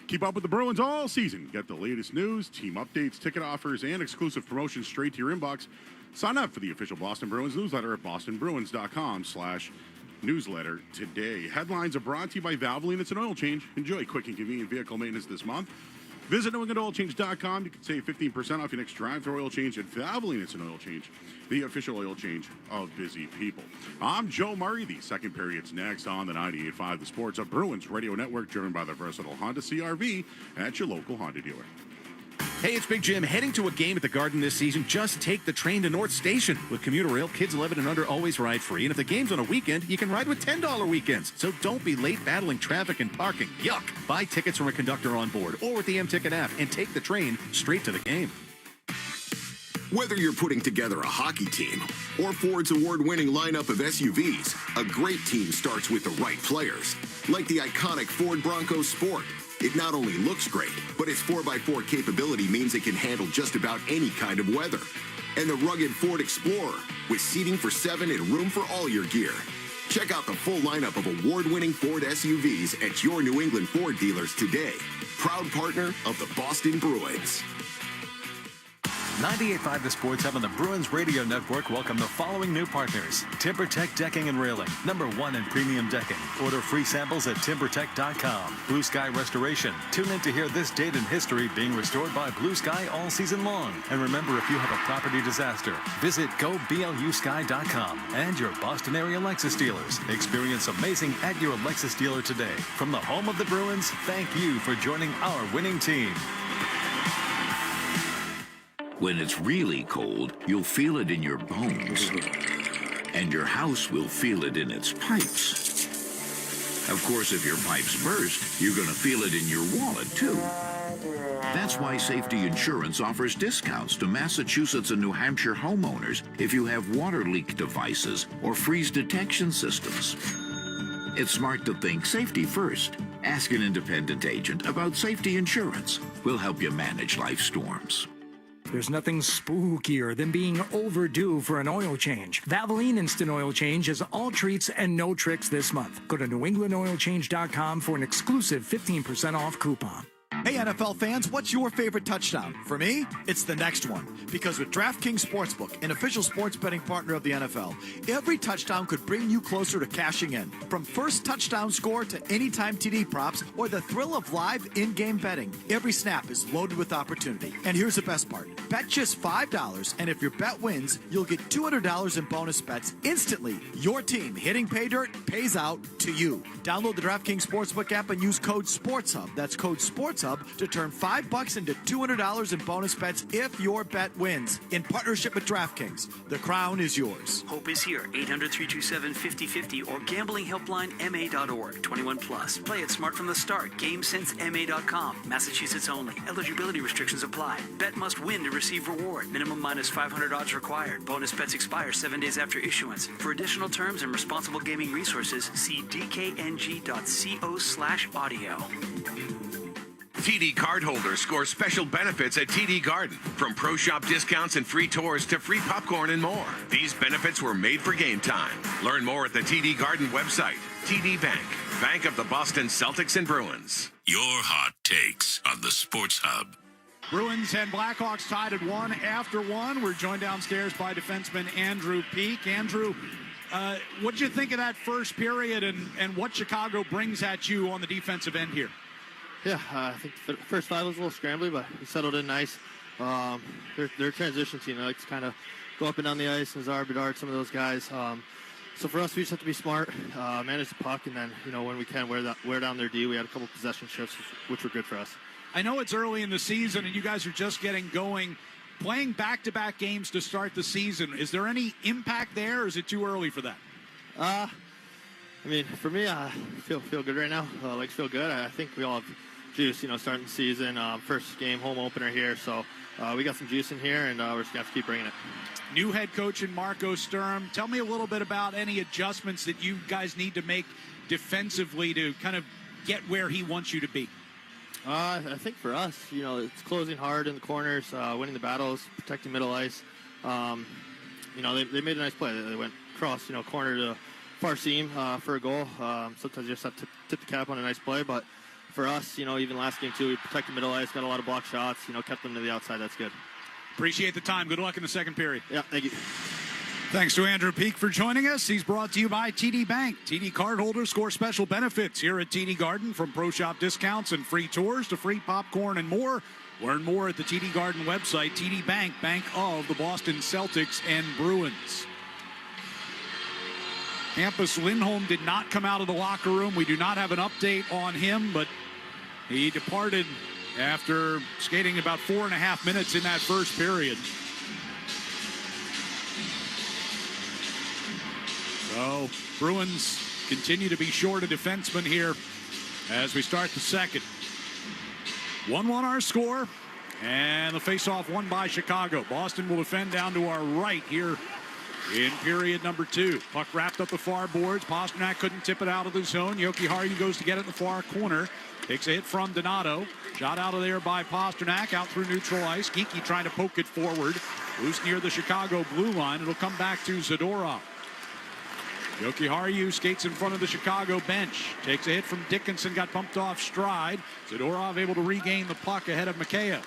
[SPEAKER 14] Keep up with the Bruins all season. Get the latest news, team updates, ticket offers, and exclusive promotions straight to your inbox. Sign up for the official Boston Bruins newsletter at bostonbruins.com/newsletter today. Headlines are brought to you by Valvoline. It's an oil change. Enjoy quick and convenient vehicle maintenance this month. Visit NewEnglandOilChange.com. You can save 15% off your next drive-through oil change at Valvoline. It's an oil change, the official oil change of busy people. I'm Joe Murray. The second period's next on the 98.5 The Sports of Bruins Radio Network, driven by the versatile Honda CR-V at your local Honda dealer.
[SPEAKER 7] Hey, it's Big Jim. Heading to a game at the Garden this season, just take the train to North Station. With commuter rail, kids 11 and under always ride free. And if the game's on a weekend, you can ride with $10 weekends. So don't be late battling traffic and parking. Yuck. Buy tickets from a conductor on board or with the M-Ticket app and take the train straight to the game.
[SPEAKER 6] Whether you're putting together a hockey team or Ford's award-winning lineup of SUVs, a great team starts with the right players. Like the iconic Ford Bronco Sport. It not only looks great, but its 4x4 capability means it can handle just about any kind of weather. And the rugged Ford Explorer, with seating for 7 and room for all your gear. Check out the full lineup of award-winning Ford SUVs at your New England Ford dealers today. Proud partner of the Boston Bruins.
[SPEAKER 18] 98.5 The Sports Hub and the Bruins Radio Network welcome the following new partners. TimberTech Decking and Railing, #1 in premium decking. Order free samples at timbertech.com. Blue Sky Restoration. Tune in to hear this date in history being restored by Blue Sky all season long. And remember, if you have a property disaster, visit goblusky.com. And your Boston area Lexus dealers. Experience amazing at your Lexus dealer today. From the home of the Bruins, thank you for joining our winning team.
[SPEAKER 26] When it's really cold, you'll feel it in your bones. And your house will feel it in its pipes. Of course, if your pipes burst, you're going to feel it in your wallet, too. That's why Safety Insurance offers discounts to Massachusetts and New Hampshire homeowners if you have water leak devices or freeze detection systems. It's smart to think safety first. Ask an independent agent about Safety Insurance. We'll help you manage life storms.
[SPEAKER 19] There's nothing spookier than being overdue for an oil change. Valvoline Instant Oil Change is all treats and no tricks this month. Go to NewEnglandOilChange.com for an exclusive 15% off coupon.
[SPEAKER 3] Hey NFL fans, what's your favorite touchdown? For me, it's the next one. Because with DraftKings Sportsbook, an official sports betting partner of the NFL, every touchdown could bring you closer to cashing in. From first touchdown score to anytime TD props or the thrill of live in-game betting, every snap is loaded with opportunity. And here's the best part. Bet just $5, and if your bet wins, you'll get $200 in bonus bets instantly. Your team hitting pay dirt pays out to you. Download the DraftKings Sportsbook app and use code SportsHub. That's code SportsHub to turn $5 into $200 in bonus bets if your bet wins. In partnership with DraftKings, the crown is yours.
[SPEAKER 12] Hope is here. 800-327-5050 or gamblinghelplinema.org. 21 plus. Play it smart from the start. GameSenseMA.com. Massachusetts only. Eligibility restrictions apply. Bet must win to receive reward. Minimum minus 500 odds required. Bonus bets expire 7 days after issuance. For additional terms and responsible gaming resources, see dkng.co/audio.
[SPEAKER 10] TD cardholders score special benefits at TD Garden, from pro shop discounts and free tours to free popcorn and more. These benefits were made for game time. Learn more at the TD Garden website. TD Bank, bank of the Boston Celtics and Bruins.
[SPEAKER 26] Your hot takes on the Sports Hub.
[SPEAKER 14] Bruins and Blackhawks tied at 1 after 1. We're joined downstairs by defenseman Andrew Peeke. Andrew, what did you think of that first period and what Chicago brings at you on the defensive end here?
[SPEAKER 13] Yeah, I think the first 5 was a little scrambly, but he settled in nice. Their transition team, they like to kind of go up and down the ice, and Nazar, Bedard, some of those guys. So for us, we just have to be smart, manage the puck, and then, when we can, wear down their D. We had a couple possession shifts, which were good for us.
[SPEAKER 14] I know it's early in the season, and you guys are just getting going. Playing back-to-back games to start the season, is there any impact there, or is it too early for that?
[SPEAKER 13] For me, I feel good right now. Legs feel good. I think we all have juice, starting the season. First game, home opener here. So we got some juice in here, and we're just going to have to keep bringing it.
[SPEAKER 14] New head coach in Marco Sturm. Tell me a little bit about any adjustments that you guys need to make defensively to kind of get where he wants you to be.
[SPEAKER 13] I think for us, it's closing hard in the corners, winning the battles, protecting middle ice. They made a nice play. They went across, corner to far seam for a goal. Sometimes you just have to tip the cap on a nice play, but for us, even last game too, we protected middle ice, got a lot of block shots, kept them to the outside. That's good.
[SPEAKER 14] Appreciate the time. Good luck in the second period.
[SPEAKER 13] Yeah, thank you.
[SPEAKER 14] Thanks to Andrew Peeke for joining us. He's brought to you by TD Bank. TD cardholders score special benefits here at TD Garden, from pro shop discounts and free tours to free popcorn and more. Learn more at the TD Garden website. TD Bank, bank of the Boston Celtics and Bruins. Hampus Lindholm did not come out of the locker room. We do not have an update on him, but he departed after skating about 4.5 minutes in that first period. So, Bruins continue to be short a defenseman here as we start the second. 1-1 our score, and the faceoff won by Chicago. Boston will defend down to our right here in period number 2. Puck wrapped up the far boards. Pastrnak couldn't tip it out of the zone. Yoki Haru goes to get it in the far corner. Takes a hit from Donato. Shot out of there by Pastrnak, out through neutral ice. Geekie trying to poke it forward. Loose near the Chicago blue line. It'll come back to Zadorov. Yoki Haru skates in front of the Chicago bench. Takes a hit from Dickinson, got bumped off stride. Zadorov able to regain the puck ahead of Mikheyev.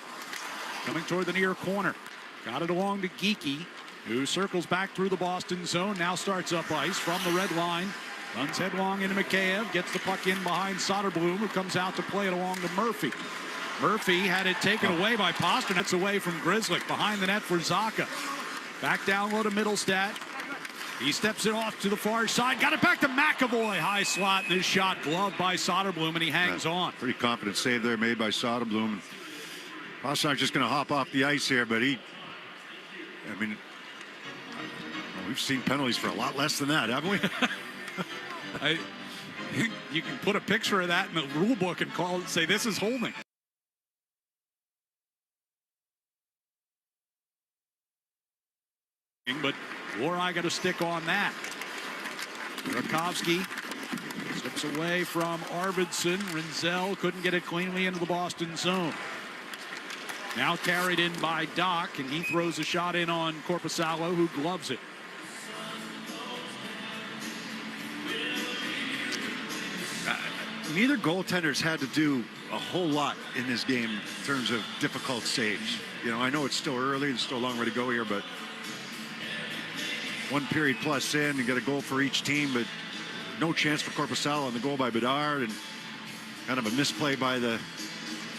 [SPEAKER 14] Coming toward the near corner. Got it along to Geekie, who circles back through the Boston zone. Now starts up ice from the red line. Runs headlong into Mikheyev. Gets the puck in behind Soderblom, who comes out to play it along to Murphy. Murphy had it taken away by Pastrnak. That's away from Grzelcyk. Behind the net for Zacha. Back down low to Middlestat. He steps it off to the far side. Got it back to McAvoy. High slot. And this shot gloved by Soderblom, and he hangs on.
[SPEAKER 20] Pretty confident save there made by Soderblom. Pasternak's just going to hop off the ice here, but we've seen penalties for a lot less than that, haven't we?
[SPEAKER 14] You can put a picture of that in the rule book and call it, say this is holding. But Lori got a stick on that. Burakovsky slips away from Arvidsson. Rinzel couldn't get it cleanly into the Boston zone. Now carried in by Doc, and he throws a shot in on Korpisalo, who gloves it.
[SPEAKER 20] Neither goaltenders had to do a whole lot in this game in terms of difficult saves. You know, I know it's still early and still a long way to go here, but one period plus in, you got a goal for each team, but no chance for Korpisalo on the goal by Bedard, and kind of a misplay by the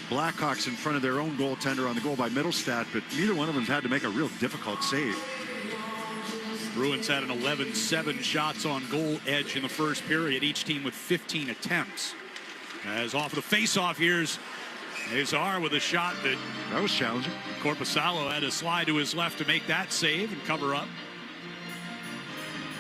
[SPEAKER 20] Blackhawks in front of their own goaltender on the goal by Mittelstadt, but neither one of them had to make a real difficult save.
[SPEAKER 14] Bruins had an 11-7 shots on goal edge in the first period, each team with 15 attempts. As off of the face-off, here's Azar with a shot that
[SPEAKER 20] was challenging.
[SPEAKER 14] Korpisalo had to slide to his left to make that save and cover up.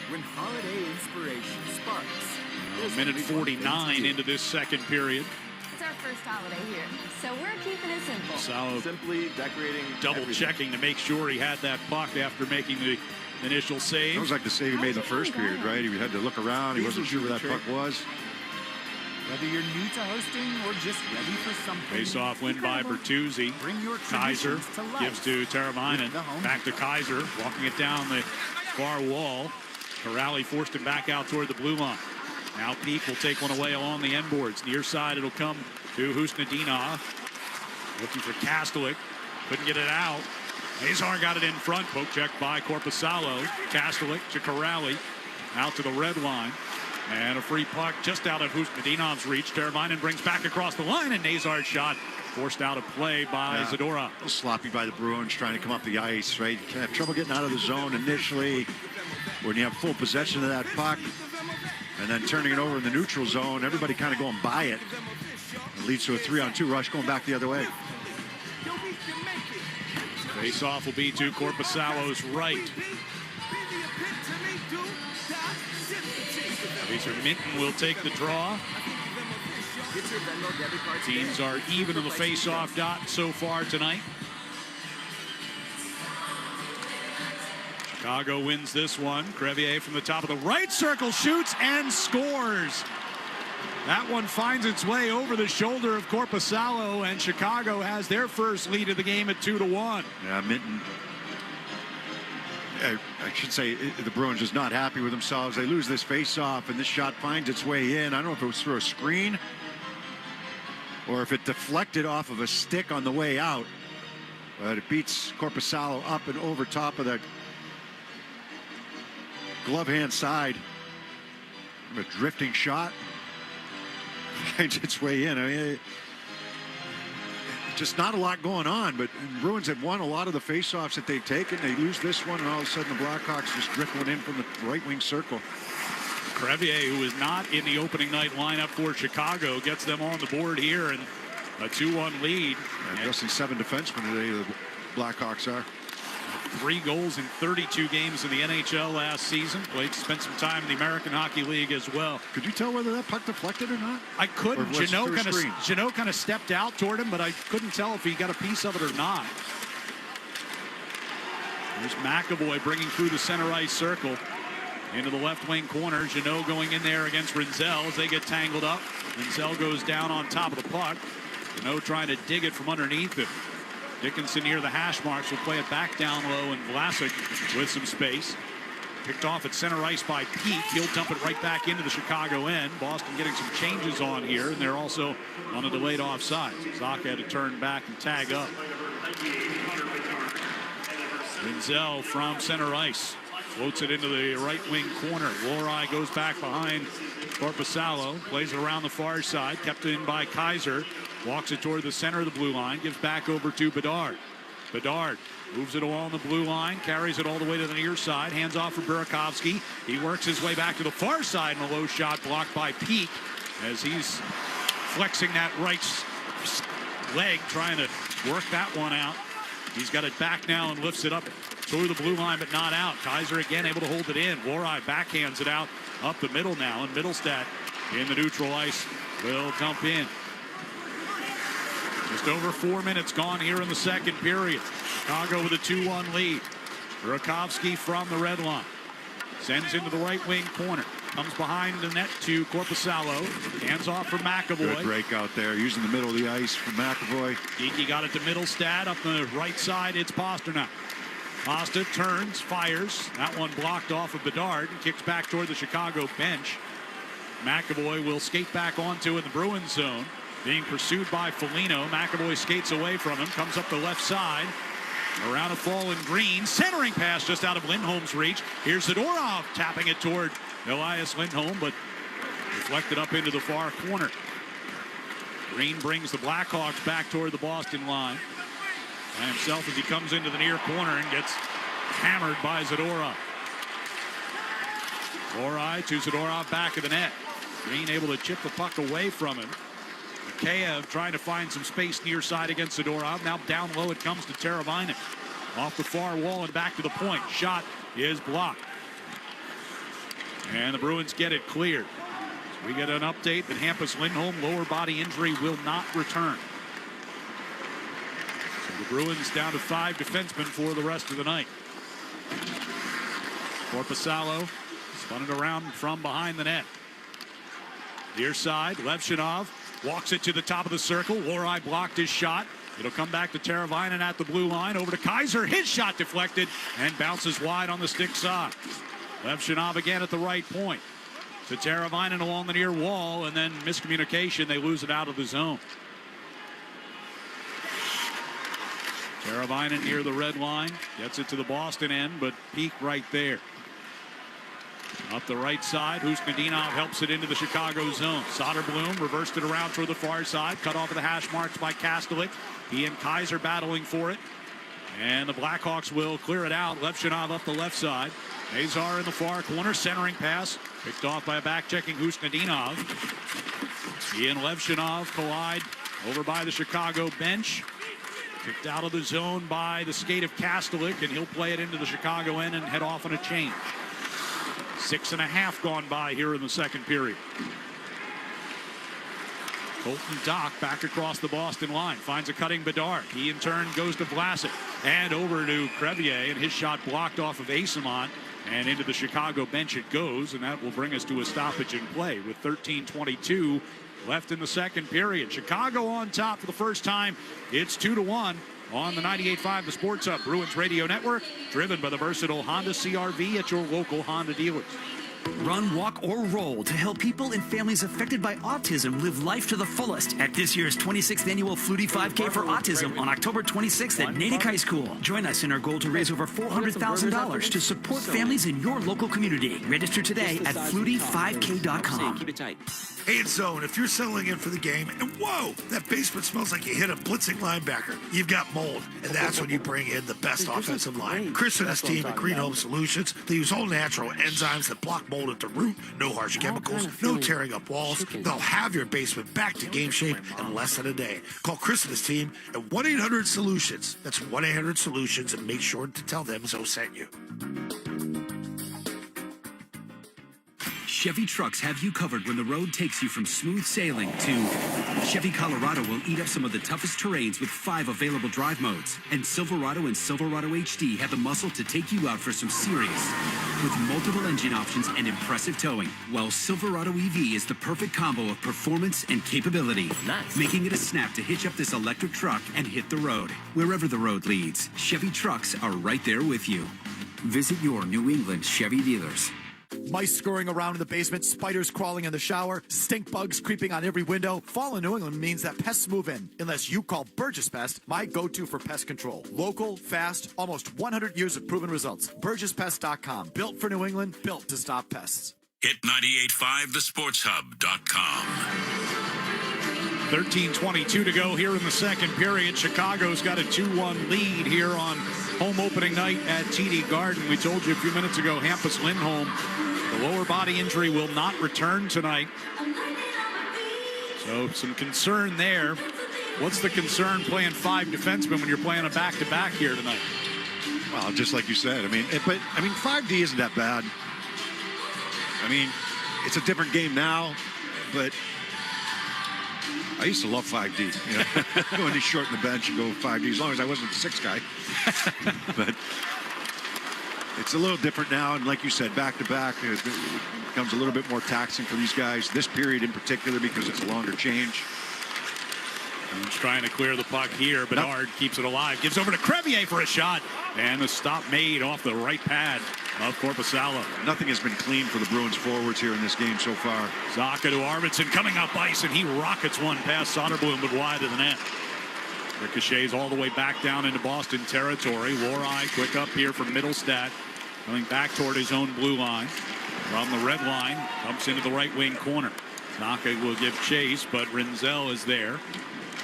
[SPEAKER 1] When holiday inspiration sparks.
[SPEAKER 14] Minute 49 into this second period.
[SPEAKER 15] It's our first holiday here, so we're keeping it simple.
[SPEAKER 14] Korpisalo
[SPEAKER 1] simply decorating,
[SPEAKER 14] double-checking to make sure he had that puck after making the initial save.
[SPEAKER 20] That was like the save he made in the first period, right? He had to look around. He wasn't sure where that puck was.
[SPEAKER 1] Whether you're new to hosting or just ready for something.
[SPEAKER 14] Face-off win by Bertuzzi. Kaiser gives to Teravainen. Back to Kaiser, walking it down the far wall. Corrali forced him back out toward the blue line. Now Peak will take one away along the end boards. Near side, it'll come to Husnadinov. Looking for Kastelik. Couldn't get it out. Azar got it in front. Poke check by Korpisalo. Kastelik to Corrali. Out to the red line. And a free puck just out of Husnadinov's reach. Teravainen brings back across the line, and Nazar's shot forced out of play by Zadorov.
[SPEAKER 20] A little sloppy by the Bruins trying to come up the ice, right? You can have trouble getting out of the zone initially when you have full possession of that puck, and then turning it over in the neutral zone. Everybody kind of going by it. It leads to a 3-on-2 rush going back the other way.
[SPEAKER 14] Face-off will be to Korpisalo's right. Minton will take the draw. Teams are even on the face-off dot so far tonight. Chicago wins this one. Crevier from the top of the right circle shoots and scores. That one finds its way over the shoulder of Korpisalo, and Chicago has their first lead of the game at 2-1.
[SPEAKER 20] Yeah, Minton. I should say the Bruins just not happy with themselves. They lose this face-off, and this shot finds its way in. I don't know if it was through a screen or if it deflected off of a stick on the way out. But it beats Korpisalo up and over top of the glove hand side. A drifting shot finds its way in. I mean, just not a lot going on, but the Bruins have won a lot of the faceoffs that they've taken. They lose this one, and all of a sudden the Blackhawks just drift one in from the right wing circle.
[SPEAKER 14] Crevier, who is not in the opening night lineup for Chicago, gets them on the board here, and a 2-1 lead.
[SPEAKER 20] And just 7 defensemen today, the Blackhawks are.
[SPEAKER 14] 3 goals in 32 games in the NHL last season. Spent some time in the American Hockey League as well.
[SPEAKER 20] Could you tell whether that puck deflected or not?
[SPEAKER 14] I couldn't. Jeannot kind of stepped out toward him, but I couldn't tell if he got a piece of it or not. Here's McAvoy bringing through the center ice circle into the left wing corner. Jeannot going in there against Rinzel as they get tangled up. Rinzel goes down on top of the puck. Jeannot trying to dig it from underneath him. Dickinson near the hash marks will play it back down low, and Vlasic with some space. Picked off at center ice by Peak. He'll dump it right back into the Chicago end. Boston getting some changes on here, and they're also on a delayed offside. Zaka had to turn back and tag up. Rinzel from center ice. Floats it into the right wing corner. Lohrei goes back behind Korpisalo. Plays it around the far side. Kept in by Kaiser. Walks it toward the center of the blue line. Gives back over to Bedard. Bedard moves it along the blue line. Carries it all the way to the near side. Hands off for Burakovsky. He works his way back to the far side, and a low shot blocked by Peak as he's flexing that right leg, trying to work that one out. He's got it back now and lifts it up through the blue line, but not out. Kaiser again able to hold it in. Lohrei backhands it out up the middle now, and Mittelstadt in the neutral ice will dump in. Just over 4 minutes gone here in the second period. Chicago with a 2-1 lead. Burakovsky from the red line. Sends into the right wing corner. Comes behind the net to Korpisalo. Hands off for McAvoy.
[SPEAKER 20] Good breakout there, using the middle of the ice for McAvoy.
[SPEAKER 14] Geeky got it to Mittelstadt. Up the right side, it's Pasternak. Pasta turns, fires. That one blocked off of Bedard and kicks back toward the Chicago bench. McAvoy will skate back onto in the Bruins zone. being pursued by Foligno. McAvoy skates away from him, comes up the left side. Around a fallen Green. Centering pass just out of Lindholm's reach. Here's Zadorov tapping it toward Elias Lindholm, but deflected up into the far corner. Green brings the Blackhawks back toward the Boston line. By himself as he comes into the near corner and gets hammered by Zadorov. Lorai to Zadorov, back of the net. Green able to chip the puck away from him. Mikheyev trying to find some space near side against Zadorov. Now down low it comes to Teravainen. Off the far wall and back to the point. Shot is blocked. And the Bruins get it cleared. We get an update that Hampus Lindholm, lower body injury, will not return. So the Bruins down to 5 defensemen for the rest of the night. Korpisalo spun it around from behind the net. Near side, Levshinov walks it to the top of the circle. Lorai blocked his shot. It'll come back to Teravainen at the blue line. Over to Kaiser. His shot deflected and bounces wide on the stick side. Levshinov again at the right point. To Teravainen along the near wall, and then miscommunication. They lose it out of the zone. Teravainen near the red line. Gets it to the Boston end, but peak right there. Up the right side, Husnudinov helps it into the Chicago zone. Soderblom reversed it around toward the far side. Cut off of the hash marks by Kastelik. He and Kaiser battling for it. And the Blackhawks will clear it out. Levshinov up the left side. Nazar in the far corner. Centering pass. Picked off by a back-checking Husnudinov. He and Levshinov collide over by the Chicago bench. Kicked out of the zone by the skate of Kastelik, and he'll play it into the Chicago end and head off on a change. 6.5 gone by here in the second period. Colton Dock back across the Boston line. Finds a cutting Bedard. He in turn goes to Vlasic. And over to Crevier, and his shot blocked off of Asimont. And into the Chicago bench it goes, and that will bring us to a stoppage in play with 13:22 left in the second period. Chicago on top for the first time. It's 2-1 on the 98.5 The Sports Hub Bruins Radio Network, driven by the versatile Honda CR-V at your local Honda dealers.
[SPEAKER 12] Run, walk, or roll to help people and families affected by autism live life to the fullest at this year's 26th annual Flutie 5K for Autism on October 26th at Natick High School. Join us in our goal to raise over $400,000 to support families in your local community. Register today at flutie5k.com.
[SPEAKER 5] Keep it tight. Hey, it's Zone. If you're settling in for the game, and whoa, that basement smells like you hit a blitzing linebacker, you've got mold, and that's when you bring in the best offensive line. Chris and his team at Green Home Solutions, they use all natural enzymes that block mold at the root, no harsh chemicals, no tearing up walls. They'll have your basement back to game shape in less than a day. Call Chris and his team at 1-800-SOLUTIONS. That's 1-800-SOLUTIONS, and make sure to tell them Zoe sent you.
[SPEAKER 8] Chevy trucks have you covered when the road takes you from smooth sailing to Chevy Colorado will eat up some of the toughest terrains with 5 available drive modes. And Silverado and Silverado HD have the muscle to take you out for some serious with multiple engine options and impressive towing. While Silverado EV is the perfect combo of performance and capability, making it a snap to hitch up this electric truck and hit the road. Wherever the road leads, Chevy trucks are right there with you. Visit your New England Chevy dealers.
[SPEAKER 3] Mice scurrying around in the basement, spiders crawling in the shower, stink bugs creeping on every window. Fall in New England means that pests move in. Unless you call Burgess Pest, my go-to for pest control. Local, fast, almost 100 years of proven results. BurgessPest.com. Built for New England, built to stop pests.
[SPEAKER 16] Hit 985thesportshub.com.
[SPEAKER 14] 13:22 to go here in the second period. Chicago's got a 2-1 lead here on home opening night at TD Garden. We told you a few minutes ago, Hampus Lindholm, the lower body injury, will not return tonight. So some concern there. What's the concern playing 5 defensemen when you're playing a back-to-back here tonight?
[SPEAKER 20] Well, just like you said, but 5D isn't that bad. I mean, it's a different game now, but I used to love 5D. You know, when you shorten the bench and go 5D, as long as I wasn't the 6 guy. But it's a little different now, and like you said, back-to-back, it becomes a little bit more taxing for these guys. This period in particular, because it's a longer change.
[SPEAKER 14] He's trying to clear the puck here. Bedard keeps it alive. Gives over to Crevier for a shot. And the stop made off the right pad of Korpisalo.
[SPEAKER 20] Nothing has been clean for the Bruins forwards here in this game so far.
[SPEAKER 14] Zacha to Arvidsson coming up ice, and he rockets one past Soderblom, but wide of the net. Ricochets all the way back down into Boston territory. Lohrei quick up here from Middlestat. Coming back toward his own blue line. From the red line, dumps into the right wing corner. Zacha will give chase, but Rinzel is there.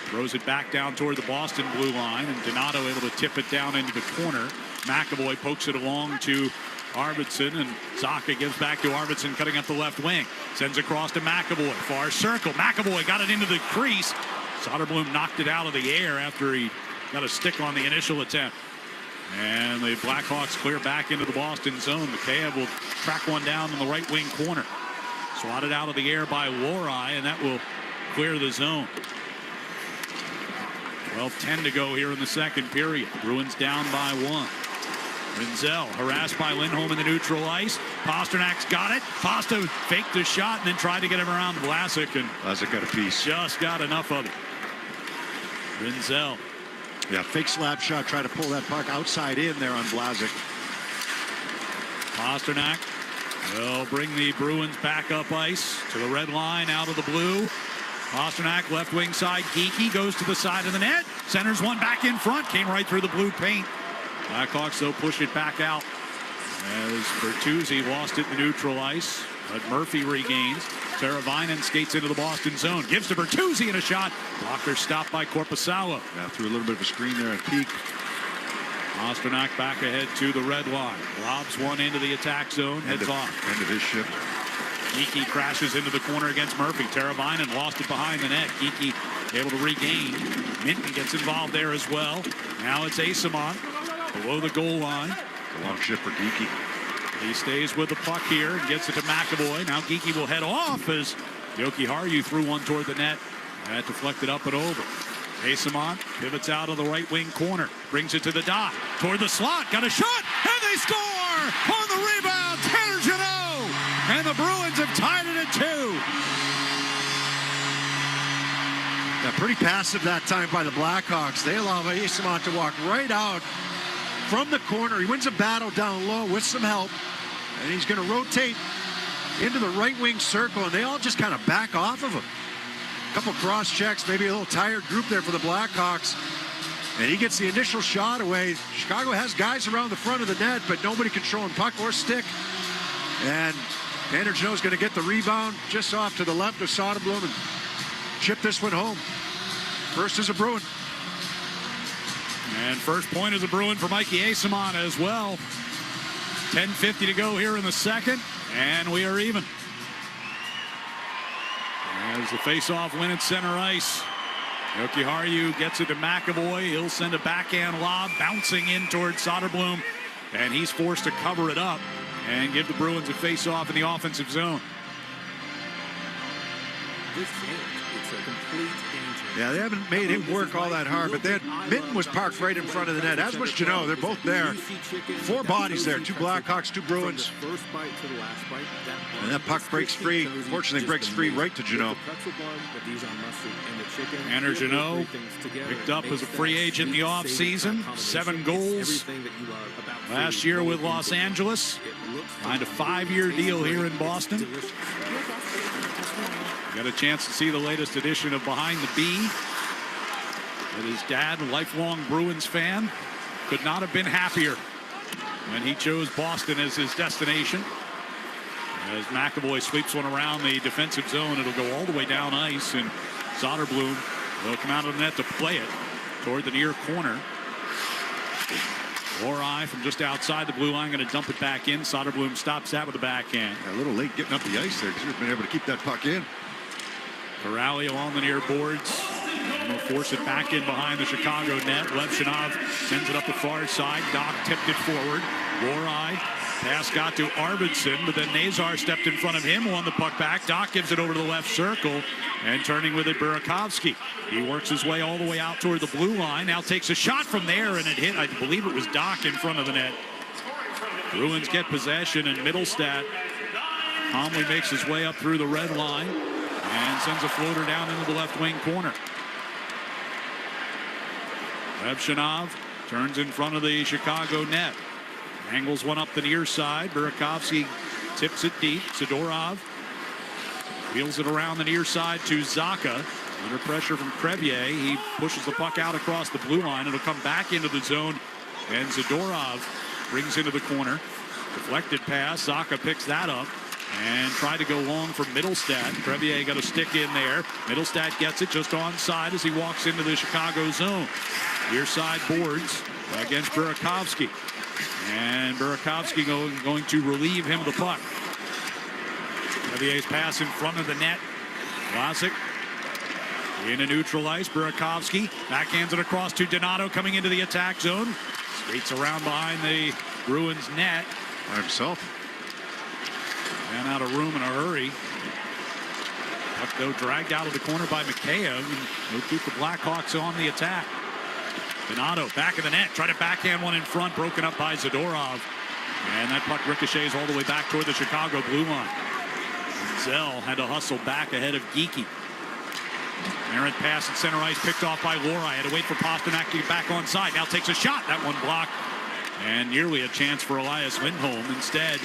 [SPEAKER 14] Throws it back down toward the Boston blue line, and Donato able to tip it down into the corner. McAvoy pokes it along to Arvidsson, and Zacha gives back to Arvidsson, cutting up the left wing. Sends across to McAvoy, far circle. McAvoy got it into the crease. Soderblom knocked it out of the air after he got a stick on the initial attempt. And the Blackhawks clear back into the Boston zone. Mikheyev will track one down in the right wing corner. Swatted out of the air by Lohrei, and that will clear the zone. 12:10 to go here in the second period. Bruins down by 1. Rinzel harassed by Lindholm in the neutral ice. Pasternak's got it. Pasta faked the shot and then tried to get him around Vlasic, and
[SPEAKER 20] Vlasic got a piece.
[SPEAKER 14] Just got enough of it. Rinzel.
[SPEAKER 20] Yeah, fake slap shot. Try to pull that puck outside in there on Vlasic.
[SPEAKER 14] Pastrnak will bring the Bruins back up ice to the red line, out of the blue. Pastrnak left wing side. Geekie goes to the side of the net. Centers one back in front. Came right through the blue paint. Blackhawks, though, push it back out as Bertuzzi lost it in the neutral ice. But Murphy regains. Teravainen skates into the Boston zone. Gives to Bertuzzi and a shot. Blocker stopped by Korpisalo.
[SPEAKER 20] Yeah, threw a little bit of a screen there at peak.
[SPEAKER 14] Pastrnak back ahead to the red line. Lobs one into the attack zone. Heads off.
[SPEAKER 20] End of his shift.
[SPEAKER 14] Geekie crashes into the corner against Murphy. Teravainen lost it behind the net. Geekie able to regain. Minton gets involved there as well. Now it's Asamon below the goal line.
[SPEAKER 20] A long shift for Geekie.
[SPEAKER 14] He stays with the puck here and gets it to McAvoy. Now Geekie will head off as Jokiharju threw one toward the net. That deflected up and over. Asamon pivots out of the right wing corner. Brings it to the dot. Toward the slot. Got a shot. And they score! On the rebound, Tanner Jeannot! And the Bruins have tied it at 2.
[SPEAKER 20] Yeah, pretty passive that time by the Blackhawks. They allow Asamon to walk right out from the corner. He wins a battle down low with some help. And he's going to rotate into the right wing circle. And they all just kind of back off of him. A couple cross checks, maybe a little tired group there for the Blackhawks. And he gets the initial shot away. Chicago has guys around the front of the net, but nobody controlling puck or stick. And Tanner Jeannot's going to get the rebound just off to the left of Soderblom and chip this one home. First is a Bruin.
[SPEAKER 14] And first point is a Bruin for Mikey Asamon as well. 10:50 to go here in the second, and we are even. As the face-off win at center ice. Jokiharju gets it to McAvoy. He'll send a backhand lob, bouncing in towards Soderblom, and he's forced to cover it up and give the Bruins a face-off in the offensive zone.
[SPEAKER 2] This change, it's a complete
[SPEAKER 20] Yeah, they haven't made him work all that hard, but Minton was parked right in front of the net, as was Jeannot. They're both there. 4 bodies there, 2 Blackhawks, 2 Bruins. And that puck breaks free. Fortunately, breaks free right to Jeannot.
[SPEAKER 14] Tanner Jeannot picked up as a free agent in the offseason. 7 goals last year with Los Angeles. Signed a 5-year deal here in Boston. Got a chance to see the latest edition of Behind the B. With his dad, a lifelong Bruins fan, could not have been happier when he chose Boston as his destination. As McAvoy sweeps one around the defensive zone, it'll go all the way down ice, and Soderblom will come out of the net to play it toward the near corner. Lohrei from just outside the blue line, going to dump it back in. Soderblom stops that with the backhand.
[SPEAKER 20] A little late getting up the ice there. Should have been able to keep that puck in.
[SPEAKER 14] Corrallio on the near boards. And will force it back in behind the Chicago net. Levchinov sends it up the far side. Doc tipped it forward. Lohrei. Pass got to Arvidsson, but then Nazar stepped in front of him, won the puck back. Doc gives it over to the left circle, and turning with it, Burakovsky. He works his way all the way out toward the blue line. Now takes a shot from there, and it hit, I believe it was Doc in front of the net. Bruins get possession, and Middlestat calmly makes his way up through the red line and sends a floater down into the left wing corner. Evshinov turns in front of the Chicago net. Angles one up the near side. Burakovsky tips it deep. Zadorov wheels it around the near side to Zacha. Under pressure from Crevier. He pushes the puck out across the blue line. It'll come back into the zone. And Zadorov brings into the corner. Deflected pass. Zacha picks that up and tried to go long for Middlestat. Crevier got a stick in there. Middlestat gets it just onside as he walks into the Chicago zone. Near side boards against Burakovsky. And Burakovsky going to relieve him of the puck. Crevier's pass in front of the net. Vlasic in a neutral ice. Burakovsky backhands it across to Donato coming into the attack zone. Skates around behind the Bruins net.
[SPEAKER 20] By himself.
[SPEAKER 14] Ran out of room in a hurry. Puck though dragged out of the corner by Mikheyev. And they'll keep the Blackhawks on the attack. Donato back of the net. Try to backhand one in front. Broken up by Zadorov. And that puck ricochets all the way back toward the Chicago blue line. Zell had to hustle back ahead of Geekie. Errant pass at center ice picked off by Lohrei. Had to wait for Pasternak to get back on side. Now takes a shot. That one blocked. And nearly a chance for Elias Lindholm. Instead,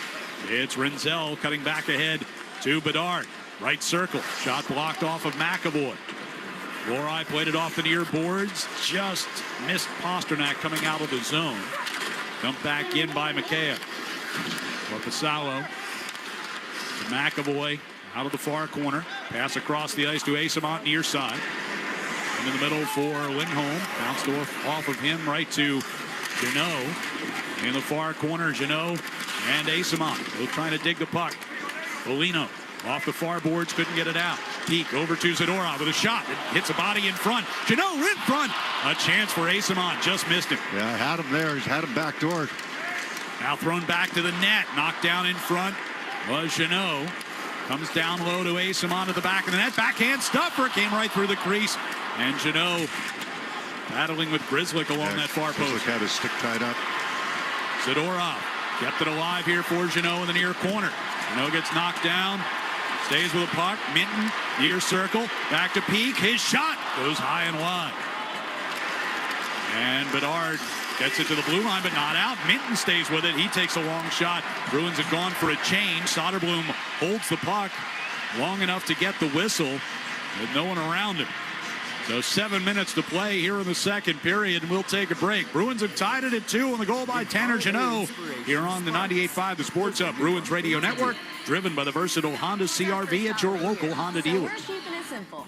[SPEAKER 14] it's Rinzel cutting back ahead to Bedard. Right circle. Shot blocked off of McAvoy. Lohrei played it off the near boards. Just missed Pasternak coming out of the zone. Dumped back in by Mikheyev. Korpisalo to McAvoy out of the far corner. Pass across the ice to Asamont near side. In the middle for Lindholm. Bounced off of him right to Jeannot. In the far corner, Jeannot and Asamont. Both trying to dig the puck. Bolino off the far boards, couldn't get it out. Peak over to Zadorov with a shot. It hits a body in front. Jeannot in front. A chance for Asamont. Just missed him.
[SPEAKER 20] Yeah, I had him there. He's had him backdoored.
[SPEAKER 14] Now thrown back to the net. Knocked down in front was Jeannot. Comes down low to Asamont at the back of the net. Backhand stuffer. Came right through the crease. And Jeannot battling with Grzelcyk along that far post.
[SPEAKER 20] Grzelcyk had his stick tied up.
[SPEAKER 14] Zadorov kept it alive here for Jeannot in the near corner. Jeannot gets knocked down. Stays with a puck. Minton, near circle. Back to Peak. His shot goes high and wide. And Bedard gets it to the blue line, but not out. Minton stays with it. He takes a long shot. Bruins have gone for a change. Soderblom holds the puck long enough to get the whistle with no one around him. So 7 minutes to play here in the second period, and we'll take a break. Bruins have tied it at 2 on the goal by Tanner Jeannot here on the 98.5 The Sports Hub Bruins Radio Network, driven by the versatile Honda CR-V at your local Honda dealer.
[SPEAKER 15] We're keeping it simple.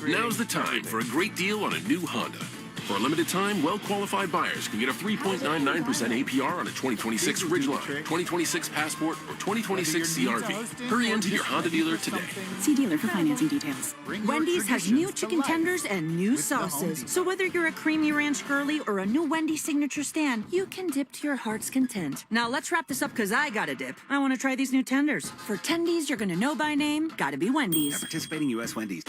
[SPEAKER 2] Now's the time for a great deal on a new Honda. For a limited time, well-qualified buyers can get a 3.99% APR on a 2026 Ridgeline, 2026 Passport, or 2026 CR-V. Hurry into your Honda dealer today.
[SPEAKER 9] See dealer for financing details. Wendy's has new chicken tenders and new sauces. So whether you're a creamy ranch girly or a new Wendy's signature stand, you can dip to your heart's content. Now let's wrap this up because I got to dip. I want to try these new tenders. For tendies you're going to know by name, gotta be Wendy's.
[SPEAKER 8] Participating U.S. Wendy's.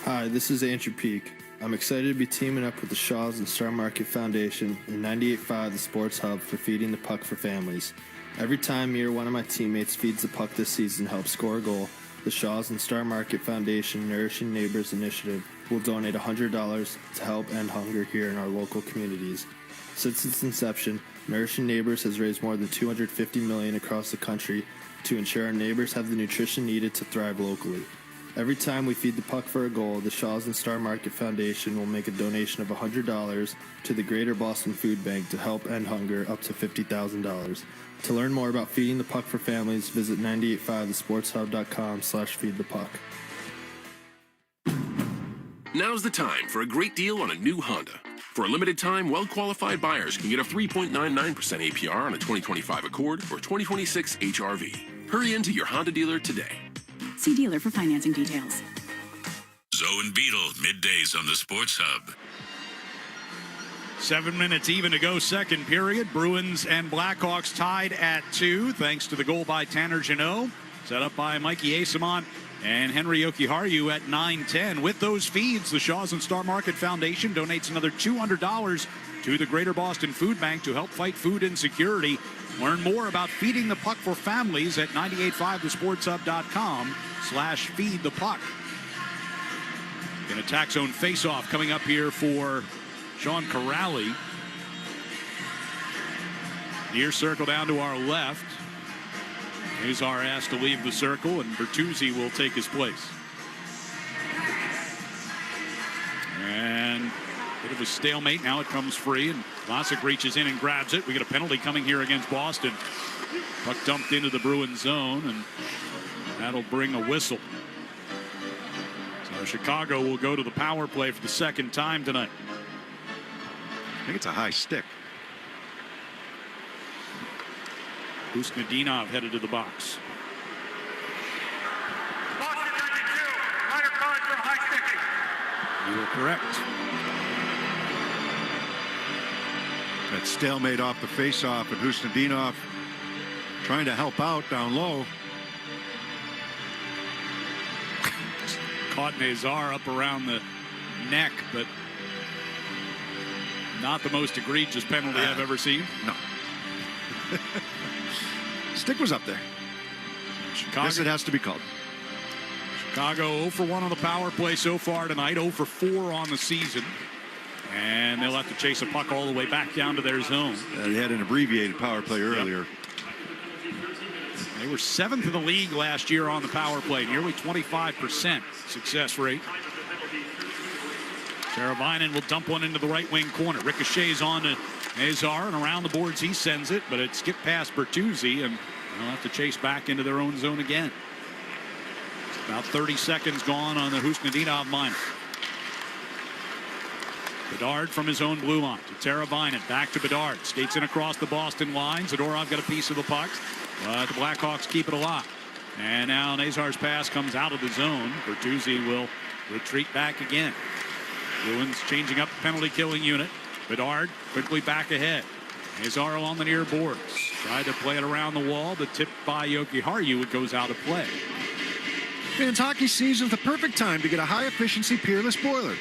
[SPEAKER 16] Hi, this is Andrew Peak. I'm excited to be teaming up with the Shaws and Star Market Foundation and 98.5 The Sports Hub for feeding the puck for families. Every time me or one of my teammates feeds the puck this season and helps score a goal, the Shaws and Star Market Foundation Nourishing Neighbors Initiative will donate $100 to help end hunger here in our local communities. Since its inception, Nourishing Neighbors has raised more than $250 million across the country to ensure our neighbors have the nutrition needed to thrive locally. Every time we feed the puck for a goal, the Shaws and Star Market Foundation will make a donation of $100 to the Greater Boston Food Bank to help end hunger up to $50,000. To learn more about feeding the puck for families, visit 985thesportshub.com/feedthepuck.
[SPEAKER 2] Now's the time for a great deal on a new Honda. For a limited time, well-qualified buyers can get a 3.99% APR on a 2025 Accord or 2026 HR-V. Hurry into your Honda dealer today.
[SPEAKER 9] See dealer for financing details.
[SPEAKER 17] Zoe and Beetle, middays on the Sports Hub.
[SPEAKER 14] 7 minutes even to go, second period. Bruins and Blackhawks tied at 2, thanks to the goal by Tanner Jeannot. Set up by Mikey Asamont and Henry Jokiharju at 9:10. With those feeds, the Shaws and Star Market Foundation donates another $200 to the Greater Boston Food Bank to help fight food insecurity. Learn more about feeding the puck for families at 985thesportshub.com/feedthepuck. An attack zone face-off coming up here for Sean Corrali. Near circle down to our left. Azar asked to leave the circle, and Bertuzzi will take his place. And a bit of a stalemate. Now it comes free, and Vlasic reaches in and grabs it. We get a penalty coming here against Boston. Puck dumped into the Bruins zone, and that'll bring a whistle. So Chicago will go to the power play for the second time tonight.
[SPEAKER 20] I think it's a high stick.
[SPEAKER 14] Usnadinov headed to the box. You are correct.
[SPEAKER 20] That stalemate off the faceoff, and Usnadinov trying to help out down low.
[SPEAKER 14] Caught Nazar up around the neck, but not the most egregious penalty I've ever seen.
[SPEAKER 20] No. Stick was up there.
[SPEAKER 14] Chicago,
[SPEAKER 20] yes, it has to be called.
[SPEAKER 14] Chicago 0 for 1 on the power play so far tonight, 0 for 4 on the season. And they'll have to chase a puck all the way back down to their zone.
[SPEAKER 20] They had an abbreviated power play earlier.
[SPEAKER 14] Yep. They were 7th in the league last year on the power play, nearly 25% success rate. Teravainen will dump one into the right wing corner. Ricochets on to Nazar, and around the boards he sends it, but it skipped past Bertuzzi, and they'll have to chase back into their own zone again. About 30 seconds gone on the Husnadinov minor. Bedard from his own blue line to Teravainen, back to Bedard, skates in across the Boston line. Zadorov got a piece of the puck, but the Blackhawks keep it alive. And now Nazar's pass comes out of the zone. Bertuzzi will retreat back again. Bruins changing up the penalty killing unit. Bedard quickly back ahead. Nazar along the near boards. Tried to play it around the wall, but tipped by Jokiharju. It goes out of play.
[SPEAKER 20] Fans, hockey season's the perfect time to get a high-efficiency Peerless boiler.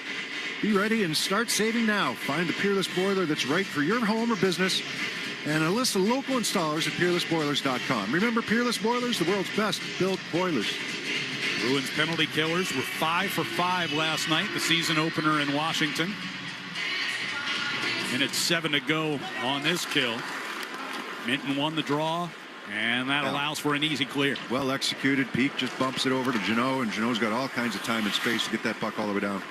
[SPEAKER 20] Be ready and start saving now. Find the Peerless boiler that's right for your home or business, and a list of local installers at peerlessboilers.com. Remember, Peerless Boilers, the world's best built boilers.
[SPEAKER 14] Bruins penalty killers were 5 for 5 last night, the season opener in Washington. Minute 7 to go on this kill. Minton won the draw, and that allows for an easy clear.
[SPEAKER 20] Well executed. Peak just bumps it over to Jeannot, and Jeannot's got all kinds of time and space to get that puck all the way down.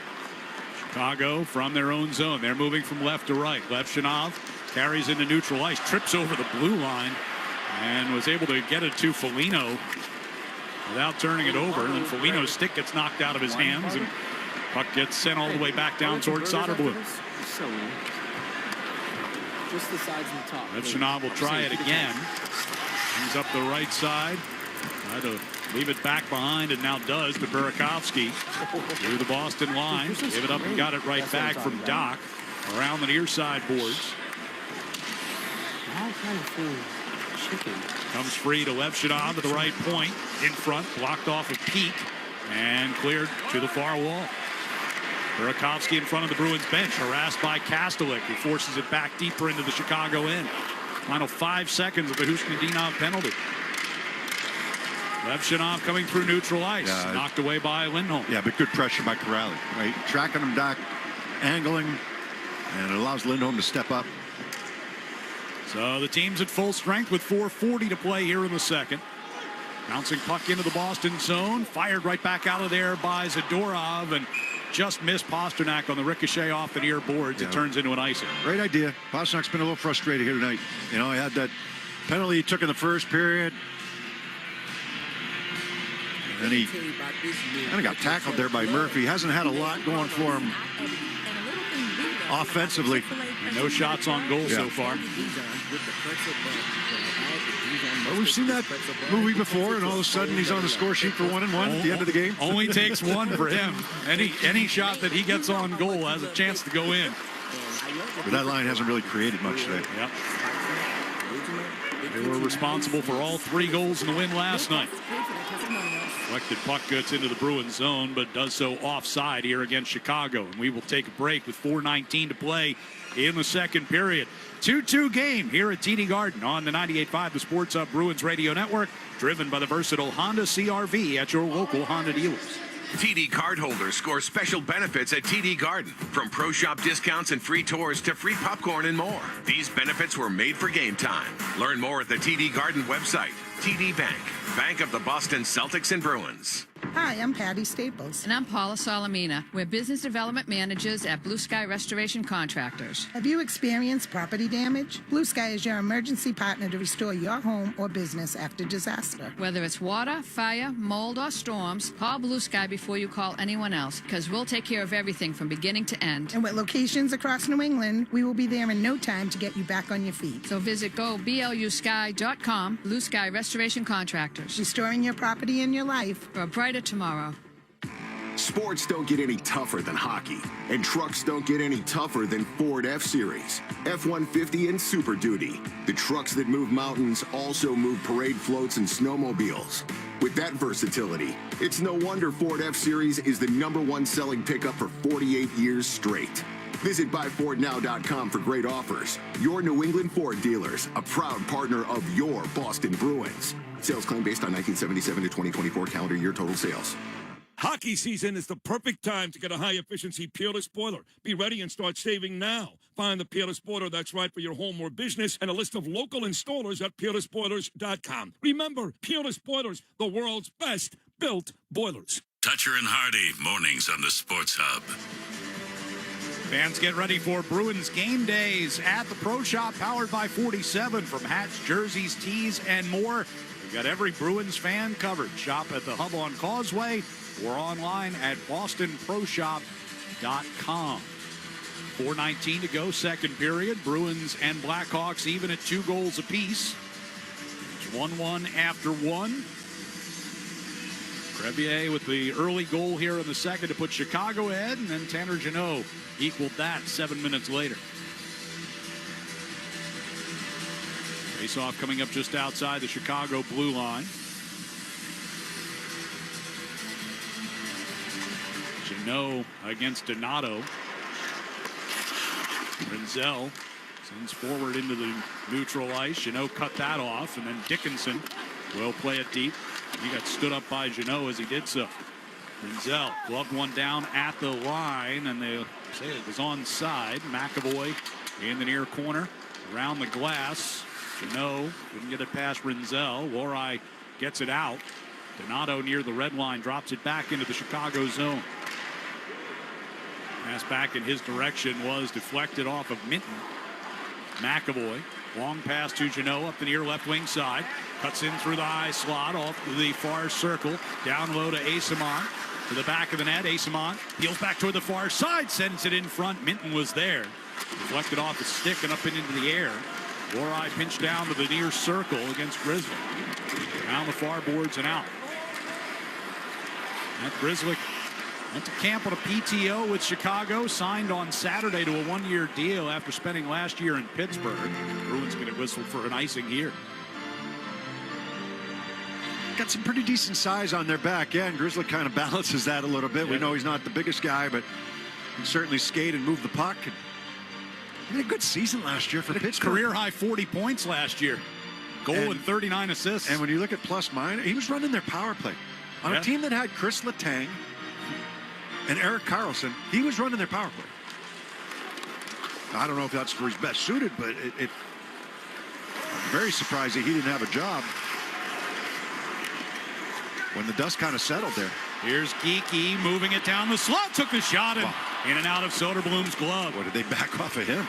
[SPEAKER 14] Chicago from their own zone. They're moving from left to right. Levshinov carries into neutral ice, trips over the blue line, and was able to get it to Foligno without turning it over. And then Foligno's stick gets knocked out of his hands, and puck gets sent all the way back down towards Soderblom.
[SPEAKER 2] Just the sides and the top.
[SPEAKER 14] Levshinov will try it again. He's up the right side. Try to leave it back behind, and now does to Burakovsky through the Boston line. Give it up and got it right back from Doc around the near side boards. Comes free to Levshinov at the right point. In front, blocked off of Peak, and cleared to the far wall. Burakovsky in front of the Bruins bench, harassed by Kastelik, who forces it back deeper into the Chicago end. Final 5 seconds of the Husnadinov penalty. Levshinov coming through neutral ice, knocked away by Lindholm.
[SPEAKER 20] Yeah, but good pressure by Corrali, right? Tracking him back, angling, and it allows Lindholm to step up.
[SPEAKER 14] So the team's at full strength with 4:40 to play here in the second. Bouncing puck into the Boston zone, fired right back out of there by Zadorov, and just missed Pasternak on the ricochet off the near boards. It turns into an icing.
[SPEAKER 20] Great idea. Pasternak's been a little frustrated here tonight. You know, he had that penalty he took in the first period. And he kind of got tackled there by Murphy. Hasn't had a lot going for him offensively.
[SPEAKER 14] And no shots on goal so far.
[SPEAKER 20] Well, we've seen that movie before, and all of a sudden he's on the score sheet for 1-1 at the end of the game.
[SPEAKER 14] Only takes one for him. Any shot that he gets on goal has a chance to go in.
[SPEAKER 20] But that line hasn't really created much today.
[SPEAKER 14] Yep. They were responsible for all 3 goals in the win last night. Deflected puck gets into the Bruins zone, but does so offside here against Chicago. And we will take a break with 4:19 to play in the second period. 2-2 game here at TD Garden on the 98.5 The Sports Hub Bruins Radio Network, driven by the versatile Honda CR-V at your local Honda dealers.
[SPEAKER 10] TD cardholders score special benefits at TD Garden, from pro shop discounts and free tours to free popcorn and more. These benefits were made for game time. Learn more at the TD Garden website. TD Bank, bank of the Boston Celtics and Bruins.
[SPEAKER 11] Hi, I'm Patty Staples.
[SPEAKER 21] And I'm Paula Salamina. We're business development managers at Blue Sky Restoration Contractors.
[SPEAKER 11] Have you experienced property damage? Blue Sky is your emergency partner to restore your home or business after disaster.
[SPEAKER 21] Whether it's water, fire, mold, or storms, call Blue Sky before you call anyone else, because we'll take care of everything from beginning to end.
[SPEAKER 11] And with locations across New England, we will be there in no time to get you back on your feet.
[SPEAKER 21] So visit goblusky.com, Blue Sky Restoration Contractors.
[SPEAKER 11] Restoring your property and your life
[SPEAKER 21] for a brighter tomorrow.
[SPEAKER 6] Sports don't get any tougher than hockey, and trucks don't get any tougher than Ford F-Series, F-150, and Super Duty. The trucks that move mountains also move parade floats and snowmobiles. With that versatility, it's no wonder Ford F-Series is the #1 selling pickup for 48 years straight. Visit buyfordnow.com for great offers. Your New England Ford dealers, a proud partner of your Boston Bruins. Sales claim based on 1977 to 2024 calendar year total sales.
[SPEAKER 22] Hockey season is the perfect time to get a high-efficiency Peerless boiler. Be ready and start saving now. Find the Peerless boiler that's right for your home or business and a list of local installers at peerlessboilers.com. Remember, Peerless Boilers, the world's best built boilers.
[SPEAKER 17] Toucher and Hardy, mornings on the Sports Hub.
[SPEAKER 14] Fans get ready for Bruins game days at the Pro Shop, powered by 47. From hats, jerseys, tees, and more. We've got every Bruins fan covered. Shop at the Hub on Causeway or online at bostonproshop.com. 4:19 to go, second period. Bruins and Blackhawks even at 2 goals apiece. It's 1-1 after 1. Crevier with the early goal here in the second to put Chicago ahead, and then Tanner Jeannot equaled that 7 minutes later. Face-off coming up just outside the Chicago blue line. Jeannot against Donato. Rinzel sends forward into the neutral ice. Jeannot cut that off, and then Dickinson will play it deep. He got stood up by Jeannot as he did so. Rinzel gloved one down at the line, and they say it was onside. McAvoy in the near corner, around the glass. Jeannot couldn't get it past Rinzel. Lohrei gets it out. Donato near the red line drops it back into the Chicago zone. Pass back in his direction was deflected off of Minton. McAvoy, long pass to Jeannot up the near left wing side. Cuts in through the high slot off the far circle. Down low to Asimont. To the back of the net, Asimont peels back toward the far side, sends it in front. Minton was there. Deflected off the stick and up and into the air. Lohrei pinched down to the near circle against Grizzly. Down the far boards and out. Matt Grizzly went to camp on a PTO with Chicago, signed on Saturday to a 1-year deal after spending last year in Pittsburgh. Bruins going to whistle for an icing here.
[SPEAKER 20] Got some pretty decent size on their back end. Grizzly kind of balances that a little bit.
[SPEAKER 14] Yeah.
[SPEAKER 20] We know he's not the biggest guy, but he can certainly skate and move the puck. He had a good season last year for Pittsburgh.
[SPEAKER 14] Career high 40 points last year. Goal and 39 assists.
[SPEAKER 20] And when you look at plus minus, he was running their power play. On a team that had Chris Letang and Erik Karlsson, he was running their power play. I don't know if that's where he's best suited, but I'm very surprised that he didn't have a job when the dust kind of settled there.
[SPEAKER 14] Here's Geekie moving it down the slot, took the shot, and in and out of Soderblom's glove.
[SPEAKER 20] What did they back off of him?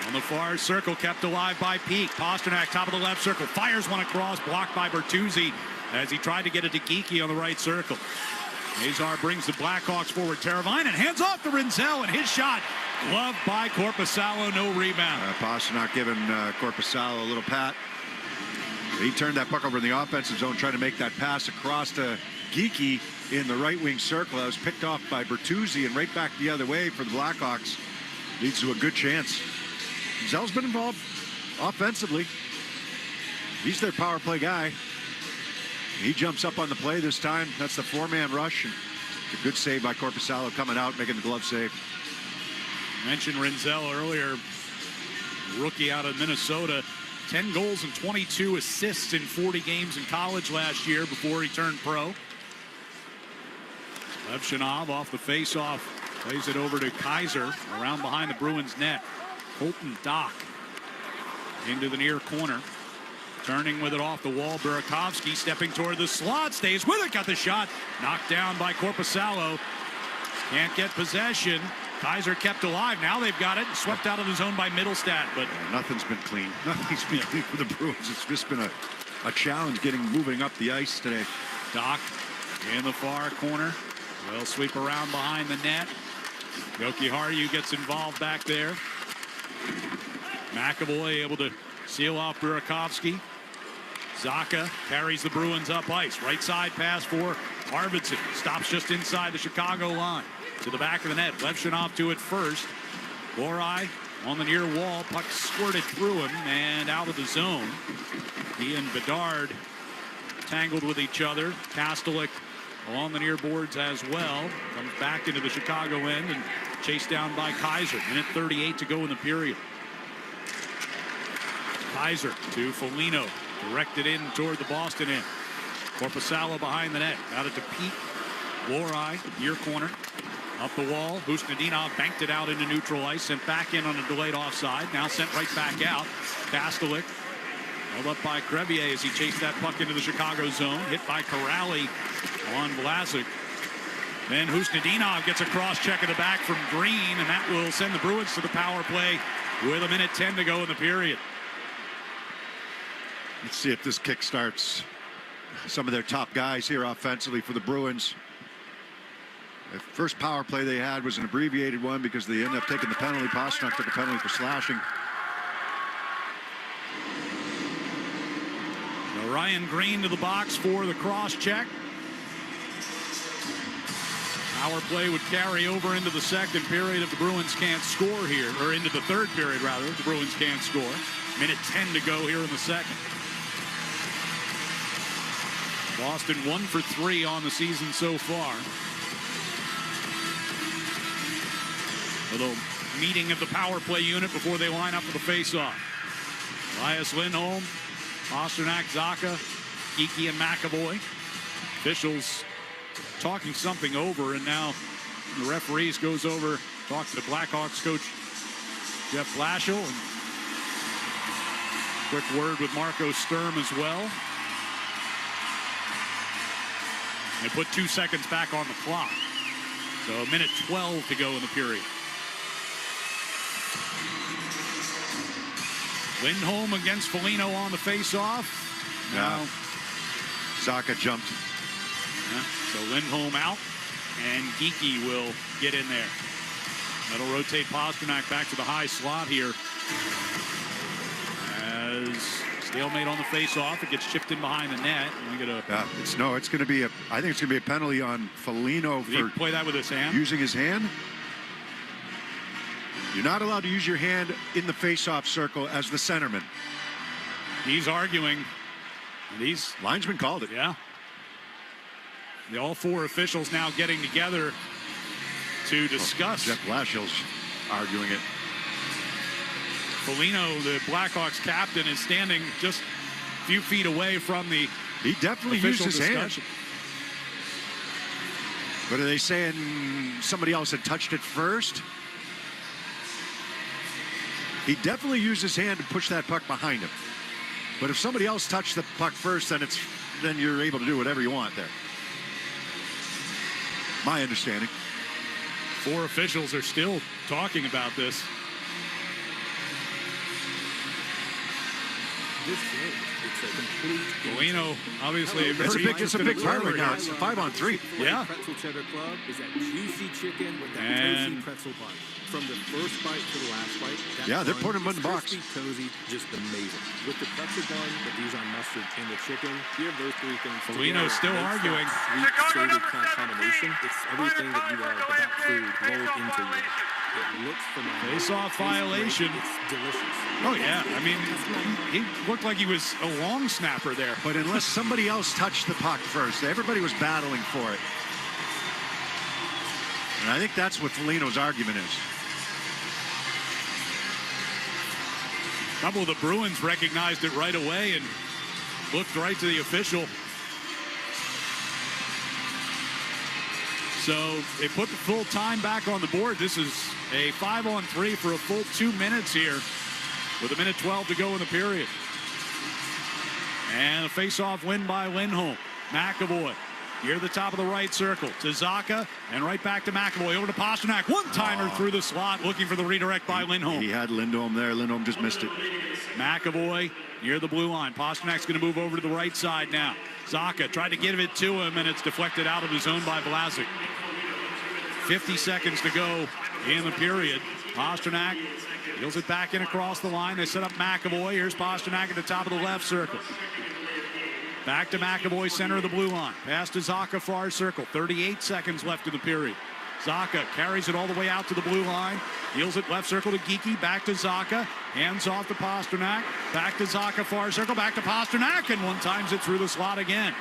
[SPEAKER 14] On the far circle, kept alive by Peak. Pasternak, top of the left circle, fires one across, blocked by Bertuzzi as he tried to get it to Geekie on the right circle. Azar brings the Blackhawks forward. Teravainen hands off to Rinzel, and his shot gloved by Korpisalo, no rebound.
[SPEAKER 20] Pasternak giving Korpisalo a little pat. He turned that puck over in the offensive zone, trying to make that pass across to Geekie in the right wing circle. That was picked off by Bertuzzi, and right back the other way for the Blackhawks. Leads to a good chance. Zell's been involved offensively. He's their power play guy. He jumps up on the play this time. That's the 4-man rush. And a good save by Korpisalo coming out, making the glove save.
[SPEAKER 14] Mentioned Rinzel earlier. Rookie out of Minnesota. 10 goals and 22 assists in 40 games in college last year before he turned pro. Levshinov off the face-off. Plays it over to Kaiser. Around behind the Bruins net. Colton Dock into the near corner. Turning with it off the wall. Burakovsky stepping toward the slot. Stays with it. Got the shot. Knocked down by Korpisalo. Can't get possession. Kaiser kept alive. Now they've got it. Swept out of the zone by Middlestat. But
[SPEAKER 20] nothing's been clean. Nothing's been clean for the Bruins. It's just been a challenge moving up the ice today.
[SPEAKER 14] Doc in the far corner. They'll sweep around behind the net. Jokiharju gets involved back there. McAvoy able to seal off Burakovsky. Zaka carries the Bruins up ice. Right side pass for Arvidsson. Stops just inside the Chicago line. To the back of the net. Levshinov to it first. Gorai on the near wall. Puck squirted through him and out of the zone. He and Bedard tangled with each other. Kastelik along the near boards as well. Comes back into the Chicago end and chased down by Kaiser. Minute 38 to go in the period. Kaiser to Foligno. Directed in toward the Boston end. Korpisalo behind the net. Got it to Pete. Gorai, near corner. Up the wall. Husnudinov banked it out into neutral ice. Sent back in on a delayed offside. Now sent right back out. Kastelik held up by Crevier as he chased that puck into the Chicago zone. Hit by Corrali on Vlasic. Then Husnudinov gets a cross-check in the back from Green, and that will send the Bruins to the power play with a minute 10 to go in the period.
[SPEAKER 20] Let's see if this kick starts some of their top guys here offensively for the Bruins. The first power play they had was an abbreviated one because they ended up taking the penalty. Pastrnak took a penalty for slashing.
[SPEAKER 14] Now Ryan Green to the box for the cross-check. Power play would carry over into the second period if the Bruins can't score here, or into the third period rather, if the Bruins can't score. Minute 10 to go here in the second. Boston 1 for 3 on the season so far. A little meeting of the power play unit before they line up for the face-off. Elias Lindholm, Pastrnak, Zaka, Geekie, and McAvoy. Officials talking something over, and now the referees goes over, talks to the Blackhawks coach Jeff Blashill, and quick word with Marco Sturm as well. They put 2 seconds back on the clock. So a minute 12 to go in the period. Lindholm against Foligno on the face-off. Now
[SPEAKER 20] Zaka jumped.
[SPEAKER 14] Yeah, so Lindholm out, and Geekie will get in there. That'll rotate Pastrnak back to the high slot here. As stalemate on the face-off, it gets chipped in behind the net. And we get a
[SPEAKER 20] it's going to be a. I think it's going to be a penalty on Foligno
[SPEAKER 14] for he play that with his hand.
[SPEAKER 20] Using his hand. You're not allowed to use your hand in the face-off circle as the centerman.
[SPEAKER 14] He's arguing. These
[SPEAKER 20] linesman called it.
[SPEAKER 14] Yeah. All 4 officials now getting together to discuss.
[SPEAKER 20] Jeff Blashill's arguing it.
[SPEAKER 14] Foligno, the Blackhawks captain, is standing just a few feet away from the
[SPEAKER 20] He definitely used his hand. But are they saying somebody else had touched it first? He definitely used his hand to push that puck behind him. But if somebody else touched the puck first, then you're able to do whatever you want there. My understanding.
[SPEAKER 14] 4 officials are still talking about this.
[SPEAKER 2] It's a complete.
[SPEAKER 14] Foligno, obviously,
[SPEAKER 20] it's a big part right now. It's a 5-on-3.
[SPEAKER 14] Yeah.
[SPEAKER 2] Pretzel Cheddar Club is that juicy chicken with that
[SPEAKER 14] And
[SPEAKER 2] toasty pretzel bun. From the first bite to the last bite.
[SPEAKER 20] Yeah, they're putting them in the box.
[SPEAKER 2] Crispy, cozy, just amazing. With the pretzel bun, the Dijon mustard, and the chicken, you have those 3 things.
[SPEAKER 14] Foligno's still arguing.
[SPEAKER 2] Sweet, savory kind of combination. It's everything that you love about food rolled into you. It looks phenomenal.
[SPEAKER 14] Face-off violation.
[SPEAKER 2] It's delicious.
[SPEAKER 14] Oh, yeah. I mean, he looked like he was a long snapper there.
[SPEAKER 20] But unless somebody else touched the puck first, everybody was battling for it. And I think that's what Foligno's argument is.
[SPEAKER 14] A couple of the Bruins recognized it right away and looked right to the official. So they put the full time back on the board. This is a 5-on-3 for a full 2 minutes here with 1:12 to go in the period. And a face-off win by Lindholm. McAvoy near the top of the right circle to Zacha, and right back to McAvoy. Over to Pastrnak. One-timer through the slot, looking for the redirect by Lindholm.
[SPEAKER 20] He had Lindholm there. Lindholm just missed it.
[SPEAKER 14] McAvoy near the blue line. Pasternak's going to move over to the right side now. Zacha tried to give it to him, and it's deflected out of his zone by Vlasic. 50 seconds to go in the period. Pastrnak deals it back in across the line. They set up McAvoy. Here's Pastrnak at the top of the left circle. Back to McAvoy, center of the blue line. Pass to Zacha, far circle. 38 seconds left in the period. Zacha carries it all the way out to the blue line. Deals it left circle to Geekie. Back to Zacha. Hands off to Pastrnak. Back to Zacha, far circle. Back to Pastrnak. And one times it through the slot again.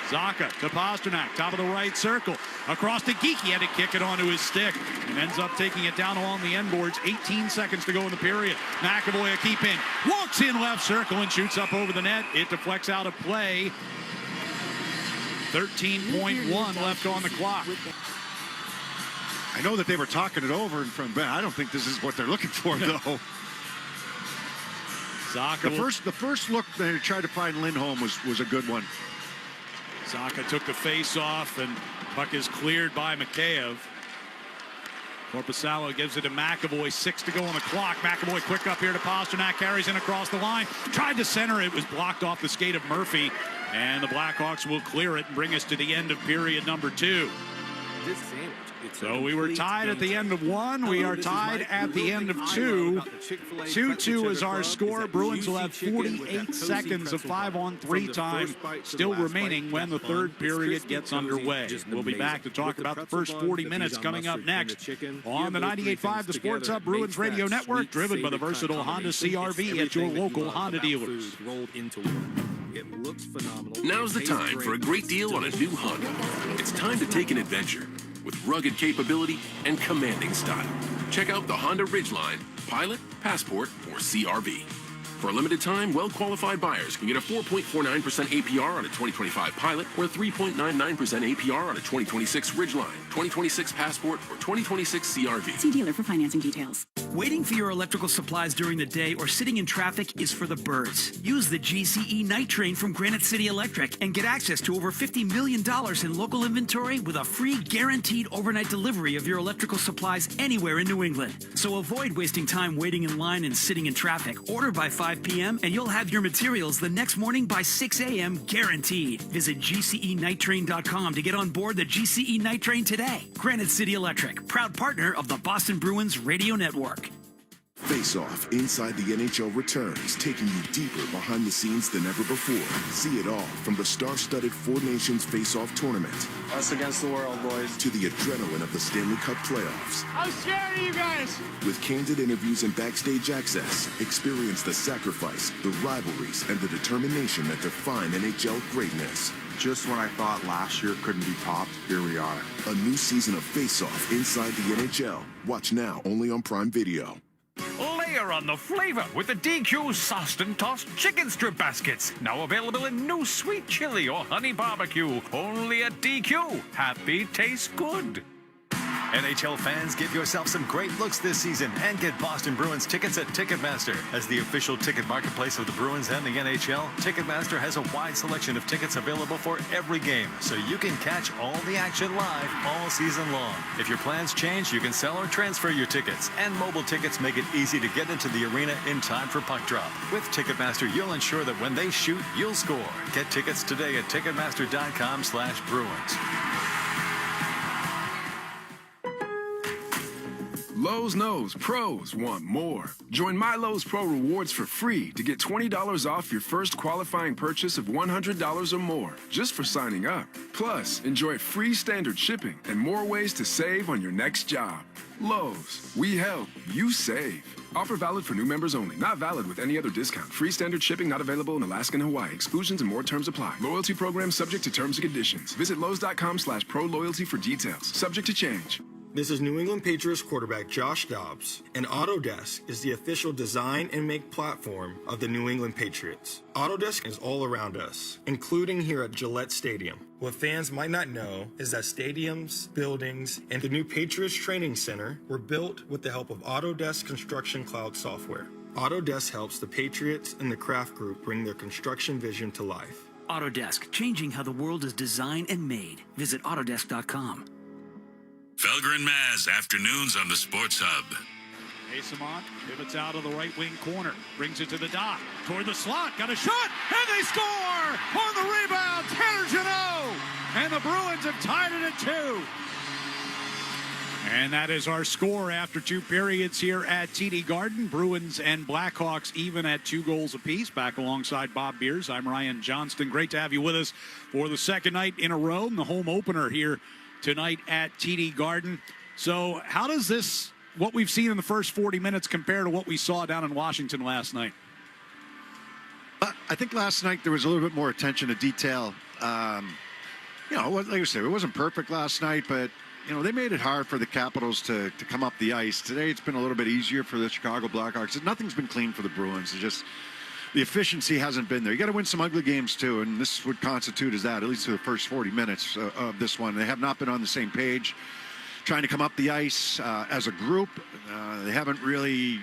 [SPEAKER 14] Zacha to Pastrnak, top of the right circle. Across to Geekie, had to kick it onto his stick and ends up taking it down along the end boards. 18 seconds to go in the period. McAvoy a keep in. Walks in left circle and shoots up over the net. It deflects out of play. 13.1 left on the clock.
[SPEAKER 20] I know that they were talking it over in front, but I don't think this is what they're looking for, though.
[SPEAKER 14] Zacha
[SPEAKER 20] the first look they tried to find Lindholm was a good one.
[SPEAKER 14] Zacha took the face off, and puck is cleared by Mikheyev. Korpisalo gives it to McAvoy. 6 to go on the clock. McAvoy quick up here to Pastrnak. Carries in across the line. Tried to center. It was blocked off the skate of Murphy. And the Blackhawks will clear it and bring us to the end of period number 2. So we were tied at the end of 1. We are tied at the end of 2. 2-2 is our score. Bruins will have 48 seconds of 5-on-3 time still remaining when the third period gets underway. We'll be back to talk about the first 40 minutes coming up next on the 98.5 The Sports Hub Bruins Radio Network, driven by the versatile Honda CR-V at your local Honda dealers.
[SPEAKER 2] It looks phenomenal.
[SPEAKER 4] Now's the time for a great deal on a new Honda. It's time to take an adventure with rugged capability and commanding style. Check out the Honda Ridgeline, Pilot, Passport, or CR-V. For a limited time, well-qualified buyers can get a 4.49% APR on a 2025 Pilot or 3.99% APR on a 2026 Ridgeline, 2026 Passport, or 2026 CR-V.
[SPEAKER 9] See dealer for financing details.
[SPEAKER 12] Waiting for your electrical supplies during the day or sitting in traffic is for the birds. Use the GCE Night Train from Granite City Electric and get access to over $50 million in local inventory with a free guaranteed overnight delivery of your electrical supplies anywhere in New England. So avoid wasting time waiting in line and sitting in traffic. Order by 5 p.m. and you'll have your materials the next morning by 6 a.m. guaranteed. Visit GCENightTrain.com to get on board the GCE Night Train today. Granite City Electric, proud partner of the Boston Bruins Radio Network.
[SPEAKER 6] Face Off Inside the NHL returns, taking you deeper behind the scenes than ever before. See it all from the star-studded Four Nations Face Off tournament.
[SPEAKER 7] Us against the world, boys.
[SPEAKER 6] To the adrenaline of the Stanley Cup playoffs.
[SPEAKER 7] I'm scared of you guys.
[SPEAKER 6] With candid interviews and backstage access, experience the sacrifice, the rivalries, and the determination that define NHL greatness.
[SPEAKER 7] Just when I thought last year couldn't be topped, here we are.
[SPEAKER 6] A new season of Face Off Inside the NHL. Watch now only on Prime Video.
[SPEAKER 18] Layer on the flavor with the DQ sauced and tossed chicken strip baskets. Now available in new sweet chili or honey barbecue. Only at DQ. Happy tastes good.
[SPEAKER 23] NHL fans, give yourself some great looks this season and get Boston Bruins tickets at Ticketmaster. As the official ticket marketplace of the Bruins and the NHL, Ticketmaster has a wide selection of tickets available for every game, so you can catch all the action live all season long. If your plans change, you can sell or transfer your tickets, and mobile tickets make it easy to get into the arena in time for puck drop. With Ticketmaster, you'll ensure that when they shoot, you'll score. Get tickets today at Ticketmaster.com/Bruins.
[SPEAKER 24] Lowe's knows pros want more. Join My Lowe's Pro Rewards for free to get $20 off your first qualifying purchase of $100 or more just for signing up. Plus, enjoy free standard shipping and more ways to save on your next job. Lowe's, we help, you save. Offer valid for new members only. Not valid with any other discount. Free standard shipping not available in Alaska and Hawaii. Exclusions and more terms apply. Loyalty program subject to terms and conditions. Visit Lowe's.com/pro loyalty for details. Subject to change.
[SPEAKER 1] This is New England Patriots quarterback Josh Dobbs, and Autodesk is the official design and make platform of the New England Patriots. Autodesk is all around us, including here at Gillette Stadium. What fans might not know is that stadiums, buildings, and the new Patriots Training Center were built with the help of Autodesk Construction Cloud software. Autodesk helps the Patriots and the Kraft Group bring their construction vision to life.
[SPEAKER 8] Autodesk, changing how the world is designed and made. Visit Autodesk.com.
[SPEAKER 17] Felger and Maz, afternoons on the Sports Hub.
[SPEAKER 14] Asamont pivots out of the right wing corner, brings it to the dot, toward the slot, got a shot, and they score! On the rebound, Tanner Jeannot! And the Bruins have tied it at 2. And that is our score after 2 periods here at TD Garden. Bruins and Blackhawks even at 2 goals apiece. Back alongside Bob Beers, I'm Ryan Johnston. Great to have you with us for the second night in a row, and the home opener here tonight at TD Garden. So how does this, what we've seen in the first 40 minutes, compare to what we saw down in Washington last night?
[SPEAKER 20] I think last night there was a little bit more attention to detail. Like I said, it wasn't perfect last night, but they made it hard for the Capitals to come up the ice. Today it's been a little bit easier for the Chicago Blackhawks. Nothing's been clean for the Bruins. It's just the efficiency hasn't been there. You got to win some ugly games too, and this would constitute as that, at least for the first 40 minutes of this one. They have not been on the same page, trying to come up the ice as a group. They haven't really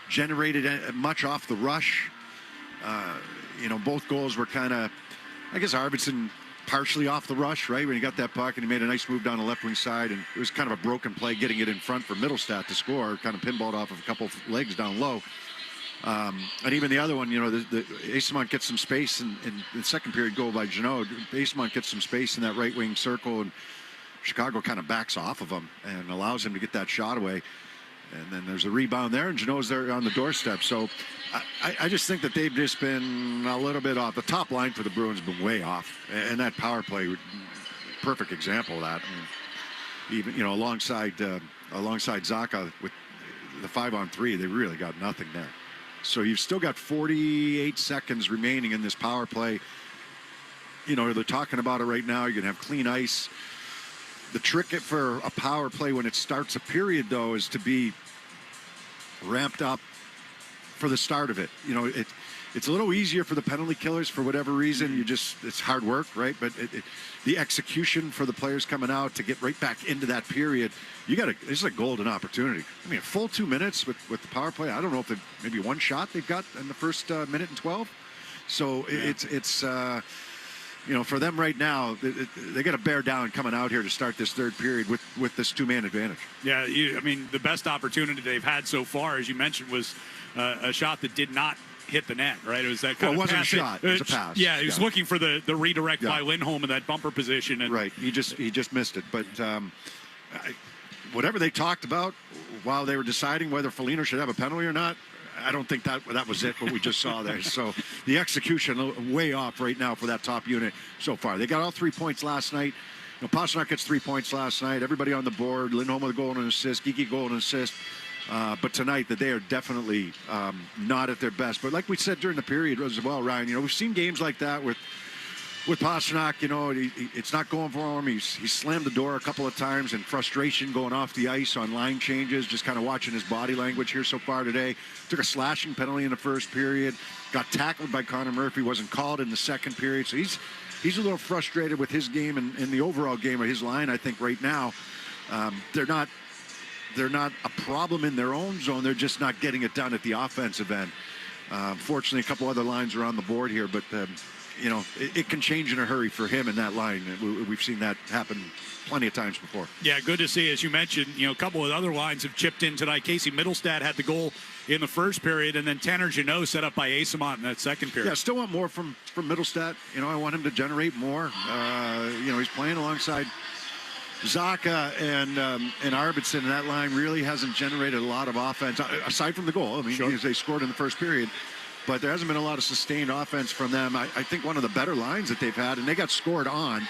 [SPEAKER 20] generated much off the rush. Both goals were kind of, I guess, Arvidsson partially off the rush, right? When he got that puck and he made a nice move down the left wing side, and it was kind of a broken play getting it in front for Middlestat to score, kind of pinballed off of a couple of legs down low. And even the other one, the Asamont gets some space in the second period goal by Jeannot. Asamont gets some space in that right wing circle, and Chicago kind of backs off of him and allows him to get that shot away. And then there's a rebound there, and Jeannot's there on the doorstep. So I just think that they've just been a little bit off. The top line for the Bruins has been way off. And that power play, perfect example of that. And even, alongside Zacha with the 5-on-3, they really got nothing there. So you've still got 48 seconds remaining in this power play. They're talking about it right now. You're going to have clean ice. The trick for a power play when it starts a period, though, is to be ramped up for the start of it. It's a little easier for the penalty killers for whatever reason. It's hard work, right? But the execution for the players coming out to get right back into that period, this is a golden opportunity. I mean, a full 2 minutes with the power play. I don't know if maybe one shot they've got in the first minute and 12. So yeah. It's for them right now, they got to bear down coming out here to start this third period with this 2-man advantage.
[SPEAKER 14] Yeah, the best opportunity they've had so far, as you mentioned, was a shot that did not hit the net, right? It was that kind of
[SPEAKER 20] wasn't
[SPEAKER 14] pass.
[SPEAKER 20] A shot. It was a pass.
[SPEAKER 14] Yeah, he was looking for the redirect by Lindholm in that bumper position. And
[SPEAKER 20] right. He just missed it. But whatever they talked about while they were deciding whether Foligno should have a penalty or not, I don't think that was it, what we just saw there. So the execution way off right now for that top unit so far. They got all 3 points last night. Pastrnak gets 3 points last night. Everybody on the board. Lindholm with a goal and an assist. Geeky goal and an assist. But tonight, that they are definitely not at their best. But like we said during the period as well, Ryan, we've seen games like that with Pastrnak. It's not going for him. He's slammed the door a couple of times in frustration going off the ice on line changes, just kind of watching his body language here so far today. Took a slashing penalty in the first period. Got tackled by Connor Murphy. Wasn't called in the second period. So he's a little frustrated with his game and the overall game of his line, I think, right now. They're not a problem in their own zone. They're just not getting it done at the offensive end. Fortunately, a couple other lines are on the board here, but it can change in a hurry for him in that line. We've seen that happen plenty of times before.
[SPEAKER 14] Yeah, good to see. As you mentioned, a couple of other lines have chipped in tonight. Casey Middlestat had the goal in the first period, and then Tanner Jeannot set up by Asamont in that second period.
[SPEAKER 20] Yeah, still want more from Middlestat. I want him to generate more. He's playing alongside Zacha and Arvidsson, and that line really hasn't generated a lot of offense, aside from the goal. I mean, sure, they scored in the first period. But there hasn't been a lot of sustained offense from them. I think one of the better lines that they've had, and they got scored on,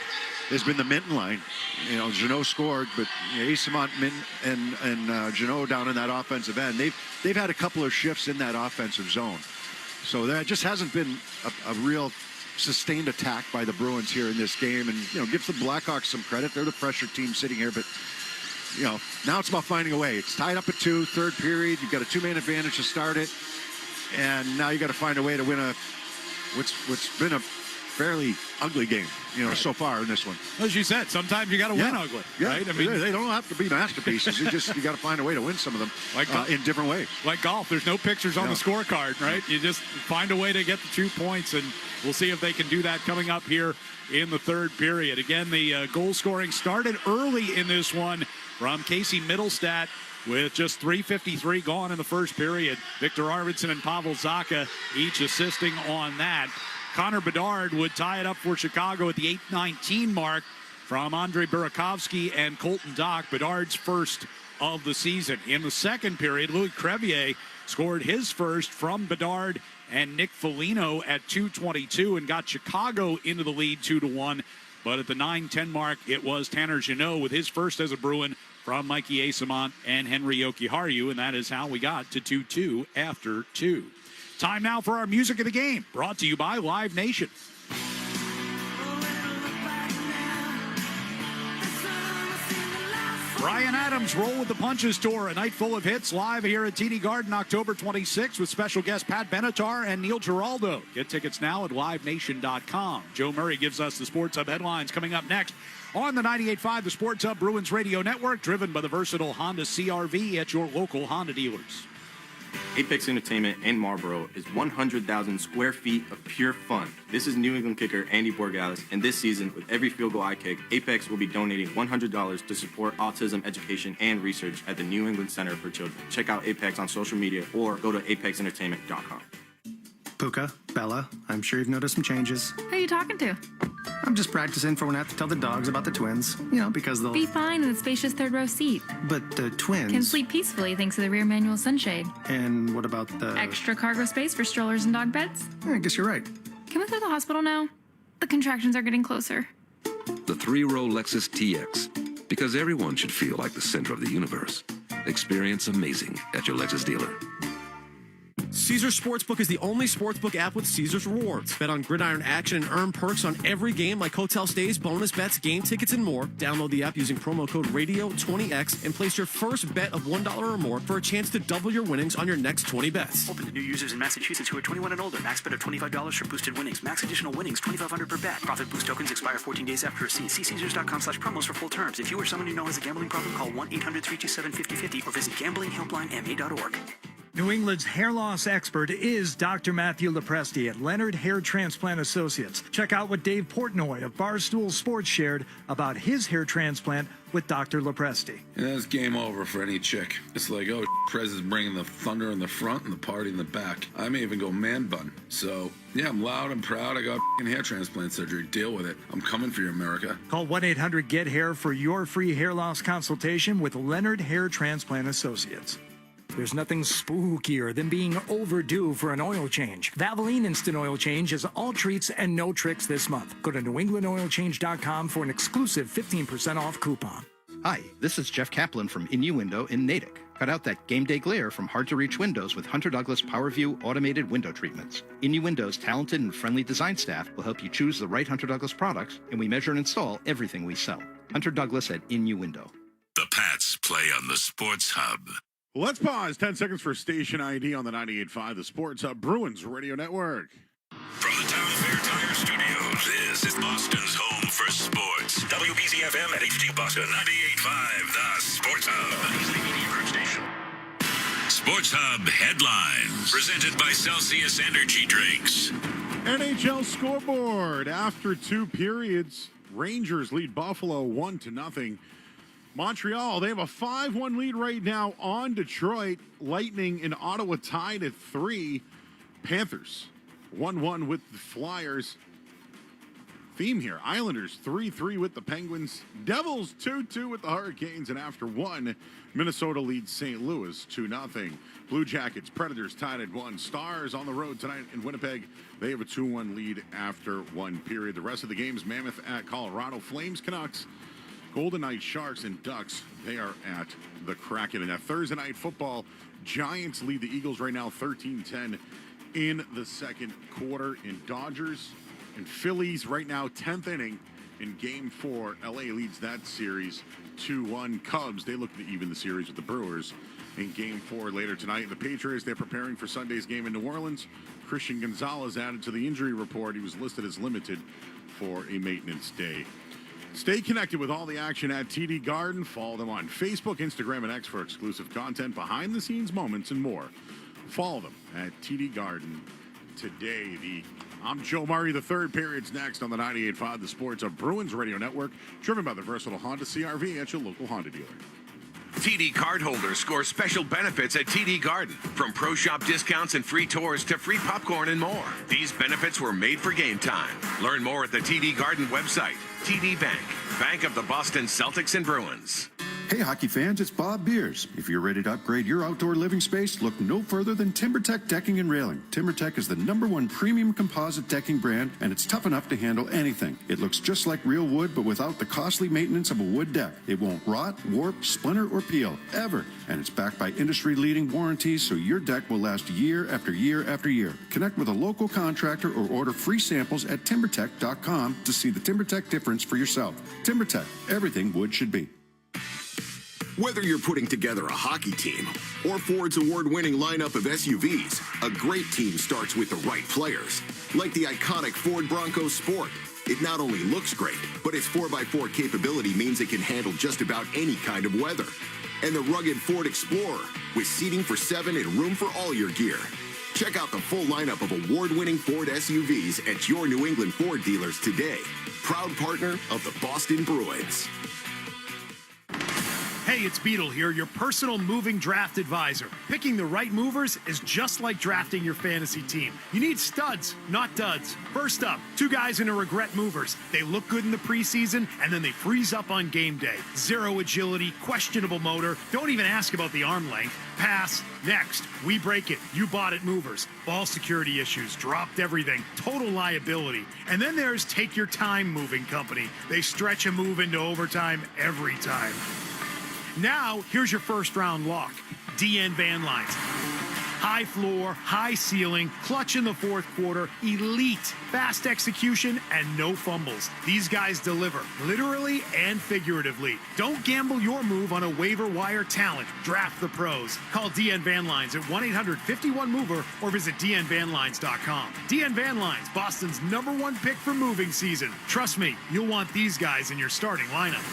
[SPEAKER 20] has been the Minton line. Jeannot scored, but Asamont, Minton, and Jeannot down in that offensive end. They've had a couple of shifts in that offensive zone. So there just hasn't been a real sustained attack by the Bruins here in this game. And, gives the Blackhawks some credit. They're the pressure team sitting here, but now it's about finding a way. It's tied up at 2, third period. You've got a 2-man advantage to start it. And now you got to find a way to win what's been a fairly ugly game, so far in this one.
[SPEAKER 14] As you said, sometimes you got to win ugly, right?
[SPEAKER 20] I mean, they don't have to be masterpieces. you got to find a way to win some of them in different ways.
[SPEAKER 14] Like golf, there's no pictures on the scorecard, right? You just find a way to get the 2 points, and we'll see if they can do that coming up here in the third period. Again, the goal scoring started early in this one from Casey Middlestat, with just 3:53 gone in the first period. Victor Arvidsson and Pavel Zacha each assisting on that. Connor Bedard would tie it up for Chicago at the 8:19 mark from Andrei Burakovsky and Colton Dock, Bedard's first of the season. In the second period, Louis Crevier scored his first from Bedard and Nick Foligno at 2:22 and got Chicago into the lead 2-1. But at the 9:10 mark, it was Tanner Jeannot with his first as a Bruin from Mikey Asamont and Henry Jokiharju, and that is how we got to 2-2 after 2. Time now for our Music of the Game, brought to you by Live Nation. Bryan Adams, Roll with the Punches Tour, a night full of hits, live here at TD Garden October 26th with special guests Pat Benatar and Neil Giraldo. Get tickets now at livenation.com. Joe Murray gives us the Sports Hub headlines coming up next on the 98.5 The Sports Hub Bruins Radio Network, driven by the versatile Honda CR-V at your local Honda dealers.
[SPEAKER 1] Apex Entertainment in Marlboro is 100,000 square feet of pure fun. This is New England kicker Andy Borgalis, and this season, with every field goal I kick, Apex will be donating $100 to support autism education and research at the New England Center for Children. Check out Apex on social media or go to apexentertainment.com.
[SPEAKER 3] Puka, Bella, I'm sure you've noticed some changes.
[SPEAKER 15] Who are you talking to?
[SPEAKER 3] I'm just practicing for when I have to tell the dogs about the twins, because they'll...
[SPEAKER 15] Be fine in the spacious third row seat.
[SPEAKER 3] But the twins...
[SPEAKER 15] Can sleep peacefully thanks to the rear manual sunshade.
[SPEAKER 3] And what about the...
[SPEAKER 15] Extra cargo space for strollers and dog beds?
[SPEAKER 3] I guess you're right.
[SPEAKER 15] Can we go to the hospital now? The contractions are getting closer.
[SPEAKER 5] The 3-row Lexus TX. Because everyone should feel like the center of the universe. Experience amazing at your Lexus dealer.
[SPEAKER 2] Caesars Sportsbook is the only sportsbook app with Caesars rewards. Bet on gridiron action and earn perks on every game like hotel stays, bonus bets, game tickets, and more. Download the app using promo code RADIO20X and place your first bet of $1 or more for a chance to double your winnings on your next 20 bets.
[SPEAKER 12] Open to new users in Massachusetts who are 21 and older. Max bet of $25 for boosted winnings. Max additional winnings, $2,500 per bet. Profit boost tokens expire 14 days after receipt. See Caesars.com/promos for full terms. If you or someone you know has a gambling problem, call 1-800-327-5050 or visit gamblinghelplinema.org.
[SPEAKER 13] New England's hair loss expert is Dr. Matthew Lepresti at Leonard Hair Transplant Associates. Check out what Dave Portnoy of Barstool Sports shared about his hair transplant with Dr. Lepresti.
[SPEAKER 19] And that's game over for any chick. It's like, oh, Prez is bringing the thunder in the front and the party in the back. I may even go man bun. So, yeah, I'm loud and proud. I got hair transplant surgery. Deal with it. I'm coming for you, America.
[SPEAKER 13] Call 1-800-GET-HAIR for your free hair loss consultation with Leonard Hair Transplant Associates. There's nothing spookier than being overdue for an oil change. Valvoline Instant Oil Change is all treats and no tricks this month. Go to newenglandoilchange.com for an exclusive 15% off coupon.
[SPEAKER 25] Hi, this is Jeff Kaplan from Innuendo in Natick. Cut out that game day glare from hard-to-reach windows with Hunter Douglas PowerView automated window treatments. Innuendo's talented and friendly design staff will help you choose the right Hunter Douglas products, and we measure and install everything we sell. Hunter Douglas at Innuendo.
[SPEAKER 17] The Pats play on the Sports Hub.
[SPEAKER 14] Let's pause 10 seconds for station ID on the 98.5 The Sports Hub Bruins Radio Network.
[SPEAKER 17] From the Town Fair Tire Studios, this is Boston's home for sports. WBZ-FM at HD Boston, 98.5 The Sports Hub. Sports Hub headlines, presented by Celsius Energy Drinks.
[SPEAKER 14] NHL scoreboard. After 2 periods, Rangers lead Buffalo 1-0. Montreal, they have a 5-1 lead right now on Detroit. Lightning in Ottawa tied at 3. Panthers 1-1 with the Flyers. Theme here, Islanders 3-3 with the Penguins. Devils 2-2 with the Hurricanes. And after 1, Minnesota leads St. Louis 2-0. Blue Jackets, Predators tied at 1. Stars on the road tonight in Winnipeg. They have a 2-1 lead after 1 period. The rest of the games, Mammoth at Colorado. Flames, Canucks. Golden Knights, Sharks, and Ducks, they are at the Kraken. And that Thursday night football, Giants lead the Eagles right now 13-10 in the second quarter. In Dodgers and Phillies right now, 10th inning.
[SPEAKER 7] in Game 4. LA leads that series 2-1. Cubs, they look to even the series with the Brewers in Game 4 later tonight. The Patriots, they're preparing for Sunday's game in New Orleans. Christian Gonzalez added to the injury report. He was listed as limited for a maintenance day. Stay connected with all the action at TD Garden. Follow them on Facebook, Instagram, and X for exclusive content, behind-the-scenes moments, and more. Follow them at TD Garden today. I'm Joe Murray. The third period's next on the 98.5 The Sports of Bruins Radio Network, driven by the versatile Honda CR-V at your local Honda dealer.
[SPEAKER 4] TD cardholders score special benefits at TD Garden. From pro shop discounts and free tours to free popcorn and more. These benefits were made for game time. Learn more at the TD Garden website. TD Bank, bank of the Boston Celtics and Bruins.
[SPEAKER 10] Hey, hockey fans, it's Bob Beers. If you're ready to upgrade your outdoor living space, look no further than TimberTech Decking and Railing. TimberTech is the #1 premium composite decking brand, and it's tough enough to handle anything. It looks just like real wood, but without the costly maintenance of a wood deck. It won't rot, warp, splinter, or peel, ever. And it's backed by industry-leading warranties, so your deck will last year after year after year. Connect with a local contractor or order free samples at TimberTech.com to see the TimberTech difference for yourself. TimberTech, everything wood should be.
[SPEAKER 6] Whether you're putting together a hockey team or Ford's award-winning lineup of SUVs, a great team starts with the right players. Like the iconic Ford Bronco Sport. It not only looks great, but its 4x4 capability means it can handle just about any kind of weather. And the rugged Ford Explorer, with seating for 7 and room for all your gear. Check out the full lineup of award-winning Ford SUVs at your New England Ford dealers today. Proud partner of the Boston Bruins.
[SPEAKER 11] Hey, it's Beetle here, your personal moving draft advisor. Picking the right movers is just like drafting your fantasy team. You need studs, not duds. First up, 2 guys in a regret movers. They look good in the preseason, and then they freeze up on game day. 0 agility, questionable motor. Don't even ask about the arm length. Pass. Next, we break it. You bought it movers. Ball security issues, dropped everything, total liability. And then there's Take Your Time Moving Company. They stretch a move into overtime every time. Now, here's your first round lock. DN Van Lines. High floor, high ceiling, clutch in the fourth quarter, elite, fast execution, and no fumbles. These guys deliver, literally and figuratively. Don't gamble your move on a waiver wire talent. Draft the pros. Call DN Van Lines at 1-800-51-MOVER or visit dnvanlines.com. DN Van Lines, Boston's #1 pick for moving season. Trust me, you'll want these guys in your starting lineup.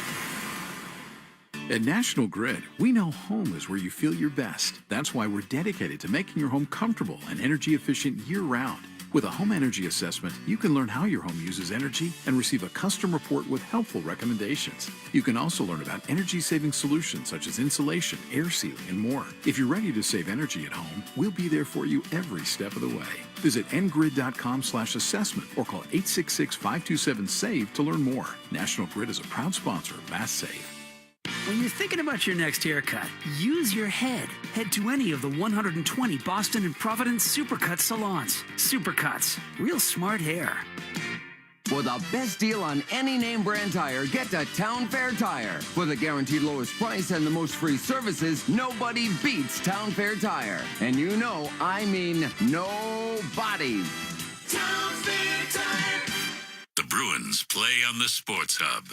[SPEAKER 16] At National Grid, we know home is where you feel your best. That's why we're dedicated to making your home comfortable and energy efficient year-round. With a home energy assessment, you can learn how your home uses energy and receive a custom report with helpful recommendations. You can also learn about energy-saving solutions such as insulation, air sealing, and more. If you're ready to save energy at home, we'll be there for you every step of the way. Visit ngrid.com/assessment or call 866-527-SAVE to learn more. National Grid is a proud sponsor of Mass Save.
[SPEAKER 12] When you're thinking about your next haircut, use your head. Head to any of the 120 Boston and Providence Supercuts salons. Supercuts, real smart hair.
[SPEAKER 21] For the best deal on any name brand tire, get to Town Fair Tire. For the guaranteed lowest price and the most free services, nobody beats Town Fair Tire. And you know, I mean nobody.
[SPEAKER 17] Town Fair Tire. The Bruins play on the Sports Hub.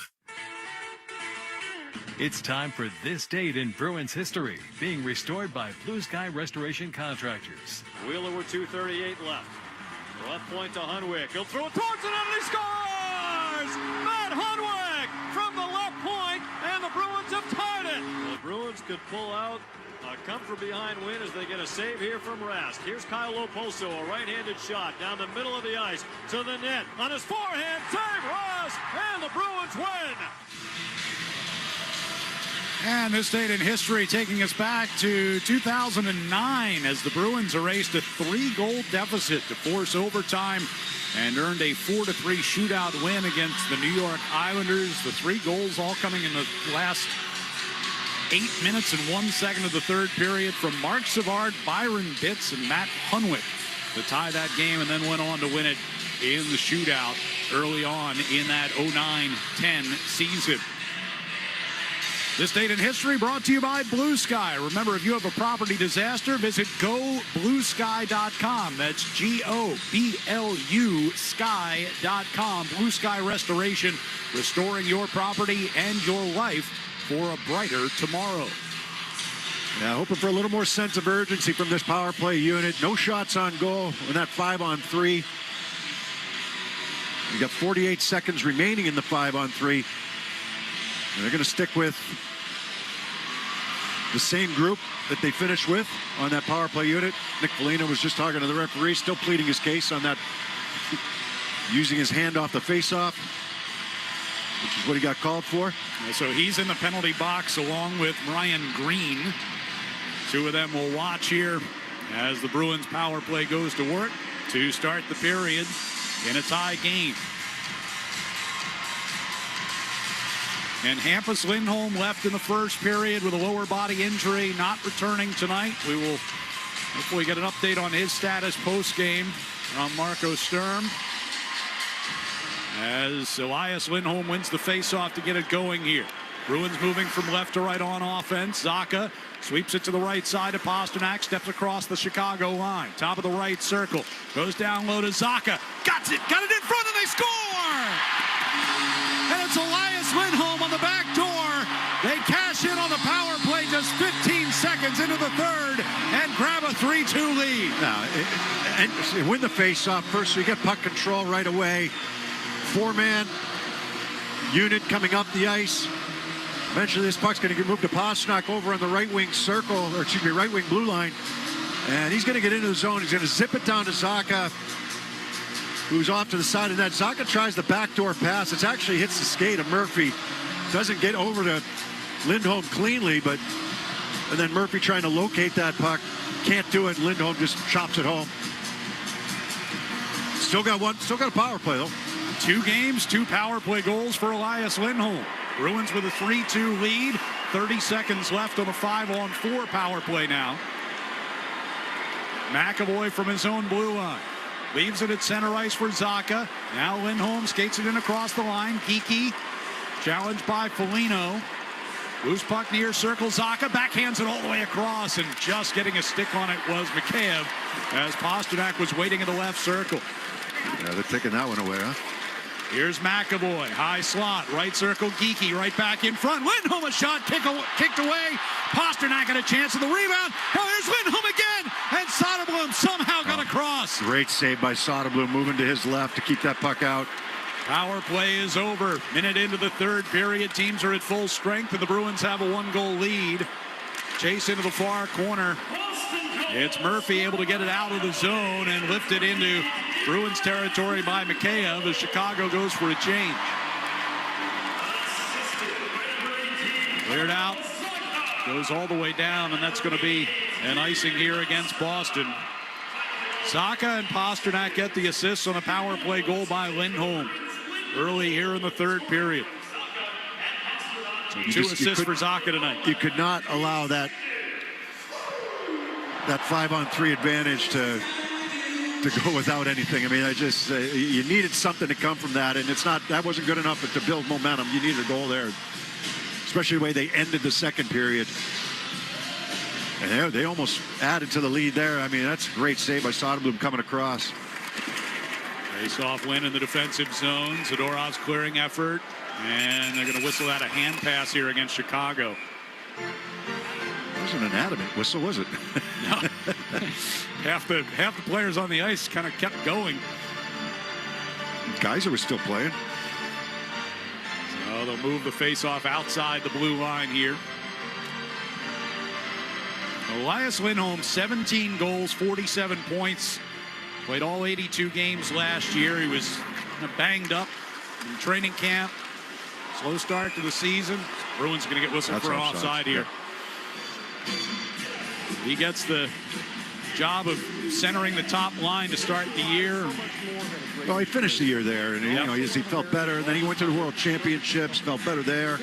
[SPEAKER 22] It's time for This Date in Bruins History, being restored by Blue Sky Restoration Contractors.
[SPEAKER 26] Wheeler with 2:38 left. Left point to Hunwick. He'll throw it towards it and he scores! Matt Hunwick from the left point, and the Bruins have tied it. The Bruins could pull out a come-from-behind win as they get a save here from Rask. Here's Kyle Loposo, a right-handed shot down the middle of the ice to the net. On his forehand, save Rask, and the Bruins win.
[SPEAKER 14] And this date in history taking us back to 2009 as the Bruins erased a 3-goal deficit to force overtime and earned a 4-3 shootout win against the New York Islanders. The 3 goals all coming in the last 8 minutes and 1 second of the third period from Mark Savard, Byron Bitts, and Matt Hunwick to tie that game, and then went on to win it in the shootout early on in that 09-10 season. This date in history brought to you by Blue Sky. Remember, if you have a property disaster, visit gobluesky.com. That's GOBLU sky.com. Blue Sky Restoration, restoring your property and your life for a brighter tomorrow.
[SPEAKER 8] Yeah, hoping for a little more sense of urgency from this power play unit. No shots on goal in that 5-on-3. You got 48 seconds remaining in the 5-on-3. And they're going to stick with the same group that they finished with on that power play unit. Nick Foligno was just talking to the referee, still pleading his case on that, using his hand off the face-off, which is what he got called for.
[SPEAKER 14] So he's in the penalty box along with Ryan Green. Two of them will watch here as the Bruins power play goes to work to start the period in a tie game. And Hampus Lindholm left in the first period with a lower body injury, not returning tonight. We will hopefully get an update on his status post-game from Marco Sturm. As Elias Lindholm wins the faceoff to get it going here. Bruins moving from left to right on offense. Zacha sweeps it to the right side to Pasternak, steps across the Chicago line. Top of the right circle. Goes down low to Zacha. Got it in front, and they score! And it's Elias Lindholm on the back door. They cash in on the power play just 15 seconds into the third and grab a 3-2 lead.
[SPEAKER 8] And win the faceoff first, so you get puck control right away. Four-man unit coming up the ice. Eventually this puck's going to get moved to Pasternak over on the right wing circle, or excuse me, right wing blue line. And he's going to get into the zone. He's going to zip it down to Zacha, who's off to the side of that. Zacha tries the backdoor pass. It actually hits the skate of Murphy. Doesn't get over to Lindholm cleanly, and then Murphy trying to locate that puck. Can't do it. Lindholm just chops it home. Still got a power play though.
[SPEAKER 14] 2 games, 2 power play goals for Elias Lindholm. Bruins with a 3-2 lead. 30 seconds left on the 5-on-4 power play now. McAvoy from his own blue line. Leaves it at center ice for Zacha. Now Lindholm skates it in across the line. Geeky challenged by Foligno. Loose puck near circle. Zacha backhands it all the way across, and just getting a stick on it was Mikheyev as Pasternak was waiting in the left circle.
[SPEAKER 8] Yeah, they're taking that one away, huh?
[SPEAKER 14] Here's McAvoy, high slot, right circle, Geeky right back in front. Lindholm, a shot kicked away. Pasternak got a chance of the rebound. Now here's Lindholm again, and Soderblom somehow got across.
[SPEAKER 8] Great save by Soderblom, moving to his left to keep that puck out.
[SPEAKER 14] Power play is over. Minute into the third period. Teams are at full strength, and the Bruins have a 1-goal lead. Chase into the far corner. It's Murphy able to get it out of the zone and lift it into Bruins territory by Mikheyev as Chicago goes for a change. Cleared out. Goes all the way down, and that's going to be an icing here against Boston. Zacha and Pasternak get the assists on a power play goal by Lindholm early here in the third period. So 2 assists for Zacha tonight.
[SPEAKER 8] You could not allow that 5-on-3 advantage to go without anything. I mean, you needed something to come from that, and that wasn't good enough to build momentum. You needed a goal there, especially the way they ended the second period. And they almost added to the lead there. I mean, that's a great save by Soderblom coming across.
[SPEAKER 14] Face-off win in the defensive zone. Zadorov's clearing effort, and they're going to whistle out a hand pass here against Chicago.
[SPEAKER 8] It wasn't an adamant whistle, was it?
[SPEAKER 14] No. half the players on the ice kind of kept going.
[SPEAKER 8] Geyser was still playing.
[SPEAKER 14] So they'll move the face-off outside the blue line here. Elias Lindholm, 17 goals, 47 points. Played all 82 games last year. He was banged up in training camp. Slow start to the season. Bruins are going to get whistled for an offside here. He gets the job of centering the top line to start the year.
[SPEAKER 8] Well, he finished the year there, and he felt better. And then he went to the World Championships, felt better there.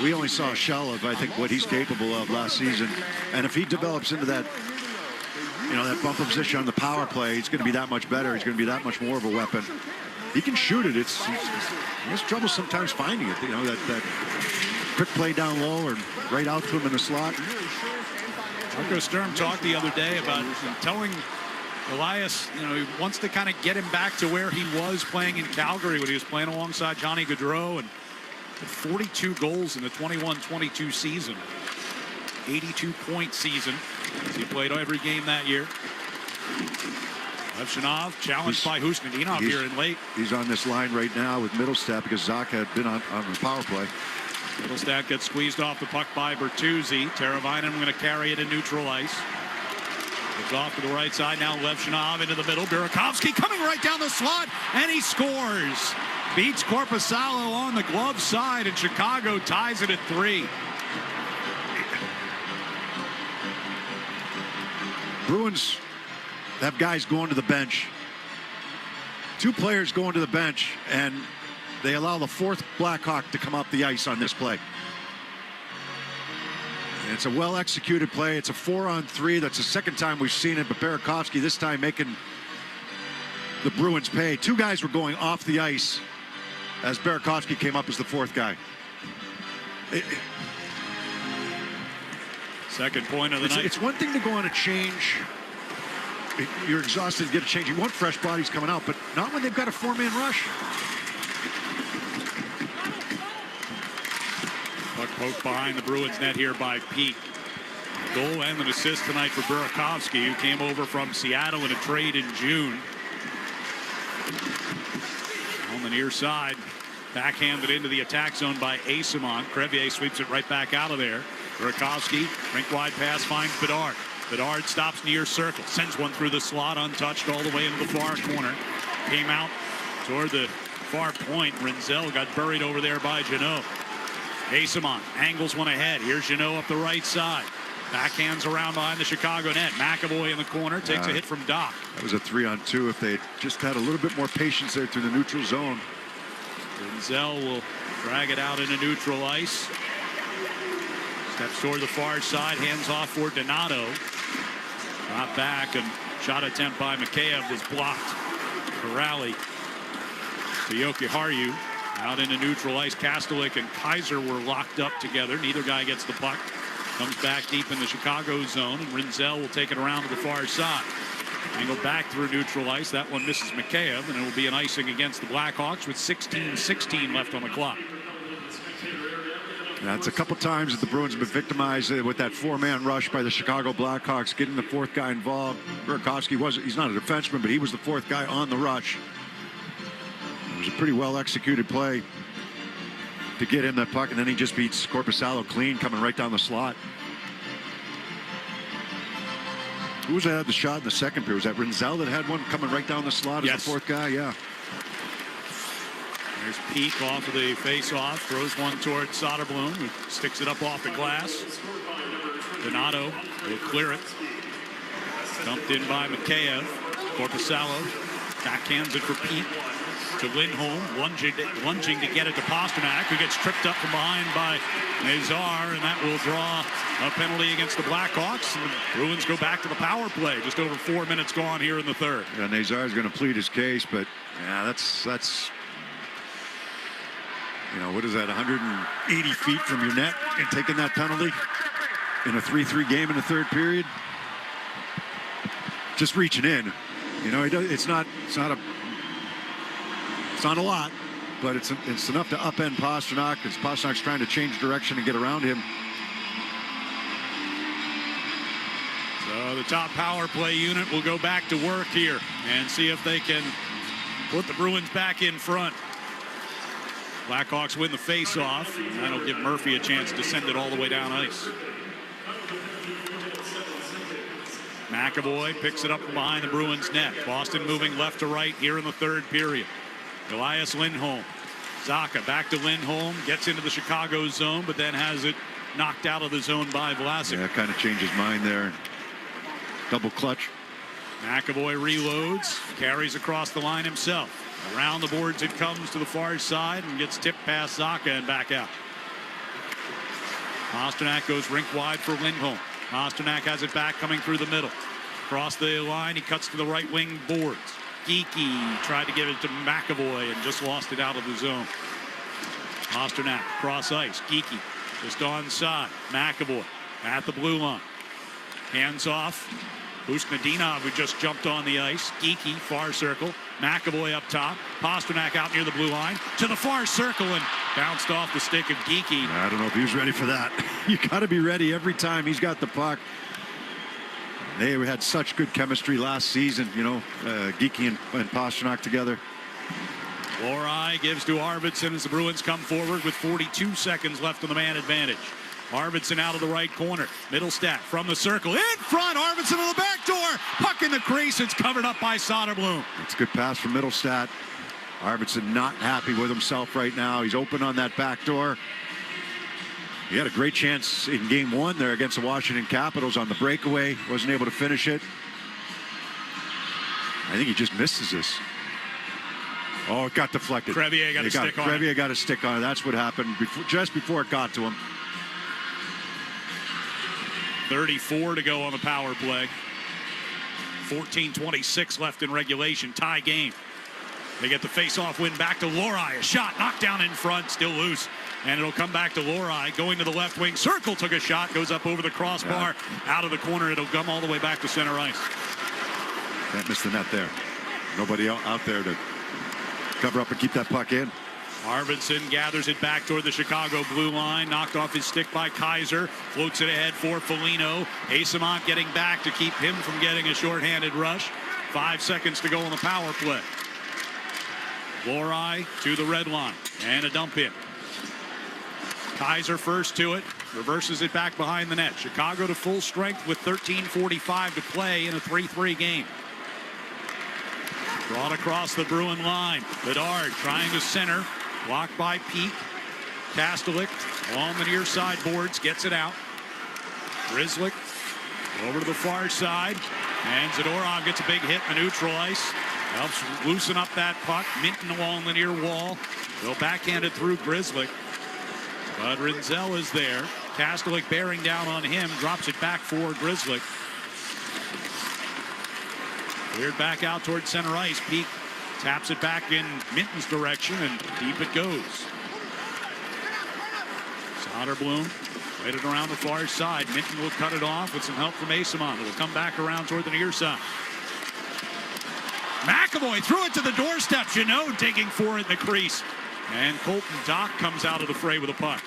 [SPEAKER 8] We only saw a shell of, I think, what he's capable of last season. And if he develops into that, that bumper position on the power play, he's going to be that much better. He's going to be that much more of a weapon. He can shoot it. He has trouble sometimes finding it. That quick play down low or right out to him in the slot.
[SPEAKER 14] Marco Sturm talked the other day about telling Elias, he wants to kind of get him back to where he was playing in Calgary when he was playing alongside Johnny Gaudreau, and 42 goals in the 21-22 season. 82-point season as he played every game that year. Levchinov challenged by Husnudinov here in late.
[SPEAKER 8] He's on this line right now with Middlestat because Zach had been on the power play.
[SPEAKER 14] Middlestat gets squeezed off the puck by Bertuzzi. Teravainen going to carry it in neutral ice. Goes off to the right side now. Levchinov into the middle. Burakovsky coming right down the slot, and he scores. Beats Korpisalo on the glove side, and Chicago ties it at 3.
[SPEAKER 8] Bruins have guys going to the bench. 2 players going to the bench, and they allow the 4th Blackhawk to come up the ice on this play. And it's a well-executed play. It's a 4-on-3. That's the second time we've seen it, but Burakovsky this time making the Bruins pay. 2 guys were going off the ice as Burakovsky came up as the 4th guy.
[SPEAKER 14] Second point of the night.
[SPEAKER 8] It's one thing to go on a change. You're exhausted to get a change. You want fresh bodies coming out, but not when they've got a 4-man rush.
[SPEAKER 14] Puck poked behind the Bruins net here by Pete. Goal and an assist tonight for Burakovsky, who came over from Seattle in a trade in June. On the near side, backhanded into the attack zone by Asimon. Crevier sweeps it right back out of there. Burakovsky, rink wide pass, finds Bedard. Bedard stops near circle, sends one through the slot, untouched all the way into the far corner. Came out toward the far point. Rinzel got buried over there by Jeannot. Asimon angles one ahead. Here's Jeannot up the right side. Backhands around behind the Chicago net. McAvoy in the corner takes a hit from Doc.
[SPEAKER 8] That was a 3-on-2. If they just had a little bit more patience there through the neutral zone.
[SPEAKER 14] Rinzel will drag it out into neutral ice. Steps toward the far side, hands off for Donato. Drop back, and shot attempt by Mikheyev was blocked. Corrali to Jokiharju. Out into neutral ice. Kastelik and Kaiser were locked up together. Neither guy gets the puck. Comes back deep in the Chicago zone, and Rinzel will take it around to the far side. Angled back through neutral ice. That one misses Mikheyev, and it will be an icing against the Blackhawks with 16:16 left on the clock.
[SPEAKER 8] That's a couple times that the Bruins have been victimized with that 4-man rush by the Chicago Blackhawks, getting the 4th guy involved. Burakovsky he's not a defenseman, but he was the 4th guy on the rush. It was a pretty well executed play to get him that puck, and then he just beats Korpisalo clean, coming right down the slot. Who was that had the shot in the second period? Was that Rinzel that had one coming right down the slot as the 4th guy? Yeah.
[SPEAKER 14] There's Peak off of the face-off, throws one toward Soderblom, who sticks it up off the glass. Donato will clear it. Dumped in by Mikheyev. Korpisalo backhands it for Peak to Lindholm, lunging to get it to Pasternak, who gets tripped up from behind by Nazar, and that will draw a penalty against the Blackhawks. And the Bruins go back to the power play. Just over 4 minutes gone here in the 3rd.
[SPEAKER 8] Yeah, Nazar is going to plead his case, but yeah, that's what is that, 180 feet from your net and taking that penalty in a 3-3 game in the 3rd period? Just reaching in. It's not a lot, but it's enough to upend Pasternak because Pasternak's trying to change direction and get around him.
[SPEAKER 14] So the top power play unit will go back to work here and see if they can put the Bruins back in front. Blackhawks win the face-off, and that'll give Murphy a chance to send it all the way down ice. McAvoy picks it up from behind the Bruins net. Boston moving left to right here in the 3rd period. Elias Lindholm. Zacha back to Lindholm, gets into the Chicago zone, but then has it knocked out of the zone by Vlasic.
[SPEAKER 8] Yeah, kind of changed his mind there. Double clutch.
[SPEAKER 14] McAvoy reloads, carries across the line himself. Around the boards it comes to the far side and gets tipped past Zacha and back out. Pasternak goes rink wide for Lindholm. Pasternak has it back coming through the middle. Across the line, he cuts to the right wing boards. Geeky tried to give it to McAvoy and just lost it out of the zone. Pasternak cross ice. Geeky Just onside. McAvoy at the blue line. Hands off. Usnadinov, who just jumped on the ice. Geeky, far circle. McAvoy up top. Pasternak out near the blue line. To the far circle and bounced off the stick of Geeky.
[SPEAKER 8] I don't know if he was ready for that. You got to be ready every time he's got the puck. They had such good chemistry last season, Geeky and Pasternak together.
[SPEAKER 14] Lohrei gives to Arvidsson as the Bruins come forward with 42 seconds left on the man advantage. Arvidsson out of the right corner. Middlestat from the circle. In front. Arvidsson to the back door. Puck in the crease. It's covered up by Soderblom.
[SPEAKER 8] It's a good pass from Middlestat. Arvidsson not happy with himself right now. He's open on that back door. He had a great chance in game one there against the Washington Capitals on the breakaway. Wasn't able to finish it. I think he just misses this. Oh, it got deflected.
[SPEAKER 14] Crevier got a stick on it.
[SPEAKER 8] Crevier got a stick on it. That's what happened just before it got to him.
[SPEAKER 14] 34 to go on the power play. 14:26 left in regulation. Tie game. They get the face-off win back to Lohrei. A shot knocked down in front, still loose. And it'll come back to Lohrei. Going to the left wing circle, took a shot, goes up over the crossbar, out of the corner. It'll come all the way back to center ice.
[SPEAKER 8] Can't miss the net there. Nobody out there to cover up and keep that puck in.
[SPEAKER 14] Arvidsson gathers it back toward the Chicago blue line. Knocked off his stick by Kaiser. Floats it ahead for Foligno. Eyssimont getting back to keep him from getting a shorthanded rush. 5 seconds to go on the power play. Lohrei to the red line. And a dump in. Kaiser first to it. Reverses it back behind the net. Chicago to full strength with 13:45 to play in a 3-3 game. Brought across the Bruin line. Bedard trying to center. Blocked by Peak. Kastelik on the near side boards. Gets it out. Grzelcyk over to the far side. And Zadorov gets a big hit in the neutral ice. Helps loosen up that puck. Minton along the near wall. They'll backhand it through Grzelcyk. But Rinzel is there. Kastelik bearing down on him. Drops it back for Grzelcyk. Cleared back out towards center ice. Peak taps it back in Minton's direction, and deep it goes. Soderblom played it around the far side. Minton will cut it off with some help from Eyssimont. It will come back around toward the near side. McAvoy threw it to the doorstep. Jeannot taking for it in the crease. And Colton Dock comes out of the fray with a puck.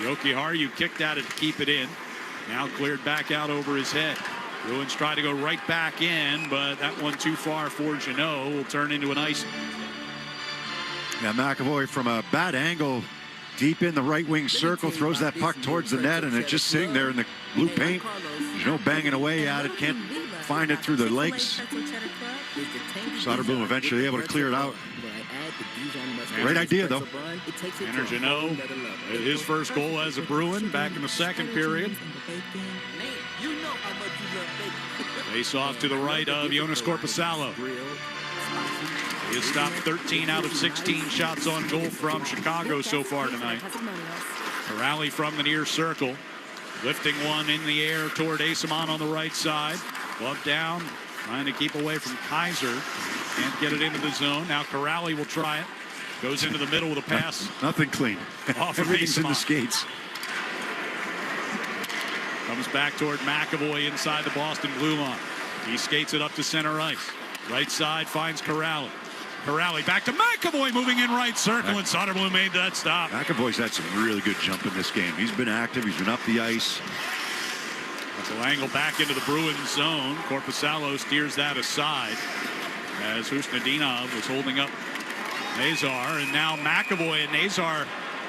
[SPEAKER 14] Jokiharju kicked at it to keep it in. Now cleared back out over his head. Bruins try to go right back in, but that one too far for Jeannot. Will turn into an ice.
[SPEAKER 8] Yeah, McAvoy from a bad angle, deep in the right wing circle, throws that puck towards the net, and it's just sitting there in the blue paint. Jeannot banging away at it, can't find it through the legs. Soderblom eventually able to clear it out. Great idea, though.
[SPEAKER 14] Tanner Jeannot, his first goal as a Bruin back in the second period. Face off to the right of Jonas Korpisalo. He has stopped 13 out of 16 shots on goal from Chicago so far tonight. A rally from the near circle. Lifting one in the air toward Eyssimont on the right side. Glove down, trying to keep away from Kaiser. Can't get it into the zone. Now Corrali will try it. Goes into the middle with a pass.
[SPEAKER 8] Nothing clean.
[SPEAKER 14] Off of
[SPEAKER 8] Everything's in the
[SPEAKER 14] Eyssimont.
[SPEAKER 8] skates.
[SPEAKER 14] Comes back toward McAvoy inside the Boston blue line. He skates it up to center ice. Right side finds Corrali. Corrali back to McAvoy, moving in right circle, and Soderblom made that stop.
[SPEAKER 8] McAvoy's had some really good jump in this game. He's been active. He's been up the ice.
[SPEAKER 14] That's a angle back into the Bruins zone. Korpisalo steers that aside as Usnadinov was holding up Nazar, and now McAvoy and Nazar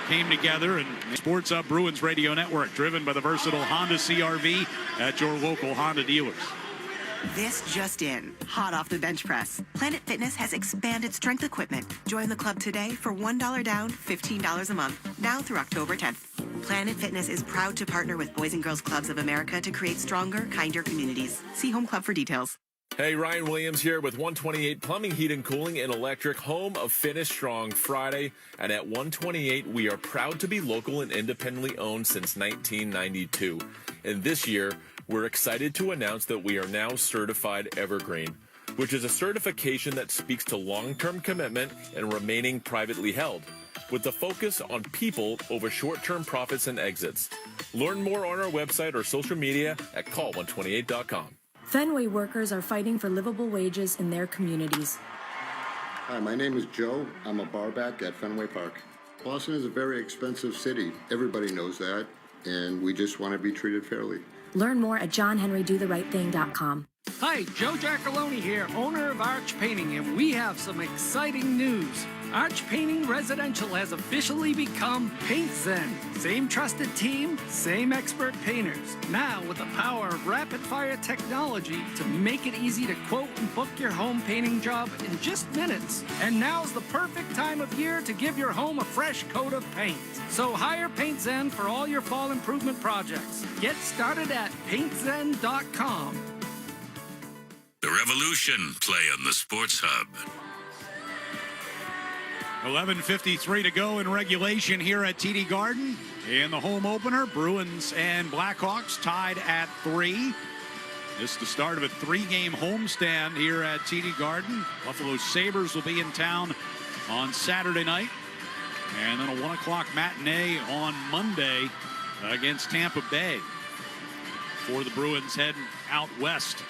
[SPEAKER 14] came together. And Sports Up Bruins Radio Network, driven by the versatile Honda CR-V at your local Honda dealers.
[SPEAKER 1] This just in, hot off the bench press. Planet Fitness has expanded strength equipment. Join the club today for $1 down, $15 a month, now through October 10th. Planet Fitness is proud to partner with Boys and Girls Clubs of America to create stronger, kinder communities. See Home Club for details.
[SPEAKER 9] Hey, Ryan Williams here with 128 Plumbing, Heat, and Cooling and Electric, home of Finish Strong Friday. And at 128, we are proud to be local and independently owned since 1992. And this year, we're excited to announce that we are now certified Evergreen, which is a certification that speaks to long-term commitment and remaining privately held. with the focus on people over short-term profits and exits. Learn more on our website or social media at call128.com.
[SPEAKER 3] Fenway workers are fighting for livable wages in their communities.
[SPEAKER 15] Hi, my name is Joe. I'm a barback at Fenway Park. Boston is a very expensive city. Everybody knows that, and we just want to be treated fairly.
[SPEAKER 3] Learn more at johnhenrydotherightthing.com.
[SPEAKER 18] Hi, Joe Giacalone here, owner of Arch Painting, and we have some exciting news. Arch Painting Residential has officially become Paint Zen. Same trusted team, same expert painters. Now with the power of rapid-fire technology to make it easy to quote and book your home painting job in just minutes. And now's the perfect time of year to give your home a fresh coat of paint. So hire Paint Zen for all your fall improvement projects. Get started at paintzen.com.
[SPEAKER 17] The Revolution play on the Sports Hub.
[SPEAKER 14] 11:53 to go in regulation here at TD Garden. In the home opener, Bruins and Blackhawks tied at 3. This is the start of a 3-game homestand here at TD Garden. Buffalo Sabres will be in town on Saturday night. And then a 1 o'clock matinee on Monday against Tampa Bay. For the Bruins heading out west.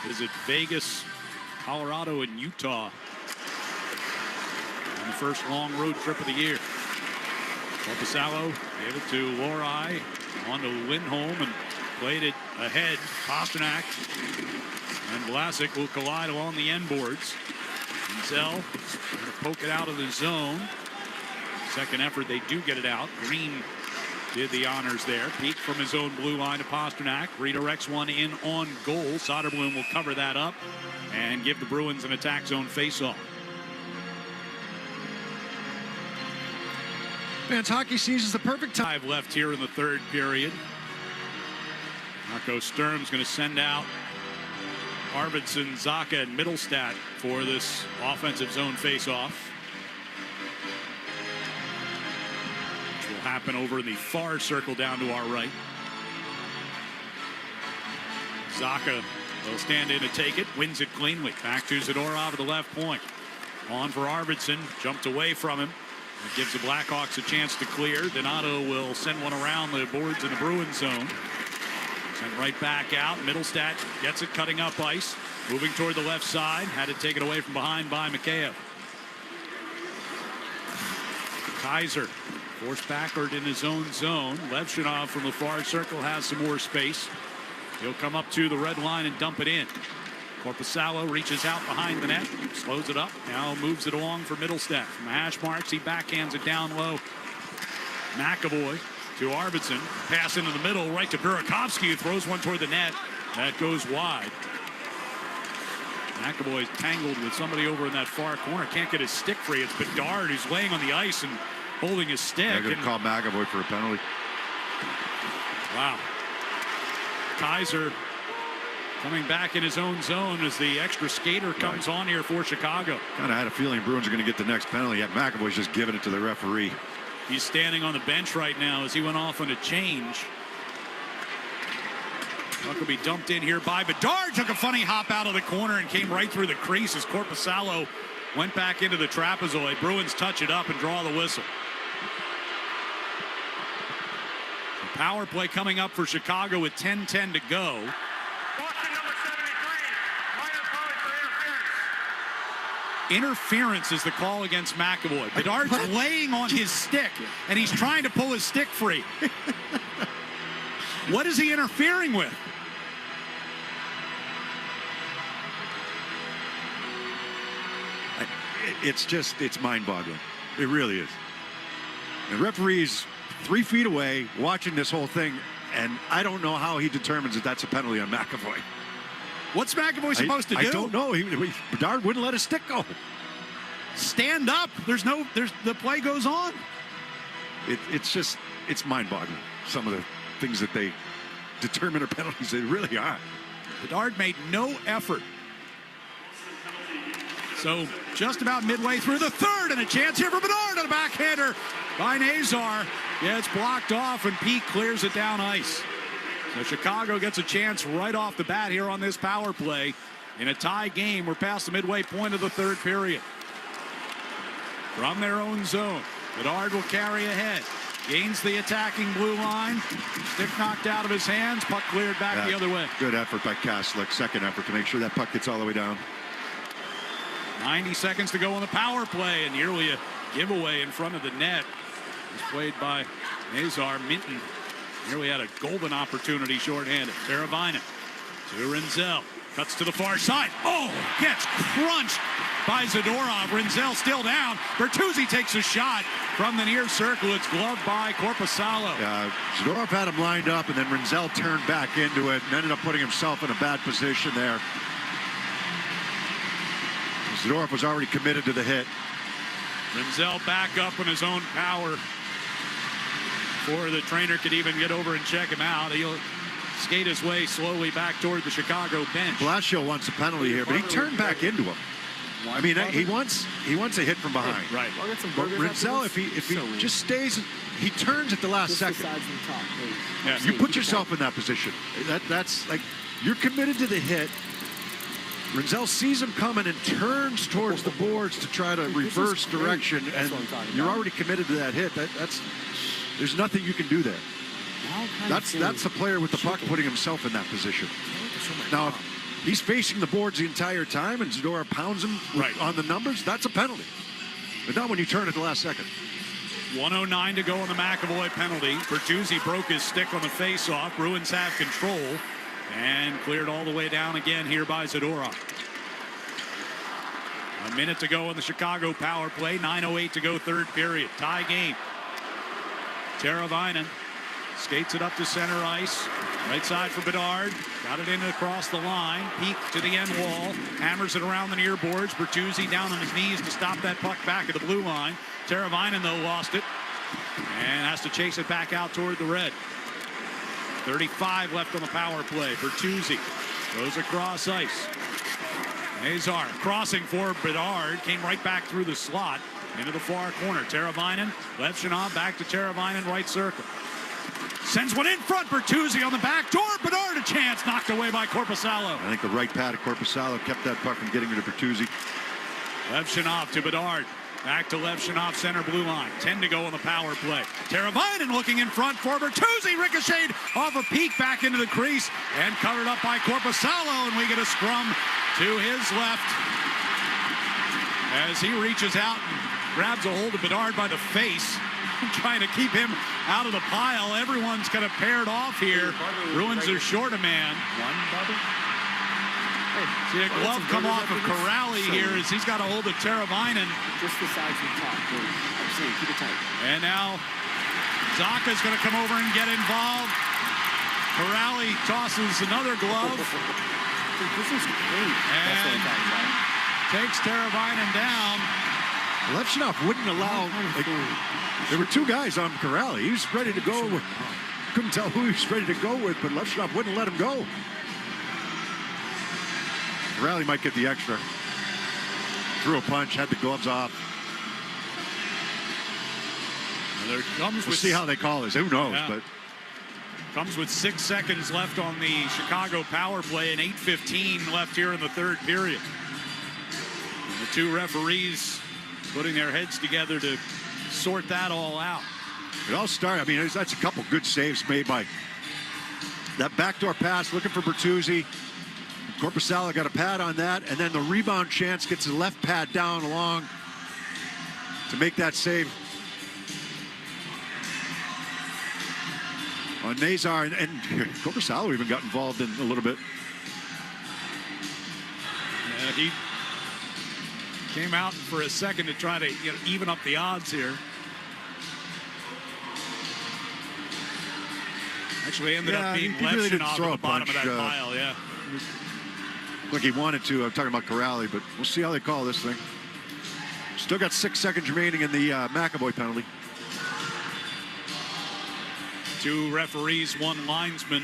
[SPEAKER 14] Visit Vegas, Colorado, and Utah. On the first long road trip of the year. Corpusalo gave it to Lorai. On to Lindholm and played it ahead. Pasternak and Vlasic will collide along the end boards. Ginzel going to poke it out of the zone. Second effort, they do get it out. Green did the honors there. Peek from his own blue line to Pasternak. Redirects one in on goal. Soderblom will cover that up and give the Bruins an attack zone faceoff.
[SPEAKER 8] Man's hockey season's the perfect time.
[SPEAKER 14] 5 left here in the third period. Marco Sturm's going to send out Arvidsson, Zacha, and Mittelstadt for this offensive zone faceoff. Which will happen over in the far circle down to our right. Zacha will stand in to take it, wins it cleanly. Back to Zadorov at the left point. On for Arvidsson, jumped away from him. It gives the Blackhawks a chance to clear. Donato will send one around the boards in the Bruins zone. Sent right back out. Mittelstadt gets it cutting up ice. Moving toward the left side. Had it taken away from behind by Mikheyev. Kaiser forced backward in his own zone. Levshunov from the far circle has some more space. He'll come up to the red line and dump it in. Corpusalo reaches out behind the net, slows it up, now moves it along for Mittelstadt. From the hash marks, he backhands it down low. McAvoy to Arvidsson, pass into the middle, right to Burakovsky, who throws one toward the net. That goes wide. McAvoy's tangled with somebody over in that far corner, can't get his stick free. It's Bedard who's laying on the ice and holding his stick.
[SPEAKER 8] They're going to call McAvoy for a penalty.
[SPEAKER 14] Wow. Kaiser coming back in his own zone as the extra skater comes on here for Chicago.
[SPEAKER 8] Kind of had a feeling Bruins are going to get the next penalty. Yet McAvoy's just giving it to the referee.
[SPEAKER 14] He's standing on the bench right now as he went off on a change. Puck will be dumped in here by Bedard. Took a funny hop out of the corner and came right through the crease as Corpusalo went back into the trapezoid. Bruins touch it up and draw the whistle. The power play coming up for Chicago with 10:10 to go. Interference is the call against McAvoy. Bedard's laying on his stick, and he's trying to pull his stick free. What is he interfering with?
[SPEAKER 8] It's mind-boggling. It really is. The referee's 3 feet away watching this whole thing, and I don't know how he determines that that's a penalty on McAvoy.
[SPEAKER 14] What's McAvoy supposed to do?
[SPEAKER 8] I don't know. Bedard wouldn't let his stick go.
[SPEAKER 14] Stand up. The play goes on.
[SPEAKER 8] It's mind-boggling. Some of the things that they determine are penalties, they really are.
[SPEAKER 14] Bedard made no effort. So just about midway through the third, and a chance here for Bedard on a backhander by Nazar. Yeah, it's blocked off, and Peak clears it down ice. So Chicago gets a chance right off the bat here on this power play. In a tie game, we're past the midway point of the third period. from their own zone. Bedard will carry ahead. Gains the attacking blue line. Stick knocked out of his hands. Puck cleared back the other way.
[SPEAKER 8] Good effort by Kaslik. Second effort to make sure that puck gets all the way down.
[SPEAKER 14] 90 seconds to go on the power play, and nearly a giveaway in front of the net. It's played by Nazar. Minton nearly had a golden opportunity shorthanded. Teravainen to Rinzel. Cuts to the far side. Oh, gets crunched by Zadorov. Rinzel still down. Bertuzzi takes a shot from the near circle. It's gloved by Korpisalo.
[SPEAKER 8] Zadorov had him lined up, and then Rinzel turned back into it and ended up putting himself in a bad position there. Zadorov was already committed to the hit.
[SPEAKER 14] Rinzel back up on his own power before the trainer could even get over and check him out. He'll skate his way slowly back toward the Chicago bench.
[SPEAKER 8] Blasio wants a penalty here, but he turned back into him. I mean, he wants a hit from behind.
[SPEAKER 14] Right.
[SPEAKER 8] But Rinzel, if he just stays, he turns at the last second. You put yourself in that position. That's like, you're committed to the hit. Rinzel sees him coming and turns towards the boards to try to reverse direction, and you're already committed to that hit. There's nothing you can do there. That's the player with the puck putting himself in that position. Now, if he's facing the boards the entire time and Zadorov pounds him on the numbers, that's a penalty. But not when you turn at the last second.
[SPEAKER 14] 1:09 to go on the McAvoy penalty. Bertuzzi broke his stick on the face-off. Bruins have control. And cleared all the way down again here by Zadorov. A minute to go in the Chicago power play. 9:08 to go, third period. Tie game. Teravainen skates it up to center ice. Right side for Bedard. Got it in across the line. Peek to the end wall. Hammers it around the near boards. Bertuzzi down on his knees to stop that puck back at the blue line. Teravainen, though, lost it. And has to chase it back out toward the red. 35 left on the power play. Bertuzzi goes across ice. Nazar crossing for Bedard. Came right back through the slot into the far corner. Teravainen, Levchinov back to Teravainen, right circle. Sends one in front. Bertuzzi on the back door. Bedard a chance. Knocked away by Korpisalo.
[SPEAKER 8] I think the right pad of Korpisalo kept that puck from getting to Bertuzzi.
[SPEAKER 14] Levchinov to Bedard. Back to Levchinov, center blue line. 10 to go on the power play. Teravainen looking in front for Bertuzzi. Ricocheted off a peak back into the crease and covered up by Korpisalo. And we get a scrum to his left as he reaches out and grabs a hold of Bedard by the face, trying to keep him out of the pile. Everyone's kind of paired off here. Bruins are short a man. See a glove come off of Corrali here as he's got a hold of Teravainen.
[SPEAKER 2] Just the sides of the top, please. I'm saying, keep it tight.
[SPEAKER 14] And now Zaka's going to come over and get involved. Corrali tosses another glove.
[SPEAKER 2] This is great.
[SPEAKER 14] And takes Teravainen down.
[SPEAKER 8] Levchinov wouldn't allow. There were two guys on Corrali. He was ready to go. Couldn't tell who he was ready to go with, but Levchinov wouldn't let him go. Corrali might get the extra. Threw a punch, had the gloves off.
[SPEAKER 14] There comes
[SPEAKER 8] we'll see how they call this. Who knows?
[SPEAKER 14] Yeah.
[SPEAKER 8] But
[SPEAKER 14] comes with 6 seconds left on the Chicago power play and 8:15 left here in the third period. And the two referees putting their heads together to sort that all out.
[SPEAKER 8] It all started. I mean, that's a couple good saves made by that backdoor pass, looking for Bertuzzi. Korpisalo got a pad on that, and then the rebound chance gets the left pad down along to make that save on Nazar, and Korpisalo even got involved in a little bit.
[SPEAKER 14] Yeah, he came out for a second to try to even up the odds here. Actually ended up being Levchinov at the bottom of that pile, yeah.
[SPEAKER 8] Like he wanted to. I'm talking about Corrali, but we'll see how they call this thing. Still got 6 seconds remaining in the McAvoy penalty.
[SPEAKER 14] 2 referees, 1 linesman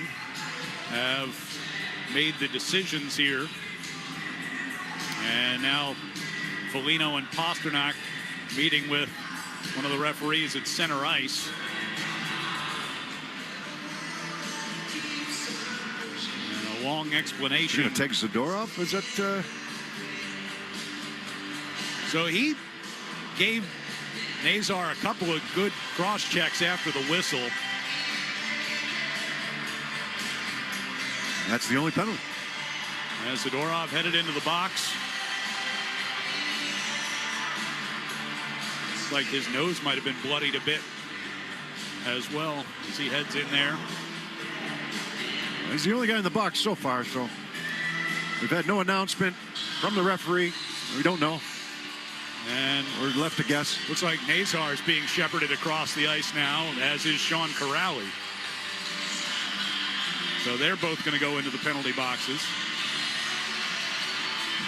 [SPEAKER 14] have made the decisions here. And now Foligno and Pasternak meeting with one of the referees at center ice. Long explanation.
[SPEAKER 8] You're going to take Zadorov? Is that?
[SPEAKER 14] So he gave Nazar, a couple of good cross checks after the whistle.
[SPEAKER 8] That's the only penalty.
[SPEAKER 14] As Zadorov headed into the box. Looks like his nose might have been bloodied a bit as well as he heads in there.
[SPEAKER 8] He's the only guy in the box so far, so we've had no announcement from the referee. We don't know.
[SPEAKER 14] And
[SPEAKER 8] we're left to guess.
[SPEAKER 14] Looks like Nazar is being shepherded across the ice now, as is Sean Corrali. So they're both going to go into the penalty boxes.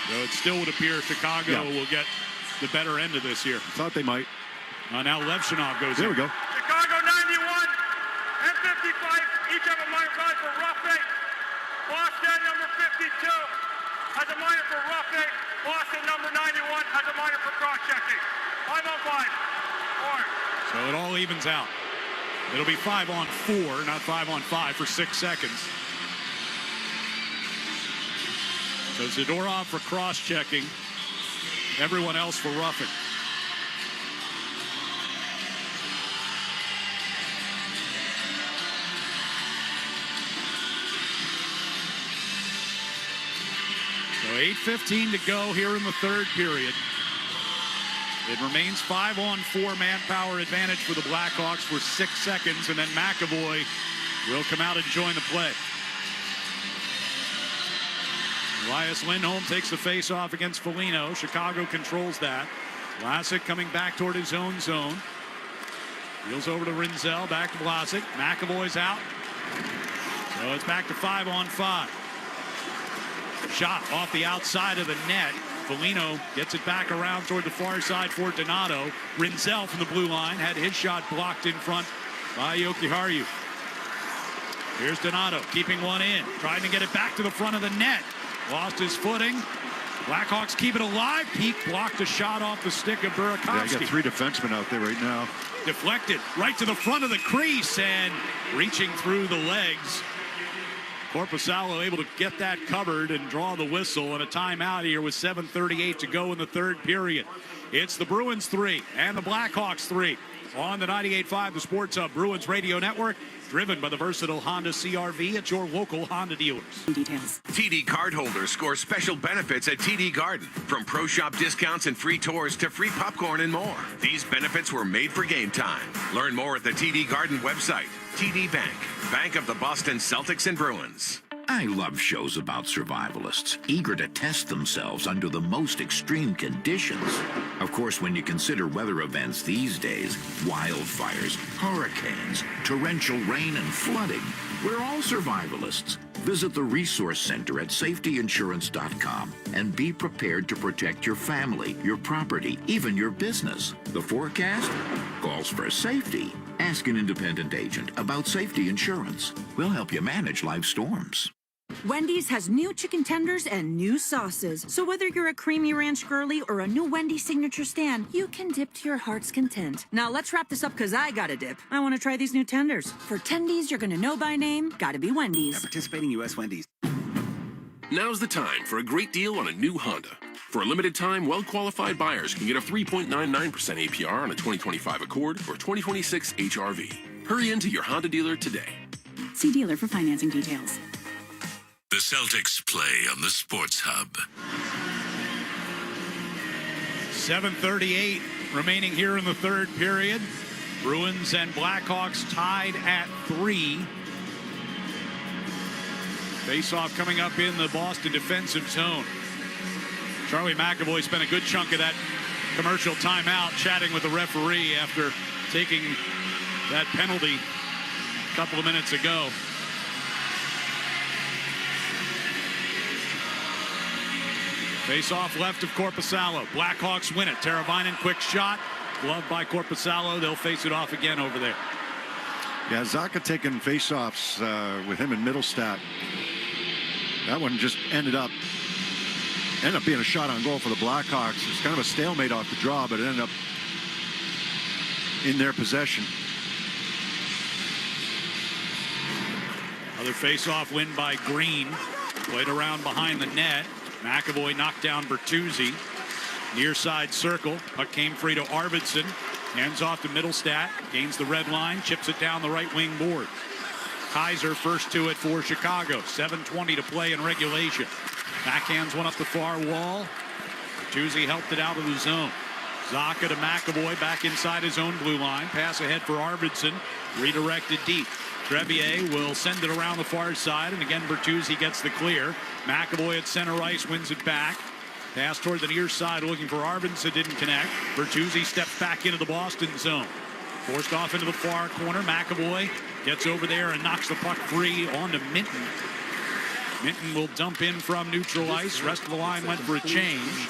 [SPEAKER 14] So it still would appear Chicago will get the better end of this here.
[SPEAKER 8] Thought they might.
[SPEAKER 14] Now Levchinov goes in.
[SPEAKER 8] There we go.
[SPEAKER 5] Chicago 91 and 55, each have a minor for roughing. Boston number 52 has a minor for roughing. Boston number 91 has a minor for cross-checking. 5 on 5. 4.
[SPEAKER 14] So it all evens out. It'll be 5 on 4, not 5 on 5 for 6 seconds. So Zadorov for cross-checking. Everyone else for roughing. So 8:15 to go here in the third period. It remains 5 on 4 manpower advantage for the Blackhawks for 6 seconds, and then McAvoy will come out and join the play. Elias Lindholm takes the face-off against Foligno. Chicago controls that. Vlasic coming back toward his own zone. Wheels over to Rinzel, back to Vlasic. McAvoy's out. So it's back to 5 on 5. Shot off the outside of the net. Foligno gets it back around toward the far side for Donato. Rinzel from the blue line had his shot blocked in front by Jokiharju. Here's Donato keeping one in, trying to get it back to the front of the net. Lost his footing. Blackhawks keep it alive. Peak blocked a shot off the stick of Burakovsky.
[SPEAKER 8] Yeah, you got 3 defensemen out there right now.
[SPEAKER 14] Deflected right to the front of the crease and reaching through the legs. Korpisalo able to get that covered and draw the whistle, and a timeout here with 7:38 to go in the third period. It's the Bruins 3 and the Blackhawks 3 on the 98.5 The Sports Hub Bruins Radio Network, driven by the versatile Honda CR-V at your local Honda dealers.
[SPEAKER 3] Details.
[SPEAKER 13] TD cardholders score special benefits at TD Garden, from pro shop discounts and free tours to free popcorn and more. These benefits were made for game time. Learn more at the TD Garden website. TD Bank, bank of the Boston Celtics and Bruins.
[SPEAKER 19] I love shows about survivalists, eager to test themselves under the most extreme conditions. Of course, when you consider weather events these days, wildfires, hurricanes, torrential rain, and flooding, we're all survivalists. Visit the Resource Center at safetyinsurance.com and be prepared to protect your family, your property, even your business. The forecast calls for safety. Ask an independent agent about safety insurance. We'll help you manage life storms.
[SPEAKER 20] Wendy's has new chicken tenders and new sauces. So whether you're a creamy ranch girly or a new Wendy's signature stand, you can dip to your heart's content. Now let's wrap this up because I got to dip. I want to try these new tenders. For tendies you're going to know by name, gotta be Wendy's.
[SPEAKER 23] At participating U.S. Wendy's.
[SPEAKER 4] Now's the time for a great deal on a new Honda. For a limited time, well-qualified buyers can get a 3.99% APR on a 2025 Accord or 2026 HR-V. Hurry into your Honda dealer today.
[SPEAKER 3] See dealer for financing details.
[SPEAKER 17] The Celtics play on the Sports Hub.
[SPEAKER 14] 7:38 remaining here in the third period. Bruins and Blackhawks tied at 3. Face-off coming up in the Boston defensive zone. Charlie McAvoy spent a good chunk of that commercial timeout chatting with the referee after taking that penalty a couple of minutes ago. Face-off left of Korpisalo. Blackhawks win it. Teravainen, quick shot. Gloved by Korpisalo. They'll face it off again over there.
[SPEAKER 8] Yeah, Zacha taking face-offs with him in Middlestat. That one just ended up being a shot on goal for the Blackhawks. It's kind of a stalemate off the draw, but it ended up in their possession.
[SPEAKER 14] Another face-off win by Green. Played around behind the net. McAvoy knocked down Bertuzzi. Near side circle. Puck came free to Arvidsson. Hands off to Middlestat. Gains the red line. Chips it down the right wing board. Kaiser first to it for Chicago. 7:20 to play in regulation. Backhands one up the far wall. Bertuzzi helped it out of the zone. Zaka to McAvoy back inside his own blue line. Pass ahead for Arvidsson. Redirected deep. Trevier will send it around the far side, and again Bertuzzi gets the clear. McAvoy at center ice wins it back. Pass toward the near side looking for Arvidsson, didn't connect. Bertuzzi steps back into the Boston zone. Forced off into the far corner. McAvoy gets over there and knocks the puck free onto Minton. Minton will dump in from neutral ice. Rest of the line went for a change.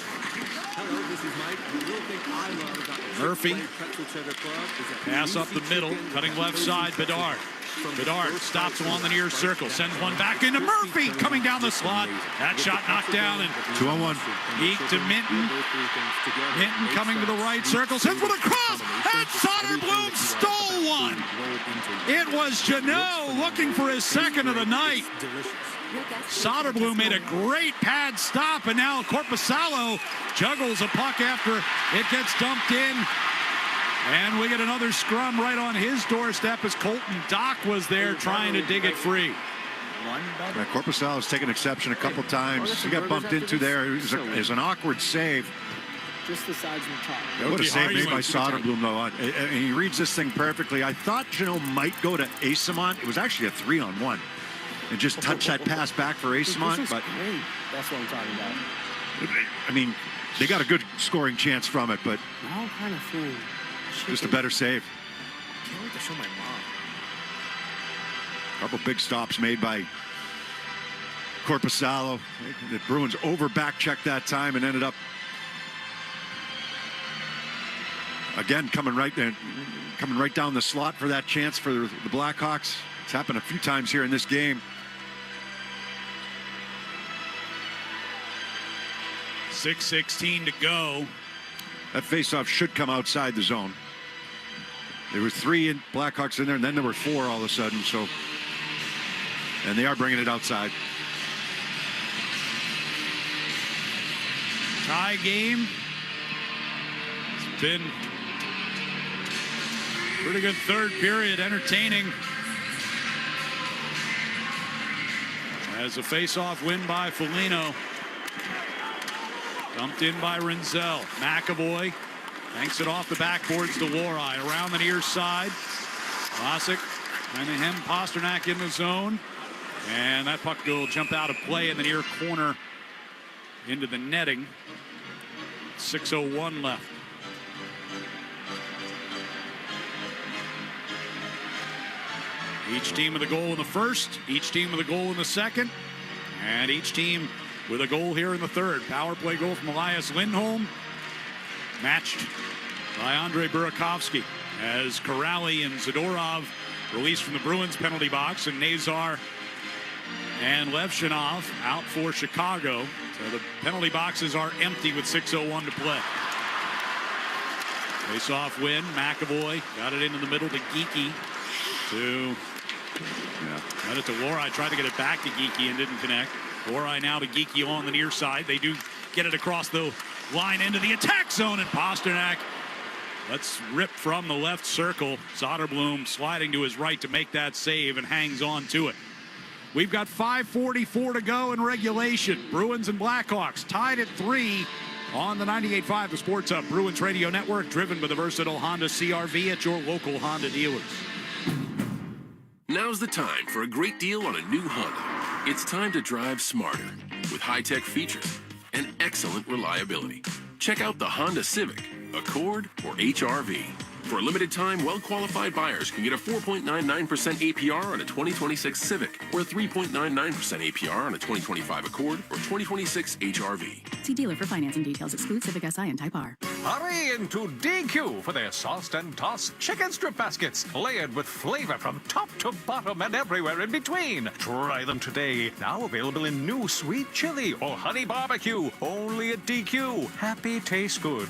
[SPEAKER 14] Murphy. Pass up the middle. Cutting left side. Bedard. Bedard stops on the near circle. Sends one back into Murphy. Coming down the slot. That shot knocked down. And
[SPEAKER 8] 2-on-1.
[SPEAKER 14] Eek to Minton. Minton coming to the right circle. Sends one across. And Soderblom stole one. It was Jeannot looking for his second of the night. Soderblom made a great pad stop, and now Korpisalo juggles a puck after it gets dumped in. And we get another scrum right on his doorstep as Colton Dock was there trying to dig it free.
[SPEAKER 8] Korpisalo's taken exception a couple times. He got bumped into there. It was an awkward save.
[SPEAKER 2] Just the sides and the top.
[SPEAKER 8] That was a save made by Soderblom, though. And he reads this thing perfectly. I thought Jeannot might go to Asimont. It was actually a 3-on-1. And just touch that pass back for Asimont. But
[SPEAKER 2] great. That's what I'm talking about.
[SPEAKER 8] I mean, they got a good scoring chance from it, but
[SPEAKER 2] Now I'm kind of feeling
[SPEAKER 8] just a better save.
[SPEAKER 2] Can't wait to show my mom.
[SPEAKER 8] Couple big stops made by Korpisalo. The Bruins over back checked that time and ended up again coming right down the slot for that chance for the Blackhawks. It's happened a few times here in this game.
[SPEAKER 14] 6:16 to go.
[SPEAKER 8] That faceoff should come outside the zone. There were 3 Blackhawks in there, and then there were 4 all of a sudden. So, and they are bringing it outside.
[SPEAKER 14] Tie game. It's been pretty good third period, entertaining. As a face-off win by Foligno. Dumped in by Rinzel. McAvoy banks it off the backboards to Lori. Around the near side. Vlasic trying to hem Pasternak in the zone. And that puck will jump out of play in the near corner into the netting. 6:01 left. Each team with a goal in the first, each team with a goal in the second, and each team with a goal here in the third. Power play goal from Elias Lindholm, matched by Andrei Burakovsky as Corrali and Zadorov released from the Bruins penalty box, and Nazar and Levshinov out for Chicago. So the penalty boxes are empty with 6:01 to play. Face-off win. McAvoy got it into the middle to Geekie. Got it to Lori. Tried to get it back to Geekie and didn't connect. Lori now to Geekie on the near side. They do get it across the line into the attack zone, and Pasternak lets rip from the left circle. Soderblom sliding to his right to make that save and hangs on to it. We've got 5:44 to go in regulation. Bruins and Blackhawks tied at 3 on the 98.5 The Sports Hub Bruins Radio Network, driven by the versatile Honda CR-V at your local Honda dealers.
[SPEAKER 4] Now's the time for a great deal on a new Honda. It's time to drive smarter with high-tech features and excellent reliability. Check out the Honda Civic, Accord, or HR-V. For a limited time, well-qualified buyers can get a 4.99% APR on a 2026 Civic or a 3.99% APR on a 2025 Accord or 2026 HR-V.
[SPEAKER 3] See dealer for financing details. Exclude Civic Si and Type R.
[SPEAKER 6] Hurry into DQ for their sauced and tossed chicken strip baskets, layered with flavor from top to bottom and everywhere in between. Try them today. Now available in new sweet chili or honey barbecue. Only at DQ. Happy tastes good.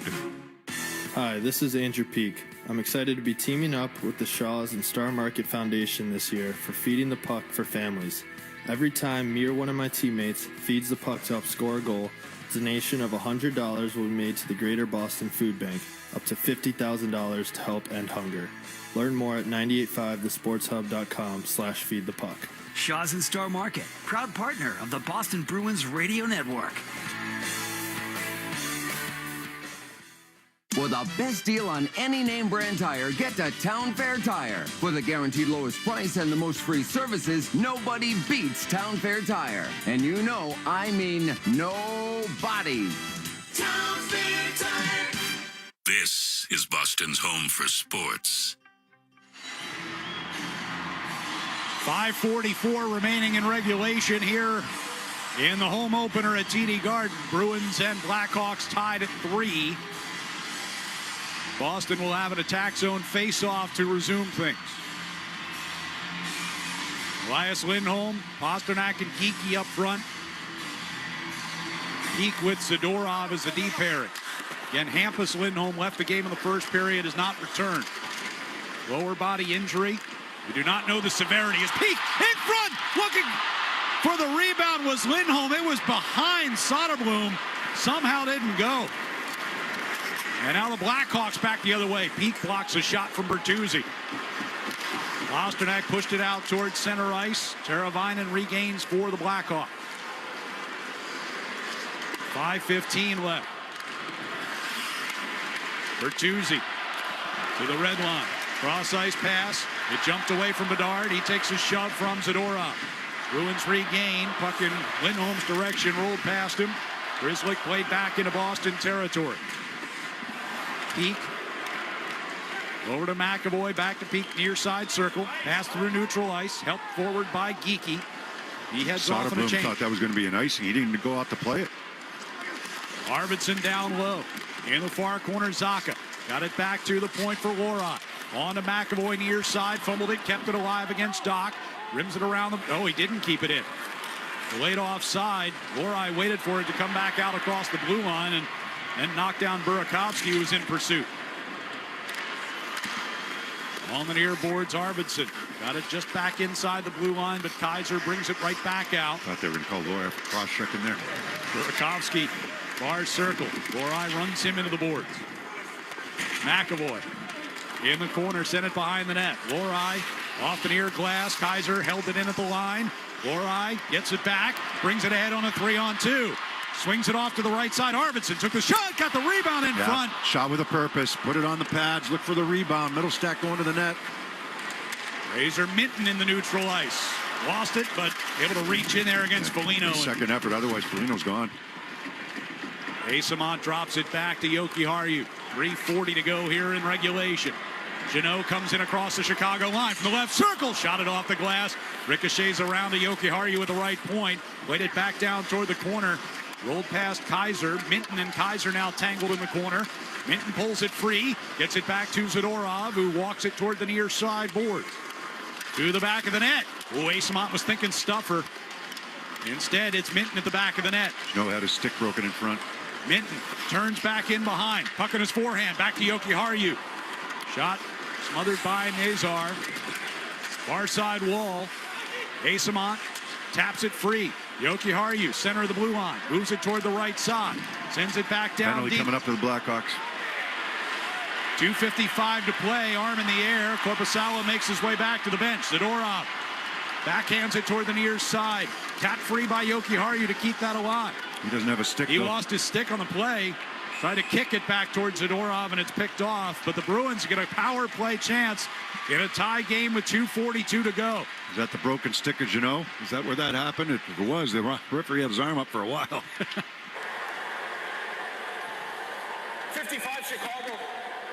[SPEAKER 7] Hi, this is Andrew Peak. I'm excited to be teaming up with the Shaws and Star Market Foundation this year for Feeding the Puck for Families. Every time me or one of my teammates feeds the puck to help score a goal, a donation of $100 will be made to the Greater Boston Food Bank, up to $50,000 to help end hunger. Learn more at 985thesportshub.com/feedthepuck.
[SPEAKER 12] Shaw's and Star Market, proud partner of the Boston Bruins Radio Network.
[SPEAKER 21] For the best deal on any name brand tire, get to Town Fair Tire. For the guaranteed lowest price and the most free services, nobody beats Town Fair Tire. And you know, I mean nobody.
[SPEAKER 17] Town Fair Tire. This is Boston's home for sports.
[SPEAKER 14] 5:44 remaining in regulation here in the home opener at TD Garden. Bruins and Blackhawks tied at 3. Boston will have an attack zone face-off to resume things. Elias Lindholm, Pasternak, and Geekie up front. Geek with Zadorov as the D pairing. Again, Hampus Lindholm left the game in the first period, has not returned. Lower body injury. We do not know the severity. His peak in front, looking for the rebound was Lindholm. It was behind Soderblom. Somehow didn't go. And now the Blackhawks back the other way. Peak blocks a shot from Bertuzzi. Pasternak pushed it out towards center ice. Teravainen regains for the Blackhawks. 5:15 left. Bertuzzi to the red line. Cross ice pass. It jumped away from Bedard. He takes a shove from Zadorov. Bruins regain. Puck in Lindholm's direction. Rolled past him. Grzelcyk played back into Boston territory. Peak. Over to McAvoy. Back to Peak near side circle. Pass through neutral ice. Helped forward by Geekie. He heads off on a change.
[SPEAKER 8] Thought that was going to be an icing. He didn't go out to play it.
[SPEAKER 14] Arvidsson down low. In the far corner, Zacha. Got it back to the point for Lorot. On to McAvoy near side. Fumbled it. Kept it alive against Doc. Rims it around them. Oh, he didn't keep it in. Delayed offside. Lorot waited for it to come back out across the blue line and then knocked down Burakovsky, who was in pursuit. On the near boards, Arvidsson. Got it just back inside the blue line, but Kaiser brings it right back out.
[SPEAKER 8] Thought they were going to call Lorot for cross-check in there.
[SPEAKER 14] Burakovsky, far circle. Lorot runs him into the boards. McAvoy in the corner, sent it behind the net. Lorot off the near glass. Kaiser held it in at the line. Lorot gets it back, brings it ahead on a 3-on-2. Swings it off to the right side. Arvidsson took the shot, got the rebound in front.
[SPEAKER 8] Shot with a purpose. Put it on the pads. Look for the rebound. Middle stack going to the net.
[SPEAKER 14] Razor Minton in the neutral ice. Lost it, but able to reach in there against Foligno.
[SPEAKER 8] Second effort. Otherwise, Foligno's gone.
[SPEAKER 14] Eyssimont drops it back to Jokiharju. 3:40 to go here in regulation. Jeannot comes in across the Chicago line from the left circle. Shot it off the glass. Ricochets around to Jokiharju with the right point. Laid it back down toward the corner. Rolled past Kaiser. Minton and Kaiser now tangled in the corner. Minton pulls it free. Gets it back to Zadorov, who walks it toward the near side boards. To the back of the net. Eyssimont was thinking stuffer. Instead, it's Minton at the back of the net.
[SPEAKER 8] Jeannot had his stick broken in front.
[SPEAKER 14] Minton turns back in behind. Puck in his forehand. Back to Jokiharju. Shot smothered by Nazar. Far side wall. Eyssimont taps it free. Jokiharju, center of the blue line. Moves it toward the right side. Sends it back down
[SPEAKER 8] Penalty
[SPEAKER 14] deep.
[SPEAKER 8] coming up to the Blackhawks.
[SPEAKER 14] 2:55 to play. Arm in the air. Korpisalo makes his way back to the bench. Zadorov backhands it toward the near side. Tapped free by Jokiharju to keep that alive.
[SPEAKER 8] He doesn't have a stick.
[SPEAKER 14] He lost his stick on the play. Tried to kick it back towards Zadorov, and it's picked off. But the Bruins get a power play chance in a tie game with 2:42 to go.
[SPEAKER 8] Is that the broken stick of Jeannot? Is that where that happened? If it was, the referee had his arm up for a while.
[SPEAKER 5] 55 Chicago.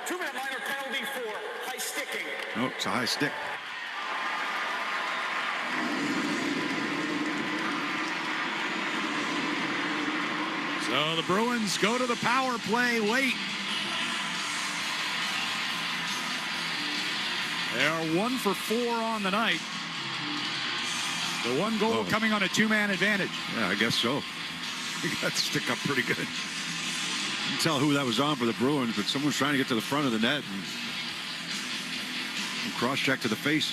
[SPEAKER 5] 2-minute minor penalty for high sticking.
[SPEAKER 8] No, it's a high stick.
[SPEAKER 14] So the Bruins go to the power play late. They are 1 for 4 on the night. The one goal coming on a 2-man advantage.
[SPEAKER 8] Yeah, I guess so. He got the stick up pretty good. You can tell who that was on for the Bruins, but someone's trying to get to the front of the net and cross-check to the face.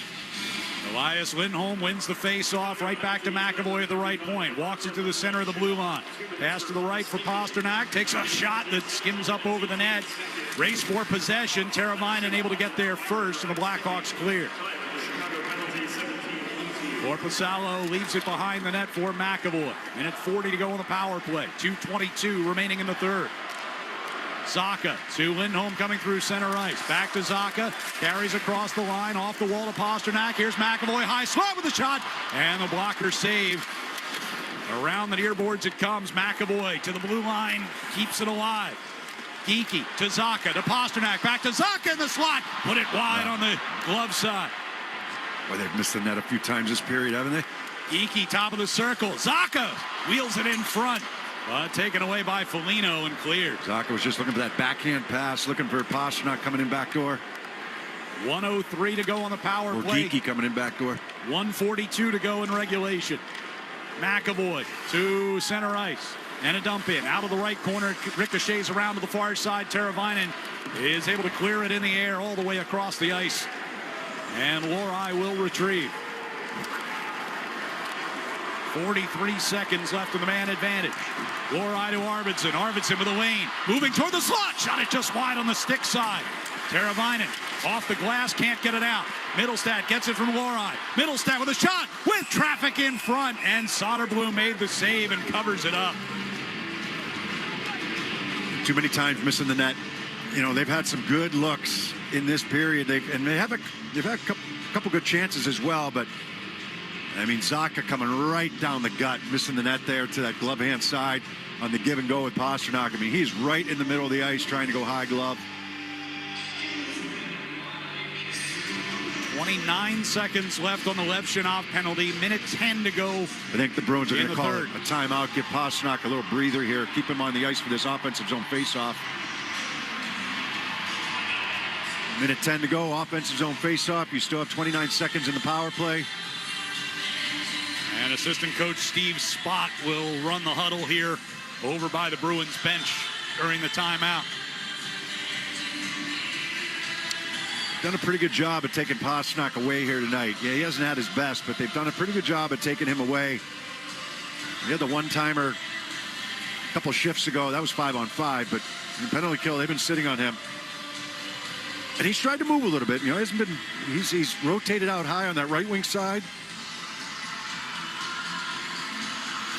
[SPEAKER 14] Elias Lindholm wins the face-off, right back to McAvoy at the right point. Walks it to the center of the blue line. Pass to the right for Pasternak. Takes a shot that skims up over the net. Race for possession. Teravainen able to get there first, and the Blackhawks clear. Korpisalo leaves it behind the net for McAvoy. Minute 40 to go on the power play. 2:22 remaining in the third. Zacha to Lindholm coming through center ice. Back to Zacha. Carries across the line. Off the wall to Pasternak. Here's McAvoy. High slot with a shot. And the blocker saved. Around the near boards it comes. McAvoy to the blue line. Keeps it alive. Geekie to Zacha to Pasternak. Back to Zacha in the slot. Put it wide on the glove side.
[SPEAKER 8] Well, they've missed the net a few times this period, haven't they?
[SPEAKER 14] Geekie top of the circle. Zacha wheels it in front. Taken away by Foligno and cleared.
[SPEAKER 8] Zacha was just looking for that backhand pass, looking for Pasternak coming in backdoor.
[SPEAKER 14] 1:03 to go on the power play.
[SPEAKER 8] Geekie coming in backdoor.
[SPEAKER 14] 1:42 to go in regulation. McAvoy to center ice. And a dump in. Out of the right corner. Ricochets around to the far side. Teravainen is able to clear it in the air all the way across the ice. And Lorei will retrieve. 43 seconds left in the man advantage. Lorei to Arvidsson. Arvidsson with a lane. Moving toward the slot. Shot it just wide on the stick side. Teravainen off the glass. Can't get it out. Mittelstadt gets it from Lorei. Mittelstadt with a shot. With traffic in front. And Soderblom made the save and covers it up.
[SPEAKER 8] Too many times missing the net. You know, they've had some good looks in this period. They've had a couple good chances as well, but I mean, Zacha coming right down the gut, missing the net there to that glove hand side on the give and go with Pasternak. I mean, he's right in the middle of the ice trying to go high glove.
[SPEAKER 14] 29 seconds left on the Levchinov penalty. Minute 10 to go.
[SPEAKER 8] I think the Bruins are going to call
[SPEAKER 14] third.
[SPEAKER 8] a timeout, give Pasternak a little breather here, keep him on the ice for this offensive zone faceoff. Minute 10 to go, offensive zone faceoff. You still have 29 seconds in the power play.
[SPEAKER 14] And assistant coach Steve Spott will run the huddle here over by the Bruins bench during the timeout.
[SPEAKER 8] Done a pretty good job at taking Pasternak away here tonight. Yeah, he hasn't had his best, but they've done a pretty good job at taking him away. We had the one-timer a couple shifts ago. That was 5-on-5, but in penalty kill, they've been sitting on him. And he's tried to move a little bit. You know, he's rotated out high on that right wing side.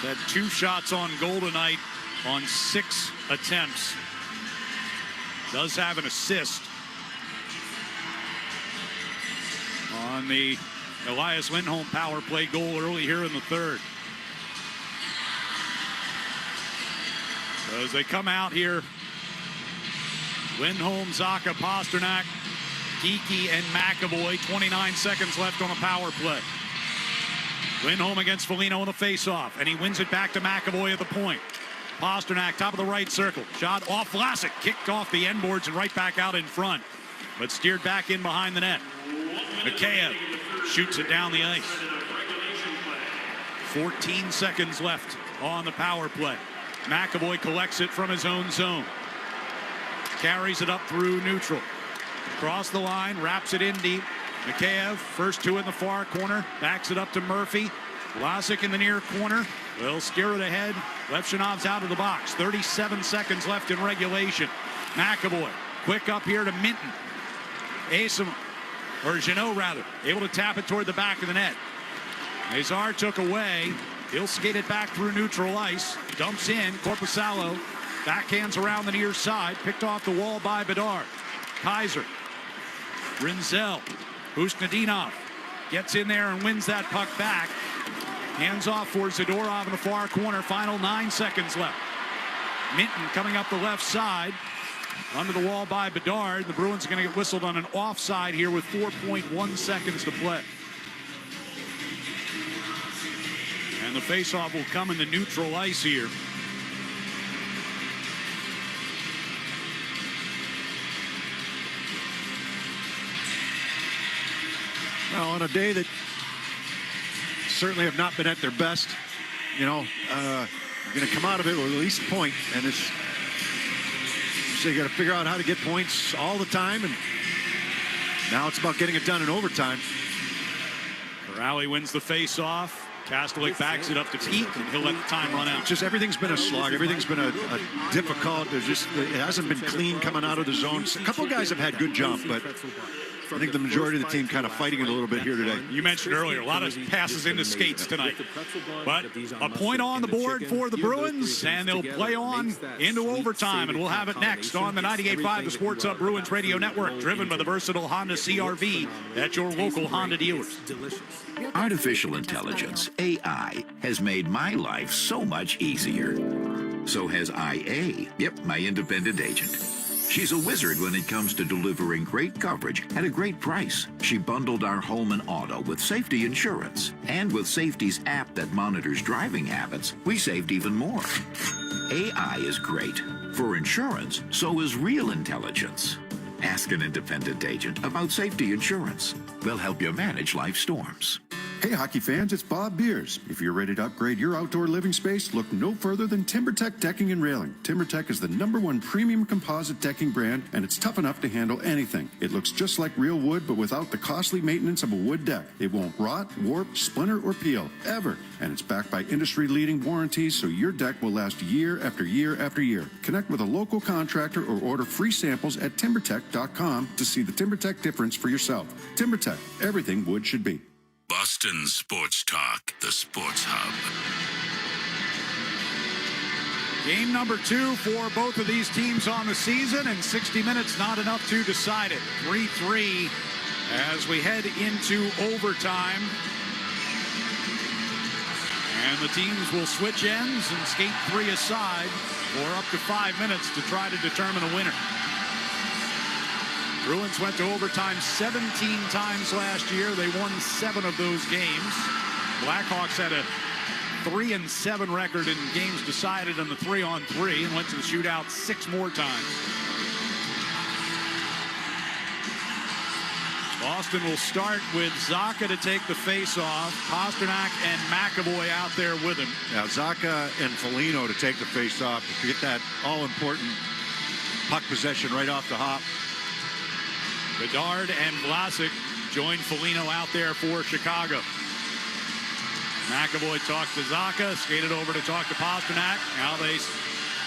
[SPEAKER 14] Had 2 shots on goal tonight on 6 attempts. Does have an assist on the Elias Lindholm power play goal early here in the third. So as they come out here, Lindholm, Zacha, Pasternak, Geekie, and McAvoy. 29 seconds left on the power play. Lindholm against Foligno in the face-off, and he wins it back to McAvoy at the point. Pasternak, top of the right circle. Shot off Vlasic, kicked off the end boards and right back out in front, but steered back in behind the net. Mikheyev shoots it down the ice. 14 seconds left on the power play. McAvoy collects it from his own zone. Carries it up through neutral. Across the line, wraps it in deep. Mikheyev, first 2 in the far corner, backs it up to Murphy. Vlasic in the near corner. They'll steer it ahead. Levchinov's out of the box. 37 seconds left in regulation. McAvoy, quick up here to Minton. Jeannot rather, able to tap it toward the back of the net. Azar took away. He'll skate it back through neutral ice. Dumps in. Korpisalo backhands around the near side. Picked off the wall by Bedard. Kaiser. Rinzel. Usnadinov gets in there and wins that puck back. Hands off for Zadorov in the far corner. Final 9 seconds left. Minton coming up the left side. Under the wall by Bedard. The Bruins are going to get whistled on an offside here with 4.1 seconds to play. And the faceoff will come in the neutral ice here.
[SPEAKER 8] Well, on a day that certainly have not been at their best, you know, you're going to come out of it with at least a point, and it's so you got to figure out how to get points all the time, and now it's about getting it done in overtime.
[SPEAKER 14] Rowley wins the face-off. Kastelic backs it up to Pete, and he'll let the time run out.
[SPEAKER 8] Just everything's been a slog. Everything's been a difficult. It hasn't been clean coming out of the zone. A couple of guys have had good jump, but I think the majority of the team kind of fighting it a little bit here today.
[SPEAKER 14] You mentioned earlier, a lot of passes into skates tonight. But a point on the board for the Bruins, and they'll play on into overtime, and we'll have it next on the 98.5 The Sports Hub Bruins Radio Network, driven by the versatile Honda CR-V at your local Honda dealers.
[SPEAKER 19] Artificial intelligence, AI, has made my life so much easier. So has IA. Yep, my independent agent. She's a wizard when it comes to delivering great coverage at a great price. She bundled our home and auto with safety insurance. And with Safety's app that monitors driving habits, we saved even more. AI is great. For insurance, so is real intelligence. Ask an independent agent about safety insurance. They'll help you manage life storms.
[SPEAKER 10] Hey hockey fans, it's Bob Beers. If you're ready to upgrade your outdoor living space, look no further than TimberTech Decking and Railing. TimberTech is the #1 premium composite decking brand, and it's tough enough to handle anything. It looks just like real wood, but without the costly maintenance of a wood deck. It won't rot, warp, splinter, or peel, ever. And it's backed by industry-leading warranties, so your deck will last year after year after year. Connect with a local contractor or order free samples at TimberTech.com to see the TimberTech difference for yourself. TimberTech, everything wood should be.
[SPEAKER 17] Boston Sports Talk, the Sports Hub.
[SPEAKER 14] Game number 2 for both of these teams on the season, and 60 minutes not enough to decide it. 3-3 as we head into overtime. And the teams will switch ends and skate 3 aside for up to 5 minutes to try to determine a winner. Bruins went to overtime 17 times last year. They won 7 of those games. Blackhawks had a 3-7 record in games decided on the 3-on-3 and went to the shootout 6 more times. Boston will start with Zacha to take the face-off. Pastrnak and McAvoy out there with him.
[SPEAKER 8] Yeah, Zacha and Foligno to take the face-off to get that all-important puck possession right off the hop.
[SPEAKER 14] Bedard and Vlasic join Foligno out there for Chicago. McAvoy talks to Zacha, skated over to talk to Pastrnak. Now they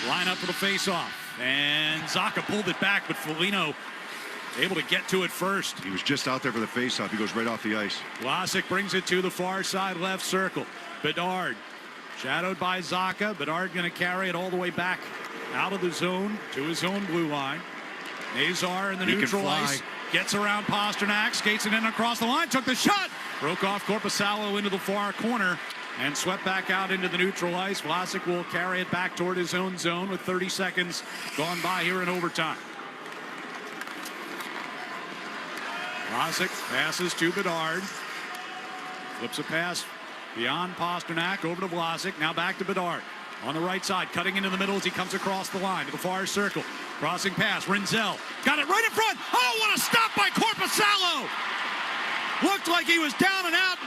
[SPEAKER 14] line up for the face-off. And Zacha pulled it back, but Foligno able to get to it first.
[SPEAKER 8] He was just out there for the face-off. He goes right off the ice.
[SPEAKER 14] Vlasic brings it to the far side left circle. Bedard shadowed by Zacha. Bedard going to carry it all the way back out of the zone to his own blue line. Nazar in the neutral ice. Gets around Pastrnak, skates it in across the line, took the shot, broke off Korpisalo into the far corner, and swept back out into the neutral ice. Vlasic will carry it back toward his own zone with 30 seconds gone by here in overtime. Vlasic passes to Bedard, flips a pass beyond Pastrnak over to Vlasic, now back to Bedard. On the right side, cutting into the middle as he comes across the line to the far circle. Crossing pass, Rinzel. Got it right in front. Oh, what a stop by Korpisalo! Looked like he was down and out.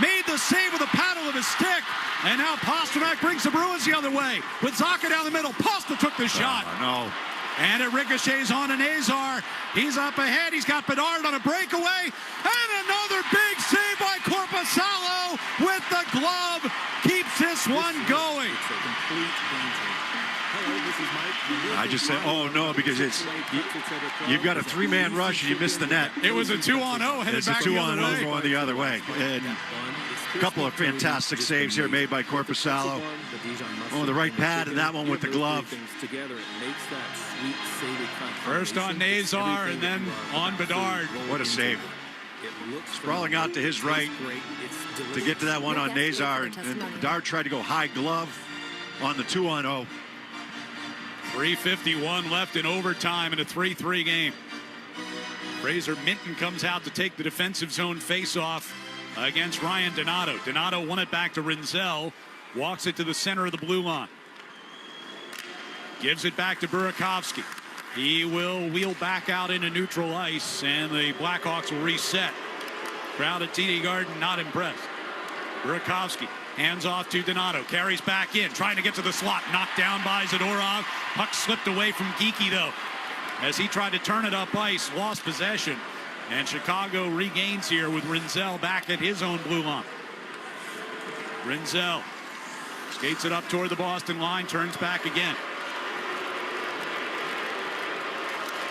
[SPEAKER 14] Made the save with a paddle of his stick. And now Pastrnak brings the Bruins the other way. With Zacha down the middle, Pasta took the shot.
[SPEAKER 8] No.
[SPEAKER 14] And it ricochets on to Nazar. He's up ahead. He's got Bedard on a breakaway. And another big save by Korpisalo with the glove. Keeps this one going.
[SPEAKER 8] I just said, oh no, because you've got a 3-man rush and you missed the net.
[SPEAKER 14] It was a 2-on-0 headed back the other way.
[SPEAKER 8] It's a 2-on-0 going the other way. And a couple of fantastic saves here made by Korpisalo. Oh, the right pad and that one with the glove.
[SPEAKER 14] First on Nazar and then on Bedard.
[SPEAKER 8] What a save. Sprawling out to his right to get to that one on Nazar. And Bedard tried to go high glove on the 2-on-0.
[SPEAKER 14] 3:51 left in overtime in a 3-3 game. Fraser Minton comes out to take the defensive zone face-off against Ryan Donato. Donato won it back to Rinzel. Walks it to the center of the blue line. Gives it back to Burakovsky. He will wheel back out into neutral ice, and the Blackhawks will reset. Crowd at TD Garden not impressed. Burakovsky hands off to Donato. Carries back in, trying to get to the slot. Knocked down by Zadorov. Puck slipped away from Geekie, though, as he tried to turn it up ice. Lost possession. And Chicago regains here with Rinzel back at his own blue line. Rinzel skates it up toward the Boston line, turns back again.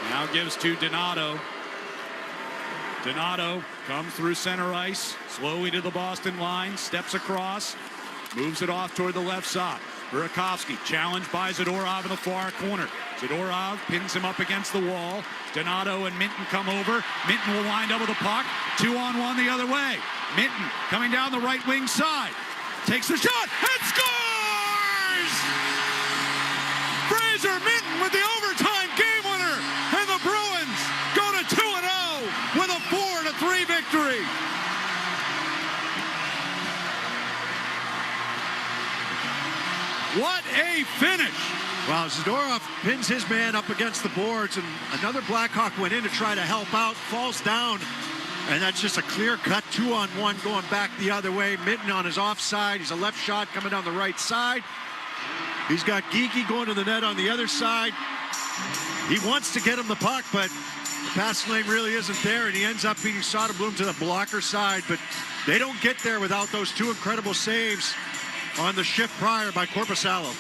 [SPEAKER 14] Now gives to Donato. Donato comes through center ice, slowly to the Boston line, steps across, moves it off toward the left side. Burakovsky challenged by Zadorov in the far corner. Zadorov pins him up against the wall. Donato and Minton come over. Minton will wind up with a puck. 2-on-1 the other way. Minton coming down the right wing side. Takes the shot and scores! Fraser Minton with the overtime game winner. And the Bruins go to 2-0 with a 4-3 victory. What a finish!
[SPEAKER 8] Well, Zadorov pins his man up against the boards, and another Blackhawk went in to try to help out, falls down, and that's just a clear-cut 2-on-1 going back the other way. Minton on his offside. He's a left shot coming down the right side. He's got Geekie going to the net on the other side. He wants to get him the puck, but the passing lane really isn't there, and he ends up beating Soderblom to the blocker side, but they don't get there without those two incredible saves on the shift prior by Korpisalo.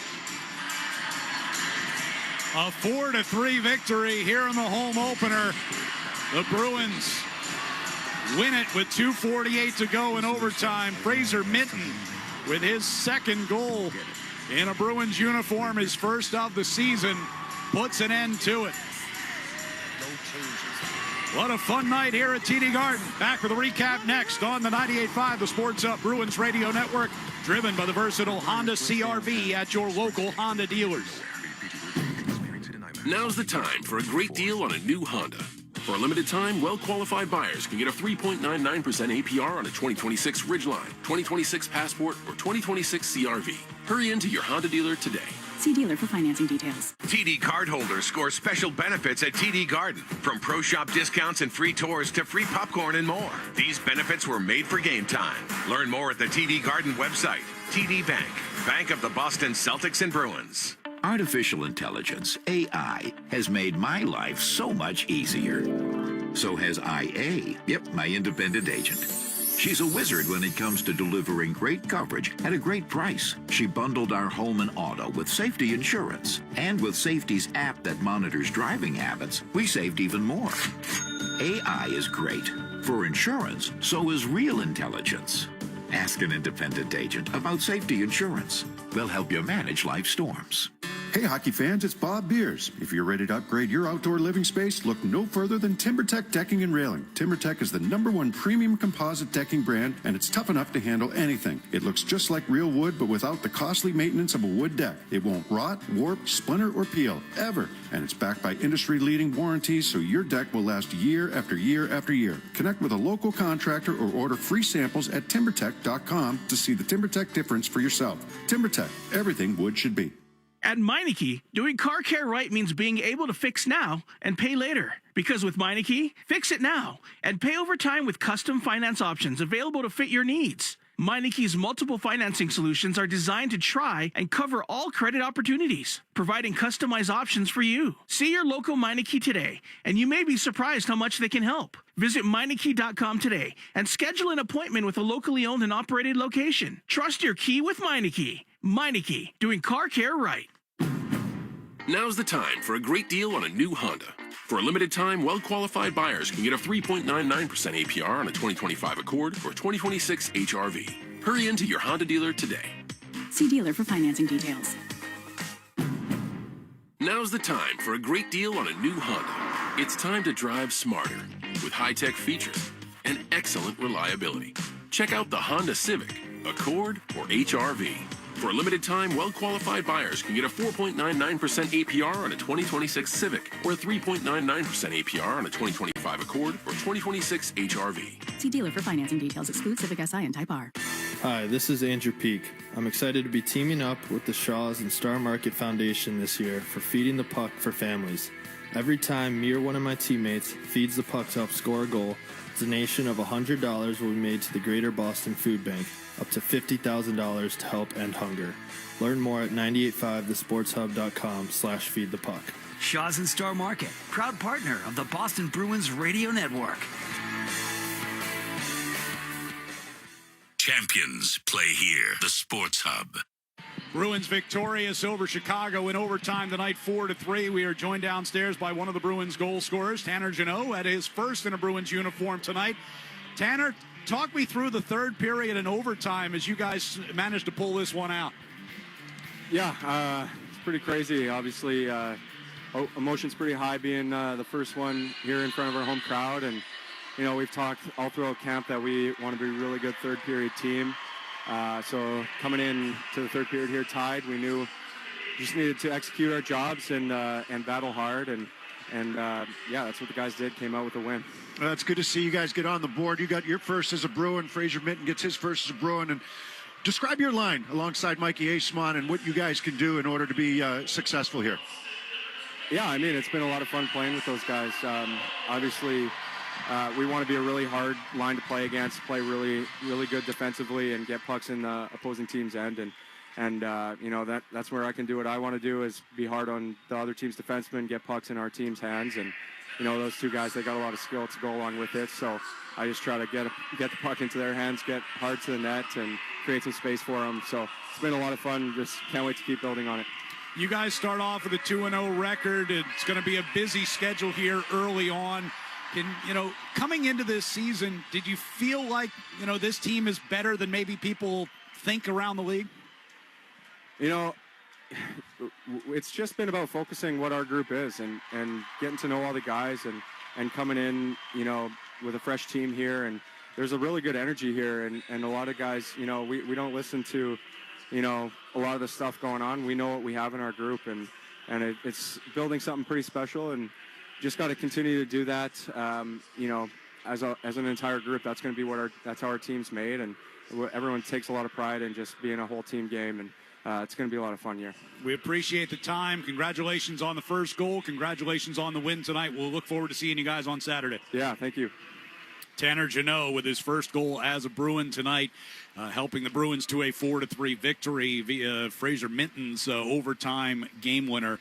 [SPEAKER 14] A 4-3 victory here in the home opener. The Bruins win it with 2:48 to go in overtime. Fraser Minton with his second goal in a Bruins uniform, his first of the season, puts an end to it. What a fun night here at TD Garden. Back with a recap next on the 98.5 The Sports Up Bruins Radio Network, driven by the versatile Honda CR-V at your local Honda dealers.
[SPEAKER 4] Now's the time for a great deal on a new Honda. For a limited time, well-qualified buyers can get a 3.99% APR on a 2026 Ridgeline, 2026 Passport, or 2026 CR-V. Hurry into your Honda dealer today.
[SPEAKER 3] See dealer for financing details.
[SPEAKER 13] TD cardholders score special benefits at TD Garden. From pro shop discounts and free tours to free popcorn and more. These benefits were made for game time. Learn more at the TD Garden website. TD Bank, bank of the Boston Celtics and Bruins.
[SPEAKER 19] Artificial intelligence, AI, has made my life so much easier. So has IA. Yep, my independent agent. She's a wizard when it comes to delivering great coverage at a great price. She bundled our home and auto with safety insurance. And with Safety's app that monitors driving habits, we saved even more. AI is great. For insurance, so is real intelligence. Ask an independent agent about safety insurance. We'll help you manage life storms.
[SPEAKER 10] Hey, hockey fans, it's Bob Beers. If you're ready to upgrade your outdoor living space, look no further than TimberTech Decking and Railing. TimberTech is the #1 premium composite decking brand, and it's tough enough to handle anything. It looks just like real wood, but without the costly maintenance of a wood deck. It won't rot, warp, splinter, or peel, ever. And it's backed by industry-leading warranties, so your deck will last year after year after year. Connect with a local contractor or order free samples at TimberTech.com to see the TimberTech difference for yourself. TimberTech, everything wood should be.
[SPEAKER 11] At Meineke, doing car care right means being able to fix now and pay later. Because with Meineke, fix it now and pay over time with custom finance options available to fit your needs. Meineke's multiple financing solutions are designed to try and cover all credit opportunities, providing customized options for you. See your local Meineke today, and you may be surprised how much they can help. Visit Meineke.com today and schedule an appointment with a locally owned and operated location. Trust your key with Meineke. Meineke, doing car care right.
[SPEAKER 4] Now's the time for a great deal on a new Honda. For a limited time, well-qualified buyers can get a 3.99% APR on a 2025 Accord or 2026 HR-V. Hurry into your Honda dealer today.
[SPEAKER 3] See dealer for financing details.
[SPEAKER 4] Now's the time for a great deal on a new Honda. It's time to drive smarter with high-tech features and excellent reliability. Check out the Honda Civic, Accord, or HR-V. For a limited time, well-qualified buyers can get a 4.99% APR on a 2026 Civic or a 3.99% APR on a 2025 Accord or 2026 HR-V.
[SPEAKER 3] See dealer for financing details. Exclude Civic Si and Type R.
[SPEAKER 7] Hi, this is Andrew Peak. I'm excited to be teaming up with the Shaws and Star Market Foundation this year for Feeding the Puck for Families. Every time me or one of my teammates feeds the puck to help score a goal, A donation of $100 will be made to the Greater Boston Food Bank, up to $50,000 to help end hunger. Learn more at 985thesportshub.com/feedthepuck.
[SPEAKER 12] Shaw's and Star Market, proud partner of the Boston Bruins Radio Network.
[SPEAKER 17] Champions play here. The Sports Hub.
[SPEAKER 14] Bruins victorious over Chicago in overtime tonight, 4-3. We are joined downstairs by one of the Bruins goal scorers, Tanner Jeannot, at his first in a Bruins uniform tonight. Tanner, talk me through the third period and overtime as you guys managed to pull this one out.
[SPEAKER 16] Yeah, it's pretty crazy. Obviously, emotion's pretty high being the first one here in front of our home crowd. And, you know, we've talked all throughout camp that we want to be a really good third period team. So coming in to the third period here tied, we knew just needed to execute our jobs and battle hard. And yeah, that's what the guys did, came out with a win.
[SPEAKER 8] It's good to see you guys get on the board. You got your first as a Bruin. Fraser Minton gets his first as a Bruin. And describe your line alongside Mikey Eisman and what you guys can do in order to be successful here.
[SPEAKER 16] Yeah, I mean, it's been a lot of fun playing with those guys. Obviously, we want to be a really hard line to play against, play really, really good defensively, and get pucks in the opposing team's end. And you know, that's where I can do what I want to do, is be hard on the other team's defensemen, get pucks in our team's hands. And, you know, those two guys, they got a lot of skill to go along with it. So I just try to get the puck into their hands, get hard to the net, and create some space for them. So it's been a lot of fun. Just can't wait to keep building on it.
[SPEAKER 14] You guys start off with a 2-0 record. It's going to be a busy schedule here early on. You know, coming into this season, did you feel like, you know, this team is better than maybe people think around the league?
[SPEAKER 16] You know, it's just been about focusing what our group is and getting to know all the guys and coming in, you know, with a fresh team here. And there's a really good energy here. And a lot of guys, you know, we don't listen to, you know, a lot of the stuff going on. We know what we have in our group, and it's building something pretty special, and just got to continue to do that. You know, as an entire group, that's going to be that's how our team's made, and everyone takes a lot of pride in just being a whole team game, and it's going to be a lot of fun here.
[SPEAKER 14] We appreciate the time. Congratulations on the first goal. Congratulations on the win tonight. We'll look forward to seeing you guys on Saturday.
[SPEAKER 16] Yeah, thank you.
[SPEAKER 14] Tanner Jeannot with his first goal as a Bruin tonight, helping the Bruins to a 4-3 victory via Fraser Minton's overtime game winner.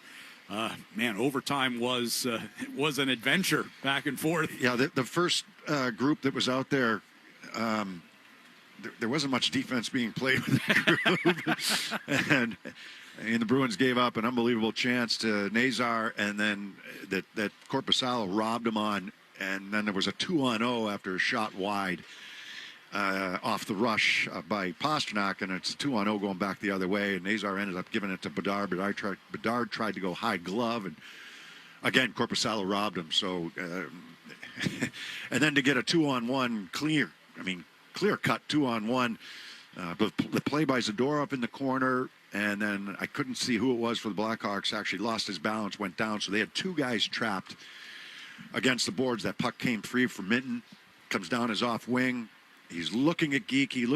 [SPEAKER 14] Man, overtime was an adventure back and forth.
[SPEAKER 8] Yeah, the first group that was out there, there wasn't much defense being played with that group. and the Bruins gave up an unbelievable chance to Nazar, and then that Korpisalo robbed him on. And then there was a 2-on-0 after a shot wide off the rush by Pastrnak, and it's a 2-on-0 going back the other way. And Nazar ended up giving it to Bedard. Bedard tried to go high glove, and again, Korpisalo robbed him. So, and then to get a 2-on-1 clear-cut 2-on-1, the play by Zadorov in the corner, and then I couldn't see who it was for the Blackhawks. Actually lost his balance, went down. So they had two guys trapped against the boards. That puck came free from Minton, comes down his off wing. He's looking at Geekie. You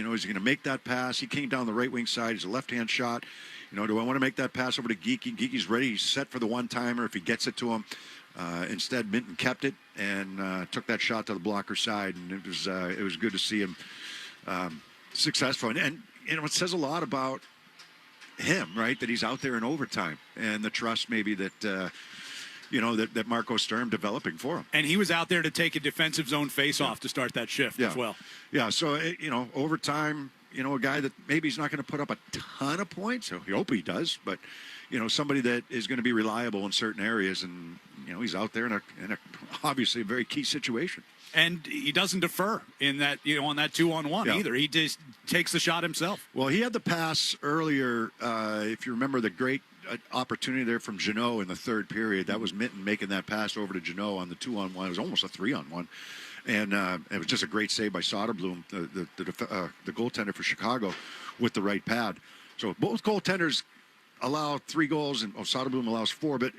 [SPEAKER 8] know, is he going to make that pass? He came down the right wing side. He's a left-hand shot. You know, do I want to make that pass over to Geekie? Geekie's ready. He's set for the one-timer if he gets it to him. Instead, Minton kept it and took that shot to the blocker side, and it was good to see him successful. And you know, it says a lot about him, right? That he's out there in overtime, and the trust maybe that. You know, that Marco Sturm developing for him.
[SPEAKER 14] And he was out there to take a defensive zone face-off to start that shift as well.
[SPEAKER 8] Yeah, so, you know, overtime, you know, a guy that maybe he's not going to put up a ton of points. So I hope he does. But, you know, somebody that is going to be reliable in certain areas. And, you know, he's out there in a obviously a very key situation.
[SPEAKER 14] And he doesn't defer in that, you know, on that 2-on-1 either. He just takes the shot himself.
[SPEAKER 8] Well, he had the pass earlier, if you remember the great opportunity there from Jeannot in the third period. That was Minton making that pass over to Jeannot on the 2-on-1. It was almost a 3-on-1. And it was just a great save by Soderblom, the goaltender for Chicago, with the right pad. So both goaltenders allow 3 goals, and Soderblom allows 4, but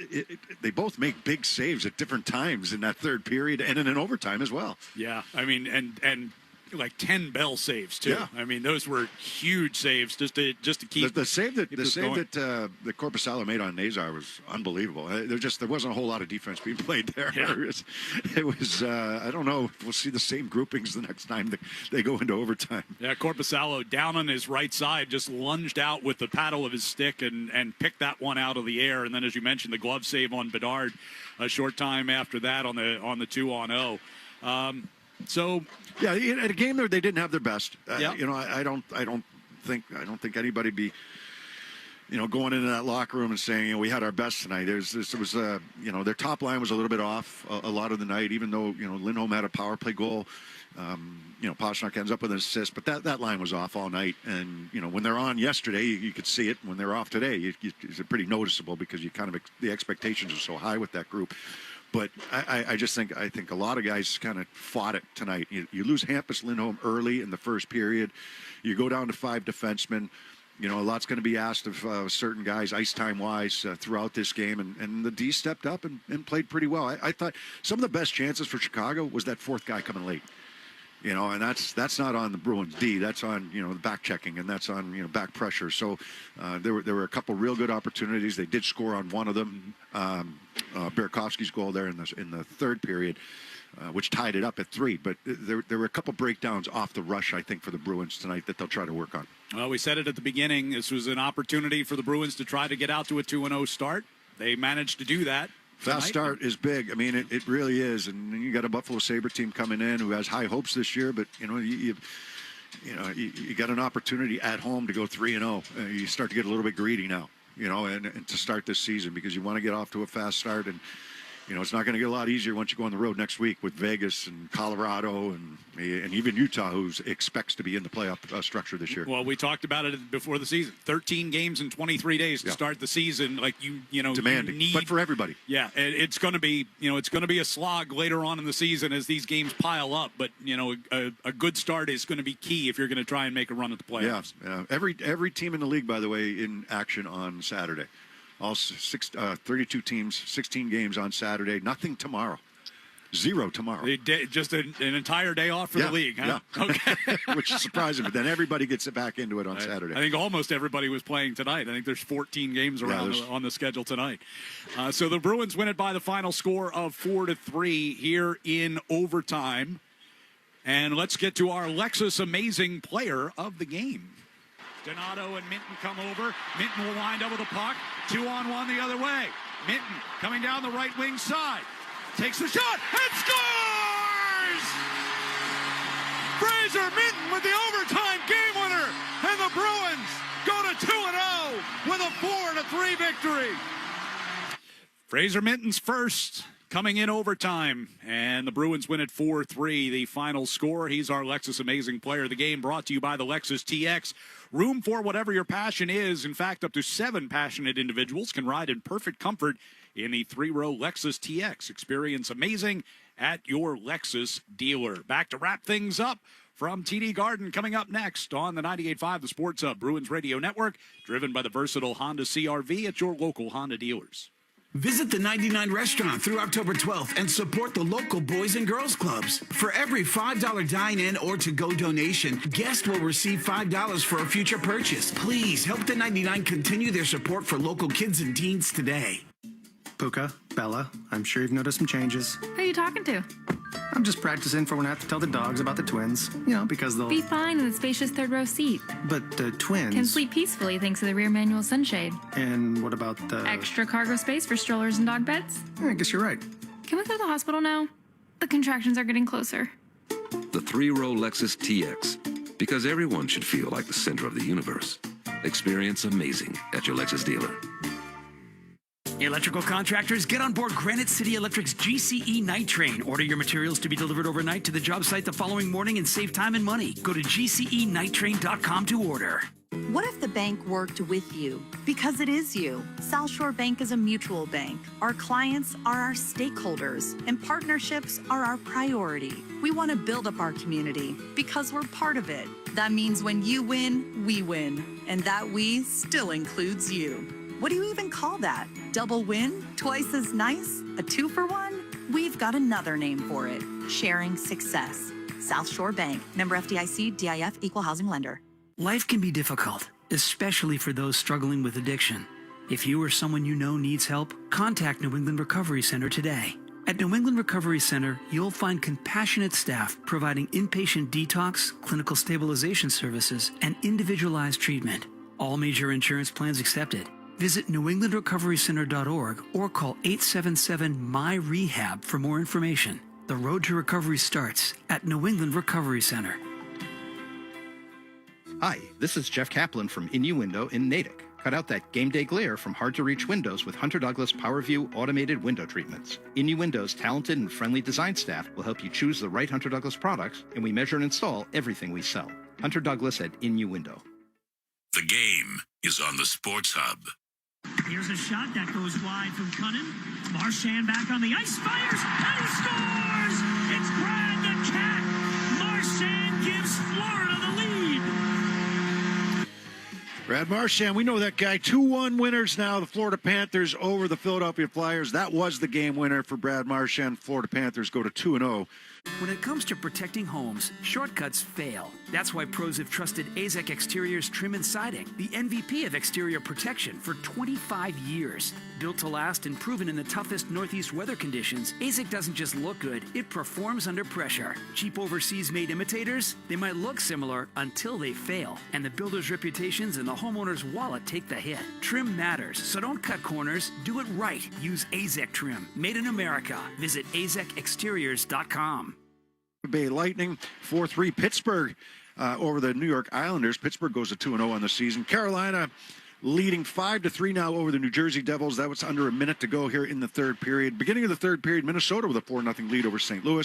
[SPEAKER 8] they both make big saves at different times in that third period and in an overtime as well.
[SPEAKER 14] Yeah, I mean, and like 10 Bell saves too.
[SPEAKER 8] Yeah.
[SPEAKER 14] I mean, those were huge saves just to keep
[SPEAKER 8] the save that
[SPEAKER 14] going.
[SPEAKER 8] that Korpisalo made on Nazar was unbelievable. There wasn't a whole lot of defense being played there.
[SPEAKER 14] Yeah.
[SPEAKER 8] It was I don't know if we'll see the same groupings the next time they go into overtime.
[SPEAKER 14] Yeah, Korpisalo down on his right side just lunged out with the paddle of his stick and picked that one out of the air. And then, as you mentioned, the glove save on Bedard a short time after that on the 2-on-0. So
[SPEAKER 8] yeah, at a game there they didn't have their best.
[SPEAKER 14] Yeah.
[SPEAKER 8] I don't think anybody be going into that locker room and saying we had our best tonight. There was their top line was a little bit off a lot of the night, even though Lindholm had a power play goal. Pastrnak ends up with an assist, but that line was off all night. And when they're on yesterday, you could see it. When they're off today, it's pretty noticeable because the expectations are so high with that group. But I think a lot of guys kind of fought it tonight. You lose Hampus Lindholm early in the first period. You go down to 5 defensemen. A lot's going to be asked of certain guys, ice time wise, throughout this game, and the D stepped up and played pretty well. I thought some of the best chances for Chicago was that 4th guy coming late. And that's not on the Bruins D. That's on the back checking, and that's on back pressure. So there were a couple real good opportunities. They did score on one of them, Burakovsky's goal there in the third period, which tied it up at 3. But there were a couple breakdowns off the rush, I think, for the Bruins tonight that they'll try to work on.
[SPEAKER 14] Well, we said it at the beginning. This was an opportunity for the Bruins to try to get out to a 2-0 start. They managed to do that.
[SPEAKER 8] Fast start is big. I mean, it really is. And you got a Buffalo Sabre team coming in who has high hopes this year, but you got an opportunity at home to go 3-0. You start to get a little bit greedy now, and to start this season because you want to get off to a fast start. And it's not going to get a lot easier once you go on the road next week with Vegas and Colorado and even Utah, who expects to be in the playoff structure this year.
[SPEAKER 14] Well, we talked about it before the season. 13 games in 23 days to start the season. Like
[SPEAKER 8] demanding,
[SPEAKER 14] you need,
[SPEAKER 8] but for everybody.
[SPEAKER 14] Yeah, it's going to be a slog later on in the season as these games pile up. But a good start is going to be key if you're going to try and make a run at the playoffs.
[SPEAKER 8] Yeah. Every team in the league, by the way, in action on Saturday. All 32 teams, 16 games on Saturday. Nothing tomorrow. 0 tomorrow.
[SPEAKER 14] Just an entire day off for the league, huh?
[SPEAKER 8] Yeah.
[SPEAKER 14] Okay.
[SPEAKER 8] Which is surprising, but then everybody gets back into it on Saturday.
[SPEAKER 14] I think almost everybody was playing tonight. I think there's 14 games on the schedule tonight. So the Bruins win it by the final score of 4-3 here in overtime. And let's get to our Lexus Amazing Player of the Game. Donato and Minton come over. Minton will wind up with a puck. 2-on-1 the other way. Minton coming down the right wing side. Takes the shot and scores! Fraser Minton with the overtime game winner. And the Bruins go to 2-0 with a 4-3 victory. Fraser Minton's first coming in overtime, and the Bruins win at 4-3, the final score. He's our Lexus Amazing Player of the Game, brought to you by the Lexus TX. Room for whatever your passion is. In fact, up to 7 passionate individuals can ride in perfect comfort in the 3-row Lexus TX. Experience amazing at your Lexus dealer. Back to wrap things up from TD Garden coming up next on the 98.5 The Sports Hub Bruins Radio Network, driven by the versatile Honda CR-V at your local Honda dealers.
[SPEAKER 1] Visit the 99 restaurant through October 12th and support the local Boys and Girls Clubs. For every $5 dine-in or to-go donation, guests will receive $5 for a future purchase. Please help the 99 continue their support for local kids and teens today.
[SPEAKER 22] Puka, Bella, I'm sure you've noticed some changes.
[SPEAKER 23] Who are you talking to?
[SPEAKER 22] I'm just practicing for when I have to tell the dogs about the twins. Because they'll...
[SPEAKER 23] Be fine in the spacious third row seat.
[SPEAKER 22] But the twins...
[SPEAKER 23] Can sleep peacefully thanks to the rear manual sunshade.
[SPEAKER 22] And what about the...
[SPEAKER 23] Extra cargo space for strollers and dog beds?
[SPEAKER 22] I guess you're right.
[SPEAKER 23] Can we go to the hospital now? The contractions are getting closer.
[SPEAKER 24] The 3-row Lexus TX. Because everyone should feel like the center of the universe. Experience amazing at your Lexus dealer.
[SPEAKER 12] Electrical contractors, get on board Granite City Electric's GCE Night Train. Order your materials to be delivered overnight to the job site the following morning and save time and money. Go to GCEnighttrain.com to order.
[SPEAKER 25] What if the bank worked with you? Because it is you. South Shore Bank is a mutual bank. Our clients are our stakeholders, and partnerships are our priority. We want to build up our community because we're part of it. That means when you win, we win. And that we still includes you. What do you even call that? Double win? Twice as nice? A 2-for-1? We've got another name for it. Sharing success. South Shore Bank. Member FDIC, DIF, Equal Housing Lender.
[SPEAKER 12] Life can be difficult, especially for those struggling with addiction. If you or someone you know needs help, contact New England Recovery Center today. At New England Recovery Center, you'll find compassionate staff providing inpatient detox, clinical stabilization services, and individualized treatment. All major insurance plans accepted. Visit newenglandrecoverycenter.org or call 877-MY-REHAB for more information. The road to recovery starts at New England Recovery Center.
[SPEAKER 2] Hi, this is Jeff Kaplan from Innuendo in Natick. Cut out that game day glare from hard-to-reach windows with Hunter Douglas PowerView automated window treatments. Innuendo's talented and friendly design staff will help you choose the right Hunter Douglas products, and we measure and install everything we sell. Hunter Douglas at Innuendo.
[SPEAKER 17] The game is on the Sports Hub.
[SPEAKER 9] Here's a shot that goes wide from Cunnin. Marchand back on the ice, fires, and he scores! It's Brad the Cat! Marchand gives Florida the lead!
[SPEAKER 8] Brad Marchand, we know that guy. 2-1 winners now, the Florida Panthers over the Philadelphia Flyers. That was the game winner for Brad Marchand. Florida Panthers go to 2-0.
[SPEAKER 12] When it comes to protecting homes, shortcuts fail. That's why pros have trusted AZEK Exteriors Trim and Siding, the MVP of exterior protection for 25 years. Built to last and proven in the toughest Northeast weather conditions, AZEK doesn't just look good, it performs under pressure. Cheap overseas-made imitators? They might look similar until they fail, and the builder's reputations and the homeowner's wallet take the hit. Trim matters, so don't cut corners. Do it right. Use AZEK Trim. Made in America. Visit azekexteriors.com.
[SPEAKER 8] Bay Lightning 4-3 Pittsburgh over the New York Islanders. Pittsburgh goes to 2-0 on the season. Carolina leading 5-3 now over the New Jersey Devils. That was under a minute to go here in the third period. Beginning of the third period, Minnesota with a 4-0 lead over St. Louis.